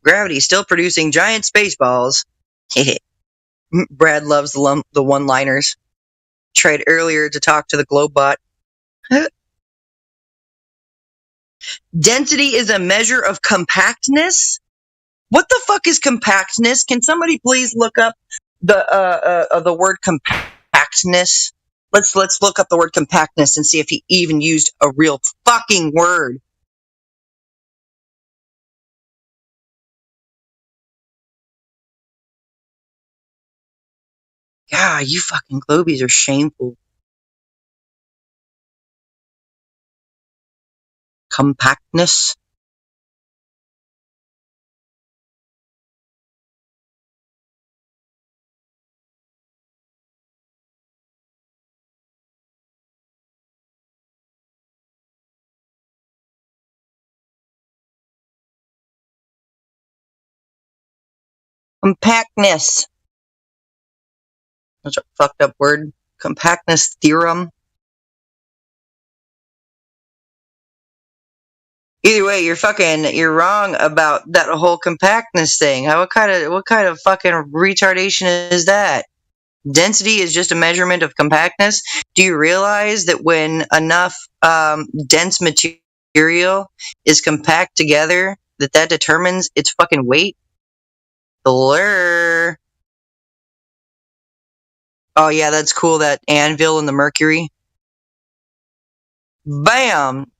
[SPEAKER 1] Gravity still producing giant space balls. Brad loves the one-liners. Tried earlier to talk to the Globebot. Density is a measure of compactness? What the fuck is compactness? Can somebody please look up the word compactness? Let's look up the word compactness and see if he even used a real fucking word. Yeah, you fucking Globies are shameful. Compactness. Compactness. That's a fucked up word. Compactness theorem. Either way, you're wrong about that whole compactness thing. What kind of fucking retardation is that? Density is just a measurement of compactness. Do you realize that when enough dense material is compact together, that determines its fucking weight? Blur. Oh yeah, that's cool. That anvil and the mercury. Bam.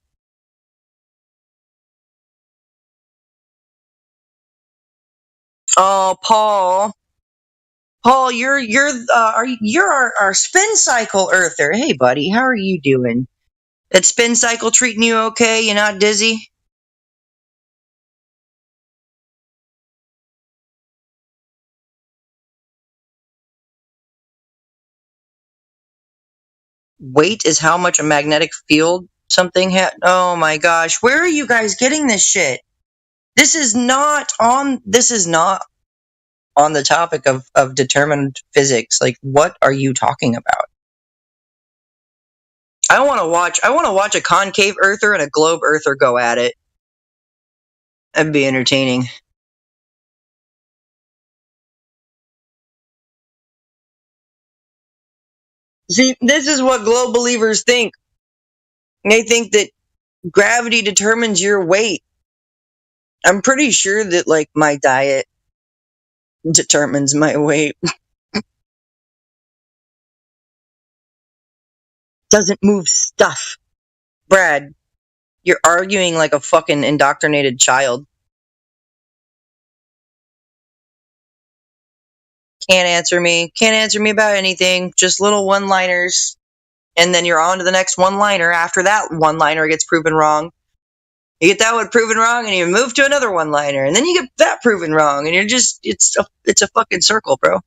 [SPEAKER 1] Oh, Paul, you're our spin cycle earther. Hey, buddy, how are you doing? That spin cycle treating you okay? You're not dizzy? Weight is how much a magnetic field something had. Oh my gosh, where are you guys getting this shit? This is not on the topic of determined physics. Like, what are you talking about? I want to watch a concave earther and a globe earther go at it. That'd be entertaining. See, this is what globe believers think. They think that gravity determines your weight. I'm pretty sure that, like, my diet determines my weight. Doesn't move stuff. Brad, you're arguing like a fucking indoctrinated child. Can't answer me about anything. Just little one-liners. And then you're on to the next one-liner after that one-liner gets proven wrong. You get that one proven wrong, and you move to another one-liner, and then you get that proven wrong, and you're just, it's a fucking circle, bro.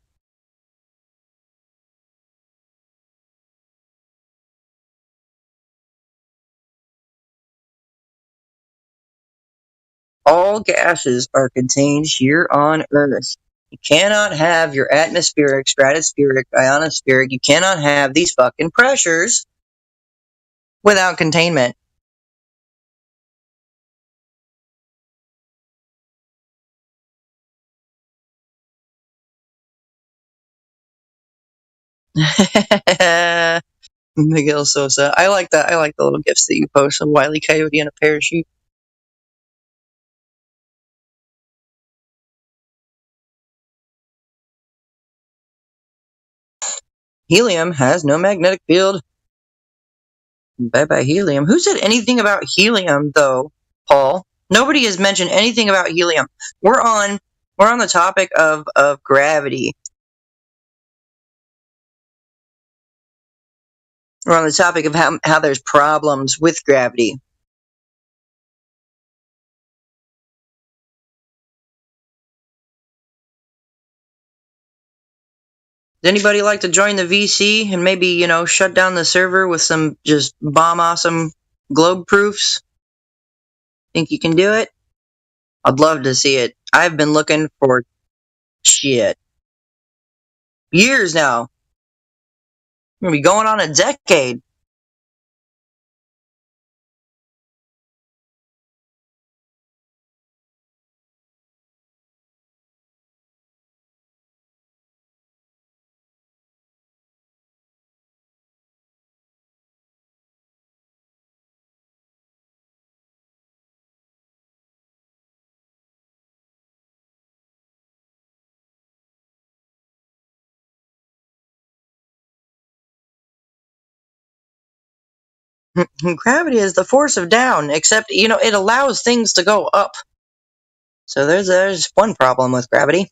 [SPEAKER 1] All gases are contained here on Earth. You cannot have your atmospheric, stratospheric, ionospheric, you cannot have these fucking pressures without containment. Miguel Sosa. I like that. I like the little gifts that you post of Wile E. Coyote in a parachute. Helium has no magnetic field. Bye-bye helium. Who said anything about helium, though, Paul? Nobody has mentioned anything about helium. We're on the topic of gravity. We're on the topic of how there's problems with gravity. Does anybody like to join the VC and maybe, shut down the server with some just bomb awesome globe proofs? Think you can do it? I'd love to see it. I've been looking for shit. Years now. I'm going to be going on a decade. Gravity is the force of down, except, it allows things to go up. So there's one problem with gravity.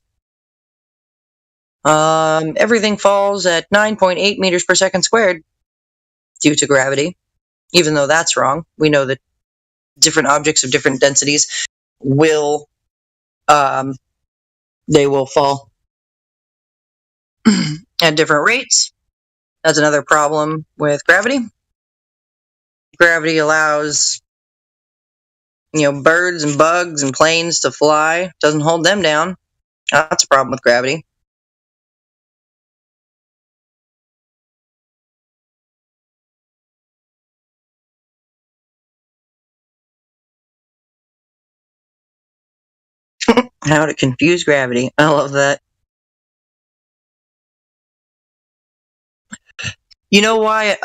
[SPEAKER 1] Everything falls at 9.8 meters per second squared due to gravity. Even though that's wrong, we know that different objects of different densities will fall at different rates. That's another problem with gravity. Gravity allows, birds and bugs and planes to fly. Doesn't hold them down. That's a problem with gravity. How to confuse gravity. I love that. You know why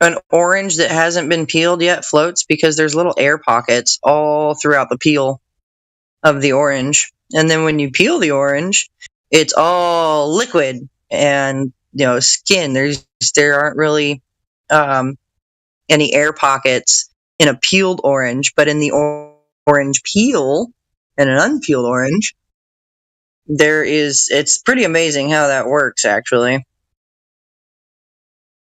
[SPEAKER 1] an orange that hasn't been peeled yet floats? Because there's little air pockets all throughout the peel of the orange. And then when you peel the orange, it's all liquid and, skin. There aren't really any air pockets in a peeled orange, but in the orange peel and an unpeeled orange, it's pretty amazing how that works, actually.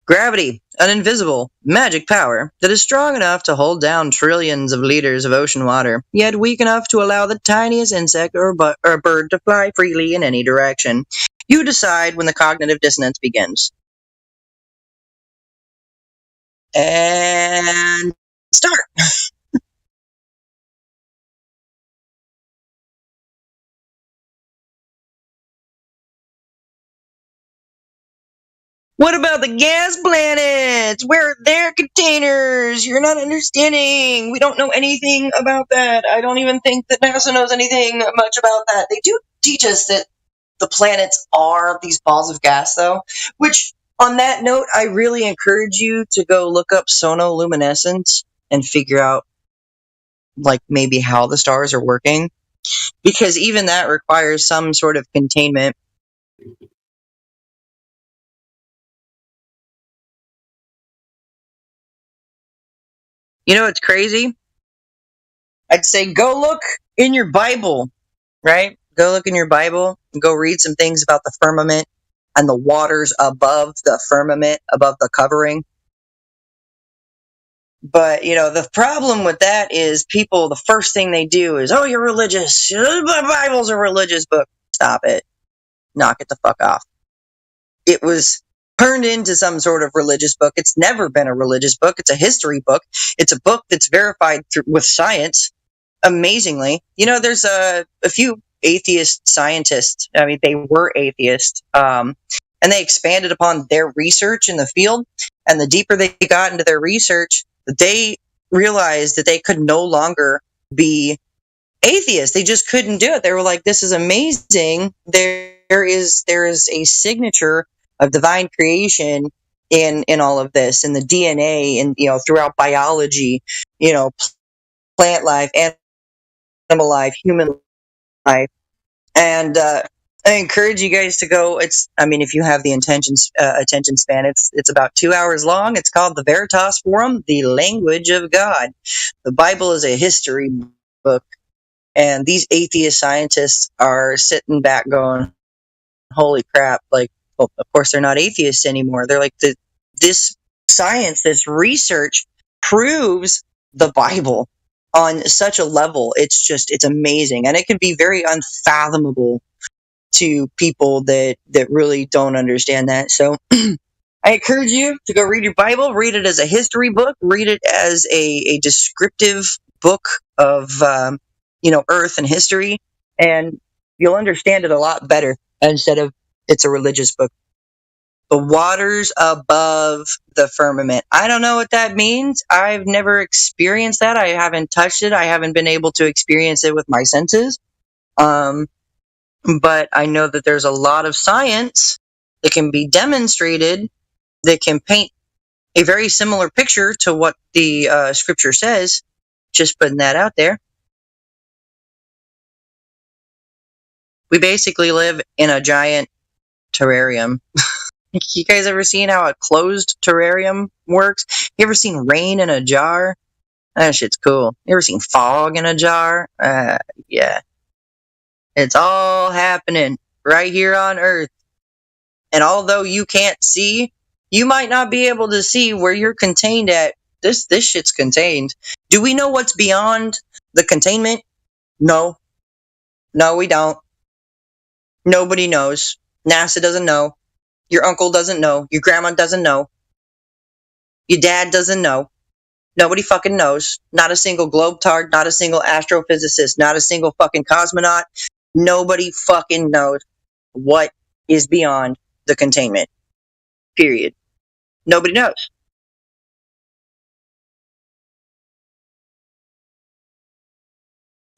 [SPEAKER 1] Gravity, an invisible, magic power that is strong enough to hold down trillions of liters of ocean water, yet weak enough to allow the tiniest insect or bird to fly freely in any direction. You decide when the cognitive dissonance begins. And start. What about the gas planets? Where are their containers? You're not understanding. We don't know anything about that. I don't even think that NASA knows anything much about that. They do teach us that the planets are these balls of gas, though. Which, on that note, I really encourage you to go look up sonoluminescence and figure out, like, maybe how the stars are working. Because even that requires some sort of containment. You know what's crazy? I'd say go look in your Bible, right? Go look in your Bible and go read some things about the firmament and the waters above the firmament, above the covering. But, you know, the problem with that is people, the first thing they do is, oh, you're religious. The Bible's a religious book. Stop it. Knock it the fuck off. It was turned into some sort of religious book. It's never been a religious book. It's a history book. It's a book that's verified with science. Amazingly, you know, there's a few atheist scientists. I mean, they were atheists, and they expanded upon their research in the field. And the deeper they got into their research, they realized that they could no longer be atheists. They just couldn't do it. They were like, "This is amazing. There is a signature of divine creation in all of this, in the DNA, and you know, throughout biology, you know, plant life, animal life, human life." And I encourage you guys to go. I mean, if you have the attention span, it's about 2 hours long. It's called the Veritas Forum, the Language of God. The Bible is a history book, and these atheist scientists are sitting back going, "Holy crap!" Like, well, of course they're not atheists anymore. They're like, this science, this research proves the Bible on such a level. It's amazing, and it can be very unfathomable to people that really don't understand that. So I encourage you to go read your Bible, read it as a history book, read it as a descriptive book of Earth and history, and you'll understand it a lot better instead of it's a religious book. The waters above the firmament. I don't know what that means. I've never experienced that. I haven't touched it. I haven't been able to experience it with my senses. But I know that there's a lot of science that can be demonstrated that can paint a very similar picture to what the scripture says. Just putting that out there. We basically live in a giant terrarium. You guys ever seen how a closed terrarium works? You ever seen rain in a jar? That shit's cool. You ever seen fog in a jar? Yeah. It's all happening right here on Earth. And although you can't see, you might not be able to see where you're contained at. This shit's contained. Do we know what's beyond the containment? No. No, we don't. Nobody knows. NASA doesn't know. Your uncle doesn't know. Your grandma doesn't know. Your dad doesn't know. Nobody fucking knows. Not a single globetard, not a single astrophysicist, not a single fucking cosmonaut. Nobody fucking knows what is beyond the containment. Period. Nobody knows.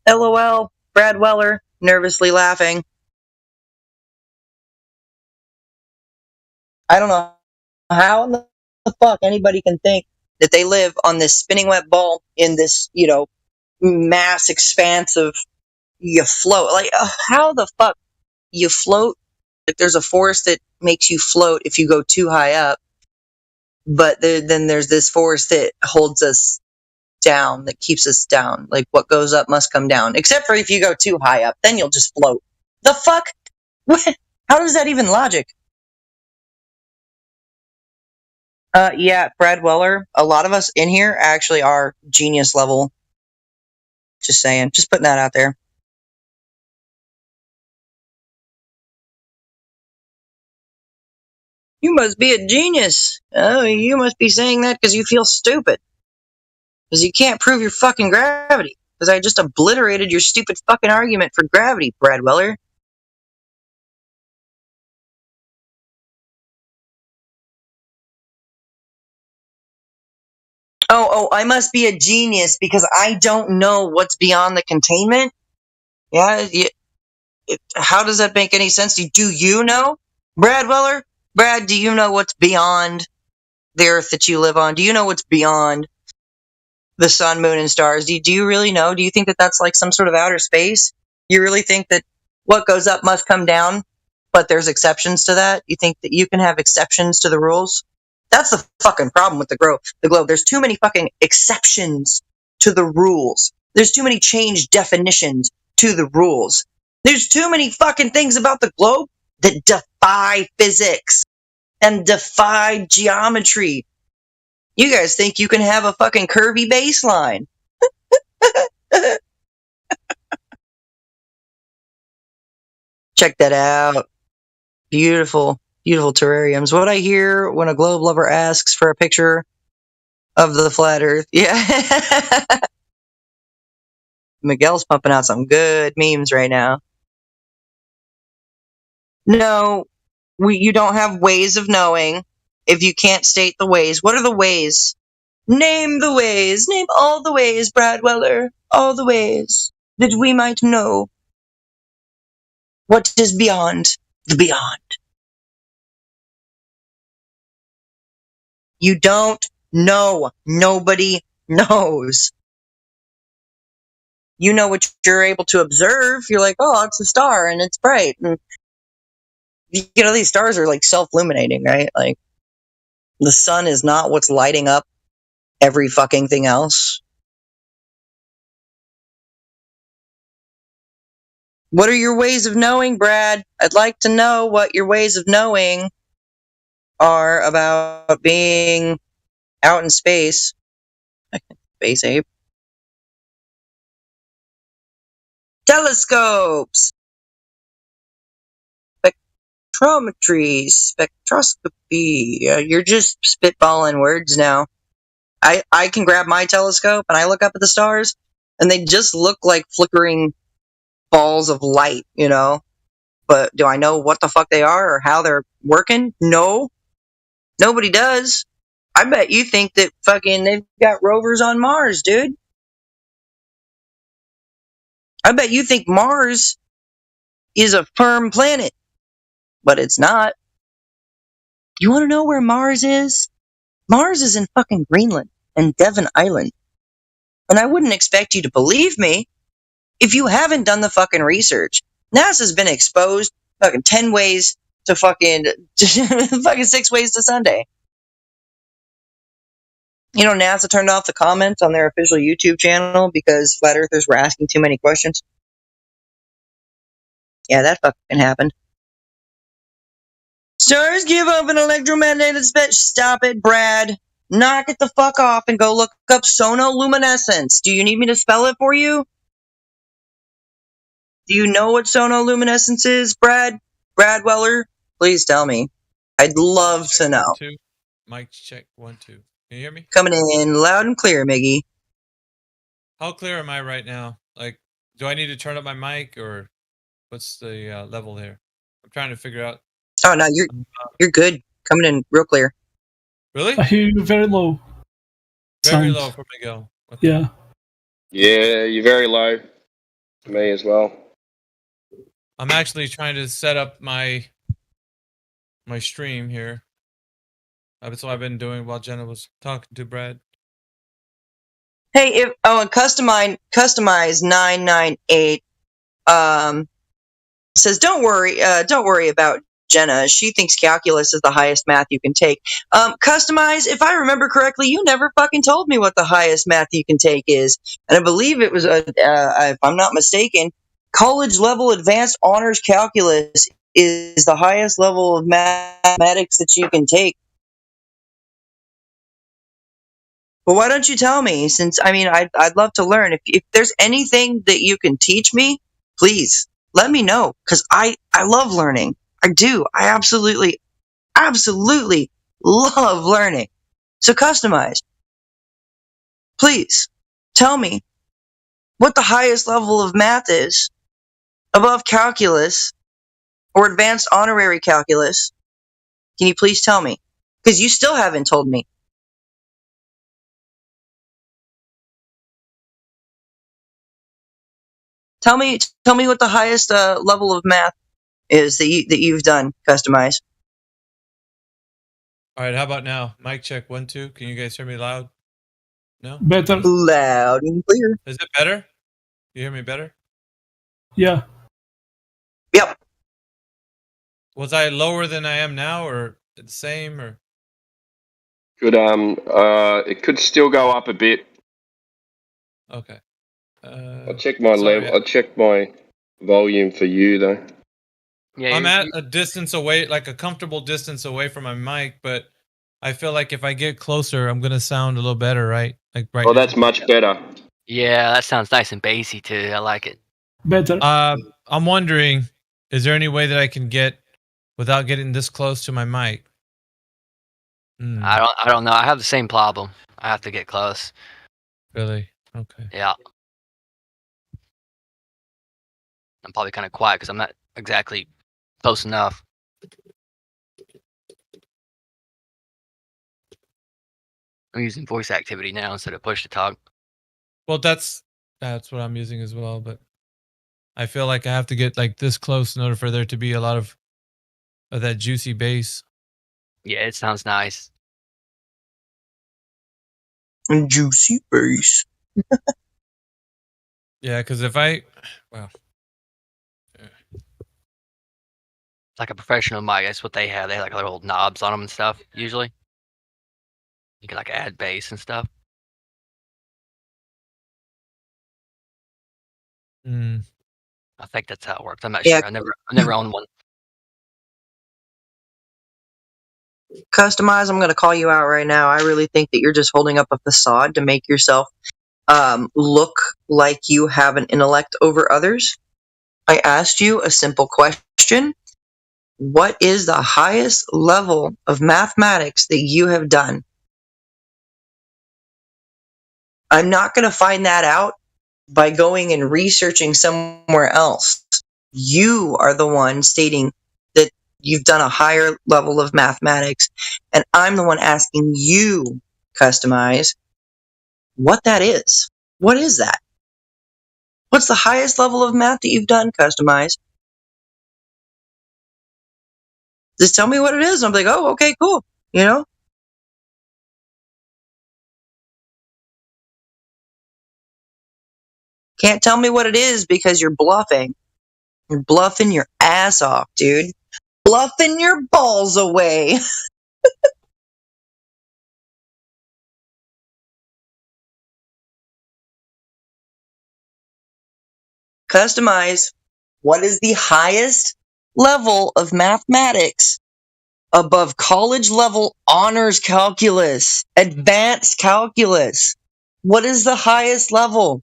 [SPEAKER 1] LOL, Brad Weller, nervously laughing. I don't know how in the fuck anybody can think that they live on this spinning wet ball in this, mass expanse of, you float. Like, how the fuck you float? Like, there's a force that makes you float if you go too high up, but then there's this force that holds us down, that keeps us down. Like, what goes up must come down. Except for if you go too high up, then you'll just float. The fuck? What? How does that even logic? Yeah, Brad Weller. A lot of us in here actually are genius level. Just saying. Just putting that out there. You must be a genius. Oh, you must be saying that because you feel stupid. Because you can't prove your fucking gravity. Because I just obliterated your stupid fucking argument for gravity, Brad Weller. Oh, I must be a genius because I don't know what's beyond the containment? Yeah, how does that make any sense? Do you know? Brad Weller? Brad, do you know what's beyond the earth that you live on? Do you know what's beyond the sun, moon, and stars? Do you really know? Do you think that that's like some sort of outer space? You really think that what goes up must come down, but there's exceptions to that? You think that you can have exceptions to the rules? That's the fucking problem with the globe. There's too many fucking exceptions to the rules. There's too many changed definitions to the rules. There's too many fucking things about the globe that defy physics and defy geometry. You guys think you can have a fucking curvy baseline. Check that out. Beautiful, beautiful terrariums. What I hear when a globe lover asks for a picture of the flat earth. Yeah. Miguel's pumping out some good memes right now. No, you don't have ways of knowing if you can't state the ways. What are the ways? Name the ways. Name all the ways, Brad Weller. All the ways that we might know what is beyond the beyond. You don't know. Nobody knows. You know what you're able to observe. You're like, oh, it's a star and it's bright. And, you know, these stars are like self-illuminating, right? Like, the sun is not what's lighting up every fucking thing else. What are your ways of knowing, Brad? I'd like to know what your ways of knowing are about being out in space. Space ape. Telescopes. Spectrometry. Spectroscopy. You're just spitballing words now. I can grab my telescope and I look up at the stars and they just look like flickering balls of light, you know? But do I know what the fuck they are or how they're working? No. Nobody does. I bet you think that fucking they've got rovers on Mars, dude. I bet you think Mars is a firm planet, but it's not. You want to know where Mars is? Mars is in fucking Greenland and Devon Island. And I wouldn't expect you to believe me if you haven't done the fucking research. NASA's been exposed fucking 10 ways to fucking 6 ways to Sunday. You know, NASA turned off the comments on their official YouTube channel because flat earthers were asking too many questions. Yeah, that fucking happened. Stars give up an electromagnetic spectrum. Stop it, Brad. Knock it the fuck off and go look up sonoluminescence. Do you need me to spell it for you? Do you know what sonoluminescence is, Brad? Brad Weller? Please tell me. I'd love to know.
[SPEAKER 10] 1, 2. Mic check 1, 2. Can you hear me?
[SPEAKER 1] Coming in loud and clear, Miggy.
[SPEAKER 10] How clear am I right now? Like, do I need to turn up my mic or what's the level here? I'm trying to figure out.
[SPEAKER 1] Oh no, you're good. Coming in real clear.
[SPEAKER 10] Really?
[SPEAKER 16] I hear you very low.
[SPEAKER 10] Very low for Miguel. Okay.
[SPEAKER 16] Yeah.
[SPEAKER 23] Yeah, you're very low. Me as well.
[SPEAKER 10] I'm actually trying to set up my stream here. That's what I've been doing while Jenna was talking to Brad.
[SPEAKER 1] Hey, and customize 998 says don't worry about Jenna. She thinks calculus is the highest math you can take. Customize, if I remember correctly, you never fucking told me what the highest math you can take is, and I believe it was if I'm not mistaken, college level advanced honors calculus is the highest level of mathematics that you can take. But why don't you tell me? Since I'd love to learn. If there's anything that you can teach me, please let me know, because I love learning. I do. I absolutely love learning. So customize. Please tell me what the highest level of math is above calculus or advanced honorary calculus. Can you please tell me? Because you still haven't told me. Tell me what the highest level of math is that you've done. Customize.
[SPEAKER 10] All right, how about now? Mic check 1 2. Can you guys hear me loud? No.
[SPEAKER 6] Better.
[SPEAKER 1] Loud and clear.
[SPEAKER 10] Is it better? You hear me better?
[SPEAKER 6] Yeah.
[SPEAKER 1] Yep.
[SPEAKER 10] Was I lower than I am now, or the same, or?
[SPEAKER 23] It could still go up a bit.
[SPEAKER 10] Okay.
[SPEAKER 23] I'll check my
[SPEAKER 10] sorry.
[SPEAKER 23] level. I'll check my volume for you though.
[SPEAKER 10] I'm at a distance away, like a comfortable distance away from my mic, but I feel like if I get closer, I'm gonna sound a little better, right? Like right.
[SPEAKER 23] Oh,
[SPEAKER 10] now.
[SPEAKER 23] that's much better.
[SPEAKER 13] Yeah, that sounds nice and bassy too. I like it.
[SPEAKER 6] Better.
[SPEAKER 10] I'm wondering, is there any way that I can get without getting this close to my mic?
[SPEAKER 13] I don't know. I have the same problem. I have to get close.
[SPEAKER 10] Really? Okay.
[SPEAKER 13] Yeah. I'm probably kind of quiet because I'm not exactly close enough. I'm using voice activity now instead of push to talk.
[SPEAKER 10] Well, that's what I'm using as well, but I feel like I have to get like this close in order for there to be a lot of that juicy bass.
[SPEAKER 13] Yeah, it sounds nice.
[SPEAKER 1] And juicy bass.
[SPEAKER 10] Yeah, because wow.
[SPEAKER 13] It's like a professional mic. That's what they have. They have like little knobs on them and stuff. Usually, you can like add bass and stuff. I think that's how it works. I'm not sure. I never owned one.
[SPEAKER 1] Customize. I'm going to call you out right now. I really think that you're just holding up a facade to make yourself look like you have an intellect over others. I asked you a simple question. What is the highest level of mathematics that you have done? I'm not going to find that out by going and researching somewhere else. You are the one stating that you've done a higher level of mathematics, and I'm the one asking you, Customize, what that is. What is that? What's the highest level of math that you've done, Customize? Just tell me what it is. I'm like, oh, okay, cool. You know? Can't tell me what it is because you're bluffing. You're bluffing your ass off, dude. Bluffing your balls away. Customize. What is the highest level of mathematics above college level honors calculus, advanced calculus? What is the highest level?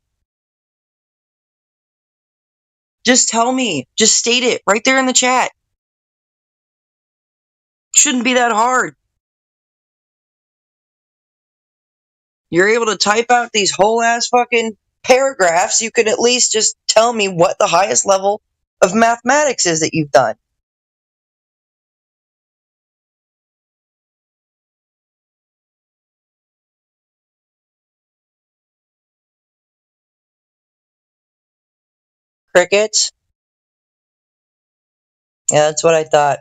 [SPEAKER 1] Just tell me. Just state it right there in the chat. Shouldn't be that hard. You're able to type out these whole ass fucking paragraphs. You could at least just tell me what the highest level of mathematics is that you've done. Crickets? Yeah, that's what I thought.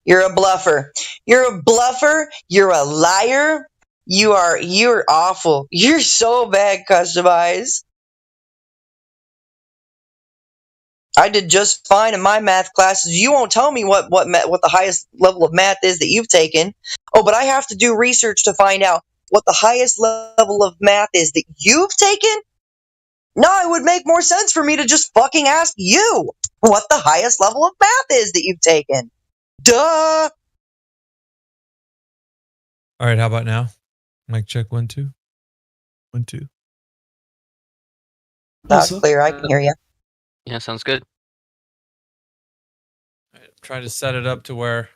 [SPEAKER 1] You're a bluffer. You're a bluffer. You're a liar. You're awful. You're so bad, Customize. I did just fine in my math classes. You won't tell me what the highest level of math is that you've taken. Oh, but I have to do research to find out what the highest level of math is that you've taken? No, it would make more sense for me to just fucking ask you what the highest level of math is that you've taken. Duh!
[SPEAKER 10] All right, how about now? Mic check 1 2. 1 2.
[SPEAKER 1] That's clear. I can hear you.
[SPEAKER 13] Yeah, sounds good.
[SPEAKER 10] Try to set it up to where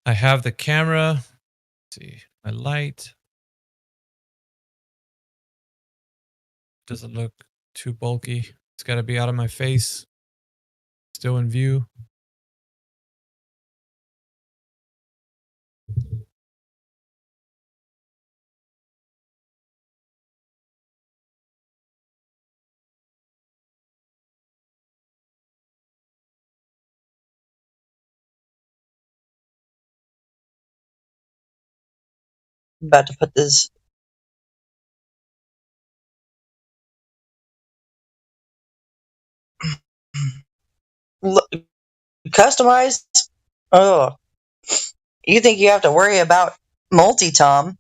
[SPEAKER 10] I have the camera. Let's see, my light doesn't look too bulky. It's got to be out of my face, still in view.
[SPEAKER 1] about to put this. Customized? Oh. You think you have to worry about multi-tom?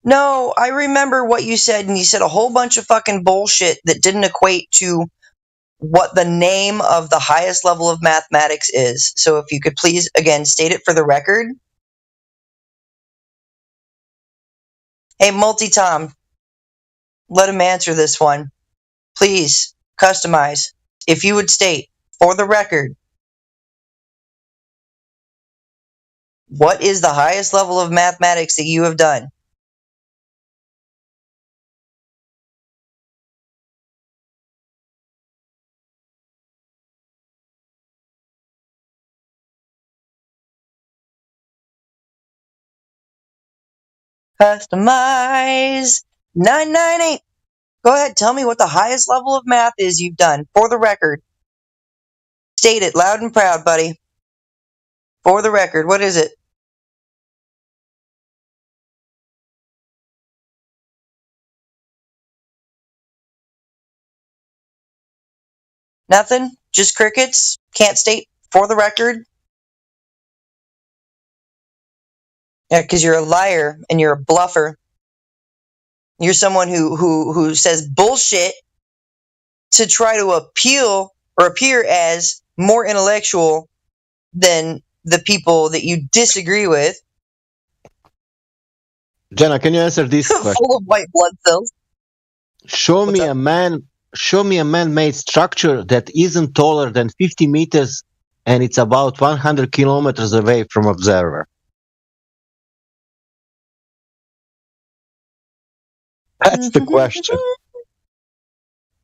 [SPEAKER 1] No, I remember what you said, and you said a whole bunch of fucking bullshit that didn't equate to what the name of the highest level of mathematics is. So if you could please, again, state it for the record. Hey, multi-tom, let him answer this one. Please, customize. If you would state, for the record, what is the highest level of mathematics that you have done? Customize 998. Go ahead, tell me what the highest level of math is you've done. For the record. State it loud and proud, buddy. For the record, what is it? Nothing? Just crickets? Can't state for the record? Yeah, because you're a liar and you're a bluffer. You're someone who says bullshit to try to appeal or appear as more intellectual than the people that you disagree with.
[SPEAKER 15] Jenna, can you answer this question?
[SPEAKER 1] Full of white blood cells.
[SPEAKER 15] Show me a man-made structure that isn't taller than 50 meters and it's about 100 kilometers away from observer. That's the question.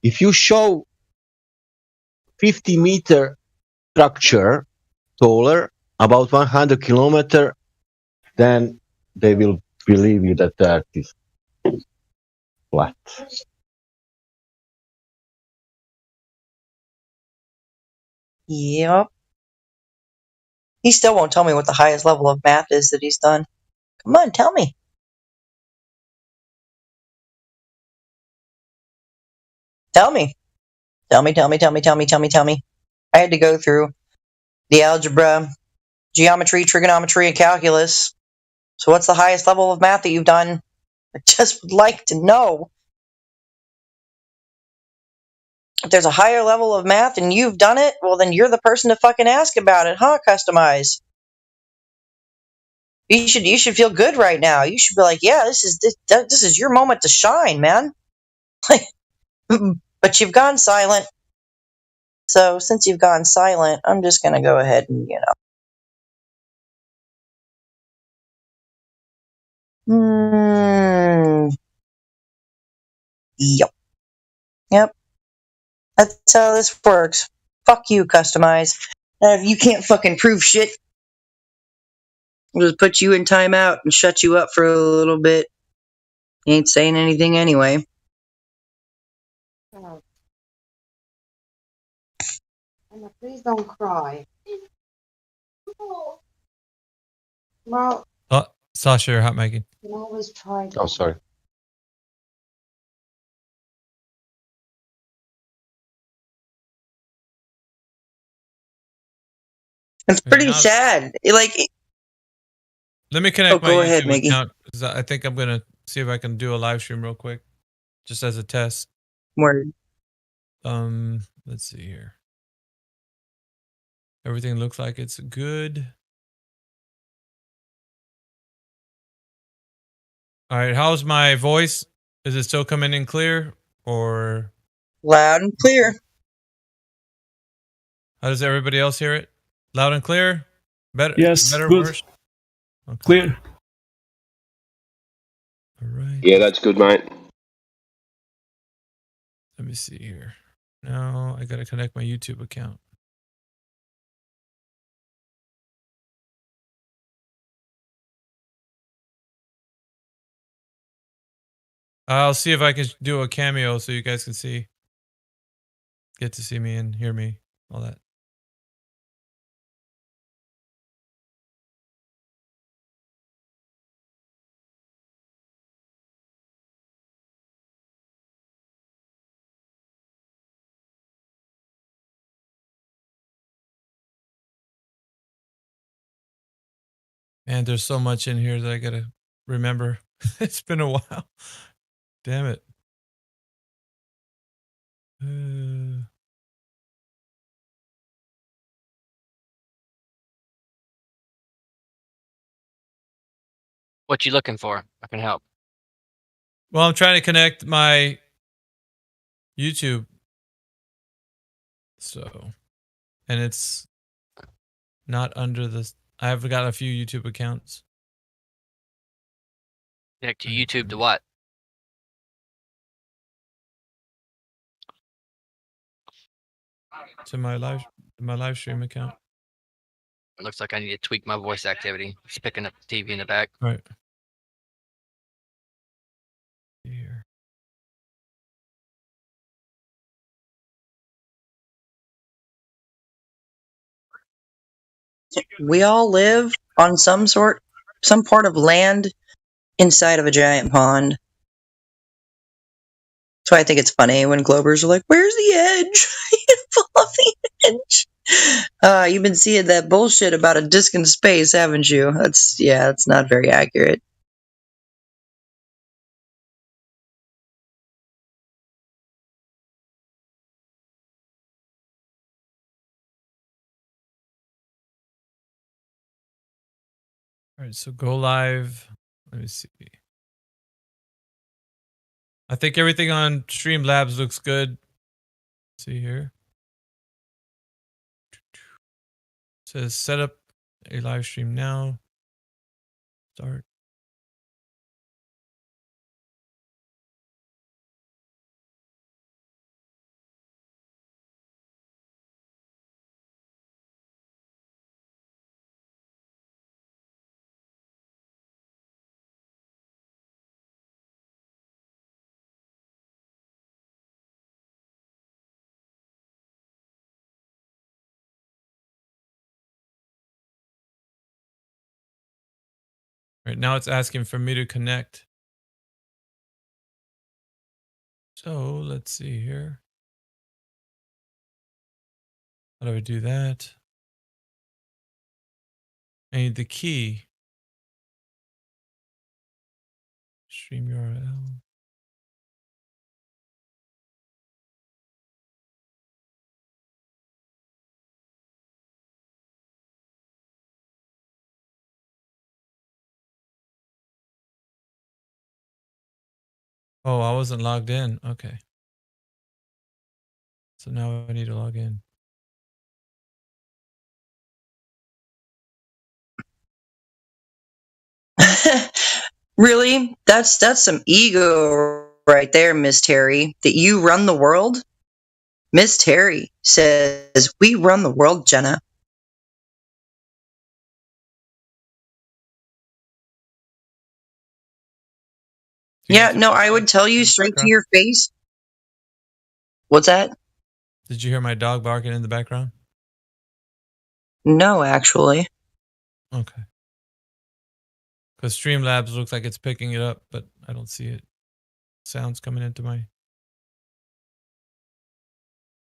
[SPEAKER 15] If you show 50-meter structure taller, about 100 kilometer, then they will believe you that the Earth is flat.
[SPEAKER 1] Yep. He still won't tell me what the highest level of math is that he's done. Come on, tell me. Tell me. Tell me. I had to go through the algebra, geometry, trigonometry, and calculus. So what's the highest level of math that you've done? I just would like to know. If there's a higher level of math and you've done it, well, then you're the person to fucking ask about it, huh, Customize? You should feel good right now. You should be like, yeah, this is your moment to shine, man. But you've gone silent. So since you've gone silent, I'm just gonna go ahead and, Yep. That's how this works. Fuck you, Customize. If you can't fucking prove shit, we'll just put you in timeout and shut you up for a little bit. You ain't saying anything anyway.
[SPEAKER 8] Emma, please don't cry. Well,
[SPEAKER 10] Oh, Sasha, you're hot miking.
[SPEAKER 8] you can always try.
[SPEAKER 15] Oh, sorry.
[SPEAKER 1] It's pretty sad.
[SPEAKER 10] Let me connect my
[SPEAKER 1] go
[SPEAKER 10] YouTube
[SPEAKER 1] ahead, Miggy.
[SPEAKER 10] account, 'cause I think I'm gonna see if I can do a live stream real quick, just as a test.
[SPEAKER 1] Word.
[SPEAKER 10] Let's see here. Everything looks like it's good. All right, how's my voice? Is it still coming in clear or
[SPEAKER 1] loud and clear?
[SPEAKER 10] How does everybody else hear it? Loud and clear? Better?
[SPEAKER 6] Yes,
[SPEAKER 10] Better?
[SPEAKER 6] good.
[SPEAKER 10] Worse? Okay.
[SPEAKER 6] Clear.
[SPEAKER 10] All right.
[SPEAKER 23] Yeah, that's good, mate.
[SPEAKER 10] Let me see here. Now I gotta connect my YouTube account. I'll see if I can do a cameo so you guys can get to see me and hear me, all that. Man, there's so much in here that I gotta remember. It's been a while. Damn it.
[SPEAKER 13] What you looking for? I can help.
[SPEAKER 10] Well, I'm trying to connect my YouTube. So, and it's not under this. I have got a few YouTube accounts.
[SPEAKER 13] Connect to YouTube to what?
[SPEAKER 10] To my live stream account.
[SPEAKER 13] It looks like I need to tweak my voice activity. It's picking up the TV in the back.
[SPEAKER 10] Right. Here.
[SPEAKER 1] We all live on some part of land inside of a giant pond. That's why I think it's funny when Globers are like, "Where's the edge? Fall off the edge." You've been seeing that bullshit about a disc in space, haven't you? That's not very accurate.
[SPEAKER 10] All right, so go live. Let me see. I think everything on Streamlabs looks good. See here. It says set up a live stream now. Start. Right now it's asking for me to connect. So let's see here. How do I do that? I need the key. Stream URL. Oh, I wasn't logged in. Okay. So now I need to log in.
[SPEAKER 1] Really? That's some ego right there, Miss Terry. That you run the world? Miss Terry says, "We run the world, Jenna." Yeah, no, I would tell you straight to your face. What's that?
[SPEAKER 10] Did you hear my dog barking in the background?
[SPEAKER 1] No, actually.
[SPEAKER 10] Okay. Because Streamlabs looks like it's picking it up, but I don't see it. Sounds coming into my...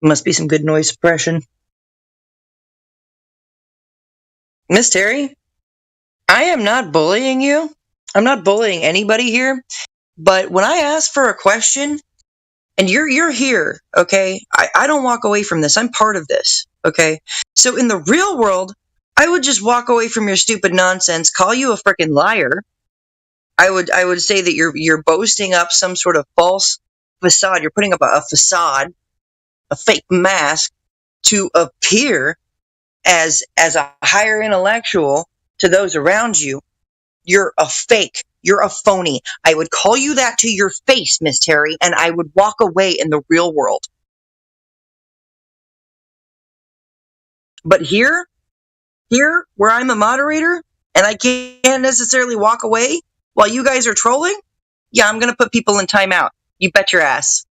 [SPEAKER 1] Must be some good noise suppression. Miss Terry, I am not bullying you. I'm not bullying anybody here. But when I ask for a question, and you're here, okay? I don't walk away from this. I'm part of this, okay? So in the real world, I would just walk away from your stupid nonsense, call you a freaking liar. I would say that you're boasting up some sort of false facade. You're putting up a facade, a fake mask to appear as a higher intellectual to those around you. You're a fake. You're a phony. I would call you that to your face, Miss Terry, and I would walk away in the real world. But here where I'm a moderator and I can't necessarily walk away while you guys are trolling, yeah, I'm going to put people in timeout. You bet your ass.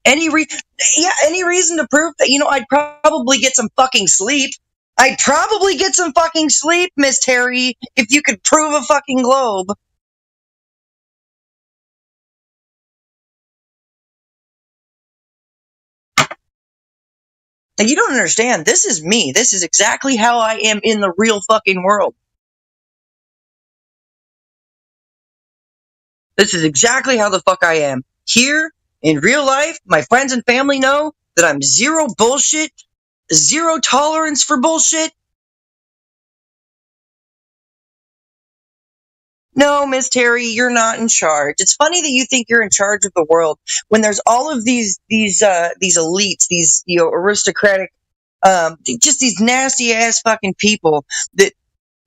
[SPEAKER 1] Any reason to prove that, I'd probably get some fucking sleep. I'd probably get some fucking sleep, Miss Terry, if you could prove a fucking globe. Like, you don't understand. This is me. This is exactly how I am in the real fucking world. This is exactly how the fuck I am. Here, in real life, my friends and family know that I'm zero bullshit, zero tolerance for bullshit. No, Miss Terry, you're not in charge. It's funny that you think you're in charge of the world when there's all of these elites, these aristocratic, just these nasty ass fucking people that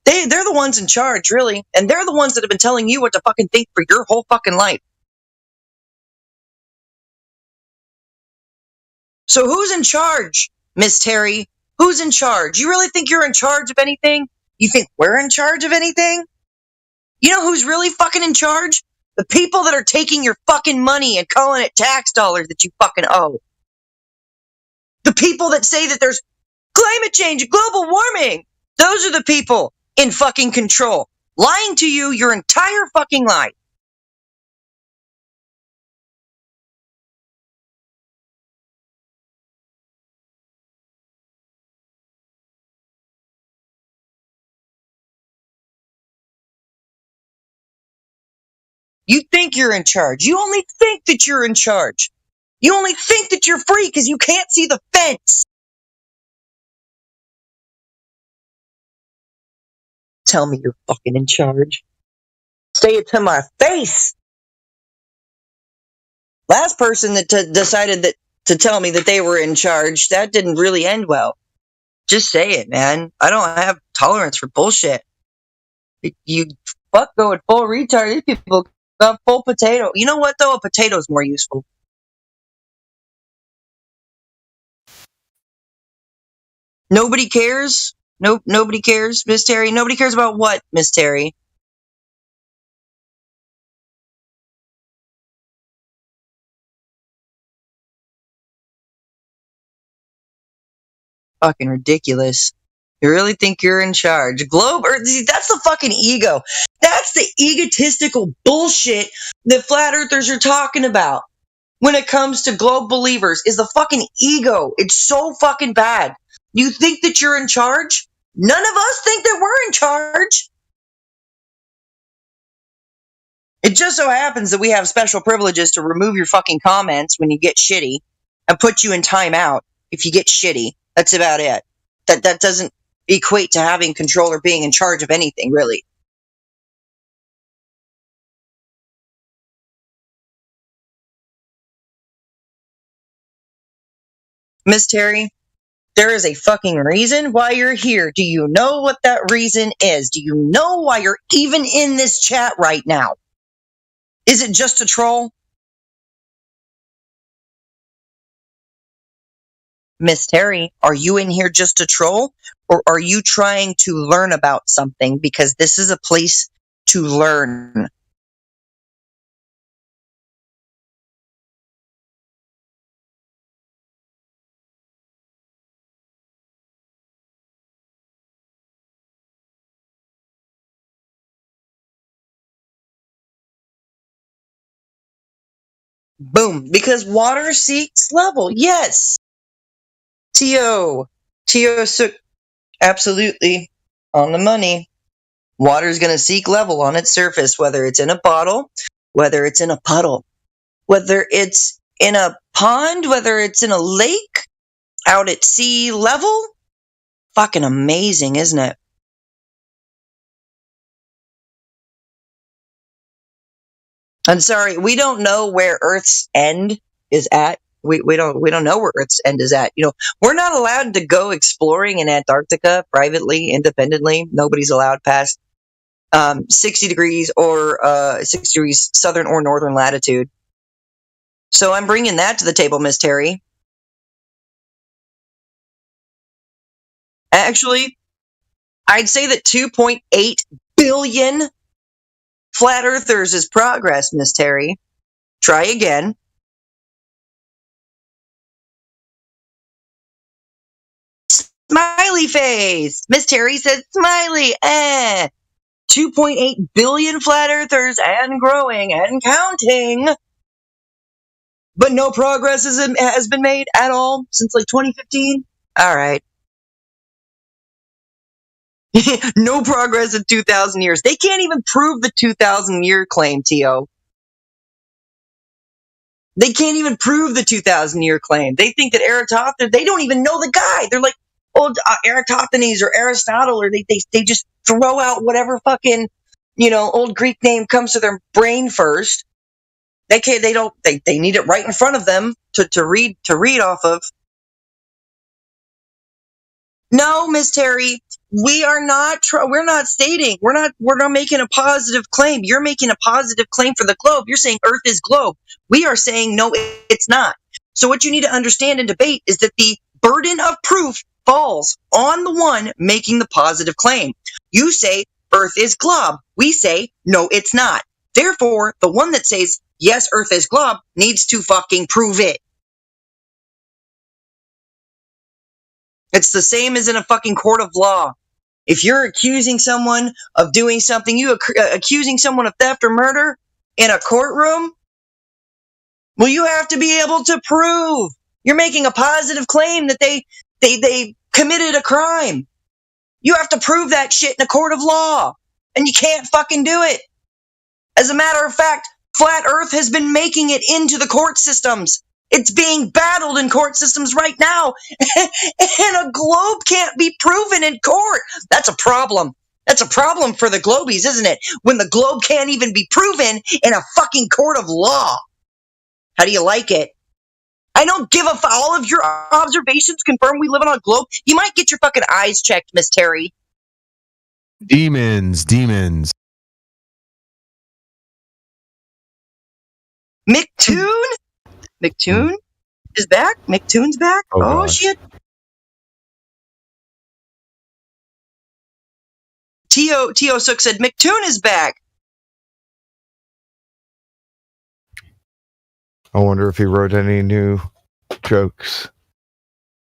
[SPEAKER 1] they're the ones in charge, really, and they're the ones that have been telling you what to fucking think for your whole fucking life. So who's in charge, Miss Terry? Who's in charge? You really think you're in charge of anything? You think we're in charge of anything? You know who's really fucking in charge? The people that are taking your fucking money and calling it tax dollars that you fucking owe. The people that say that there's climate change, global warming. Those are the people in fucking control. Lying to you your entire fucking life. You think you're in charge. You only think that you're in charge. You only think that you're free because you can't see the fence. Tell me you're fucking in charge. Say it to my face. Last person that decided that to tell me that they were in charge, that didn't really end well. Just say it, man. I don't have tolerance for bullshit. You fuck going full retard. These people got full potato. You know what, though? A potato's more useful. Nobody cares? Nobody cares, Miss Terry? Nobody cares about what, Miss Terry? Fucking ridiculous. You really think you're in charge? Globe Earth, that's the fucking ego. That's the egotistical bullshit that flat earthers are talking about when it comes to globe believers is the fucking ego. It's so fucking bad. You think that you're in charge? None of us think that we're in charge. It just so happens that we have special privileges to remove your fucking comments when you get shitty and put you in timeout if you get shitty. That's about it. That doesn't equate to having control or being in charge of anything, really. Miss Terry, there is a fucking reason why you're here. Do you know what that reason is? Do you know why you're even in this chat right now? Is it just a troll? Miss Terry, are you in here just to troll? Or are you trying to learn about something? Because this is a place to learn. Boom. Because water seeks level. Yes. T.O. Sook. Absolutely. On the money. Water is going to seek level on its surface, whether it's in a bottle, whether it's in a puddle, whether it's in a pond, whether it's in a lake, out at sea level. Fucking amazing, isn't it? I'm sorry, we don't know where Earth's end is at. We don't know where Earth's end is at. You know, we're not allowed to go exploring in Antarctica privately, independently. Nobody's allowed past 60 degrees or 60 degrees southern or northern latitude. So I'm bringing that to the table, Miss Terry. Actually, I'd say that 2.8 billion flat earthers is progress, Miss Terry. Try again. Smiley face. Miss Terry says smiley. 2.8 billion flat earthers and growing and counting. But no progress has been made at all since like 2015. All right. No progress in 2,000 years. They can't even prove the 2,000 year claim, T.O. They can't even prove the 2,000 year claim. They think that Eratosthenes, they don't even know the guy. They're like, old Eratosthenes or Aristotle, or they just throw out whatever fucking, old Greek name comes to their brain first. They need it right in front of them to read off of. No, Miss Terry, we're not stating, we're not making a positive claim. You're making a positive claim for the globe. You're saying Earth is globe. We are saying, no, it's not. So what you need to understand and debate is that the burden of proof falls on the one making the positive claim. You say Earth is globe. We say, no, it's not. Therefore, the one that says, yes, Earth is globe needs to fucking prove it. It's the same as in a fucking court of law. If you're accusing someone of doing something, accusing someone of theft or murder in a courtroom, well, you have to be able to prove. You're making a positive claim that they committed a crime. You have to prove that shit in a court of law. And you can't fucking do it. As a matter of fact, Flat Earth has been making it into the court systems. It's being battled in court systems right now. And a globe can't be proven in court. That's a problem. That's a problem for the globies, isn't it? When the globe can't even be proven in a fucking court of law. How do you like it? I don't give a all of your observations confirm we live on a globe. You might get your fucking eyes checked, Miss Terry.
[SPEAKER 6] Demons.
[SPEAKER 1] McToon is back. McToon's back. Oh shit. T.O. Sook said McToon is back.
[SPEAKER 7] I wonder if he wrote any new jokes.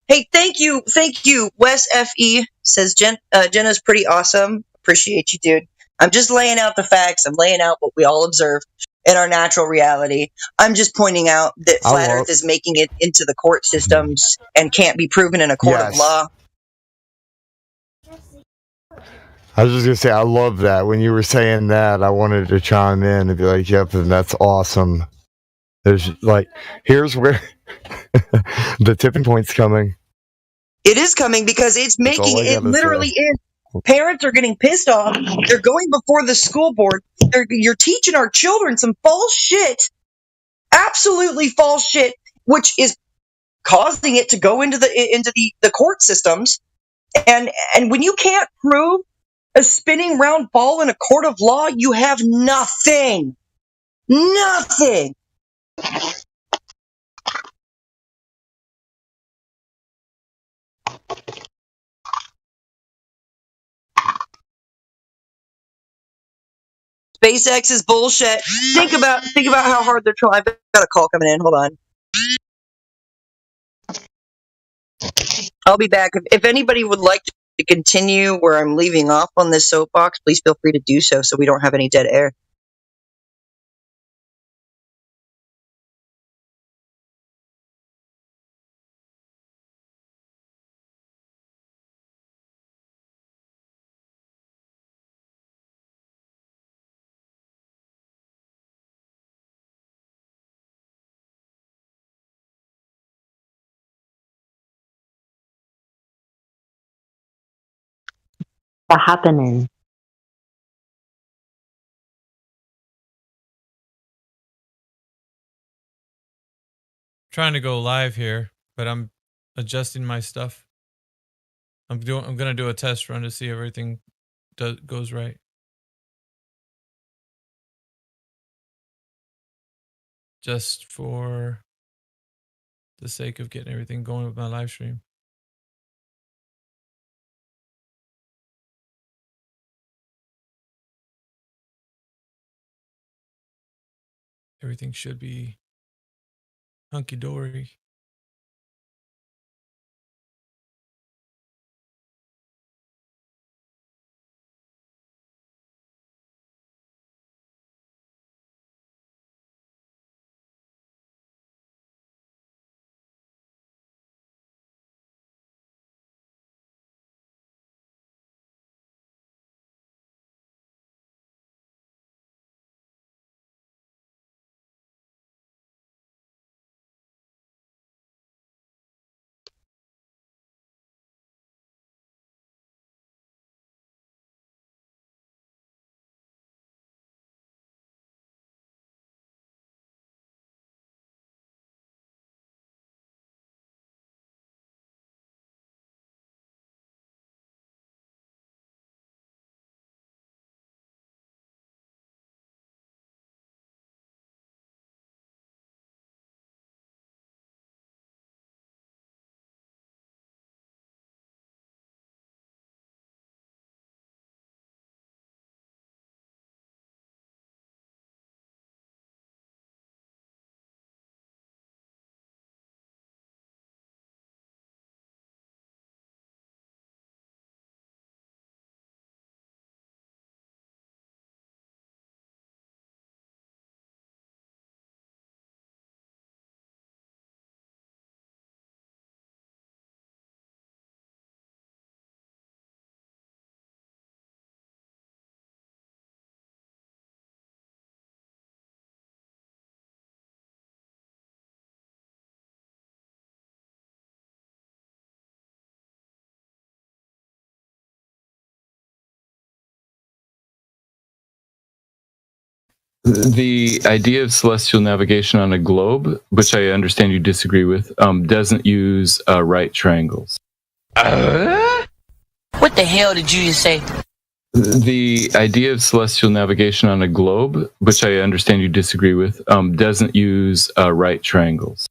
[SPEAKER 1] Hey, thank you. Wes F.E. says Jenna's pretty awesome. Appreciate you, dude. I'm just laying out the facts. I'm laying out what we all observe in our natural reality. I'm just pointing out that Flat Earth is making it into the court systems and can't be proven in a court of law.
[SPEAKER 7] I was just going to say, I love that. When you were saying that, I wanted to chime in and be like, yep, and that's awesome. There's here's where the tipping point's coming.
[SPEAKER 1] It is coming because it's making it literally is. Parents are getting pissed off. They're going before the school board. You're teaching our children some false shit, absolutely false shit, which is causing it to go into the court systems. And when you can't prove a spinning round ball in a court of law, you have nothing. Nothing. SpaceX is bullshit. Think about how hard they're trying. I've got a call coming in. Hold on. I'll be back. If anybody would like to continue where I'm leaving off on this soapbox, please feel free to do so we don't have any dead air.
[SPEAKER 8] What's happening?
[SPEAKER 10] Trying to go live here, but I'm adjusting my stuff. I'm gonna do a test run to see if everything goes right. Just for the sake of getting everything going with my live stream. Everything should be hunky-dory.
[SPEAKER 18] The idea of celestial navigation on a globe, which I understand you disagree with, doesn't use right triangles.
[SPEAKER 11] What the hell did you just say?
[SPEAKER 18] The idea of celestial navigation on a globe, which I understand you disagree with, doesn't use right triangles.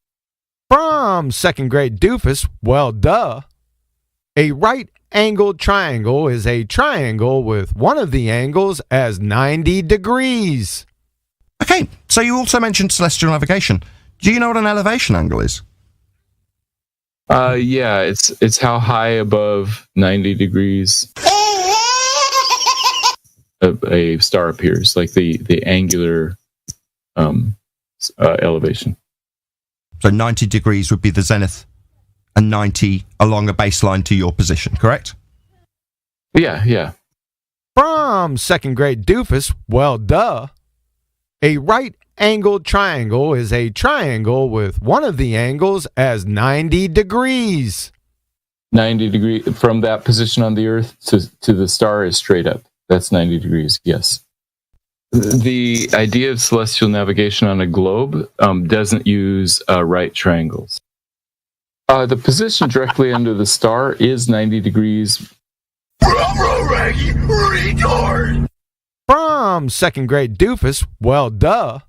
[SPEAKER 6] From second grade doofus, well, duh. A right-angled triangle is a triangle with one of the angles as 90 degrees.
[SPEAKER 16] Okay, so you also mentioned celestial navigation. Do you know what an elevation angle is?
[SPEAKER 18] Yeah, it's how high above 90 degrees a star appears, like the angular elevation.
[SPEAKER 16] So 90 degrees would be the zenith, and 90 along a baseline to your position, correct?
[SPEAKER 18] Yeah.
[SPEAKER 6] From second grade doofus, well, duh. A right-angled triangle is a triangle with one of the angles as 90 degrees.
[SPEAKER 18] 90 degrees from that position on the Earth to the star is straight up. That's 90 degrees, yes. The idea of celestial navigation on a globe doesn't use right triangles. The position directly under the star is 90 degrees.
[SPEAKER 6] From second grade doofus, well, duh.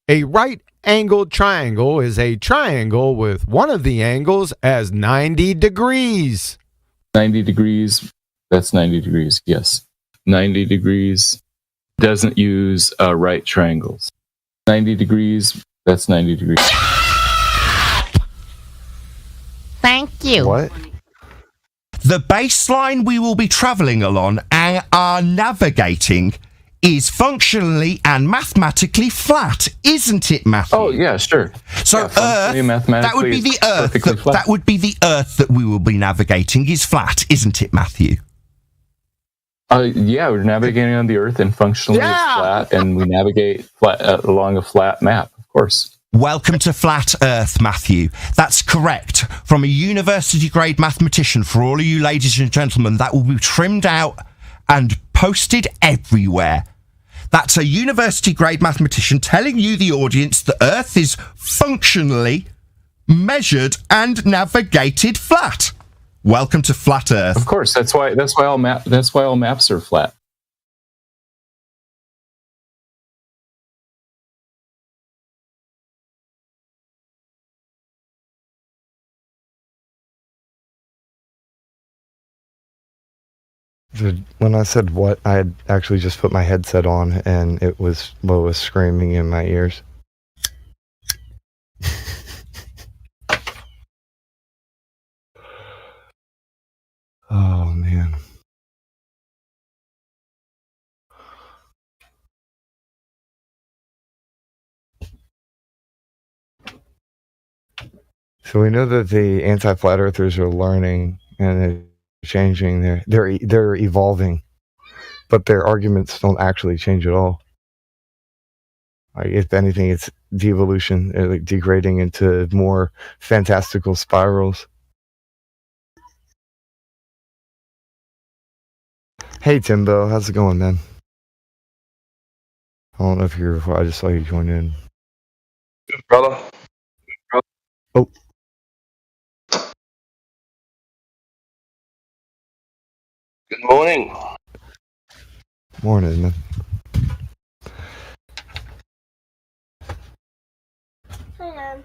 [SPEAKER 6] A right-angled triangle is a triangle with one of the angles as 90 degrees.
[SPEAKER 18] 90 degrees, that's 90 degrees, yes. 90 degrees doesn't use right triangles. 90 degrees, that's 90 degrees.
[SPEAKER 19] Thank you.
[SPEAKER 16] What? The baseline we will be travelling along and are navigating is functionally and mathematically flat, isn't it, Matthew?
[SPEAKER 18] Oh, yeah, sure.
[SPEAKER 16] So Earth, that would be the Earth. That would be the Earth that we will be navigating is flat, isn't it, Matthew?
[SPEAKER 18] Yeah, we're navigating on the Earth, and functionally it's flat, and we navigate flat, along a flat map, of course.
[SPEAKER 16] Welcome to Flat Earth, Matthew. That's correct. From a university-grade mathematician, for all of you ladies and gentlemen, that will be trimmed out and posted everywhere. That's a university-grade mathematician telling you, the audience, that Earth is functionally measured and navigated flat. Welcome to Flat Earth.
[SPEAKER 18] Of course, that's why all maps are flat.
[SPEAKER 7] When I said what, I had actually just put my headset on, and it was Lois screaming in my ears. Oh, man. So we know that the anti-flat earthers are learning and they're changing. They're evolving, but their arguments don't actually change at all. Like, if anything, it's devolution, like degrading into more fantastical spirals. Hey Timbo, how's it going, man? I don't know if you're. I just saw you join in.
[SPEAKER 23] Good, brother.
[SPEAKER 7] Oh.
[SPEAKER 23] Good morning.
[SPEAKER 7] Morning, man.
[SPEAKER 19] Hello.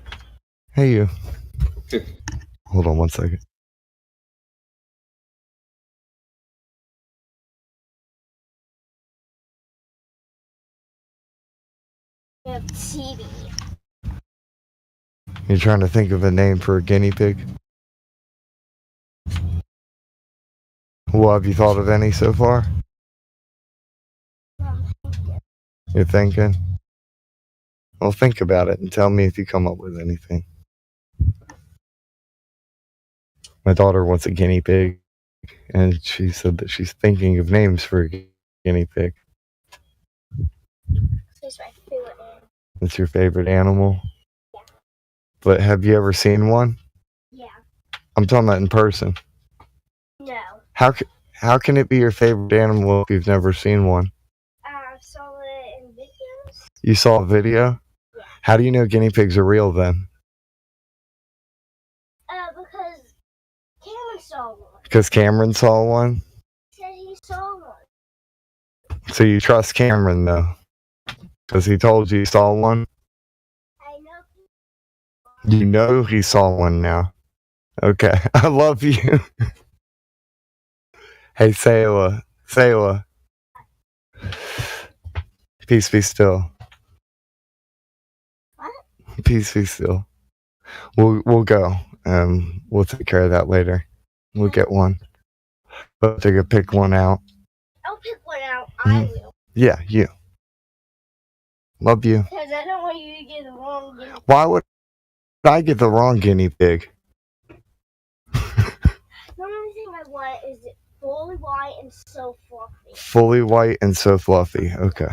[SPEAKER 7] Hey, you. Hold on one second.
[SPEAKER 19] We have TV.
[SPEAKER 7] You're trying to think of a name for a guinea pig? Well, have you thought of any so far? You're thinking? Well, think about it and tell me if you come up with anything. My daughter wants a guinea pig, and she said that she's thinking of names for a guinea pig.
[SPEAKER 19] It's my favorite animal.
[SPEAKER 7] That's your favorite animal? Yeah. But have you ever seen one?
[SPEAKER 19] Yeah.
[SPEAKER 7] I'm talking about in person.
[SPEAKER 19] No.
[SPEAKER 7] How can it be your favorite animal if you've never seen one?
[SPEAKER 19] I saw it in videos.
[SPEAKER 7] You saw a video? How do you know guinea pigs are real then?
[SPEAKER 19] Because Cameron saw one.
[SPEAKER 7] Because Cameron saw one?
[SPEAKER 19] He said he saw one.
[SPEAKER 7] So you trust Cameron though? Because he told you he saw one?
[SPEAKER 19] I know.
[SPEAKER 7] You know he saw one now. Okay. I love you. Hey, Sayla. Sayla. Peace be still.
[SPEAKER 19] What?
[SPEAKER 7] Peace be still. We'll go. We'll take care of that later. We'll get one. But they could pick one out.
[SPEAKER 19] I'll pick one out. I will.
[SPEAKER 7] Yeah, you. Love you.
[SPEAKER 19] Because I don't want you to get the wrong guinea pig.
[SPEAKER 7] Why would I get the wrong guinea pig?
[SPEAKER 19] The only thing I want is it fully white and so fluffy.
[SPEAKER 7] Fully white and so fluffy. Okay.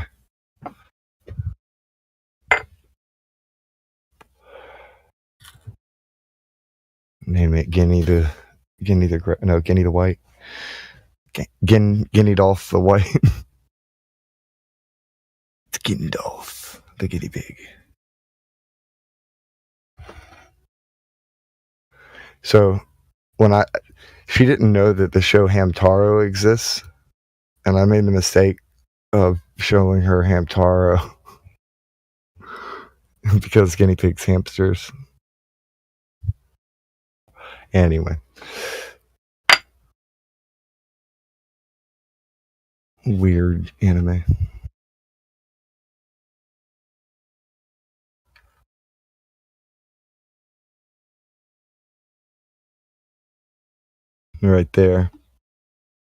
[SPEAKER 7] Name it Guinea the White. Guinea Dolph the White. It's Guinea Dolph, the guinea pig. So she didn't know that the show Hamtaro exists, and I made the mistake of showing her Hamtaro because guinea pigs, hamsters. Anyway. Weird anime. Right there.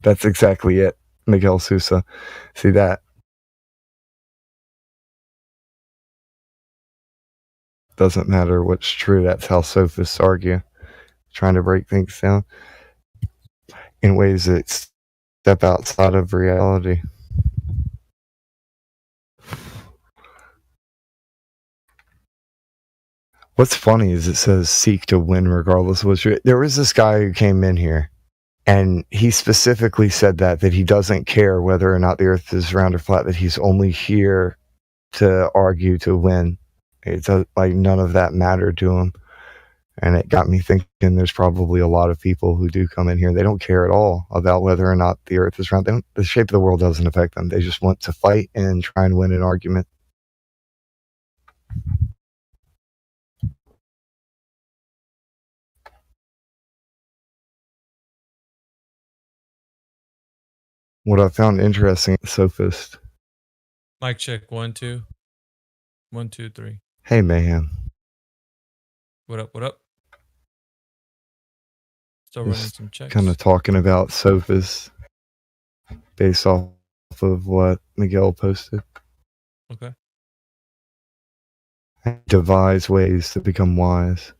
[SPEAKER 7] That's exactly it. Miguel Sousa. See that? Doesn't matter what's true. That's how sophists argue. Trying to break things down in ways that step outside of reality. What's funny is it says seek to win regardless of what's true. There was this guy who came in here and he specifically said that he doesn't care whether or not the earth is round or flat, that he's only here to argue to win. It's like none of that mattered to him. And it got me thinking there's probably a lot of people who do come in here. They don't care at all about whether or not the earth is round. The shape of the world doesn't affect them. They just want to fight and try and win an argument. What I found interesting, sophist.
[SPEAKER 10] Mic check 1 2. 1 2 3.
[SPEAKER 7] Hey, man.
[SPEAKER 10] What up? What up? Still running
[SPEAKER 7] Just
[SPEAKER 10] some checks.
[SPEAKER 7] kind of talking about sophists based off of what Miguel posted.
[SPEAKER 10] Okay.
[SPEAKER 7] Devise ways to become wise.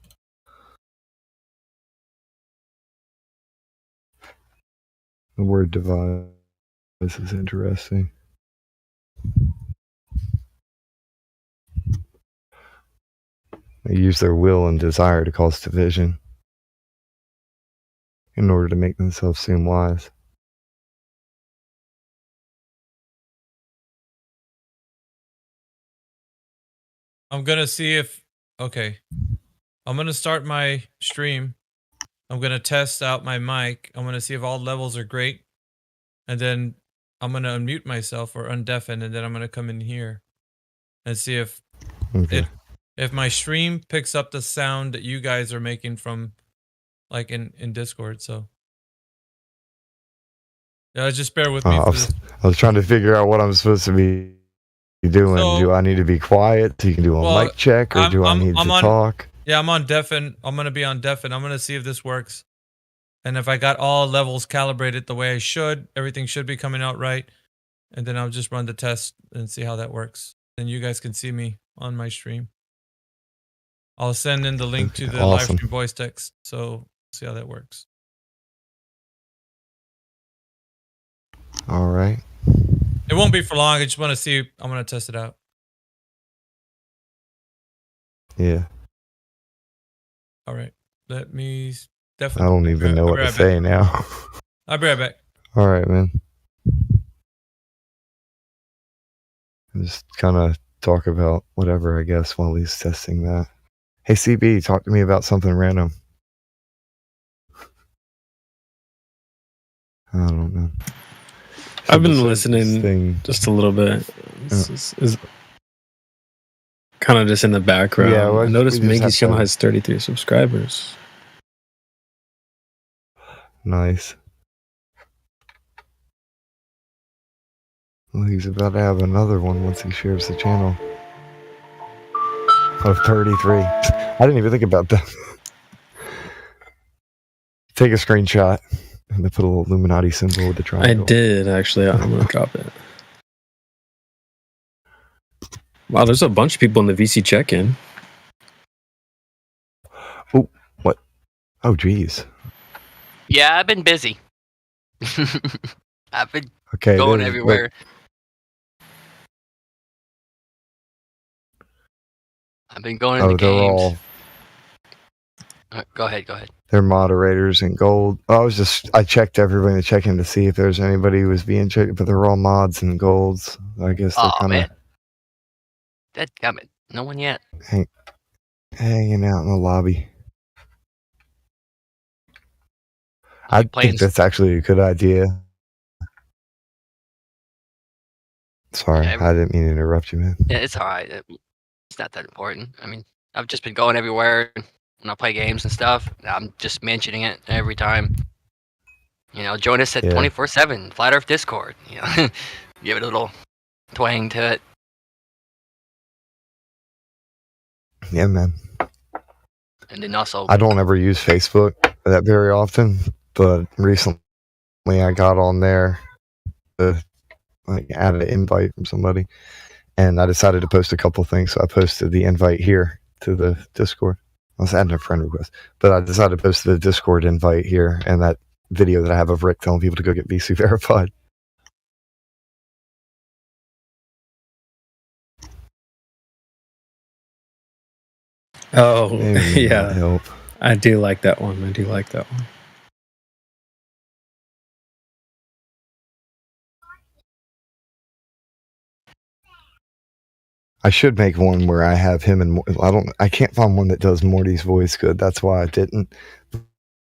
[SPEAKER 7] The word devise is interesting. They use their will and desire to cause division in order to make themselves seem wise.
[SPEAKER 10] I'm gonna see if okay. I'm gonna start my stream. I'm gonna test out my mic. I'm gonna see if all levels are great, and then I'm gonna unmute myself or undeafen, and then I'm gonna come in here and see if if my stream picks up the sound that you guys are making from like in Discord. So yeah, just bear with me.
[SPEAKER 7] I was trying to figure out what I'm supposed to be doing.
[SPEAKER 10] So-
[SPEAKER 7] do I need to be quiet so you can do a
[SPEAKER 10] Well,
[SPEAKER 7] mic check, or do I need to
[SPEAKER 10] on,
[SPEAKER 7] talk?
[SPEAKER 10] Yeah, I'm on deafen. I'm gonna be on deafen. I'm gonna see if this works, and if I got all levels calibrated the way I should, everything should be coming out right. And then I'll just run the test and see how that works. Then you guys can see me on my stream. I'll send in the link to the live
[SPEAKER 7] Awesome.
[SPEAKER 10] stream voice text, so see how that works.
[SPEAKER 7] All right.
[SPEAKER 10] It won't be for long. I just want to see. I'm gonna test it out.
[SPEAKER 7] Yeah.
[SPEAKER 10] All right. Let me
[SPEAKER 7] I
[SPEAKER 10] definitely.
[SPEAKER 7] don't even know
[SPEAKER 10] I'll
[SPEAKER 7] what
[SPEAKER 10] be
[SPEAKER 7] to
[SPEAKER 10] right
[SPEAKER 7] say
[SPEAKER 10] back.
[SPEAKER 7] now.
[SPEAKER 10] I'll be right back.
[SPEAKER 7] All right, man. I'm just kind of talk about whatever, I guess, while he's testing that. Hey, CB, talk to me about something random. I don't know.
[SPEAKER 5] I've been listening just a little bit. It's kind of just in the background.
[SPEAKER 7] Yeah, well,
[SPEAKER 5] I noticed
[SPEAKER 7] we just
[SPEAKER 5] Minky's
[SPEAKER 7] have
[SPEAKER 5] channel
[SPEAKER 7] to-
[SPEAKER 5] has 33 subscribers.
[SPEAKER 7] Nice. Well, he's about to have another one once he shares the channel. Of 33. I didn't even think about that. Take a screenshot and then put a little Illuminati symbol with the
[SPEAKER 5] I
[SPEAKER 7] triangle.
[SPEAKER 5] did, actually. I'm going to drop it. Wow, there's a bunch of people in the VC check-in.
[SPEAKER 7] Oh, what? Oh, geez.
[SPEAKER 13] Yeah, I've been busy. I've been
[SPEAKER 7] Okay,
[SPEAKER 13] going
[SPEAKER 7] there's-
[SPEAKER 13] everywhere. I've been going into
[SPEAKER 7] Oh, they're
[SPEAKER 13] games.
[SPEAKER 7] all
[SPEAKER 13] Go ahead.
[SPEAKER 7] they're moderators in gold. I checked everybody in the check-in to see if there's anybody who was being checked, but they're all mods and golds. I guess they're
[SPEAKER 13] Oh
[SPEAKER 7] kind
[SPEAKER 13] man,
[SPEAKER 7] of
[SPEAKER 13] that coming. No one yet.
[SPEAKER 7] hanging out in the lobby. I
[SPEAKER 13] playing
[SPEAKER 7] think that's actually a good idea. Sorry,
[SPEAKER 13] Yeah,
[SPEAKER 7] I didn't mean to interrupt you, man.
[SPEAKER 13] Yeah, it's alright. It's not that important. I mean, I've just been going everywhere when I play games and stuff. I'm just mentioning it every time. You know, join us at
[SPEAKER 7] Yeah.
[SPEAKER 13] 24/7 Flat Earth Discord. You know, give it a little twang to it.
[SPEAKER 7] Yeah, man.
[SPEAKER 13] And then also,
[SPEAKER 7] I don't ever use Facebook that very often, but recently I got on there to add an invite from somebody, and I decided to post a couple things. So I posted the invite here to the Discord. I was adding a friend request, but I decided to post the Discord invite here and that video that I have of Rick telling people to go get VC verified.
[SPEAKER 5] Oh,
[SPEAKER 7] Maybe
[SPEAKER 5] yeah.
[SPEAKER 7] that'll help.
[SPEAKER 5] I do like that one.
[SPEAKER 7] I should make one where I have him and I can't find one that does Morty's voice good. That's why I didn't. But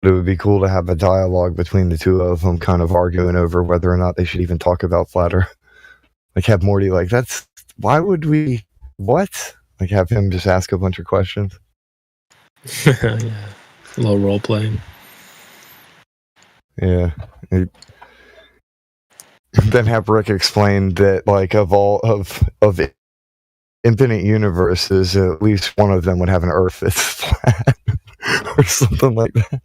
[SPEAKER 7] it would be cool to have a dialogue between the two of them kind of arguing over whether or not they should even talk about Flat Earth. Like have Morty why would we, what? Like have him just ask a bunch of questions.
[SPEAKER 5] Yeah. A little role playing.
[SPEAKER 7] Yeah. Then have Rick explain that of infinite universes, at least one of them would have an Earth that's flat or something like that.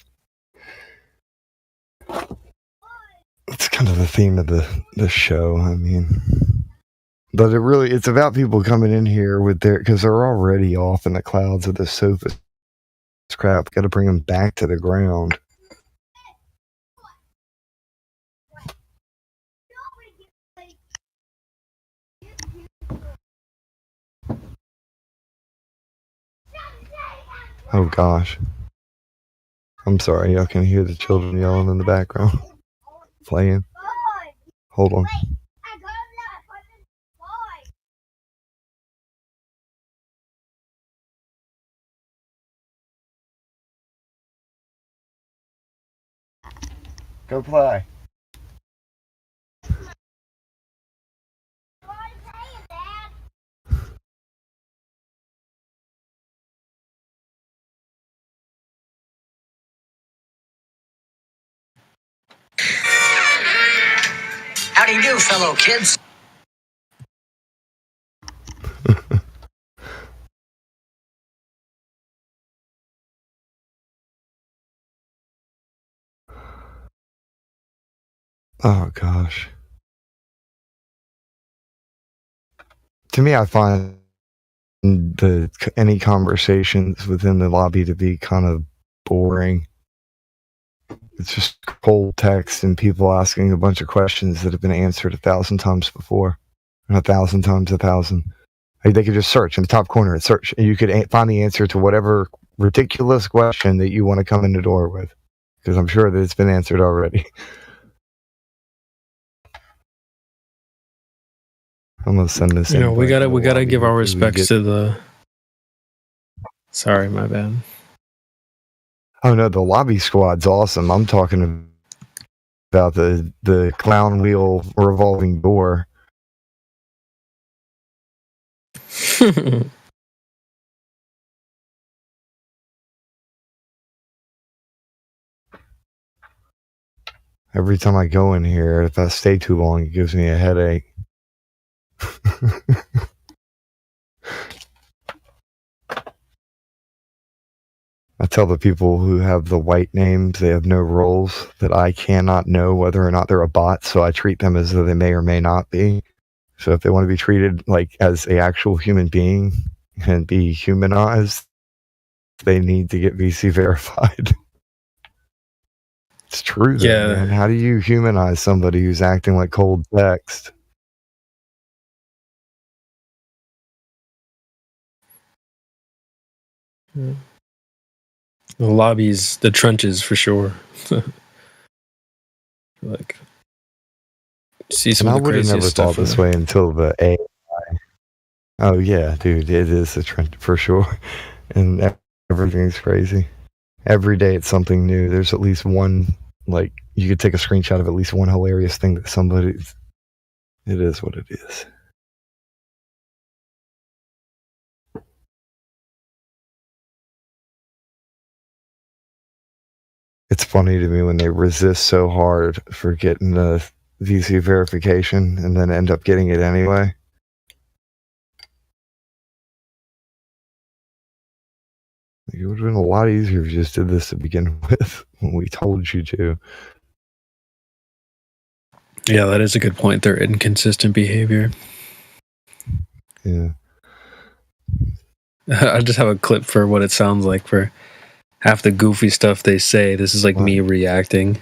[SPEAKER 7] It's kind of the theme of the show. I mean, but it's about people coming in here because they're already off in the clouds of the sofa. It's crap. Got to bring them back to the ground. Oh gosh. I'm sorry, y'all can hear the children yelling in the background. Playing. Hold on. Go play.
[SPEAKER 11] How do you do, fellow kids?
[SPEAKER 7] Oh gosh. To me, I find any conversations within the lobby to be kind of boring. It's just cold text and people asking a bunch of questions that have been answered 1,000 times before. And 1,000 times 1,000. They could just search in the top corner and search, and you could find the answer to whatever ridiculous question that you want to come in the door with. Because I'm sure that it's been answered already. I'm gonna send this.
[SPEAKER 5] You know, we
[SPEAKER 7] invite to the
[SPEAKER 5] gotta
[SPEAKER 7] lobby.
[SPEAKER 5] give our
[SPEAKER 7] Hopefully we
[SPEAKER 5] respects
[SPEAKER 7] get-
[SPEAKER 5] to the. Sorry, my bad.
[SPEAKER 7] Oh no, the lobby squad's awesome. I'm talking about the clown wheel revolving door. Every time I go in here, if I stay too long, it gives me a headache. I tell the people who have the white names they have no roles, that I cannot know whether or not they're a bot, so I treat them as though they may or may not be. So if they want to be treated like as a actual human being and be humanized, they need to get VC verified. It's true, though,
[SPEAKER 5] Yeah.
[SPEAKER 7] man. How do you humanize somebody who's acting like cold text?
[SPEAKER 5] The lobbies, the trenches for sure. Like, see some
[SPEAKER 7] And I
[SPEAKER 5] of the
[SPEAKER 7] would have
[SPEAKER 5] craziest
[SPEAKER 7] never
[SPEAKER 5] stuff.
[SPEAKER 7] thought this way until the AI. Oh yeah, dude, it is a trend for sure, and everything's crazy. Every day it's something new. There's at least one, like, you could take a screenshot of at least one hilarious thing that somebody. It is what it is. It's funny to me when they resist so hard for getting the VC verification and then end up getting it anyway. It would have been a lot easier if you just did this to begin with when we told you to.
[SPEAKER 5] Yeah, that is a good point. Their inconsistent behavior.
[SPEAKER 7] Yeah.
[SPEAKER 5] I just have a clip for what it sounds like for half the goofy stuff they say. This is like me reacting.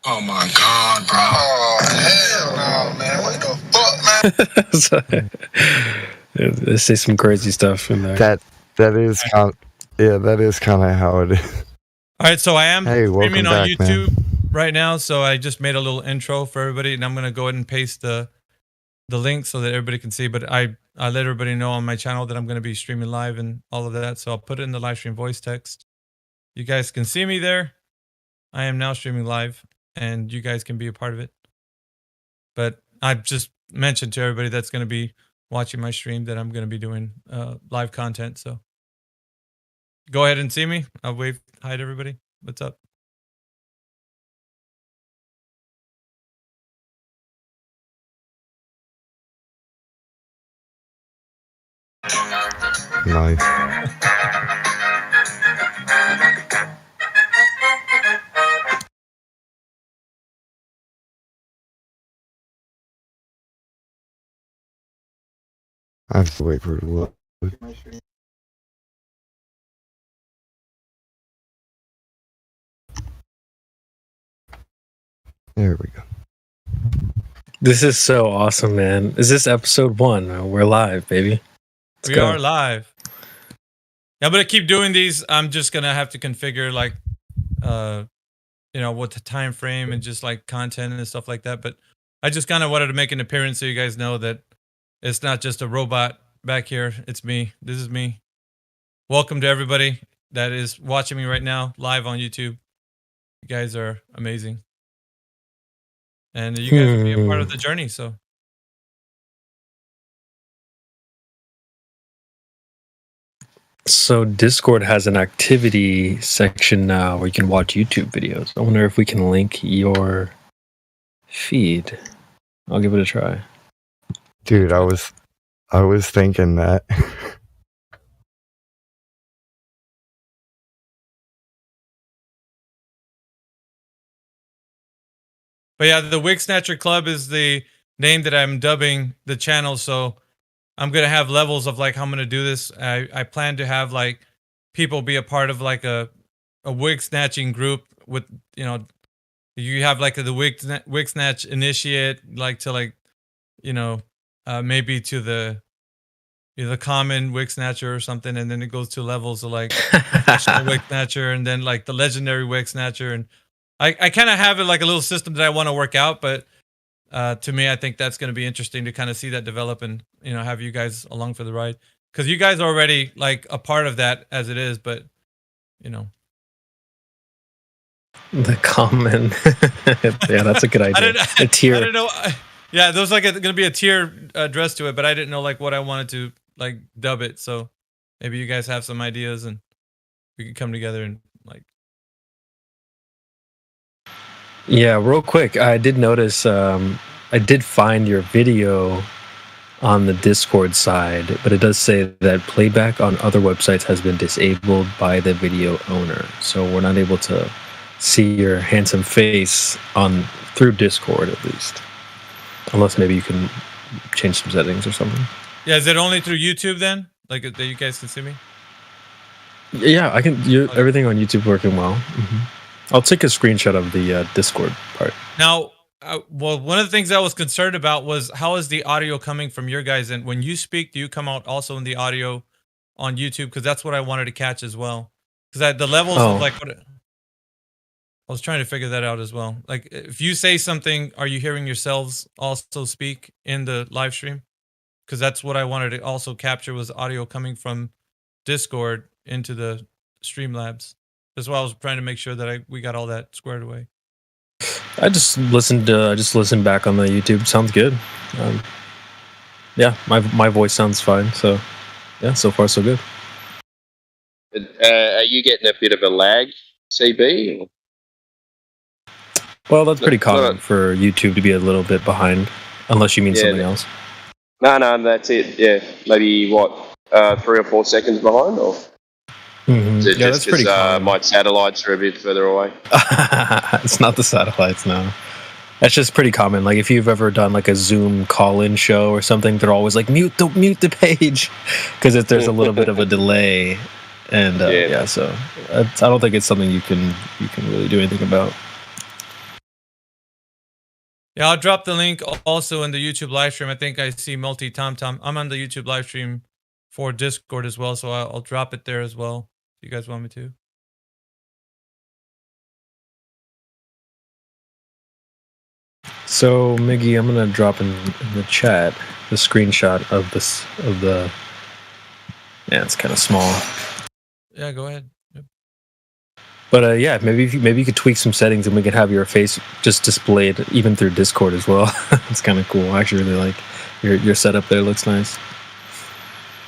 [SPEAKER 2] Oh my God, bro. Oh, hell no, man. What the fuck, man?
[SPEAKER 5] They say some crazy stuff in there.
[SPEAKER 7] That is kind. Yeah, that is kind of how it is.
[SPEAKER 10] All right, so I am
[SPEAKER 7] Hey, welcome
[SPEAKER 10] streaming on
[SPEAKER 7] back,
[SPEAKER 10] YouTube
[SPEAKER 7] man.
[SPEAKER 10] right now, so I just made a little intro for everybody, and I'm gonna go ahead and paste the link so that everybody can see. But I let everybody know on my channel that I'm gonna be streaming live and all of that, so I'll put it in the live stream voice text. You guys can see me there. I am now streaming live, and you guys can be a part of it. But I've just mentioned to everybody that's gonna be watching my stream that I'm gonna be doing live content. So go ahead and see me. I'll wave hi to everybody. What's up?
[SPEAKER 7] Nice. I have to wait for it to load. There we go.
[SPEAKER 5] This is so awesome, man. Is this episode 1? We're live, baby. Let's
[SPEAKER 10] We
[SPEAKER 5] go.
[SPEAKER 10] are live. Yeah, I'm gonna keep doing these. I'm just gonna have to configure like, what the time frame and just like content and stuff like that. But I just kind of wanted to make an appearance so you guys know that it's not just a robot back here. It's me. This is me. Welcome to everybody that is watching me right now live on YouTube. You guys are amazing, and you guys will be a part of the journey. So.
[SPEAKER 5] So Discord has an activity section now where you can watch YouTube videos. I wonder if we can link your feed. I'll give it a try.
[SPEAKER 7] Dude, I was thinking that.
[SPEAKER 10] But yeah, the Wig Snatcher Club is the name that I'm dubbing the channel. So I'm gonna have levels of like how I'm gonna do this. I plan to have like people be a part of like a wig snatching group with you have like the wig snatch initiate like to like maybe to the common wig snatcher or something, and then it goes to levels of like professional wig snatcher, and then like the legendary wig snatcher, and I kind of have it like a little system that I want to work out, but To me, I think that's going to be interesting to kind of see that develop and have you guys along for the ride, because you guys are already like a part of that as it is, but
[SPEAKER 5] The comment. Yeah, that's a good idea. A tier.
[SPEAKER 10] I didn't know. Yeah, there was like going to be a tier addressed to it, but I didn't know like what I wanted to like dub it. So maybe you guys have some ideas and we can come together and like.
[SPEAKER 5] Yeah, real quick, I did notice. I did find your video on the Discord side, but it does say that playback on other websites has been disabled by the video owner, so we're not able to see your handsome face through Discord at least, unless maybe you can change some settings or something.
[SPEAKER 10] Yeah, is it only through YouTube then? Like that you guys can see me?
[SPEAKER 5] Yeah, I can. Everything on YouTube working well. I'll take a screenshot of the Discord part.
[SPEAKER 10] Now, well, one of the things I was concerned about was how is the audio coming from your guys? And when you speak, do you come out also in the audio on YouTube? Because that's what I wanted to catch as well. Because the levels of like what. I was trying to figure that out as well. Like, if you say something, are you hearing yourselves also speak in the live stream? Because that's what I wanted to also capture was audio coming from Discord into the Streamlabs. That's why I was trying to make sure that we got all that squared away.
[SPEAKER 5] I just listened back on the YouTube. Sounds good. Yeah, my voice sounds fine. So, yeah, so far so good.
[SPEAKER 23] Are you getting a bit of a lag, CB?
[SPEAKER 5] Well, that's pretty common for YouTube to be a little bit behind, unless you mean something else.
[SPEAKER 23] No, that's it. Yeah, maybe 3 or 4 seconds behind, or is it just because my satellites are a bit further away?
[SPEAKER 5] It's not the satellites, no. That's just pretty common. Like if you've ever done like a Zoom call-in show or something, they're always like mute the page because there's a little bit of a delay, and so I don't think it's something you can really do anything about.
[SPEAKER 10] Yeah, I'll drop the link also in the YouTube live stream. I think I see Multi-Tom-Tom. I'm on the YouTube live stream for Discord as well, so I'll drop it there as well. If you guys want me to.
[SPEAKER 5] So, Miggy, I'm gonna drop in the chat the screenshot of the. Yeah, it's kind of small.
[SPEAKER 10] Yeah, go ahead. Yep.
[SPEAKER 5] But yeah, maybe you could tweak some settings and we could have your face just displayed even through Discord as well. It's kind of cool. I actually really like your setup there. Looks nice.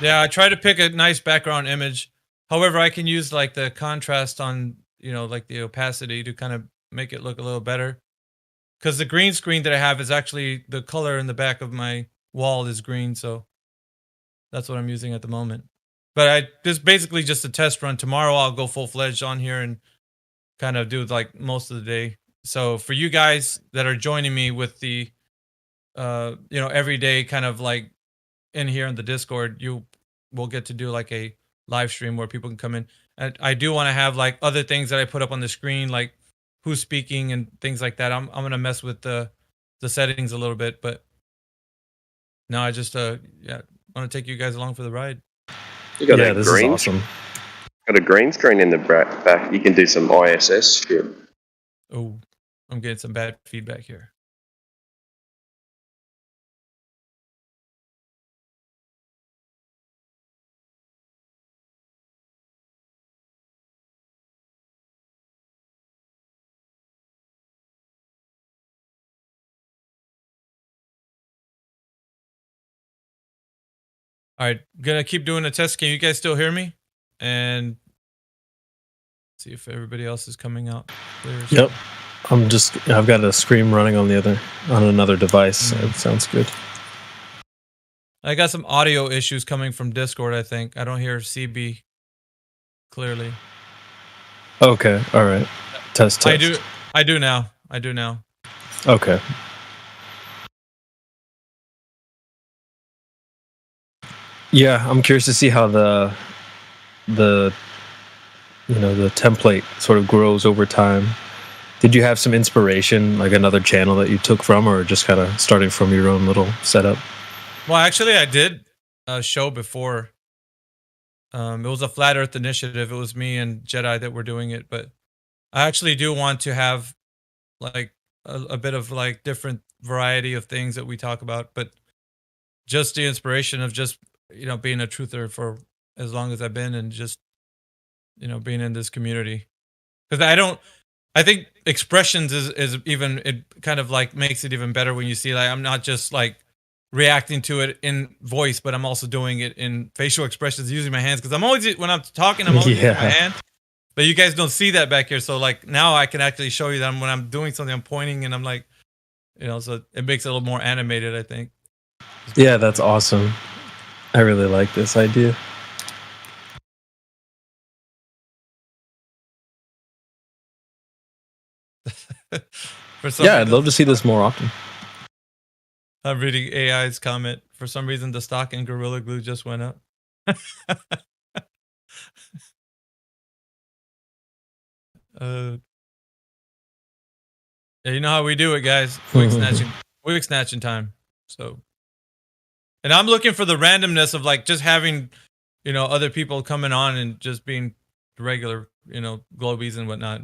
[SPEAKER 10] Yeah, I try to pick a nice background image. However, I can use like the contrast on like the opacity to kind of make it look a little better. Because the green screen that I have is actually the color in the back of my wall is green, so that's what I'm using at the moment. But this is basically just a test run. Tomorrow I'll go full-fledged on here and kind of do like most of the day. So for you guys that are joining me with the every day kind of like in here in the Discord, you will get to do like a live stream where people can come in. And I do want to have like other things that I put up on the screen, like who's speaking and things like that. I'm gonna mess with the settings a little bit, but no, I just want to take you guys along for the ride.
[SPEAKER 23] You got
[SPEAKER 5] this is awesome.
[SPEAKER 23] Got a green screen in the back. You can do some ISS shit.
[SPEAKER 10] Oh, I'm getting some bad feedback here. All right, gonna keep doing the test. Can you guys still hear me? And see if everybody else is coming out clear.
[SPEAKER 5] Yep. I've got a stream running on another device. So it sounds good.
[SPEAKER 10] I got some audio issues coming from Discord, I think. I don't hear CB clearly.
[SPEAKER 5] Okay. All right. Test.
[SPEAKER 10] I do now.
[SPEAKER 5] Okay. Yeah, I'm curious to see how the template sort of grows over time. Did you have some inspiration, like another channel that you took from, or just kind of starting from your own little setup?
[SPEAKER 10] Well, actually, I did a show before. It was a Flat Earth initiative. It was me and Jedi that were doing it, but I actually do want to have like a bit of like different variety of things that we talk about, but just the inspiration of just, you know, being a truther for as long as I've been, and just, you know, being in this community. Because I think expressions is even, it kind of like makes it even better when you see, like, I'm not just like reacting to it in voice, but I'm also doing it in facial expressions using my hands. Because I'm always, when I'm talking, I'm always using my hand. But you guys don't see that back here. So like now I can actually show you that when I'm doing something, I'm pointing and I'm like, you know, so it makes it a little more animated, I think.
[SPEAKER 3] Yeah, that's awesome. I really like this idea. Yeah, I'd love to see this more often.
[SPEAKER 10] I'm reading AI's comment. For some reason, the stock in Gorilla Glue just went up. Yeah, you know how we do it, guys. Wig snatching time. So, and I'm looking for the randomness of like just having, you know, other people coming on and just being regular, you know, globies and whatnot.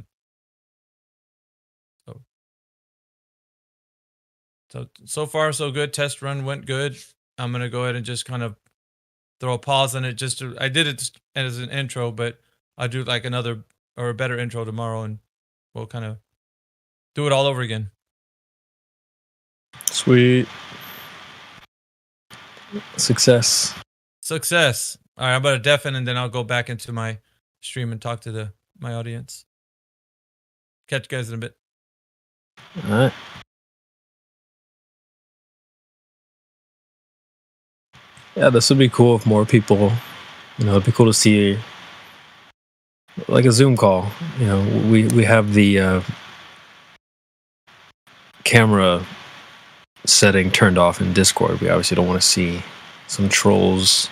[SPEAKER 10] So far so good. Test run went good. I'm gonna go ahead and just kind of throw a pause on it. I did it as an intro, but I'll do like another or a better intro tomorrow, and we'll kind of do it all over again.
[SPEAKER 3] Sweet. Success.
[SPEAKER 10] All right, I'm gonna deafen, and then I'll go back into my stream and talk to my audience. Catch you guys in a bit.
[SPEAKER 3] All right. Yeah, this would be cool if more people, you know, it'd be cool to see like a Zoom call. You know, we have the camera setting turned off in Discord. We obviously don't want to see some trolls,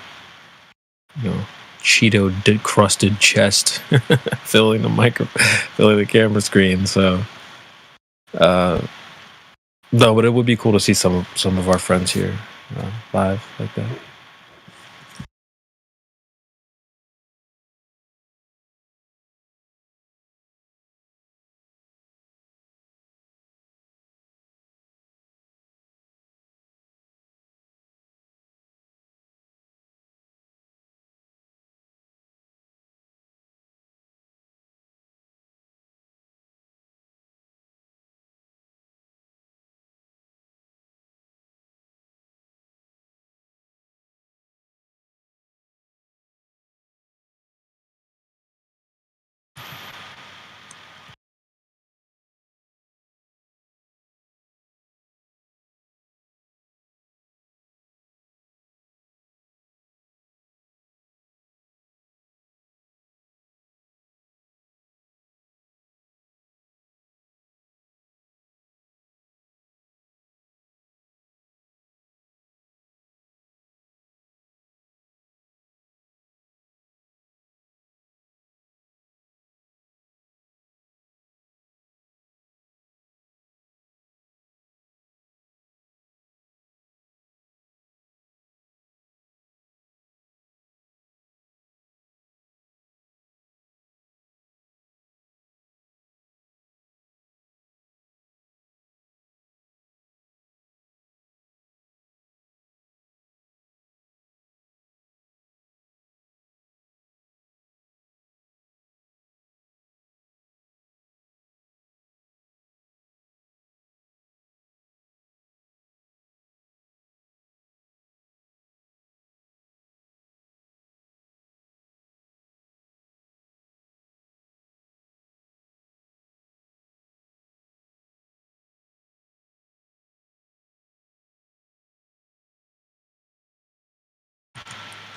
[SPEAKER 3] you know, Cheeto crusted chest filling the camera screen. So, no, but it would be cool to see some of our friends here live like that.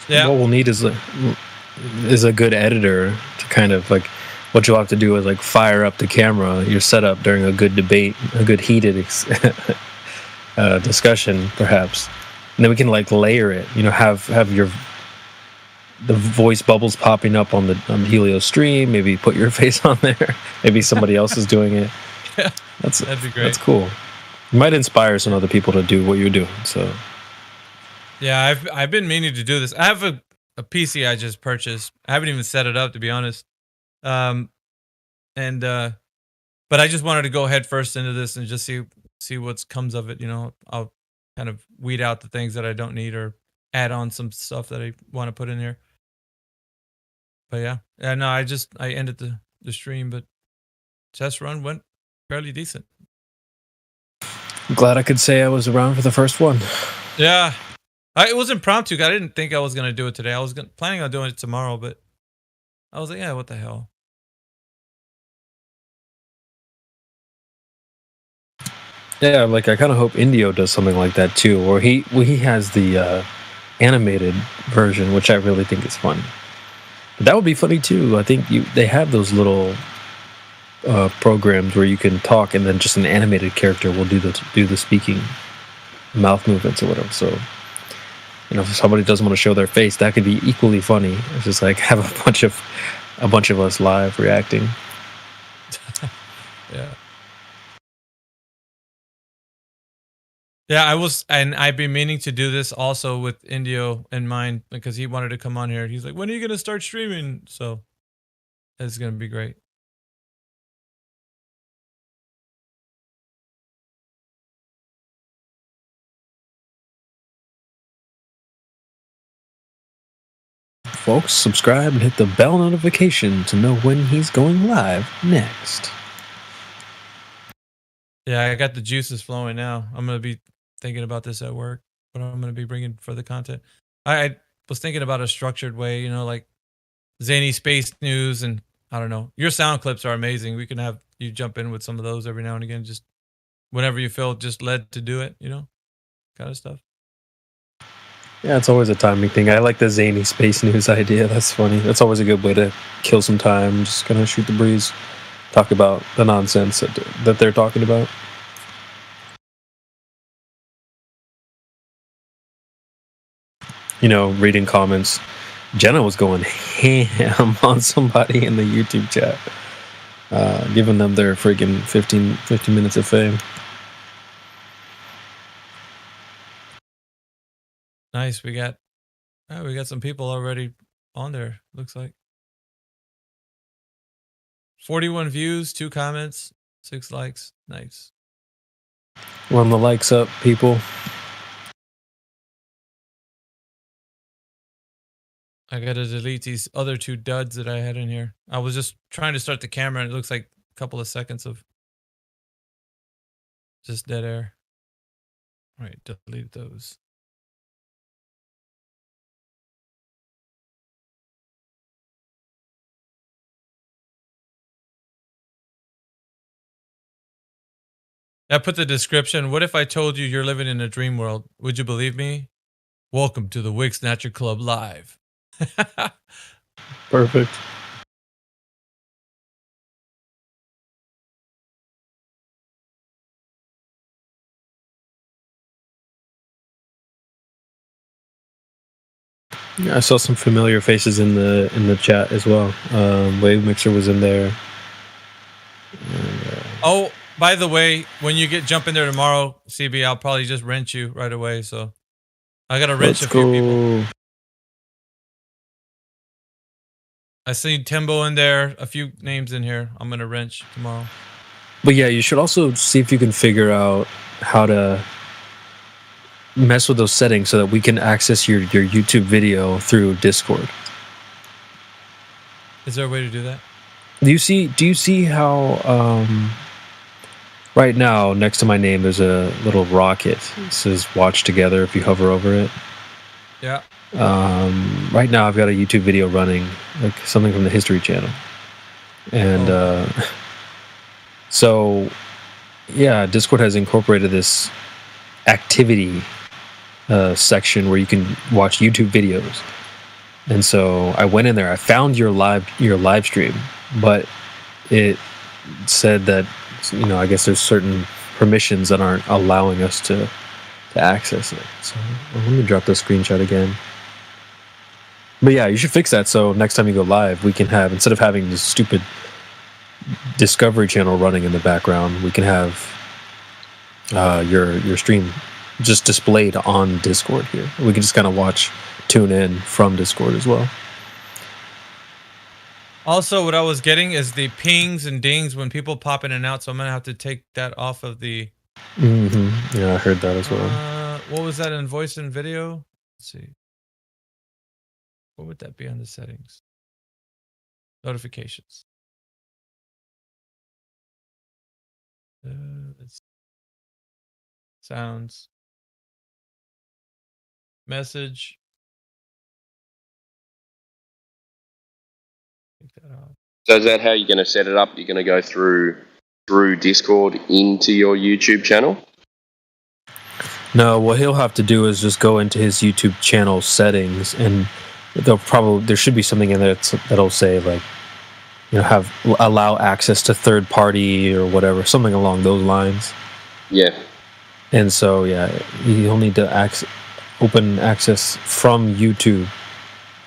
[SPEAKER 10] Yeah.
[SPEAKER 3] What we'll need is a good editor to kind of like, what you'll have to do is like fire up the camera, your setup during a good debate, a good heated discussion, perhaps, and then we can like layer it. You know, have the voice bubbles popping up on the Helios stream. Maybe put your face on there. Maybe somebody else is doing it.
[SPEAKER 10] Yeah, that'd be great.
[SPEAKER 3] That's cool. You might inspire some other people to do what you're doing. So.
[SPEAKER 10] Yeah, I've been meaning to do this. I have a PC I just purchased. I haven't even set it up, to be honest. But I just wanted to go head first into this and just see see what comes of it. I'll kind of weed out the things that I don't need or add on some stuff that I want to put in here. But yeah, no, I ended the stream, but test run went fairly decent.
[SPEAKER 3] I'm glad I could say I was around for the first one.
[SPEAKER 10] Yeah, it was impromptu. I didn't think I was gonna do it today. I was planning on doing it tomorrow, but I was like, yeah, what the hell.
[SPEAKER 3] Yeah, like I kind of hope Indio does something like that too, or he has the animated version, which I really think is fun. But that would be funny too. I think they have those little programs where you can talk, and then just an animated character will do the speaking mouth movements or whatever. So, if somebody doesn't want to show their face, that could be equally funny. It's just like have a bunch of us live reacting.
[SPEAKER 10] Yeah. Yeah, I've been meaning to do this also with Indio in mind because he wanted to come on here. He's like, when are you going to start streaming? So it's going to be great.
[SPEAKER 3] Folks, subscribe and hit the bell notification to know when he's going live next.
[SPEAKER 10] Yeah, I got the juices flowing now. I'm going to be thinking about this at work, what I'm going to be bringing for the content. I was thinking about a structured way, like Zany Space News, and I don't know. Your sound clips are amazing. We can have you jump in with some of those every now and again, just whenever you feel just led to do it, kind of stuff.
[SPEAKER 3] Yeah, it's always a timing thing. I like the Zany Space News idea. That's funny. That's always a good way to kill some time. Just kind of shoot the breeze. Talk about the nonsense that they're talking about. Reading comments. Jenna was going ham on somebody in the YouTube chat. Giving them their freaking 15 minutes of fame.
[SPEAKER 10] Nice. We got some people already on there, looks like. 41 views, 2 comments, 6 likes. Nice.
[SPEAKER 3] Run the likes up, people.
[SPEAKER 10] I gotta delete these other 2 duds that I had in here. I was just trying to start the camera and it looks like a couple of seconds of just dead air. All right, delete those. I put the description. What if I told you you're living in a dream world? Would you believe me? Welcome to the Wig Snatcher Club Live.
[SPEAKER 3] Perfect. Yeah, I saw some familiar faces in the chat as well. Wave Mixer was in there. And,
[SPEAKER 10] oh, by the way, when you jump in there tomorrow, CB, I'll probably just wrench you right away. So I gotta wrench a few people. I see Timbo in there, a few names in here. I'm gonna wrench tomorrow.
[SPEAKER 3] But yeah, you should also see if you can figure out how to mess with those settings so that we can access your YouTube video through Discord.
[SPEAKER 10] Is there a way to do that?
[SPEAKER 3] Do you see how right now next to my name there's a little rocket. It says watch together if you hover over it.
[SPEAKER 10] Yeah.
[SPEAKER 3] Right now I've got a YouTube video running, like something from the History Channel. And so yeah, Discord has incorporated this activity section where you can watch YouTube videos. And so I went in there, I found your live stream, but it said that, I guess there's certain permissions that aren't allowing us to access it. So let me drop the screenshot again. But yeah, you should fix that so next time you go live, we can have, instead of having this stupid Discovery Channel running in the background, we can have your stream just displayed on Discord here. We can just kind of tune in from Discord as well.
[SPEAKER 10] Also, what I was getting is the pings and dings when people pop in and out, so I'm gonna have to take that off of the
[SPEAKER 3] Mm-hmm. Yeah, I heard that as well.
[SPEAKER 10] What was that in voice and video? Let's see. What would that be on the settings? Notifications. Sounds. Message. Take that off.
[SPEAKER 23] So is that how you're going to set it up? You're going to go through Discord into your YouTube channel?
[SPEAKER 3] No, what he'll have to do is just go into his YouTube channel settings, and there should be something in there that'll say like, allow access to third party or whatever, something along those lines.
[SPEAKER 23] Yeah.
[SPEAKER 3] And so he'll need to open access from YouTube.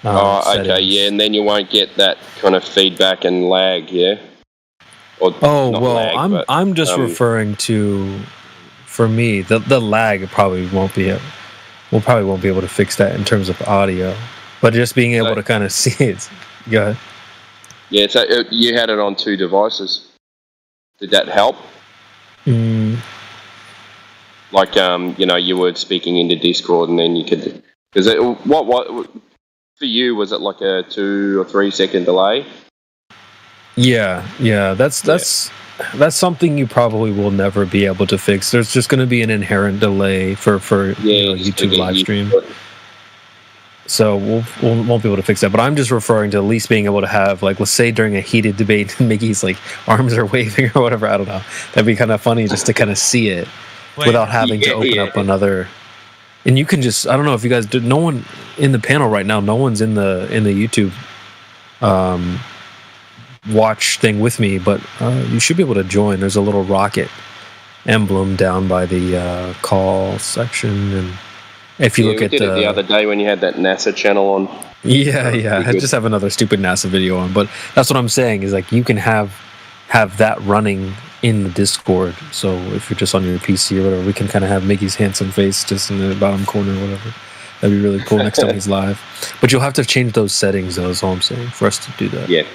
[SPEAKER 23] Okay, yeah, and then you won't get that kind of feedback and lag, yeah.
[SPEAKER 3] I'm just referring to, for me, the lag probably won't be able to fix that in terms of audio, but just being able to kind of see it. Go ahead.
[SPEAKER 23] Yeah, so you had it on 2 devices. Did that help? Like, you were speaking into Discord, and then you could, because what for you, was it like a 2 or 3 second delay?
[SPEAKER 3] Yeah, that's something you probably will never be able to fix. There's just going to be an inherent delay for YouTube live stream. So we won't be able to fix that. But I'm just referring to at least being able to have, like, let's say during a heated debate, Mickey's like arms are waving or whatever. I don't know. That'd be kind of funny just to kind of see it without having to open up another. And you can just, I don't know if you guys did. No one in the panel right now. No one's in the YouTube watch thing with me, but you should be able to join. There's a little rocket emblem down by the call section, and if you look at
[SPEAKER 23] it the other day when you had that NASA channel on.
[SPEAKER 3] Yeah. I just have another stupid NASA video on, but that's what I'm saying is, like, you can have that running in the Discord. So if you're just on your PC or whatever, we can kind of have Mickey's handsome face just in the bottom corner or whatever. That'd be really cool next time he's live. But you'll have to change those settings, though, is all I'm saying, for us to do that.
[SPEAKER 23] Yeah.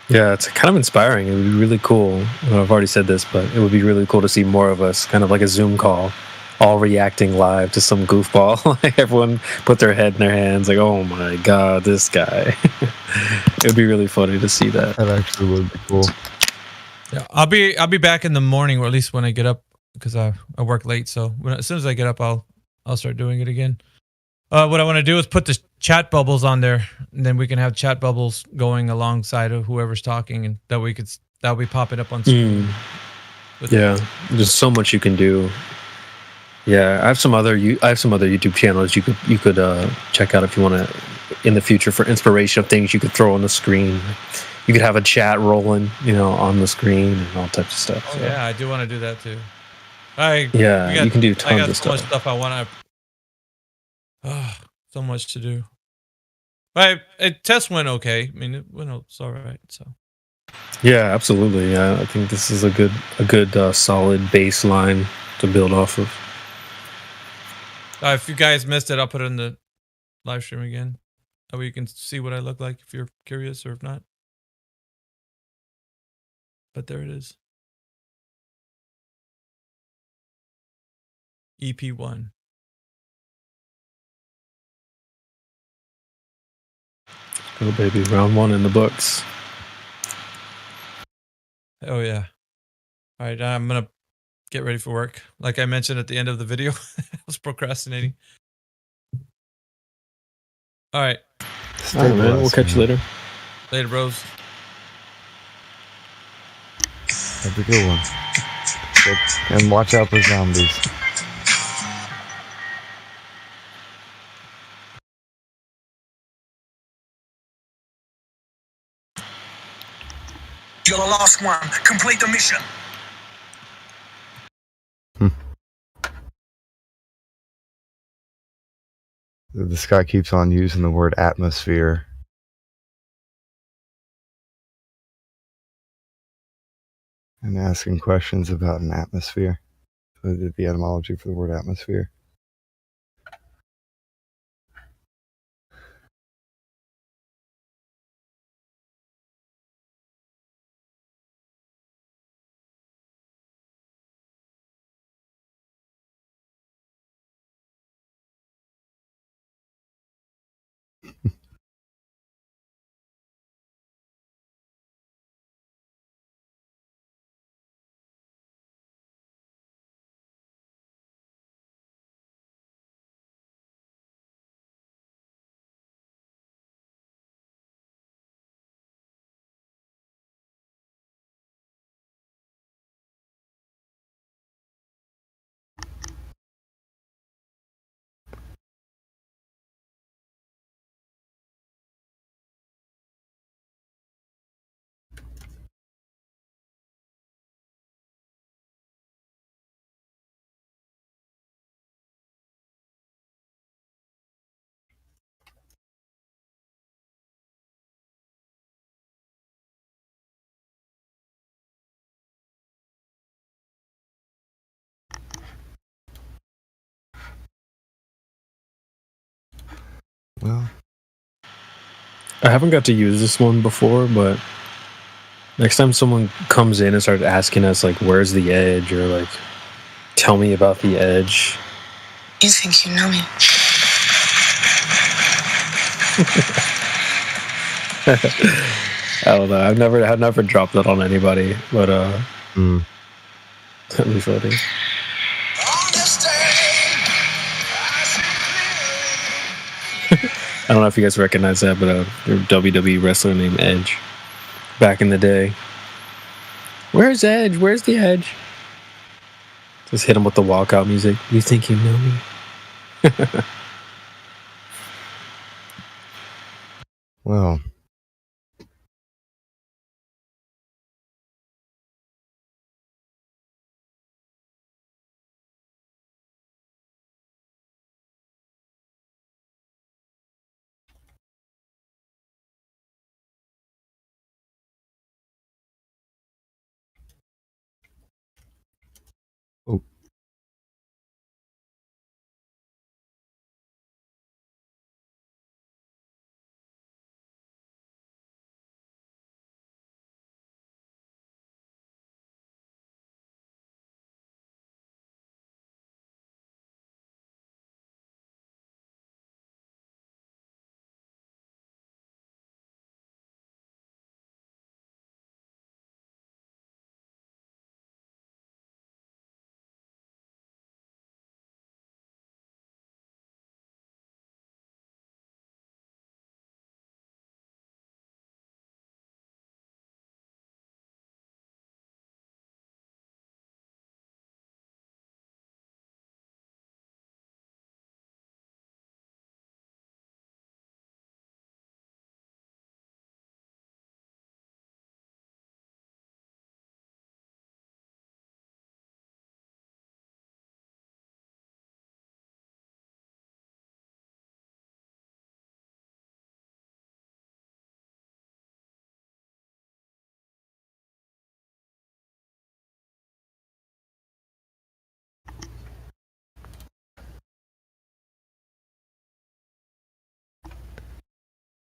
[SPEAKER 3] Yeah, it's kind of inspiring. It would be really cool. Well, I've already said this, but it would be really cool to see more of us, kind of like a Zoom call, all reacting live to some goofball. Like, everyone put their head in their hands, like, oh my god, this guy. It would be really funny to see that.
[SPEAKER 7] That actually would be cool.
[SPEAKER 10] Yeah, I'll be back in the morning, or at least when I get up, because I work late. So as soon as I get up, I'll start doing it again. What I want to do is put the chat bubbles on there, and then we can have chat bubbles going alongside of whoever's talking, and that'll be popping up on screen.
[SPEAKER 3] Yeah, there's so much you can do. Yeah, I have some other YouTube channels you could check out if you want to in the future for inspiration of things you could throw on the screen. You could have a chat rolling, on the screen and all types of stuff.
[SPEAKER 10] Oh,
[SPEAKER 3] so.
[SPEAKER 10] yeah, I do want to do that too.
[SPEAKER 3] You can do tons of stuff.
[SPEAKER 10] So much stuff I want to. So much to do. Test went okay. I mean, it's all right. So.
[SPEAKER 3] Yeah, absolutely. Yeah, I think this is a good solid baseline to build off of.
[SPEAKER 10] If you guys missed it, I'll put it in the live stream again. That way you can see what I look like if you're curious, or if not. But there it is. EP1.
[SPEAKER 3] Oh, baby, round 1 in the books.
[SPEAKER 10] Oh, yeah. All right, I'm going to get ready for work. Like I mentioned at the end of the video, I was procrastinating. All right.
[SPEAKER 3] All right, man. We'll catch you later.
[SPEAKER 10] Later, bros.
[SPEAKER 7] Have a good one. And watch out for zombies.
[SPEAKER 2] You're the last one. Complete the mission.
[SPEAKER 7] This guy keeps on using the word atmosphere. And asking questions about an atmosphere. The etymology for the word atmosphere. Well,
[SPEAKER 3] I haven't got to use this one before, but next time someone comes in and starts asking us, like, where's the edge? Or, like, tell me about the edge.
[SPEAKER 11] You think you know me?
[SPEAKER 3] I don't know. I've never dropped that on anybody, but that'd be funny. I don't know if you guys recognize that, but there's a WWE wrestler named Edge back in the day. Where's Edge? Where's the Edge? Just hit him with the walkout music. You think you know me?
[SPEAKER 7] well. Oh.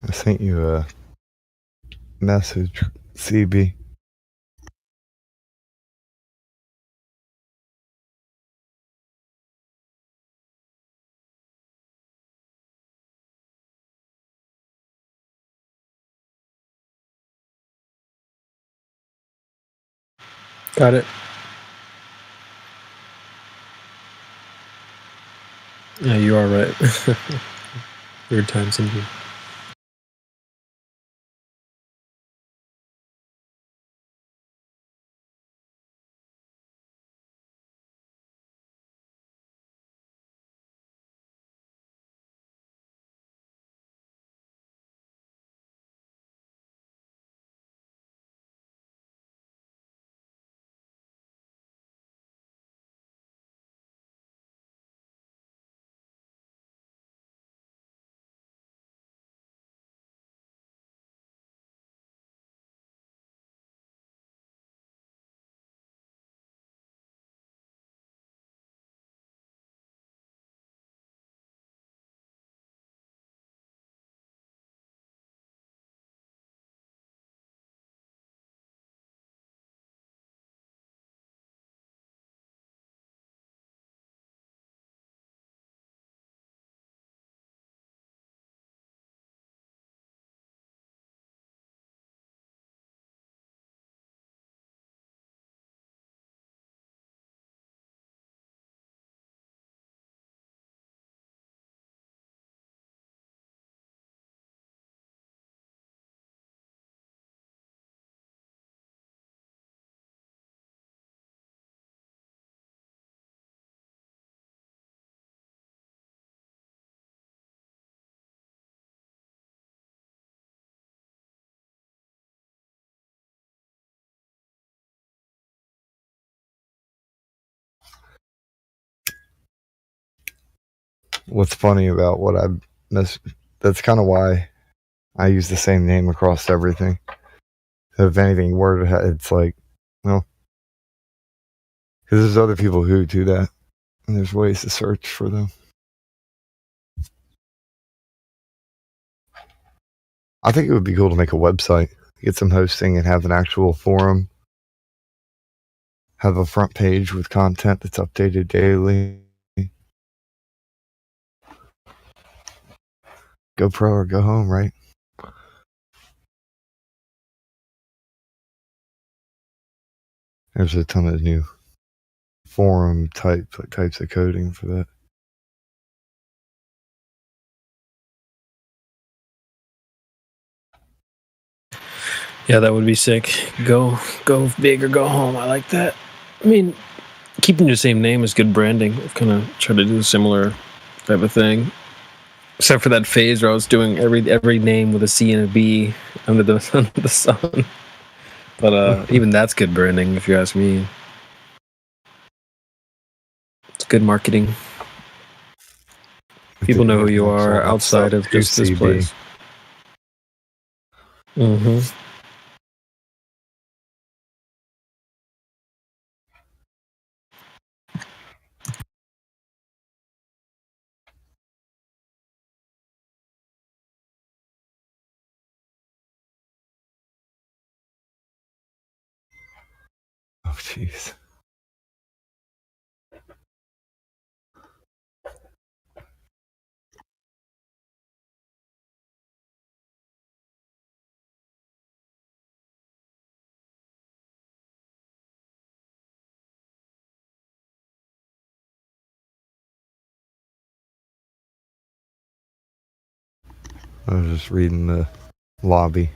[SPEAKER 7] I sent you a message, CB.
[SPEAKER 3] Got it. Yeah, you are right. Third time's in here.
[SPEAKER 7] what's funny about what I miss. That's kind of why I use the same name across everything. If anything were to, it's like, well, because there's other people who do that, and there's ways to search for them. I think it would be cool to make a website, get some hosting, and have an actual forum. Have a front page with content that's updated daily. Go pro or go home, right? There's a ton of new forum types of coding for that.
[SPEAKER 3] Yeah, that would be sick. Go big or go home. I like that. I mean, keeping your same name is good branding. I've kind of tried to do a similar type of thing. Except for that phase where I was doing every name with a C and a B under the sun. But even that's good branding, if you ask me. It's good marketing. People know who you are outside of just this place. Mm-hmm.
[SPEAKER 7] Oh, jeez. I was just reading the lobby.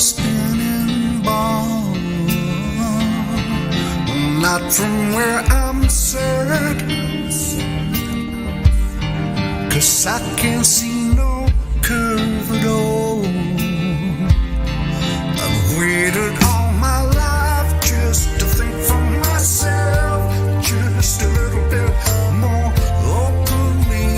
[SPEAKER 2] spinning ball. Not from where I'm sad, 'cause I can't see no curve at all. I've waited all my life just to think for myself, just a little bit more openly.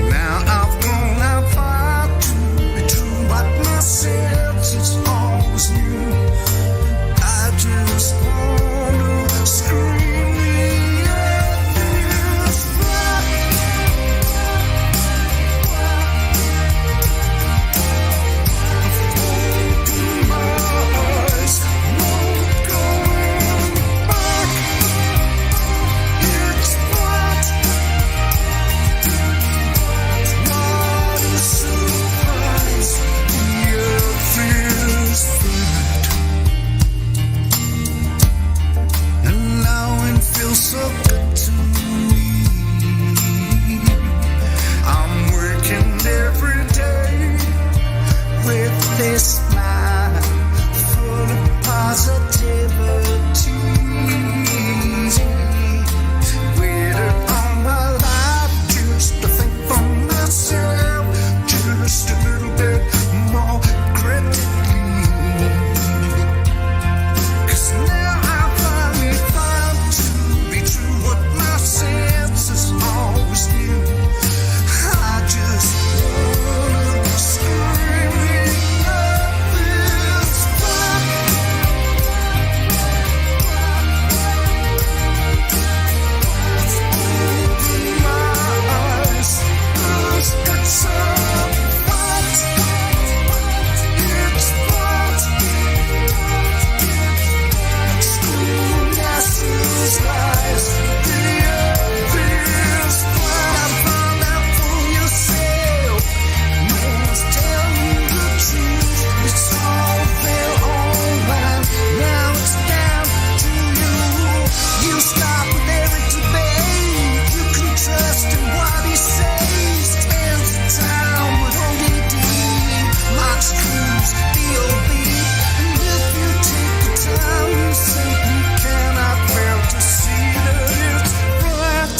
[SPEAKER 2] Now I've grown out far to be true, but my senses always knew. I just want to scream at this flag. Open my eyes, no going back. It's flat. What a surprise, the earth is flat. And now it feels so good to me. I'm working every day with this smile full of positivity. Waited all my life just to think for myself, just a little bit more critically. 'Cause now I finally found to be true what my senses always knew. I just wanna scream at this flag. Open my eyes, 'cause it's a fact. It's flat. School masses lies. The earth is flat. I found out for yourself. No one's telling the truth. It's all there online. Now it's down to you. You stop with every debate. You can trust in what he says. Spends the time with ODD. March crews, B.O.B. And if you take the time, you simply cannot fail to see that it's flat.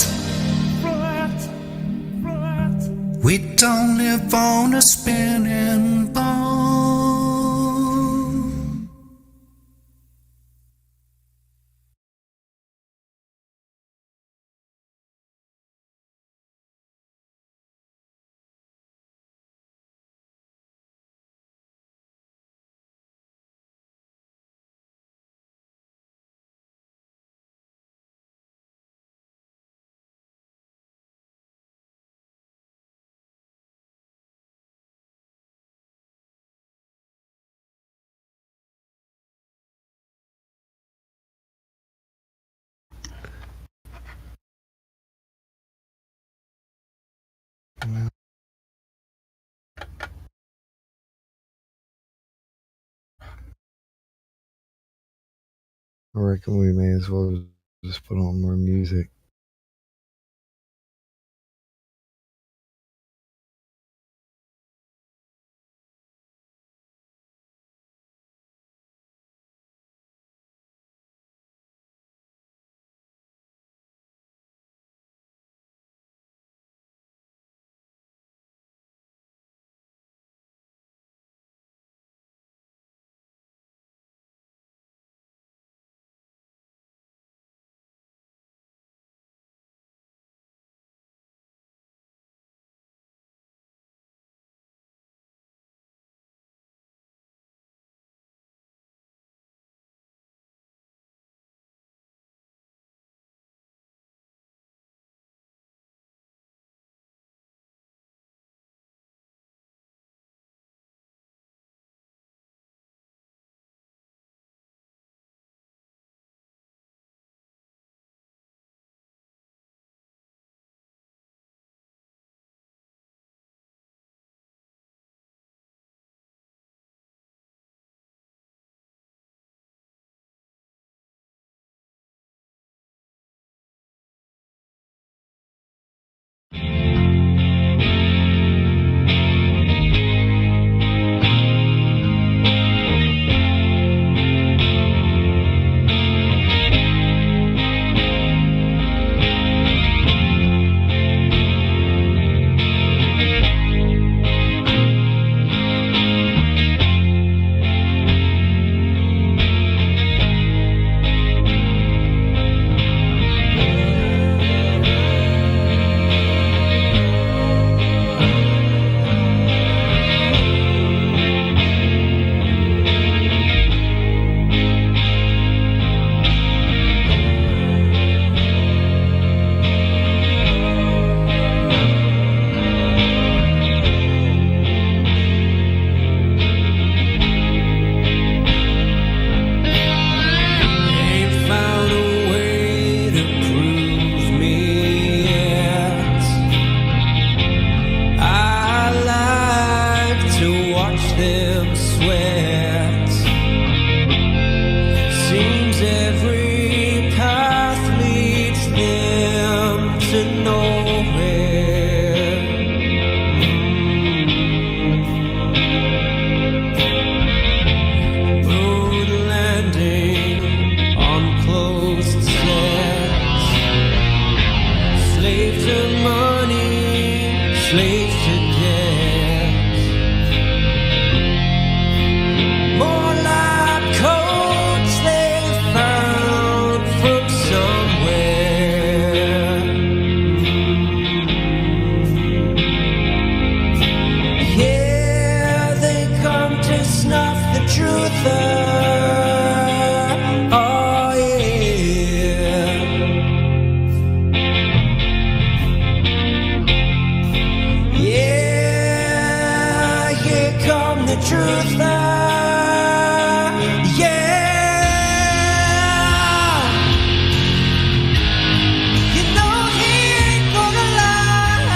[SPEAKER 2] We don't live on a spinning ball.
[SPEAKER 7] I reckon we may as well just put on more music.
[SPEAKER 2] Slave to money, slave to death. More lab coats they found from somewhere. Yeah, they come to snuff the truth out. Oh yeah. Yeah, here come the truth out. Yeah. You know he ain't gonna lie.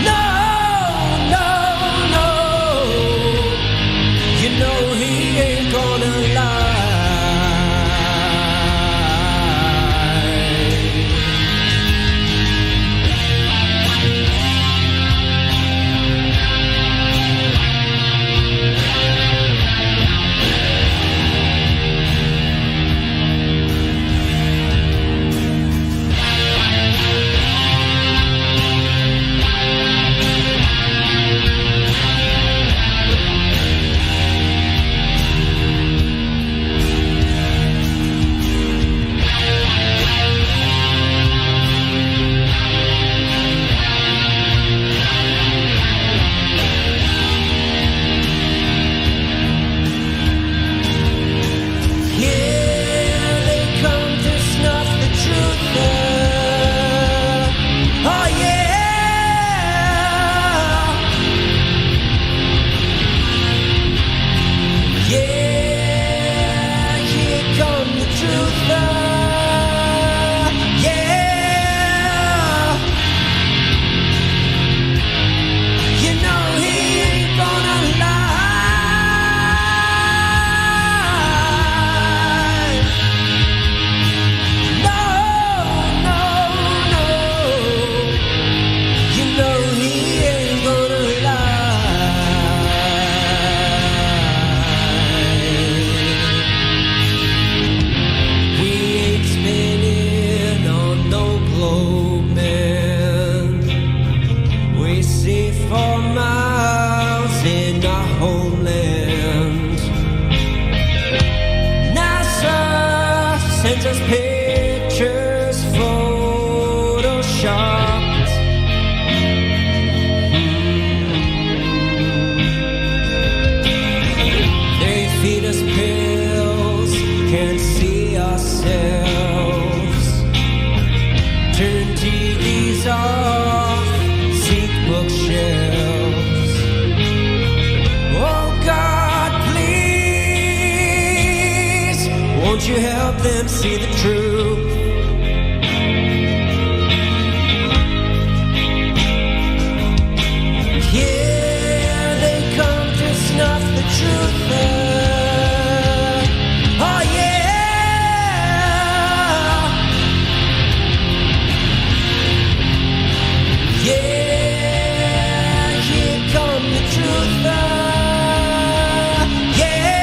[SPEAKER 2] No, no, no. You know he ain't gonna lie. Yeah, they come to snuff the truth out. Oh yeah. Yeah, here come the truth out. Yeah. You know he ain't gonna lie. No, no, no. You know he ain't gonna lie. We ain't spinning on no globe, man. We see for miles in our homeland. NASA sends us pictures photoshopped. They feed us pills, can't see ourselves. Turn TVs off, seek bookshelves. Oh God, please, won't you help them see the truth? Yeah, they come to snuff the truth out. Oh yeah. Yeah, here come the truth out. Yeah.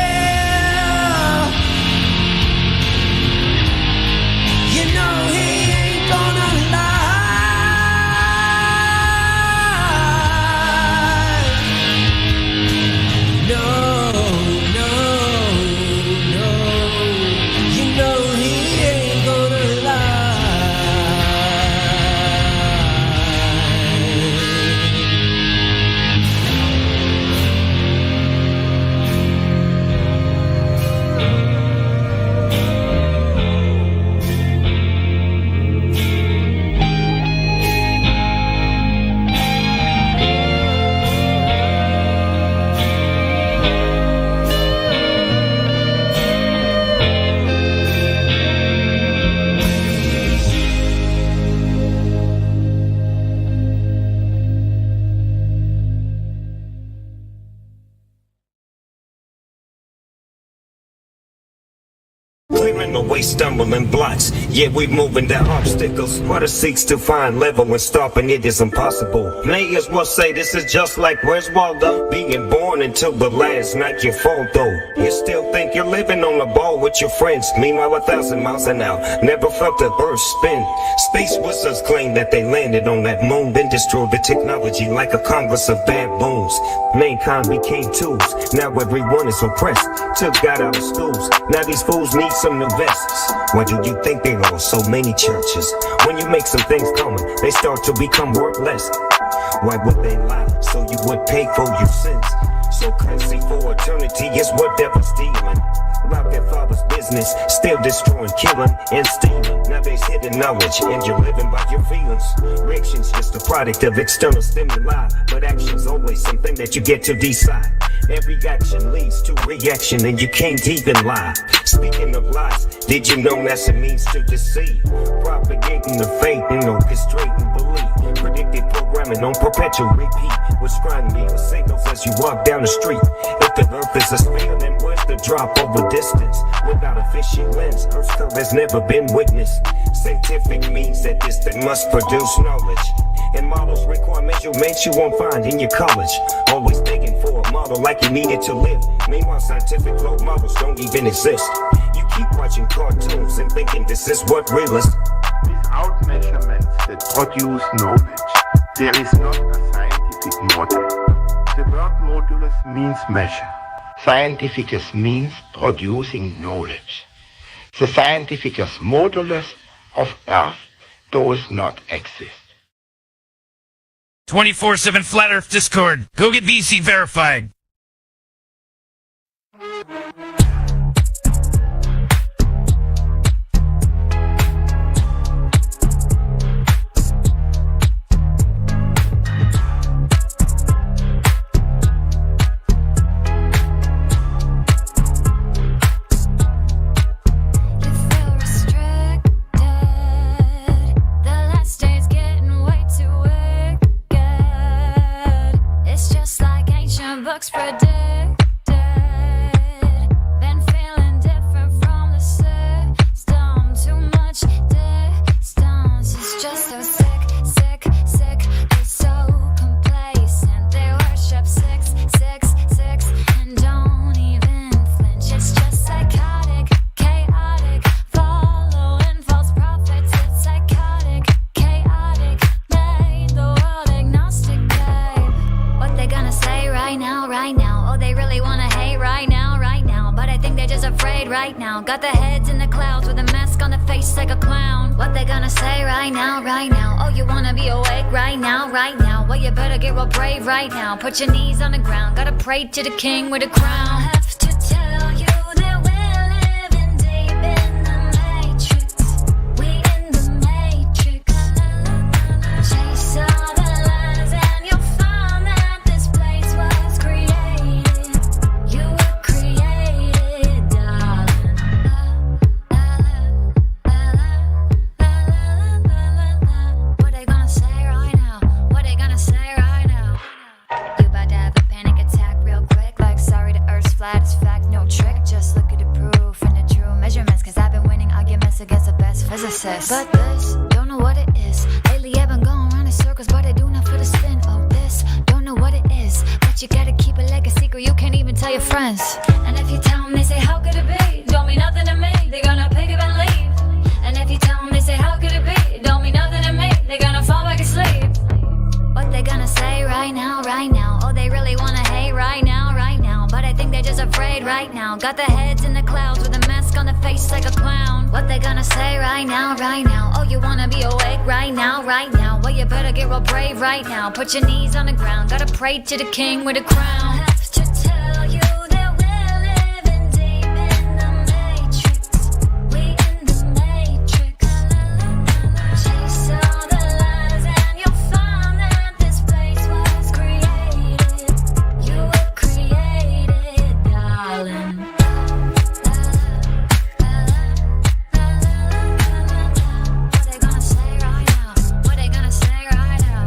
[SPEAKER 14] clearing away stumbling blocks. Yeah, we're moving the obstacles. Water seeks to find level and stopping it is impossible. May as well say this is just like where's Waldo? Being born into the last, not your fault though. You still think you're living on a ball with your friends. Meanwhile, 1,000 miles an hour. Never felt the earth spin. Space wizards claim that they landed on that moon, then destroyed the technology like a congress of baboons. Mankind became tools. Now everyone is oppressed. Took God out of schools. Now these fools need some new vests. Why do you think there are so many churches? When you make some things common, they start to become worthless. Why would they lie? So you would pay for your sins. So currency for eternity is what they're stealing. About their father's business, still destroying, killing, and stealing. Now there's hidden knowledge, and you're living by your feelings. Reaction's just a product of external stimuli, but action's always something that you get to decide. Every action leads to reaction, and you can't even lie. Speaking of lies, did you know that's a means to deceive? Propagating the faith and orchestrating belief. Predictive programming on perpetual repeat. With scribing me with signals as you walk down the street. If the earth is a sphere, then where's the drop over distance? Without a fishy lens, Earth's curve has never been witnessed. Scientific means that this thing must produce knowledge. And models require measurements you won't find in your college. Always begging for a model like you needed to live. Meanwhile, scientific role models don't even exist. You keep watching cartoons and thinking this is what real is.
[SPEAKER 17] Without measurements that produce knowledge, there is not a scientific model. The word modulus means measure. Scientificus means producing knowledge. The scientificus modulus of Earth does not exist.
[SPEAKER 20] 24/7 Flat Earth Discord. Go get VC verified.
[SPEAKER 2] Books predicted. Been feeling different from the system. Too much distance. It's just so sick, sick, sick. They're so complacent. They worship 666 and don't even flinch. It's just psychotic, chaotic. Following false prophets. It's psychotic, chaotic. Made the world agnostic, babe. What they gonna say right now? Right now, oh, they really wanna hate right now, but I think they're just afraid right now. Got their heads in the clouds with a mask on the face like a clown. What they gonna say right now, oh, you wanna be awake right now, well, you better get real brave right now. Put your knees on the ground, gotta pray to the king with a crown. I have to tell you that we're living deep in the matrix. We in the matrix. Chase all the lies and you'll find that this place was created. You were created, darling. What they gonna say right now? What they gonna say right now? You about to have a panic attack real quick. Like, sorry, the earth's flat, it's fact, no trick. Just look at the proof and the true measurements. Cause I've been winning arguments against the best physicists. But this, don't know what it is. Lately I've been going around in circles, but I do not for the spin. Oh, this, don't know what it is. But you gotta keep it like a secret, you can't even tell your friends. And if you tell them, they say, how could it be? Don't mean nothing to me, they're gonna pick up and leave. And if you tell them, they say, how could it be? Don't mean nothing to me, they're gonna fall back asleep. What they gonna say right now, oh, they really wanna hate right now, but I think they're just afraid right now. Got their heads in the clouds with a mask on the face like a clown. What they gonna say right now, oh, you wanna be awake right now, well, you better get real brave right now. Put your knees on the ground, gotta pray to the king with a crown. I have to tell you that we're living deep in the matrix. We in the matrix. Chase all the lies and you'll find that this place was created. You were created, darling. What they gonna say right now? What they gonna say right now?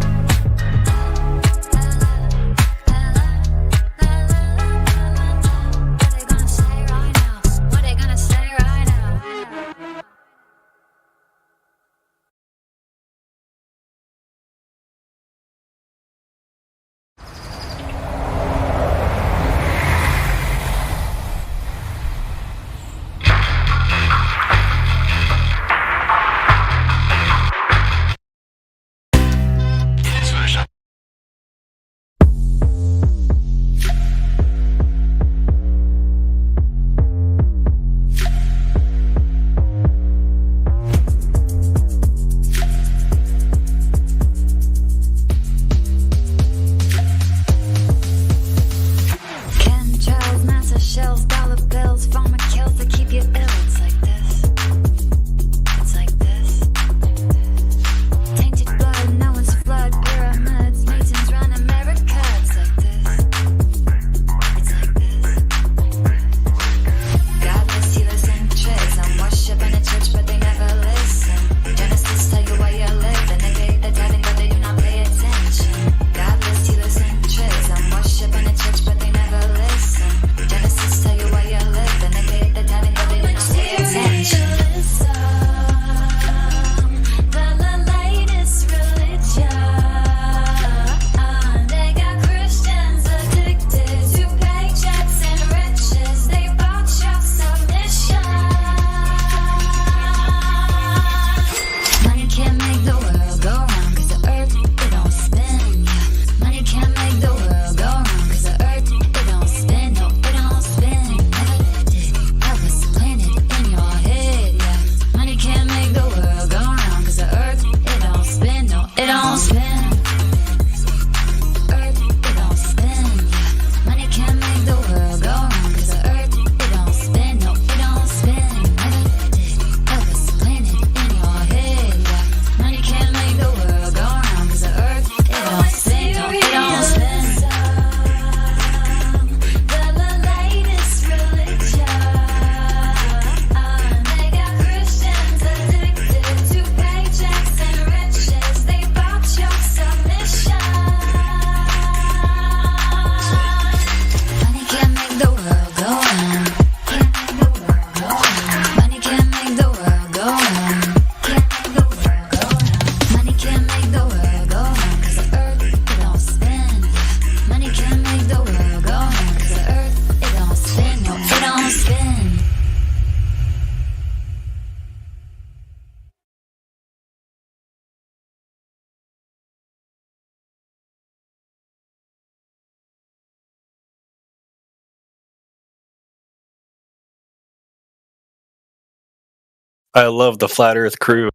[SPEAKER 12] I love the Flat Earth crew.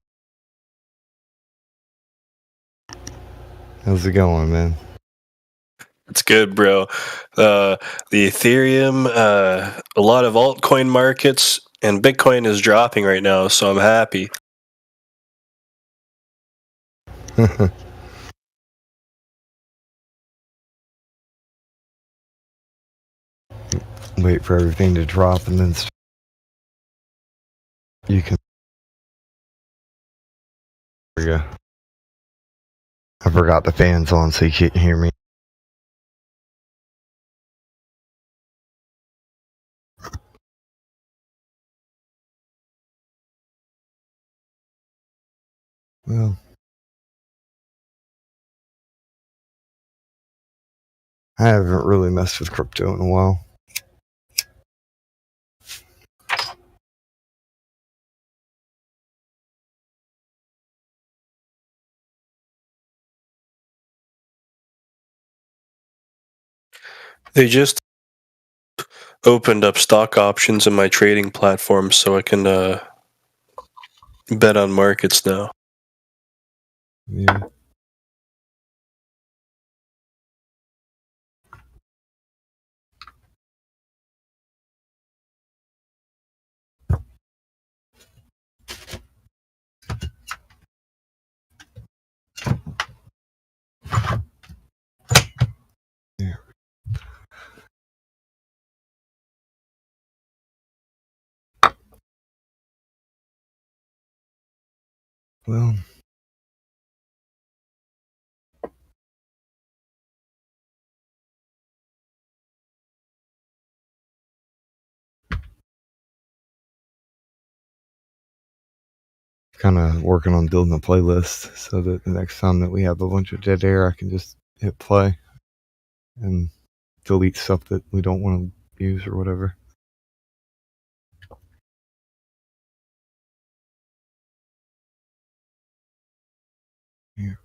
[SPEAKER 7] How's it going, man?
[SPEAKER 12] It's good, bro. The Ethereum, a lot of altcoin markets, and Bitcoin is dropping right now, so I'm happy.
[SPEAKER 7] Wait for everything to drop and then you can. There you go. I forgot the fan's on, so you can't hear me. Well, I haven't really messed with crypto in a while.
[SPEAKER 12] They just opened up stock options in my trading platform, so I can bet on markets now.
[SPEAKER 7] Yeah. Well, kind of working on building a playlist so that the next time that we have a bunch of dead air, I can just hit play and delete stuff that we don't want to use or whatever. Here.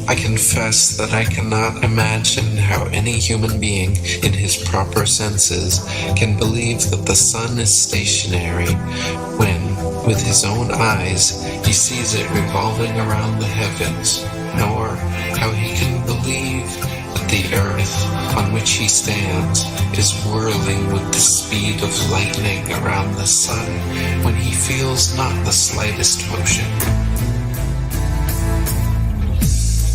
[SPEAKER 21] I confess that I cannot imagine how any human being in his proper senses can believe that the sun is stationary when, with his own eyes, he sees it revolving around the heavens, nor how he can believe that the earth on which he stands is whirling with the speed of lightning around the sun when he feels not the slightest motion.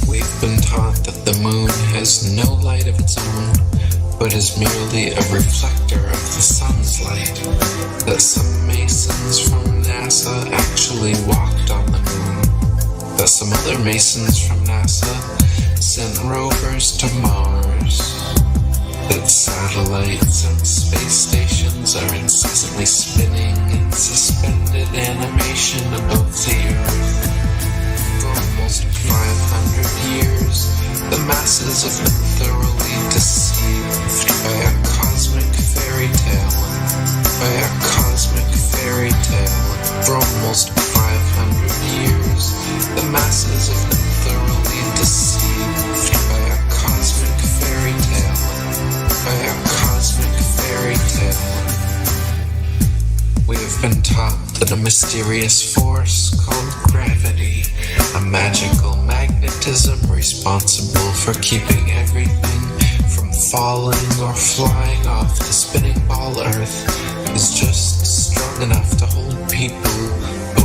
[SPEAKER 21] We've been taught that the moon has no light of its own, but is merely a reflector of the sun's light, that some masons from NASA actually walked on the moon, that some other masons from NASA sent rovers to Mars, that satellites and space stations are incessantly spinning in suspended animation above the Earth. For almost 500 years, the masses have been thoroughly deceived by a cosmic fairy tale. For almost 500 years, the masses have been thoroughly deceived by a cosmic fairy tale. than a mysterious force called gravity, a magical magnetism responsible for keeping everything from falling or flying off the spinning ball Earth, is just strong enough to hold people,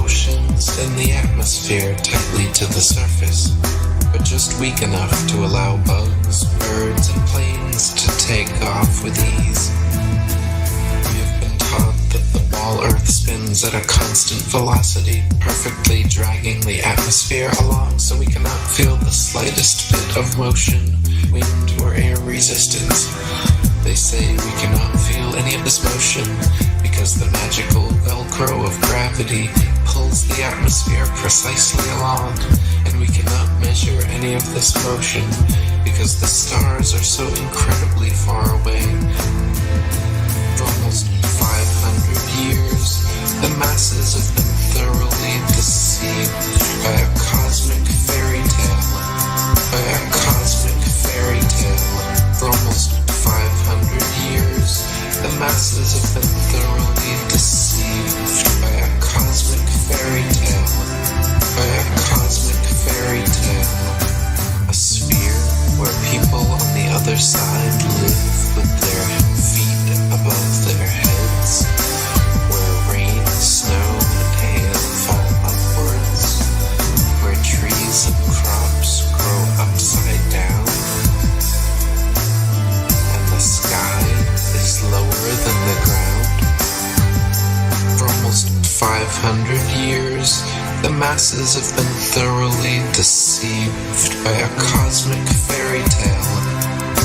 [SPEAKER 21] oceans, and the atmosphere tightly to the surface, but just weak enough to allow bugs, birds, and planes to take off with ease. We have been taught that the ball Earth spins at a constant velocity, perfectly dragging the atmosphere along so we cannot feel the slightest bit of motion, wind, or air resistance. They say we cannot feel any of this motion because the magical Velcro of gravity pulls the atmosphere precisely along, and we cannot measure any of this motion because the stars are so incredibly far away. For almost 500 years, the masses have been thoroughly deceived by a cosmic fairy tale. By a cosmic fairy tale. For almost 500 years, the masses have been thoroughly deceived by a cosmic fairy tale. By a cosmic fairy tale. A sphere where people on the other side live with their feet above their heads, where rain, snow, and hail fall upwards, where trees and crops grow upside down, and the sky is lower than the ground. For almost 500 years, the masses have been thoroughly deceived by a cosmic fairy tale.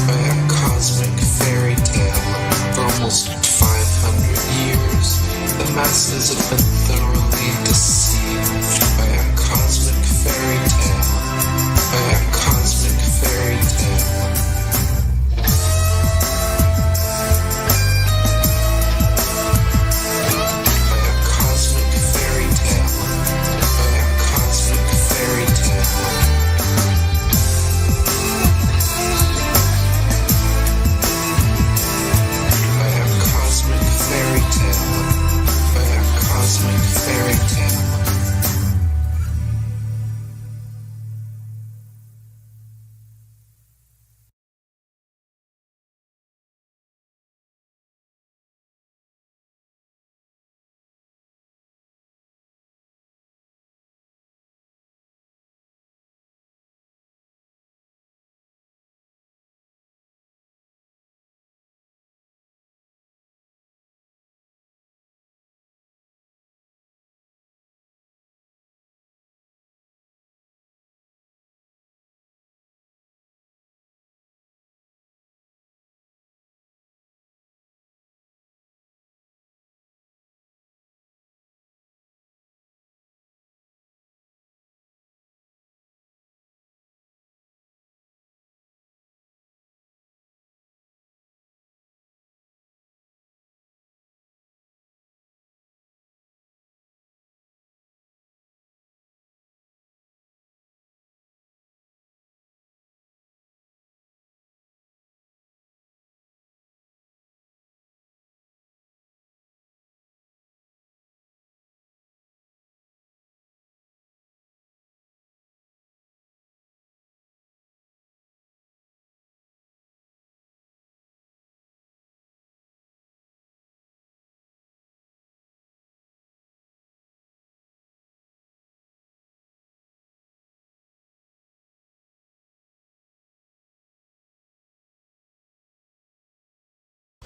[SPEAKER 21] By a cosmic fairy tale. For almost 500 years, the masses have been thoroughly deceived by a cosmic fairy tale. By a cosmic fairy tale.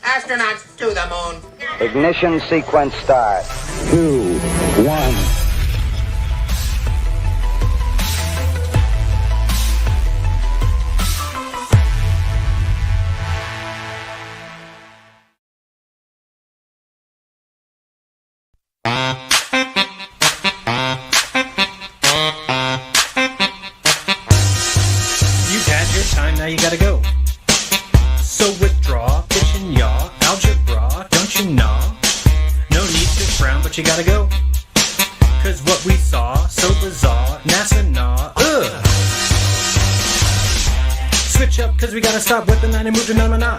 [SPEAKER 4] Astronauts to the moon.
[SPEAKER 9] Ignition sequence start. 2, 1.
[SPEAKER 22] You've had your time, now you gotta go. So withdraw, pitch and yaw, algebra, don't you know? No need to frown, but you gotta go. Cause what we saw, so bizarre, NASA nah, ugh. Switch catch up, cause we gotta stop with the 90 move phenomena.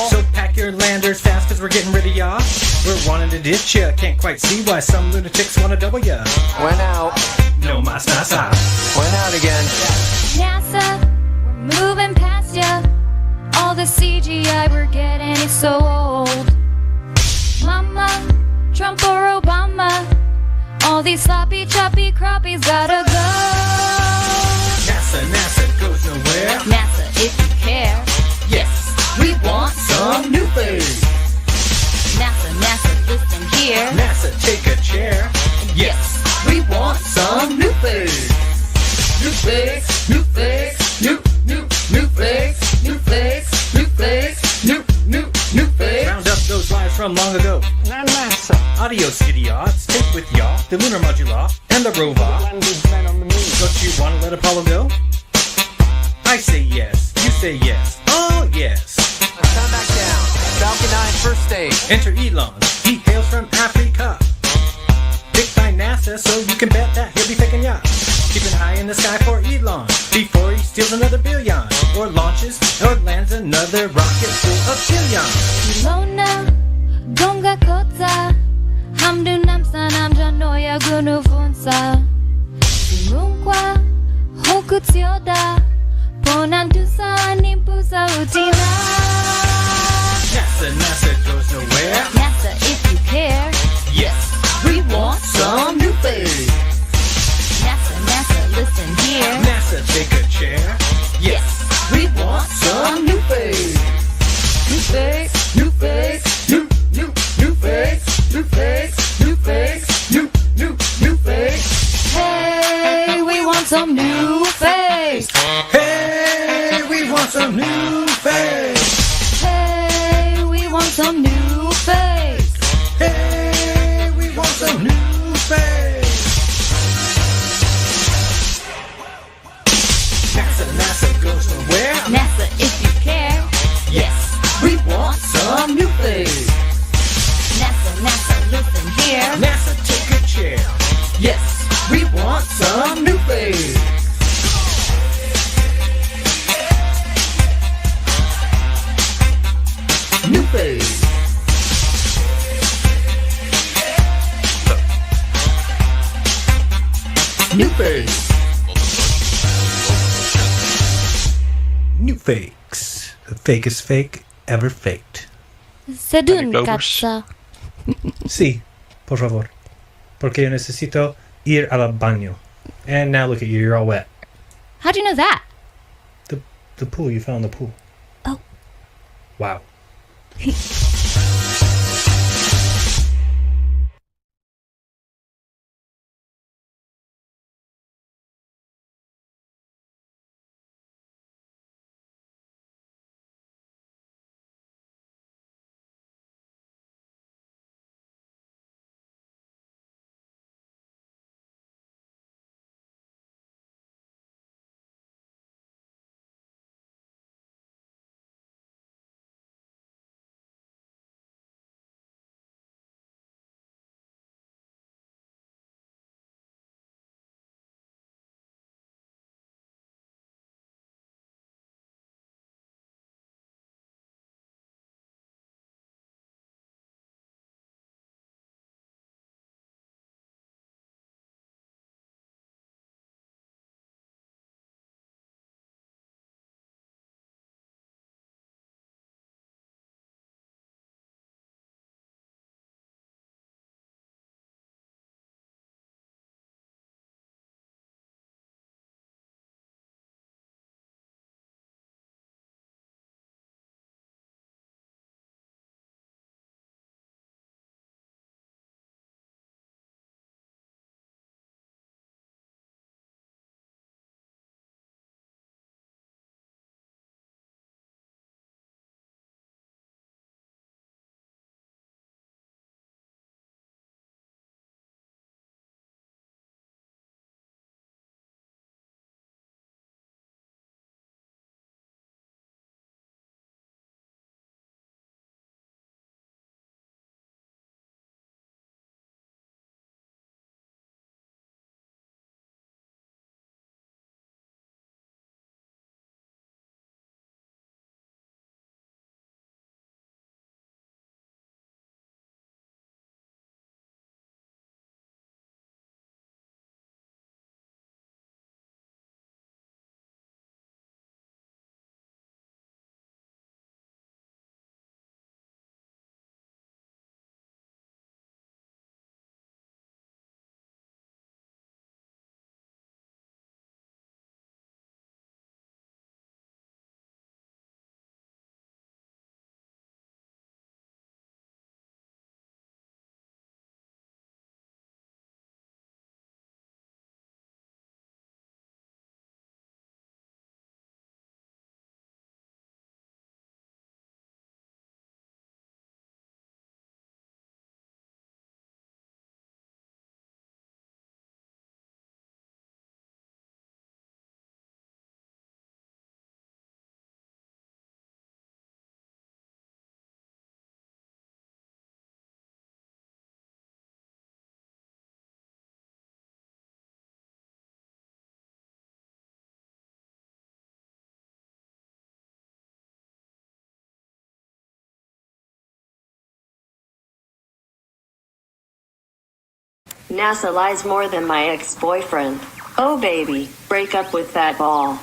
[SPEAKER 22] So pack your landers fast, cause we're getting rid of ya. We're wanting to ditch ya, can't quite see why some lunatics wanna double ya.
[SPEAKER 1] Went out.
[SPEAKER 22] No mas nasa.
[SPEAKER 1] Went out again.
[SPEAKER 8] NASA, we're moving past ya. All the CGI we're getting is so old. Mama, Trump or Obama, all these sloppy, choppy crappies gotta go.
[SPEAKER 22] NASA goes nowhere.
[SPEAKER 8] NASA, if you care,
[SPEAKER 22] Yes, we want some new face.
[SPEAKER 8] NASA, listen here.
[SPEAKER 22] NASA, take a chair. Yes, we want some new face. New face, new face, new face, new face, new face, new face. Round up those lives from long ago. NASA. Adios, idiots. Take with y'all the lunar modula and the robot. Don't you wanna let Apollo go? I say yes, you say yes. Oh yes.
[SPEAKER 1] Let's come back down. Falcon 9 first stage.
[SPEAKER 22] Enter Elon. He hails from Africa. Picked by NASA, so you can bet that he'll be picking ya. Keep an eye in the sky for Elon before he steals another billion, or launches or lands another rocket full of billion.
[SPEAKER 8] Ilona, gonga kota, hamdu namsa namja noya gunu funsa. Munkwa, hoku tsioda, ponantusa nimpusa utina.
[SPEAKER 22] NASA goes nowhere.
[SPEAKER 8] NASA, if you care,
[SPEAKER 22] Yes, we want some new face.
[SPEAKER 8] NASA, listen here.
[SPEAKER 22] NASA, take a chair. Yes, we want some new face. New face, new face, new face, new face, new face, new face.
[SPEAKER 8] Hey, we want some new face.
[SPEAKER 22] Hey, we want some new face.
[SPEAKER 8] Hey, we want some new face.
[SPEAKER 22] Hey, we want some new face. NASA goes nowhere.
[SPEAKER 8] NASA, if you care,
[SPEAKER 22] Yes, we want some new face.
[SPEAKER 8] NASA, listen here.
[SPEAKER 22] NASA, take a chair. Yes, we want some new face. New face. New face. New fakes. The fakest fake ever faked.
[SPEAKER 8] Sedun, cazzo.
[SPEAKER 22] Sí, por favor. Porque yo necesito ir al baño. And now look at you, you're all wet.
[SPEAKER 8] How'd you know that?
[SPEAKER 22] The pool, you fell in the pool.
[SPEAKER 8] Oh.
[SPEAKER 22] Wow.
[SPEAKER 6] NASA lies more than my ex-boyfriend. Oh baby, break up with that ball.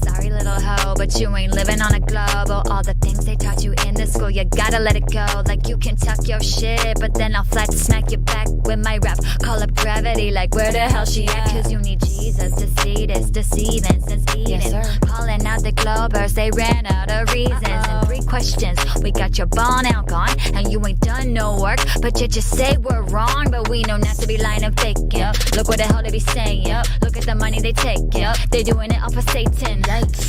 [SPEAKER 8] Sorry, little hoe, but you ain't living on a globe. Oh, all the things they taught you in the school, you gotta let it go. Like you can talk your shit, but then I'll flat smack you back with my rap. Call up gravity, like where the hell she at? Cause you need Jesus to see this, deceiving since Eden. Yes, calling out the Globers, they ran out of reasons. And 3 questions, we got your ball now gone, and you ain't done no work, but you just say we're wrong. But we know not to be lying and faking. Look what the hell they be saying. Look at the money they take. They doing it off of Satan.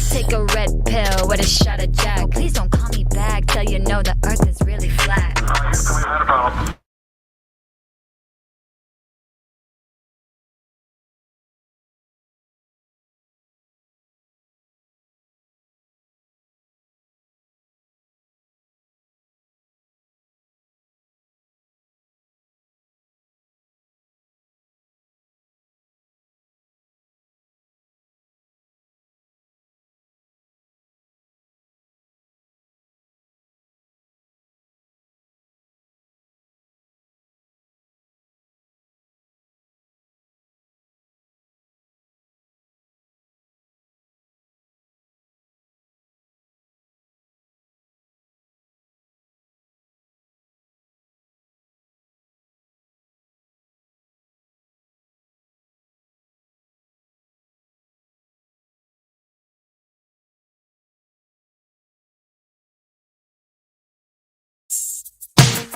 [SPEAKER 8] Take a red pill with a shot of Jack. Please don't call me back till you know the earth is really flat.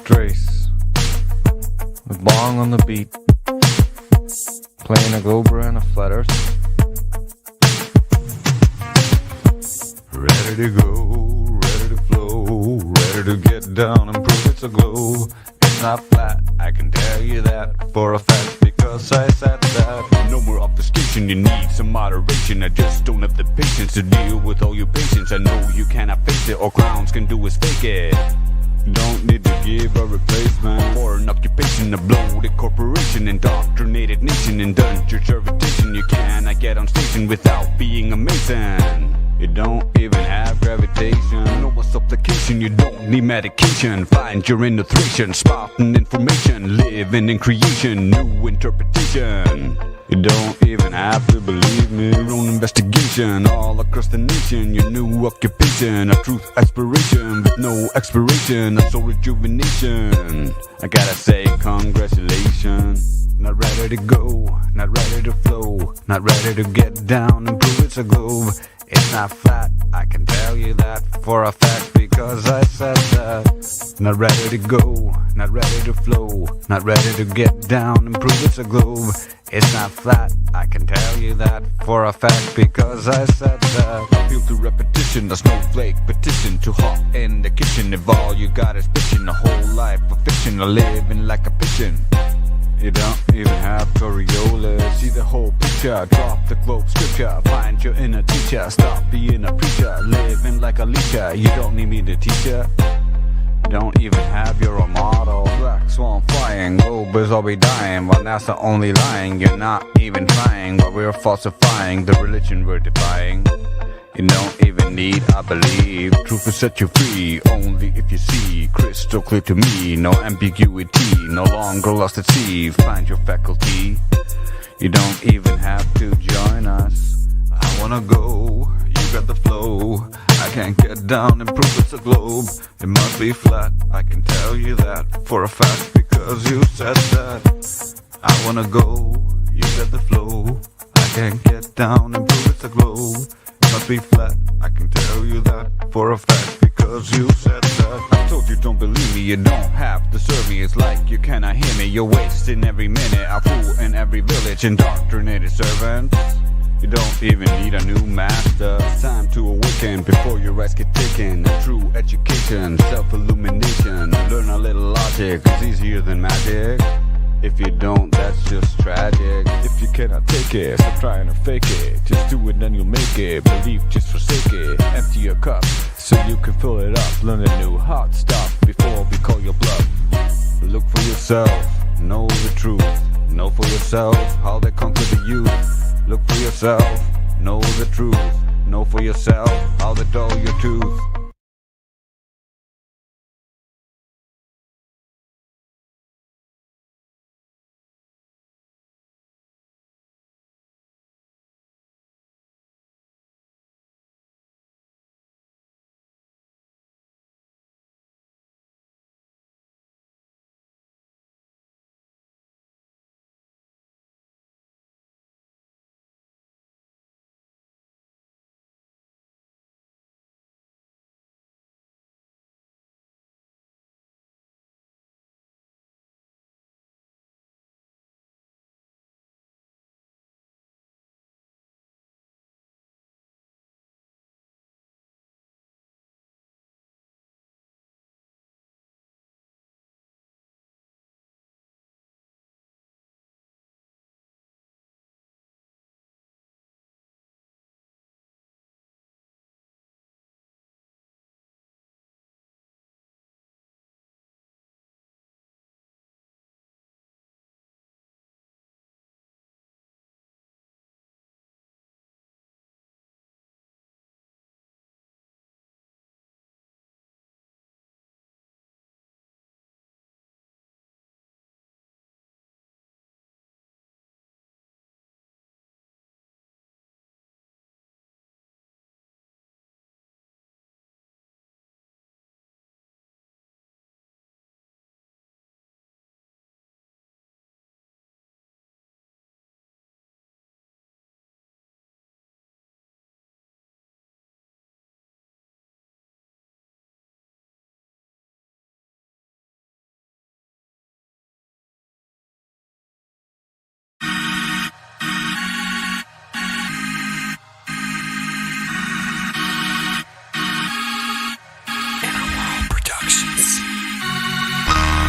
[SPEAKER 15] Trace with bong on the beat, playing a Cobra and a flat earth. Ready to go, ready to flow, ready to get down and prove it's a glow. It's not flat, I can tell you that for a fact, because I said that. No more obfuscation, you need some moderation. I just don't have the patience to deal with all your patience. I know you cannot face it, all clowns can do is fake it. Don't need to give a replacement for an occupation, a bloated corporation, indoctrinated nation, indentured servitude. You cannot get on station without being a mason. You don't even have gravitation. No more supplication, you don't need medication. Find your inner thration, spotting information, living in creation, new interpretation. You don't even have to believe me. Your own investigation all across the nation. Your new occupation, a truth aspiration with no expiration, a soul rejuvenation. I gotta say congratulations. Not ready to go, not ready to flow, not ready to get down and prove it's a globe. It's not flat, I can tell you that for a fact, because I said that. Not ready to go, not ready to flow, not ready to get down and prove it's a globe. It's not flat, I can tell you that for a fact, because I said that. Appeal to repetition, a snowflake petition, too hot in the kitchen. If all you got is bitching, a whole life of fiction, or living like a pigeon. You don't even have Coriolis. See the whole picture, drop the globe scripture, find your inner teacher, stop being a preacher, living like a leacher. You don't need me to teach you. You don't even have your own model. Black swan flying, globers all be dying, while NASA only lying. You're not even trying, while we're falsifying the religion we're defying. You don't even need, I believe, truth will set you free, only if you see crystal clear to me. No ambiguity, no longer lost at sea. Find your faculty. You don't even have to join us. I wanna go, you got the flow. I can't get down and prove it's a globe. It must be flat, I can tell you that for a fact, because you said that. I wanna go, you got the flow. I can't get down and prove it's a globe. Must be flat, I can tell you that for a fact, because you said that. I told you don't believe me, you don't have to serve me. It's like you cannot hear me, you're wasting every minute. A fool in every village, indoctrinated servants. You don't even need a new master. It's time to awaken before your eyes get taken. True education, self-illumination. Learn a little logic, it's easier than magic. If you don't, that's just tragic. If you cannot take it, stop trying to fake it. Just do it, then you'll make it. Believe, just forsake it. Empty your cup, so you can fill it up. Learn a new hot stuff before we call your bluff. Look for yourself, know the truth. Know for yourself how they conquer the youth. Look for yourself, know the truth. Know for yourself how they dull your tooth.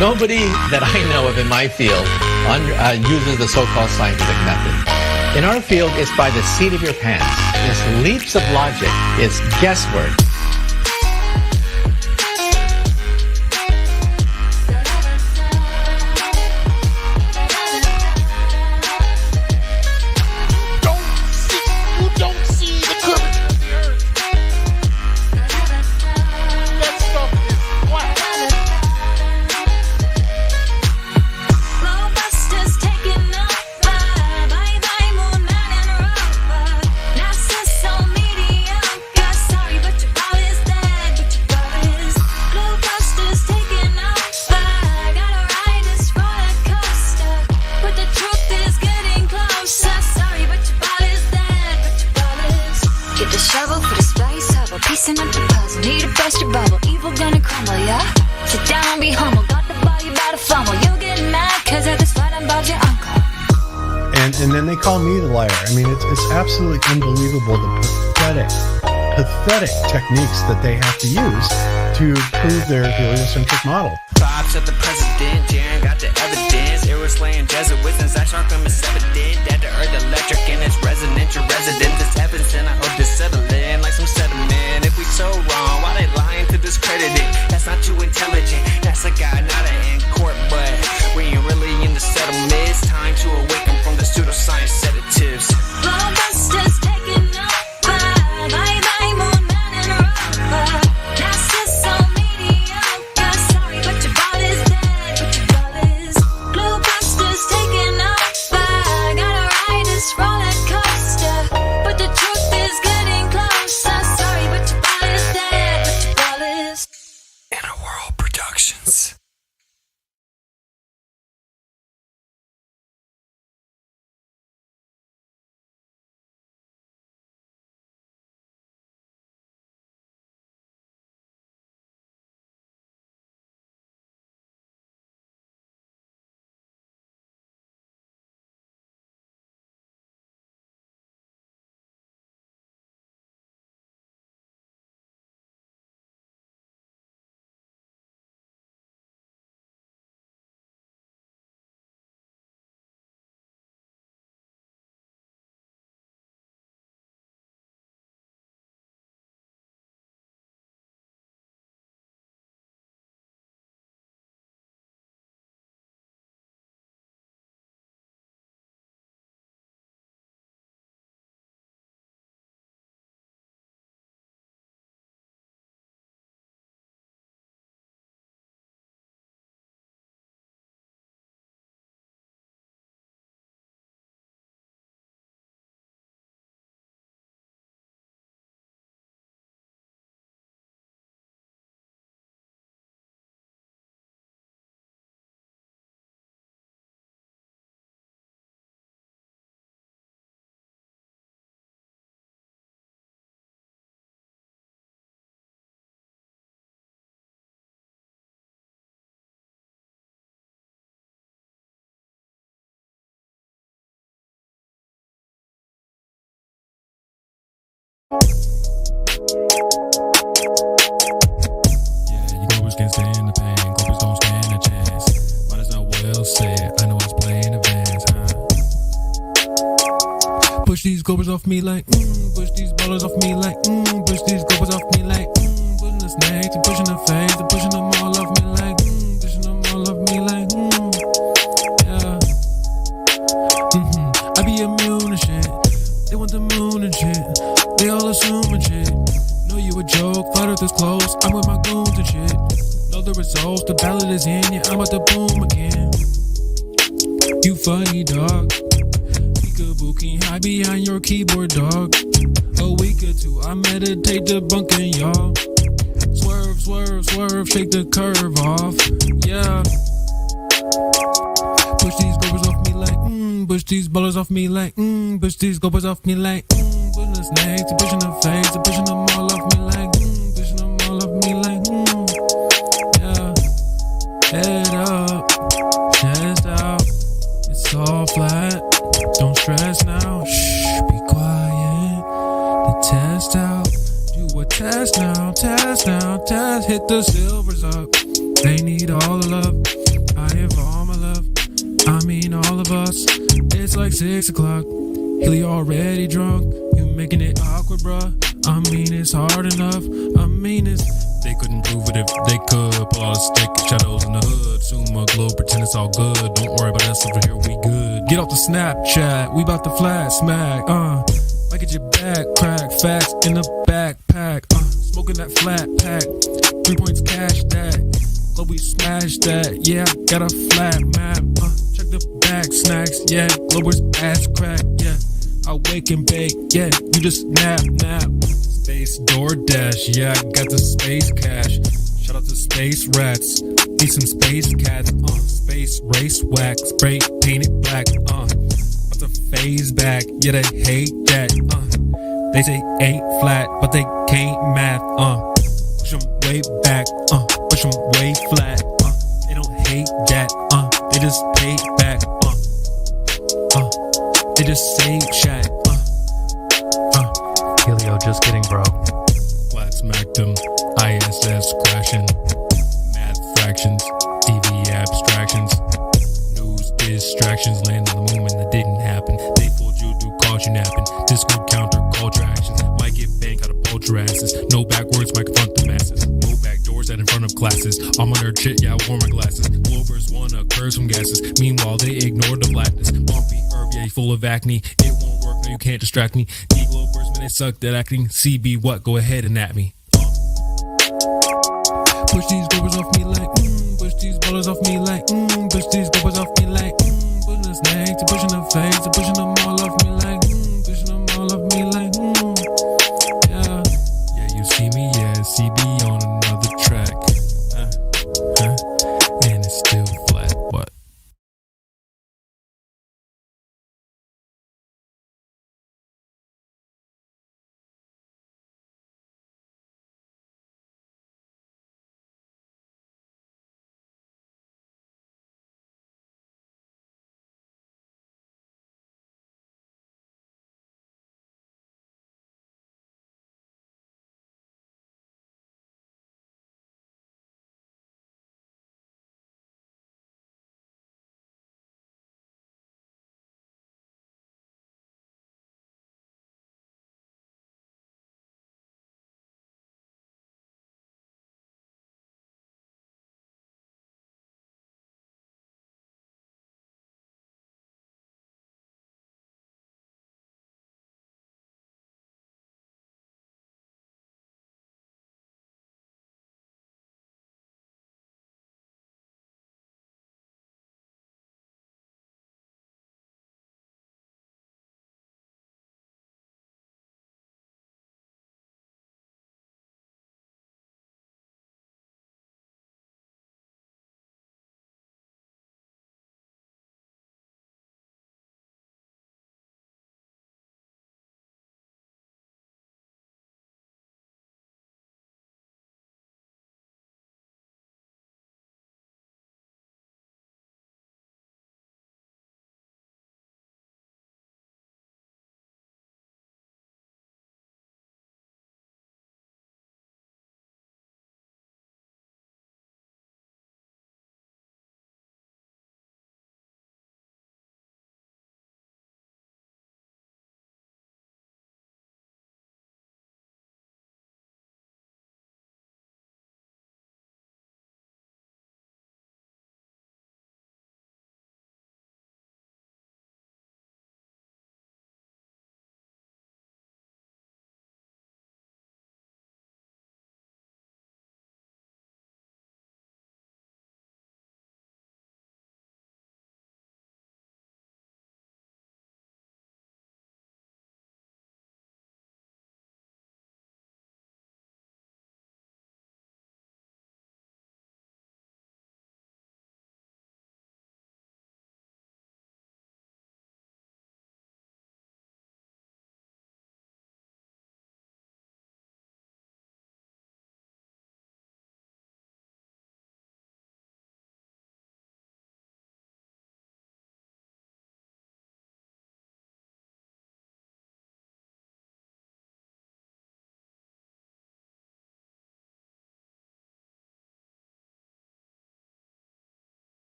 [SPEAKER 16] Nobody that I know of in my field uses the so-called scientific method. In our field, it's by the seat of your pants. It's leaps of logic. It's guesswork.
[SPEAKER 18] And then they call me the liar. I mean, it's absolutely unbelievable the pathetic techniques that they have to use to prove their heliocentric model.
[SPEAKER 19] Props at the president, Jaren got the evidence. Eros laying Jesuits and Zycharkum is evident. That the earth electric and it's residential residence. It's heavens and I hope to settle in like some sediment. If we so wrong, why they lying to discredit it? That's not too intelligent. That's a guy, not an in court, but we ain't really in the settlement. It's time to awaken from the pseudoscience sedatives.
[SPEAKER 2] Blockbusters taking over. Bye bye moon man and rubber. That's so mediocre. Sorry, but your ball is dead. But your ball is Bluebusters taking over. Gotta ride this roller coaster, but the truth is getting closer. Sorry, but your ball is dead. But your ball is
[SPEAKER 24] Inner World Productions.
[SPEAKER 25] Can't stand the pain, corpus don't stand a chance. Might as well say it, I know it's playing advance, huh? Push these cobras off me like, push these ballers off me like, push these cobras off me like, putting the snakes and pushing the face and pushing them all off me like, pushing them all off me like, yeah. I be immune and shit. They want the moon and shit. They all assuming shit. Know you a joke, fight this close. I'm with my goons and shit. Know the results, the ballot is in, yeah, I'm about to boom again. You funny dog. Peekaboo can hide behind your keyboard, dog. A week or two, I meditate debunking y'all. Swerve, swerve, swerve, shake the curve off. Yeah. Push these gophers off me like, push these ballers off me like, push these gophers off me like, pushing the snakes, pushing the face, pushing them all off me like, pushing them all off me like, yeah. Head up, chest out, it's all flat, don't stress now, shh, be quiet, the test out, do a test now, test, hit the silvers up, they need all the love. praying for all my love. I mean all of us. It's like 6 o'clock. Hilly already drunk. You making it awkward, bruh. I mean it's hard enough. I mean it's. They couldn't prove it if they could. Pull out a stick, shadows in the hood. Suma glow, pretend it's all good. Don't worry about us over here, we good. Get off the Snapchat, we bout to flat smack. Might get your back crack. Facts in the backpack. Smoking that flat pack. 3 points cash that. Glow, we smash that. Yeah, got a flat map. Check the back snacks. Yeah, Glober's ass crack. Yeah, I wake and bake. Yeah, you just nap. Space DoorDash, yeah, I got the space cash. Shout out to space rats, decent space cats. Space race wax, spray painted black. About to phase back, yeah, they hate that. They say ain't flat, but they can't math. Push 'em way back, push 'em way flat. They don't hate that, they just pay back. They just save chat. Helio just kidding, bro. Flat smacked him. ISS crashing. Math fractions. TV abstractions. News distractions. Land on the moon when that didn't happen. They fooled you, do caught you napping. Discord counter culture actions. Might get banged out of poacher asses. No backwards, might confront the masses. No back doors out in front of classes. I'm on their shit, yeah, I wore my glasses. Glovers wanna curse from gases. Meanwhile, they ignore the blackness. Bumpy herb, yeah, full of acne. It won't work, no, you can't distract me. Globers, man, they suck at acting. CB, what? Go ahead and at me. Push these Globers off me like, push these ballers off me like, push these Globers off me like, pushing the snake to pushing the face to pushing them all off me like, pushing them all off me like, yeah. Yeah, you see me, yeah, CB on another track. And it's still flat, what?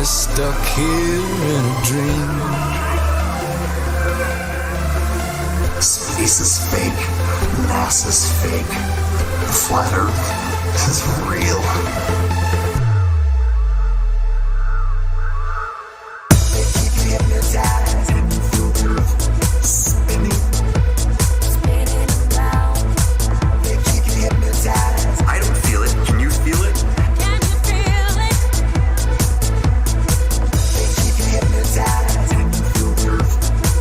[SPEAKER 2] just stuck here in a dream. Space is fake, NASA's fake, the flat earth is real. They keep me hypnotized and feel the earth spinning. Spinning around. They keep me hypnotized. I don't feel it. Can you feel it? Can you feel it? They keep me hypnotized and feel the earth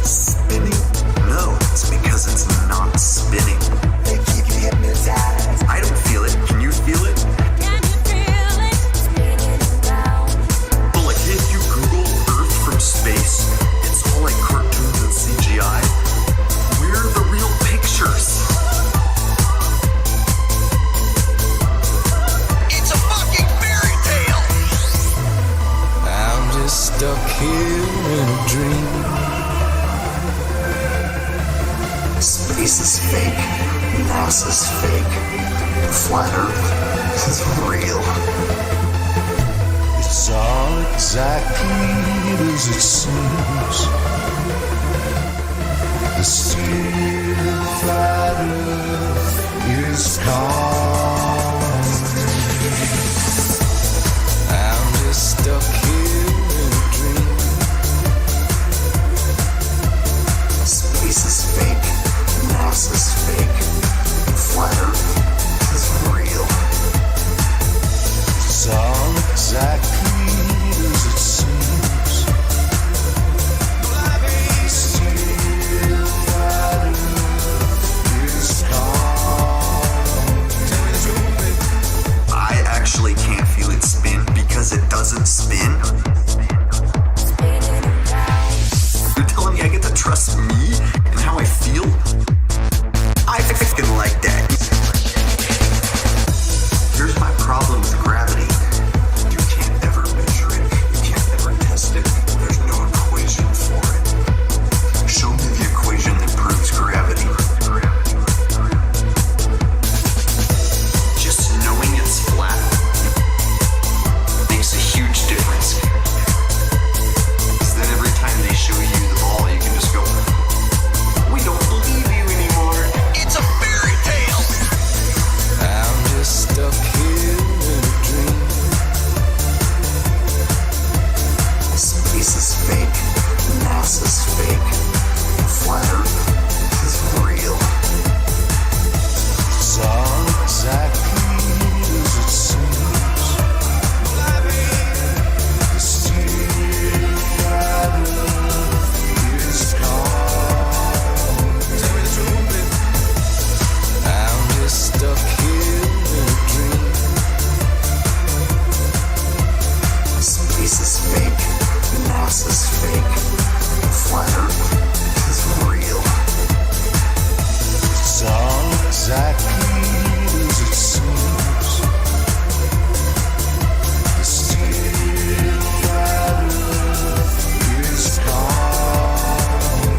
[SPEAKER 2] spinning. No, it's because it's not spinning. They keep you hypnotized. I don't feel it. Can you feel it? Can you feel it? Spinning around. Well, like if you Google Earth from space, it's all like cartoons and CGI. We're the real pictures. It's a fucking fairy tale. I'm just stuck here in a dream. Space is fake, NASA's fake, the flat earth is real. It's all exactly as it seems. The still flat earth is calm. I'm just stuck here in a dream. Space is fake. NASA's fake, the flat earth is real. It's all exactly as it seems. The still flat earth is calm. I actually can't feel it spin because it doesn't spin. You're telling me I get to trust me and how I feel? I fucking like that. Here's my problem with gravity. You can't ever measure it. You can't ever test it. There's no equation for it. Show me the equation that proves gravity. Just knowing it's flat makes a huge difference. Because then every time they show you the ball, you can just go, we don't believe you anymore. It's a fairy tale. I'm just stuck here in a dream. Space is fake. NASA's fake. The flat earth is real. It's all exactly as it seems. The still flat earth is calm. I'm just stuck here in a dream. Space is fake, NASA's fake, the flat earth is real. It's all exactly as it seems. The still flat earth is calm.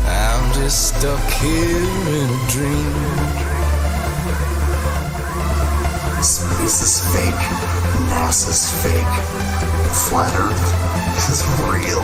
[SPEAKER 2] I'm just stuck here in a dream. Space is fake, NASA's fake, the flat earth is real.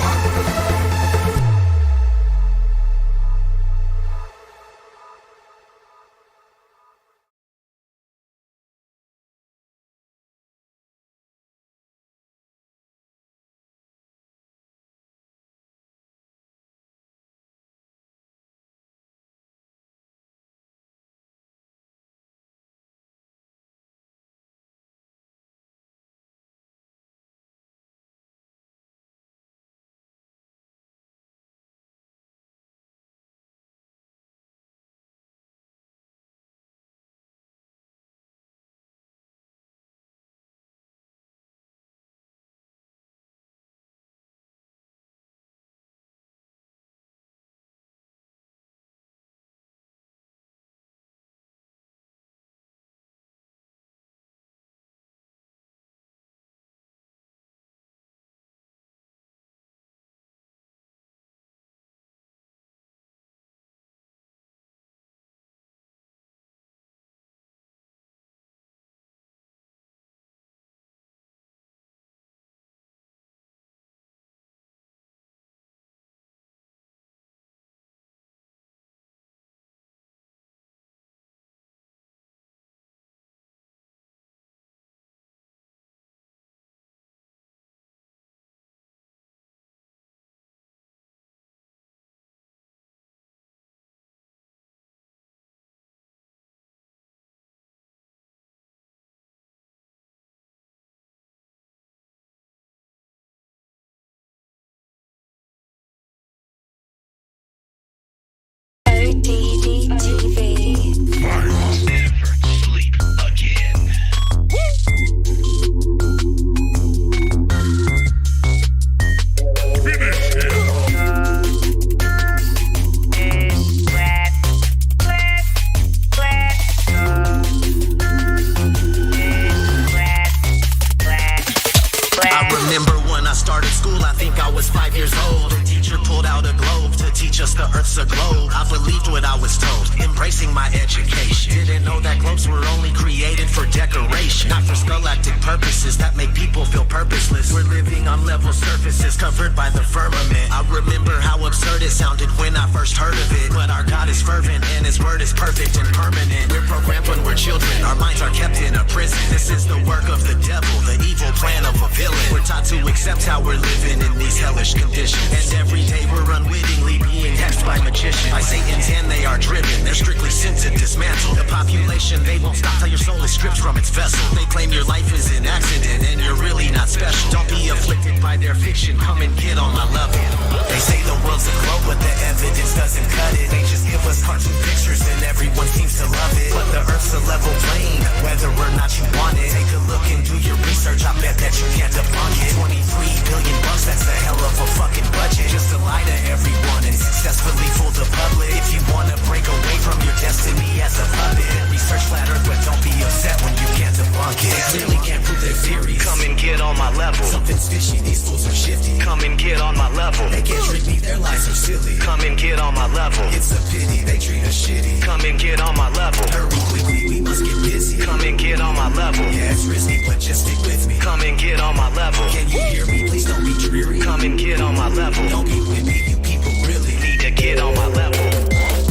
[SPEAKER 5] 5 years old, the teacher pulled out a globe to teach us the earth's a globe. I believed what I was told, embracing my education. Didn't know that globes were only created for decoration, not for scholastic purposes that make people feel purposeless. We're living on level surfaces covered by the firmament. I remember how absurd it sounded when I first heard of it, but our God is fervent and his word is perfect and permanent. We're programmed when we're children, our minds are kept in a prison. This is the work of the devil, the evil plan of a villain. We're taught to accept how we're living in these hellish conditions, and every day we're unwittingly being hexed by magicians. By Satan's hand they are driven, they're strictly sent to dismantle the population. They won't stop till your soul is stripped from its vessel. They claim your life is an accident and you're really not special. Don't be afflicted by their fiction, come and get on my level. They say the world's a globe, but the evidence doesn't cut it. They just give us cartoon pictures and everyone seems to love it, but the earth's a level plane, whether or not you want it. Take a look and do your research, I bet that you can't debunk it. 23 billion bucks, that's a hell of a fucking budget, just to lie to everyone and successfully fool the public. If you wanna break away from your destiny as a puppet, research flat earth, but don't be upset when you can't debunk it. They clearly can't prove their theories. Come and get on my level. Something's fishy, these fools are shifty. Come and get on my level. They can't trick me, their lies are silly. Come and get on my level. It's a pity, they treat us shitty. Come and get on my level. Hurry quickly, we must get busy. Come and get on my level. Yeah, it's risky, but just stick with me. Come and get on my level. Can you hear me? Please don't be dreary. Come and get on my level. Don't be wimpy, you people really need to get on my level.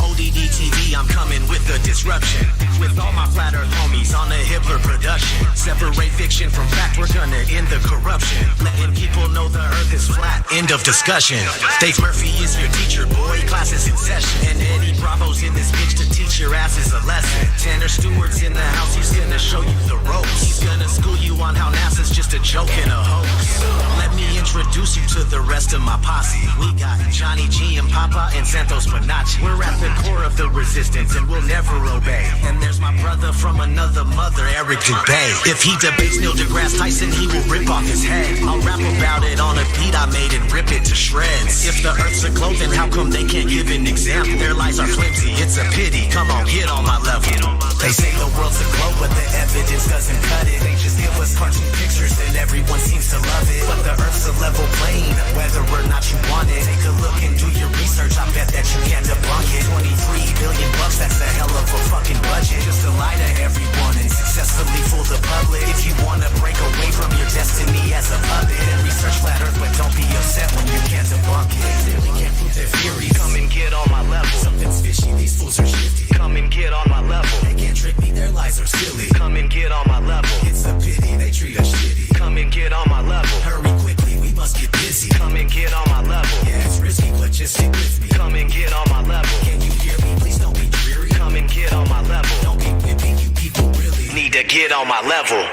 [SPEAKER 5] ODD TV, I'm coming with a disruption. With all my flat earth homies on a Hitler production. Separate fiction from fact, we're gonna end the corruption. Letting people know the earth is flat, end of discussion. Dave Murphy is your teacher, boy, class is in session. And Eddie Bravo's in this bitch to teach your asses a lesson. Tanner Stewart's in the house, he's gonna show you the ropes. He's gonna school you on how NASA's just a joke and a hoax. Let me introduce you to the rest of my posse. We got Johnny G and Papa and Santos Bonacci. We're at the core of the resistance and we'll never obey. And there's my brother from another mother, Eric Dubay. If he debates Neil deGrasse Tyson, he will rip off his head. I'll rap about it on a beat I made and rip it to shreds. If the earth's a globe, then how come they can't give an example? Their lies are flimsy, it's a pity. Come on, get on my level. They say the world's a globe, but the evidence doesn't cut it. They just give us cartoon pictures and everyone seems to love it, but the earth's a level plane, whether or not you want it. Take a look and do your research, I bet that you can't debunk it. 23 billion bucks, that's a hell of a fucking budget, just to lie to everyone and successfully fool the public. If you wanna break away from your destiny as a puppet, and research flat earth, but don't be upset when you can't debunk it. They clearly can't prove their theories. Come and get on my level. Something's fishy, these fools are shifty. Come and get on my level. They can't trick me, their lies are silly. Come and get on my level. It's a pity, they treat us shitty. Come and get on my level. Hurry quickly, we must get busy. Come and get on my level. Yeah, it's risky, but just stick with me. Come and get on my level. Can you hear me? Please don't be dreary. Come and get on my level. Don't be whipping, you people really need to get on my level.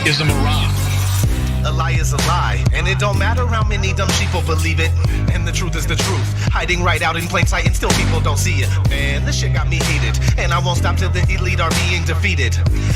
[SPEAKER 3] is a mirage.
[SPEAKER 5] A lie is a lie, and it don't matter how many dumb sheeple believe it. And the truth is the truth, hiding right out in plain sight, and still people don't see it. Man, this shit got me heated, and I won't stop till the elite are being defeated.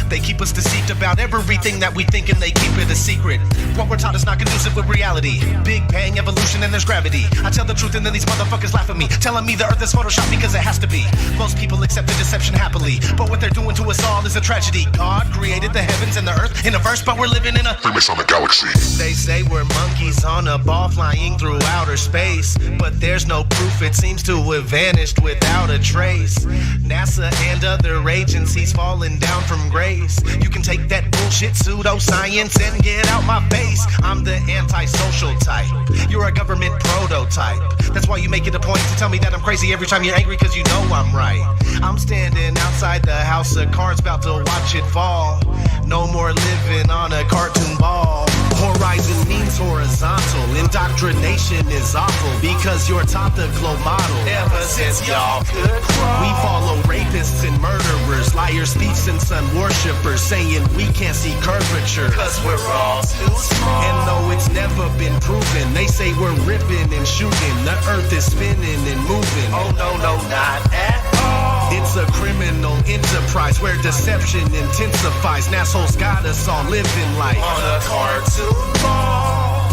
[SPEAKER 5] They keep us deceived about everything that we think, and they keep it a secret. What we're taught is not conducive with reality. Big bang, evolution, and there's gravity. I tell the truth, and then these motherfuckers laugh at me, telling me the earth is photoshopped because it has to be. Most people accept the deception happily, but what they're doing to us all is a tragedy. God created the heavens and the earth in a verse, but we're living in a Freemasonic galaxy. They say we're monkeys on a ball flying through outer space, but there's no proof, it seems to have vanished without a trace. NASA and other agencies falling down from grace. You can take that bullshit pseudoscience and get out my face. I'm the antisocial type, you're a government prototype. That's why you make it a point to tell me that I'm crazy every time you're angry, cause you know I'm right. I'm standing outside the house of cards about to watch it fall. No more living on a cartoon ball. Horizon means horizontal. Indoctrination is awful because you're taught the globe model. Ever since y'all could crawl, we follow rapists and murderers, liars, thieves, and sun worshippers, saying we can't see curvature cause we're all too small. And though it's never been proven, they say we're ripping and shooting. The earth is spinning and moving. Oh no, no, not at all. It's a criminal enterprise where deception intensifies. And assholes got us all living life on a cartoon ball.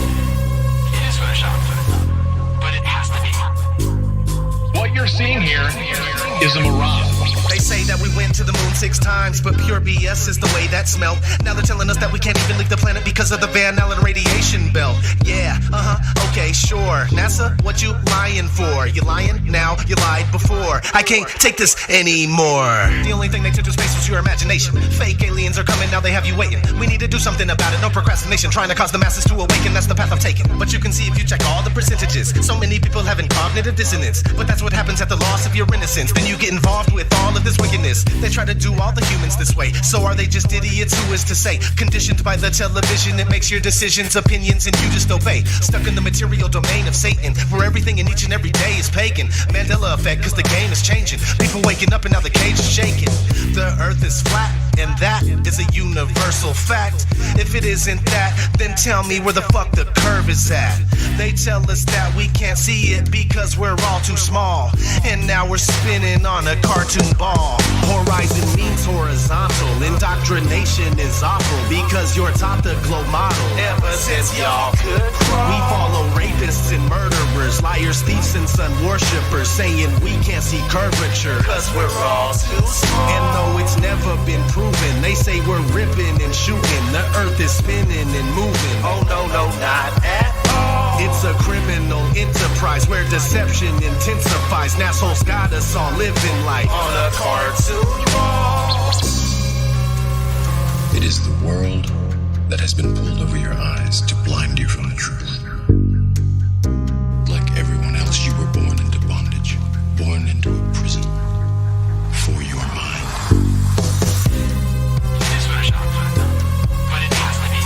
[SPEAKER 3] It is photoshopped, but it has to be. What you're seeing here is a mirage.
[SPEAKER 5] They say that we went to the moon 6 times, but pure BS is the way that smelled. Now they're telling us that we can't even leave the planet because of the Van Allen radiation belt. Yeah, okay, sure. NASA, what you lying for? You lying now, you lied before. I can't take this anymore. The only thing they took to space was your imagination. Fake aliens are coming, now they have you waiting. We need to do something about it, no procrastination. Trying to cause the masses to awaken, that's the path I've taken. But you can see if you check all the percentages, so many people having cognitive dissonance. But that's what happens at the loss of your innocence. Then you get involved with all of this wickedness. They try to do all the humans this way. So are they just idiots? Who is to say? Conditioned by the television, it makes your decisions, opinions, and you just obey. Stuck in the material domain of Satan, where everything in each and every day is pagan. Mandela effect, cause the game is changing. People waking up and now the cage is shaking. The earth is flat, and that is a universal fact. If it isn't that, then tell me where the fuck the curve is at. They tell us that we can't see it because we're all too small. And now we're spinning on a cartoon ball. Horizon means horizontal. Indoctrination is awful because you're taught the globe model. Ever since y'all could crawl, we follow rapists and murderers, liars, thieves, and sun worshippers, saying we can't see curvature cause we're all too small. And though it's never been proven, they say we're ripping and shooting. The earth is spinning and moving. Oh no, no, not at all. It's a criminal enterprise where deception intensifies. And assholes got us all living life on a cartoon ball.
[SPEAKER 10] It is the world that has been pulled over your eyes to blind you from the truth. Like everyone else, you were born into bondage, born into a prison for your mind.
[SPEAKER 3] It is photoshopped, but it has to be.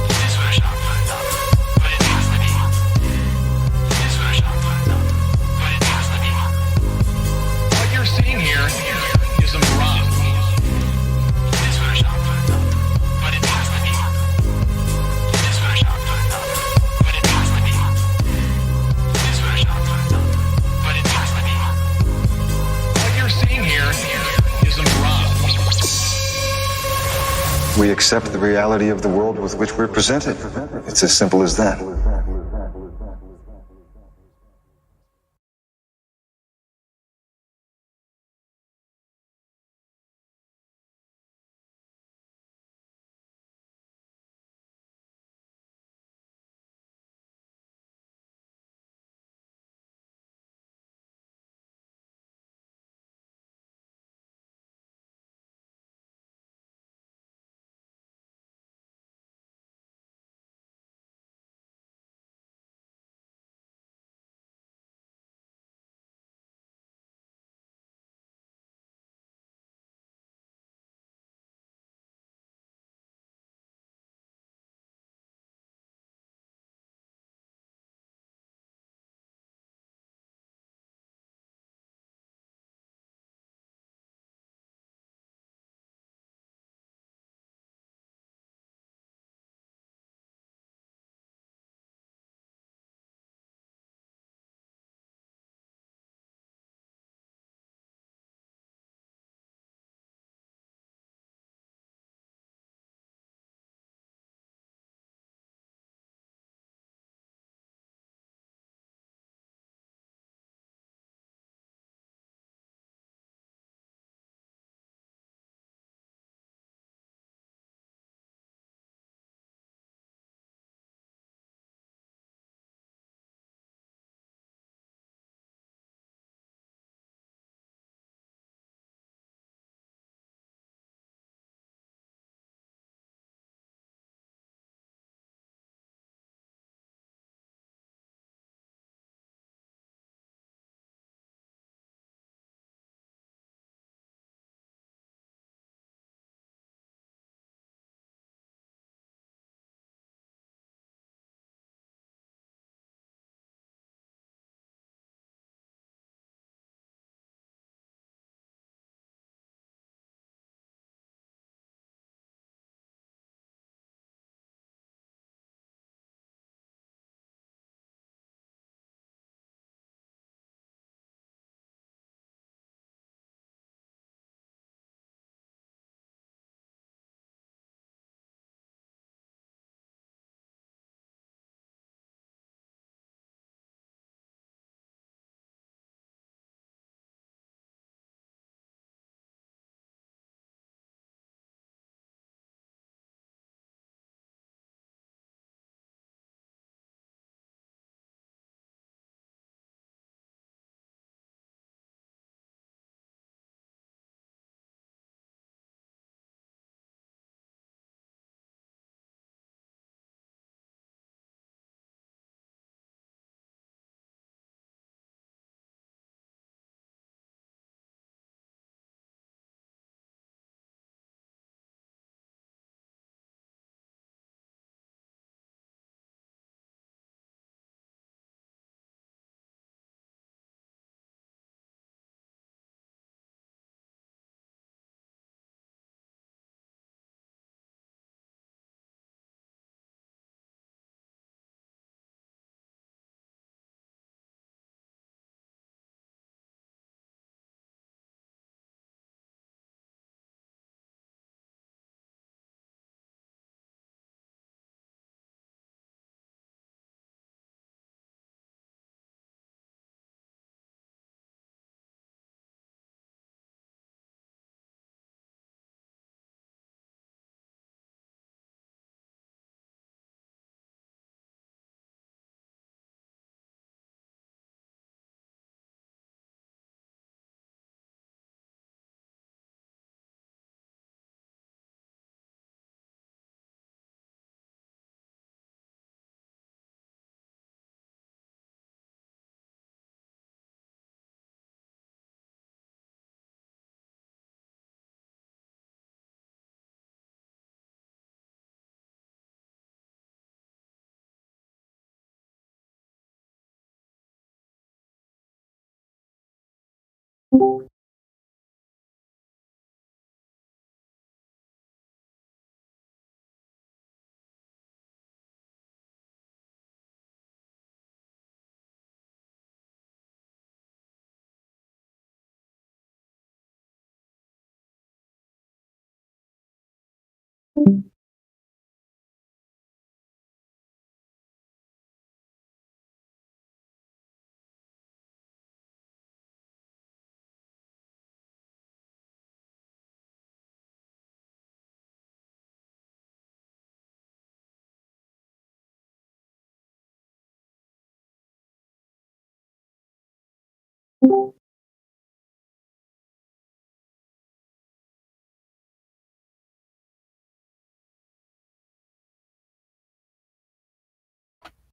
[SPEAKER 3] It is photoshopped, but it has to be. It is photoshopped, but it has to be. What you're seeing here is a mirage. It is photoshopped, but it has to be. It is photoshopped, but it has to be. It is photoshopped, but it has to be. What you're seeing here is a mirage.
[SPEAKER 11] We accept the reality of the world with which we're presented. It's as simple as that.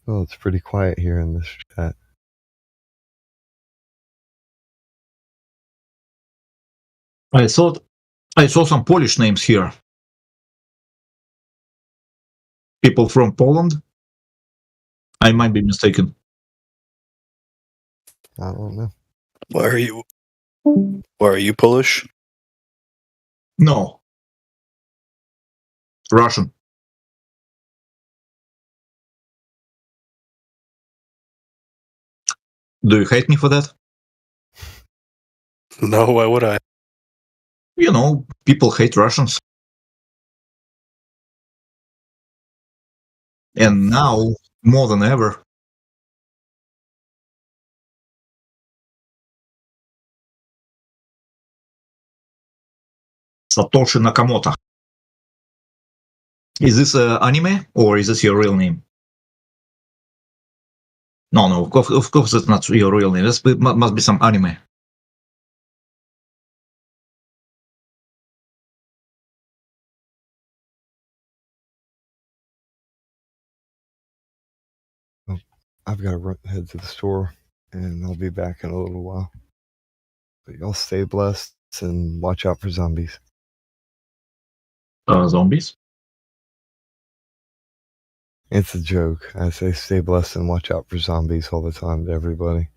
[SPEAKER 7] Oh, it's pretty quiet here in this chat.
[SPEAKER 13] I thought I saw some Polish names here. People from Poland? I might be mistaken.
[SPEAKER 7] I don't know.
[SPEAKER 12] Why are you Polish?
[SPEAKER 13] No. Russian. Do you hate me for that?
[SPEAKER 12] No, why would I?
[SPEAKER 13] You know, people hate Russians. And now, more than ever. Satoshi Nakamoto. Is this anime or is this your real name? No, of course it's not your real name. This must be some anime.
[SPEAKER 7] Oh, I've got to head to the store, and I'll be back in a little while. But y'all stay blessed and watch out for zombies.
[SPEAKER 13] Zombies?
[SPEAKER 7] It's a joke. I say stay blessed and watch out for zombies all the time to everybody.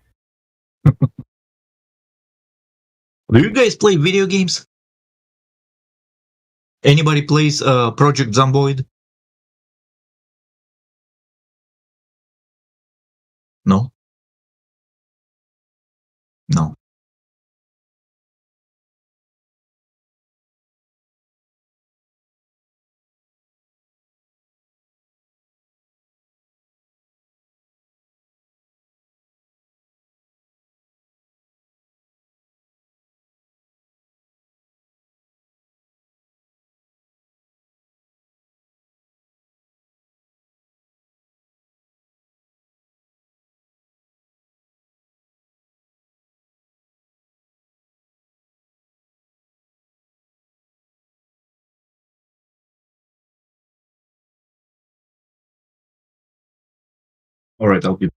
[SPEAKER 13] Do you guys play video games? Anybody plays Project Zomboid? No? No. Alright, I'll be